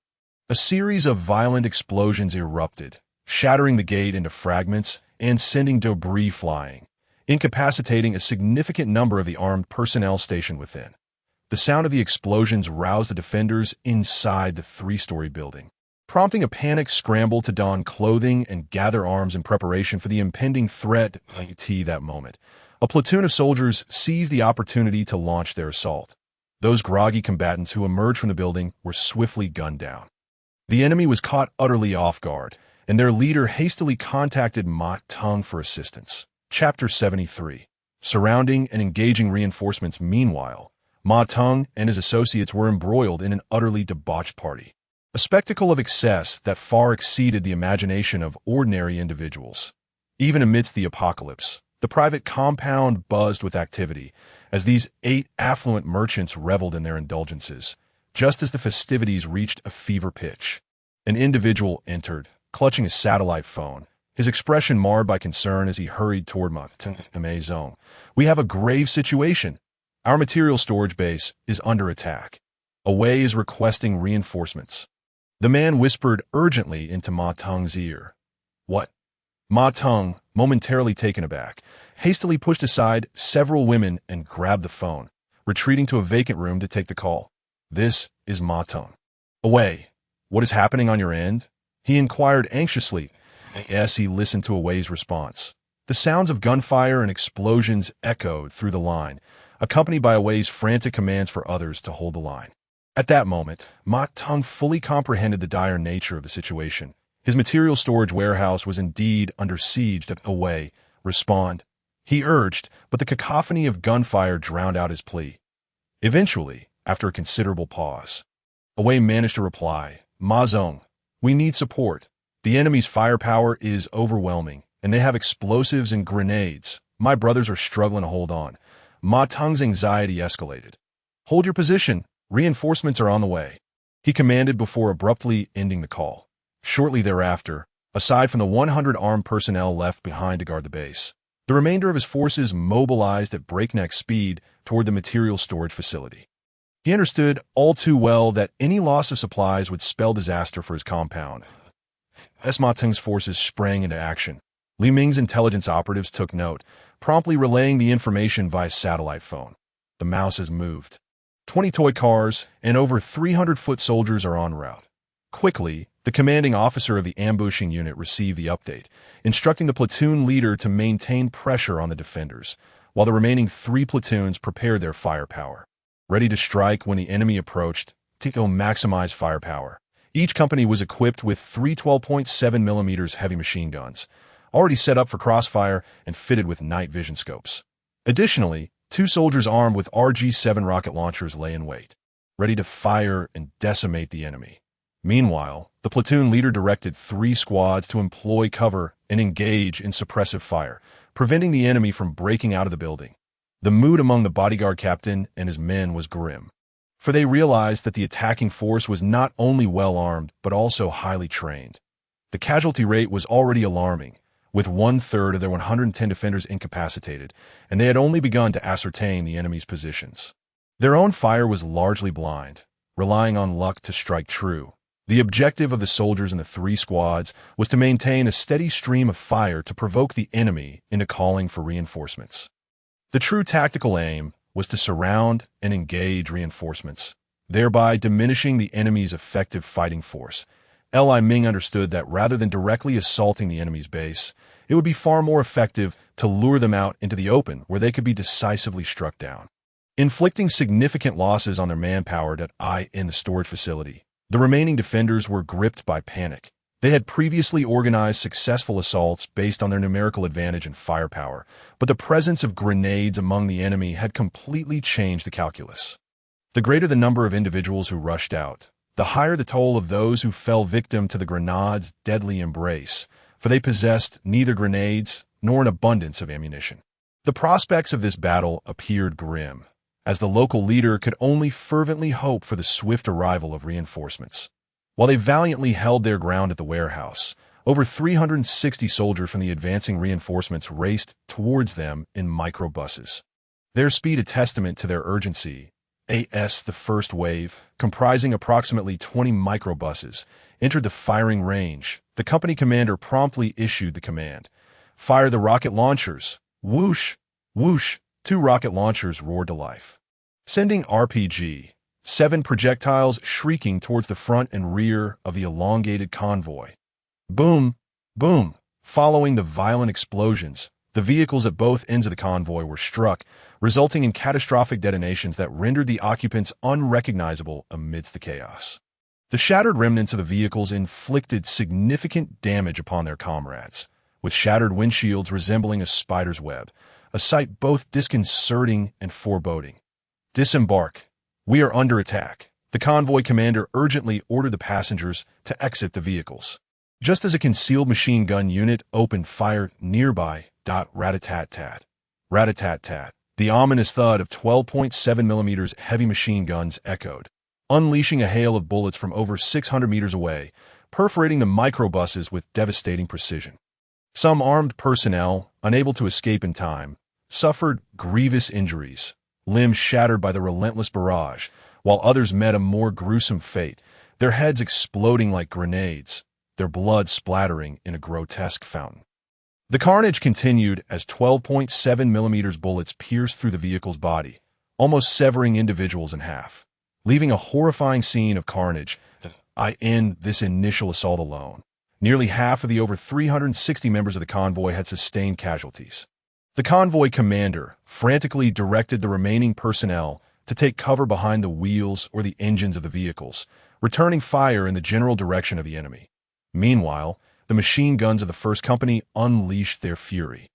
A series of violent explosions erupted, shattering the gate into fragments and sending debris flying, incapacitating a significant number of the armed personnel stationed within. The sound of the explosions roused the defenders inside the three-story building, prompting a panicked scramble to don clothing and gather arms in preparation for the impending threat. At that moment, a platoon of soldiers seized the opportunity to launch their assault. Those groggy combatants who emerged from the building were swiftly gunned down. The enemy was caught utterly off guard, and their leader hastily contacted Ma Teng for assistance. Chapter 73. Surrounding and engaging reinforcements. Meanwhile, Ma Teng and his associates were embroiled in an utterly debauched party, a spectacle of excess that far exceeded the imagination of ordinary individuals. Even amidst the apocalypse, the private compound buzzed with activity as these 8 affluent merchants reveled in their indulgences. Just as the festivities reached a fever pitch, an individual entered, clutching a satellite phone, his expression marred by concern as he hurried toward Ma Teng's zone. "We have a grave situation. Our material storage base is under attack. Away is requesting reinforcements." The man whispered urgently into Ma Teng's ear. "What?" Ma Teng, momentarily taken aback, hastily pushed aside several women and grabbed the phone, retreating to a vacant room to take the call. "This is Ma Teng." "Away. What is happening on your end?" he inquired anxiously. As he listened to Away's response, the sounds of gunfire and explosions echoed through the line, accompanied by Away's frantic commands for others to hold the line. At that moment, Ma Teng fully comprehended the dire nature of the situation. His material storage warehouse was indeed under siege. "Away, respond," he urged, but the cacophony of gunfire drowned out his plea. Eventually, after a considerable pause, Away managed to reply, "Ma Zong, we need support. The enemy's firepower is overwhelming, and they have explosives and grenades. My brothers are struggling to hold on." Ma Teng's anxiety escalated. "Hold your position. Reinforcements are on the way," he commanded before abruptly ending the call. Shortly thereafter, aside from the 100 armed personnel left behind to guard the base, the remainder of his forces mobilized at breakneck speed toward the material storage facility. He understood all too well that any loss of supplies would spell disaster for his compound. As Ma Teng's forces sprang into action, Li Ming's intelligence operatives took note, promptly relaying the information via satellite phone. "The mouse has moved. 20 toy cars and over 300 foot soldiers are en route." Quickly, the commanding officer of the ambushing unit received the update, instructing the platoon leader to maintain pressure on the defenders, while the remaining 3 platoons prepared their firepower. Ready to strike when the enemy approached, to maximize firepower. Each company was equipped with 3 12.7mm heavy machine guns, already set up for crossfire and fitted with night vision scopes. Additionally, 2 soldiers armed with RG-7 rocket launchers lay in wait, ready to fire and decimate the enemy. Meanwhile, the platoon leader directed 3 squads to employ cover and engage in suppressive fire, preventing the enemy from breaking out of the building. The mood among the bodyguard captain and his men was grim, for they realized that the attacking force was not only well-armed but also highly trained. The casualty rate was already alarming, with 1/3 of their 110 defenders incapacitated, and they had only begun to ascertain the enemy's positions. Their own fire was largely blind, relying on luck to strike true. The objective of the soldiers in the 3 squads was to maintain a steady stream of fire to provoke the enemy into calling for reinforcements. The true tactical aim was to surround and engage reinforcements, thereby diminishing the enemy's effective fighting force. Li Ming understood that rather than directly assaulting the enemy's base, it would be far more effective to lure them out into the open where they could be decisively struck down. Inflicting significant losses on their manpower in the storage facility, the remaining defenders were gripped by panic. They had previously organized successful assaults based on their numerical advantage and firepower, but the presence of grenades among the enemy had completely changed the calculus. The greater the number of individuals who rushed out, the higher the toll of those who fell victim to the grenades' deadly embrace, for they possessed neither grenades nor an abundance of ammunition. The prospects of this battle appeared grim, as the local leader could only fervently hope for the swift arrival of reinforcements. While they valiantly held their ground at the warehouse, over 360 soldiers from the advancing reinforcements raced towards them in microbuses. Their speed a testament to their urgency, as the first wave, comprising approximately 20 microbuses, entered the firing range, the company commander promptly issued the command, "Fire the rocket launchers!" Whoosh! Whoosh! 2 rocket launchers roared to life, sending RPG-7 projectiles shrieking towards the front and rear of the elongated convoy. Boom! Boom! Following the violent explosions, the vehicles at both ends of the convoy were struck, resulting in catastrophic detonations that rendered the occupants unrecognizable amidst the chaos. The shattered remnants of the vehicles inflicted significant damage upon their comrades, with shattered windshields resembling a spider's web, a sight both disconcerting and foreboding. "Disembark. We are under attack." The convoy commander urgently ordered the passengers to exit the vehicles. Just as a concealed machine gun unit opened fire nearby, rat-a-tat-tat. Rat-a-tat-tat. The ominous thud of 12.7mm heavy machine guns echoed, unleashing a hail of bullets from over 600 meters away, perforating the microbuses with devastating precision. Some armed personnel, unable to escape in time, suffered grievous injuries, limbs shattered by the relentless barrage, while others met a more gruesome fate, their heads exploding like grenades, their blood splattering in a grotesque fountain. The carnage continued as 12.7mm bullets pierced through the vehicle's body, almost severing individuals in half, leaving a horrifying scene of carnage. I end this initial assault alone. Nearly half of the over 360 members of the convoy had sustained casualties. The convoy commander frantically directed the remaining personnel to take cover behind the wheels or the engines of the vehicles, returning fire in the general direction of the enemy. Meanwhile, the machine guns of the first company unleashed their fury.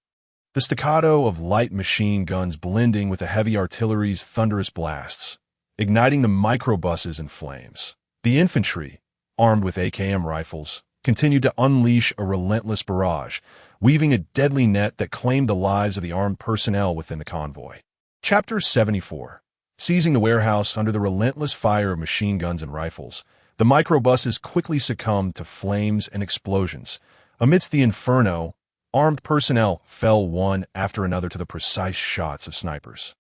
The staccato of light machine guns blending with the heavy artillery's thunderous blasts, igniting the microbuses in flames. The infantry, armed with AKM rifles, continued to unleash a relentless barrage, weaving a deadly net that claimed the lives of the armed personnel within the convoy. Chapter 74. Seizing the warehouse under the relentless fire of machine guns and rifles, the microbuses quickly succumbed to flames and explosions. Amidst the inferno, armed personnel fell one after another to the precise shots of snipers.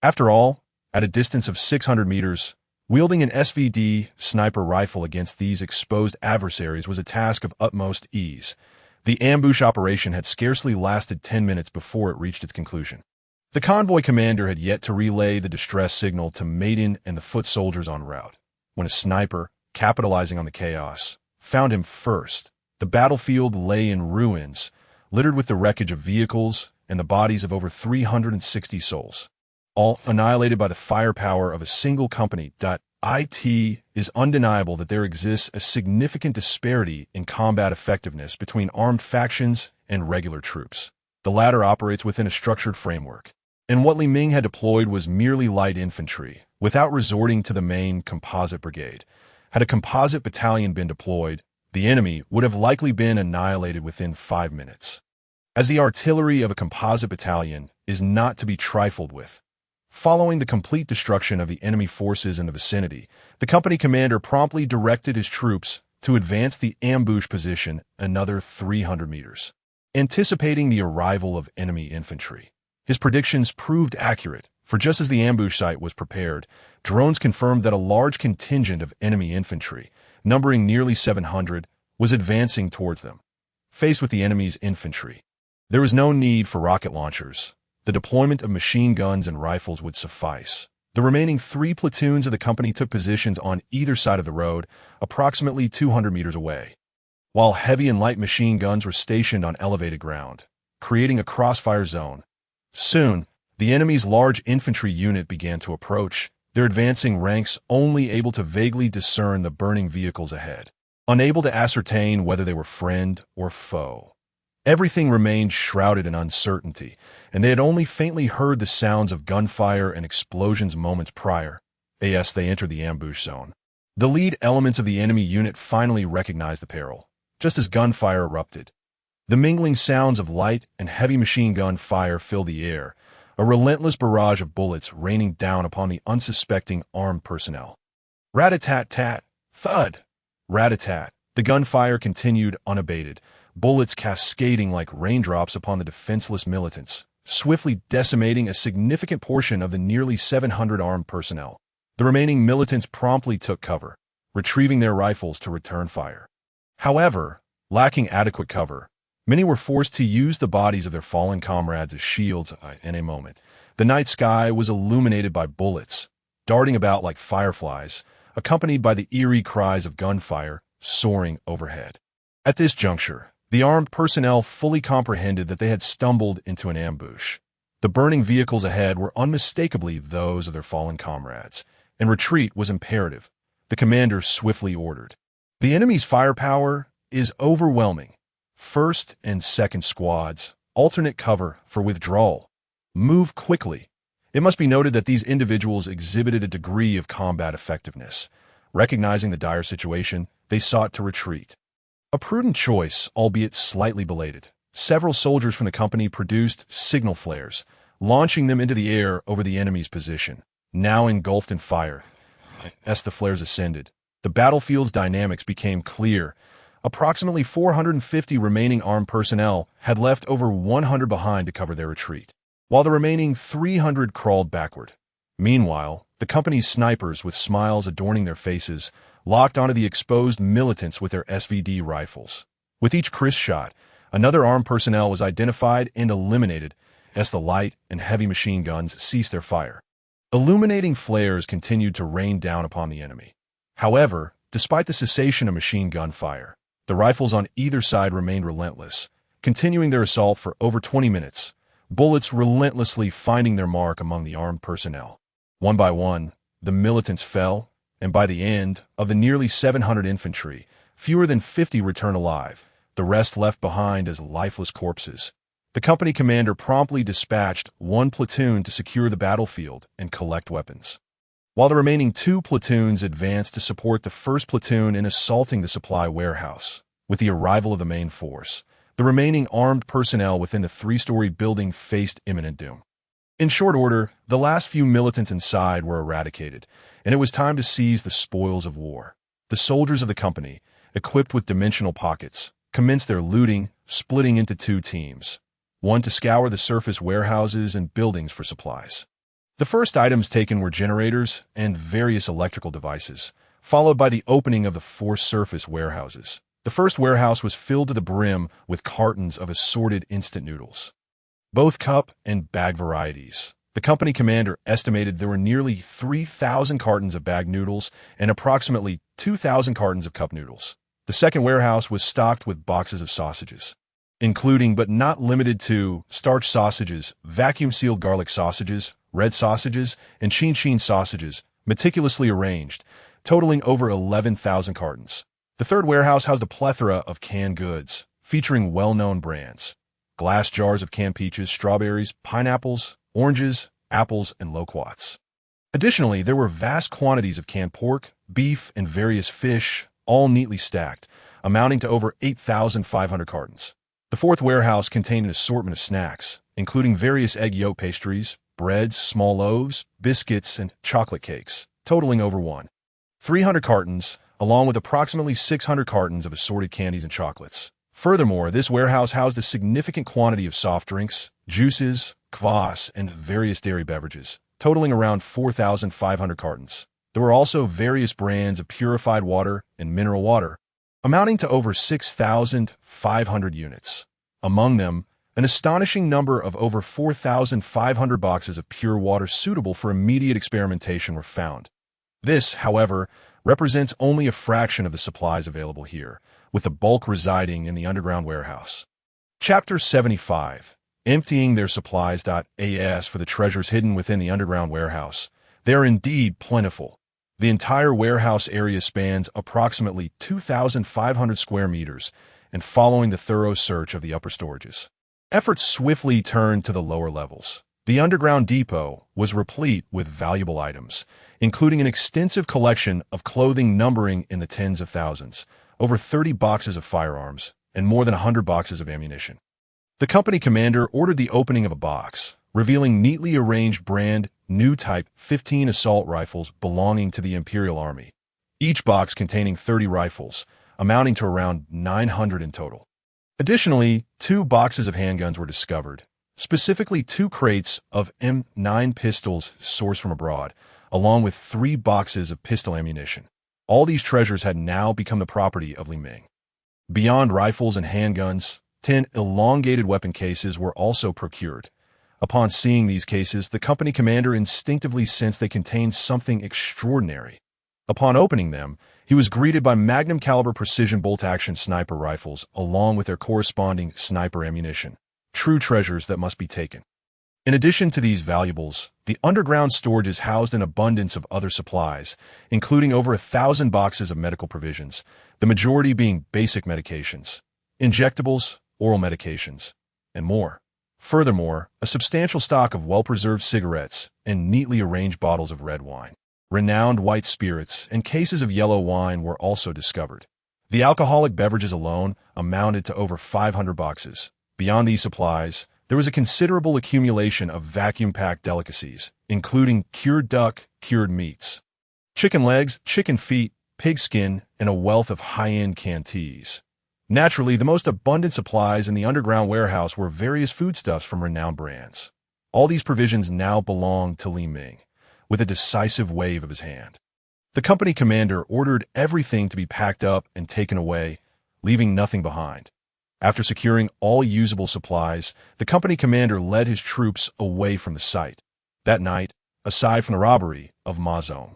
After all, at a distance of 600 meters, wielding an SVD sniper rifle against these exposed adversaries was a task of utmost ease. The ambush operation had scarcely lasted 10 minutes before it reached its conclusion. The convoy commander had yet to relay the distress signal to Maiden and the foot soldiers en route, when a sniper, capitalizing on the chaos, found him first. The battlefield lay in ruins, littered with the wreckage of vehicles and the bodies of over 360 souls, all annihilated by the firepower of a single company. It is undeniable that there exists a significant disparity in combat effectiveness between armed factions and regular troops. The latter operates within a structured framework, and what Li Ming had deployed was merely light infantry, without resorting to the main composite brigade. Had a composite battalion been deployed, the enemy would have likely been annihilated within 5 minutes. As the artillery of a composite battalion is not to be trifled with, following the complete destruction of the enemy forces in the vicinity, the company commander promptly directed his troops to advance the ambush position another 300 meters, anticipating the arrival of enemy infantry. His predictions proved accurate, for just as the ambush site was prepared, drones confirmed that a large contingent of enemy infantry, numbering nearly 700, was advancing towards them. Faced with the enemy's infantry, there was no need for rocket launchers. The deployment of machine guns and rifles would suffice. The remaining 3 platoons of the company took positions on either side of the road, approximately 200 meters away, while heavy and light machine guns were stationed on elevated ground, creating a crossfire zone. Soon, the enemy's large infantry unit began to approach, their advancing ranks only able to vaguely discern the burning vehicles ahead, unable to ascertain whether they were friend or foe. Everything remained shrouded in uncertainty, and they had only faintly heard the sounds of gunfire and explosions moments prior, as they entered the ambush zone. The lead elements of the enemy unit finally recognized the peril, just as gunfire erupted. The mingling sounds of light and heavy machine gun fire filled the air, a relentless barrage of bullets raining down upon the unsuspecting armed personnel. Rat-a-tat-tat, thud! Rat-a-tat. The gunfire continued unabated, bullets cascading like raindrops upon the defenseless militants, swiftly decimating a significant portion of the nearly 700 armed personnel. The remaining militants promptly took cover, retrieving their rifles to return fire. However, lacking adequate cover, many were forced to use the bodies of their fallen comrades as shields. In a moment, the night sky was illuminated by bullets, darting about like fireflies, accompanied by the eerie cries of gunfire soaring overhead. At this juncture, the armed personnel fully comprehended that they had stumbled into an ambush. The burning vehicles ahead were unmistakably those of their fallen comrades, and retreat was imperative. The commander swiftly ordered. The enemy's firepower is overwhelming. First and second squads, alternate cover for withdrawal. Move quickly. It must be noted that these individuals exhibited a degree of combat effectiveness. Recognizing the dire situation, they sought to retreat. A prudent choice, albeit slightly belated. Several soldiers from the company produced signal flares, launching them into the air over the enemy's position, now engulfed in fire. As the flares ascended, the battlefield's dynamics became clear. Approximately 450 remaining armed personnel had left over 100 behind to cover their retreat, while the remaining 300 crawled backward. Meanwhile, the company's snipers, with smiles adorning their faces, locked onto the exposed militants with their SVD rifles. With each crisp shot, another armed personnel was identified and eliminated as the light and heavy machine guns ceased their fire. Illuminating flares continued to rain down upon the enemy. However, despite the cessation of machine gun fire, the rifles on either side remained relentless, continuing their assault for over 20 minutes, bullets relentlessly finding their mark among the armed personnel. One by one, the militants fell, and by the end of the nearly 700 infantry, fewer than 50 returned alive, the rest left behind as lifeless corpses. The company commander promptly dispatched one platoon to secure the battlefield and collect weapons, while the remaining 2 platoons advanced to support the first platoon in assaulting the supply warehouse. With the arrival of the main force, the remaining armed personnel within the 3-story building faced imminent doom. In short order, the last few militants inside were eradicated, and it was time to seize the spoils of war. The soldiers of the company, equipped with dimensional pockets, commenced their looting, splitting into 2 teams. One to scour the surface warehouses and buildings for supplies. The first items taken were generators and various electrical devices, followed by the opening of the 4 surface warehouses. The first warehouse was filled to the brim with cartons of assorted instant noodles, both cup and bag varieties. The company commander estimated there were nearly 3,000 cartons of bag noodles and approximately 2,000 cartons of cup noodles. The second warehouse was stocked with boxes of sausages, including but not limited to starch sausages, vacuum-sealed garlic sausages, red sausages, and chin-chin sausages, meticulously arranged, totaling over 11,000 cartons. The third warehouse housed a plethora of canned goods, featuring well-known brands. Glass jars of canned peaches, strawberries, pineapples, oranges, apples, and loquats. Additionally, there were vast quantities of canned pork, beef, and various fish, all neatly stacked, amounting to over 8,500 cartons. The fourth warehouse contained an assortment of snacks, including various egg yolk pastries, breads, small loaves, biscuits, and chocolate cakes, totaling over 300 cartons, along with approximately 600 cartons of assorted candies and chocolates. Furthermore, this warehouse housed a significant quantity of soft drinks, juices, kvass, and various dairy beverages, totaling around 4,500 cartons. There were also various brands of purified water and mineral water, amounting to over 6,500 units. Among them, an astonishing number of over 4,500 boxes of pure water suitable for immediate experimentation were found. This, however, represents only a fraction of the supplies available here, with the bulk residing in the underground warehouse. Chapter 75. Emptying their supplies. As for the treasures hidden within the underground warehouse, they are indeed plentiful. The entire warehouse area spans approximately 2,500 square meters, and following the thorough search of the upper storages, efforts swiftly turned to the lower levels. The underground depot was replete with valuable items, including an extensive collection of clothing numbering in the tens of thousands, over 30 boxes of firearms, and more than 100 boxes of ammunition. The company commander ordered the opening of a box, revealing neatly arranged brand new Type 15 assault rifles belonging to the Imperial Army, each box containing 30 rifles, amounting to around 900 in total. Additionally, 2 boxes of handguns were discovered, specifically 2 crates of M9 pistols sourced from abroad, along with 3 boxes of pistol ammunition. All these treasures had now become the property of Li Ming. Beyond rifles and handguns, 10 elongated weapon cases were also procured. Upon seeing these cases, the company commander instinctively sensed they contained something extraordinary. Upon opening them, he was greeted by magnum-caliber precision bolt-action sniper rifles along with their corresponding sniper ammunition, true treasures that must be taken. In addition to these valuables, the underground storage is housed an abundance of other supplies, including over 1,000 boxes of medical provisions, the majority being basic medications, injectables, oral medications, and more. Furthermore, a substantial stock of well-preserved cigarettes and neatly arranged bottles of red wine, renowned white spirits, and cases of yellow wine were also discovered. The alcoholic beverages alone amounted to over 500 boxes. Beyond these supplies, there was a considerable accumulation of vacuum-packed delicacies, including cured duck, cured meats, chicken legs, chicken feet, pig skin, and a wealth of high-end canned teas. Naturally, the most abundant supplies in the underground warehouse were various foodstuffs from renowned brands. All these provisions now belonged to Li Ming, with a decisive wave of his hand. The company commander ordered everything to be packed up and taken away, leaving nothing behind. After securing all usable supplies, the company commander led his troops away from the site. That night, aside from the robbery of Ma Zong,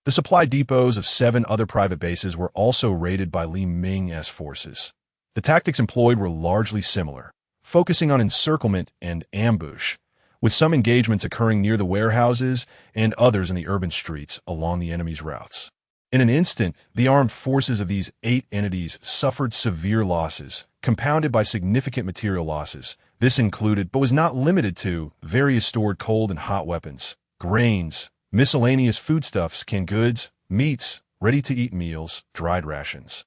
the supply depots of 7 other private bases were also raided by Li Ming's forces. The tactics employed were largely similar, focusing on encirclement and ambush, with some engagements occurring near the warehouses and others in the urban streets along the enemy's routes. In an instant, the armed forces of these 8 entities suffered severe losses, compounded by significant material losses. This included, but was not limited to, various stored cold and hot weapons, grains, miscellaneous foodstuffs, canned goods, meats, ready-to-eat meals, dried rations,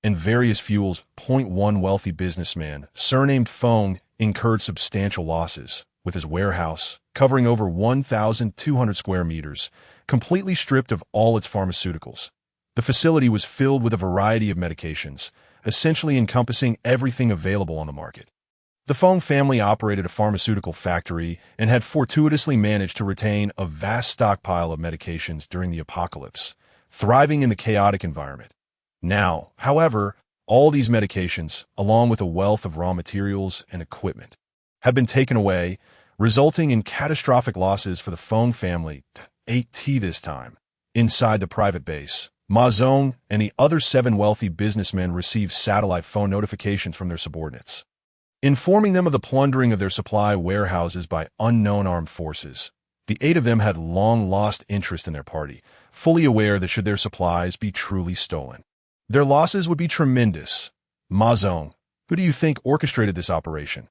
and various fuels. One wealthy businessman, surnamed Feng, incurred substantial losses, with his warehouse, covering over 1,200 square meters, completely stripped of all its pharmaceuticals. The facility was filled with a variety of medications, essentially encompassing everything available on the market. The Feng family operated a pharmaceutical factory and had fortuitously managed to retain a vast stockpile of medications during the apocalypse, thriving in the chaotic environment. Now, however, all these medications, along with a wealth of raw materials and equipment, have been taken away, resulting in catastrophic losses for the Feng family. 8T this time. Inside the private base, Ma Zong and the other 7 wealthy businessmen received satellite phone notifications from their subordinates, informing them of the plundering of their supply warehouses by unknown armed forces. The 8 of them had long lost interest in their party, fully aware that should their supplies be truly stolen, their losses would be tremendous. Ma Zong, who do you think orchestrated this operation?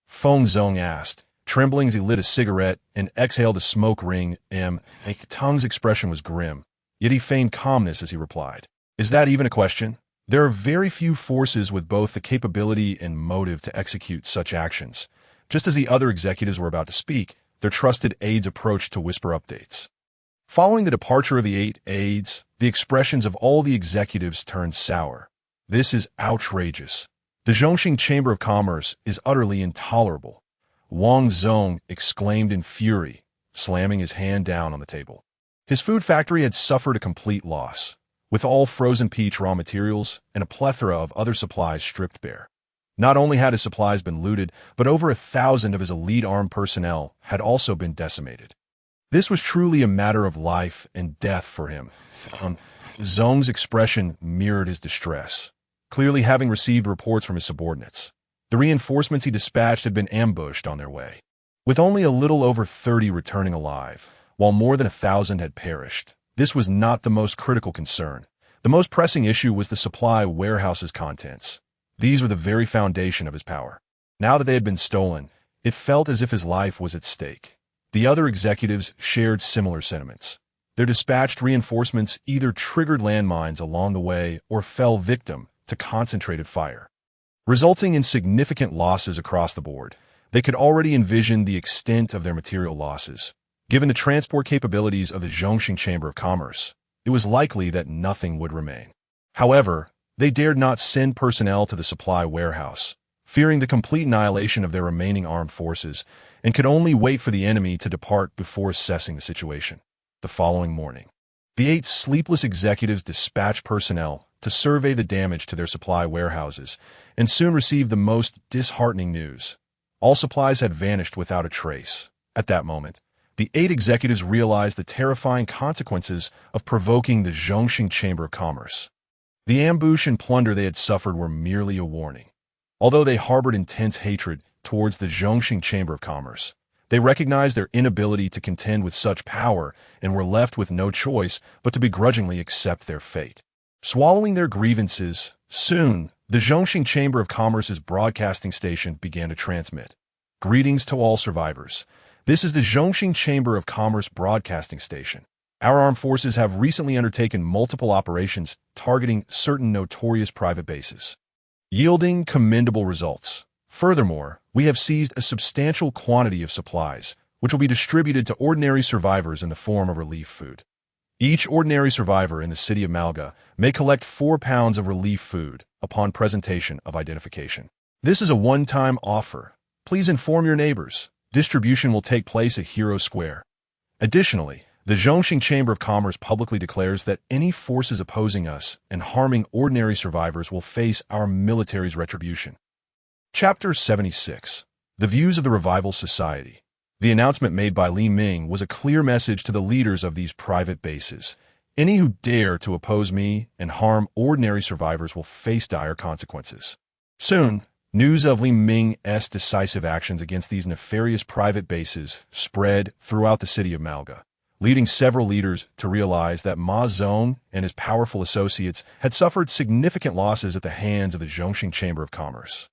Feng Zong asked, trembling as he lit a cigarette and exhaled a smoke ring. Tang's expression was grim, yet he feigned calmness as he replied, "Is that even a question? There are very few forces with both the capability and motive to execute such actions." Just as the other executives were about to speak, their trusted aides approached to whisper updates. Following the departure of the 8 aides, the expressions of all the executives turned sour. This is outrageous. The Zhongxing Chamber of Commerce is utterly intolerable. Wang Zong exclaimed in fury, slamming his hand down on the table. His food factory had suffered a complete loss, with all frozen peach raw materials and a plethora of other supplies stripped bare. Not only had his supplies been looted, but over 1,000 of his elite armed personnel had also been decimated. This was truly a matter of life and death for him. Zong's expression mirrored his distress, clearly having received reports from his subordinates. The reinforcements he dispatched had been ambushed on their way, with only a little over 30 returning alive, while more than 1,000 had perished. This was not the most critical concern. The most pressing issue was the supply warehouse's contents. These were the very foundation of his power. Now that they had been stolen, it felt as if his life was at stake. The other executives shared similar sentiments. Their dispatched reinforcements either triggered landmines along the way or fell victim to concentrated fire, resulting in significant losses across the board. They could already envision the extent of their material losses. Given the transport capabilities of the Zhongxing Chamber of Commerce, it was likely that nothing would remain. However, they dared not send personnel to the supply warehouse, fearing the complete annihilation of their remaining armed forces, and could only wait for the enemy to depart before assessing the situation. the following morning. The 8 sleepless executives dispatched personnel to survey the damage to their supply warehouses and soon received the most disheartening news. All supplies had vanished without a trace. At that moment, the 8 executives realized the terrifying consequences of provoking the Zhongxing Chamber of Commerce. The ambush and plunder they had suffered were merely a warning. Although they harbored intense hatred towards the Zhongxing Chamber of Commerce, they recognized their inability to contend with such power and were left with no choice but to begrudgingly accept their fate. Swallowing their grievances, soon, the Zhongxing Chamber of Commerce's broadcasting station began to transmit. Greetings to all survivors. This is the Zhongxing Chamber of Commerce broadcasting station. Our armed forces have recently undertaken multiple operations targeting certain notorious private bases, yielding commendable results. Furthermore, we have seized a substantial quantity of supplies, which will be distributed to ordinary survivors in the form of relief food. Each ordinary survivor in the city of Malga may collect 4 pounds of relief food upon presentation of identification. This is a one-time offer. Please inform your neighbors. Distribution will take place at Hero Square. Additionally, the Zhongxing Chamber of Commerce publicly declares that any forces opposing us and harming ordinary survivors will face our military's retribution. Chapter 76. The Views of the Revival Society. The announcement made by Li Ming was a clear message to the leaders of these private bases. Any who dare to oppose me and harm ordinary survivors will face dire consequences. Soon, news of Li Ming's decisive actions against these nefarious private bases spread throughout the city of Malga, leading several leaders to realize that Ma Zong and his powerful associates had suffered significant losses at the hands of the Zhongxing Chamber of Commerce.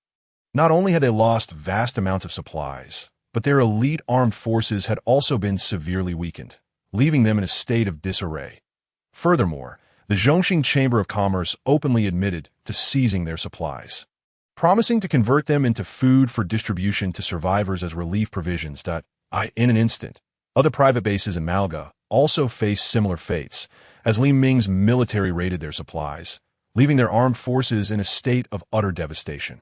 Not only had they lost vast amounts of supplies, but their elite armed forces had also been severely weakened, leaving them in a state of disarray. Furthermore, the Zhongxing Chamber of Commerce openly admitted to seizing their supplies, promising to convert them into food for distribution to survivors as relief provisions. In an instant, other private bases in Malga also faced similar fates, as Li Ming's military raided their supplies, leaving their armed forces in a state of utter devastation.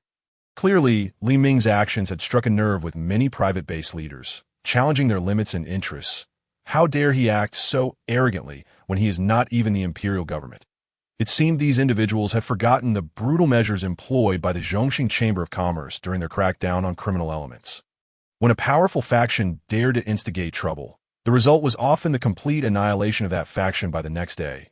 Clearly, Li Ming's actions had struck a nerve with many private base leaders, challenging their limits and interests. How dare he act so arrogantly when he is not even the imperial government? It seemed these individuals had forgotten the brutal measures employed by the Zhongxing Chamber of Commerce during their crackdown on criminal elements. When a powerful faction dared to instigate trouble, the result was often the complete annihilation of that faction by the next day.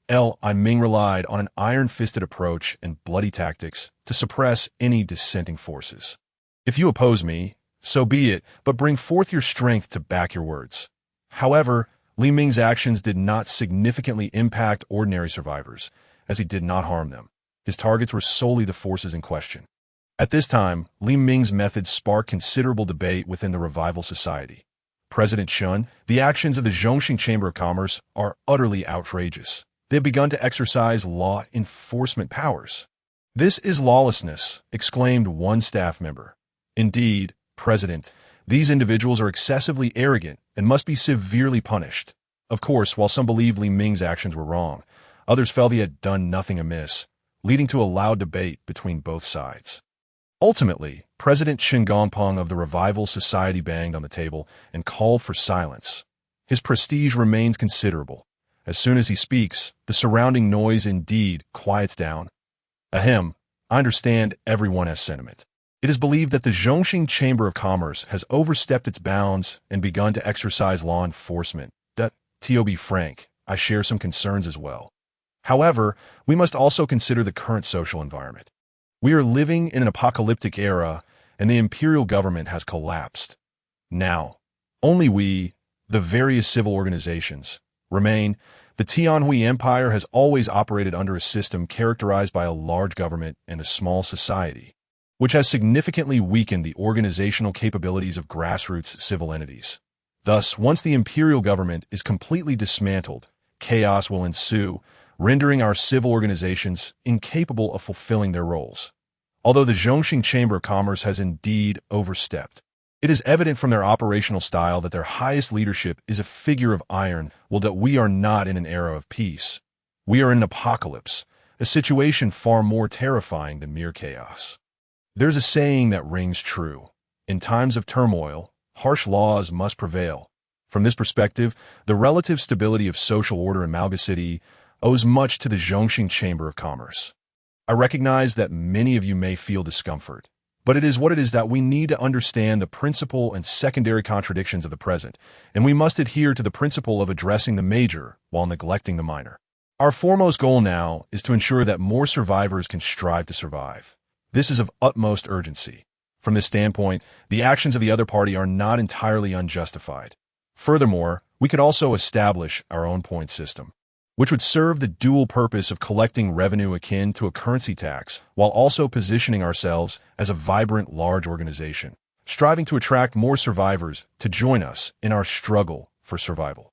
Li Ming relied on an iron-fisted approach and bloody tactics to suppress any dissenting forces. If you oppose me, so be it, but bring forth your strength to back your words. However, Li Ming's actions did not significantly impact ordinary survivors, as he did not harm them. His targets were solely the forces in question. At this time, Li Ming's methods sparked considerable debate within the Revival Society. President Shun, the actions of the Zhongxing Chamber of Commerce are utterly outrageous. They have begun to exercise law enforcement powers. This is lawlessness, exclaimed one staff member. Indeed, President, these individuals are excessively arrogant and must be severely punished. Of course, while some believed Li Ming's actions were wrong, others felt he had done nothing amiss, leading to a loud debate between both sides. Ultimately, President Qin Gongpeng of the Revival Society banged on the table and called for silence. His prestige remains considerable. As soon as he speaks, the surrounding noise indeed quiets down. Ahem, I understand everyone has sentiment. It is believed that the Zhongxing Chamber of Commerce has overstepped its bounds and begun to exercise law enforcement. To be frank, I share some concerns as well. However, we must also consider the current social environment. We are living in an apocalyptic era, and the imperial government has collapsed. Now, only we, the various civil organizations, remain. The Tianhui Empire has always operated under a system characterized by a large government and a small society, which has significantly weakened the organizational capabilities of grassroots civil entities. Thus, once the imperial government is completely dismantled, chaos will ensue, rendering our civil organizations incapable of fulfilling their roles. Although the Zhongxing Chamber of Commerce has indeed overstepped, it is evident from their operational style that their highest leadership is a figure of iron. That we are not in an era of peace. We are in an apocalypse, a situation far more terrifying than mere chaos. There's a saying that rings true. In times of turmoil, harsh laws must prevail. From this perspective, the relative stability of social order in Malga City owes much to the Zhongxing Chamber of Commerce. I recognize that many of you may feel discomfort, but it is what it is that we need to understand the principal and secondary contradictions of the present, and we must adhere to the principle of addressing the major while neglecting the minor. Our foremost goal now is to ensure that more survivors can strive to survive. This is of utmost urgency. From this standpoint, the actions of the other party are not entirely unjustified. Furthermore, we could also establish our own point system, which would serve the dual purpose of collecting revenue akin to a currency tax while also positioning ourselves as a vibrant, large organization, striving to attract more survivors to join us in our struggle for survival.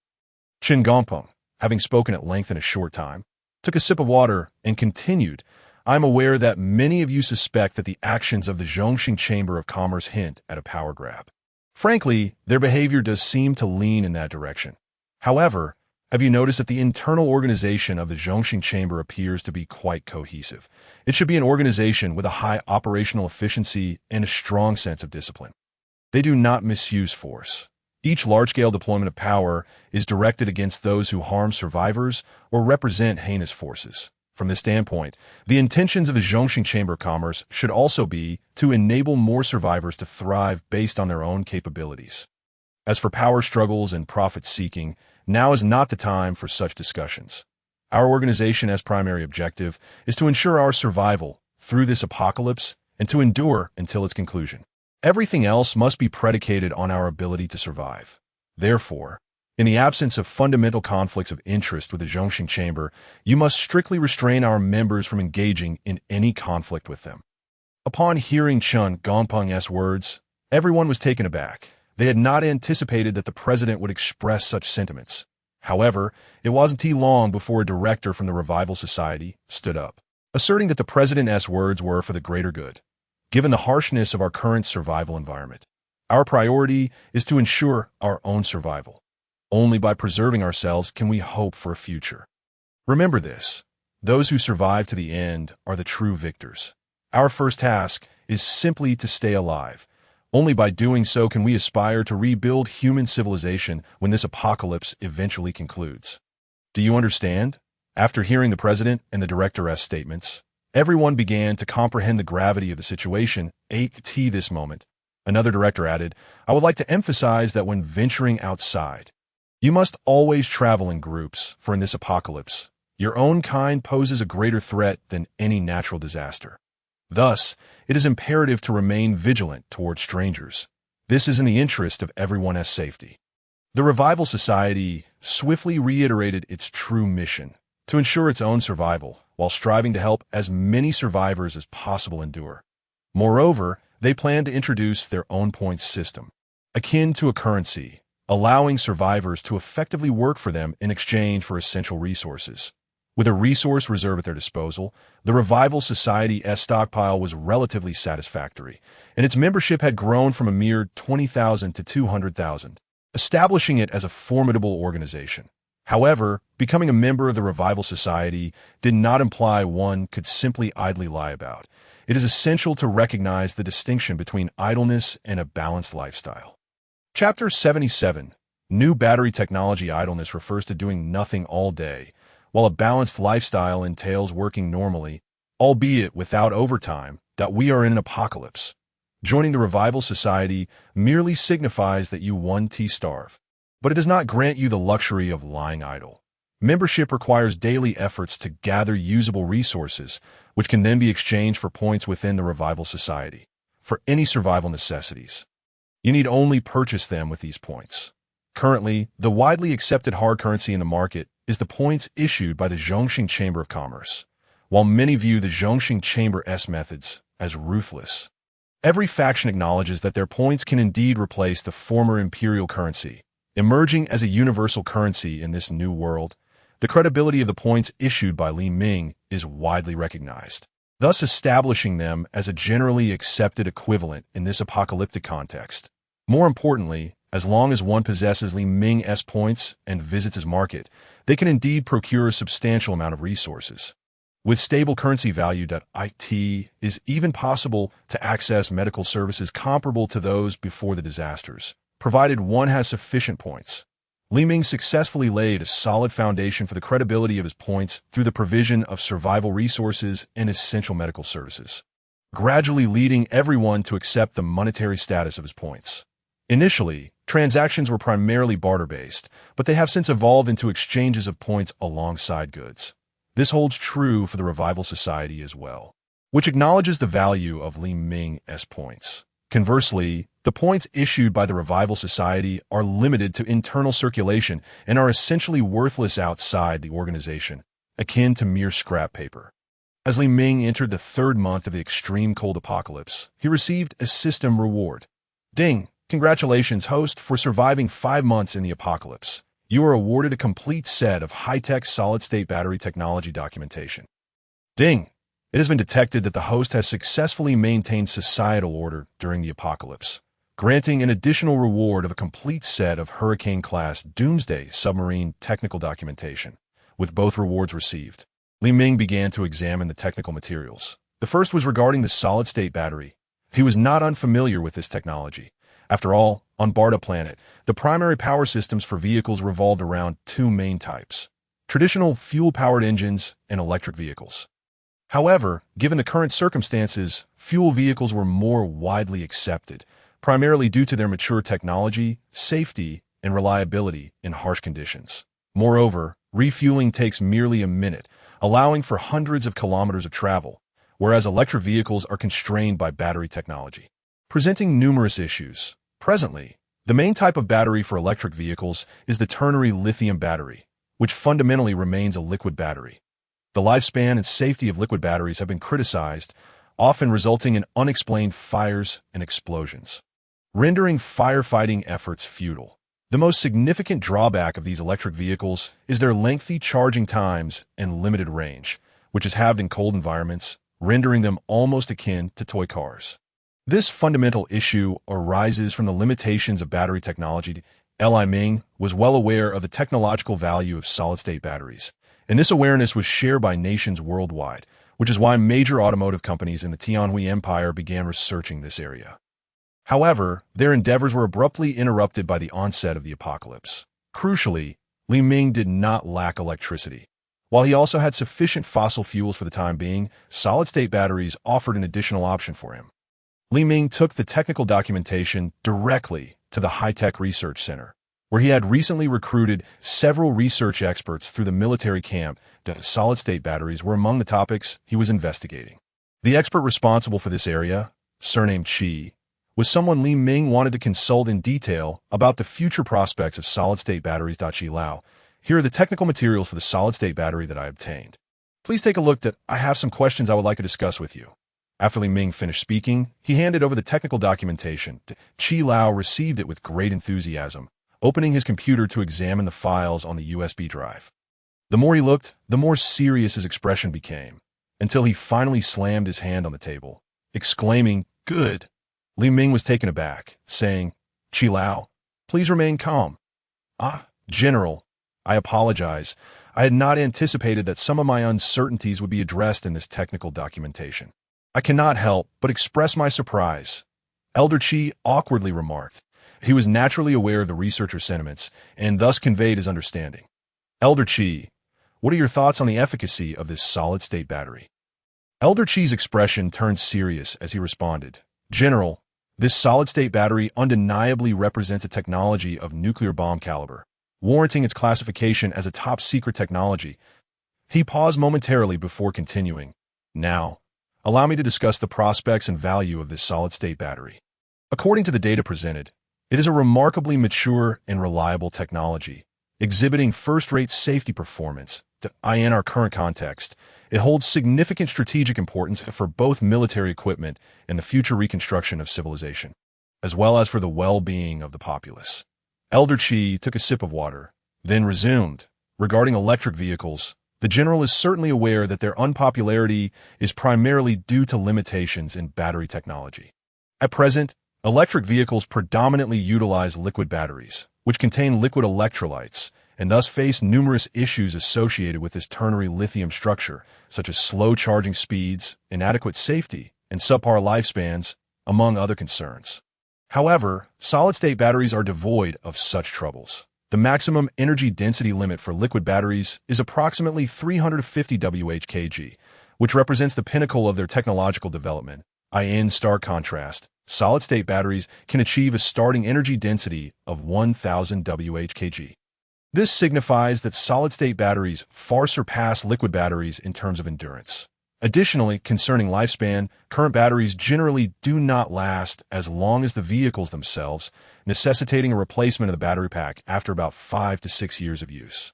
Qin Gongpeng, having spoken at length in a short time, took a sip of water and continued, "I am aware that many of you suspect that the actions of the Zhongxing Chamber of Commerce hint at a power grab. Frankly, their behavior does seem to lean in that direction. However, have you noticed that the internal organization of the Zhongxing Chamber appears to be quite cohesive? It should be an organization with a high operational efficiency and a strong sense of discipline. They do not misuse force. Each large-scale deployment of power is directed against those who harm survivors or represent heinous forces. From this standpoint, the intentions of the Zhongxing Chamber of Commerce should also be to enable more survivors to thrive based on their own capabilities. As for power struggles and profit-seeking, now is not the time for such discussions. Our organization as primary objective is to ensure our survival through this apocalypse and to endure until its conclusion. Everything else must be predicated on our ability to survive. Therefore, in the absence of fundamental conflicts of interest with the Zhongxing Chamber, you must strictly restrain our members from engaging in any conflict with them." Upon hearing Qin Gongpeng's words, everyone was taken aback. They had not anticipated that the president would express such sentiments. However, it wasn't too long before a director from the Revival Society stood up, asserting that the president's words were for the greater good. Given the harshness of our current survival environment, our priority is to ensure our own survival. Only by preserving ourselves can we hope for a future. Remember this: those who survive to the end are the true victors. Our first task is simply to stay alive. Only by doing so can we aspire to rebuild human civilization when this apocalypse eventually concludes. Do you understand? After hearing the president and the director's statements, everyone began to comprehend the gravity of the situation at this moment. Another director added, "I would like to emphasize that when venturing outside, you must always travel in groups, for in this apocalypse, your own kind poses a greater threat than any natural disaster. Thus, it is imperative to remain vigilant toward strangers. This is in the interest of everyone's safety." The Revival Society swiftly reiterated its true mission, to ensure its own survival, while striving to help as many survivors as possible endure. Moreover, they plan to introduce their own points system, akin to a currency, allowing survivors to effectively work for them in exchange for essential resources. With a resource reserve at their disposal, the Revival Society's stockpile was relatively satisfactory, and its membership had grown from a mere 20,000 to 200,000, establishing it as a formidable organization. However, becoming a member of the Revival Society did not imply one could simply idly lie about. It is essential to recognize the distinction between idleness and a balanced lifestyle. Chapter 77. New Battery Technology. Idleness refers to doing nothing all day, while a balanced lifestyle entails working normally, albeit without overtime, that we are in an apocalypse. Joining the Revival Society merely signifies that you want to starve, but it does not grant you the luxury of lying idle. Membership requires daily efforts to gather usable resources, which can then be exchanged for points within the Revival Society. For any survival necessities, you need only purchase them with these points. Currently, the widely accepted hard currency in the market is the points issued by the Zhongxing Chamber of Commerce. While many view the Zhongxing Chamber's methods as ruthless, every faction acknowledges that their points can indeed replace the former imperial currency, emerging as a universal currency in this new world. The credibility of the points issued by Li Ming is widely recognized, thus establishing them as a generally accepted equivalent in this apocalyptic context. More importantly, as long as one possesses Li Ming's points and visits his market, they can indeed procure a substantial amount of resources. With stable currency value, it is even possible to access medical services comparable to those before the disasters, provided one has sufficient points. Li Ming successfully laid a solid foundation for the credibility of his points through the provision of survival resources and essential medical services, gradually leading everyone to accept the monetary status of his points. Initially, transactions were primarily barter-based, but they have since evolved into exchanges of points alongside goods. This holds true for the Revival Society as well, which acknowledges the value of Li Ming's points. Conversely, the points issued by the Revival Society are limited to internal circulation and are essentially worthless outside the organization, akin to mere scrap paper. As Li Ming entered the third month of the extreme cold apocalypse, he received a system reward. Ding! Congratulations, host, for surviving 5 months in the apocalypse. You are awarded a complete set of high-tech solid-state battery technology documentation. Ding! It has been detected that the host has successfully maintained societal order during the apocalypse, granting an additional reward of a complete set of Hurricane-class Doomsday submarine technical documentation. With both rewards received, Li Ming began to examine the technical materials. The first was regarding the solid-state battery. He was not unfamiliar with this technology. After all, on Barda Planet, the primary power systems for vehicles revolved around 2 main types: traditional fuel-powered engines and electric vehicles. However, given the current circumstances, fuel vehicles were more widely accepted, primarily due to their mature technology, safety, and reliability in harsh conditions. Moreover, refueling takes merely a minute, allowing for hundreds of kilometers of travel, whereas electric vehicles are constrained by battery technology, presenting numerous issues. Presently, the main type of battery for electric vehicles is the ternary lithium battery, which fundamentally remains a liquid battery. The lifespan and safety of liquid batteries have been criticized, often resulting in unexplained fires and explosions, rendering firefighting efforts futile. The most significant drawback of these electric vehicles is their lengthy charging times and limited range, which is halved in cold environments, rendering them almost akin to toy cars. This fundamental issue arises from the limitations of battery technology. Li Ming was well aware of the technological value of solid-state batteries, and this awareness was shared by nations worldwide, which is why major automotive companies in the Tianhui Empire began researching this area. However, their endeavors were abruptly interrupted by the onset of the apocalypse. Crucially, Li Ming did not lack electricity. While he also had sufficient fossil fuels for the time being, solid-state batteries offered an additional option for him. Li Ming took the technical documentation directly to the High-Tech Research Center, where he had recently recruited several research experts through the military camp. Solid-state batteries were among the topics he was investigating. The expert responsible for this area, surnamed Qi, was someone Li Ming wanted to consult in detail about the future prospects of solid-state batteries. Qi Lao, here are the technical materials for the solid-state battery that I obtained. Please take a look. I have some questions I would like to discuss with you. After Li Ming finished speaking, he handed over the technical documentation. Qi Lao received it with great enthusiasm, opening his computer to examine the files on the USB drive. The more he looked, the more serious his expression became, until he finally slammed his hand on the table, exclaiming, "Good!" Li Ming was taken aback, saying, "Qi Lao, please remain calm." "Ah, General, I apologize. I had not anticipated that some of my uncertainties would be addressed in this technical documentation. I cannot help but express my surprise," Elder Qi awkwardly remarked. He was naturally aware of the researcher's sentiments, and thus conveyed his understanding. "Elder Qi, what are your thoughts on the efficacy of this solid-state battery?" Elder Qi's expression turned serious as he responded, "General, this solid-state battery undeniably represents a technology of nuclear bomb caliber, warranting its classification as a top-secret technology." He paused momentarily before continuing. "Now, allow me to discuss the prospects and value of this solid-state battery. According to the data presented, it is a remarkably mature and reliable technology, exhibiting first-rate safety performance. In our current context, it holds significant strategic importance for both military equipment and the future reconstruction of civilization, as well as for the well-being of the populace." Elder Qi took a sip of water, then resumed, "Regarding electric vehicles, the general is certainly aware that their unpopularity is primarily due to limitations in battery technology. At present, electric vehicles predominantly utilize liquid batteries, which contain liquid electrolytes, and thus face numerous issues associated with this ternary lithium structure, such as slow charging speeds, inadequate safety, and subpar lifespans, among other concerns. However, solid-state batteries are devoid of such troubles. The maximum energy density limit for liquid batteries is approximately 350 Wh/kg, which represents the pinnacle of their technological development. In stark contrast, solid-state batteries can achieve a starting energy density of 1,000 Wh/kg. This signifies that solid-state batteries far surpass liquid batteries in terms of endurance. Additionally, concerning lifespan, current batteries generally do not last as long as the vehicles themselves, necessitating a replacement of the battery pack after about 5 to 6 years of use.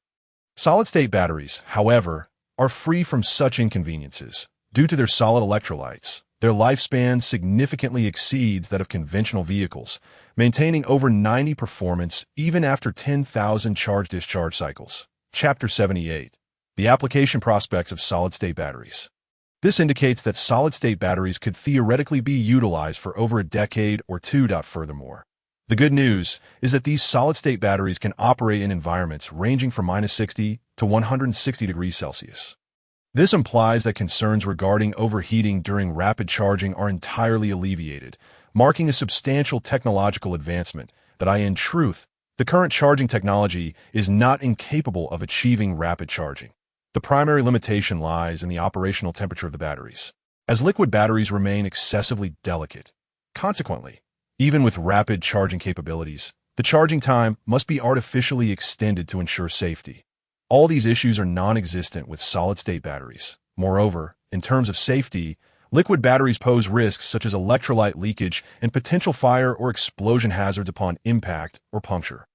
Solid-state batteries, however, are free from such inconveniences. Due to their solid electrolytes, their lifespan significantly exceeds that of conventional vehicles, maintaining over 90 performance even after 10,000 charge-discharge cycles. Chapter 78. The application prospects of solid-state batteries. This indicates that solid-state batteries could theoretically be utilized for over a decade or two. Furthermore, the good news is that these solid-state batteries can operate in environments ranging from -60 to 160 degrees Celsius. This implies that concerns regarding overheating during rapid charging are entirely alleviated, marking a substantial technological advancement that in truth, the current charging technology is not incapable of achieving rapid charging. The primary limitation lies in the operational temperature of the batteries, as liquid batteries remain excessively delicate. Consequently, even with rapid charging capabilities, the charging time must be artificially extended to ensure safety. All these issues are non-existent with solid-state batteries. Moreover, in terms of safety, liquid batteries pose risks such as electrolyte leakage and potential fire or explosion hazards upon impact or puncture.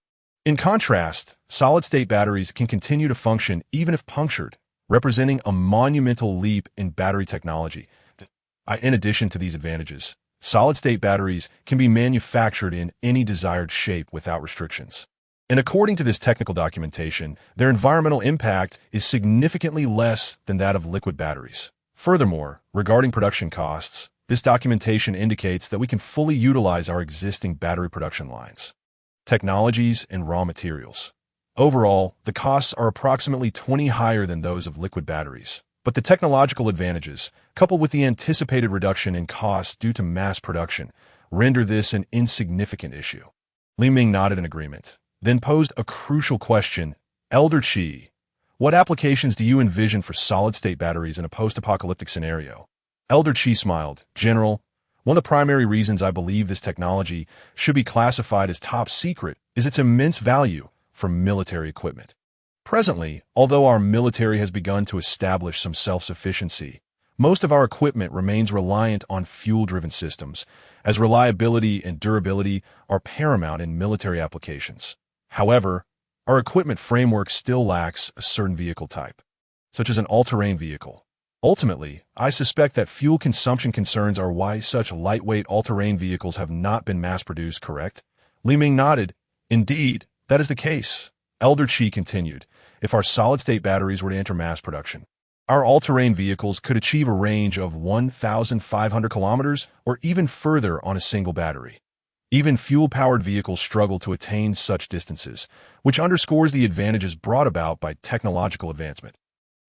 In contrast, solid-state batteries can continue to function even if punctured, representing a monumental leap in battery technology. In addition to these advantages, solid-state batteries can be manufactured in any desired shape without restrictions. And according to this technical documentation, their environmental impact is significantly less than that of liquid batteries. Furthermore, regarding production costs, this documentation indicates that we can fully utilize our existing battery production lines, technologies, and raw materials. Overall, the costs are approximately 20% higher than those of liquid batteries, but the technological advantages, coupled with the anticipated reduction in costs due to mass production, render this an insignificant issue. Li Ming nodded in agreement, then posed a crucial question. Elder Chi, what applications do you envision for solid-state batteries in a post-apocalyptic scenario? Elder Chi smiled. General, one of the primary reasons I believe this technology should be classified as top secret is its immense value for military equipment. Presently, although our military has begun to establish some self-sufficiency, most of our equipment remains reliant on fuel-driven systems, as reliability and durability are paramount in military applications. However, our equipment framework still lacks a certain vehicle type, such as an all-terrain vehicle. Ultimately, I suspect that fuel consumption concerns are why such lightweight all-terrain vehicles have not been mass-produced, correct? Li Ming nodded. Indeed, that is the case. Elder Chi continued. If our solid-state batteries were to enter mass production, our all-terrain vehicles could achieve a range of 1,500 kilometers or even further on a single battery. Even fuel-powered vehicles struggle to attain such distances, which underscores the advantages brought about by technological advancement.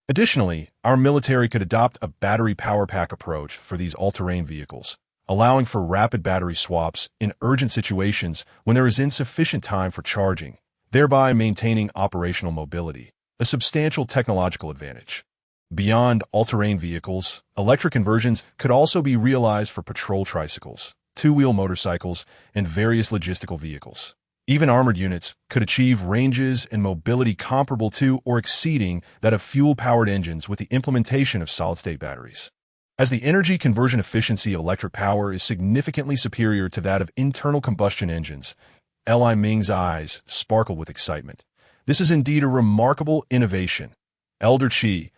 Additionally, our military could adopt a battery power pack approach for these all-terrain vehicles, allowing for rapid battery swaps in urgent situations when there is insufficient time for charging, thereby maintaining operational mobility, a substantial technological advantage. Beyond all-terrain vehicles, electric conversions could also be realized for patrol tricycles, two-wheel motorcycles, and various logistical vehicles. Even armored units could achieve ranges and mobility comparable to or exceeding that of fuel-powered engines with the implementation of solid-state batteries. As the energy conversion efficiency of electric power is significantly superior to that of internal combustion engines, Li Ming's eyes sparkled with excitement. This is indeed a remarkable innovation. Elder Chi,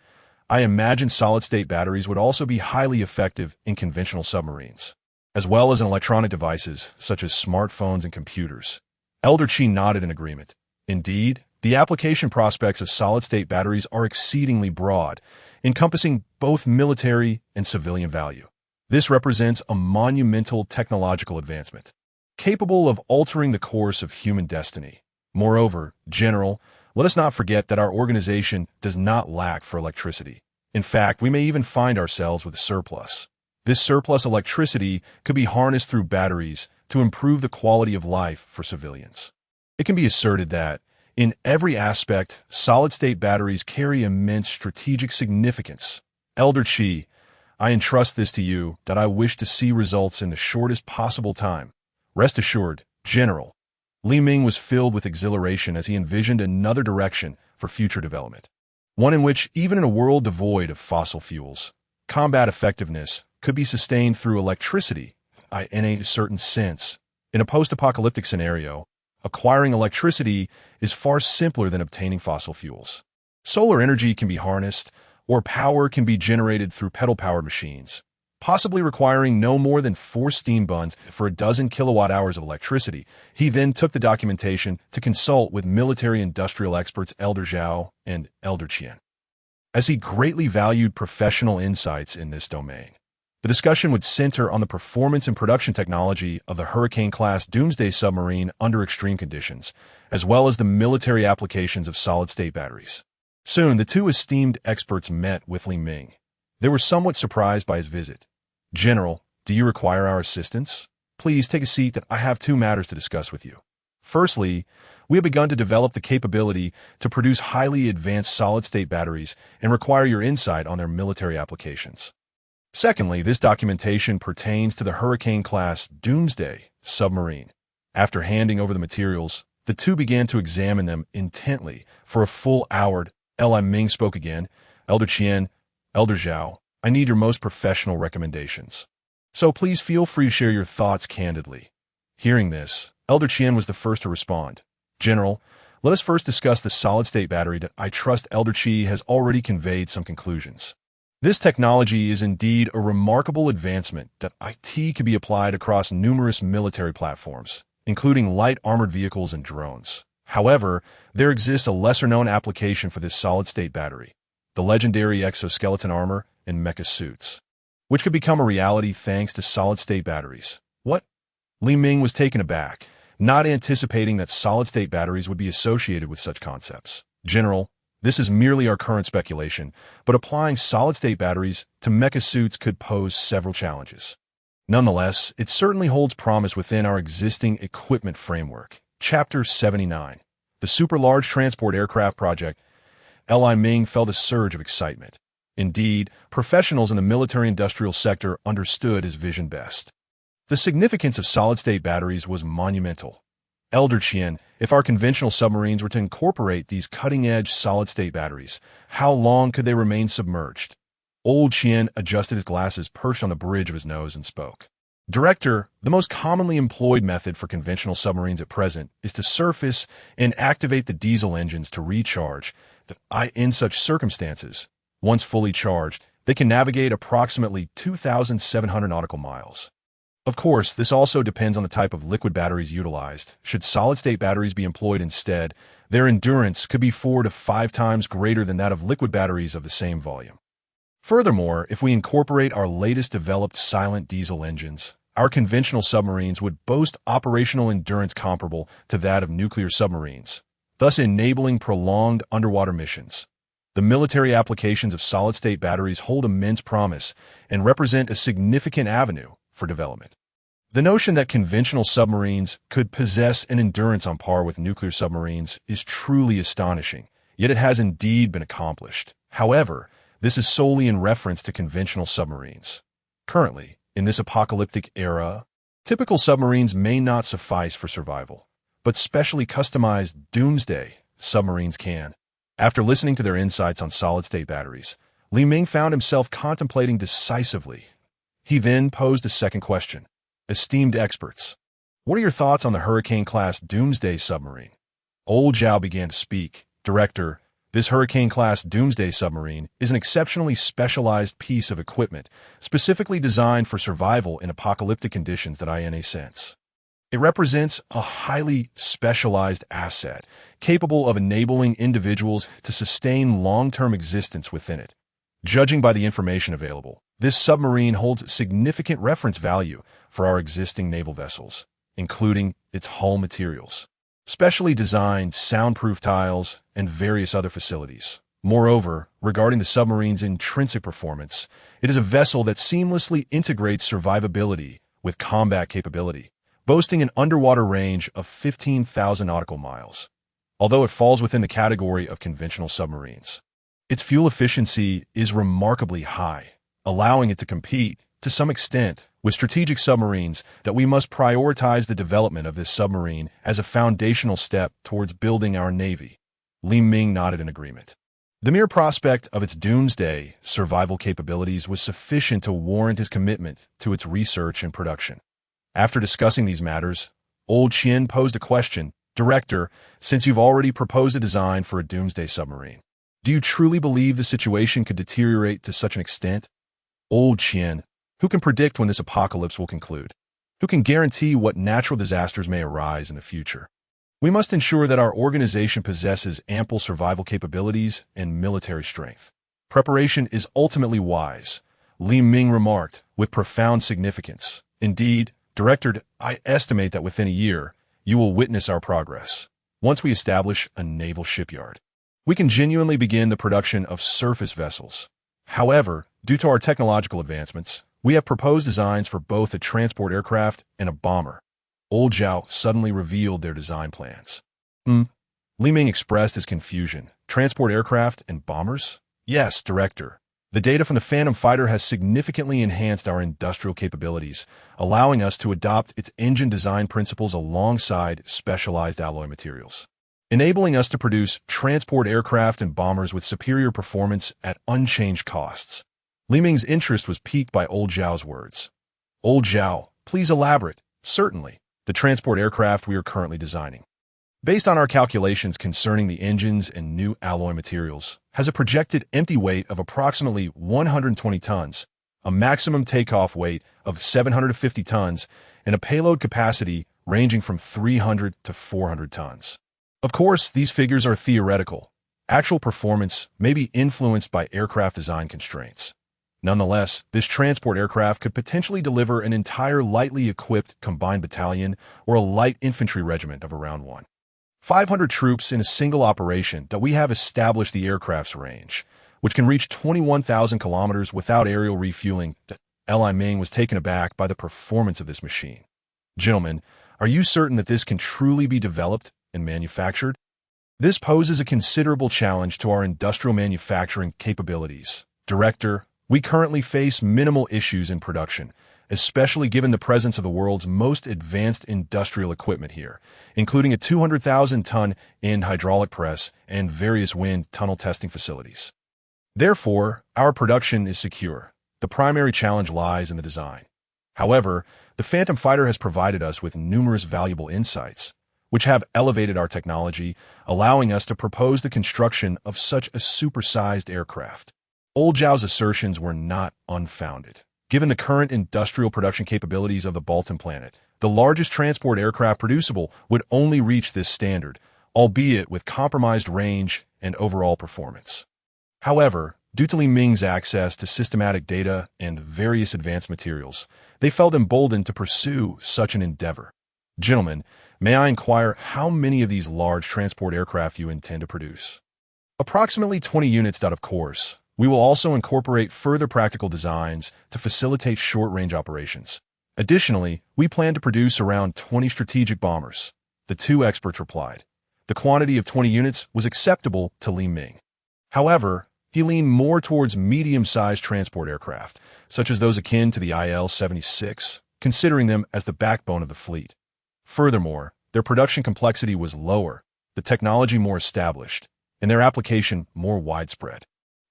I imagine solid-state batteries would also be highly effective in conventional submarines, as well as in electronic devices such as smartphones and computers. Elder Chi nodded in agreement. Indeed, the application prospects of solid-state batteries are exceedingly broad, encompassing both military and civilian value. This represents a monumental technological advancement, capable of altering the course of human destiny. Moreover, General, let us not forget that our organization does not lack for electricity. In fact, we may even find ourselves with a surplus. This surplus electricity could be harnessed through batteries to improve the quality of life for civilians. It can be asserted that, in every aspect, solid-state batteries carry immense strategic significance. Elder Chi, I entrust this to you, that I wish to see results in the shortest possible time. Rest assured, General. Li Ming was filled with exhilaration as he envisioned another direction for future development. One in which, even in a world devoid of fossil fuels, combat effectiveness could be sustained through electricity, in a certain sense. In a post-apocalyptic scenario, acquiring electricity is far simpler than obtaining fossil fuels. Solar energy can be harnessed, or power can be generated through pedal-powered machines, possibly requiring no more than 4 steam buns for a dozen kilowatt-hours of electricity. He then took the documentation to consult with military-industrial experts Elder Zhao and Elder Qian, as he greatly valued professional insights in this domain. The discussion would center on the performance and production technology of the Hurricane-class Doomsday submarine under extreme conditions, as well as the military applications of solid-state batteries. Soon, the two esteemed experts met with Li Ming. They were somewhat surprised by his visit. General, do you require our assistance? Please take a seat that I have 2 matters to discuss with you. Firstly, we have begun to develop the capability to produce highly advanced solid-state batteries and require your insight on their military applications. Secondly, this documentation pertains to the Hurricane-class Doomsday submarine. After handing over the materials, the two began to examine them intently for a full hour. Li Ming spoke again. Elder Qian, Elder Zhao, I need your most professional recommendations. So please feel free to share your thoughts candidly. Hearing this, Elder Qian was the first to respond. General, let us first discuss the solid-state battery that I trust Elder Qi has already conveyed some conclusions. This technology is indeed a remarkable advancement that IT could be applied across numerous military platforms, including light armored vehicles and drones. However, there exists a lesser-known application for this solid-state battery, the legendary exoskeleton armor and mecha suits, which could become a reality thanks to solid-state batteries. What? Li Ming was taken aback, not anticipating that solid-state batteries would be associated with such concepts. General, this is merely our current speculation, but applying solid-state batteries to mecha suits could pose several challenges. Nonetheless, it certainly holds promise within our existing equipment framework. Chapter 79. The Super Large Transport Aircraft Project. Li Ming felt a surge of excitement. Indeed, professionals in the military-industrial sector understood his vision best. The significance of solid-state batteries was monumental. Elder Qian, if our conventional submarines were to incorporate these cutting-edge solid-state batteries, how long could they remain submerged? Old Qian adjusted his glasses perched on the bridge of his nose and spoke. Director, the most commonly employed method for conventional submarines at present is to surface and activate the diesel engines to recharge. In such circumstances, once fully charged, they can navigate approximately 2,700 nautical miles. Of course, this also depends on the type of liquid batteries utilized. Should solid-state batteries be employed instead, their endurance could be 4 to 5 times greater than that of liquid batteries of the same volume. Furthermore, if we incorporate our latest developed silent diesel engines, our conventional submarines would boast operational endurance comparable to that of nuclear submarines, thus enabling prolonged underwater missions. The military applications of solid-state batteries hold immense promise and represent a significant avenue for development. The notion that conventional submarines could possess an endurance on par with nuclear submarines is truly astonishing, yet it has indeed been accomplished. However, this is solely in reference to conventional submarines. Currently, in this apocalyptic era, typical submarines may not suffice for survival, but specially customized doomsday submarines can. After listening to their insights on solid-state batteries, Li Ming found himself contemplating decisively. He then posed a second question. Esteemed experts, what are your thoughts on the Hurricane-class Doomsday submarine? Old Zhao began to speak. Director, this Hurricane-class Doomsday submarine is an exceptionally specialized piece of equipment, specifically designed for survival in apocalyptic conditions that in a sense. It represents a highly specialized asset, capable of enabling individuals to sustain long-term existence within it. Judging by the information available, this submarine holds significant reference value for our existing naval vessels, including its hull materials, specially designed soundproof tiles, and various other facilities. Moreover, regarding the submarine's intrinsic performance, it is a vessel that seamlessly integrates survivability with combat capability, boasting an underwater range of 15,000 nautical miles, although it falls within the category of conventional submarines. Its fuel efficiency is remarkably high, allowing it to compete, to some extent, with strategic submarines. That we must prioritize the development of this submarine as a foundational step towards building our Navy. Li Ming nodded in agreement. The mere prospect of its doomsday survival capabilities was sufficient to warrant his commitment to its research and production. After discussing these matters, Old Qian posed a question. Director, since you've already proposed a design for a doomsday submarine, do you truly believe the situation could deteriorate to such an extent? Old Qian, who can predict when this apocalypse will conclude? Who can guarantee what natural disasters may arise in the future? We must ensure that our organization possesses ample survival capabilities and military strength. Preparation is ultimately wise, Li Ming remarked, with profound significance. Indeed, Director, I estimate that within a year, you will witness our progress. Once we establish a naval shipyard, we can genuinely begin the production of surface vessels. However, due to our technological advancements, we have proposed designs for both a transport aircraft and a bomber. Old Zhao suddenly revealed their design plans. Li Ming expressed his confusion. Transport aircraft and bombers? Yes, Director. The data from the Phantom Fighter has significantly enhanced our industrial capabilities, allowing us to adopt its engine design principles alongside specialized alloy materials, enabling us to produce transport aircraft and bombers with superior performance at unchanged costs. Li Ming's interest was piqued by Old Zhao's words. Old Zhao, please elaborate. Certainly, the transport aircraft we are currently designing, based on our calculations concerning the engines and new alloy materials, has a projected empty weight of approximately 120 tons, a maximum takeoff weight of 750 tons, and a payload capacity ranging from 300 to 400 tons. Of course, these figures are theoretical. Actual performance may be influenced by aircraft design constraints. Nonetheless, this transport aircraft could potentially deliver an entire lightly equipped combined battalion or a light infantry regiment of around 500 troops in a single operation. That we have established the aircraft's range, which can reach 21,000 kilometers without aerial refueling. Li Ming was taken aback by the performance of this machine. Gentlemen, are you certain that this can truly be developed and manufactured? This poses a considerable challenge to our industrial manufacturing capabilities. Director, we currently face minimal issues in production, especially given the presence of the world's most advanced industrial equipment here, including a 200,000-ton end hydraulic press and various wind tunnel testing facilities. Therefore, our production is secure. The primary challenge lies in the design. However, the Phantom Fighter has provided us with numerous valuable insights, which have elevated our technology, allowing us to propose the construction of such a supersized aircraft. Old Zhao's assertions were not unfounded. Given the current industrial production capabilities of the Baltan planet, the largest transport aircraft producible would only reach this standard, albeit with compromised range and overall performance. However, due to Li Ming's access to systematic data and various advanced materials, they felt emboldened to pursue such an endeavor. Gentlemen, may I inquire how many of these large transport aircraft you intend to produce? Approximately 20 units. Of course, we will also incorporate further practical designs to facilitate short-range operations. Additionally, we plan to produce around 20 strategic bombers. The two experts replied. The quantity of 20 units was acceptable to Li Ming. However, he leaned more towards medium-sized transport aircraft, such as those akin to the IL-76, considering them as the backbone of the fleet. Furthermore, their production complexity was lower, the technology more established, and their application more widespread,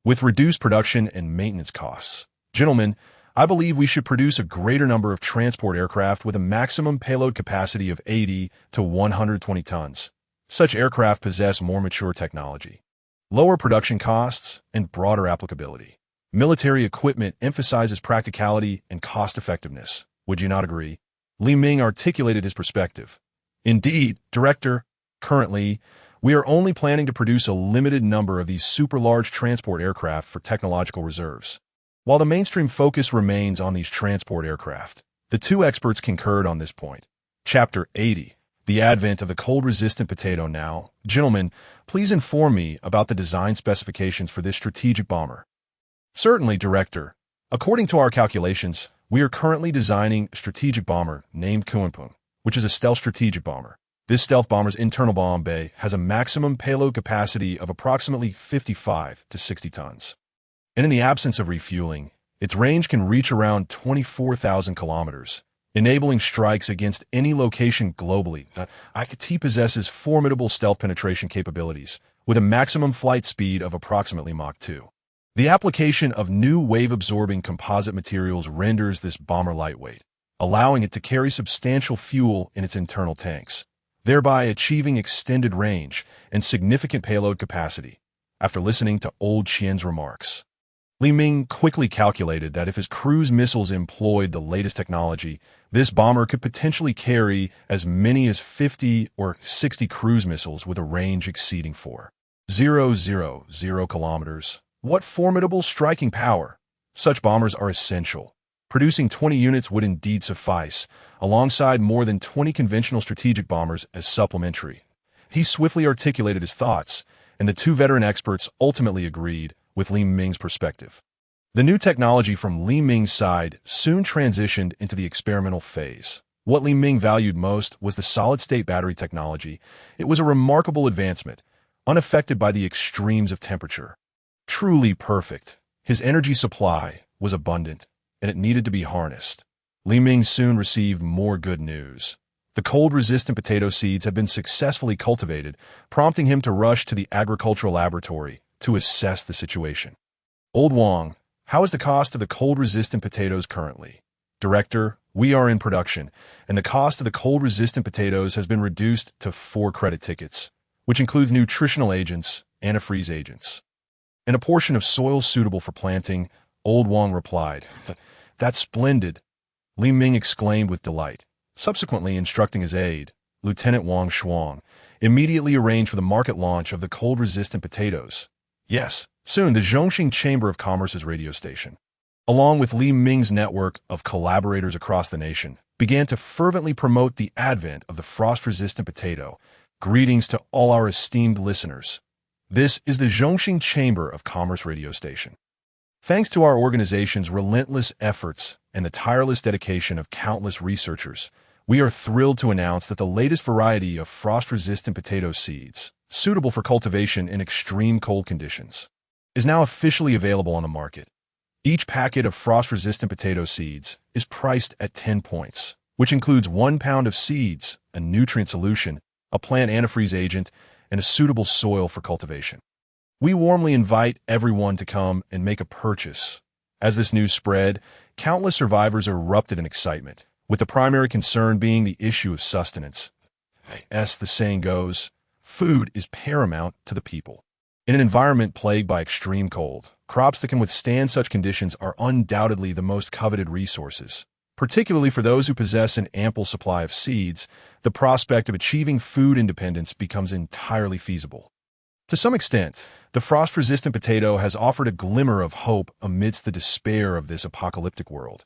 with reduced production and maintenance costs. Gentlemen, I believe we should produce a greater number of transport aircraft with a maximum payload capacity of 80 to 120 tons. Such aircraft possess more mature technology, lower production costs, and broader applicability. Military equipment emphasizes practicality and cost-effectiveness. Would you not agree? Li Ming articulated his perspective. Indeed, Director, currently, we are only planning to produce a limited number of these super-large transport aircraft for technological reserves. While the mainstream focus remains on these transport aircraft, the two experts concurred on this point. Chapter 80. The advent of the cold-resistant potato now. Gentlemen, please inform me about the design specifications for this strategic bomber. Certainly, Director. According to our calculations, we are currently designing a strategic bomber named Kunpeng, which is a stealth strategic bomber. This stealth bomber's internal bomb bay has a maximum payload capacity of approximately 55 to 60 tons. And in the absence of refueling, its range can reach around 24,000 kilometers, enabling strikes against any location globally. IKT possesses formidable stealth penetration capabilities, with a maximum flight speed of approximately Mach 2. The application of new wave-absorbing composite materials renders this bomber lightweight, allowing it to carry substantial fuel in its internal tanks, thereby achieving extended range and significant payload capacity. After listening to Old Qian's remarks, Li Ming quickly calculated that if his cruise missiles employed the latest technology, this bomber could potentially carry as many as 50 or 60 cruise missiles with a range exceeding 4,000 kilometers. What formidable striking power! Such bombers are essential. Producing 20 units would indeed suffice, alongside more than 20 conventional strategic bombers as supplementary. He swiftly articulated his thoughts, and the two veteran experts ultimately agreed with Li Ming's perspective. The new technology from Li Ming's side soon transitioned into the experimental phase. What Li Ming valued most was the solid-state battery technology. It was a remarkable advancement, unaffected by the extremes of temperature. Truly perfect. His energy supply was abundant, and it needed to be harnessed. Li Ming soon received more good news. The cold-resistant potato seeds had been successfully cultivated, prompting him to rush to the agricultural laboratory to assess the situation. Old Wang, how is the cost of the cold-resistant potatoes currently? Director, we are in production, and the cost of the cold-resistant potatoes has been reduced to 4 credit tickets, which includes nutritional agents, antifreeze agents, and a portion of soil suitable for planting. Old Wang replied, "That's splendid," Li Ming exclaimed with delight. Subsequently instructing his aide, Lieutenant Wang Shuang, immediately arranged for the market launch of the cold-resistant potatoes. Yes, soon the Zhongxing Chamber of Commerce's radio station, along with Li Ming's network of collaborators across the nation, began to fervently promote the advent of the frost-resistant potato. Greetings to all our esteemed listeners. This is the Zhongxing Chamber of Commerce radio station. Thanks to our organization's relentless efforts and the tireless dedication of countless researchers, we are thrilled to announce that the latest variety of frost-resistant potato seeds, suitable for cultivation in extreme cold conditions, is now officially available on the market. Each packet of frost-resistant potato seeds is priced at 10 points, which includes 1 pound of seeds, a nutrient solution, a plant antifreeze agent, and a suitable soil for cultivation. We warmly invite everyone to come and make a purchase. As this news spread, countless survivors erupted in excitement, with the primary concern being the issue of sustenance. As the saying goes, food is paramount to the people. In an environment plagued by extreme cold, crops that can withstand such conditions are undoubtedly the most coveted resources. Particularly for those who possess an ample supply of seeds, the prospect of achieving food independence becomes entirely feasible. To some extent, the frost-resistant potato has offered a glimmer of hope amidst the despair of this apocalyptic world.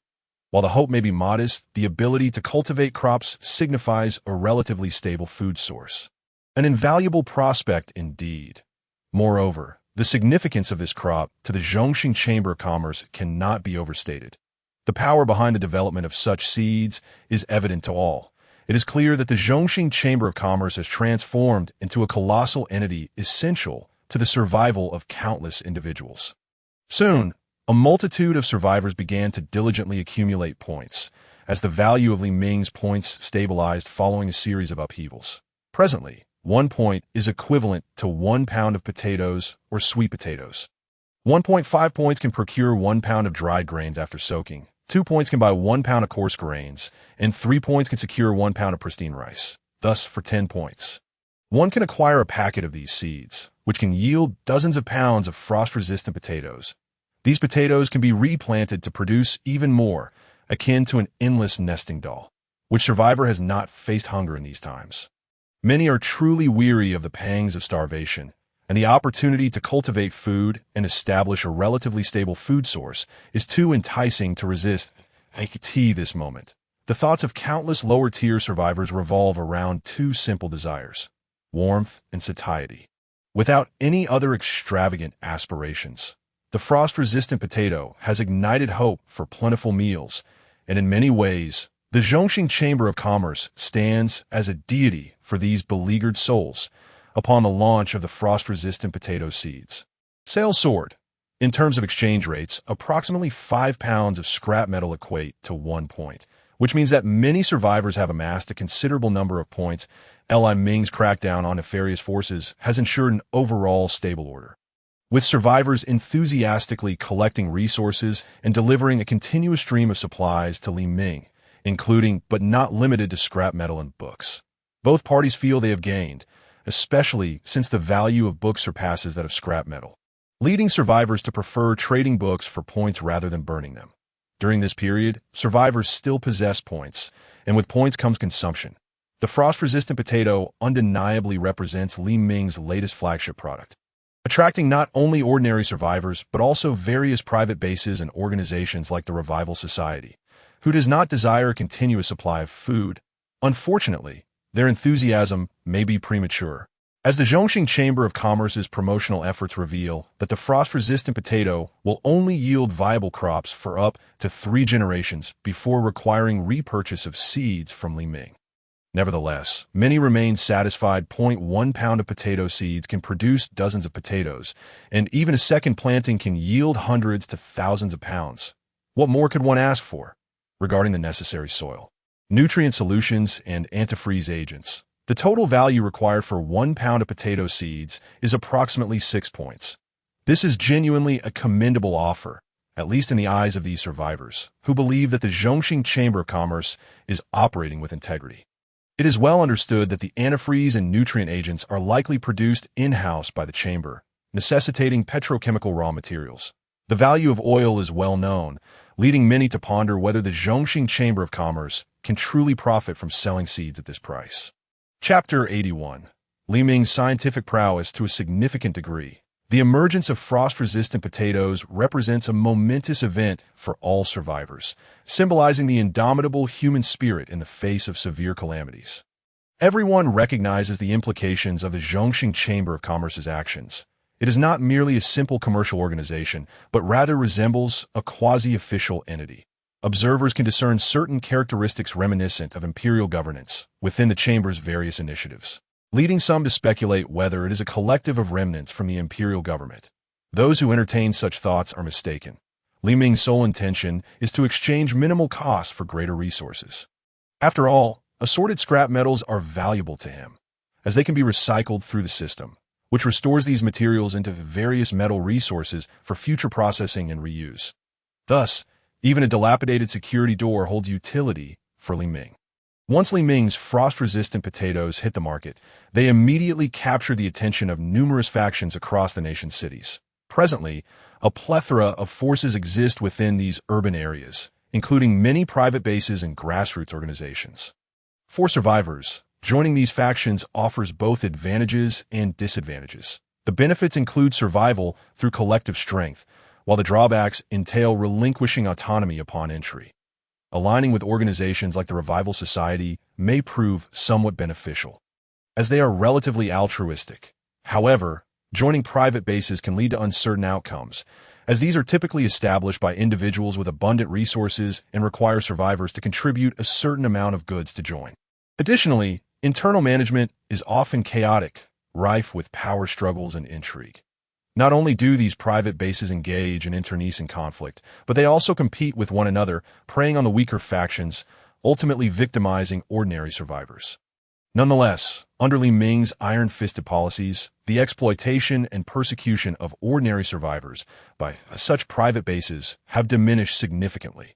While the hope may be modest, the ability to cultivate crops signifies a relatively stable food source. An invaluable prospect indeed. Moreover, the significance of this crop to the Zhongxing Chamber of Commerce cannot be overstated. The power behind the development of such seeds is evident to all. It is clear that the Zhongxing Chamber of Commerce has transformed into a colossal entity essential to the survival of countless individuals. Soon, a multitude of survivors began to diligently accumulate points, as the value of Li Ming's points stabilized following a series of upheavals. Presently, 1 point is equivalent to 1 pound of potatoes or sweet potatoes. 1.5 points can procure 1 pound of dried grains after soaking, 2 points can buy 1 pound of coarse grains, and 3 points can secure 1 pound of pristine rice. Thus, for 10 points, one can acquire a packet of these seeds, which can yield dozens of pounds of frost-resistant potatoes. These potatoes can be replanted to produce even more, akin to an endless nesting doll. Which survivor has not faced hunger in these times? Many are truly weary of the pangs of starvation, and the opportunity to cultivate food and establish a relatively stable food source is too enticing to resist. IKT this moment. The thoughts of countless lower-tier survivors revolve around 2 simple desires: warmth and satiety. Without any other extravagant aspirations, the frost-resistant potato has ignited hope for plentiful meals, and in many ways, The Zhongxing Chamber of Commerce stands as a deity for these beleaguered souls upon the launch of the frost-resistant potato seeds. Sales soared. In terms of exchange rates, approximately 5 pounds of scrap metal equate to 1 point, which means that many survivors have amassed a considerable number of points. Li Ming's crackdown on nefarious forces has ensured an overall stable order, with survivors enthusiastically collecting resources and delivering a continuous stream of supplies to Li Ming, including but not limited to scrap metal and books. Both parties feel they have gained, especially since the value of books surpasses that of scrap metal, leading survivors to prefer trading books for points rather than burning them. During this period, survivors still possess points, and with points comes consumption. The frost-resistant potato undeniably represents Li Ming's latest flagship product, attracting not only ordinary survivors but also various private bases and organizations like the Revival Society, who does not desire a continuous supply of food. Unfortunately, their enthusiasm may be premature, as the Zhongxing Chamber of Commerce's promotional efforts reveal that the frost-resistant potato will only yield viable crops for up to 3 generations before requiring repurchase of seeds from Li Ming. Nevertheless, many remain satisfied. 1 pound of potato seeds can produce dozens of potatoes, and even a second planting can yield hundreds to thousands of pounds. What more could one ask for? Regarding the necessary soil, nutrient solutions, and antifreeze agents, the total value required for 1 pound of potato seeds is approximately 6 points. This is genuinely a commendable offer, at least in the eyes of these survivors, who believe that the Zhongxing Chamber of Commerce is operating with integrity. It is well understood that the antifreeze and nutrient agents are likely produced in-house by the chamber, necessitating petrochemical raw materials. The value of oil is well known, leading many to ponder whether the Zhongxing Chamber of Commerce can truly profit from selling seeds at this price. Chapter 81. Li Ming's scientific prowess to a significant degree. The emergence of frost-resistant potatoes represents a momentous event for all survivors, symbolizing the indomitable human spirit in the face of severe calamities. Everyone recognizes the implications of the Zhongxing Chamber of Commerce's actions. It is not merely a simple commercial organization, but rather resembles a quasi-official entity. Observers can discern certain characteristics reminiscent of imperial governance within the chamber's various initiatives, leading some to speculate whether it is a collective of remnants from the imperial government. Those who entertain such thoughts are mistaken. Li Ming's sole intention is to exchange minimal costs for greater resources. After all, assorted scrap metals are valuable to him, as they can be recycled through the system, which restores these materials into various metal resources for future processing and reuse. Thus, even a dilapidated security door holds utility for Li Ming. Once Li Ming's frost-resistant potatoes hit the market, they immediately capture the attention of numerous factions across the nation's cities. Presently, a plethora of forces exist within these urban areas, including many private bases and grassroots organizations. For survivors, joining these factions offers both advantages and disadvantages. The benefits include survival through collective strength, while the drawbacks entail relinquishing autonomy upon entry. Aligning with organizations like the Revival Society may prove somewhat beneficial, as they are relatively altruistic. However, joining private bases can lead to uncertain outcomes, as these are typically established by individuals with abundant resources and require survivors to contribute a certain amount of goods to join. Additionally, internal management is often chaotic, rife with power struggles and intrigue. Not only do these private bases engage in internecine conflict, but they also compete with one another, preying on the weaker factions, ultimately victimizing ordinary survivors. Nonetheless, under Li Ming's iron-fisted policies, the exploitation and persecution of ordinary survivors by such private bases have diminished significantly.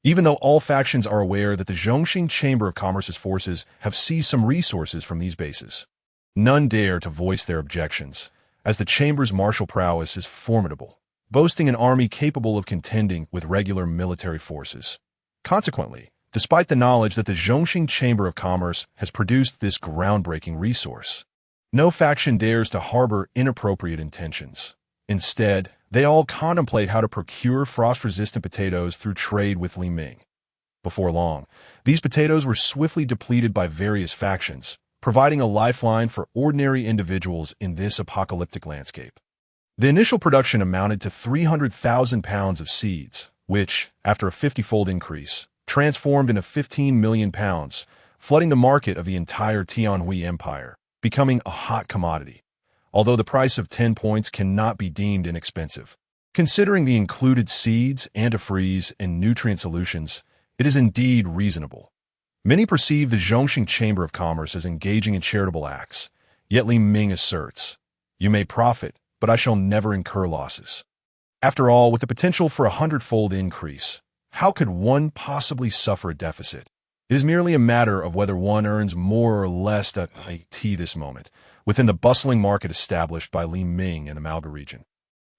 Even though all factions are aware that the Zhongxing Chamber of Commerce's forces have seized some resources from these bases, none dare to voice their objections, as the Chamber's martial prowess is formidable, boasting an army capable of contending with regular military forces. Consequently, despite the knowledge that the Zhongxing Chamber of Commerce has produced this groundbreaking resource, no faction dares to harbor inappropriate intentions. Instead, they all contemplate how to procure frost-resistant potatoes through trade with Li Ming. Before long, these potatoes were swiftly depleted by various factions, providing a lifeline for ordinary individuals in this apocalyptic landscape. The initial production amounted to 300,000 pounds of seeds, which, after a 50-fold increase, transformed into 15 million pounds, flooding the market of the entire Tianhui Empire, becoming a hot commodity. Although the price of 10 points cannot be deemed inexpensive. Considering the included seeds, antifreeze, and nutrient solutions, it is indeed reasonable. Many perceive the Zhongxing Chamber of Commerce as engaging in charitable acts, yet Li Ming asserts, "You may profit, but I shall never incur losses." After all, with the potential for a 100-fold increase, how could one possibly suffer a deficit? It is merely a matter of whether one earns more or less at this moment, within the bustling market established by Li Ming in the Malga region.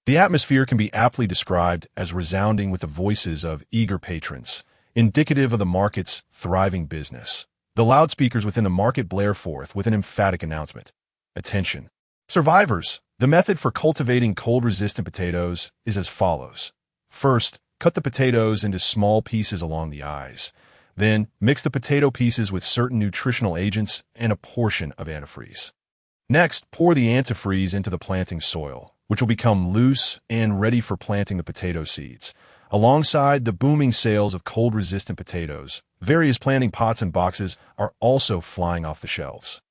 The atmosphere can be aptly described as resounding with the voices of eager patrons, indicative of the market's thriving business. The loudspeakers within the market blare forth with an emphatic announcement. Attention! Survivors! The method for cultivating cold-resistant potatoes is as follows. First, cut the potatoes into small pieces along the eyes. Then, mix the potato pieces with certain nutritional agents and a portion of antifreeze. Next, pour the antifreeze into the planting soil, which will become loose and ready for planting the potato seeds. Alongside the booming sales of cold-resistant potatoes, various planting pots and boxes are also flying off the shelves.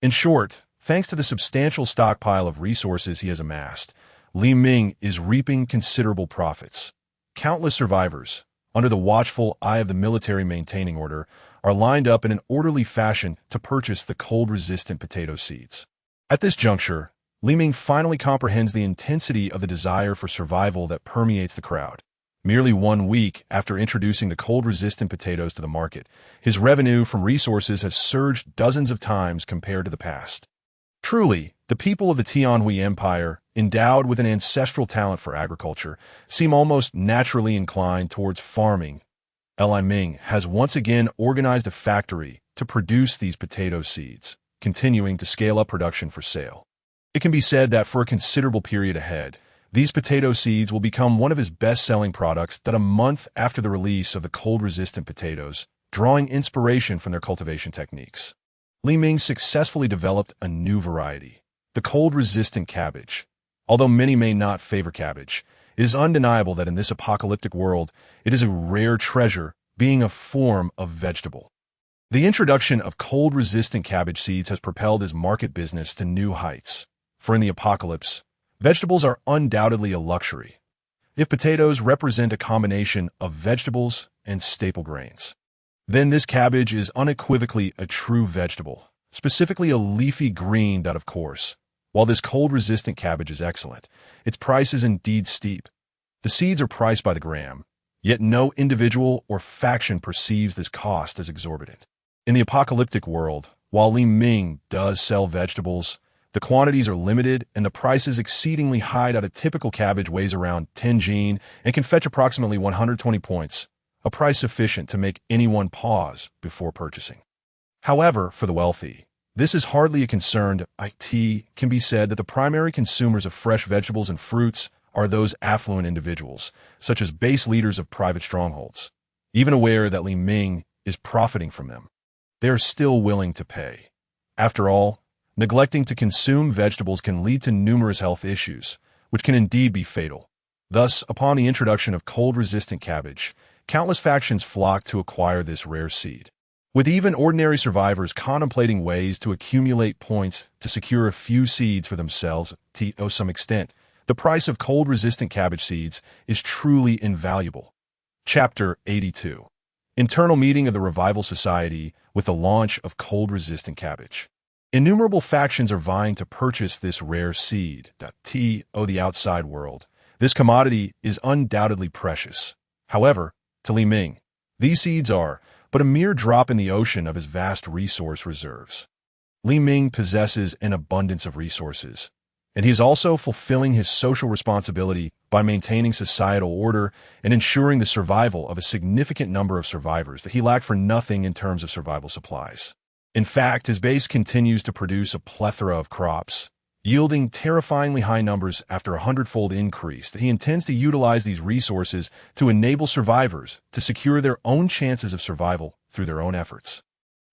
In short, thanks to the substantial stockpile of resources he has amassed, Li Ming is reaping considerable profits. Countless survivors, under the watchful eye of the military maintaining order, are lined up in an orderly fashion to purchase the cold-resistant potato seeds. At this juncture, Li Ming finally comprehends the intensity of the desire for survival that permeates the crowd. Merely 1 week after introducing the cold-resistant potatoes to the market, his revenue from resources has surged dozens of times compared to the past. Truly, the people of the Tianhui Empire, endowed with an ancestral talent for agriculture, seem almost naturally inclined towards farming. Li Ming has once again organized a factory to produce these potato seeds, continuing to scale up production for sale. It can be said that for a considerable period ahead, these potato seeds will become one of his best-selling products that a month after the release of the cold-resistant potatoes, drawing inspiration from their cultivation techniques. Li Ming successfully developed a new variety, the cold-resistant cabbage. Although many may not favor cabbage, it is undeniable that in this apocalyptic world, it is a rare treasure, being a form of vegetable. The introduction of cold-resistant cabbage seeds has propelled his market business to new heights. For in the apocalypse, vegetables are undoubtedly a luxury. If potatoes represent a combination of vegetables and staple grains, then this cabbage is unequivocally a true vegetable, specifically a leafy green that, of course, while this cold-resistant cabbage is excellent, its price is indeed steep. The seeds are priced by the gram, yet no individual or faction perceives this cost as exorbitant. In the apocalyptic world, while Li Ming does sell vegetables, the quantities are limited and the prices exceedingly high that a typical cabbage weighs around 10 jin and can fetch approximately 120 points, a price sufficient to make anyone pause before purchasing. However, for the wealthy, this is hardly a concern. It can be said that the primary consumers of fresh vegetables and fruits are those affluent individuals, such as base leaders of private strongholds. Even aware that Li Ming is profiting from them, they are still willing to pay. After all, neglecting to consume vegetables can lead to numerous health issues, which can indeed be fatal. Thus, upon the introduction of cold-resistant cabbage, countless factions flock to acquire this rare seed. With even ordinary survivors contemplating ways to accumulate points to secure a few seeds for themselves, to some extent, the price of cold-resistant cabbage seeds is truly invaluable. Chapter 82. Internal meeting of the Revival Society with the launch of cold-resistant cabbage. Innumerable factions are vying to purchase this rare seed, the outside world. This commodity is undoubtedly precious. However, to Li Ming, these seeds are but a mere drop in the ocean of his vast resource reserves. Li Ming possesses an abundance of resources, and he is also fulfilling his social responsibility by maintaining societal order and ensuring the survival of a significant number of survivors that he lacked for nothing in terms of survival supplies. In fact, his base continues to produce a plethora of crops, yielding terrifyingly high numbers after a 100-fold increase that he intends to utilize these resources to enable survivors to secure their own chances of survival through their own efforts.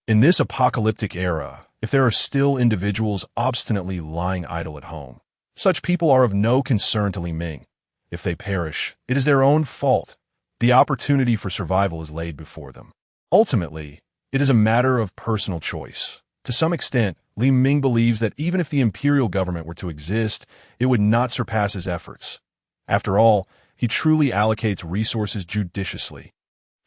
In this apocalyptic era, if there are still individuals obstinately lying idle at home, such people are of no concern to Li Ming. If they perish, it is their own fault. the opportunity for survival is laid before them. Ultimately, it is a matter of personal choice. To some extent, Li Ming believes that even if the imperial government were to exist, it would not surpass his efforts. After all, he truly allocates resources judiciously,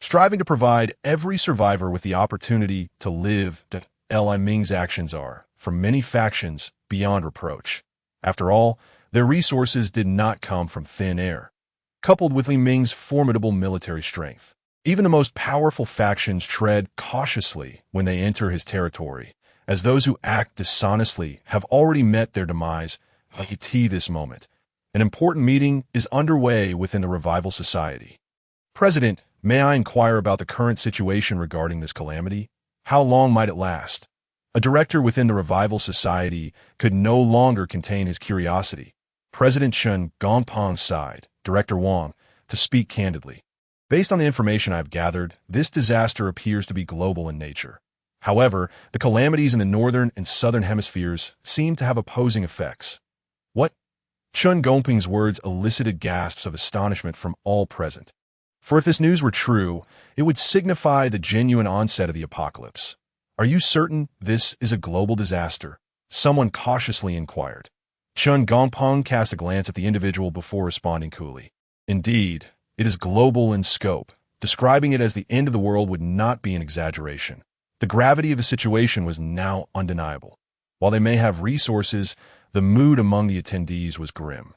striving to provide every survivor with the opportunity to live. Li Ming's actions are, for many factions, beyond reproach. After all, their resources did not come from thin air. Coupled with Li Ming's formidable military strength, even the most powerful factions tread cautiously when they enter his territory, as those who act dishonestly have already met their demise. At this moment, an important meeting is underway within the Revival Society. President, may I inquire about the current situation regarding this calamity? How long might it last? A director within the Revival Society could no longer contain his curiosity. President Chen Gongpong sighed, Director Wang, to speak candidly. Based on the information I've gathered, this disaster appears to be global in nature. However, the calamities in the northern and southern hemispheres seem to have opposing effects. What? Chen Gongping's words elicited gasps of astonishment from all present. For if this news were true, it would signify the genuine onset of the apocalypse. Are you certain this is a global disaster? Someone cautiously inquired. Chen Gongping cast a glance at the individual before responding coolly. Indeed, it is global in scope. Describing it as the end of the world would not be an exaggeration. The gravity of the situation was now undeniable. While they may have resources, the mood among the attendees was grim.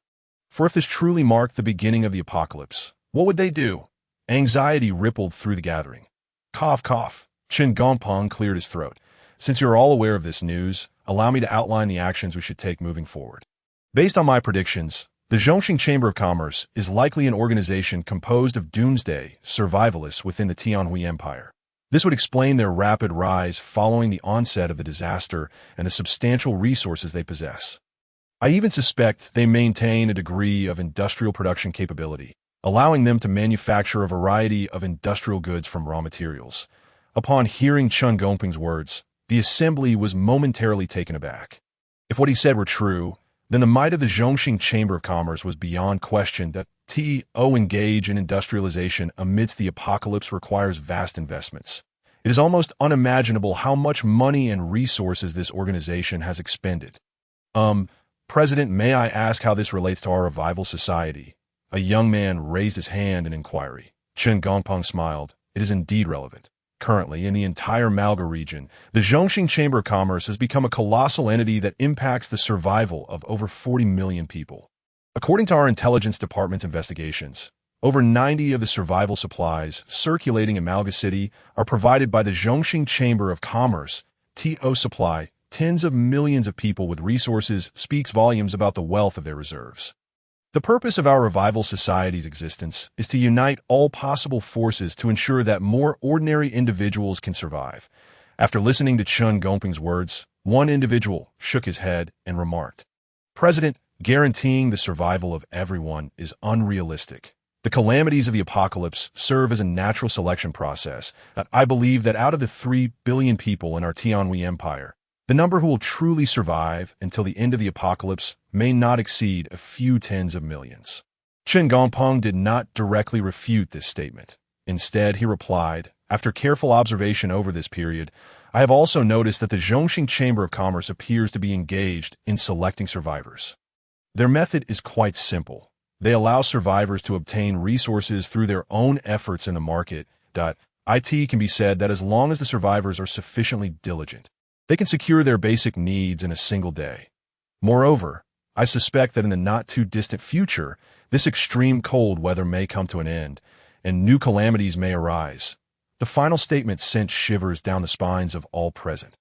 For if this truly marked the beginning of the apocalypse, what would they do? Anxiety rippled through the gathering. Cough, cough. Chen Gongping cleared his throat. Since you're all aware of this news, allow me to outline the actions we should take moving forward. Based on my predictions, the Zhongxing Chamber of Commerce is likely an organization composed of doomsday survivalists within the Tianhui Empire. This would explain their rapid rise following the onset of the disaster and the substantial resources they possess. I even suspect they maintain a degree of industrial production capability, allowing them to manufacture a variety of industrial goods from raw materials. Upon hearing Chen Gongping's words, the assembly was momentarily taken aback. If what he said were true, then the might of the Zhongxing Chamber of Commerce was beyond question. That to engage in industrialization amidst the apocalypse requires vast investments. It is almost unimaginable how much money and resources this organization has expended. President, may I ask how this relates to our Revival Society? A young man raised his hand in inquiry. Chen Gongping smiled. It is indeed relevant. Currently, in the entire Malga region, the Zhongxing Chamber of Commerce has become a colossal entity that impacts the survival of over 40 million people. According to our intelligence department's investigations, over 90 of the survival supplies circulating in Malga City are provided by the Zhongxing Chamber of Commerce. To supply tens of millions of people with resources speaks volumes about the wealth of their reserves. The purpose of our Revival Society's existence is to unite all possible forces to ensure that more ordinary individuals can survive. After listening to Chen Gongping's words, one individual shook his head and remarked, President, guaranteeing the survival of everyone is unrealistic. The calamities of the apocalypse serve as a natural selection process. I believe that out of the 3 billion people in our Tianhui Empire, the number who will truly survive until the end of the apocalypse may not exceed a few tens of millions. Chen Gongping did not directly refute this statement. Instead, he replied, after careful observation over this period, I have also noticed that the Zhongxing Chamber of Commerce appears to be engaged in selecting survivors. Their method is quite simple. They allow survivors to obtain resources through their own efforts in the market. It can be said that as long as the survivors are sufficiently diligent, they can secure their basic needs in a single day. Moreover, I suspect that in the not-too-distant future, this extreme cold weather may come to an end, and new calamities may arise. The final statement sent shivers down the spines of all present.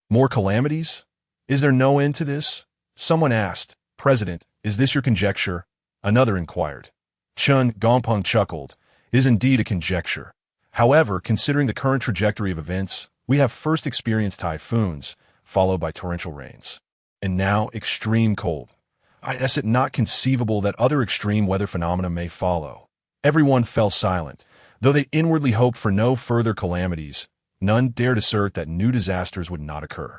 More calamities? Is there no end to this? Someone asked. President, is this your conjecture? Another inquired. Chen Gongping chuckled. It is indeed a conjecture. However, considering the current trajectory of events, we have first experienced typhoons, followed by torrential rains, and now extreme cold. Is it not conceivable that other extreme weather phenomena may follow? Everyone fell silent. Though they inwardly hoped for no further calamities, none dared assert that new disasters would not occur.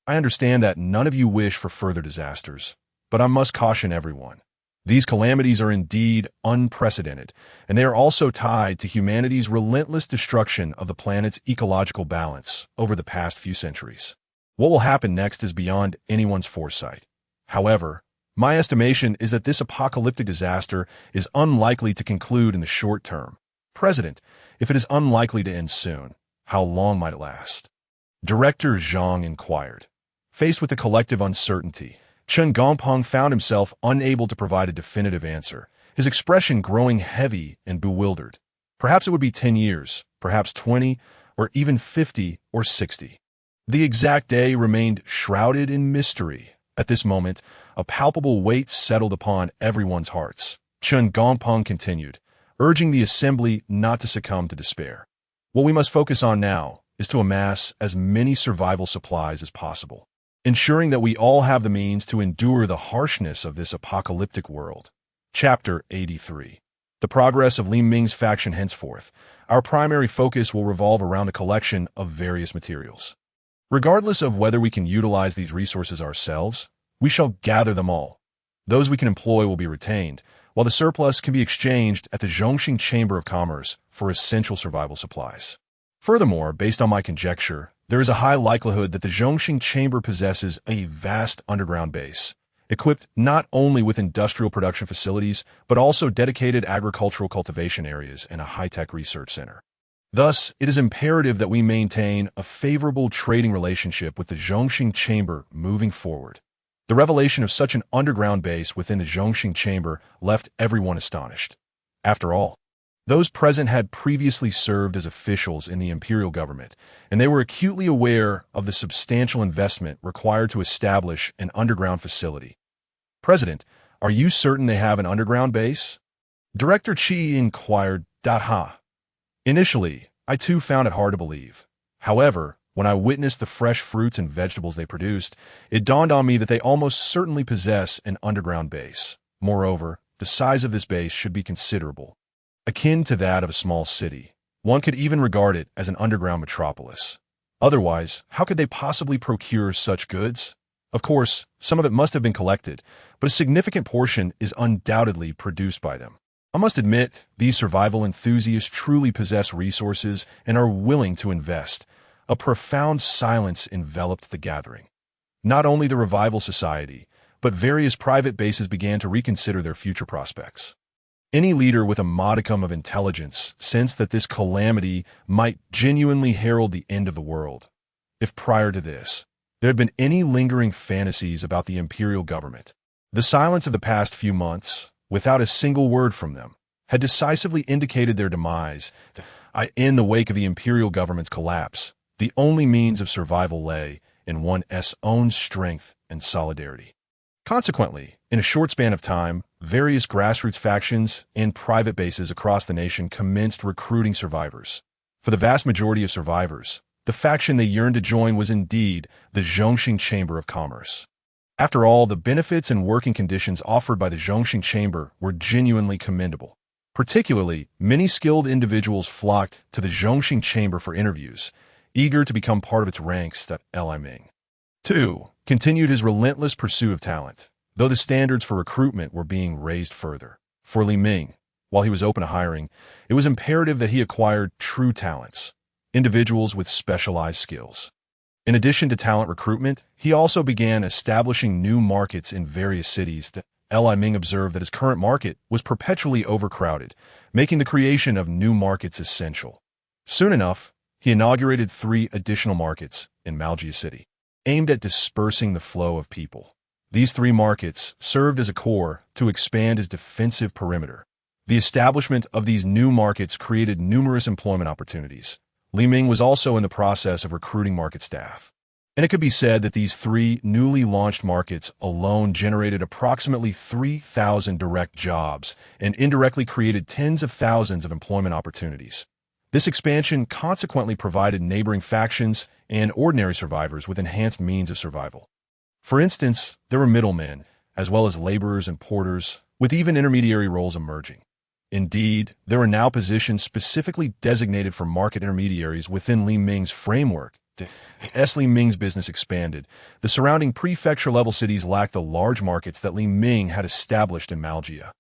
I understand that none of you wish for further disasters, but I must caution everyone. These calamities are indeed unprecedented, and they are also tied to humanity's relentless destruction of the planet's ecological balance over the past few centuries. What will happen next is beyond anyone's foresight. However, my estimation is that this apocalyptic disaster is unlikely to conclude in the short term. President, if it is unlikely to end soon, how long might it last? Director Zhang inquired. Faced with the collective uncertainty, Chen Gongpeng found himself unable to provide a definitive answer, his expression growing heavy and bewildered. Perhaps it would be 10 years, perhaps 20, or even 50 or 60. The exact day remained shrouded in mystery. At this moment, a palpable weight settled upon everyone's hearts. Chen Gongpeng continued, urging the assembly not to succumb to despair. What we must focus on now is to amass as many survival supplies as possible, ensuring that we all have the means to endure the harshness of this apocalyptic world. Chapter 83. The progress of Li Ming's faction henceforth. Our primary focus will revolve around the collection of various materials. Regardless of whether we can utilize these resources ourselves, we shall gather them all. Those we can employ will be retained, while the surplus can be exchanged at the Zhongxing Chamber of Commerce for essential survival supplies. Furthermore, based on my conjecture, there is a high likelihood that the Zhongxing Chamber possesses a vast underground base, equipped not only with industrial production facilities, but also dedicated agricultural cultivation areas and a high-tech research center. Thus, it is imperative that we maintain a favorable trading relationship with the Zhongxing Chamber moving forward. The revelation of such an underground base within the Zhongxing Chamber left everyone astonished. After all, those present had previously served as officials in the imperial government, and they were acutely aware of the substantial investment required to establish an underground facility. President, are you certain they have an underground base? Director Qi inquired. Initially, I too found it hard to believe. However, when I witnessed the fresh fruits and vegetables they produced, it dawned on me that they almost certainly possess an underground base. Moreover, the size of this base should be considerable, akin to that of a small city. One could even regard it as an underground metropolis. Otherwise, how could they possibly procure such goods? Of course, some of it must have been collected, but a significant portion is undoubtedly produced by them. I must admit, these survival enthusiasts truly possess resources and are willing to invest. A profound silence enveloped the gathering. Not only the Revival Society, but various private bases began to reconsider their future prospects. Any leader with a modicum of intelligence sensed that this calamity might genuinely herald the end of the world. If prior to this, there had been any lingering fantasies about the imperial government, the silence of the past few months, without a single word from them, had decisively indicated their demise. In the wake of the imperial government's collapse, the only means of survival lay in one's own strength and solidarity. Consequently, in a short span of time, various grassroots factions and private bases across the nation commenced recruiting survivors. For the vast majority of survivors, the faction they yearned to join was indeed the Zhongxing Chamber of Commerce. After all, the benefits and working conditions offered by the Zhongxing Chamber were genuinely commendable. Particularly, many skilled individuals flocked to the Zhongxing Chamber for interviews, eager to become part of its ranks. Li Ming, too, continued his relentless pursuit of talent, though the standards for recruitment were being raised further. For Li Ming, while he was open to hiring, it was imperative that he acquired true talents, individuals with specialized skills. In addition to talent recruitment, he also began establishing new markets in various cities. Li Ming observed that his current market was perpetually overcrowded, making the creation of new markets essential. Soon enough, he inaugurated 3 additional markets in Maljia City, aimed at dispersing the flow of people. These 3 markets served as a core to expand his defensive perimeter. The establishment of these new markets created numerous employment opportunities. Li Ming was also in the process of recruiting market staff, and it could be said that these 3 newly launched markets alone generated approximately 3,000 direct jobs and indirectly created tens of thousands of employment opportunities. This expansion consequently provided neighboring factions and ordinary survivors with enhanced means of survival. For instance, there were middlemen, as well as laborers and porters, with even intermediary roles emerging. Indeed, there are now positions specifically designated for market intermediaries within Li Ming's framework As Li Ming's business expanded, the surrounding prefecture-level cities lacked the large markets that Li Ming had established in Malgia.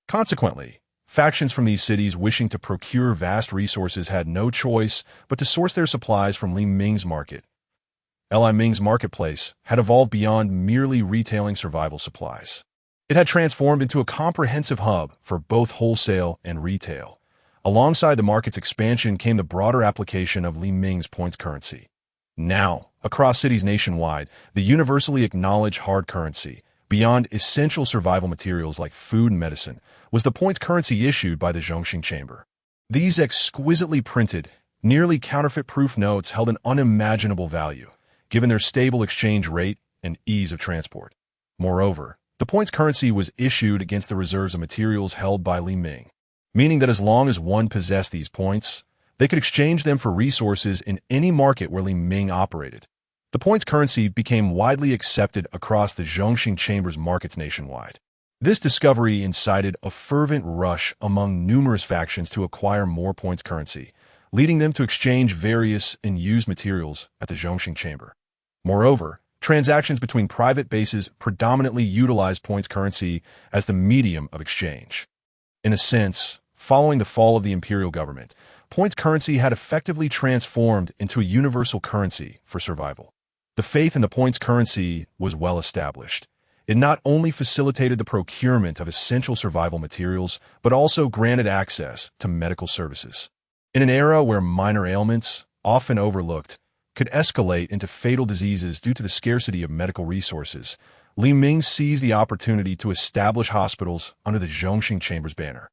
Consequently, factions from these cities wishing to procure vast resources had no choice but to source their supplies from Li Ming's market. Li Ming's marketplace had evolved beyond merely retailing survival supplies. It had transformed into a comprehensive hub for both wholesale and retail. Alongside the market's expansion came the broader application of Li Ming's points currency. Now, across cities nationwide, the universally acknowledged hard currency, beyond essential survival materials like food and medicine, was the points currency issued by the Zhongxing Chamber. These exquisitely printed, nearly counterfeit-proof notes held an unimaginable value, given their stable exchange rate and ease of transport. Moreover, the points currency was issued against the reserves of materials held by Li Ming, meaning that as long as one possessed these points, they could exchange them for resources in any market where Li Ming operated. The points currency became widely accepted across the Zhongxing Chamber's markets nationwide. This discovery incited a fervent rush among numerous factions to acquire more points currency, leading them to exchange various and used materials at the Zhongxing Chamber. Moreover, transactions between private bases predominantly utilized points currency as the medium of exchange. In a sense, following the fall of the imperial government, points currency had effectively transformed into a universal currency for survival. The faith in the points currency was well established. It not only facilitated the procurement of essential survival materials, but also granted access to medical services. In an era where minor ailments, often overlooked, could escalate into fatal diseases due to the scarcity of medical resources, Li Ming seized the opportunity to establish hospitals under the Zhongxing Chamber's banner.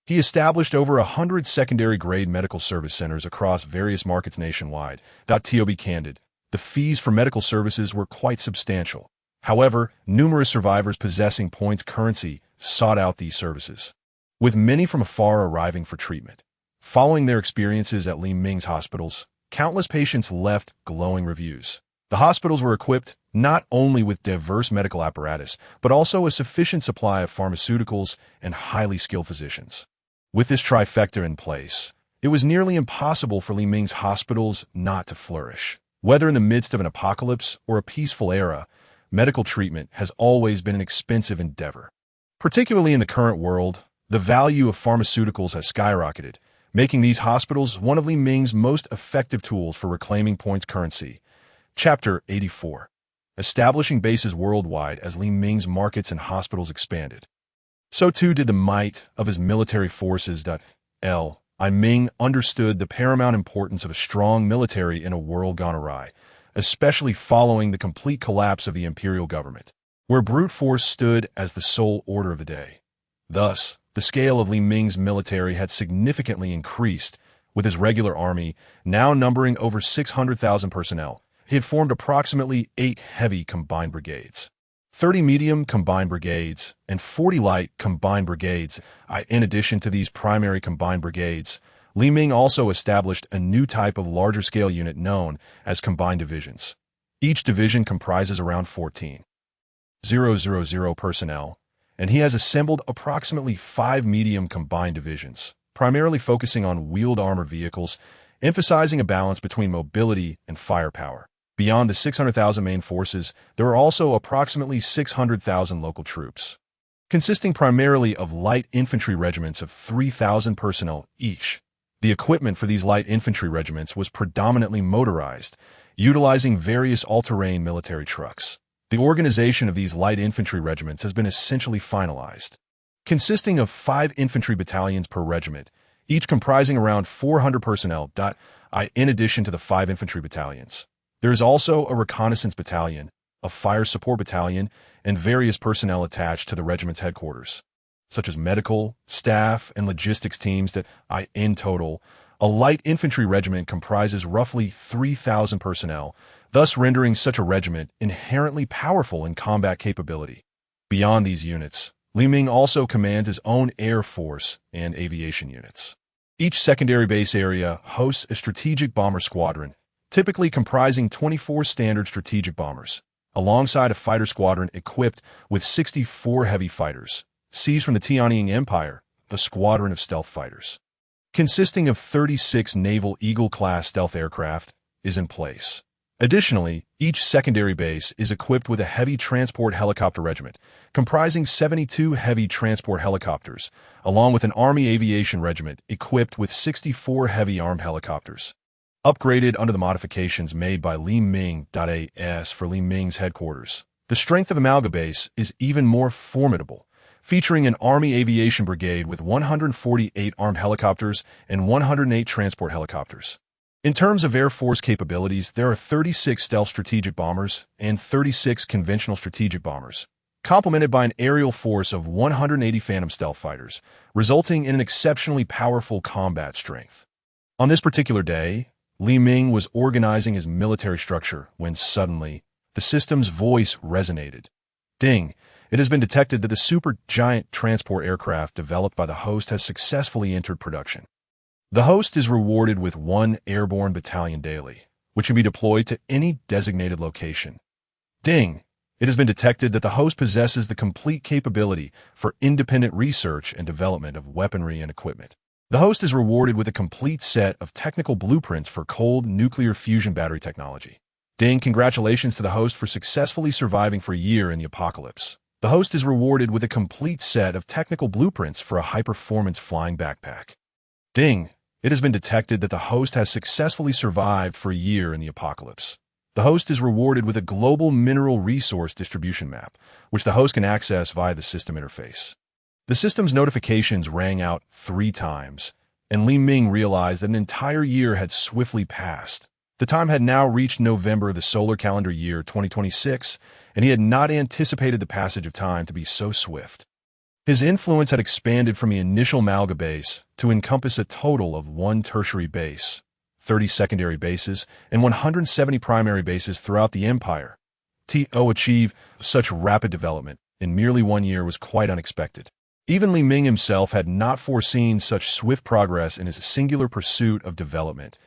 He established over 100 secondary-grade medical service centers across various markets nationwide. To be candid, the fees for medical services were quite substantial. However, numerous survivors possessing points currency sought out these services, with many from afar arriving for treatment. Following their experiences at Li Ming's hospitals, countless patients left glowing reviews. The hospitals were equipped not only with diverse medical apparatus, but also a sufficient supply of pharmaceuticals and highly skilled physicians. With this trifecta in place, it was nearly impossible for Li Ming's hospitals not to flourish. Whether in the midst of an apocalypse or a peaceful era, medical treatment has always been an expensive endeavor. Particularly in the current world, the value of pharmaceuticals has skyrocketed, making these hospitals one of Li Ming's most effective tools for reclaiming points currency. Chapter 84. Establishing bases worldwide. As Li Ming's markets and hospitals expanded, so too did the might of his military forces. Li Ming understood the paramount importance of a strong military in a world gone awry, especially following the complete collapse of the imperial government, where brute force stood as the sole order of the day. Thus, the scale of Li Ming's military had significantly increased, with his regular army now numbering over 600,000 personnel. He had formed approximately 8 heavy combined brigades, 30 medium combined brigades, and 40 light combined brigades. In addition to these primary combined brigades, Li Ming also established a new type of larger-scale unit known as combined divisions. Each division comprises around 14,000 personnel, and he has assembled approximately 5 medium combined divisions, primarily focusing on wheeled armored vehicles, emphasizing a balance between mobility and firepower. Beyond the 600,000 main forces, there are also approximately 600,000 local troops, consisting primarily of light infantry regiments of 3,000 personnel each. The equipment for these light infantry regiments was predominantly motorized, utilizing various all-terrain military trucks. The organization of these light infantry regiments has been essentially finalized, consisting of 5 infantry battalions per regiment, each comprising around 400 personnel. In addition to the 5 infantry battalions, there is also a reconnaissance battalion, a fire support battalion, and various personnel attached to the regiment's headquarters, such as medical, staff, and logistics teams. In total, a light infantry regiment comprises roughly 3,000 personnel, thus rendering such a regiment inherently powerful in combat capability. Beyond these units, Li Ming also commands his own air force and aviation units. Each secondary base area hosts a strategic bomber squadron, typically comprising 24 standard strategic bombers, alongside a fighter squadron equipped with 64 heavy fighters, seized from the Tianying Empire, a squadron of stealth fighters, consisting of 36 naval Eagle-class stealth aircraft, is in place. Additionally, each secondary base is equipped with a heavy transport helicopter regiment, comprising 72 heavy transport helicopters, along with an Army aviation regiment equipped with 64 heavy armed helicopters. Upgraded under the modifications made by Li Ming.AS for Li Ming's headquarters, the strength of Amalga Base is even more formidable, featuring an Army aviation brigade with 148 armed helicopters and 108 transport helicopters. In terms of Air Force capabilities, there are 36 stealth strategic bombers and 36 conventional strategic bombers, complemented by an aerial force of 180 Phantom stealth fighters, resulting in an exceptionally powerful combat strength. On this particular day, Li Ming was organizing his military structure when suddenly, the system's voice resonated. Ding! It has been detected that the supergiant transport aircraft developed by the host has successfully entered production. The host is rewarded with 1 airborne battalion daily, which can be deployed to any designated location. Ding! It has been detected that the host possesses the complete capability for independent research and development of weaponry and equipment. The host is rewarded with a complete set of technical blueprints for cold nuclear fusion battery technology. Ding! Congratulations to the host for successfully surviving for a year in the apocalypse. The host is rewarded with a complete set of technical blueprints for a high-performance flying backpack. Ding! It has been detected that the host has successfully survived for a year in the apocalypse. The host is rewarded with a global mineral resource distribution map, which the host can access via the system interface. The system's notifications rang out 3 times, and Li Ming realized that an entire year had swiftly passed. The time had now reached November of the solar calendar year 2026, and he had not anticipated the passage of time to be so swift. His influence had expanded from the initial Amalga base to encompass a total of 1 tertiary base, 30 secondary bases, and 170 primary bases throughout the empire. To achieve such rapid development in merely 1 year was quite unexpected. Even Li Ming himself had not foreseen such swift progress in his singular pursuit of development.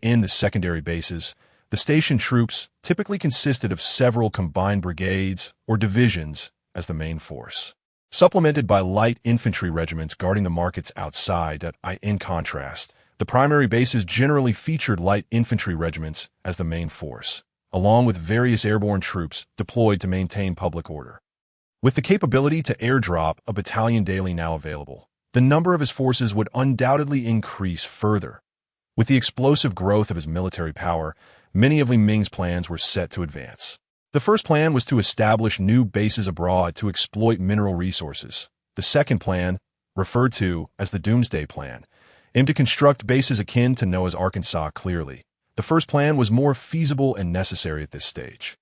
In the secondary bases, the station troops typically consisted of several combined brigades or divisions as the main force, supplemented by light infantry regiments guarding the markets outside. In contrast, the primary bases generally featured light infantry regiments as the main force, along with various airborne troops deployed to maintain public order. With the capability to airdrop a battalion daily now available, the number of his forces would undoubtedly increase further. With the explosive growth of his military power, many of Li Ming's plans were set to advance. The first plan was to establish new bases abroad to exploit mineral resources. The second plan, referred to as the Doomsday Plan, aimed to construct bases akin to Noah's Arkansas clearly. The first plan was more feasible and necessary at this stage.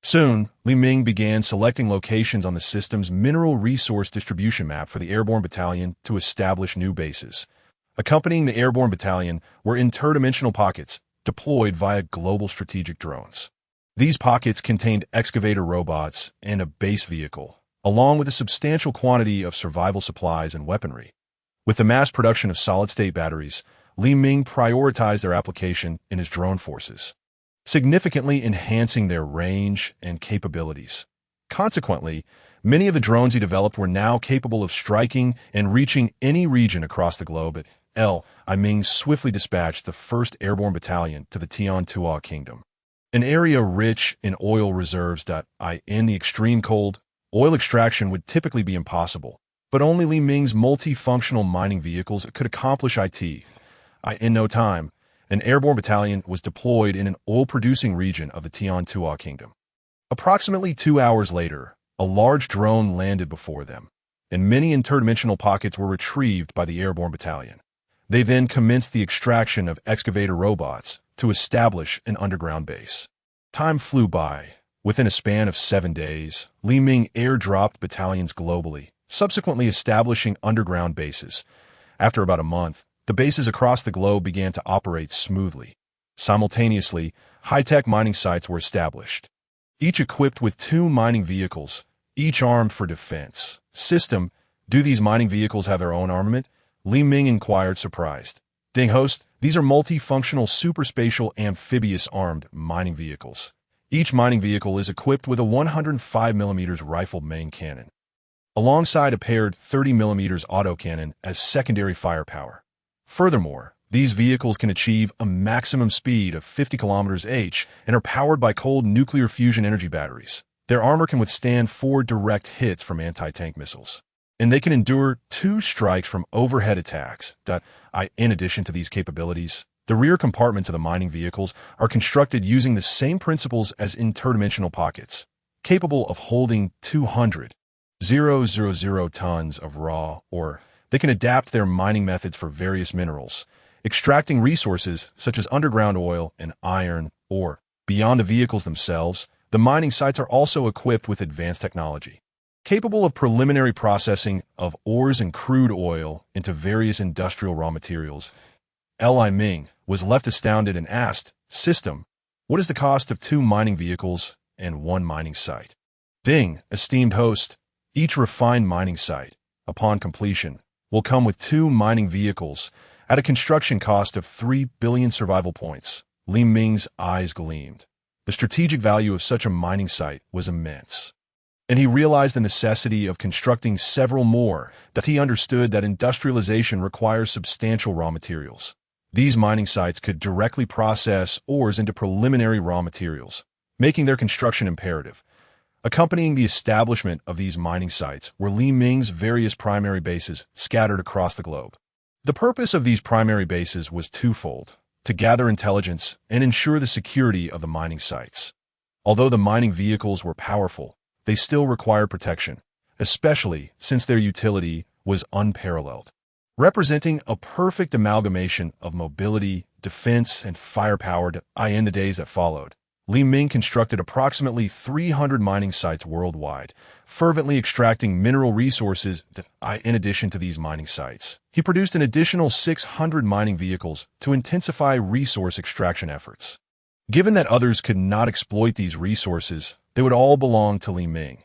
Soon, Li Ming began selecting locations on the system's mineral resource distribution map for the Airborne Battalion to establish new bases. Accompanying the Airborne Battalion were interdimensional pockets deployed via global strategic drones. These pockets contained excavator robots and a base vehicle, along with a substantial quantity of survival supplies and weaponry. With the mass production of solid-state batteries, Li Ming prioritized their application in his drone forces, significantly enhancing their range and capabilities. Consequently, many of the drones he developed were now capable of striking and reaching any region across the globe. Li Ming swiftly dispatched the 1st Airborne Battalion to the Tian-Tua Kingdom, an area rich in oil reserves. In the extreme cold, oil extraction would typically be impossible, but only Li Ming's multifunctional mining vehicles could accomplish it. In no time, an airborne battalion was deployed in an oil-producing region of the Tian-Tua Kingdom. Approximately 2 hours later, a large drone landed before them, and many interdimensional pockets were retrieved by the airborne battalion. They then commenced the extraction of excavator robots to establish an underground base. Time flew by. Within a span of 7 days, Li Ming airdropped battalions globally, subsequently establishing underground bases. After about a month, the bases across the globe began to operate smoothly. Simultaneously, high-tech mining sites were established, each equipped with 2 mining vehicles, each armed for defense. System, do these mining vehicles have their own armament? Li Ming inquired, surprised. Ding host, these are multifunctional superspatial amphibious armed mining vehicles. Each mining vehicle is equipped with a 105mm rifled main cannon, alongside a paired 30mm autocannon as secondary firepower. Furthermore, These vehicles can achieve a maximum speed of 50 km/h and are powered by cold nuclear fusion energy batteries. Their armor can withstand 4 direct hits from anti-tank missiles, and they can endure 2 strikes from overhead attacks. In addition to these capabilities, the rear compartments of the mining vehicles are constructed using the same principles as interdimensional pockets, capable of holding 200,000 tons of raw ore. They can adapt their mining methods for various minerals, extracting resources such as underground oil and iron ore. Beyond the vehicles themselves, the mining sites are also equipped with advanced technology, capable of preliminary processing of ores and crude oil into various industrial raw materials. Li Ming was left astounded and asked, "System, what is the cost of 2 mining vehicles and 1 mining site?" Ding, esteemed host, each refined mining site, upon completion, will come with 2 mining vehicles at a construction cost of 3 billion survival points. Li Ming's eyes gleamed. The strategic value of such a mining site was immense, and he realized the necessity of constructing several more. That he understood that industrialization requires substantial raw materials. These mining sites could directly process ores into preliminary raw materials, making their construction imperative. Accompanying the establishment of these mining sites were Li Ming's various primary bases scattered across the globe. The purpose of these primary bases was twofold: to gather intelligence and ensure the security of the mining sites. Although the mining vehicles were powerful, they still required protection, especially since their utility was unparalleled. Representing a perfect amalgamation of mobility, defense, and firepower in the days that followed, Li Ming constructed approximately 300 mining sites worldwide, fervently extracting mineral resources. In addition to these mining sites, he produced an additional 600 mining vehicles to intensify resource extraction efforts. Given that others could not exploit these resources, they would all belong to Li Ming.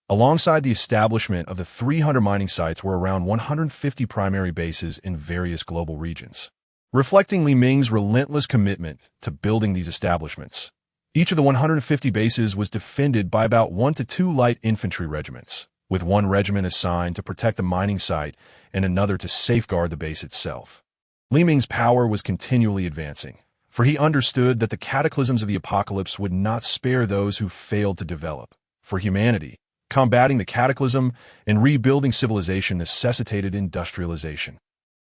Alongside the establishment of the 300 mining sites were around 150 primary bases in various global regions, reflecting Li Ming's relentless commitment to building these establishments. Each of the 150 bases was defended by about 1 to 2 light infantry regiments, with one regiment assigned to protect the mining site and another to safeguard the base itself. Li Ming's power was continually advancing, for he understood that the cataclysms of the apocalypse would not spare those who failed to develop. For humanity, combating the cataclysm and rebuilding civilization necessitated industrialization.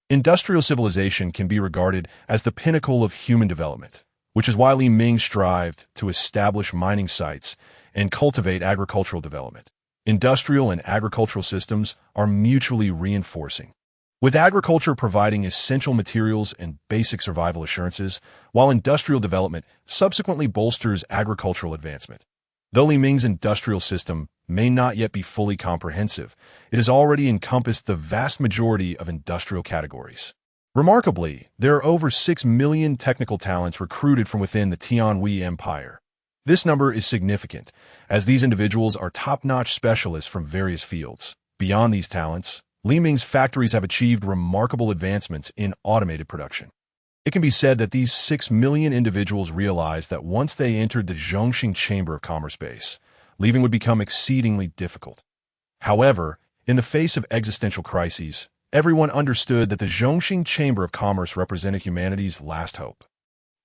Industrial civilization can be regarded as the pinnacle of human development, which is why Li Ming strived to establish mining sites and cultivate agricultural development. Industrial and agricultural systems are mutually reinforcing, with agriculture providing essential materials and basic survival assurances, while industrial development subsequently bolsters agricultural advancement. Though Li Ming's industrial system may not yet be fully comprehensive, it has already encompassed the vast majority of industrial categories. Remarkably, there are over 6 million technical talents recruited from within the Tianhui Empire. This number is significant, as these individuals are top-notch specialists from various fields. Beyond these talents, Li Ming's factories have achieved remarkable advancements in automated production. It can be said that these 6 million individuals realized that once they entered the Zhongxing Chamber of Commerce base, leaving would become exceedingly difficult. However, in the face of existential crises, everyone understood that the Zhongxing Chamber of Commerce represented humanity's last hope.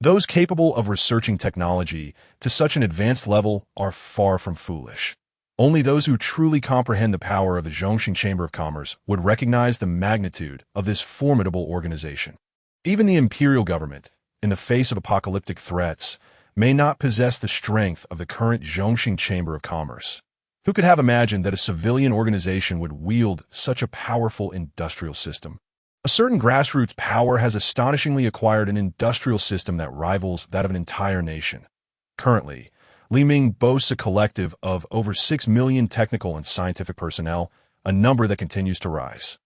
Those capable of researching technology to such an advanced level are far from foolish. Only those who truly comprehend the power of the Zhongxing Chamber of Commerce would recognize the magnitude of this formidable organization. Even the imperial government, in the face of apocalyptic threats, may not possess the strength of the current Zhongxing Chamber of Commerce. Who could have imagined that a civilian organization would wield such a powerful industrial system? A certain grassroots power has astonishingly acquired an industrial system that rivals that of an entire nation. Currently, Li Ming boasts a collective of over 6 million technical and scientific personnel, a number that continues to rise.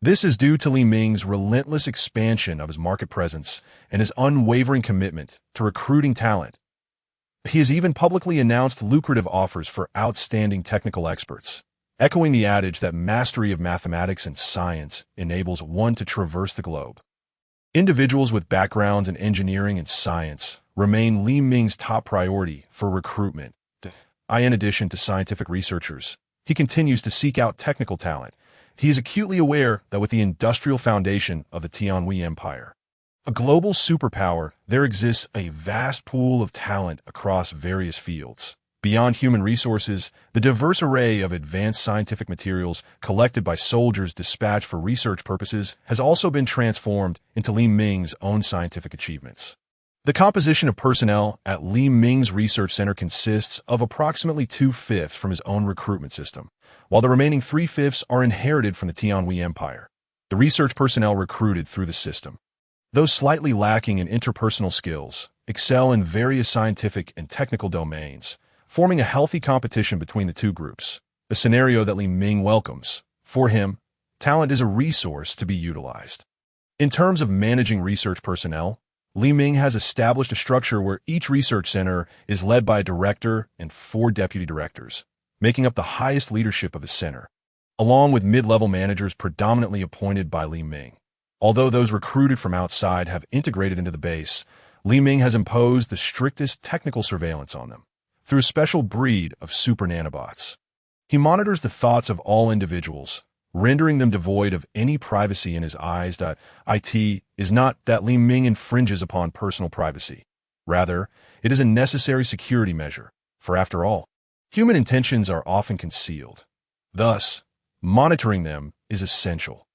This is due to Li Ming's relentless expansion of his market presence and his unwavering commitment to recruiting talent. He has even publicly announced lucrative offers for outstanding technical experts, echoing the adage that mastery of mathematics and science enables one to traverse the globe. Individuals with backgrounds in engineering and science remain Li Ming's top priority for recruitment. In addition to scientific researchers, he continues to seek out technical talent. He is acutely aware that with the industrial foundation of the Tianhui Empire, A global superpower, there exists a vast pool of talent across various fields. Beyond human resources, the diverse array of advanced scientific materials collected by soldiers dispatched for research purposes has also been transformed into Li Ming's own scientific achievements. The composition of personnel at Li Ming's research center consists of approximately 2/5 from his own recruitment system, while the remaining 3/5 are inherited from the Tianhui Empire. The research personnel recruited through the system, those slightly lacking in interpersonal skills, excel in various scientific and technical domains, forming a healthy competition between the two groups, a scenario that Li Ming welcomes. For him, talent is a resource to be utilized. In terms of managing research personnel, Li Ming has established a structure where each research center is led by a director and 4 deputy directors, making up the highest leadership of the center, along with mid-level managers predominantly appointed by Li Ming. Although those recruited from outside have integrated into the base, Li Ming has imposed the strictest technical surveillance on them through a special breed of super nanobots. He monitors the thoughts of all individuals, rendering them devoid of any privacy in his eyes. It is not that Li Ming infringes upon personal privacy. Rather, it is a necessary security measure, for after all, human intentions are often concealed. Thus, monitoring them is essential.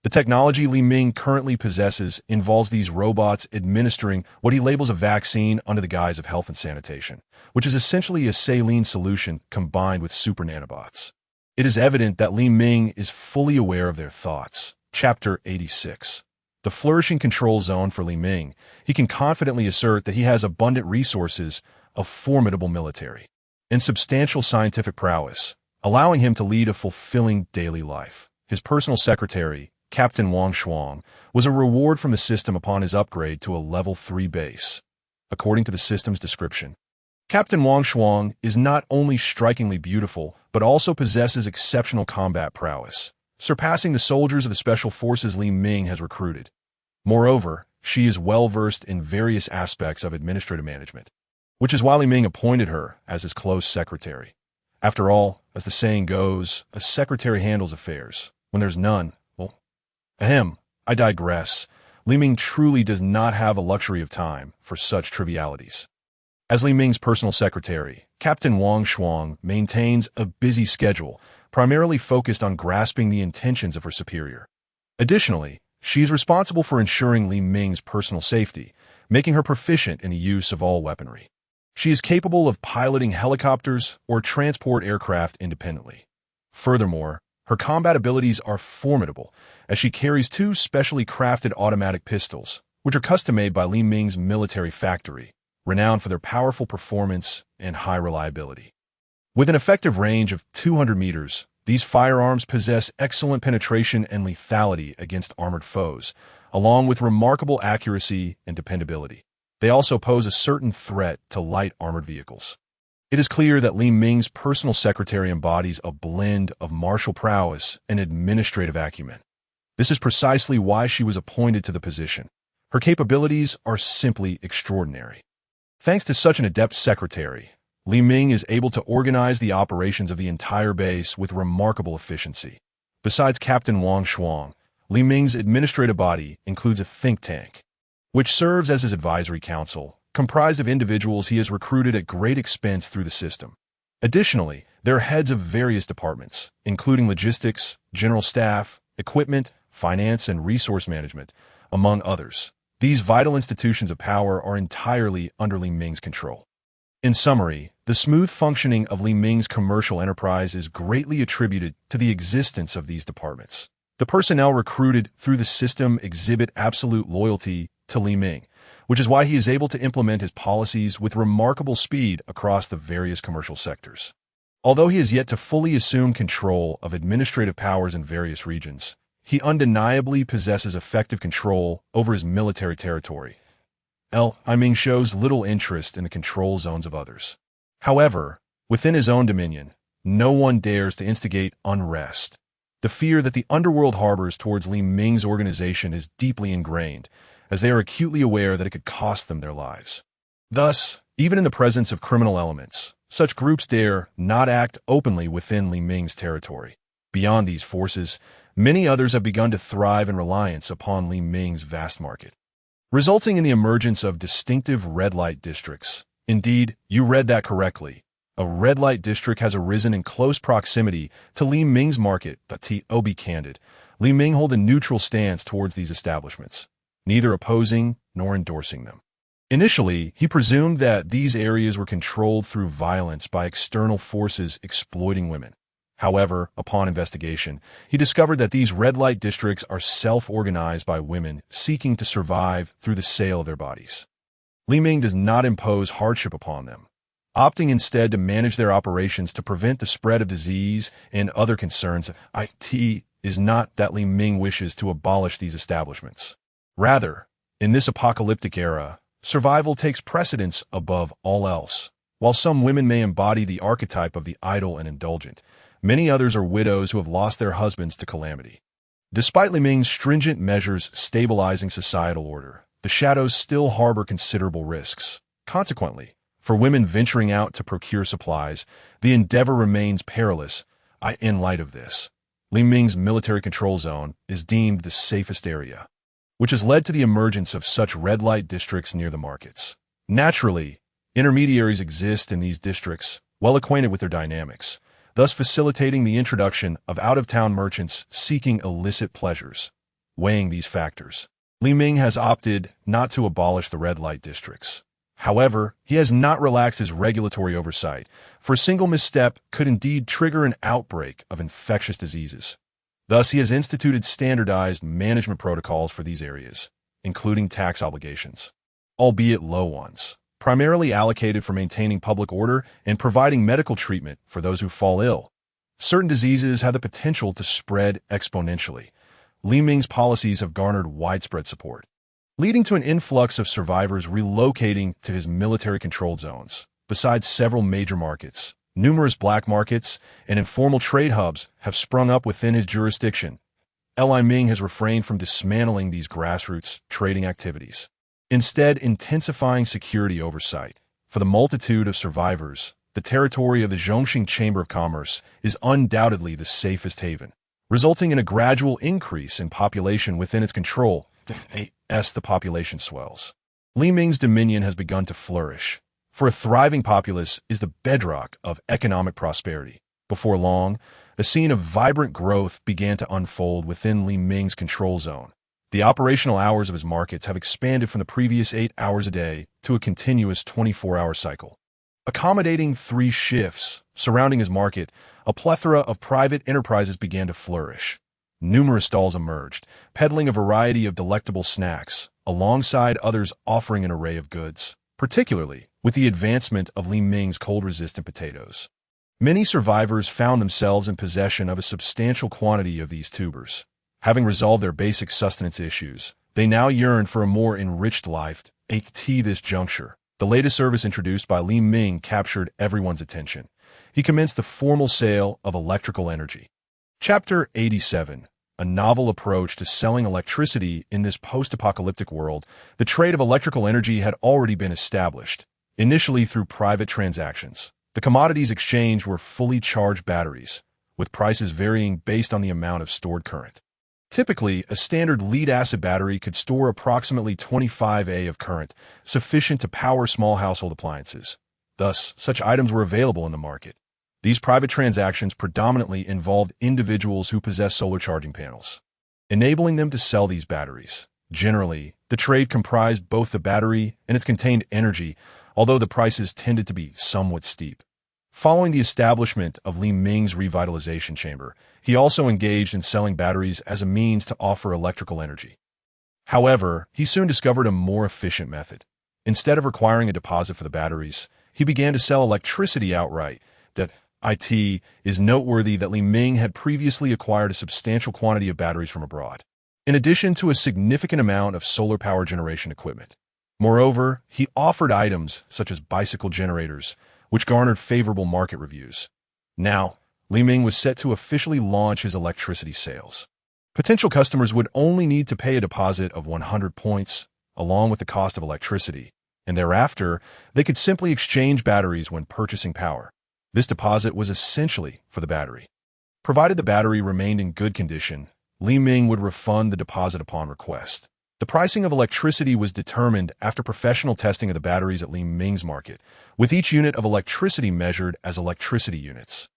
The technology Li Ming currently possesses involves these robots administering what he labels a vaccine under the guise of health and sanitation, which is essentially a saline solution combined with super nanobots. It is evident that Li Ming is fully aware of their thoughts. Chapter 86. The flourishing control zone for Li Ming. He can confidently assert that he has abundant resources, a formidable military, and substantial scientific prowess, allowing him to lead a fulfilling daily life. His personal secretary, Captain Wang Shuang, was a reward from the system upon his upgrade to a level 3 base. According to the system's description, Captain Wang Shuang is not only strikingly beautiful, but also possesses exceptional combat prowess, surpassing the soldiers of the special forces Li Ming has recruited. Moreover, she is well-versed in various aspects of administrative management, which is why Li Ming appointed her as his close secretary. After all, as the saying goes, a secretary handles affairs. When there's none, ahem, I digress. Li Ming truly does not have a luxury of time for such trivialities. As Li Ming's personal secretary, Captain Wang Shuang maintains a busy schedule, primarily focused on grasping the intentions of her superior. Additionally, she is responsible for ensuring Li Ming's personal safety, making her proficient in the use of all weaponry. She is capable of piloting helicopters or transport aircraft independently. Furthermore, her combat abilities are formidable, as she carries 2 specially crafted automatic pistols, which are custom-made by Li Ming's military factory, renowned for their powerful performance and high reliability. With an effective range of 200 meters, these firearms possess excellent penetration and lethality against armored foes, along with remarkable accuracy and dependability. They also pose a certain threat to light armored vehicles. It is clear that Li Ming's personal secretary embodies a blend of martial prowess and administrative acumen. This is precisely why she was appointed to the position. Her capabilities are simply extraordinary. Thanks to such an adept secretary, Li Ming is able to organize the operations of the entire base with remarkable efficiency. Besides Captain Wang Shuang, Li Ming's administrative body includes a think tank, which serves as his advisory council, comprised of individuals he has recruited at great expense through the system. Additionally, there are heads of various departments, including logistics, general staff, equipment, finance, and resource management, among others. These vital institutions of power are entirely under Li Ming's control. In summary, the smooth functioning of Li Ming's commercial enterprise is greatly attributed to the existence of these departments. The personnel recruited through the system exhibit absolute loyalty to Li Ming, which is why he is able to implement his policies with remarkable speed across the various commercial sectors. Although he has yet to fully assume control of administrative powers in various regions, he undeniably possesses effective control over his military territory. Li Ming shows little interest in the control zones of others. However, within his own dominion, no one dares to instigate unrest. The fear that the underworld harbors towards Li Ming's organization is deeply ingrained, as they are acutely aware that it could cost them their lives. Thus, even in the presence of criminal elements, such groups dare not act openly within Li Ming's territory. Beyond these forces, many others have begun to thrive in reliance upon Li Ming's vast market. resulting in the emergence of distinctive red light districts. Indeed, you read that correctly. A red light district has arisen in close proximity to Li Ming's market, but to be candid, Li Ming held a neutral stance towards these establishments, neither opposing nor endorsing them. Initially, he presumed that these areas were controlled through violence by external forces exploiting women. However, upon investigation, he discovered that these red light districts are self-organized by women seeking to survive through the sale of their bodies. Li Ming does not impose hardship upon them, opting instead to manage their operations to prevent the spread of disease and other concerns. It is not that Li Ming wishes to abolish these establishments. Rather, in this apocalyptic era, survival takes precedence above all else. While some women may embody the archetype of the idle and indulgent, many others are widows who have lost their husbands to calamity. Despite Li Ming's stringent measures stabilizing societal order, the shadows still harbor considerable risks. Consequently, for women venturing out to procure supplies, the endeavor remains perilous. In light of this, Li Ming's military control zone is deemed the safest area, which has led to the emergence of such red light districts near the markets. Naturally, intermediaries exist in these districts, well acquainted with their dynamics, thus facilitating the introduction of out-of-town merchants seeking illicit pleasures. Weighing these factors, Li Ming has opted not to abolish the red light districts. However, he has not relaxed his regulatory oversight, for a single misstep could indeed trigger an outbreak of infectious diseases. Thus, he has instituted standardized management protocols for these areas, including tax obligations, albeit low ones, primarily allocated for maintaining public order and providing medical treatment for those who fall ill. Certain diseases have the potential to spread exponentially. Li Ming's policies have garnered widespread support, leading to an influx of survivors relocating to his military-controlled zones. Besides several major markets, numerous black markets and informal trade hubs have sprung up within his jurisdiction. Li Ming has refrained from dismantling these grassroots trading activities, instead intensifying security oversight. For the multitude of survivors, the territory of the Zhongxing Chamber of Commerce is undoubtedly the safest haven, resulting in a gradual increase in population within its control. As the population swells, Li Ming's dominion has begun to flourish, for a thriving populace is the bedrock of economic prosperity. Before long, a scene of vibrant growth began to unfold within Li Ming's control zone. The operational hours of his markets have expanded from the previous 8 hours a day to a continuous 24-hour cycle. Accommodating 3 shifts surrounding his market, a plethora of private enterprises began to flourish. Numerous stalls emerged, peddling a variety of delectable snacks, alongside others offering an array of goods, particularly with the advancement of Li Ming's cold-resistant potatoes. Many survivors found themselves in possession of a substantial quantity of these tubers. Having resolved their basic sustenance issues, they now yearned for a more enriched life. At this juncture, the latest service introduced by Li Ming captured everyone's attention. He commenced the formal sale of electrical energy. Chapter 87. A novel approach to selling electricity in this post-apocalyptic world. The trade of electrical energy had already been established, initially through private transactions. The commodities exchanged were fully charged batteries, with prices varying based on the amount of stored current. Typically, a standard lead-acid battery could store approximately 25 A of current, sufficient to power small household appliances. Thus, such items were available in the market. These private transactions predominantly involved individuals who possess solar charging panels, enabling them to sell these batteries. Generally, the trade comprised both the battery and its contained energy, although the prices tended to be somewhat steep. Following the establishment of Li Ming's revitalization chamber, he also engaged in selling batteries as a means to offer electrical energy. However, he soon discovered a more efficient method. Instead of requiring a deposit for the batteries, he began to sell electricity outright. It is noteworthy that Li Ming had previously acquired a substantial quantity of batteries from abroad, in addition to a significant amount of solar power generation equipment. Moreover, he offered items such as bicycle generators, which garnered favorable market reviews. Now, Li Ming was set to officially launch his electricity sales. Potential customers would only need to pay a deposit of 100 points, along with the cost of electricity, and thereafter, they could simply exchange batteries when purchasing power. This deposit was essentially for the battery. Provided the battery remained in good condition, Li Ming would refund the deposit upon request. The pricing of electricity was determined after professional testing of the batteries at Li Ming's market, with each unit of electricity measured as electricity units,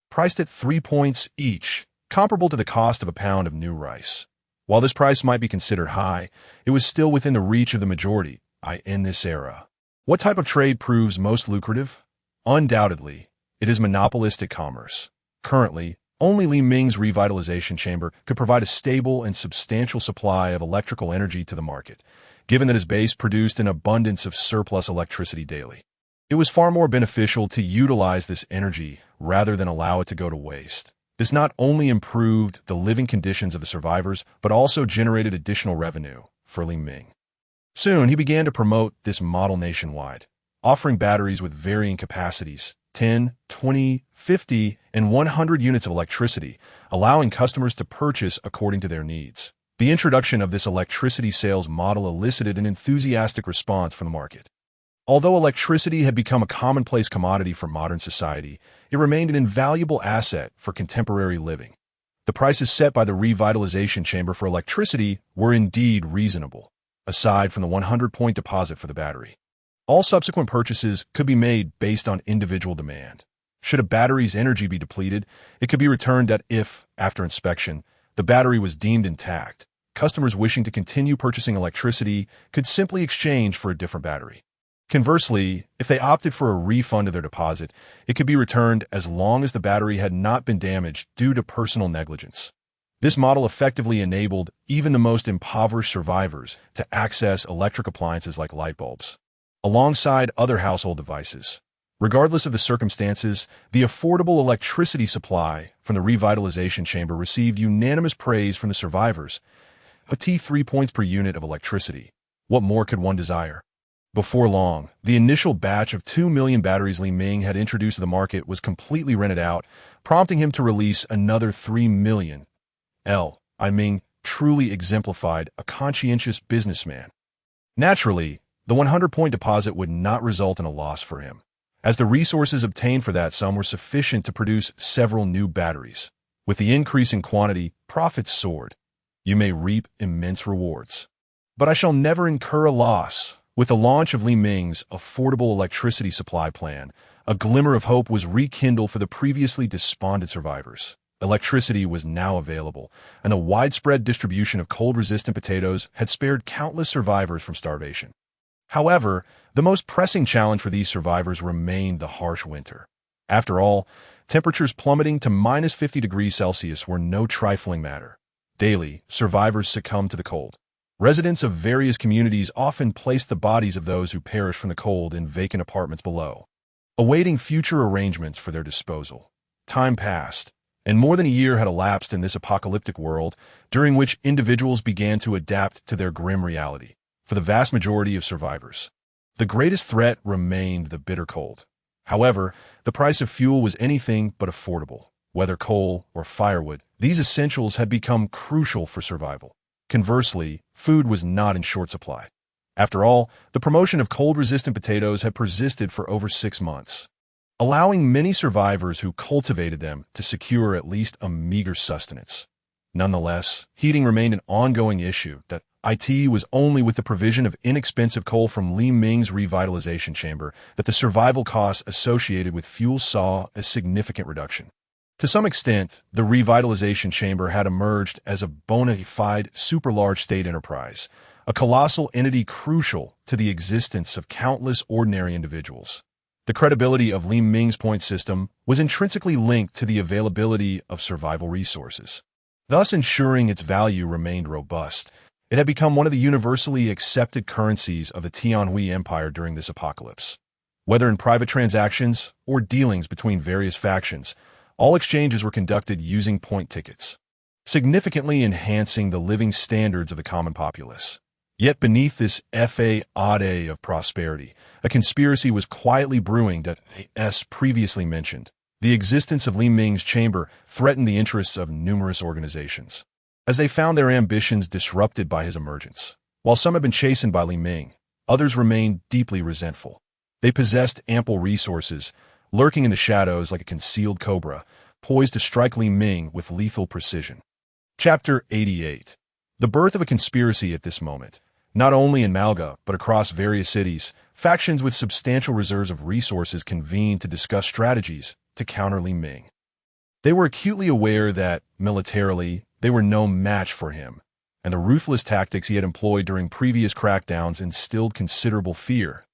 priced at 3 points each, comparable to the cost of a pound of new rice. While this price might be considered high, it was still within the reach of the majority, in this era. What type of trade proves most lucrative? Undoubtedly, it is monopolistic commerce. Currently, only Li Ming's revitalization chamber could provide a stable and substantial supply of electrical energy to the market, given that his base produced an abundance of surplus electricity daily. It was far more beneficial to utilize this energy rather than allow it to go to waste. This not only improved the living conditions of the survivors, but also generated additional revenue for Li Ming. Soon, he began to promote this model nationwide, offering batteries with varying capacities, 10, 20, 50, and 100 units of electricity, allowing customers to purchase according to their needs. The introduction of this electricity sales model elicited an enthusiastic response from the market. Although electricity had become a commonplace commodity for modern society, it remained an invaluable asset for contemporary living. The prices set by the revitalization chamber for electricity were indeed reasonable, aside from the 100-point deposit for the battery. All subsequent purchases could be made based on individual demand. Should a battery's energy be depleted, it could be returned if, after inspection, the battery was deemed intact. Customers wishing to continue purchasing electricity could simply exchange for a different battery. Conversely, if they opted for a refund of their deposit, it could be returned as long as the battery had not been damaged due to personal negligence. This model effectively enabled even the most impoverished survivors to access electric appliances like light bulbs, alongside other household devices. Regardless of the circumstances, the affordable electricity supply from the revitalization chamber received unanimous praise from the survivors. A T 3 points per unit of electricity. What more could one desire? Before long, the initial batch of 2 million batteries Li Ming had introduced to the market was completely rented out, prompting him to release another 3 million. Li Ming truly exemplified a conscientious businessman. Naturally, the 100-point deposit would not result in a loss for him, as the resources obtained for that sum were sufficient to produce several new batteries. With the increase in quantity, profits soared. You may reap immense rewards. But I shall never incur a loss. With the launch of Li Ming's affordable electricity supply plan, a glimmer of hope was rekindled for the previously despondent survivors. Electricity was now available, and the widespread distribution of cold-resistant potatoes had spared countless survivors from starvation. However, the most pressing challenge for these survivors remained the harsh winter. After all, temperatures plummeting to minus 50 degrees Celsius were no trifling matter. Daily, survivors succumbed to the cold. Residents of various communities often placed the bodies of those who perished from the cold in vacant apartments below, awaiting future arrangements for their disposal. Time passed, and more than a year had elapsed in this apocalyptic world, during which individuals began to adapt to their grim reality. For the vast majority of survivors, the greatest threat remained the bitter cold. However, the price of fuel was anything but affordable. Whether coal or firewood, these essentials had become crucial for survival. Conversely, food was not in short supply. After all, the promotion of cold-resistant potatoes had persisted for over 6 months, allowing many survivors who cultivated them to secure at least a meager sustenance. Nonetheless, heating remained an ongoing issue that it was only with the provision of inexpensive coal from Li Ming's revitalization chamber that the survival costs associated with fuel saw a significant reduction. To some extent, the revitalization chamber had emerged as a bona fide super-large state enterprise, a colossal entity crucial to the existence of countless ordinary individuals. The credibility of Li Ming's point system was intrinsically linked to the availability of survival resources, thus ensuring its value remained robust. It had become one of the universally accepted currencies of the Tianhui Empire during this apocalypse. Whether in private transactions or dealings between various factions, all exchanges were conducted using point tickets, significantly enhancing the living standards of the common populace. Yet beneath this facade of prosperity, a conspiracy was quietly brewing that, as previously mentioned. The existence of Li Ming's chamber threatened the interests of numerous organizations, as they found their ambitions disrupted by his emergence. While some had been chastened by Li Ming, others remained deeply resentful. They possessed ample resources, lurking in the shadows like a concealed cobra, poised to strike Li Ming with lethal precision. Chapter 88. The birth of a conspiracy at this moment. Not only in Malga, but across various cities, factions with substantial reserves of resources convened to discuss strategies to counter Li Ming. They were acutely aware that, militarily, they were no match for him, and the ruthless tactics he had employed during previous crackdowns instilled considerable fear.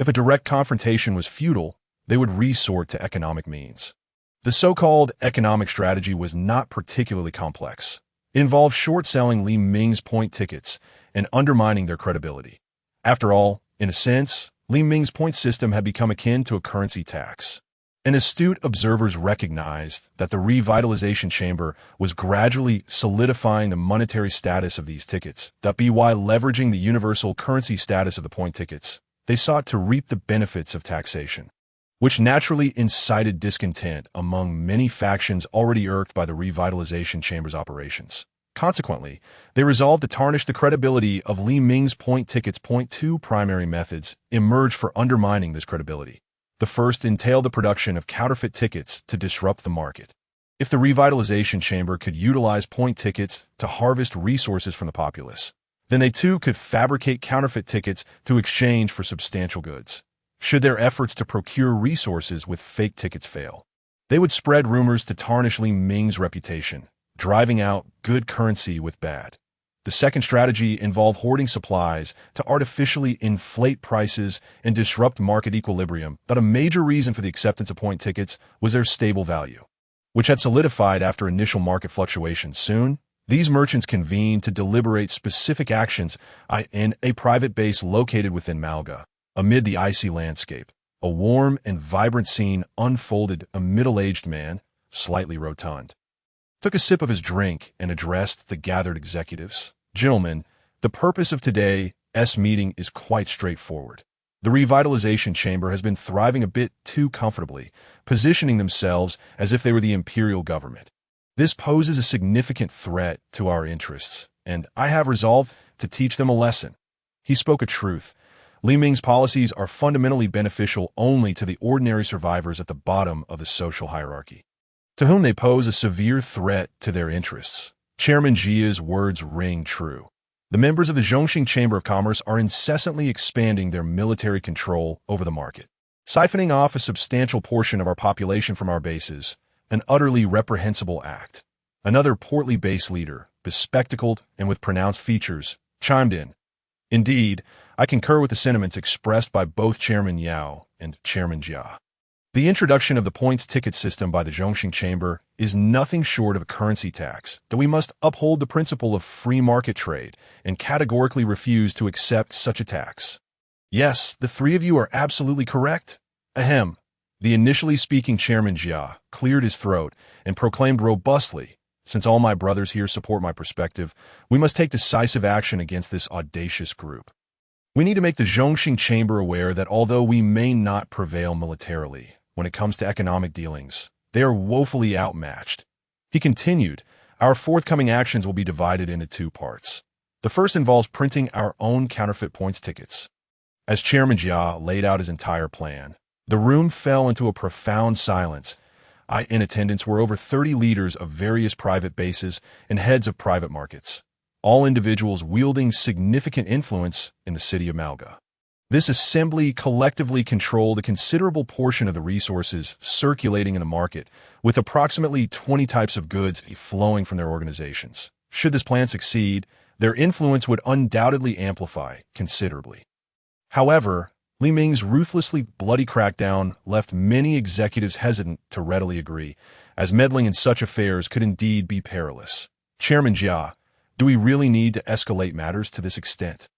If a direct confrontation was futile, they would resort to economic means. The so-called economic strategy was not particularly complex. It involved short-selling Li Ming's point tickets and undermining their credibility. After all, in a sense, Li Ming's point system had become akin to a currency tax. And astute observers recognized that the revitalization chamber was gradually solidifying the monetary status of these tickets. By leveraging the universal currency status of the point tickets, they sought to reap the benefits of taxation, which naturally incited discontent among many factions already irked by the revitalization chamber's operations. Consequently, they resolved to tarnish the credibility of Li Ming's point tickets. Two primary methods emerged for undermining this credibility. The first entailed the production of counterfeit tickets to disrupt the market. If the revitalization chamber could utilize point tickets to harvest resources from the populace, then they too could fabricate counterfeit tickets to exchange for substantial goods. Should their efforts to procure resources with fake tickets fail, they would spread rumors to tarnish Li Ming's reputation, driving out good currency with bad. The second strategy involved hoarding supplies to artificially inflate prices and disrupt market equilibrium, but a major reason for the acceptance of point tickets was their stable value, which had solidified after initial market fluctuations. Soon, these merchants convened to deliberate specific actions in a private base located within Malga. Amid the icy landscape, a warm and vibrant scene unfolded. A middle-aged man, slightly rotund, took a sip of his drink and addressed the gathered executives. Gentlemen, the purpose of today's meeting is quite straightforward. The revitalization chamber has been thriving a bit too comfortably, positioning themselves as if they were the imperial government. This poses a significant threat to our interests, and I have resolved to teach them a lesson. He spoke a truth. Li Ming's policies are fundamentally beneficial only to the ordinary survivors at the bottom of the social hierarchy, to whom they pose a severe threat to their interests. Chairman Jia's words ring true. The members of the Zhongxing Chamber of Commerce are incessantly expanding their military control over the market, siphoning off a substantial portion of our population from our bases, an utterly reprehensible act. Another portly base leader, bespectacled and with pronounced features, chimed in. Indeed, I concur with the sentiments expressed by both Chairman Yao and Chairman Jia. The introduction of the points ticket system by the Zhongxing Chamber is nothing short of a currency tax, that we must uphold the principle of free market trade and categorically refuse to accept such a tax. Yes, the three of you are absolutely correct. Ahem. The initially speaking Chairman Jia cleared his throat and proclaimed robustly, since all my brothers here support my perspective, we must take decisive action against this audacious group. We need to make the Zhongxing Chamber aware that although we may not prevail militarily, when it comes to economic dealings, they are woefully outmatched. He continued, our forthcoming actions will be divided into two parts. The first involves printing our own counterfeit points tickets. As Chairman Jia laid out his entire plan, the room fell into a profound silence. In attendance were over 30 leaders of various private bases and heads of private markets, all individuals wielding significant influence in the city of Malga. This assembly collectively controlled a considerable portion of the resources circulating in the market, with approximately 20 types of goods flowing from their organizations. Should this plan succeed, their influence would undoubtedly amplify considerably. However, Li Ming's ruthlessly bloody crackdown left many executives hesitant to readily agree, as meddling in such affairs could indeed be perilous. Chairman Jia, do we really need to escalate matters to this extent?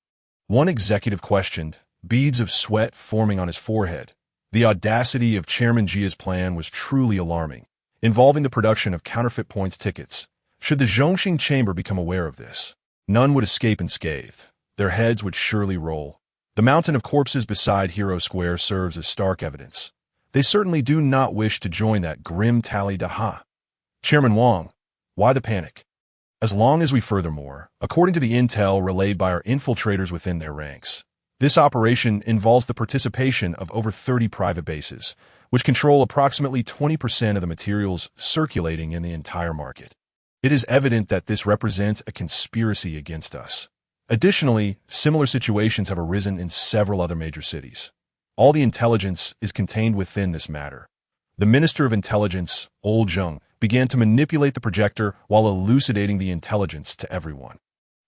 One executive questioned, beads of sweat forming on his forehead. The audacity of Chairman Jia's plan was truly alarming, involving the production of counterfeit points tickets. Should the Zhongxing Chamber become aware of this, none would escape unscathed. Their heads would surely roll. The mountain of corpses beside Hero Square serves as stark evidence. They certainly do not wish to join that grim tally d'ha. Chairman Wang, why the panic? As long as we furthermore, according to the intel relayed by our infiltrators within their ranks, this operation involves the participation of over 30 private bases, which control approximately 20% of the materials circulating in the entire market. It is evident that this represents a conspiracy against us. Additionally, similar situations have arisen in several other major cities. All the intelligence is contained within this matter. The Minister of Intelligence, Old Zheng, began to manipulate the projector while elucidating the intelligence to everyone.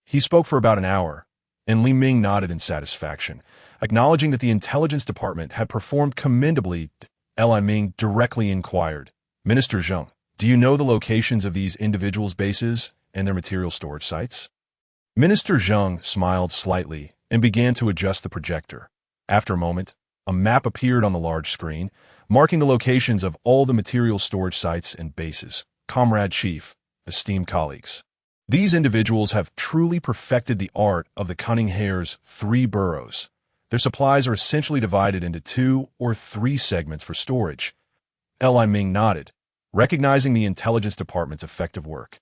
He spoke for about an hour, and Li Ming nodded in satisfaction, acknowledging that the intelligence department had performed commendably. Li Ming directly inquired, "Minister Zheng, do you know the locations of these individuals' bases and their material storage sites?" Minister Zheng smiled slightly and began to adjust the projector. After a moment, a map appeared on the large screen, marking the locations of all the material storage sites and bases. Comrade Chief, esteemed colleagues, these individuals have truly perfected the art of the cunning hare's 3 burrows. Their supplies are essentially divided into 2 or 3 segments for storage. Li Ming nodded, recognizing the intelligence department's effective work,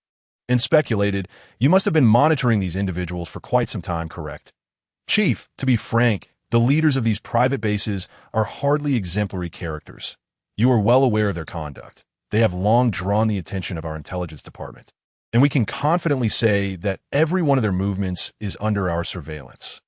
and speculated, "You must have been monitoring these individuals for quite some time, correct?" "Chief, to be frank, the leaders of these private bases are hardly exemplary characters. You are well aware of their conduct. They have long drawn the attention of our intelligence department, and we can confidently say that every one of their movements is under our surveillance."